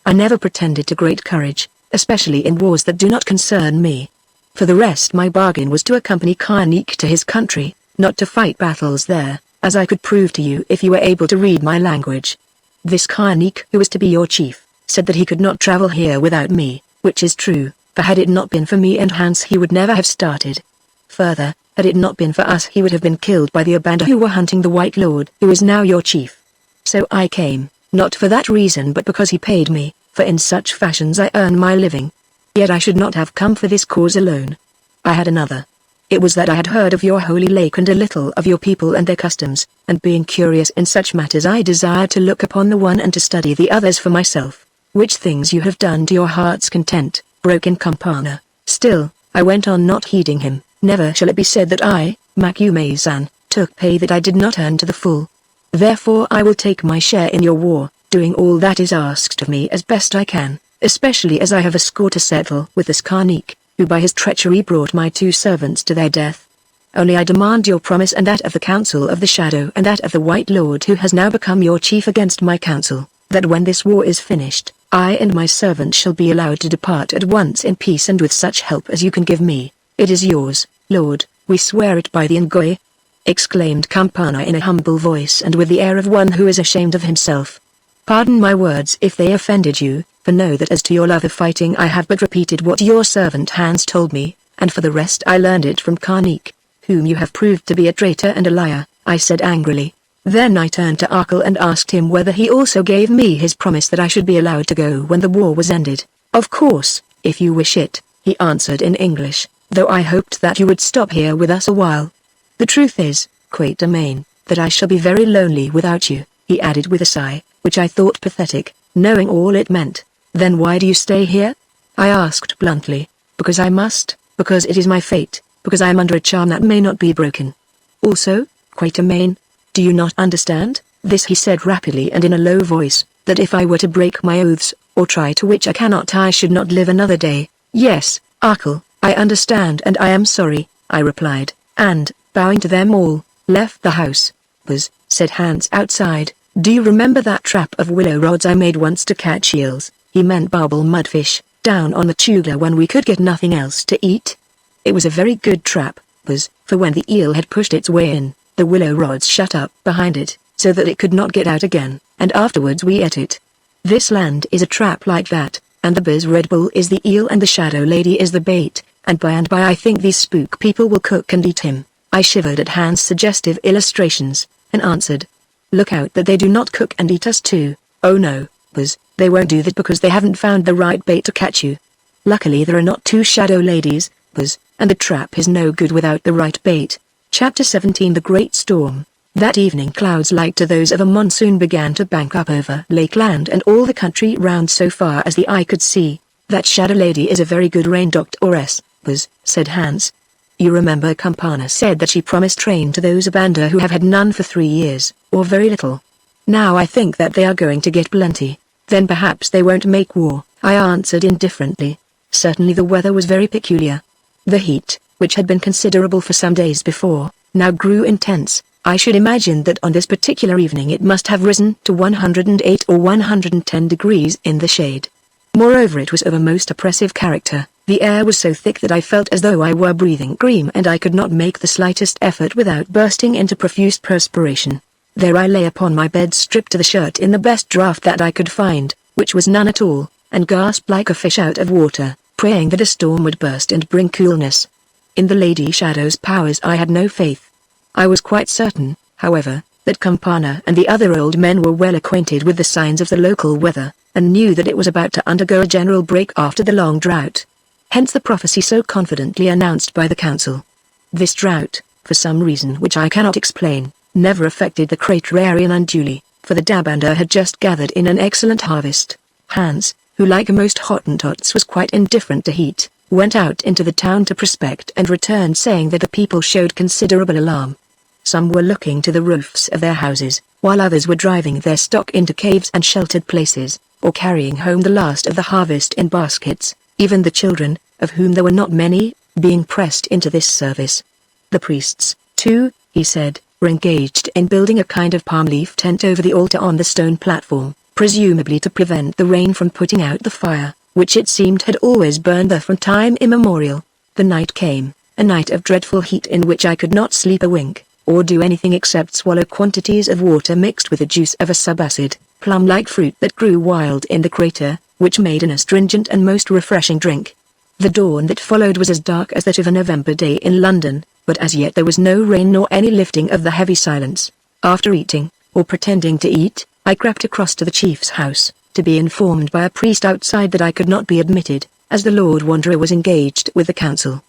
I never pretended to great courage, especially in wars that do not concern me. For the rest, my bargain was to accompany Karnik to his country, not to fight battles there, as I could prove to you if you were able to read my language. This Karnik, who was to be your chief, said that he could not travel here without me, which is true. For had it not been for me and Hans he would never have started. Further, had it not been for us he would have been killed by the Abanda who were hunting the White Lord who is now your chief. So I came, not for that reason but because he paid me, for in such fashions I earn my living. Yet I should not have come for this cause alone. I had another. It was that I had heard of your holy lake and a little of your people and their customs, and being curious in such matters I desired to look upon the one and to study the others for myself, which things you have done to your heart's content. Broke in Campana. Still, I went on not heeding him. Never shall it be said that I, Macumazan, took pay that I did not earn to the full. Therefore I will take my share in your war, doing all that is asked of me as best I can, especially as I have a score to settle with this Karnik, who by his treachery brought my 2 servants to their death. Only I demand your promise and that of the Council of the Shadow and that of the White Lord who has now become your chief against my council, that when this war is finished, I and my servants shall be allowed to depart at once in peace and with such help as you can give me. It is yours, Lord, we swear it by the Ngoy, exclaimed Campana in a humble voice and with the air of one who is ashamed of himself. Pardon my words if they offended you, for know that as to your love of fighting I have but repeated what your servant Hans told me, and for the rest I learned it from Karnik, whom you have proved to be a traitor and a liar, I said angrily. Then I turned to Arkell and asked him whether he also gave me his promise that I should be allowed to go when the war was ended. Of course, if you wish it, he answered in English, though I hoped that you would stop here with us a while. The truth is, Quatermain, that I shall be very lonely without you, he added with a sigh, which I thought pathetic, knowing all it meant. Then why do you stay here? I asked bluntly. Because I must, because it is my fate, because I am under a charm that may not be broken. Also, Quatermain, do you not understand? This he said rapidly and in a low voice, that if I were to break my oaths, or try to which I cannot I should not live another day. Yes, Arkell, I understand and I am sorry, I replied. and, bowing to them all, left the house. "Buzz," said Hans outside, "do you remember that trap of willow rods I made once to catch eels?" He meant barbel mudfish, down on the Tugla when we could get nothing else to eat. "It was a very good trap, Buzz, for when the eel had pushed its way in, the willow rods shut up behind it, so that it could not get out again, and afterwards we ate it. This land is a trap like that, and the Buzz Red Bull is the eel and the Shadow Lady is the bait, and by I think these spook people will cook and eat him." I shivered at Hans' suggestive illustrations, and answered, "Look out that they do not cook and eat us too." "Oh no, Buzz, they won't do that because they haven't found the right bait to catch you. Luckily there are not two Shadow Ladies, Buzz, and the trap is no good without the right bait." Chapter 17 The Great Storm. That evening clouds like to those of a monsoon began to bank up over Lakeland and all the country round so far as the eye could see. "That Shadow Lady is a very good rain doctoress, Buzz," said Hans. "You remember Campana said that she promised rain to those Abanda who have had none for 3 years, or very little. Now I think that they are going to get plenty. Then perhaps they won't make war," I answered indifferently. Certainly the weather was very peculiar. The heat, which had been considerable for some days before, now grew intense. I should imagine that on this particular evening it must have risen to 108 or 110 degrees in the shade. Moreover, it was of a most oppressive character. The air was so thick that I felt as though I were breathing cream, and I could not make the slightest effort without bursting into profuse perspiration. There I lay upon my bed, stripped to the shirt in the best draught that I could find, which was none at all, and gasped like a fish out of water, praying that a storm would burst and bring coolness. In the Lady Shadow's powers I had no faith. I was quite certain, however, that Campana and the other old men were well acquainted with the signs of the local weather, and knew that it was about to undergo a general break after the long drought. Hence the prophecy so confidently announced by the council. This drought, for some reason which I cannot explain, never affected the Craterarian unduly, for the Dabanda had just gathered in an excellent harvest. Hans, who like most Hottentots was quite indifferent to heat, went out into the town to prospect and returned saying that the people showed considerable alarm. Some were looking to the roofs of their houses, while others were driving their stock into caves and sheltered places, or carrying home the last of the harvest in baskets, even the children, of whom there were not many, being pressed into this service. The priests, too, he said, were engaged in building a kind of palm leaf tent over the altar on the stone platform, presumably to prevent the rain from putting out the fire, which it seemed had always burned there from time immemorial. The night came, a night of dreadful heat in which I could not sleep a wink, or do anything except swallow quantities of water mixed with the juice of a subacid, plum-like fruit that grew wild in the crater, which made an astringent and most refreshing drink. The dawn that followed was as dark as that of a November day in London, but as yet there was no rain nor any lifting of the heavy silence. After eating, or pretending to eat, I crept across to the chief's house, to be informed by a priest outside that I could not be admitted, as the Lord Wanderer was engaged with the council.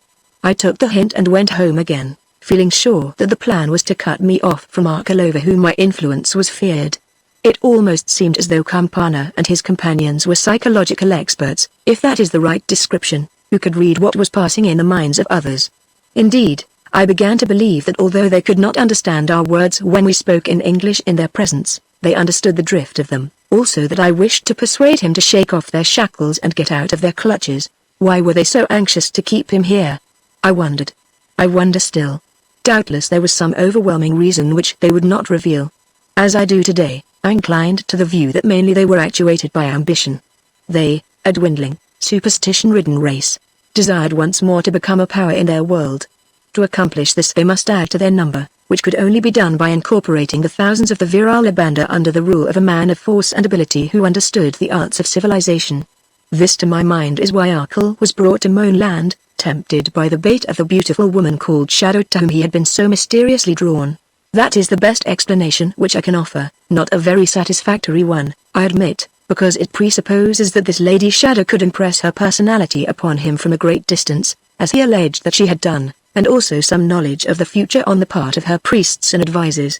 I took the hint and went home again, feeling sure that the plan was to cut me off from Arkell, over whom my influence was feared. It almost seemed as though Campana and his companions were psychological experts, if that is the right description, who could read what was passing in the minds of others. Indeed, I began to believe that although they could not understand our words when we spoke in English in their presence, they understood the drift of them, also that I wished to persuade him to shake off their shackles and get out of their clutches. Why were they so anxious to keep him here? I wondered. I wonder still. Doubtless there was some overwhelming reason which they would not reveal. As I do today, I inclined to the view that mainly they were actuated by ambition. They, a dwindling, superstition-ridden race, desired once more to become a power in their world. To accomplish this they must add to their number, which could only be done by incorporating the thousands of the virile Abanda under the rule of a man of force and ability who understood the arts of civilization. This to my mind is why Arkell was brought to Moanland, tempted by the bait of the beautiful woman called Shadow to whom he had been so mysteriously drawn. That is the best explanation which I can offer, not a very satisfactory one, I admit, because it presupposes that this Lady Shadow could impress her personality upon him from a great distance, as he alleged that she had done, and also some knowledge of the future on the part of her priests and advisers.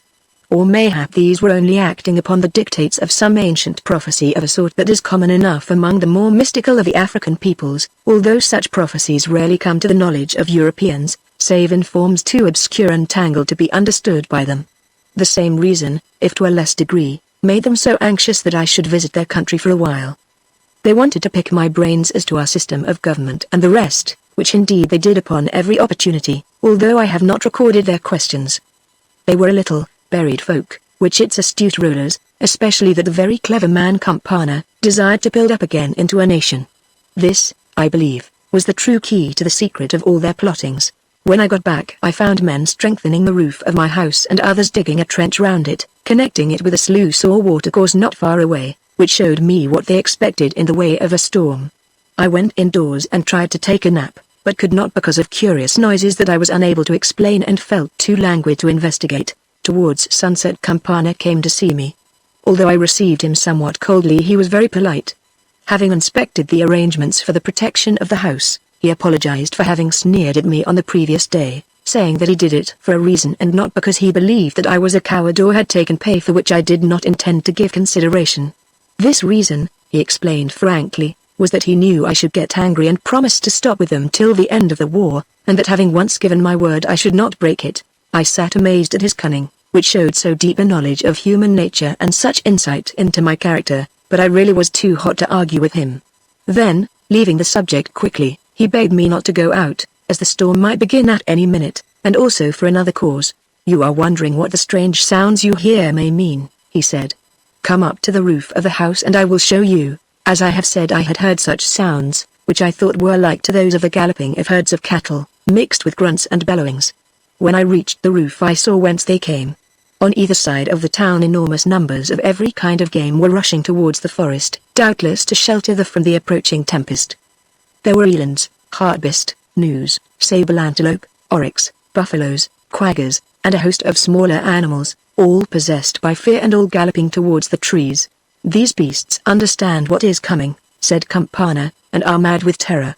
Or mayhap these were only acting upon the dictates of some ancient prophecy of a sort that is common enough among the more mystical of the African peoples, although such prophecies rarely come to the knowledge of Europeans, save in forms too obscure and tangled to be understood by them. The same reason, if to a less degree, made them so anxious that I should visit their country for a while. They wanted to pick my brains as to our system of government and the rest, which indeed they did upon every opportunity, although I have not recorded their questions. They were a little, buried folk, which its astute rulers, especially that very clever man Campana, desired to build up again into a nation. This, I believe, was the true key to the secret of all their plottings. When I got back I found men strengthening the roof of my house and others digging a trench round it, connecting it with a sluice or watercourse not far away, which showed me what they expected in the way of a storm. I went indoors and tried to take a nap, but could not because of curious noises that I was unable to explain and felt too languid to investigate. Towards sunset Campana came to see me. Although I received him somewhat coldly, he was very polite. Having inspected the arrangements for the protection of the house, he apologized for having sneered at me on the previous day, saying that he did it for a reason and not because he believed that I was a coward or had taken pay for which I did not intend to give consideration. This reason, he explained frankly, was that he knew I should get angry and promised to stop with them till the end of the war, and that having once given my word I should not break it. I sat amazed at his cunning, which showed so deep a knowledge of human nature and such insight into my character, but I really was too hot to argue with him. Then, leaving the subject quickly, he begged me not to go out, as the storm might begin at any minute, and also for another cause. You are wondering what the strange sounds you hear may mean, he said. Come up to the roof of the house and I will show you. As I have said, I had heard such sounds, which I thought were like to those of the galloping of herds of cattle, mixed with grunts and bellowings. When I reached the roof I saw whence they came. On either side of the town enormous numbers of every kind of game were rushing towards the forest, doubtless to shelter them from the approaching tempest. There were elands, hartebeest, gnus, sable antelope, oryx, buffaloes, quaggers, and a host of smaller animals, all possessed by fear and all galloping towards the trees. These beasts understand what is coming, said Campana, and are mad with terror.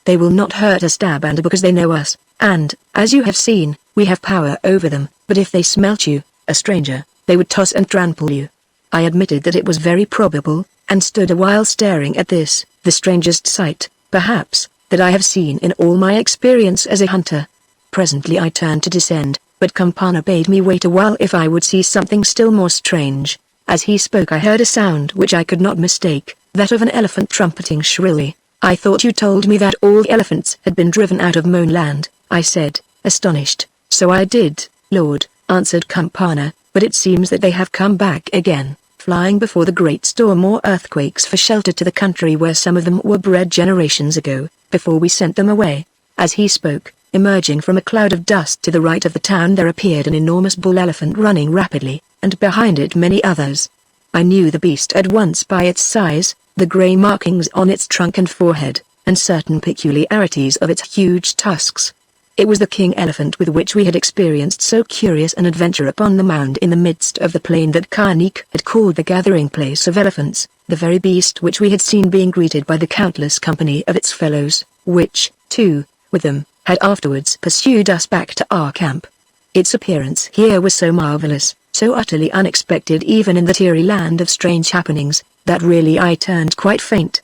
They will not hurt us Dabanda because they know us, and, as you have seen, we have power over them, but if they smelt you, a stranger, they would toss and trample you. I admitted that it was very probable, and stood a while staring at this, the strangest sight, perhaps, that I have seen in all my experience as a hunter. Presently I turned to descend, but Campana bade me wait a while if I would see something still more strange. As he spoke I heard a sound which I could not mistake, that of an elephant trumpeting shrilly. I thought you told me that all the elephants had been driven out of Moanland, I said, astonished. So I did, Lord, answered Campana, but it seems that they have come back again, flying before the great storm or earthquakes for shelter to the country where some of them were bred generations ago, before we sent them away. As he spoke, emerging from a cloud of dust to the right of the town there appeared an enormous bull elephant running rapidly, and behind it many others. I knew the beast at once by its size, the grey markings on its trunk and forehead, and certain peculiarities of its huge tusks. It was the king elephant with which we had experienced so curious an adventure upon the mound in the midst of the plain that Karnik had called the gathering place of elephants, the very beast which we had seen being greeted by the countless company of its fellows, which, too, with them, had afterwards pursued us back to our camp. Its appearance here was so marvelous, so utterly unexpected even in that eerie land of strange happenings, that really I turned quite faint.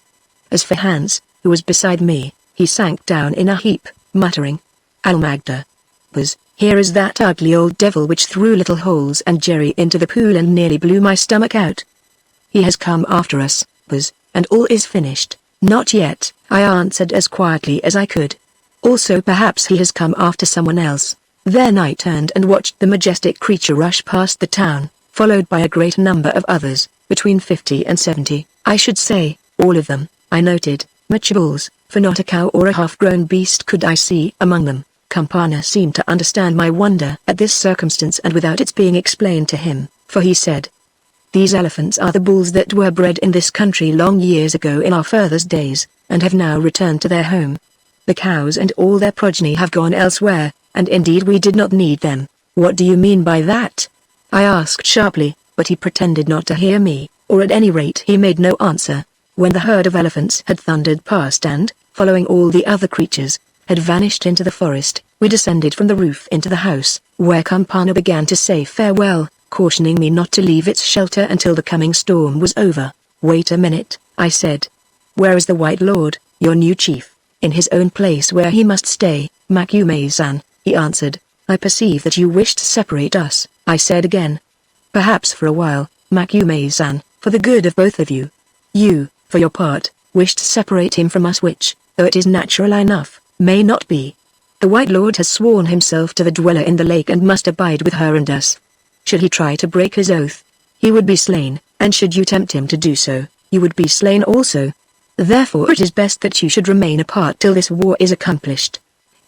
As for Hans, who was beside me, he sank down in a heap, muttering, Almagda. Here is that ugly old devil which threw little holes and Jerry into the pool and nearly blew my stomach out. He has come after us, and all is finished. Not yet, I answered as quietly as I could. Also perhaps he has come after someone else. Then I turned and watched the majestic creature rush past the town, followed by a great number of others, between 50 and 70, I should say, all of them, I noted, mature bulls, for not a cow or a half-grown beast could I see among them. Campana seemed to understand my wonder at this circumstance and without its being explained to him, for he said, These elephants are the bulls that were bred in this country long years ago in our father's days, and have now returned to their home. The cows and all their progeny have gone elsewhere, and indeed we did not need them. What do you mean by that? I asked sharply, but he pretended not to hear me, or at any rate he made no answer. When the herd of elephants had thundered past and, following all the other creatures, had vanished into the forest, we descended from the roof into the house, where Campana began to say farewell, cautioning me not to leave its shelter until the coming storm was over. Wait a minute, I said. Where is the White Lord, your new chief? In his own place where he must stay, Makume-san, he answered. I perceive that you wish to separate us, I said again. Perhaps for a while, Makume-san, for the good of both of you. You, for your part, wish to separate him from us which, though it is natural enough, may not be. The White Lord has sworn himself to the dweller in the lake and must abide with her and us. Should he try to break his oath, he would be slain, and should you tempt him to do so, you would be slain also. Therefore it is best that you should remain apart till this war is accomplished.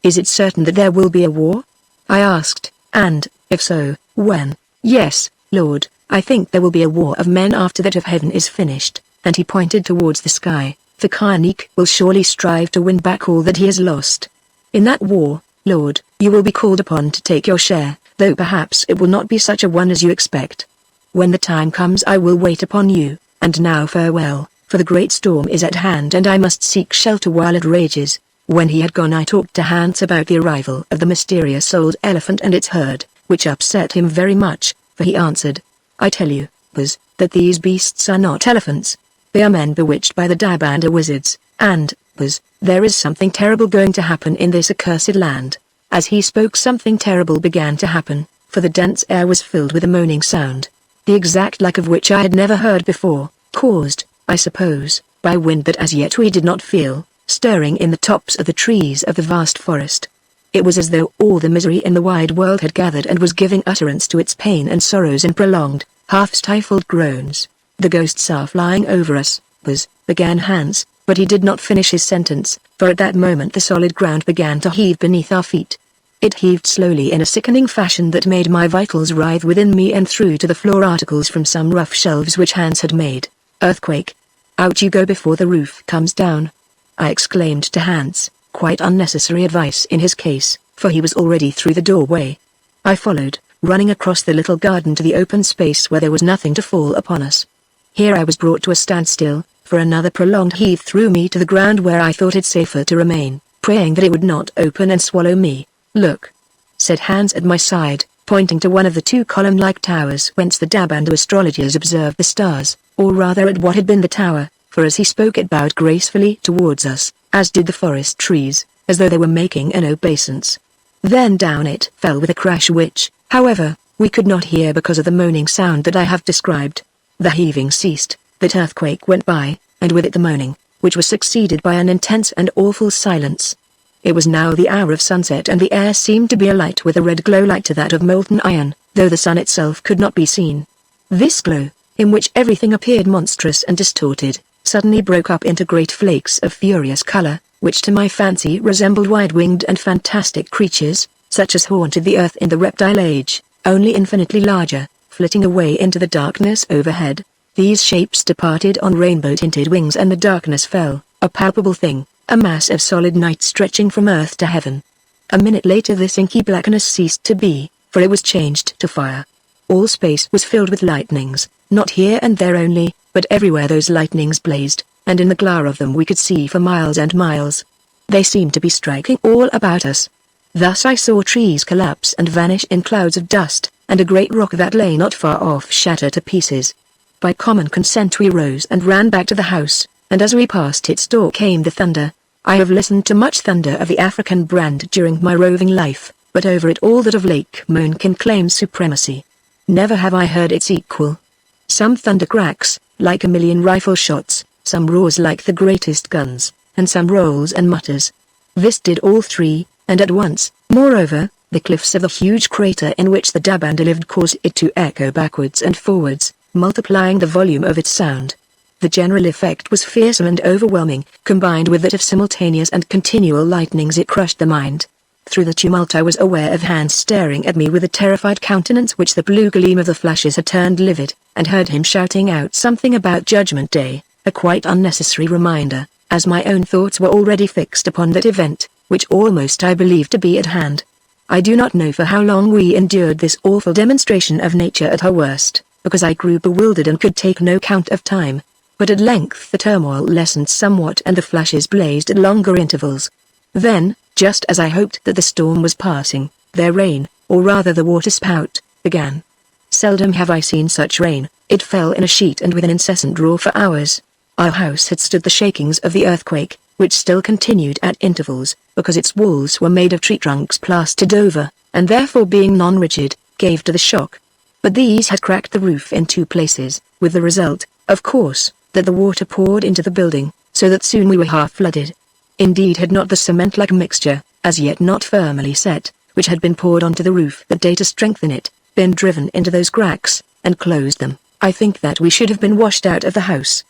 Is it certain that there will be a war? I asked, and, if so, when? Yes, Lord, I think there will be a war of men after that of heaven is finished, and he pointed towards the sky, for Karnik will surely strive to win back all that he has lost. In that war, Lord, you will be called upon to take your share, though perhaps it will not be such a one as you expect. When the time comes I will wait upon you, and now farewell, for the great storm is at hand and I must seek shelter while it rages. When he had gone I talked to Hans about the arrival of the mysterious old elephant and its herd, which upset him very much, for he answered, I tell you, Buzz, that these beasts are not elephants. They are men bewitched by the Dabanda wizards, and, Buzz, there is something terrible going to happen in this accursed land. As he spoke something terrible began to happen, for the dense air was filled with a moaning sound, the exact like of which I had never heard before, caused, I suppose, by wind that as yet we did not feel, stirring in the tops of the trees of the vast forest. It was as though all the misery in the wide world had gathered and was giving utterance to its pain and sorrows in prolonged, half-stifled groans. The ghosts are flying over us, Buzz, began Hans, but he did not finish his sentence, for at that moment the solid ground began to heave beneath our feet. It heaved slowly in a sickening fashion that made my vitals writhe within me and threw to the floor articles from some rough shelves which Hans had made. Earthquake. Out you go before the roof comes down, I exclaimed to Hans, quite unnecessary advice in his case, for he was already through the doorway. I followed, running across the little garden to the open space where there was nothing to fall upon us. Here I was brought to a standstill, for another prolonged heave threw me to the ground where I thought it safer to remain, praying that it would not open and swallow me. Look, said Hans at my side, pointing to one of the two column-like towers whence the Dabanda astrologers observed the stars, or rather at what had been the tower, for as he spoke it bowed gracefully towards us, as did the forest trees, as though they were making an obeisance. Then down it fell with a crash which, however, we could not hear because of the moaning sound that I have described. The heaving ceased, that earthquake went by, and with it the moaning, which was succeeded by an intense and awful silence. It was now the hour of sunset and the air seemed to be alight with a red glow like to that of molten iron, though the sun itself could not be seen. This glow, in which everything appeared monstrous and distorted, suddenly broke up into great flakes of furious color, which to my fancy resembled wide-winged and fantastic creatures, such as haunted the earth in the reptile age, only infinitely larger, flitting away into the darkness overhead. These shapes departed on rainbow-tinted wings and the darkness fell, a palpable thing, a mass of solid night stretching from earth to heaven. A minute later this inky blackness ceased to be, for it was changed to fire. All space was filled with lightnings, not here and there only, but everywhere those lightnings blazed, and in the glare of them we could see for miles and miles. They seemed to be striking all about us. Thus I saw trees collapse and vanish in clouds of dust, and a great rock that lay not far off shatter to pieces. By common consent we rose and ran back to the house, and as we passed its door came the thunder. I have listened to much thunder of the African brand during my roving life, but over it all that of Lake Moon can claim supremacy. Never have I heard its equal. Some thunder cracks, like a million rifle shots, some roars like the greatest guns, and some rolls and mutters. This did all three, and at once. Moreover, the cliffs of the huge crater in which the Dabanda lived caused it to echo backwards and forwards, multiplying the volume of its sound. The general effect was fearsome and overwhelming, combined with that of simultaneous and continual lightnings it crushed the mind. Through the tumult I was aware of Hans staring at me with a terrified countenance which the blue gleam of the flashes had turned livid, and heard him shouting out something about Judgment Day, a quite unnecessary reminder, as my own thoughts were already fixed upon that event, which almost I believed to be at hand. I do not know for how long we endured this awful demonstration of nature at her worst, because I grew bewildered and could take no count of time. But at length the turmoil lessened somewhat and the flashes blazed at longer intervals. Then, just as I hoped that the storm was passing, their rain, or rather the waterspout, began. Seldom have I seen such rain. It fell in a sheet and with an incessant roar for hours. Our house had stood the shakings of the earthquake, which still continued at intervals, because its walls were made of tree trunks plastered over, and therefore being non-rigid, gave to the shock. But these had cracked the roof in 2 places, with the result, of course, that the water poured into the building, so that soon we were half flooded. Indeed, had not the cement-like mixture, as yet not firmly set, which had been poured onto the roof that day to strengthen it, been driven into those cracks, and closed them, I think that we should have been washed out of the house.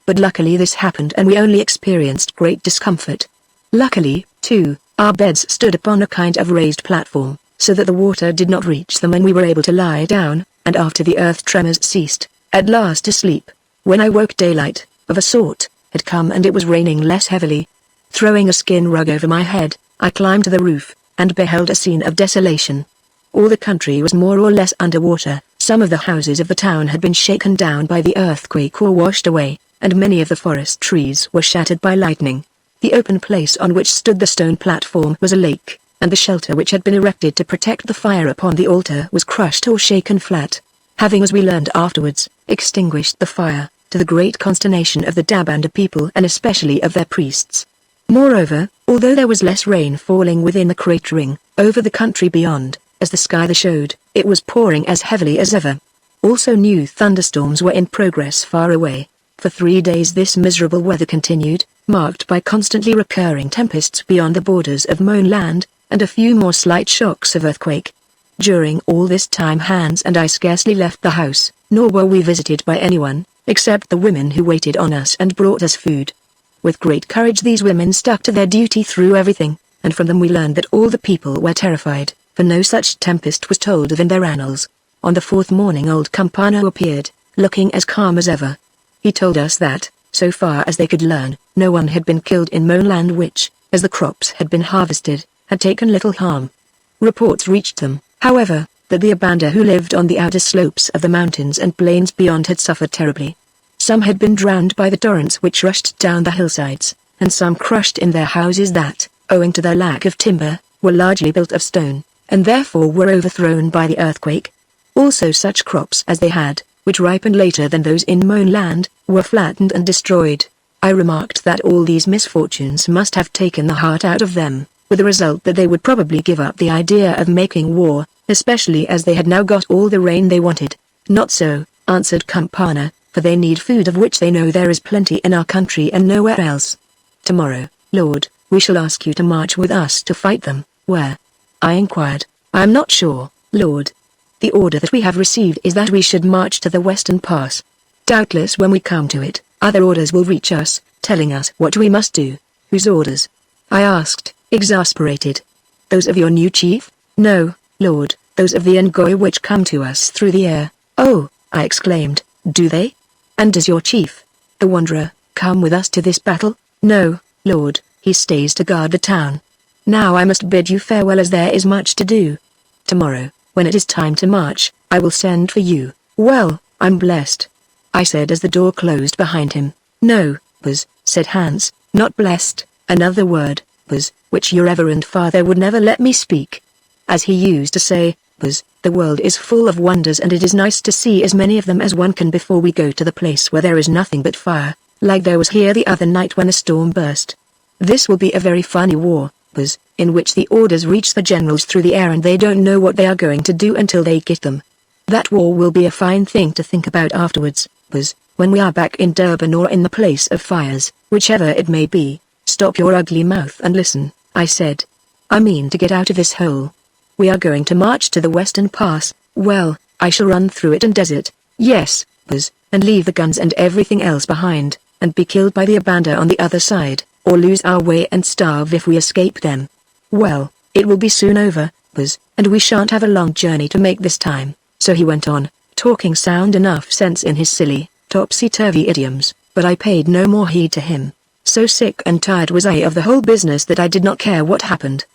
But luckily this happened and we only experienced great discomfort. Luckily, too, our beds stood upon a kind of raised platform, so that the water did not reach them, and we were able to lie down, and after the earth tremors ceased, at last to sleep. When I woke, daylight, of a sort, had come and it was raining less heavily. Throwing a skin rug over my head, I climbed to the roof, and beheld a scene of desolation. All the country was more or less under water, some of the houses of the town had been shaken down by the earthquake or washed away, and many of the forest trees were shattered by lightning. The open place on which stood the stone platform was a lake, and the shelter which had been erected to protect the fire upon the altar was crushed or shaken flat, having, as we learned afterwards, extinguished the fire, to the great consternation of the Dabanda people and especially of their priests. Moreover, although there was less rain falling within the cratering, over the country beyond, as the sky showed, it was pouring as heavily as ever. Also new thunderstorms were in progress far away. For 3 days this miserable weather continued, marked by constantly recurring tempests beyond the borders of Moanland, and a few more slight shocks of earthquake. During all this time Hans and I scarcely left the house, nor were we visited by anyone, except the women who waited on us and brought us food. With great courage these women stuck to their duty through everything, and from them we learned that all the people were terrified, for no such tempest was told of in their annals. On the 4th morning old Campano appeared, looking as calm as ever. He told us that, so far as they could learn, no one had been killed in Moanland which, as the crops had been harvested, had taken little harm. Reports reached them, however, that the Abanda who lived on the outer slopes of the mountains and plains beyond had suffered terribly. Some had been drowned by the torrents which rushed down the hillsides, and some crushed in their houses that, owing to their lack of timber, were largely built of stone, and therefore were overthrown by the earthquake. Also such crops as they had, which ripened later than those in Moanland, were flattened and destroyed. I remarked that all these misfortunes must have taken the heart out of them, with the result that they would probably give up the idea of making war, especially as they had now got all the rain they wanted. Not so, answered Campana, for they need food of which they know there is plenty in our country and nowhere else. Tomorrow, Lord, we shall ask you to march with us to fight them. Where? I inquired. I am not sure, Lord. The order that we have received is that we should march to the western pass. Doubtless when we come to it, other orders will reach us, telling us what we must do. Whose orders? I asked, exasperated. Those of your new chief? No, Lord, those of the Ngoy which come to us through the air. Oh, I exclaimed, do they? And does your chief, the Wanderer, come with us to this battle? No, Lord, he stays to guard the town. Now I must bid you farewell as there is much to do. Tomorrow, when it is time to march, I will send for you. Well, I'm blessed, I said as the door closed behind him. No, Buzz, said Hans, not blessed, another word, Buzz, which your reverend father would never let me speak. As he used to say, Buzz, the world is full of wonders and it is nice to see as many of them as one can before we go to the place where there is nothing but fire, like there was here the other night when the storm burst. This will be a very funny war, Buzz, in which the orders reach the generals through the air and they don't know what they are going to do until they get them. That war will be a fine thing to think about afterwards, Buzz, when we are back in Durban or in the place of fires, whichever it may be. Stop your ugly mouth and listen, I said. I mean to get out of this hole. We are going to march to the western pass. Well, I shall run through it and desert, yes, Buzz, and leave the guns and everything else behind, and be killed by the Abanda on the other side, or lose our way and starve if we escape them. Well, it will be soon over, Buzz, and we shan't have a long journey to make this time. So he went on, talking sound enough sense in his silly, topsy-turvy idioms, but I paid no more heed to him. So sick and tired was I of the whole business that I did not care what happened.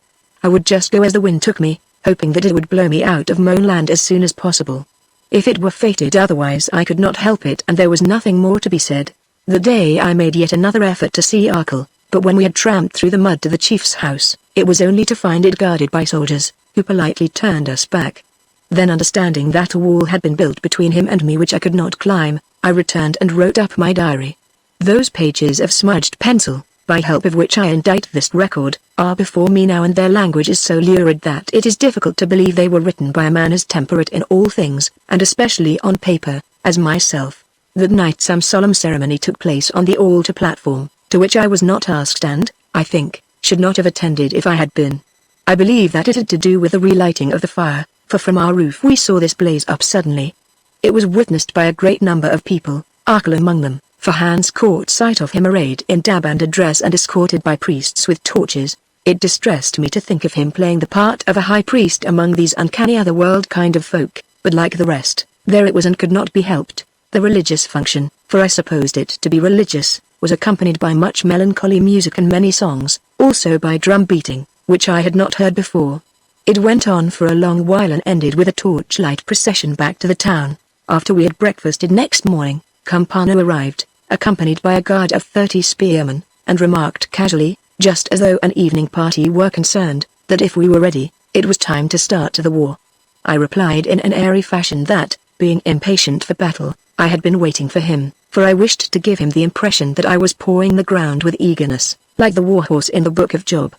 I would just go as the wind took me, hoping that it would blow me out of Moanland as soon as possible. If it were fated otherwise I could not help it and there was nothing more to be said. The day I made yet another effort to see Arkell, but when we had tramped through the mud to the chief's house, it was only to find it guarded by soldiers, who politely turned us back. Then understanding that a wall had been built between him and me which I could not climb, I returned and wrote up my diary. Those pages of smudged pencil, by help of which I indite this record, are before me now and their language is so lurid that it is difficult to believe they were written by a man as temperate in all things, and especially on paper, as myself. That night some solemn ceremony took place on the altar platform, to which I was not asked and, I think, should not have attended if I had been. I believe that it had to do with the relighting of the fire, for from our roof we saw this blaze up suddenly. It was witnessed by a great number of people, Arkell among them, for Hans caught sight of him arrayed in dabanda dress and escorted by priests with torches. It distressed me to think of him playing the part of a high priest among these uncanny otherworld kind of folk, but like the rest, there it was and could not be helped. The religious function, for I supposed it to be religious, was accompanied by much melancholy music and many songs, also by drum beating, which I had not heard before. It went on for a long while and ended with a torchlight procession back to the town. After we had breakfasted next morning, Campana arrived, accompanied by a guard of 30 spearmen, and remarked casually, just as though an evening party were concerned, that if we were ready, it was time to start the war. I replied in an airy fashion that, being impatient for battle, I had been waiting for him, for I wished to give him the impression that I was pawing the ground with eagerness, like the warhorse in the book of Job.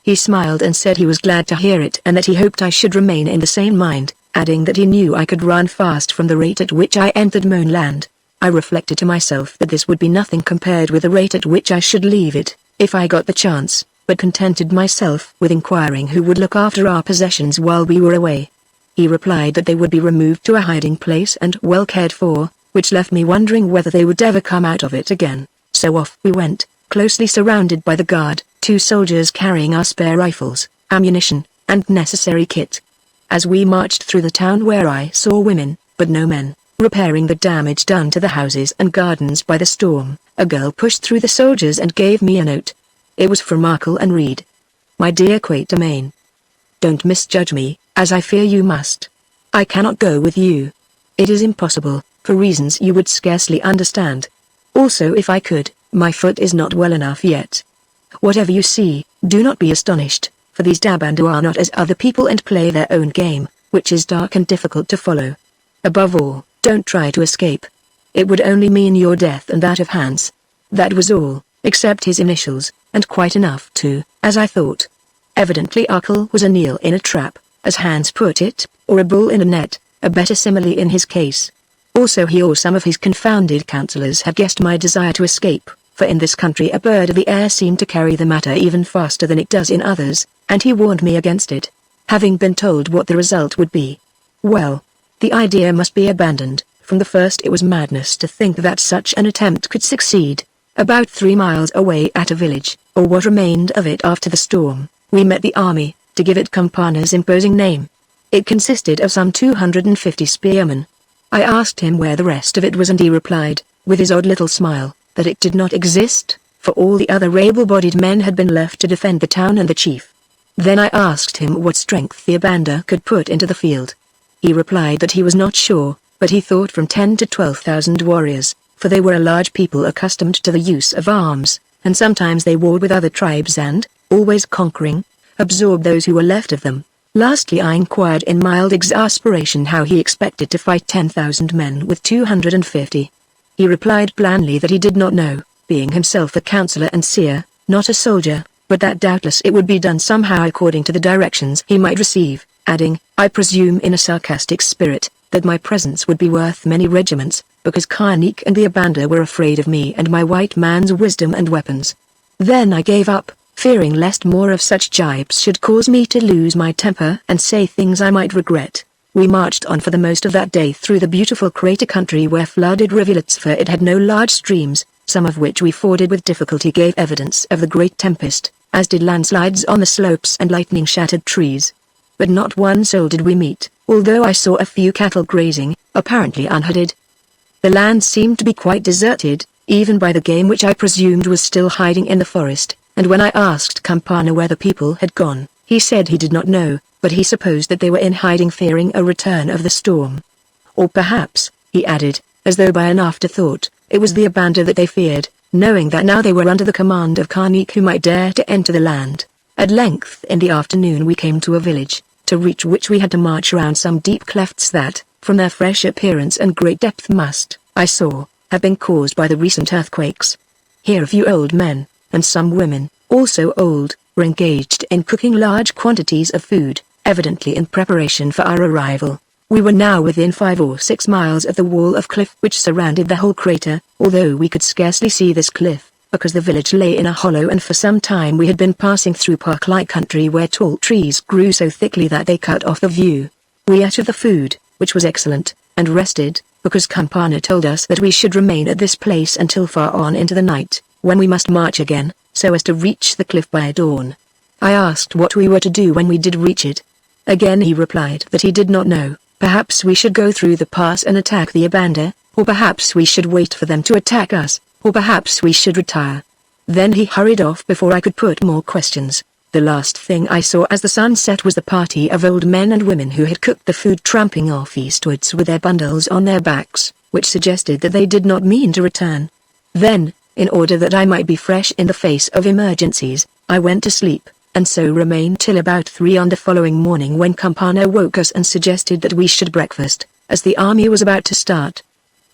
He smiled and said he was glad to hear it and that he hoped I should remain in the same mind, adding that he knew I could run fast from the rate at which I entered Moan land. I reflected to myself that this would be nothing compared with the rate at which I should leave it, if I got the chance, but contented myself with inquiring who would look after our possessions while we were away. He replied that they would be removed to a hiding place and well cared for, which left me wondering whether they would ever come out of it again. So off we went, closely surrounded by the guard, 2 soldiers carrying our spare rifles, ammunition, and necessary kit. As we marched through the town where I saw women, but no men, repairing the damage done to the houses and gardens by the storm, a girl pushed through the soldiers and gave me a note. It was from Arkell and read. My dear Quatermain. Don't misjudge me, as I fear you must. I cannot go with you. It is impossible, for reasons you would scarcely understand. Also if I could, my foot is not well enough yet. Whatever you see, do not be astonished, for these Dabandu are not as other people and play their own game, which is dark and difficult to follow. Above all, don't try to escape. It would only mean your death and that of Hans. That was all, except his initials, and quite enough too, as I thought. Evidently Arkell was a nail in a trap, as Hans put it, or a bull in a net, a better simile in his case. Also he or some of his confounded counselors had guessed my desire to escape, for in this country a bird of the air seemed to carry the matter even faster than it does in others, and he warned me against it, having been told what the result would be. Well, the idea must be abandoned. From the first it was madness to think that such an attempt could succeed. About 3 miles away at a village, or what remained of it after the storm, we met the army, to give it Campana's imposing name. It consisted of some 250 spearmen. I asked him where the rest of it was and he replied, with his odd little smile, that it did not exist, for all the other able-bodied men had been left to defend the town and the chief. Then I asked him what strength the Abanda could put into the field. He replied that he was not sure, but he thought from 10 to 12,000 warriors, for they were a large people accustomed to the use of arms, and sometimes they warred with other tribes and, always conquering, absorbed those who were left of them. Lastly I inquired in mild exasperation how he expected to fight 10,000 men with 250. He replied blandly that he did not know, being himself a counselor and seer, not a soldier, but that doubtless it would be done somehow according to the directions he might receive, adding, I presume in a sarcastic spirit, that my presence would be worth many regiments, because Karnik and the Abanda were afraid of me and my white man's wisdom and weapons. Then I gave up, fearing lest more of such jibes should cause me to lose my temper and say things I might regret. We marched on for the most of that day through the beautiful crater country where flooded rivulets, for it had no large streams, some of which we forded with difficulty, gave evidence of the great tempest, as did landslides on the slopes and lightning-shattered trees. But not one soul did we meet, although I saw a few cattle grazing, apparently unherded. The land seemed to be quite deserted, even by the game which I presumed was still hiding in the forest, and when I asked Campana where the people had gone, he said he did not know, but he supposed that they were in hiding fearing a return of the storm. Or perhaps, he added, as though by an afterthought, it was the Abanda that they feared, knowing that now they were under the command of Karnik who might dare to enter the land. At length in the afternoon we came to a village, to reach which we had to march round some deep clefts that, from their fresh appearance and great depth must, I saw, have been caused by the recent earthquakes. Here a few old men, and some women, also old, were engaged in cooking large quantities of food, evidently in preparation for our arrival. We were now within 5 or 6 miles of the wall of cliff which surrounded the whole crater, although we could scarcely see this cliff, because the village lay in a hollow and for some time we had been passing through park-like country where tall trees grew so thickly that they cut off the view. We ate of the food, which was excellent, and rested, because Campana told us that we should remain at this place until far on into the night, when we must march again, so as to reach the cliff by dawn. I asked what we were to do when we did reach it. Again he replied that he did not know, perhaps we should go through the pass and attack the Abanda, or perhaps we should wait for them to attack us, or perhaps we should retire. Then he hurried off before I could put more questions. The last thing I saw as the sun set was the party of old men and women who had cooked the food tramping off eastwards with their bundles on their backs, which suggested that they did not mean to return. Then, in order that I might be fresh in the face of emergencies, I went to sleep, and so remained till about 3 on the following morning when Campana woke us and suggested that we should breakfast, as the army was about to start.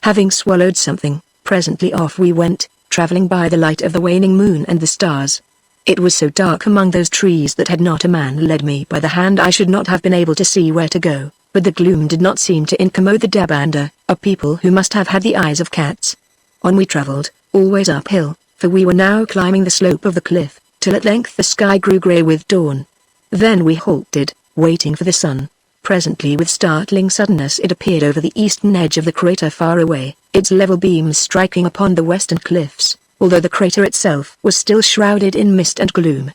Having swallowed something, presently off we went, travelling by the light of the waning moon and the stars. It was so dark among those trees that had not a man led me by the hand I should not have been able to see where to go, but the gloom did not seem to incommode the Dabanda, a people who must have had the eyes of cats. On we travelled, always uphill, for we were now climbing the slope of the cliff, till at length the sky grew grey with dawn. Then we halted, waiting for the sun. Presently with startling suddenness it appeared over the eastern edge of the crater far away, its level beams striking upon the western cliffs, although the crater itself was still shrouded in mist and gloom.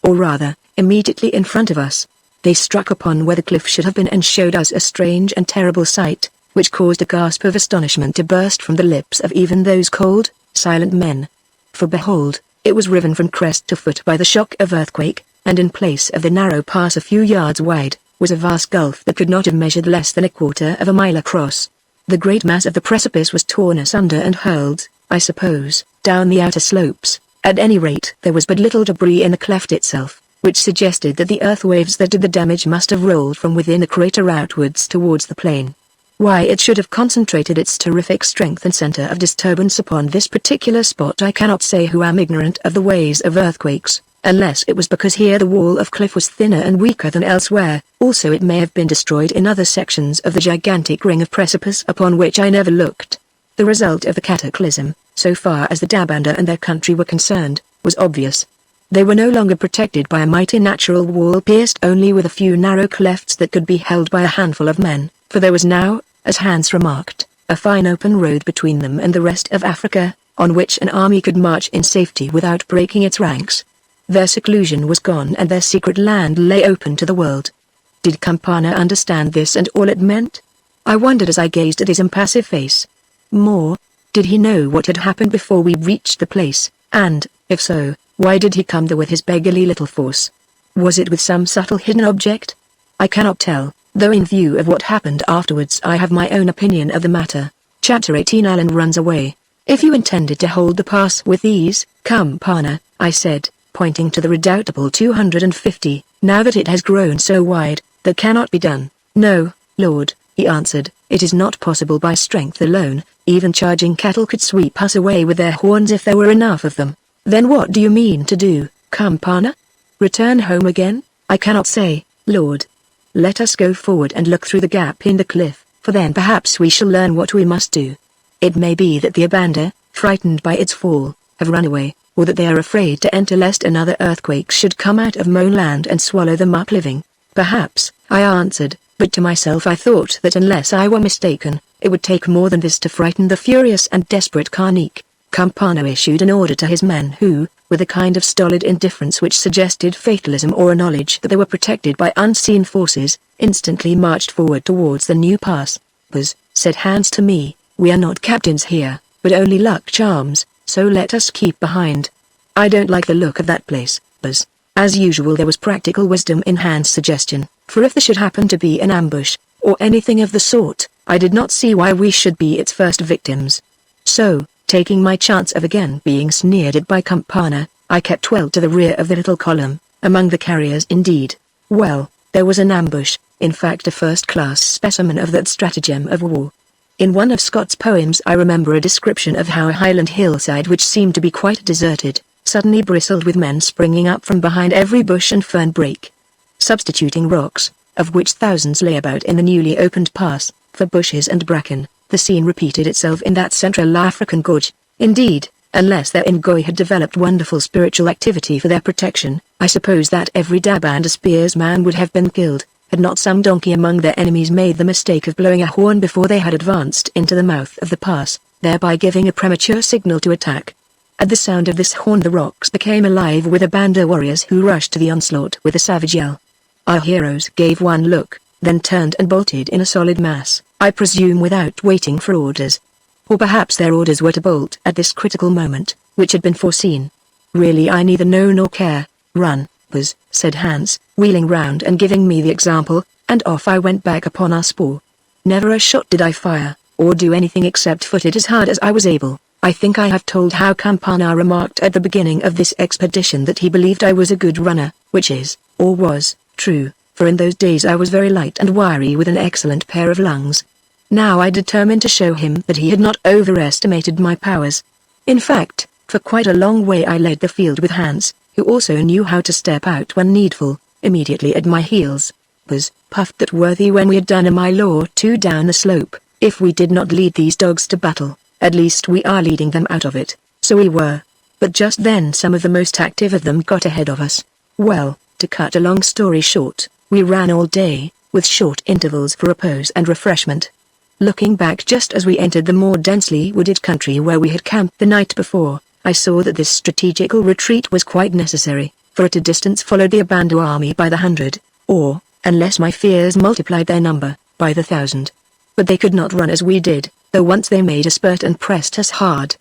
Or rather, immediately in front of us, they struck upon where the cliff should have been and showed us a strange and terrible sight, which caused a gasp of astonishment to burst from the lips of even those cold, silent men. For behold, it was riven from crest to foot by the shock of earthquake, and in place of the narrow pass a few yards wide, was a vast gulf that could not have measured less than 1/4 of a mile across. The great mass of the precipice was torn asunder and hurled, I suppose, down the outer slopes. At any rate there was but little debris in the cleft itself, which suggested that the earth waves that did the damage must have rolled from within the crater outwards towards the plain. Why it should have concentrated its terrific strength and center of disturbance upon this particular spot I cannot say, who am ignorant of the ways of earthquakes, unless it was because here the wall of cliff was thinner and weaker than elsewhere. Also it may have been destroyed in other sections of the gigantic ring of precipice upon which I never looked. The result of the cataclysm, so far as the Dabanda and their country were concerned, was obvious. They were no longer protected by a mighty natural wall pierced only with a few narrow clefts that could be held by a handful of men, for there was now, as Hans remarked, a fine open road between them and the rest of Africa, on which an army could march in safety without breaking its ranks. Their seclusion was gone and their secret land lay open to the world. Did Campana understand this and all it meant? I wondered as I gazed at his impassive face. More, did he know what had happened before we reached the place, and, if so, why did he come there with his beggarly little force? Was it with some subtle hidden object? I cannot tell, though in view of what happened afterwards I have my own opinion of the matter. Chapter 18 Alan runs away. If you intended to hold the pass with ease, Campana, I said, pointing to the redoubtable 250, now that it has grown so wide, that cannot be done. No, Lord, he answered, it is not possible by strength alone, even charging cattle could sweep us away with their horns if there were enough of them. Then what do you mean to do, Campana? Return home again? I cannot say, Lord. Let us go forward and look through the gap in the cliff, for then perhaps we shall learn what we must do. It may be that the Abanda, frightened by its fall, have run away, or that they are afraid to enter lest another earthquake should come out of Moan land and swallow them up living. Perhaps, I answered, but to myself I thought that unless I were mistaken, it would take more than this to frighten the furious and desperate Karnik. Campana issued an order to his men who, with a kind of stolid indifference which suggested fatalism or a knowledge that they were protected by unseen forces, instantly marched forward towards the new pass. "Buzz," said Hans to me, "we are not captains here, but only luck charms, so let us keep behind. I don't like the look of that place, Buzz." As usual there was practical wisdom in Hans' suggestion, for if there should happen to be an ambush, or anything of the sort, I did not see why we should be its first victims. So, taking my chance of again being sneered at by Campana, I kept well to the rear of the little column, among the carriers indeed. Well, there was an ambush, in fact a first-class specimen of that stratagem of war. In one of Scott's poems I remember a description of how a highland hillside which seemed to be quite deserted, suddenly bristled with men springing up from behind every bush and fern brake, substituting rocks, of which thousands lay about in the newly opened pass, for bushes and bracken. The scene repeated itself in that Central African gorge. Indeed, Unless their Ngoi had developed wonderful spiritual activity for their protection, I suppose that every dab and a spearsman would have been killed, had not some donkey among their enemies made the mistake of blowing a horn before they had advanced into the mouth of the pass, thereby giving a premature signal to attack. At the sound of this horn the rocks became alive with Abanda warriors who rushed to the onslaught with a savage yell. Our heroes gave one look, then turned and bolted in a solid mass, I presume without waiting for orders. Or perhaps their orders were to bolt at this critical moment, which had been foreseen. Really I neither know nor care. Run, Buzz, said Hans, wheeling round and giving me the example, and off I went back upon our spoor. Never a shot did I fire, or do anything except foot it as hard as I was able. I think I have told how Campana remarked at the beginning of this expedition that he believed I was a good runner, which is, or was, true, for in those days I was very light and wiry with an excellent pair of lungs. Now I determined to show him that he had not overestimated my powers. In fact, for quite a long way I led the field with Hans, who also knew how to step out when needful, immediately at my heels. Buzz puffed that worthy when we had done a mile or two down the slope. If we did not lead these dogs to battle, at least we are leading them out of it. So we were. But just then some of the most active of them got ahead of us. Well, to cut a long story short, we ran all day, with short intervals for repose and refreshment. Looking back just as we entered the more densely wooded country where we had camped the night before, I saw that this strategical retreat was quite necessary, for at a distance followed the Abanda army by the 100, or, unless my fears multiplied their number, by the 1,000. But they could not run as we did, though once they made a spurt and pressed us hard.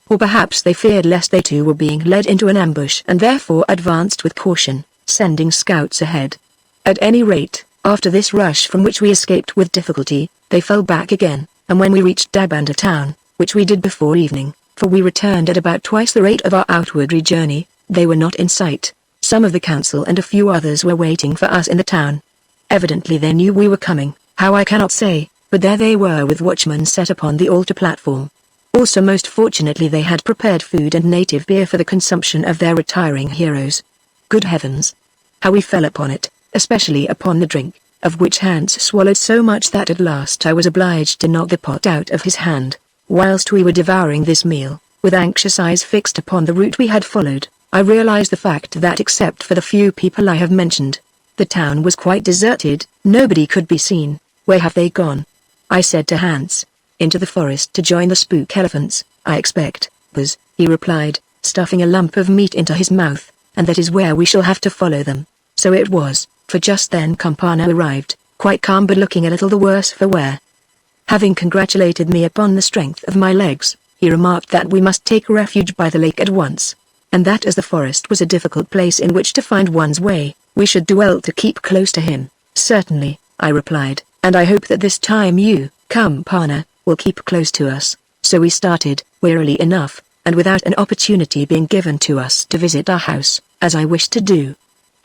Or perhaps they feared lest they too were being led into an ambush and therefore advanced with caution, sending scouts ahead. At any rate, after this rush from which we escaped with difficulty, they fell back again, and when we reached Dabanda town, which we did before evening, for we returned at about twice the rate of our outward journey, they were not in sight. Some of the council and a few others were waiting for us in the town. Evidently they knew we were coming, how I cannot say, but there they were with watchmen set upon the altar platform. Also most fortunately they had prepared food and native beer for the consumption of their retiring heroes. Good heavens! How we fell upon it, especially upon the drink, of which Hans swallowed so much that at last I was obliged to knock the pot out of his hand. Whilst we were devouring this meal, with anxious eyes fixed upon the route we had followed, I realized the fact that except for the few people I have mentioned, the town was quite deserted, nobody could be seen. Where have they gone? I said to Hans. Into the forest to join the spook elephants, I expect, Buzz, he replied, stuffing a lump of meat into his mouth, and that is where we shall have to follow them. So it was, for just then Campana arrived, quite calm but looking a little the worse for wear. Having congratulated me upon the strength of my legs, he remarked that we must take refuge by the lake at once, and that as the forest was a difficult place in which to find one's way, we should do well to keep close to him. Certainly, I replied, and I hope that this time you, Campana, will keep close to us. So we started, wearily enough, and without an opportunity being given to us to visit our house, as I wished to do.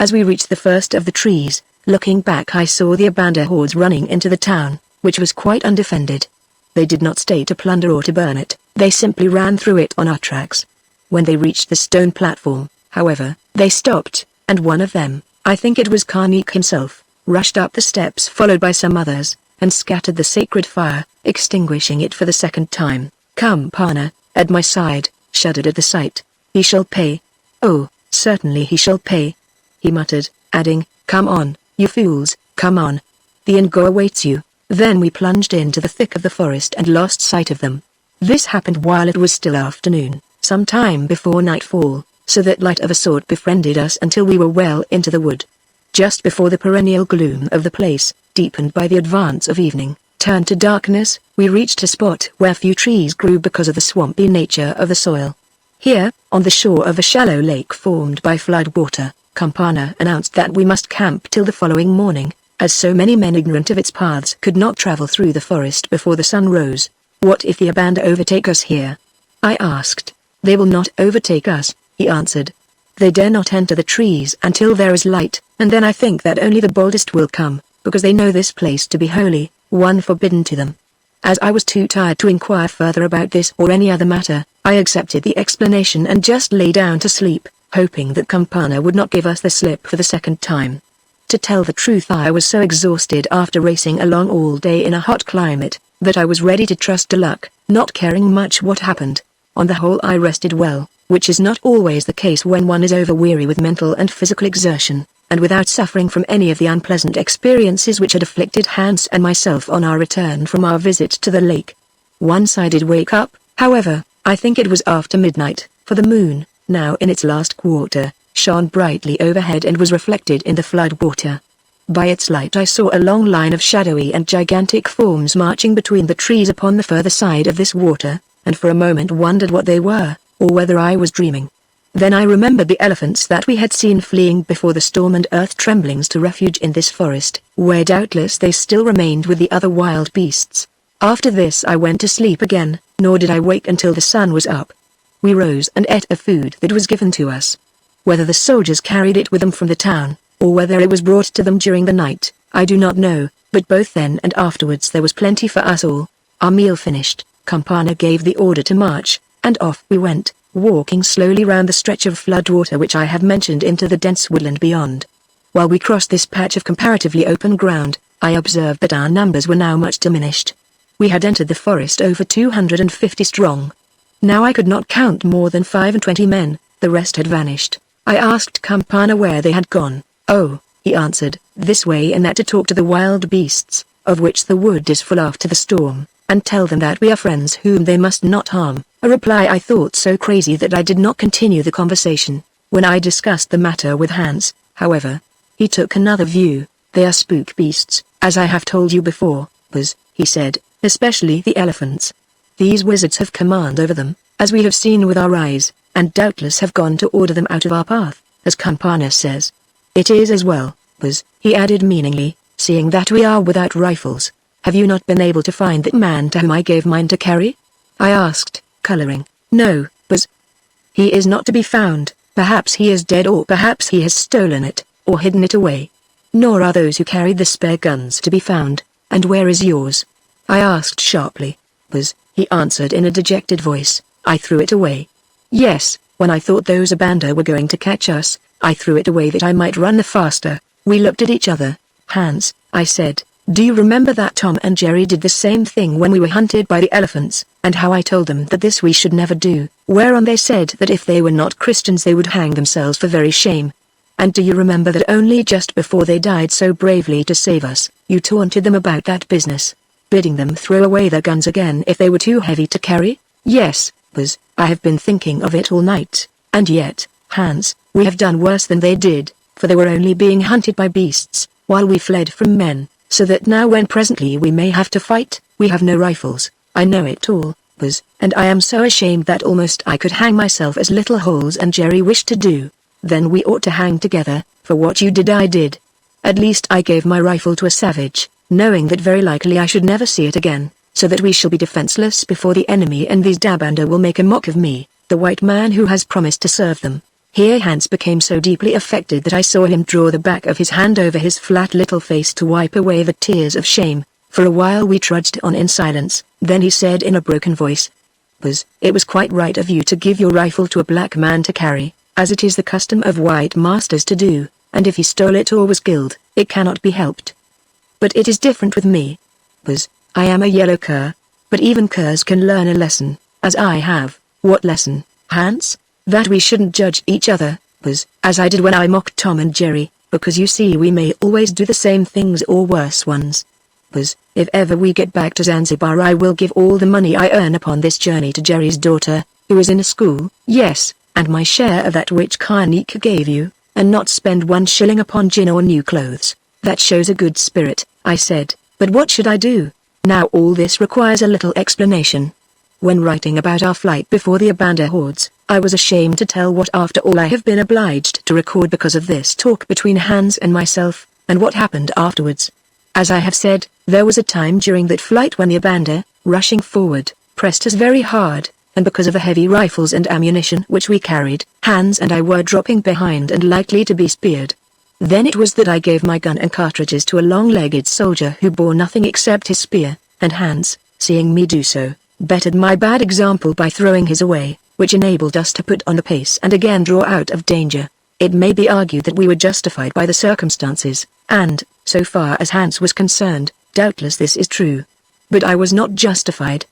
As we reached the first of the trees, looking back I saw the Abanda hordes running into the town, which was quite undefended. They did not stay to plunder or to burn it, they simply ran through it on our tracks. When they reached the stone platform, however, they stopped, and one of them, I think it was Karnik himself, rushed up the steps followed by some others, and scattered the sacred fire, extinguishing it for the second time. Campana, at my side, shuddered at the sight. He shall pay. Oh, certainly he shall pay, he muttered, adding, come on, you fools, come on. The Ngo awaits you. Then we plunged into the thick of the forest and lost sight of them. This happened while it was still afternoon, some time before nightfall, so that light of a sort befriended us until we were well into the wood. Just before the perennial gloom of the place, deepened by the advance of evening, turned to darkness, we reached a spot where few trees grew because of the swampy nature of the soil. Here, on the shore of a shallow lake formed by flood water, Campana announced that we must camp till the following morning, as so many men ignorant of its paths could not travel through the forest before the sun rose. What if the Abanda overtake us here? I asked. They will not overtake us, he answered. They dare not enter the trees until there is light, and then I think that only the boldest will come, because they know this place to be holy, one forbidden to them. As I was too tired to inquire further about this or any other matter, I accepted the explanation and just lay down to sleep, hoping that Campana would not give us the slip for the second time. To tell the truth, I was so exhausted after racing along all day in a hot climate, that I was ready to trust to luck, not caring much what happened. On the whole I rested well, which is not always the case when one is over-weary with mental and physical exertion, and without suffering from any of the unpleasant experiences which had afflicted Hans and myself on our return from our visit to the lake. Once I did wake up, however. I think it was after midnight, for the moon, now in its last quarter, shone brightly overhead and was reflected in the flood water. By its light I saw a long line of shadowy and gigantic forms marching between the trees upon the further side of this water, and for a moment wondered what they were, or whether I was dreaming. Then I remembered the elephants that we had seen fleeing before the storm and earth tremblings to refuge in this forest, where doubtless they still remained with the other wild beasts. After this I went to sleep again, nor did I wake until the sun was up. We rose and ate a food that was given to us. Whether the soldiers carried it with them from the town, or whether it was brought to them during the night, I do not know, but both then and afterwards there was plenty for us all. Our meal finished, Campana gave the order to march, and off we went, walking slowly round the stretch of floodwater which I have mentioned into the dense woodland beyond. While we crossed this patch of comparatively open ground, I observed that our numbers were now much diminished. We had entered the forest over 250 strong. Now I could not count more than 25 men, the rest had vanished. I asked Campana where they had gone. Oh, he answered, this way and that to talk to the wild beasts, of which the wood is full after the storm, and tell them that we are friends whom they must not harm, a reply I thought so crazy that I did not continue the conversation. When I discussed the matter with Hans, however, he took another view. They are spook beasts, as I have told you before, he said, especially the elephants. These wizards have command over them, as we have seen with our eyes, and doubtless have gone to order them out of our path, as Campana says. It is as well, he added meaningly, seeing that we are without rifles. Have you not been able to find that man to whom I gave mine to carry? I asked, coloring. No, he is not to be found. Perhaps he is dead, or perhaps he has stolen it, or hidden it away. Nor are those who carried the spare guns to be found. And where is yours? I asked sharply. He answered in a dejected voice, I threw it away. Yes, when I thought those Abanda were going to catch us, I threw it away that I might run the faster. We looked at each other. Hans, I said, do you remember that Tom and Jerry did the same thing when we were hunted by the elephants, and how I told them that this we should never do, whereon they said that if they were not Christians they would hang themselves for very shame? And do you remember that only just before they died so bravely to save us, you taunted them about that business, bidding them throw away their guns again if they were too heavy to carry? Yes, I have been thinking of it all night, and yet, Hans, we have done worse than they did, for they were only being hunted by beasts, while we fled from men, so that now when presently we may have to fight, we have no rifles. I know it all, and I am so ashamed that almost I could hang myself as Little Holes and Jerry wished to do. Then we ought to hang together, for what you did I did. At least I gave my rifle to a savage, knowing that very likely I should never see it again, so that we shall be defenseless before the enemy and these Dabanda will make a mock of me, the white man who has promised to serve them. Here Hans became so deeply affected that I saw him draw the back of his hand over his flat little face to wipe away the tears of shame. For a while we trudged on in silence, then he said in a broken voice, it was quite right of you to give your rifle to a black man to carry, as it is the custom of white masters to do, and if he stole it or was killed, it cannot be helped. But it is different with me. I am a yellow cur, but even curs can learn a lesson, as I have. What lesson, Hans? That we shouldn't judge each other, as I did when I mocked Tom and Jerry, because you see we may always do the same things or worse ones. If ever we get back to Zanzibar I will give all the money I earn upon this journey to Jerry's daughter, who is in a school, yes, and my share of that which Karnik gave you, and not spend 1 shilling upon gin or new clothes. That shows a good spirit, I said, but what should I do? Now all this requires a little explanation. When writing about our flight before the Abanda hordes, I was ashamed to tell what after all I have been obliged to record because of this talk between Hans and myself, and what happened afterwards. As I have said, there was a time during that flight when the Abanda, rushing forward, pressed us very hard, and because of the heavy rifles and ammunition which we carried, Hans and I were dropping behind and likely to be speared. Then it was that I gave my gun and cartridges to a long-legged soldier who bore nothing except his spear, and Hans, seeing me do so, bettered my bad example by throwing his away, which enabled us to put on the pace and again draw out of danger. It may be argued that we were justified by the circumstances, and, so far as Hans was concerned, doubtless this is true. But I was not justified.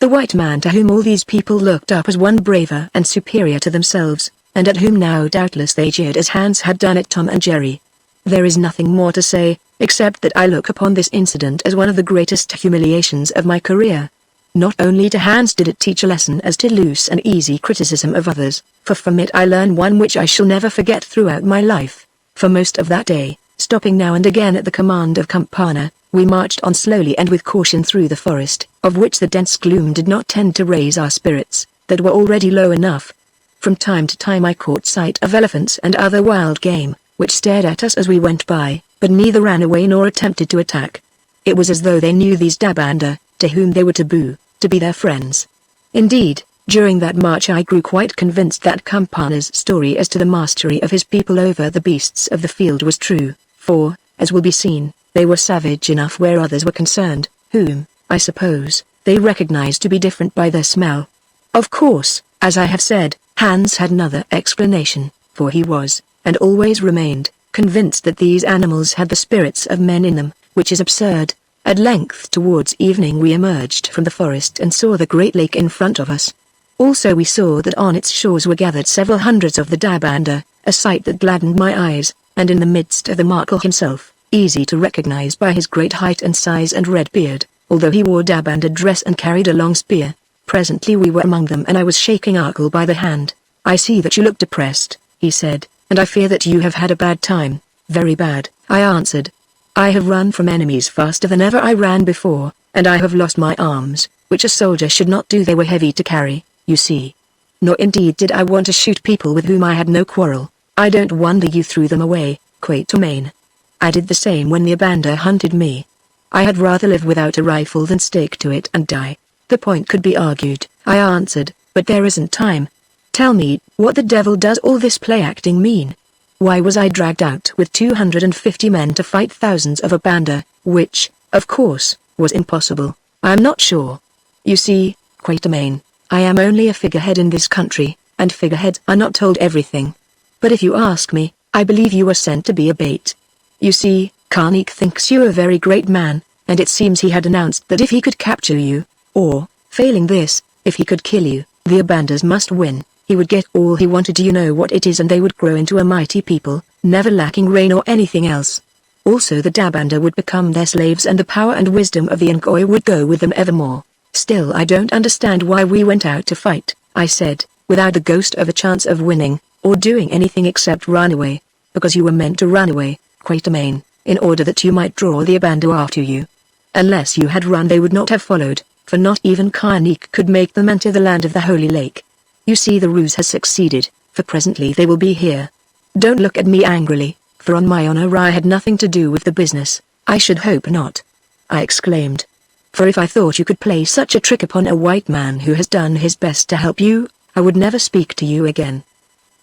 The white man to whom all these people looked up as one braver and superior to themselves, and at whom now doubtless they jeered as Hans had done at Tom and Jerry. There is nothing more to say, except that I look upon this incident as one of the greatest humiliations of my career. Not only to Hans did it teach a lesson as to loose and easy criticism of others, for from it I learned one which I shall never forget throughout my life. For most of that day, stopping now and again at the command of Campana, we marched on slowly and with caution through the forest, of which the dense gloom did not tend to raise our spirits, that were already low enough. From time to time I caught sight of elephants and other wild game, which stared at us as we went by, but neither ran away nor attempted to attack. It was as though they knew these Dabanda, to whom they were taboo, to be their friends. Indeed, during that march I grew quite convinced that Campana's story as to the mastery of his people over the beasts of the field was true, for, as will be seen, they were savage enough where others were concerned, whom, I suppose, they recognized to be different by their smell. Of course, as I have said, Hans had another explanation, for he was, and always remained, convinced that these animals had the spirits of men in them, which is absurd. At length towards evening we emerged from the forest and saw the great lake in front of us. Also we saw that on its shores were gathered several hundreds of the Dabanda, a sight that gladdened my eyes, and in the midst of them Arkell himself, easy to recognize by his great height and size and red beard, although he wore Dabanda dress and carried a long spear. Presently we were among them and I was shaking Arkell by the hand. "I see that you look depressed," he said, "and I fear that you have had a bad time." "Very bad," I answered. "I have run from enemies faster than ever I ran before, and I have lost my arms, which a soldier should not do. They were heavy to carry, you see. Nor indeed did I want to shoot people with whom I had no quarrel. I don't wonder you threw them away, Quatermain. I did the same when the Abanda hunted me. I had rather live without a rifle than stick to it and die." "The point could be argued," I answered, "but there isn't time. Tell me, what the devil does all this play-acting mean? Why was I dragged out with 250 men to fight thousands of Abanda, which, of course, was impossible? I am not sure. You see, Quatermain, I am only a figurehead in this country, and figureheads are not told everything. But if you ask me, I believe you were sent to be a bait. You see, Karnik thinks you a very great man, and it seems he had announced that if he could capture you, or, failing this, if he could kill you, the Abandas must win. He would get all he wanted. You know what it is, and they would grow into a mighty people, never lacking rain or anything else. Also the Dabanda would become their slaves and the power and wisdom of the Ngoi would go with them evermore. Still I don't understand why we went out to fight," I said, "without the ghost of a chance of winning, or doing anything except run away. Because you were meant to run away, Quatermain, in order that you might draw the Abanda after you. Unless you had run they would not have followed, for not even Karnik could make them enter the land of the Holy Lake. You see the ruse has succeeded, for presently they will be here. Don't look at me angrily, for on my honor I had nothing to do with the business." "I should hope not," I exclaimed. "For if I thought you could play such a trick upon a white man who has done his best to help you, I would never speak to you again.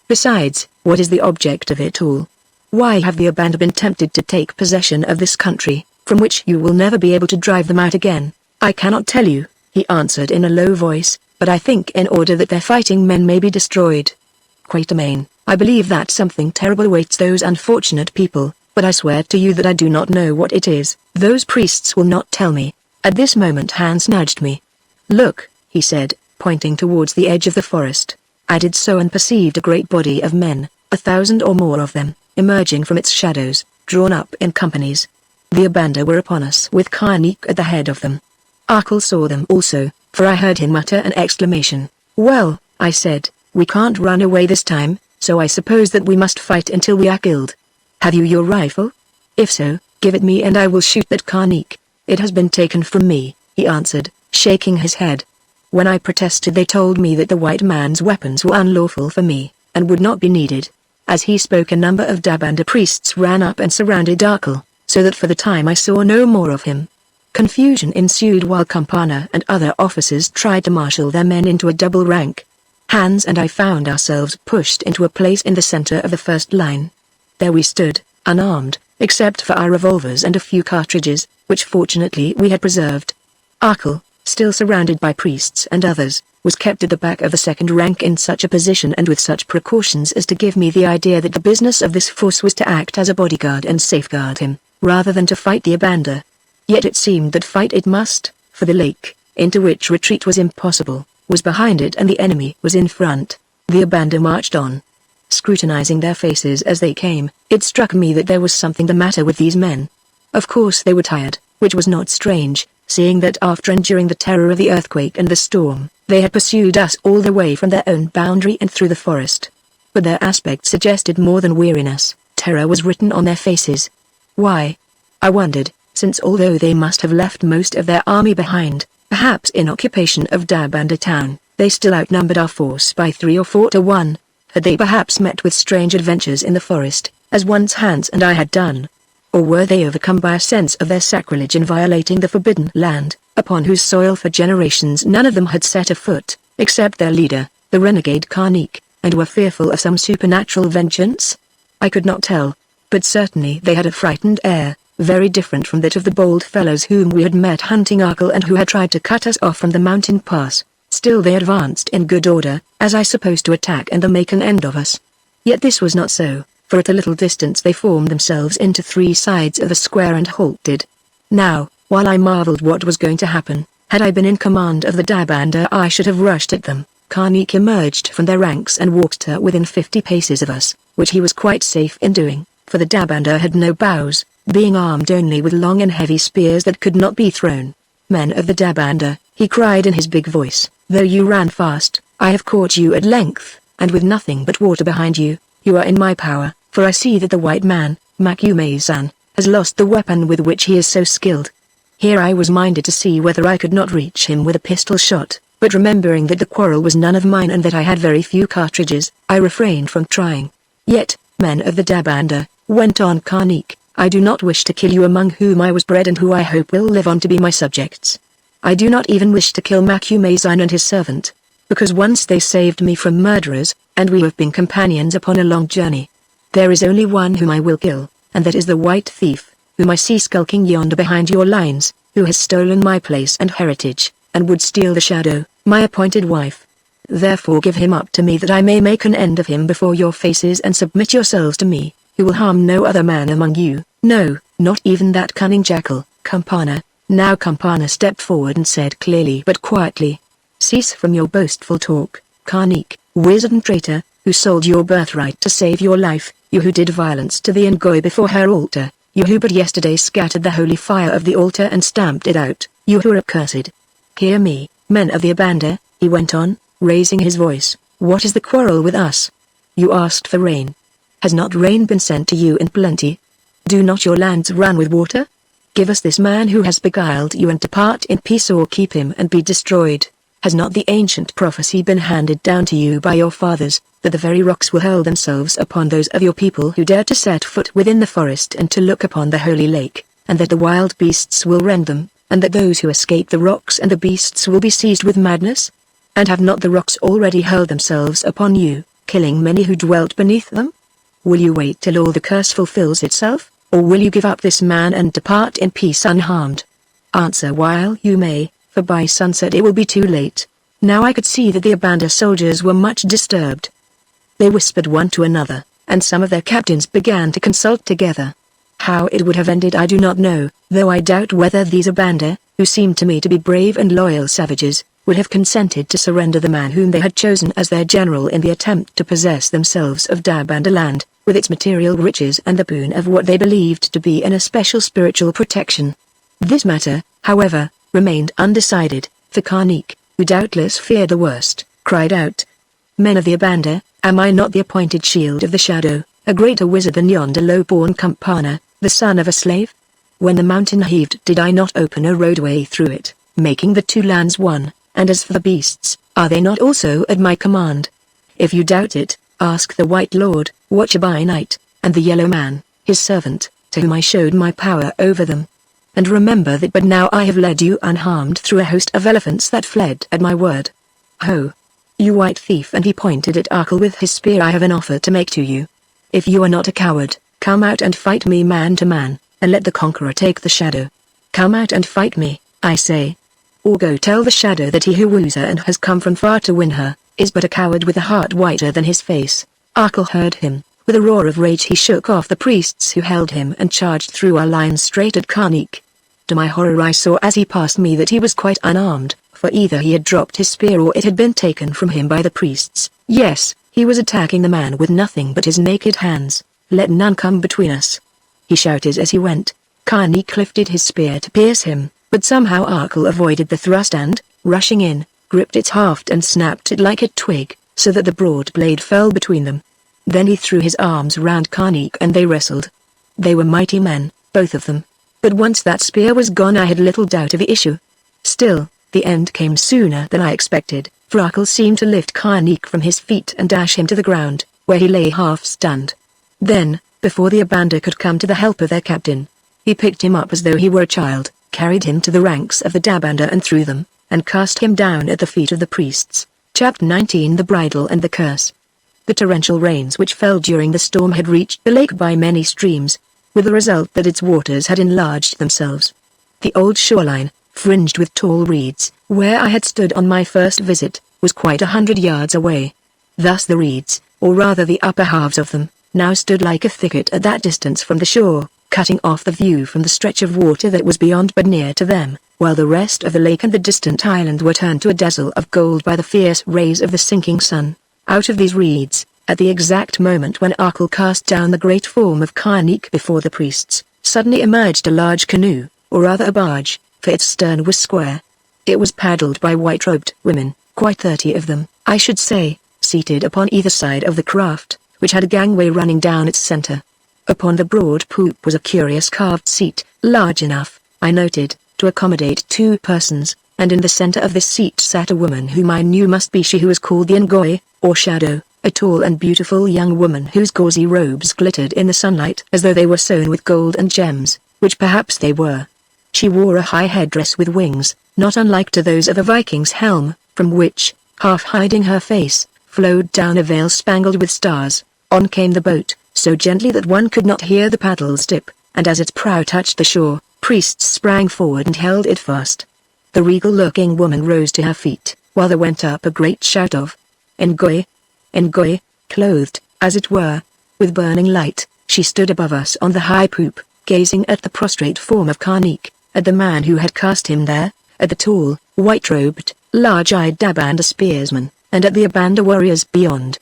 Besides, what is the object of it all? Why have the Abanda been tempted to take possession of this country, from which you will never be able to drive them out again?" "I cannot tell you," he answered in a low voice, "but I think in order that their fighting men may be destroyed. Quatermain, I believe that something terrible awaits those unfortunate people, but I swear to you that I do not know what it is. Those priests will not tell me." At this moment Hans nudged me. "Look," he said, pointing towards the edge of the forest. I did so and perceived a great body of men, 1,000 or more of them, emerging from its shadows, drawn up in companies. The Abanda were upon us with Karnik at the head of them. Arkell saw them also, for I heard him mutter an exclamation. "Well," I said, "we can't run away this time, so I suppose that we must fight until we are killed. Have you your rifle? If so, give it me and I will shoot that Karnik." "It has been taken from me," he answered, shaking his head. When I protested they told me that the white man's weapons were unlawful for me, and would not be needed. As he spoke a number of Dabanda priests ran up and surrounded Arkell, so that for the time I saw no more of him. Confusion ensued while Campana and other officers tried to marshal their men into a double rank. Hans and I found ourselves pushed into a place in the center of the first line. There we stood, unarmed, except for our revolvers and a few cartridges, which fortunately we had preserved. Arkell, still surrounded by priests and others, was kept at the back of the second rank in such a position and with such precautions as to give me the idea that the business of this force was to act as a bodyguard and safeguard him, rather than to fight the Abanda. Yet it seemed that fight it must, for the lake, into which retreat was impossible, was behind it and the enemy was in front. The Abanda marched on. Scrutinizing their faces as they came, it struck me that there was something the matter with these men. Of course they were tired, which was not strange, seeing that after enduring the terror of the earthquake and the storm, they had pursued us all the way from their own boundary and through the forest. But their aspect suggested more than weariness. Terror was written on their faces. Why? I wondered, since although they must have left most of their army behind, perhaps in occupation of Dabanda town, they still outnumbered our force by 3 or 4 to 1. Had they perhaps met with strange adventures in the forest, as once Hans and I had done? Or were they overcome by a sense of their sacrilege in violating the forbidden land, upon whose soil for generations none of them had set a foot, except their leader, the renegade Karnik, and were fearful of some supernatural vengeance? I could not tell, but certainly they had a frightened air, very different from that of the bold fellows whom we had met hunting Arkle and who had tried to cut us off from the mountain pass. Still they advanced in good order, as I supposed to attack and make an end of us. Yet this was not so, for at a little distance they formed themselves into 3 sides of a square and halted. Now, while I marveled what was going to happen, had I been in command of the Dabanda I should have rushed at them. Karnik emerged from their ranks and walked to within 50 paces of us, which he was quite safe in doing, for the Dabanda had no bows, being armed only with long and heavy spears that could not be thrown. Men of the Dabanda, he cried in his big voice, though you ran fast, I have caught you at length, and with nothing but water behind you, you are in my power, for I see that the white man, Makume-san, has lost the weapon with which he is so skilled. Here I was minded to see whether I could not reach him with a pistol shot, but remembering that the quarrel was none of mine and that I had very few cartridges, I refrained from trying. Yet, men of the Dabanda, went on Karnik, I do not wish to kill you among whom I was bred and who I hope will live on to be my subjects. I do not even wish to kill Makume-san and his servant, because once they saved me from murderers, and we have been companions upon a long journey. There is only one whom I will kill, and that is the white thief, whom I see skulking yonder behind your lines, who has stolen my place and heritage, and would steal the shadow, my appointed wife. Therefore give him up to me that I may make an end of him before your faces and submit yourselves to me, who will harm no other man among you, no, not even that cunning jackal, Campana. Now Campana stepped forward and said clearly but quietly, cease from your boastful talk, Karnik, wizard and traitor, who sold your birthright to save your life, you who did violence to the Ngoi before her altar, you who but yesterday scattered the holy fire of the altar and stamped it out, you who are accursed. Hear me, men of the Abanda, he went on, raising his voice, what is the quarrel with us? You asked for rain. Has not rain been sent to you in plenty? Do not your lands run with water? Give us this man who has beguiled you and depart in peace, or keep him and be destroyed. Has not the ancient prophecy been handed down to you by your fathers, that the very rocks will hurl themselves upon those of your people who dare to set foot within the forest and to look upon the holy lake, and that the wild beasts will rend them, and that those who escape the rocks and the beasts will be seized with madness? And have not the rocks already hurled themselves upon you, killing many who dwelt beneath them? Will you wait till all the curse fulfills itself, or will you give up this man and depart in peace unharmed? Answer while you may, for by sunset it will be too late. Now I could see that the Abanda soldiers were much disturbed. They whispered one to another, and some of their captains began to consult together. How it would have ended I do not know, though I doubt whether these Abanda, who seemed to me to be brave and loyal savages, would have consented to surrender the man whom they had chosen as their general in the attempt to possess themselves of Dabanda land, with its material riches and the boon of what they believed to be an especial spiritual protection. This matter, however, remained undecided, for Karnik, who doubtless feared the worst, cried out, Men of the Abanda, am I not the appointed shield of the shadow, a greater wizard than yonder low-born Campana, the son of a slave? When the mountain heaved did I not open a roadway through it, making the 2 lands one? And as for the beasts, are they not also at my command? If you doubt it, ask the White Lord, Watcher by night, and the Yellow Man, his servant, to whom I showed my power over them. And remember that but now I have led you unharmed through a host of elephants that fled at my word. Ho! You white thief, and he pointed at Arkle with his spear, I have an offer to make to you. If you are not a coward, come out and fight me man to man, and let the conqueror take the shadow. Come out and fight me, I say. Or go tell the shadow that he who woos her and has come from far to win her, is but a coward with a heart whiter than his face. Arkle heard him. With a roar of rage he shook off the priests who held him and charged through our lines straight at Karnik. To my horror I saw as he passed me that he was quite unarmed, for either he had dropped his spear or it had been taken from him by the priests. Yes, he was attacking the man with nothing but his naked hands. Let none come between us, he shouted as he went. Karnik lifted his spear to pierce him, but somehow Arkell avoided the thrust and, rushing in, gripped its haft and snapped it like a twig, so that the broad blade fell between them. Then he threw his arms round Karnik and they wrestled. They were mighty men, both of them. But once that spear was gone I had little doubt of the issue. Still, the end came sooner than I expected, for Arkell seemed to lift Karnik from his feet and dash him to the ground, where he lay half-stunned. Then, before the Abanda could come to the help of their captain, he picked him up as though he were a child, carried him to the ranks of the Dabanda and threw them, and cast him down at the feet of the priests. Chapter 19 The Bridle and the Curse. The torrential rains which fell during the storm had reached the lake by many streams, with the result that its waters had enlarged themselves. The old shoreline, fringed with tall reeds, where I had stood on my first visit, was quite 100 yards away. Thus the reeds, or rather the upper halves of them, now stood like a thicket at that distance from the shore, cutting off the view from the stretch of water that was beyond but near to them, while the rest of the lake and the distant island were turned to a dazzle of gold by the fierce rays of the sinking sun. Out of these reeds, at the exact moment when Arkell cast down the great form of Karnik before the priests, suddenly emerged a large canoe, or rather a barge, for its stern was square. It was paddled by white-robed women, quite 30 of them, I should say, seated upon either side of the craft, which had a gangway running down its center. Upon the broad poop was a curious carved seat, large enough, I noted, to accommodate 2 persons, and in the center of this seat sat a woman whom I knew must be she who was called the Ngoi, or Shadow, a tall and beautiful young woman whose gauzy robes glittered in the sunlight as though they were sewn with gold and gems, which perhaps they were. She wore a high headdress with wings, not unlike to those of a Viking's helm, from which, half hiding her face, flowed down a veil spangled with stars. On came the boat, so gently that one could not hear the paddles dip, and as its prow touched the shore, priests sprang forward and held it fast. The regal-looking woman rose to her feet, while there went up a great shout of Ngoi! Ngoi! Clothed, as it were, with burning light, she stood above us on the high poop, gazing at the prostrate form of Karnik, at the man who had cast him there, at the tall, white-robed, large-eyed Dabanda spearsman, and at the Abanda warriors beyond.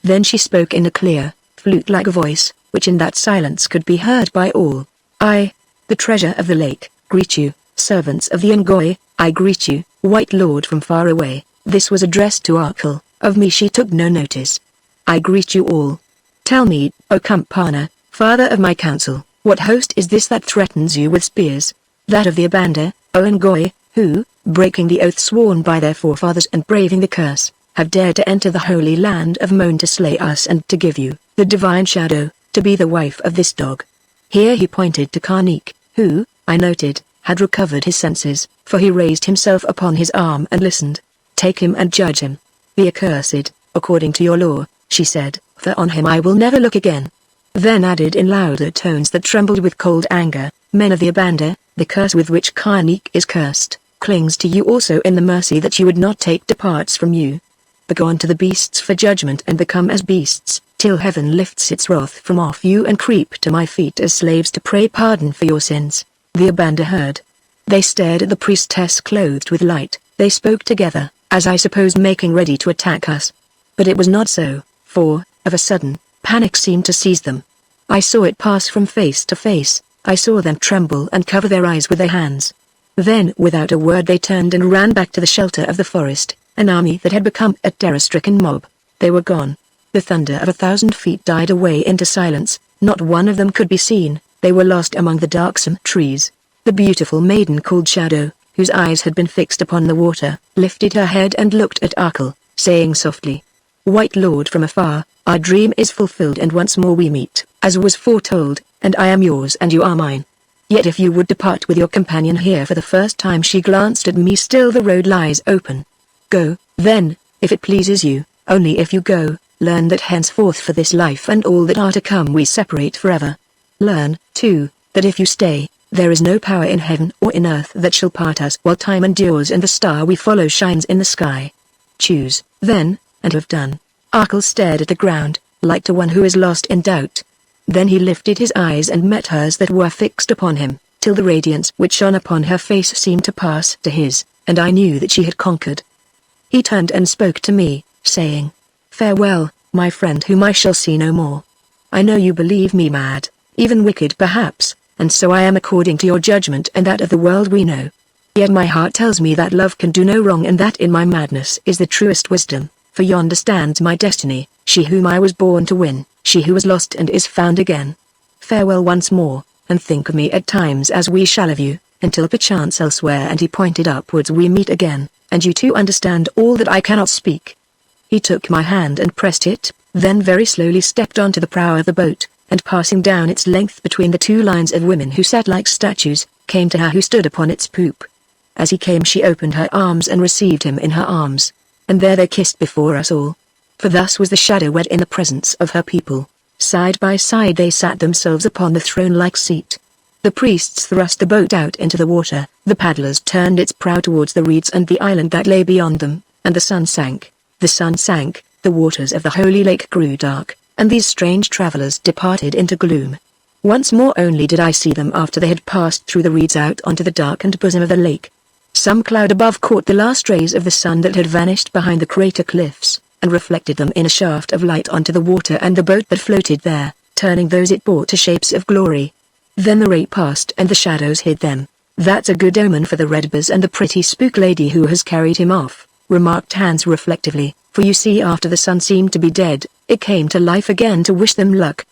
Then she spoke in a clear, flute-like voice, which in that silence could be heard by all. I, the treasure of the lake, greet you, servants of the Ngoi, I greet you, white lord from far away. This was addressed to Arkell, of me she took no notice. I greet you all. Tell me, O Kumpana, father of my council, what host is this that threatens you with spears? That of the Abanda, O Ngoi, who, breaking the oath sworn by their forefathers and braving the curse, have dared to enter the holy land of Mon to slay us and to give you, the divine Shadow, to be the wife of this dog. Here he pointed to Karnik, who, I noted, had recovered his senses, for he raised himself upon his arm and listened. Take him and judge him. The accursed, according to your law, she said, for on him I will never look again. Then added in louder tones that trembled with cold anger, men of the Abanda, the curse with which Karnik is cursed, clings to you also in the mercy that you would not take departs from you. Begone to the beasts for judgment and become as beasts, till heaven lifts its wrath from off you and creep to my feet as slaves to pray pardon for your sins. The Abanda heard. They stared at the priestess clothed with light, they spoke together, as I suppose making ready to attack us. But it was not so, for, of a sudden, panic seemed to seize them. I saw it pass from face to face, I saw them tremble and cover their eyes with their hands. Then without a word they turned and ran back to the shelter of the forest, an army that had become a terror-stricken mob. They were gone. The thunder of 1,000 feet died away into silence, not one of them could be seen, they were lost among the darksome trees. The beautiful maiden called Shadow, whose eyes had been fixed upon the water, lifted her head and looked at Arkell, saying softly, White Lord from afar, our dream is fulfilled and once more we meet, as was foretold, and I am yours and you are mine. Yet if you would depart with your companion here for the first time she glanced at me still the road lies open. Go, then, if it pleases you, only if you go, learn that henceforth for this life and all that are to come we separate forever. Learn, too, that if you stay, there is no power in heaven or in earth that shall part us while time endures and the star we follow shines in the sky. Choose, then, and have done. Arkell stared at the ground, like to one who is lost in doubt. Then he lifted his eyes and met hers that were fixed upon him, till the radiance which shone upon her face seemed to pass to his. and I knew that she had conquered. He turned and spoke to me, saying, "Farewell, my friend whom I shall see no more. I know you believe me mad, even wicked perhaps, and so I am according to your judgment and that of the world we know. Yet my heart tells me that love can do no wrong and that in my madness is the truest wisdom, for yonder stands my destiny, she whom I was born to win, she who was lost and is found again. Farewell once more, and think of me at times as we shall of you, until perchance elsewhere," and he pointed upwards, "we meet again, and you too understand all that I cannot speak." He took my hand and pressed it, then very slowly stepped onto the prow of the boat, and passing down its length between the two lines of women who sat like statues, came to her who stood upon its poop. As he came she opened her arms and received him in her arms, and there they kissed before us all. For thus was the shadow wed in the presence of her people. Side by side they sat themselves upon the throne-like seat. The priests thrust the boat out into the water, the paddlers turned its prow towards the reeds and the island that lay beyond them, and the sun sank. The sun sank, the waters of the holy lake grew dark, and these strange travelers departed into gloom. Once more only did I see them after they had passed through the reeds out onto the darkened bosom of the lake. Some cloud above caught the last rays of the sun that had vanished behind the crater cliffs, and reflected them in a shaft of light onto the water and the boat that floated there, turning those it bore to shapes of glory. Then the ray passed and the shadows hid them. "That's a good omen for the Redbars and the pretty spook lady who has carried him off," remarked Hans reflectively, "for you see after the sun seemed to be dead, it came to life again to wish them luck."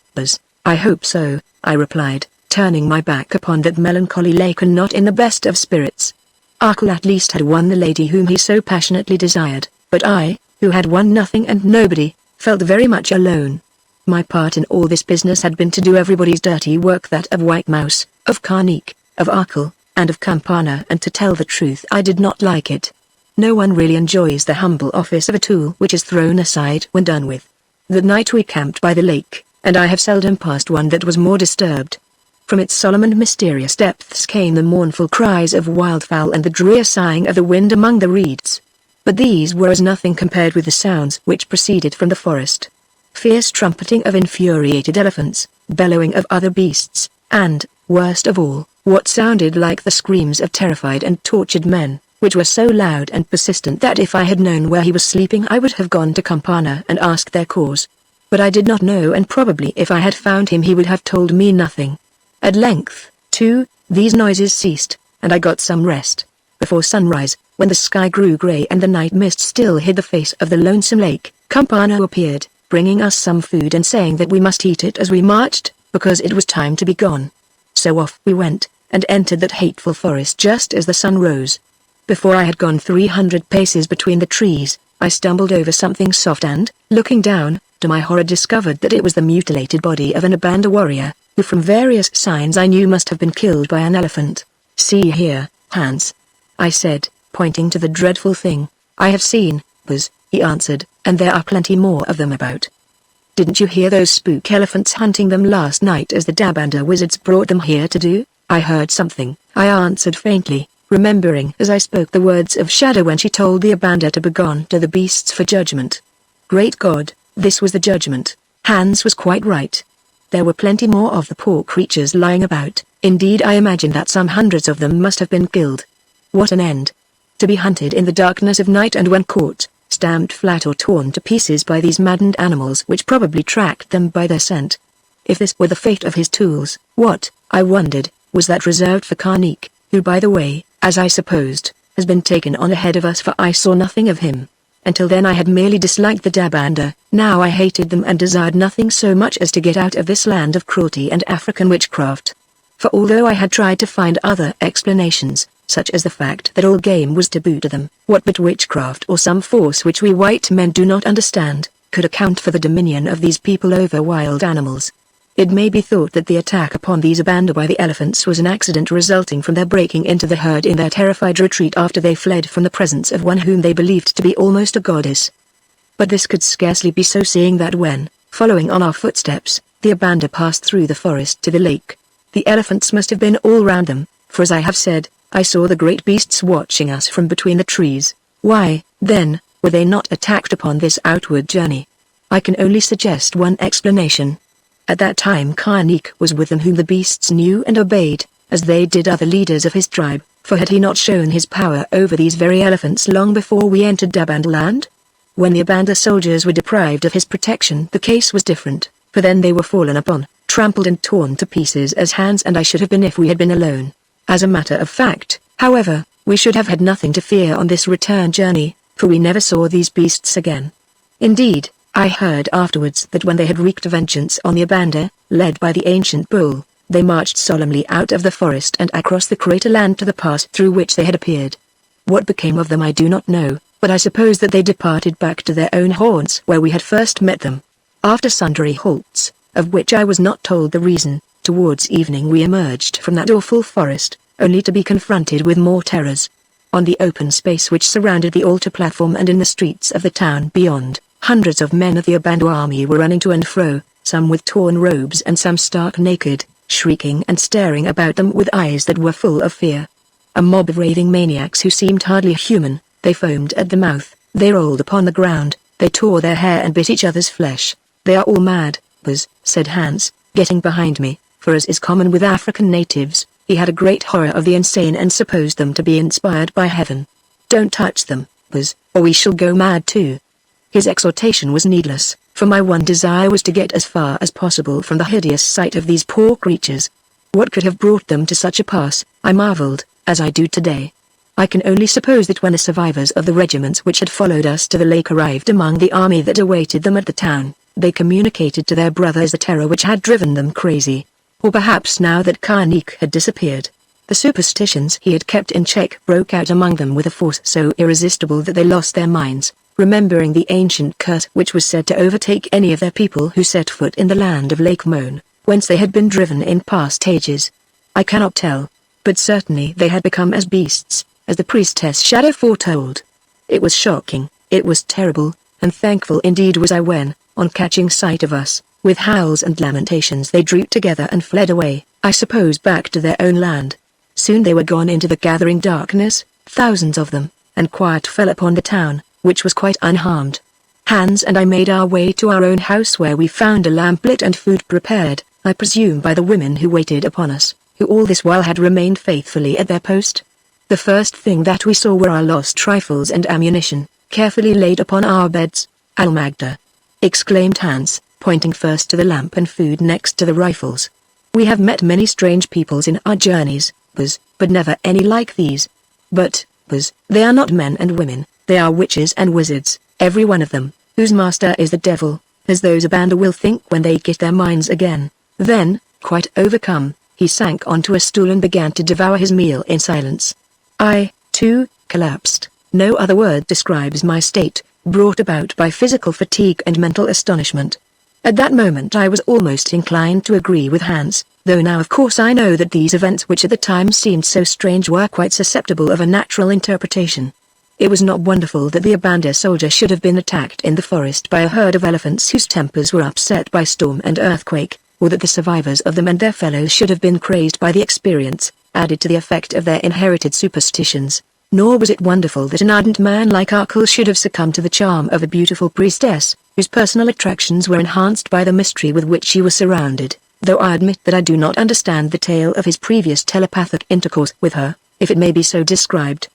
"I hope so," I replied, turning my back upon that melancholy lake and not in the best of spirits. Arkle at least had won the lady whom he so passionately desired, but I, who had won nothing and nobody, felt very much alone. My part in all this business had been to do everybody's dirty work, that of White Mouse, of Karnik, of Arkle, and of Campana, and to tell the truth I did not like it. No one really enjoys the humble office of a tool which is thrown aside when done with. That night we camped by the lake, and I have seldom passed one that was more disturbed. From its solemn and mysterious depths came the mournful cries of wildfowl and the drear sighing of the wind among the reeds. But these were as nothing compared with the sounds which proceeded from the forest. Fierce trumpeting of infuriated elephants, bellowing of other beasts, and, worst of all, what sounded like the screams of terrified and tortured men, which were so loud and persistent that if I had known where he was sleeping I would have gone to Campana and asked their cause. But I did not know, and probably if I had found him he would have told me nothing. At length, too, these noises ceased, and I got some rest. Before sunrise, when the sky grew grey and the night mist still hid the face of the lonesome lake, Campana appeared, bringing us some food and saying that we must eat it as we marched, because it was time to be gone. So off we went, and entered that hateful forest just as the sun rose. Before I had gone 300 paces between the trees, I stumbled over something soft and, looking down, to my horror discovered that it was the mutilated body of an Abanda warrior, who from various signs I knew must have been killed by an elephant. "See here, Hans," I said, pointing to the dreadful thing. "I have seen Buzz," he answered, "and there are plenty more of them about. Didn't you hear those spook elephants hunting them last night as the Dabanda wizards brought them here to do?" "I heard something," I answered faintly, remembering as I spoke the words of Shadow when she told the Abanda to begone to the beasts for judgment. Great God, this was the judgment. Hans was quite right. There were plenty more of the poor creatures lying about. Indeed, I imagine that some hundreds of them must have been killed. What an end! To be hunted in the darkness of night, and when caught, stamped flat or torn to pieces by these maddened animals which probably tracked them by their scent. If this were the fate of his tools, what, I wondered, was that reserved for Karnik, who by the way, as I supposed, has been taken on ahead of us, for I saw nothing of him. Until then I had merely disliked the Dabanda, now I hated them and desired nothing so much as to get out of this land of cruelty and African witchcraft. For although I had tried to find other explanations, such as the fact that all game was taboo to them, what but witchcraft or some force which we white men do not understand, could account for the dominion of these people over wild animals. It may be thought that the attack upon these Abanda by the elephants was an accident resulting from their breaking into the herd in their terrified retreat after they fled from the presence of one whom they believed to be almost a goddess. But this could scarcely be so, seeing that when, following on our footsteps, the Abanda passed through the forest to the lake, the elephants must have been all round them, for as I have said, I saw the great beasts watching us from between the trees. Why, then, were they not attacked upon this outward journey? I can only suggest one explanation. At that time Karnik was with them, whom the beasts knew and obeyed, as they did other leaders of his tribe, for had he not shown his power over these very elephants long before we entered Daband land? When the Abanda soldiers were deprived of his protection, the case was different, for then they were fallen upon, trampled and torn to pieces as Hans and I should have been if we had been alone. As a matter of fact, however, we should have had nothing to fear on this return journey, for we never saw these beasts again. Indeed, I heard afterwards that when they had wreaked vengeance on the Abanda, led by the ancient bull, they marched solemnly out of the forest and across the crater land to the pass through which they had appeared. What became of them I do not know, but I suppose that they departed back to their own haunts where we had first met them. After sundry halts, of which I was not told the reason, towards evening we emerged from that awful forest, only to be confronted with more terrors. On the open space which surrounded the altar platform and in the streets of the town beyond, hundreds of men of the Abanda army were running to and fro, some with torn robes and some stark naked, shrieking and staring about them with eyes that were full of fear. A mob of raving maniacs who seemed hardly human. They foamed at the mouth, they rolled upon the ground, they tore their hair and bit each other's flesh. "They are all mad, Buzz," said Hans, getting behind me, for as is common with African natives, he had a great horror of the insane and supposed them to be inspired by heaven. "Don't touch them, Buzz, or we shall go mad too." His exhortation was needless, for my one desire was to get as far as possible from the hideous sight of these poor creatures. What could have brought them to such a pass, I marveled, as I do today. I can only suppose that when the survivors of the regiments which had followed us to the lake arrived among the army that awaited them at the town, they communicated to their brothers the terror which had driven them crazy. Or perhaps now that Karnik had disappeared, the superstitions he had kept in check broke out among them with a force so irresistible that they lost their minds, remembering the ancient curse which was said to overtake any of their people who set foot in the land of Lake Moan, whence they had been driven in past ages. I cannot tell, but certainly they had become as beasts, as the priestess Shadow foretold. It was shocking, it was terrible, and thankful indeed was I when, on catching sight of us, with howls and lamentations they drew together and fled away, I suppose back to their own land. Soon they were gone into the gathering darkness, thousands of them, and quiet fell upon the town, which was quite unharmed. Hans and I made our way to our own house where we found a lamp lit and food prepared, I presume by the women who waited upon us, who all this while had remained faithfully at their post. The first thing that we saw were our lost rifles and ammunition, carefully laid upon our beds. "Almagda!" exclaimed Hans, pointing first to the lamp and food next to the rifles. "We have met many strange peoples in our journeys, Buzz, but never any like these. But, Buzz, they are not men and women, they are witches and wizards, every one of them, whose master is the devil, as those Abanda will think when they get their minds again." Then, quite overcome, he sank onto a stool and began to devour his meal in silence. I, too, collapsed. No other word describes my state, brought about by physical fatigue and mental astonishment. At that moment I was almost inclined to agree with Hans, though now of course I know that these events which at the time seemed so strange were quite susceptible of a natural interpretation. It was not wonderful that the Abanda soldier should have been attacked in the forest by a herd of elephants whose tempers were upset by storm and earthquake, or that the survivors of them and their fellows should have been crazed by the experience, added to the effect of their inherited superstitions. Nor was it wonderful that an ardent man like Arkell should have succumbed to the charm of a beautiful priestess, whose personal attractions were enhanced by the mystery with which she was surrounded, though I admit that I do not understand the tale of his previous telepathic intercourse with her, if it may be so described.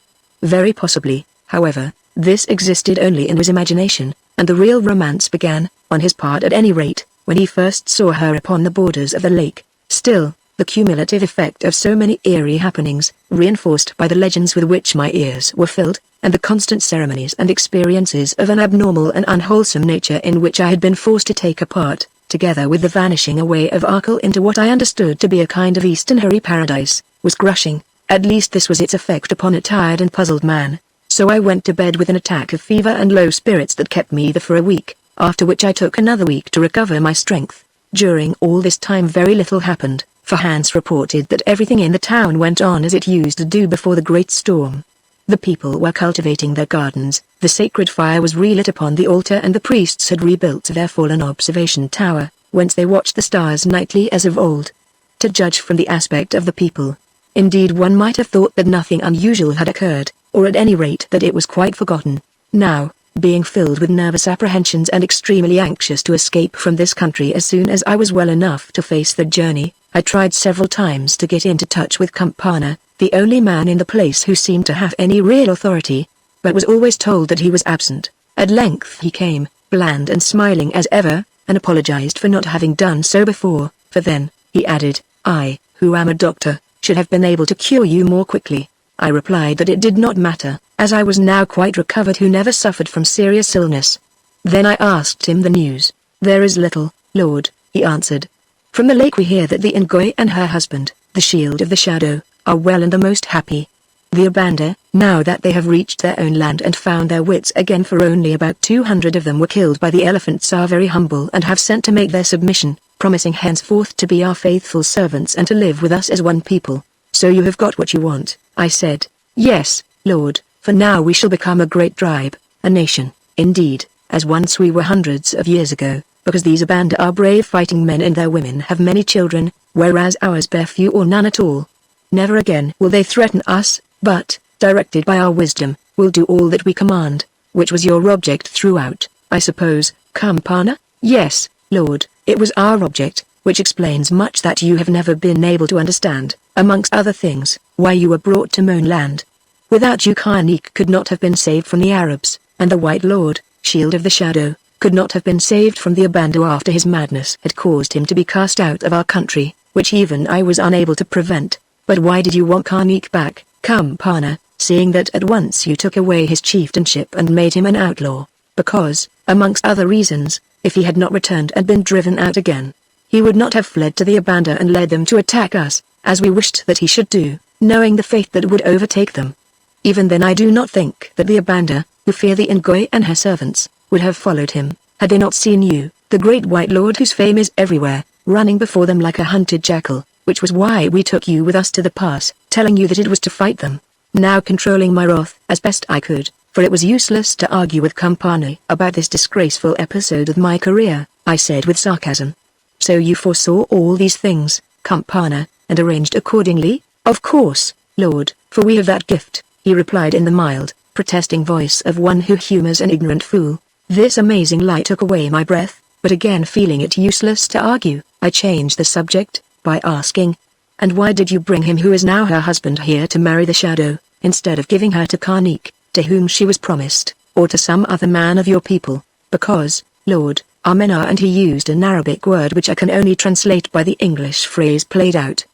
Very possibly, however, this existed only in his imagination, and the real romance began, on his part at any rate, when he first saw her upon the borders of the lake. Still, the cumulative effect of so many eerie happenings, reinforced by the legends with which my ears were filled, and the constant ceremonies and experiences of an abnormal and unwholesome nature in which I had been forced to take a part, together with the vanishing away of Arkell into what I understood to be a kind of Eastern hairy paradise, was crushing. At least this was its effect upon a tired and puzzled man. So I went to bed with an attack of fever and low spirits that kept me there for a week, after which I took another week to recover my strength. During all this time very little happened, for Hans reported that everything in the town went on as it used to do before the great storm. The people were cultivating their gardens, the sacred fire was relit upon the altar and the priests had rebuilt their fallen observation tower, whence they watched the stars nightly as of old. To judge from the aspect of the people, indeed one might have thought that nothing unusual had occurred, or at any rate that it was quite forgotten. Now, being filled with nervous apprehensions and extremely anxious to escape from this country as soon as I was well enough to face the journey, I tried several times to get into touch with Campana, the only man in the place who seemed to have any real authority, but was always told that he was absent. At length he came, bland and smiling as ever, and apologized for not having done so before, for then, he added, I, who am a doctor, should have been able to cure you more quickly. I replied that it did not matter, as I was now quite recovered who never suffered from serious illness. Then I asked him the news. There is little, Lord, he answered. From the lake we hear that the Ngoy and her husband, the Shield of the Shadow, are well and the most happy. The Abanda, now that they have reached their own land and found their wits again, for only about 200 of them were killed by the elephants, are very humble and have sent to make their submission, promising henceforth to be our faithful servants and to live with us as one people. So you have got what you want, I said. Yes, Lord, for now we shall become a great tribe, a nation, indeed, as once we were hundreds of years ago, because these Abanda are brave fighting men and their women have many children, whereas ours bear few or none at all. Never again will they threaten us, but, directed by our wisdom, will do all that we command, which was your object throughout, I suppose, Campana? Yes, Lord, it was our object, which explains much that you have never been able to understand, amongst other things, why you were brought to Moon Land. Without you Karnik could not have been saved from the Arabs, and the White Lord, Shield of the Shadow, could not have been saved from the Abanda after his madness had caused him to be cast out of our country, which even I was unable to prevent. But why did you want Karnik back, Campana, seeing that at once you took away his chieftainship and made him an outlaw? Because, amongst other reasons, if he had not returned and been driven out again, he would not have fled to the Abanda and led them to attack us, as we wished that he should do, knowing the fate that would overtake them. Even then I do not think that the Abanda, who fear the Ngoy and her servants, would have followed him, had they not seen you, the great White Lord whose fame is everywhere, running before them like a hunted jackal, which was why we took you with us to the pass, telling you that it was to fight them. Now controlling my wrath as best I could, for it was useless to argue with Campana about this disgraceful episode of my career, I said with sarcasm. So you foresaw all these things, Campana, and arranged accordingly? Of course, Lord, for we have that gift, he replied in the mild, protesting voice of one who humors an ignorant fool. This amazing light took away my breath, but again feeling it useless to argue, I changed the subject, by asking, and why did you bring him who is now her husband here to marry the Shadow, instead of giving her to Karnik, to whom she was promised, or to some other man of your people? Because, Lord, Amenar, and he used an Arabic word which I can only translate by the English phrase played out.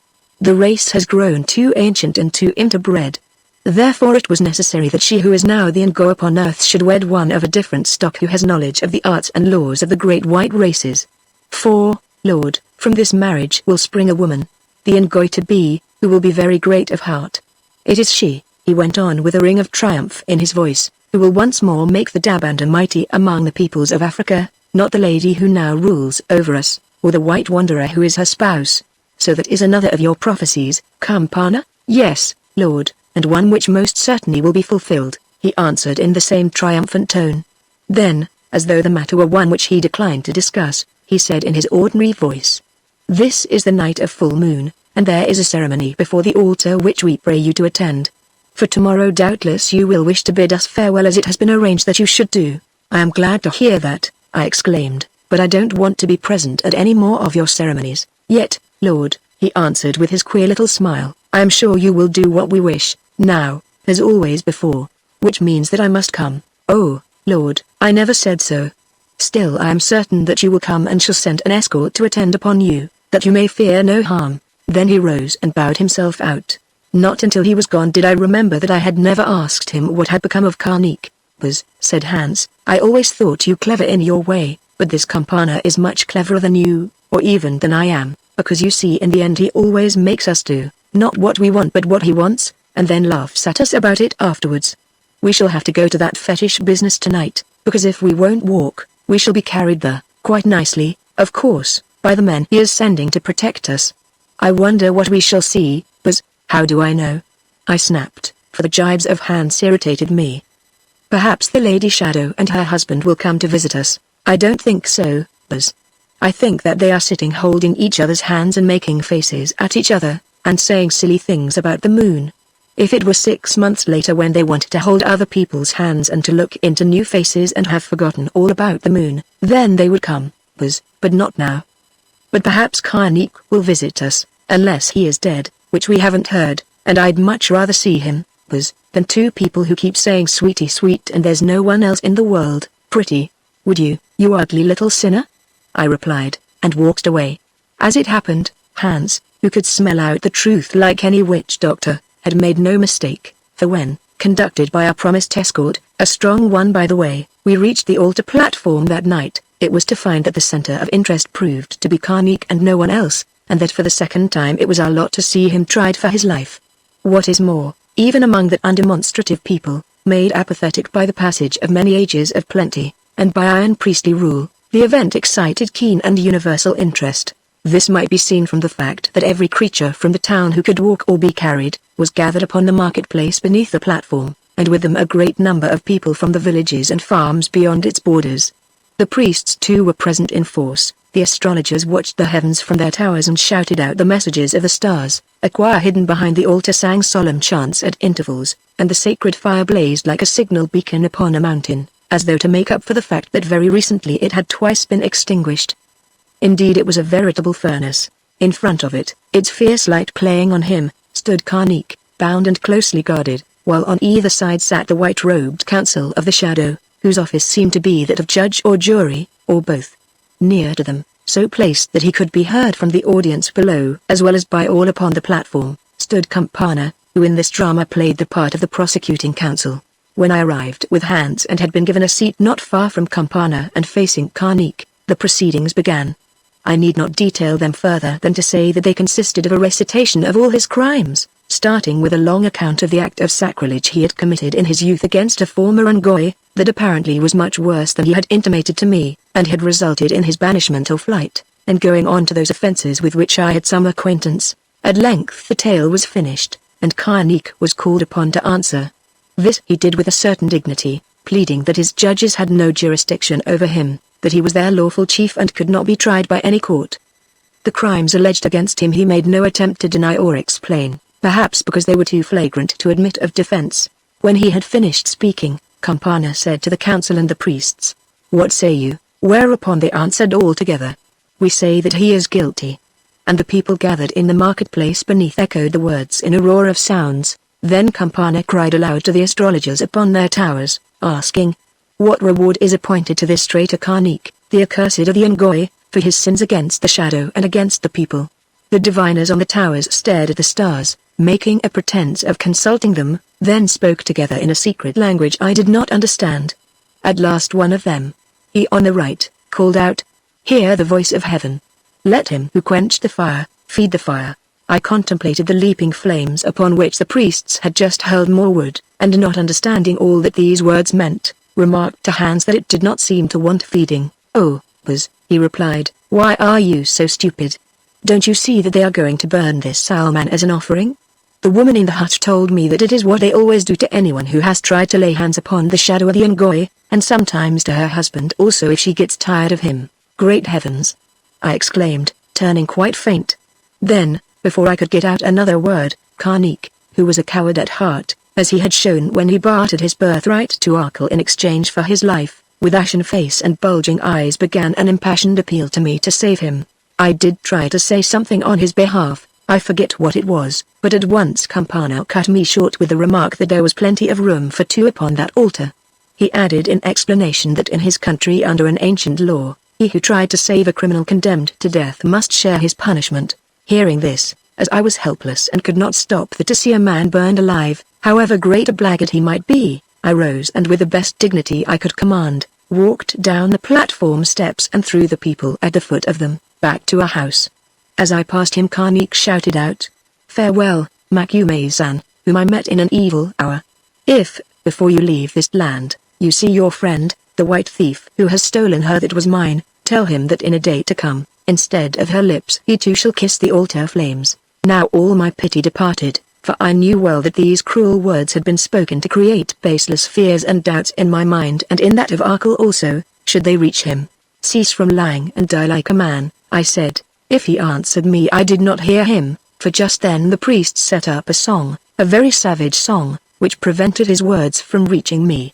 The race has grown too ancient and too interbred. Therefore it was necessary that she who is now the Ngo upon earth should wed one of a different stock who has knowledge of the arts and laws of the great white races. For, Lord, from this marriage will spring a woman, the Ngo to be, who will be very great of heart. It is she, he went on with a ring of triumph in his voice, who will once more make the Dabanda mighty among the peoples of Africa, not the lady who now rules over us, or the white wanderer who is her spouse. So that is another of your prophecies, Campana? Yes, Lord, and one which most certainly will be fulfilled, he answered in the same triumphant tone. Then, as though the matter were one which he declined to discuss, he said in his ordinary voice, This is the night of full moon, and there is a ceremony before the altar which we pray you to attend. For tomorrow doubtless you will wish to bid us farewell as it has been arranged that you should do. I am glad to hear that, I exclaimed, but I don't want to be present at any more of your ceremonies. Yet, Lord, he answered with his queer little smile, I am sure you will do what we wish, now, as always before. Which means that I must come. Oh, Lord, I never said so. Still I am certain that you will come and shall send an escort to attend upon you, that you may fear no harm. Then he rose and bowed himself out. Not until he was gone did I remember that I had never asked him what had become of Karnik. Said Hans, I always thought you clever in your way, but this Campana is much cleverer than you, or even than I am, because you see in the end he always makes us do, not what we want but what he wants, and then laughs at us about it afterwards. We shall have to go to that fetish business tonight, because if we won't walk, we shall be carried there, quite nicely, of course, by the men he is sending to protect us. I wonder what we shall see, how do I know? I snapped, for the jibes of Hans irritated me. Perhaps the Lady Shadow and her husband will come to visit us. I don't think so, I think that they are sitting holding each other's hands and making faces at each other, and saying silly things about the moon. If it were 6 months later when they wanted to hold other people's hands and to look into new faces and have forgotten all about the moon, then they would come, but not now. But perhaps Karnik will visit us, unless he is dead, which we haven't heard, and I'd much rather see him, than two people who keep saying sweetie sweet and there's no one else in the world, pretty. Would you, you ugly little sinner? I replied, and walked away. As it happened, Hans, who could smell out the truth like any witch doctor, had made no mistake, for when, conducted by our promised escort, a strong one by the way, we reached the altar platform that night, it was to find that the center of interest proved to be Carnegie and no one else, and that for the second time it was our lot to see him tried for his life. What is more, even among that undemonstrative people, made apathetic by the passage of many ages of plenty, and by iron priestly rule, the event excited keen and universal interest. This might be seen from the fact that every creature from the town who could walk or be carried, was gathered upon the marketplace beneath the platform, and with them a great number of people from the villages and farms beyond its borders. The priests too were present in force. The astrologers watched the heavens from their towers and shouted out the messages of the stars. A choir hidden behind the altar sang solemn chants at intervals, and the sacred fire blazed like a signal beacon upon a mountain, as though to make up for the fact that very recently it had twice been extinguished. Indeed, it was a veritable furnace. In front of it, its fierce light playing on him, stood Carnegie, bound and closely guarded, while on either side sat the white-robed council of the shadow, whose office seemed to be that of judge or jury, or both. Near to them, so placed that he could be heard from the audience below as well as by all upon the platform, stood Campana, who in this drama played the part of the prosecuting counsel. When I arrived with Hans and had been given a seat not far from Campana and facing Carnegie, the proceedings began. I need not detail them further than to say that they consisted of a recitation of all his crimes, starting with a long account of the act of sacrilege he had committed in his youth against a former Ngoy, that apparently was much worse than he had intimated to me, and had resulted in his banishment or flight, and going on to those offences with which I had some acquaintance. At length the tale was finished, and Carnegie was called upon to answer. This he did with a certain dignity, pleading that his judges had no jurisdiction over him, that he was their lawful chief and could not be tried by any court. The crimes alleged against him he made no attempt to deny or explain, perhaps because they were too flagrant to admit of defense. When he had finished speaking, Campana said to the council and the priests, "What say you?" Whereupon they answered all together, "We say that he is guilty." And the people gathered in the marketplace beneath echoed the words in a roar of sounds. Then Campana cried aloud to the astrologers upon their towers, asking, "What reward is appointed to this traitor Carnegie, the accursed of the Ngoy, for his sins against the shadow and against the people?" The diviners on the towers stared at the stars, making a pretense of consulting them, then spoke together in a secret language I did not understand. At last one of them, he on the right, called out, "Hear the voice of heaven. Let him who quenched the fire, feed the fire." I contemplated the leaping flames upon which the priests had just hurled more wood, and not understanding all that these words meant, remarked to Hans that it did not seem to want feeding. "Oh, he replied, "why are you so stupid? Don't you see that they are going to burn this salmon as an offering? The woman in the hut told me that it is what they always do to anyone who has tried to lay hands upon the shadow of the Ngoy, and sometimes to her husband also if she gets tired of him." "Great heavens!" I exclaimed, turning quite faint. Then, before I could get out another word, Carnegie, who was a coward at heart, as he had shown when he bartered his birthright to Arkell in exchange for his life, with ashen face and bulging eyes began an impassioned appeal to me to save him. I did try to say something on his behalf, I forget what it was, but at once Campana cut me short with the remark that there was plenty of room for two upon that altar. He added in explanation that in his country under an ancient law, he who tried to save a criminal condemned to death must share his punishment. Hearing this, as I was helpless and could not stop to see a man burned alive, however great a blackguard he might be, I rose and with the best dignity I could command, walked down the platform steps and through the people at the foot of them, back to our house. As I passed him Carnegie shouted out, "Farewell, Macumazan, whom I met in an evil hour. If, before you leave this land, you see your friend, the white thief who has stolen her that was mine, tell him that in a day to come, instead of her lips he too shall kiss the altar flames." Now all my pity departed, for I knew well that these cruel words had been spoken to create baseless fears and doubts in my mind and in that of Arkell also, should they reach him. "Cease from lying and die like a man," I said. If he answered me I did not hear him, for just then the priest set up a song, a very savage song, which prevented his words from reaching me.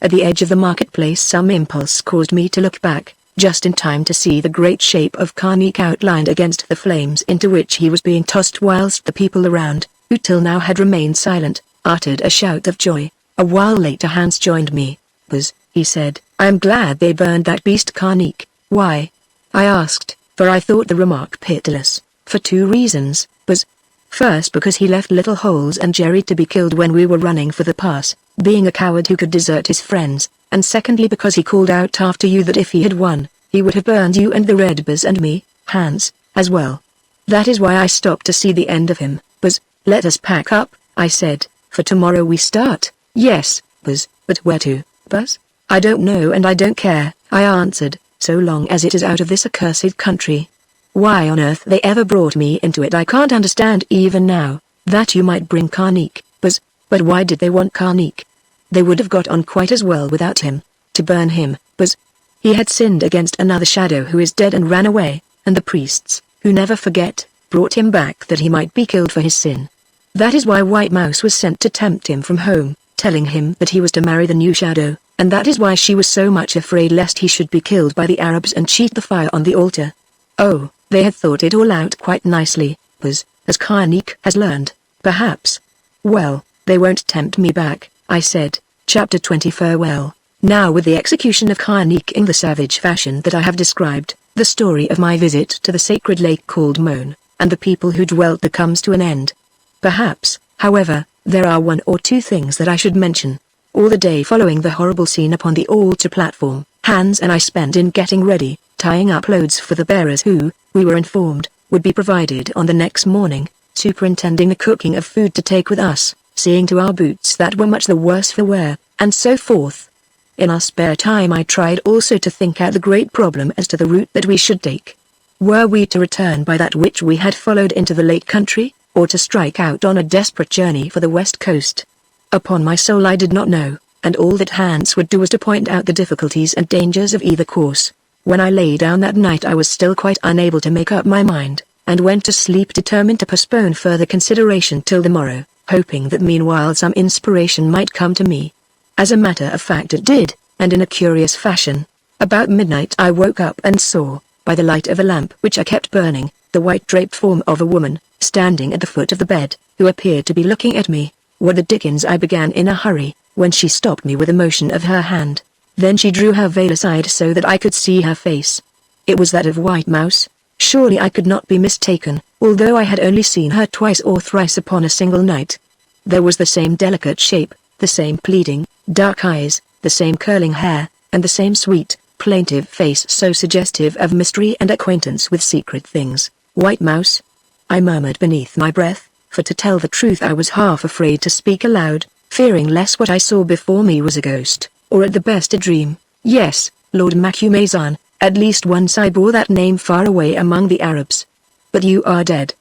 At the edge of the marketplace some impulse caused me to look back, just in time to see the great shape of Karnik outlined against the flames into which he was being tossed, whilst the people around, who till now had remained silent, uttered a shout of joy. A while later Hans joined me. "Buzz," he said, "I am glad they burned that beast Karnik." "Why?" I asked, for I thought the remark pitiless. "For two reasons, Buzz. First, because he left little holes and Jerry to be killed when we were running for the pass, being a coward who could desert his friends, and secondly because he called out after you that if he had won, he would have burned you and the Red Buzz and me, Hans, as well. That is why I stopped to see the end of him. Buzz, let us pack up," I said, "for tomorrow we start." "Yes, Buzz, but where to, Buzz?" "I don't know and I don't care," I answered, "so long as it is out of this accursed country. Why on earth they ever brought me into it I can't understand even now. That you might bring Karnik, Buzz, but why did they want Karnik? They would have got on quite as well without him. To burn him, Buzz. He had sinned against another shadow who is dead and ran away, and the priests, who never forget, brought him back that he might be killed for his sin. That is why White Mouse was sent to tempt him from home, telling him that he was to marry the new shadow, and that is why she was so much afraid lest he should be killed by the Arabs and cheat the fire on the altar. Oh, they had thought it all out quite nicely, Buzz, as Karnik has learned, perhaps. Well, they won't tempt me back," I said. Chapter 20 Farewell. Now with the execution of Karnik in the savage fashion that I have described, the story of my visit to the sacred lake called Moan, and the people who dwelt there comes to an end. Perhaps, however, there are one or two things that I should mention. All the day following the horrible scene upon the altar platform, Hans and I spent in getting ready, tying up loads for the bearers who, we were informed, would be provided on the next morning, superintending the cooking of food to take with us, seeing to our boots that were much the worse for wear, and so forth. In our spare time I tried also to think out the great problem as to the route that we should take. Were we to return by that which we had followed into the lake country, or to strike out on a desperate journey for the west coast? Upon my soul I did not know, and all that Hans would do was to point out the difficulties and dangers of either course. When I lay down that night I was still quite unable to make up my mind, and went to sleep determined to postpone further consideration till the morrow, hoping that meanwhile some inspiration might come to me. As a matter of fact it did, and in a curious fashion. About midnight I woke up and saw, by the light of a lamp which I kept burning, the white draped form of a woman, standing at the foot of the bed, who appeared to be looking at me. "What the dickens?" I began in a hurry, when she stopped me with a motion of her hand. Then she drew her veil aside so that I could see her face. It was that of White Mouse. Surely I could not be mistaken, although I had only seen her twice or thrice upon a single night. There was the same delicate shape, the same pleading, dark eyes, the same curling hair, and the same sweet, plaintive face so suggestive of mystery and acquaintance with secret things. "White Mouse?" I murmured beneath my breath, for to tell the truth I was half afraid to speak aloud, fearing lest what I saw before me was a ghost, or at the best a dream. "Yes, Lord Macumazahn, at least once I bore that name far away among the Arabs. But you are dead.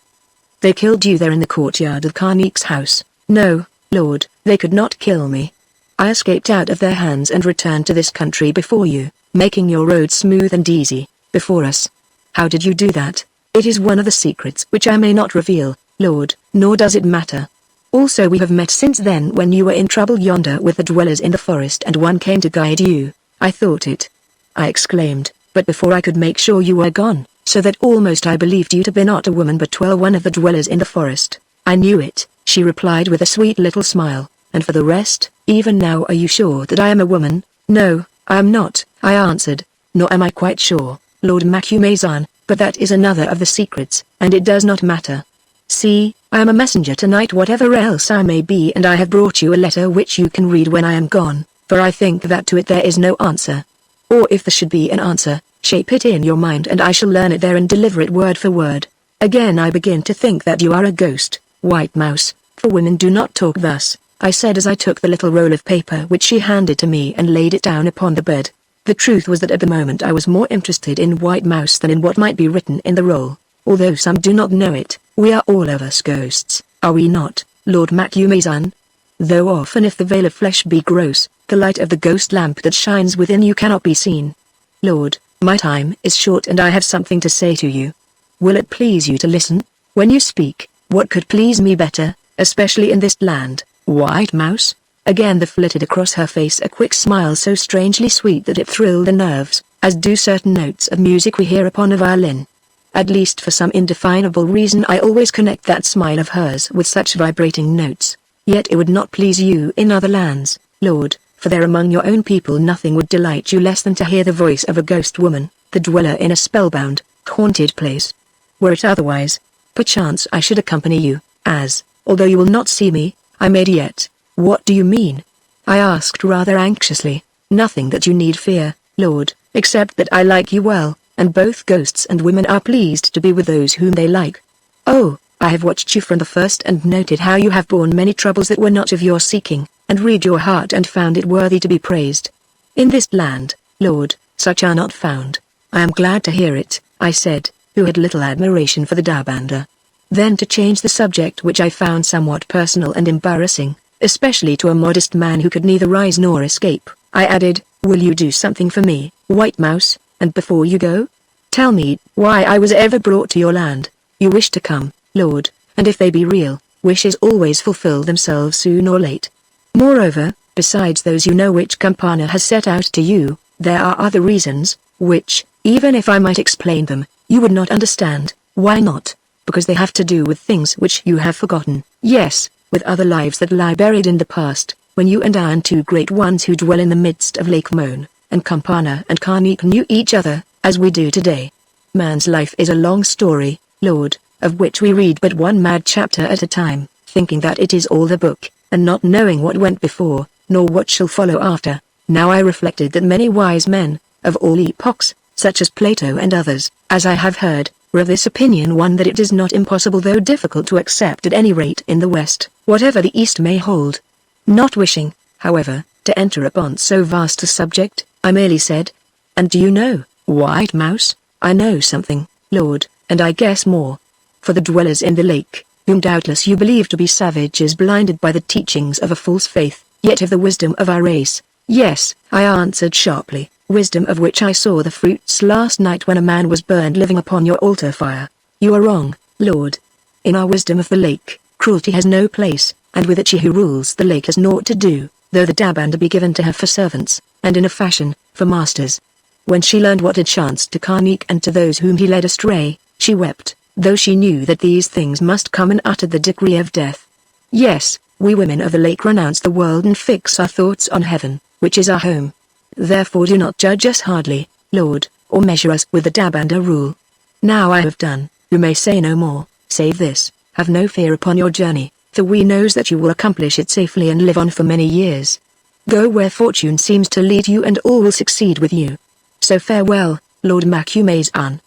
They killed you there in the courtyard of Karnik's house." "No, Lord, they could not kill me. I escaped out of their hands and returned to this country before you, making your road smooth and easy, before us." "How did you do that?" "It is one of the secrets which I may not reveal, Lord, nor does it matter. Also we have met since then when you were in trouble yonder with the dwellers in the forest and one came to guide you." "I thought it," I exclaimed, "but before I could make sure you were gone, so that almost I believed you to be not a woman but one of the dwellers in the forest." "I knew it," she replied with a sweet little smile, "and for the rest, even now are you sure that I am a woman?" "No, I am not," I answered, "nor am I quite sure, Lord Macumazahn, but that is another of the secrets, and it does not matter. See, I am a messenger tonight whatever else I may be, and I have brought you a letter which you can read when I am gone, for I think that to it there is no answer. Or if there should be an answer, shape it in your mind and I shall learn it there and deliver it word for word. Again I begin to think that you are a ghost, White Mouse, for women do not talk thus," I said as I took the little roll of paper which she handed to me and laid it down upon the bed. The truth was that at the moment I was more interested in White Mouse than in what might be written in the roll. Although some do not know it, we are all of us ghosts, are we not, Lord Macumazahn? Though often if the veil of flesh be gross, the light of the ghost lamp that shines within you cannot be seen. Lord, my time is short and I have something to say to you. Will it please you to listen? When you speak, what could please me better, especially in this land, White Mouse? Again there flitted across her face a quick smile so strangely sweet that it thrilled the nerves, as do certain notes of music we hear upon a violin. At least for some indefinable reason I always connect that smile of hers with such vibrating notes. Yet it would not please you in other lands, Lord, for there among your own people nothing would delight you less than to hear the voice of a ghost woman, the dweller in a spellbound, haunted place. Were it otherwise, perchance I should accompany you, as, although you will not see me, I may yet. What do you mean? I asked rather anxiously. Nothing that you need fear, Lord, except that I like you well, and both ghosts and women are pleased to be with those whom they like. Oh, I have watched you from the first and noted how you have borne many troubles that were not of your seeking, and read your heart and found it worthy to be praised. In this land, Lord, such are not found. I am glad to hear it, I said, who had little admiration for the Dabanda. Then to change the subject which I found somewhat personal and embarrassing, especially to a modest man who could neither rise nor escape, I added, will you do something for me, White Mouse, and before you go? Tell me why I was ever brought to your land. You wish to come, Lord, and if they be real, wishes always fulfill themselves soon or late. Moreover, besides those you know which Campana has set out to you, there are other reasons, which, even if I might explain them, you would not understand. Why not? Because they have to do with things which you have forgotten. Yes, with other lives that lie buried in the past, when you and I and two great ones who dwell in the midst of Lake Moan, and Campana and Karnik knew each other, as we do today. Man's life is a long story, Lord, of which we read but one mad chapter at a time, thinking that it is all the book, and not knowing what went before, nor what shall follow after. Now I reflected that many wise men, of all epochs, such as Plato and others, as I have heard, were of this opinion, one that it is not impossible though difficult to accept at any rate in the West, whatever the East may hold. Not wishing, however, to enter upon so vast a subject, I merely said, and do you know, White Mouse, I know something, Lord, and I guess more. For the dwellers in the lake, whom doubtless you believe to be savages blinded by the teachings of a false faith, yet have the wisdom of our race. Yes, I answered sharply, wisdom of which I saw the fruits last night when a man was burned living upon your altar fire. You are wrong, Lord. In our wisdom of the lake, cruelty has no place, and with it she who rules the lake has naught to do, though the Dabanda be given to her for servants, and in a fashion, for masters. When she learned what had chanced to Karnik and to those whom he led astray, she wept, though she knew that these things must come, and uttered the decree of death. Yes, we women of the lake renounce the world and fix our thoughts on heaven, which is our home. Therefore do not judge us hardly, Lord, or measure us with the Dabanda rule. Now I have done, you may say no more, save this, have no fear upon your journey, for we knows that you will accomplish it safely and live on for many years. Go where fortune seems to lead you and all will succeed with you. So farewell, Lord Macumazan.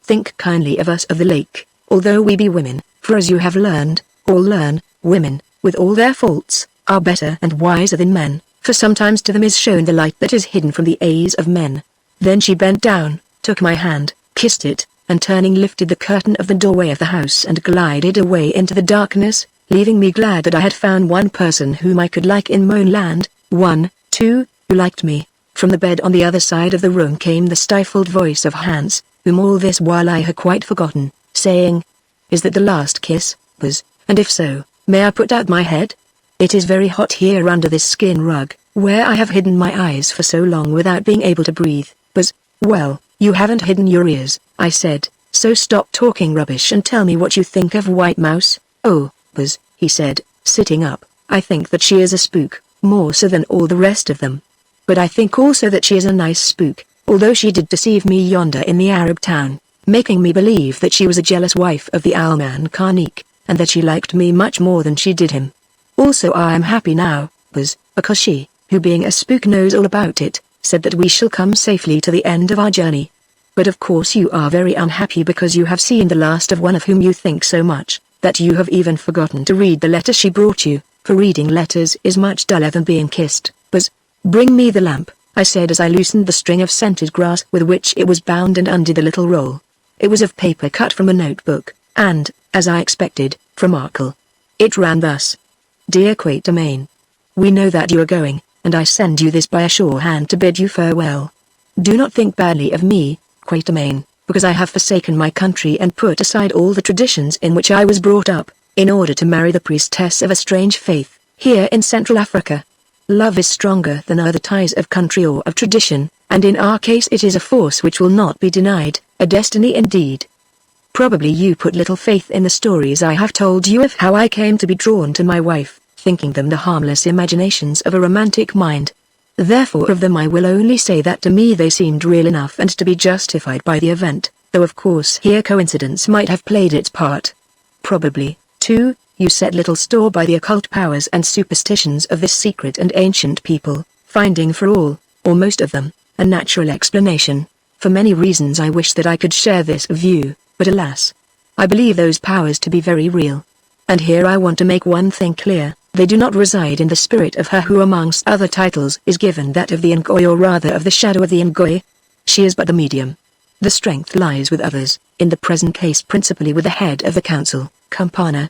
Think kindly of us of the lake, although we be women, for as you have learned, all learn, women, with all their faults, are better and wiser than men, for sometimes to them is shown the light that is hidden from the eyes of men. Then she bent down, took my hand, kissed it, and turning lifted the curtain of the doorway of the house and glided away into the darkness, leaving me glad that I had found one person whom I could like in Moanland, one, too, who liked me. From the bed on the other side of the room came the stifled voice of Hans, whom all this while I had quite forgotten, saying, "Is that the last kiss, Buzz, and if so, may I put out my head? It is very hot here under this skin rug, where I have hidden my eyes for so long without being able to breathe, Buzz." "Well, you haven't hidden your ears," I said, "so stop talking rubbish and tell me what you think of White Mouse." "Oh, Buzz," he said, sitting up, "I think that she is a spook, more so than all the rest of them. But I think also that she is a nice spook, although she did deceive me yonder in the Arab town, making me believe that she was a jealous wife of the owlman Karnik, and that she liked me much more than she did him. Also I am happy now, Buzz, because she, who being a spook knows all about it, said that we shall come safely to the end of our journey. But of course you are very unhappy because you have seen the last of one of whom you think so much, that you have even forgotten to read the letter she brought you, for reading letters is much duller than being kissed. Buzz, bring me the lamp," I said as I loosened the string of scented grass with which it was bound and undid the little roll. It was of paper cut from a notebook, and, as I expected, from Arkle. It ran thus: "Dear Quatermain, we know that you are going, and I send you this by a sure hand to bid you farewell. Do not think badly of me, Quatermain, because I have forsaken my country and put aside all the traditions in which I was brought up, in order to marry the priestess of a strange faith, here in Central Africa. Love is stronger than other ties of country or of tradition, and in our case it is a force which will not be denied, a destiny indeed. Probably you put little faith in the stories I have told you of how I came to be drawn to my wife, thinking them the harmless imaginations of a romantic mind. Therefore of them I will only say that to me they seemed real enough and to be justified by the event, though of course here coincidence might have played its part. Probably, too, you set little store by the occult powers and superstitions of this secret and ancient people, finding for all, or most of them, a natural explanation. For many reasons I wish that I could share this view, but alas, I believe those powers to be very real. And here I want to make one thing clear, they do not reside in the spirit of her who amongst other titles is given that of the Ngoy, or rather of the shadow of the Ngoy. She is but the medium. The strength lies with others, in the present case principally with the head of the council, Campana.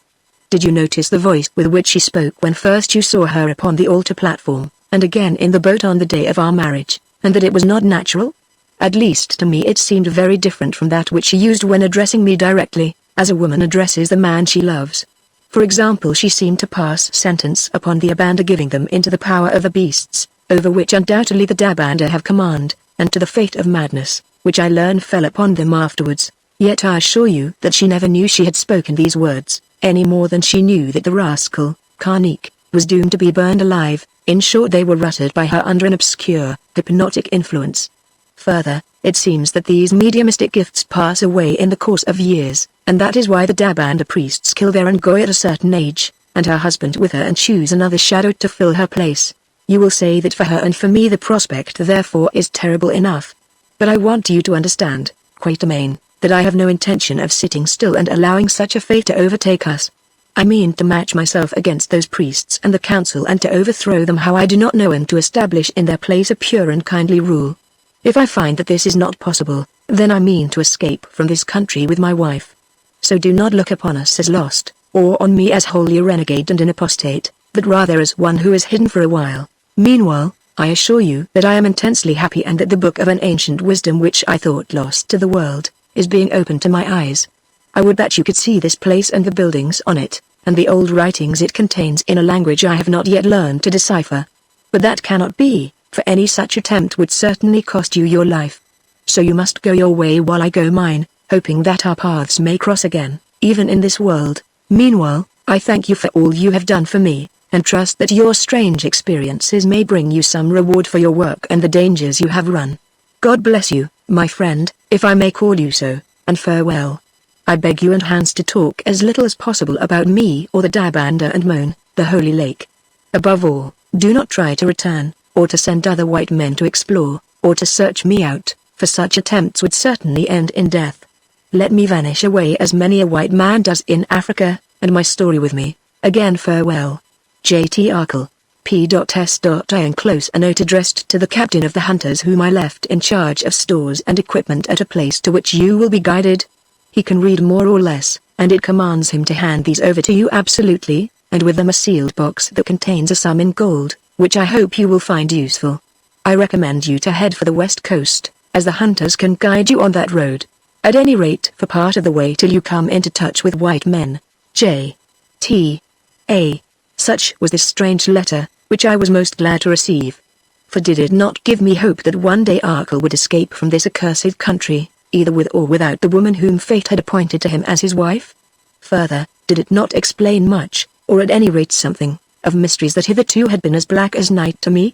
Did you notice the voice with which she spoke when first you saw her upon the altar platform, and again in the boat on the day of our marriage, and that it was not natural? At least to me it seemed very different from that which she used when addressing me directly, as a woman addresses the man she loves. For example, she seemed to pass sentence upon the Abanda, giving them into the power of the beasts, over which undoubtedly the Dabanda have command, and to the fate of madness, which I learned fell upon them afterwards. Yet I assure you that she never knew she had spoken these words, any more than she knew that the rascal, Karnik, was doomed to be burned alive. In short, they were uttered by her under an obscure, hypnotic influence. Further, it seems that these mediumistic gifts pass away in the course of years, and that is why the Dabanda priests kill their Ngoy at a certain age, and her husband with her, and choose another shadow to fill her place. You will say that for her and for me the prospect therefore is terrible enough. But I want you to understand, Quatermain, that I have no intention of sitting still and allowing such a fate to overtake us. I mean to match myself against those priests and the council, and to overthrow them how I do not know, and to establish in their place a pure and kindly rule. If I find that this is not possible, then I mean to escape from this country with my wife. So do not look upon us as lost, or on me as wholly a renegade and an apostate, but rather as one who is hidden for a while. Meanwhile, I assure you that I am intensely happy, and that the book of an ancient wisdom which I thought lost to the world, is being opened to my eyes. I would that you could see this place and the buildings on it, and the old writings it contains in a language I have not yet learned to decipher. But that cannot be, for any such attempt would certainly cost you your life. So you must go your way while I go mine, hoping that our paths may cross again, even in this world. Meanwhile, I thank you for all you have done for me, and trust that your strange experiences may bring you some reward for your work and the dangers you have run. God bless you, my friend, if I may call you so, and farewell. I beg you and Hans to talk as little as possible about me or the Dabanda and Moan, the Holy Lake. Above all, do not try to return, or to send other white men to explore, or to search me out, for such attempts would certainly end in death. Let me vanish away as many a white man does in Africa, and my story with me. Again farewell. J.T. Arkle. P.S.I. Enclose a note addressed to the captain of the hunters whom I left in charge of stores and equipment at a place to which you will be guided. He can read more or less, and it commands him to hand these over to you absolutely, and with them a sealed box that contains a sum in gold, which I hope you will find useful. I recommend you to head for the west coast, as the hunters can guide you on that road. At any rate for part of the way till you come into touch with white men. J.T. A. Such was this strange letter, which I was most glad to receive. For did it not give me hope that one day Arkle would escape from this accursed country, either with or without the woman whom fate had appointed to him as his wife? Further, did it not explain much, or at any rate something, of mysteries that hitherto had been as black as night to me?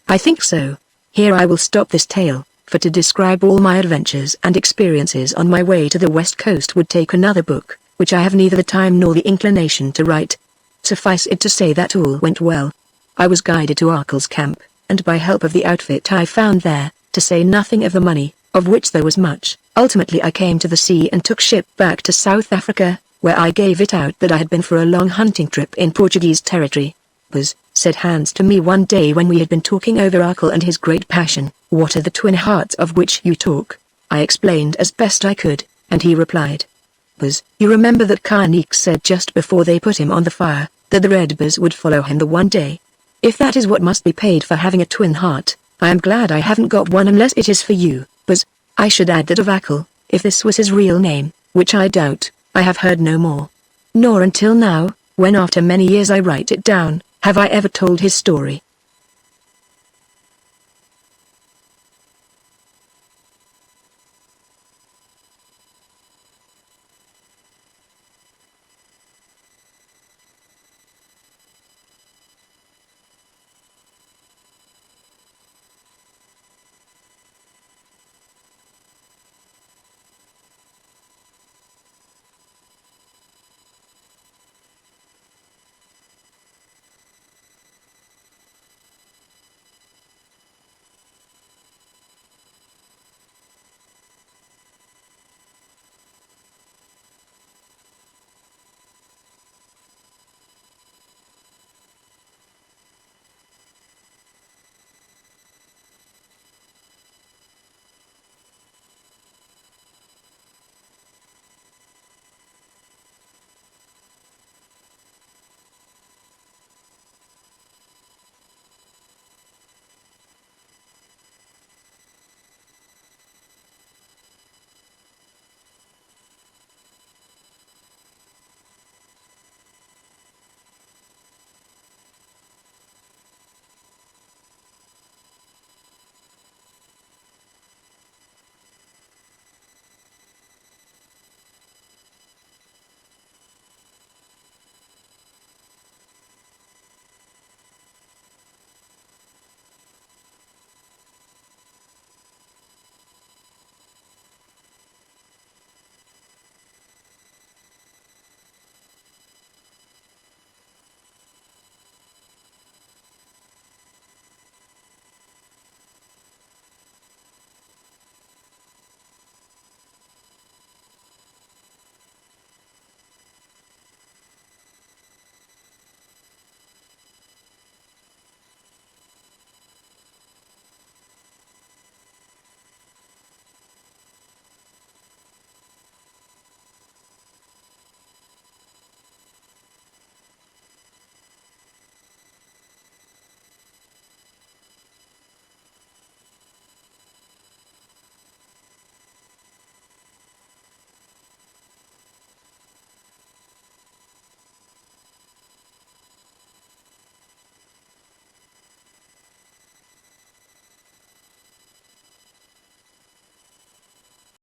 I think so. Here I will stop this tale, for to describe all my adventures and experiences on my way to the west coast would take another book, which I have neither the time nor the inclination to write. Suffice it to say that all went well. I was guided to Arkle's camp, and by help of the outfit I found there, to say nothing of the money, of which there was much, ultimately I came to the sea and took ship back to South Africa, where I gave it out that I had been for a long hunting trip in Portuguese territory. Said Hans to me one day when we had been talking over Arkle and his great passion, "What are the twin hearts of which you talk?" I explained as best I could, and he replied, "You remember that Karnik said just before they put him on the fire, that the Red Buzz would follow him the one day. If that is what must be paid for having a twin heart, I am glad I haven't got one unless it is for you, Buzz." I should add that of Arkle, if this was his real name, which I doubt, I have heard no more. Nor until now, when after many years I write it down, have I ever told his story.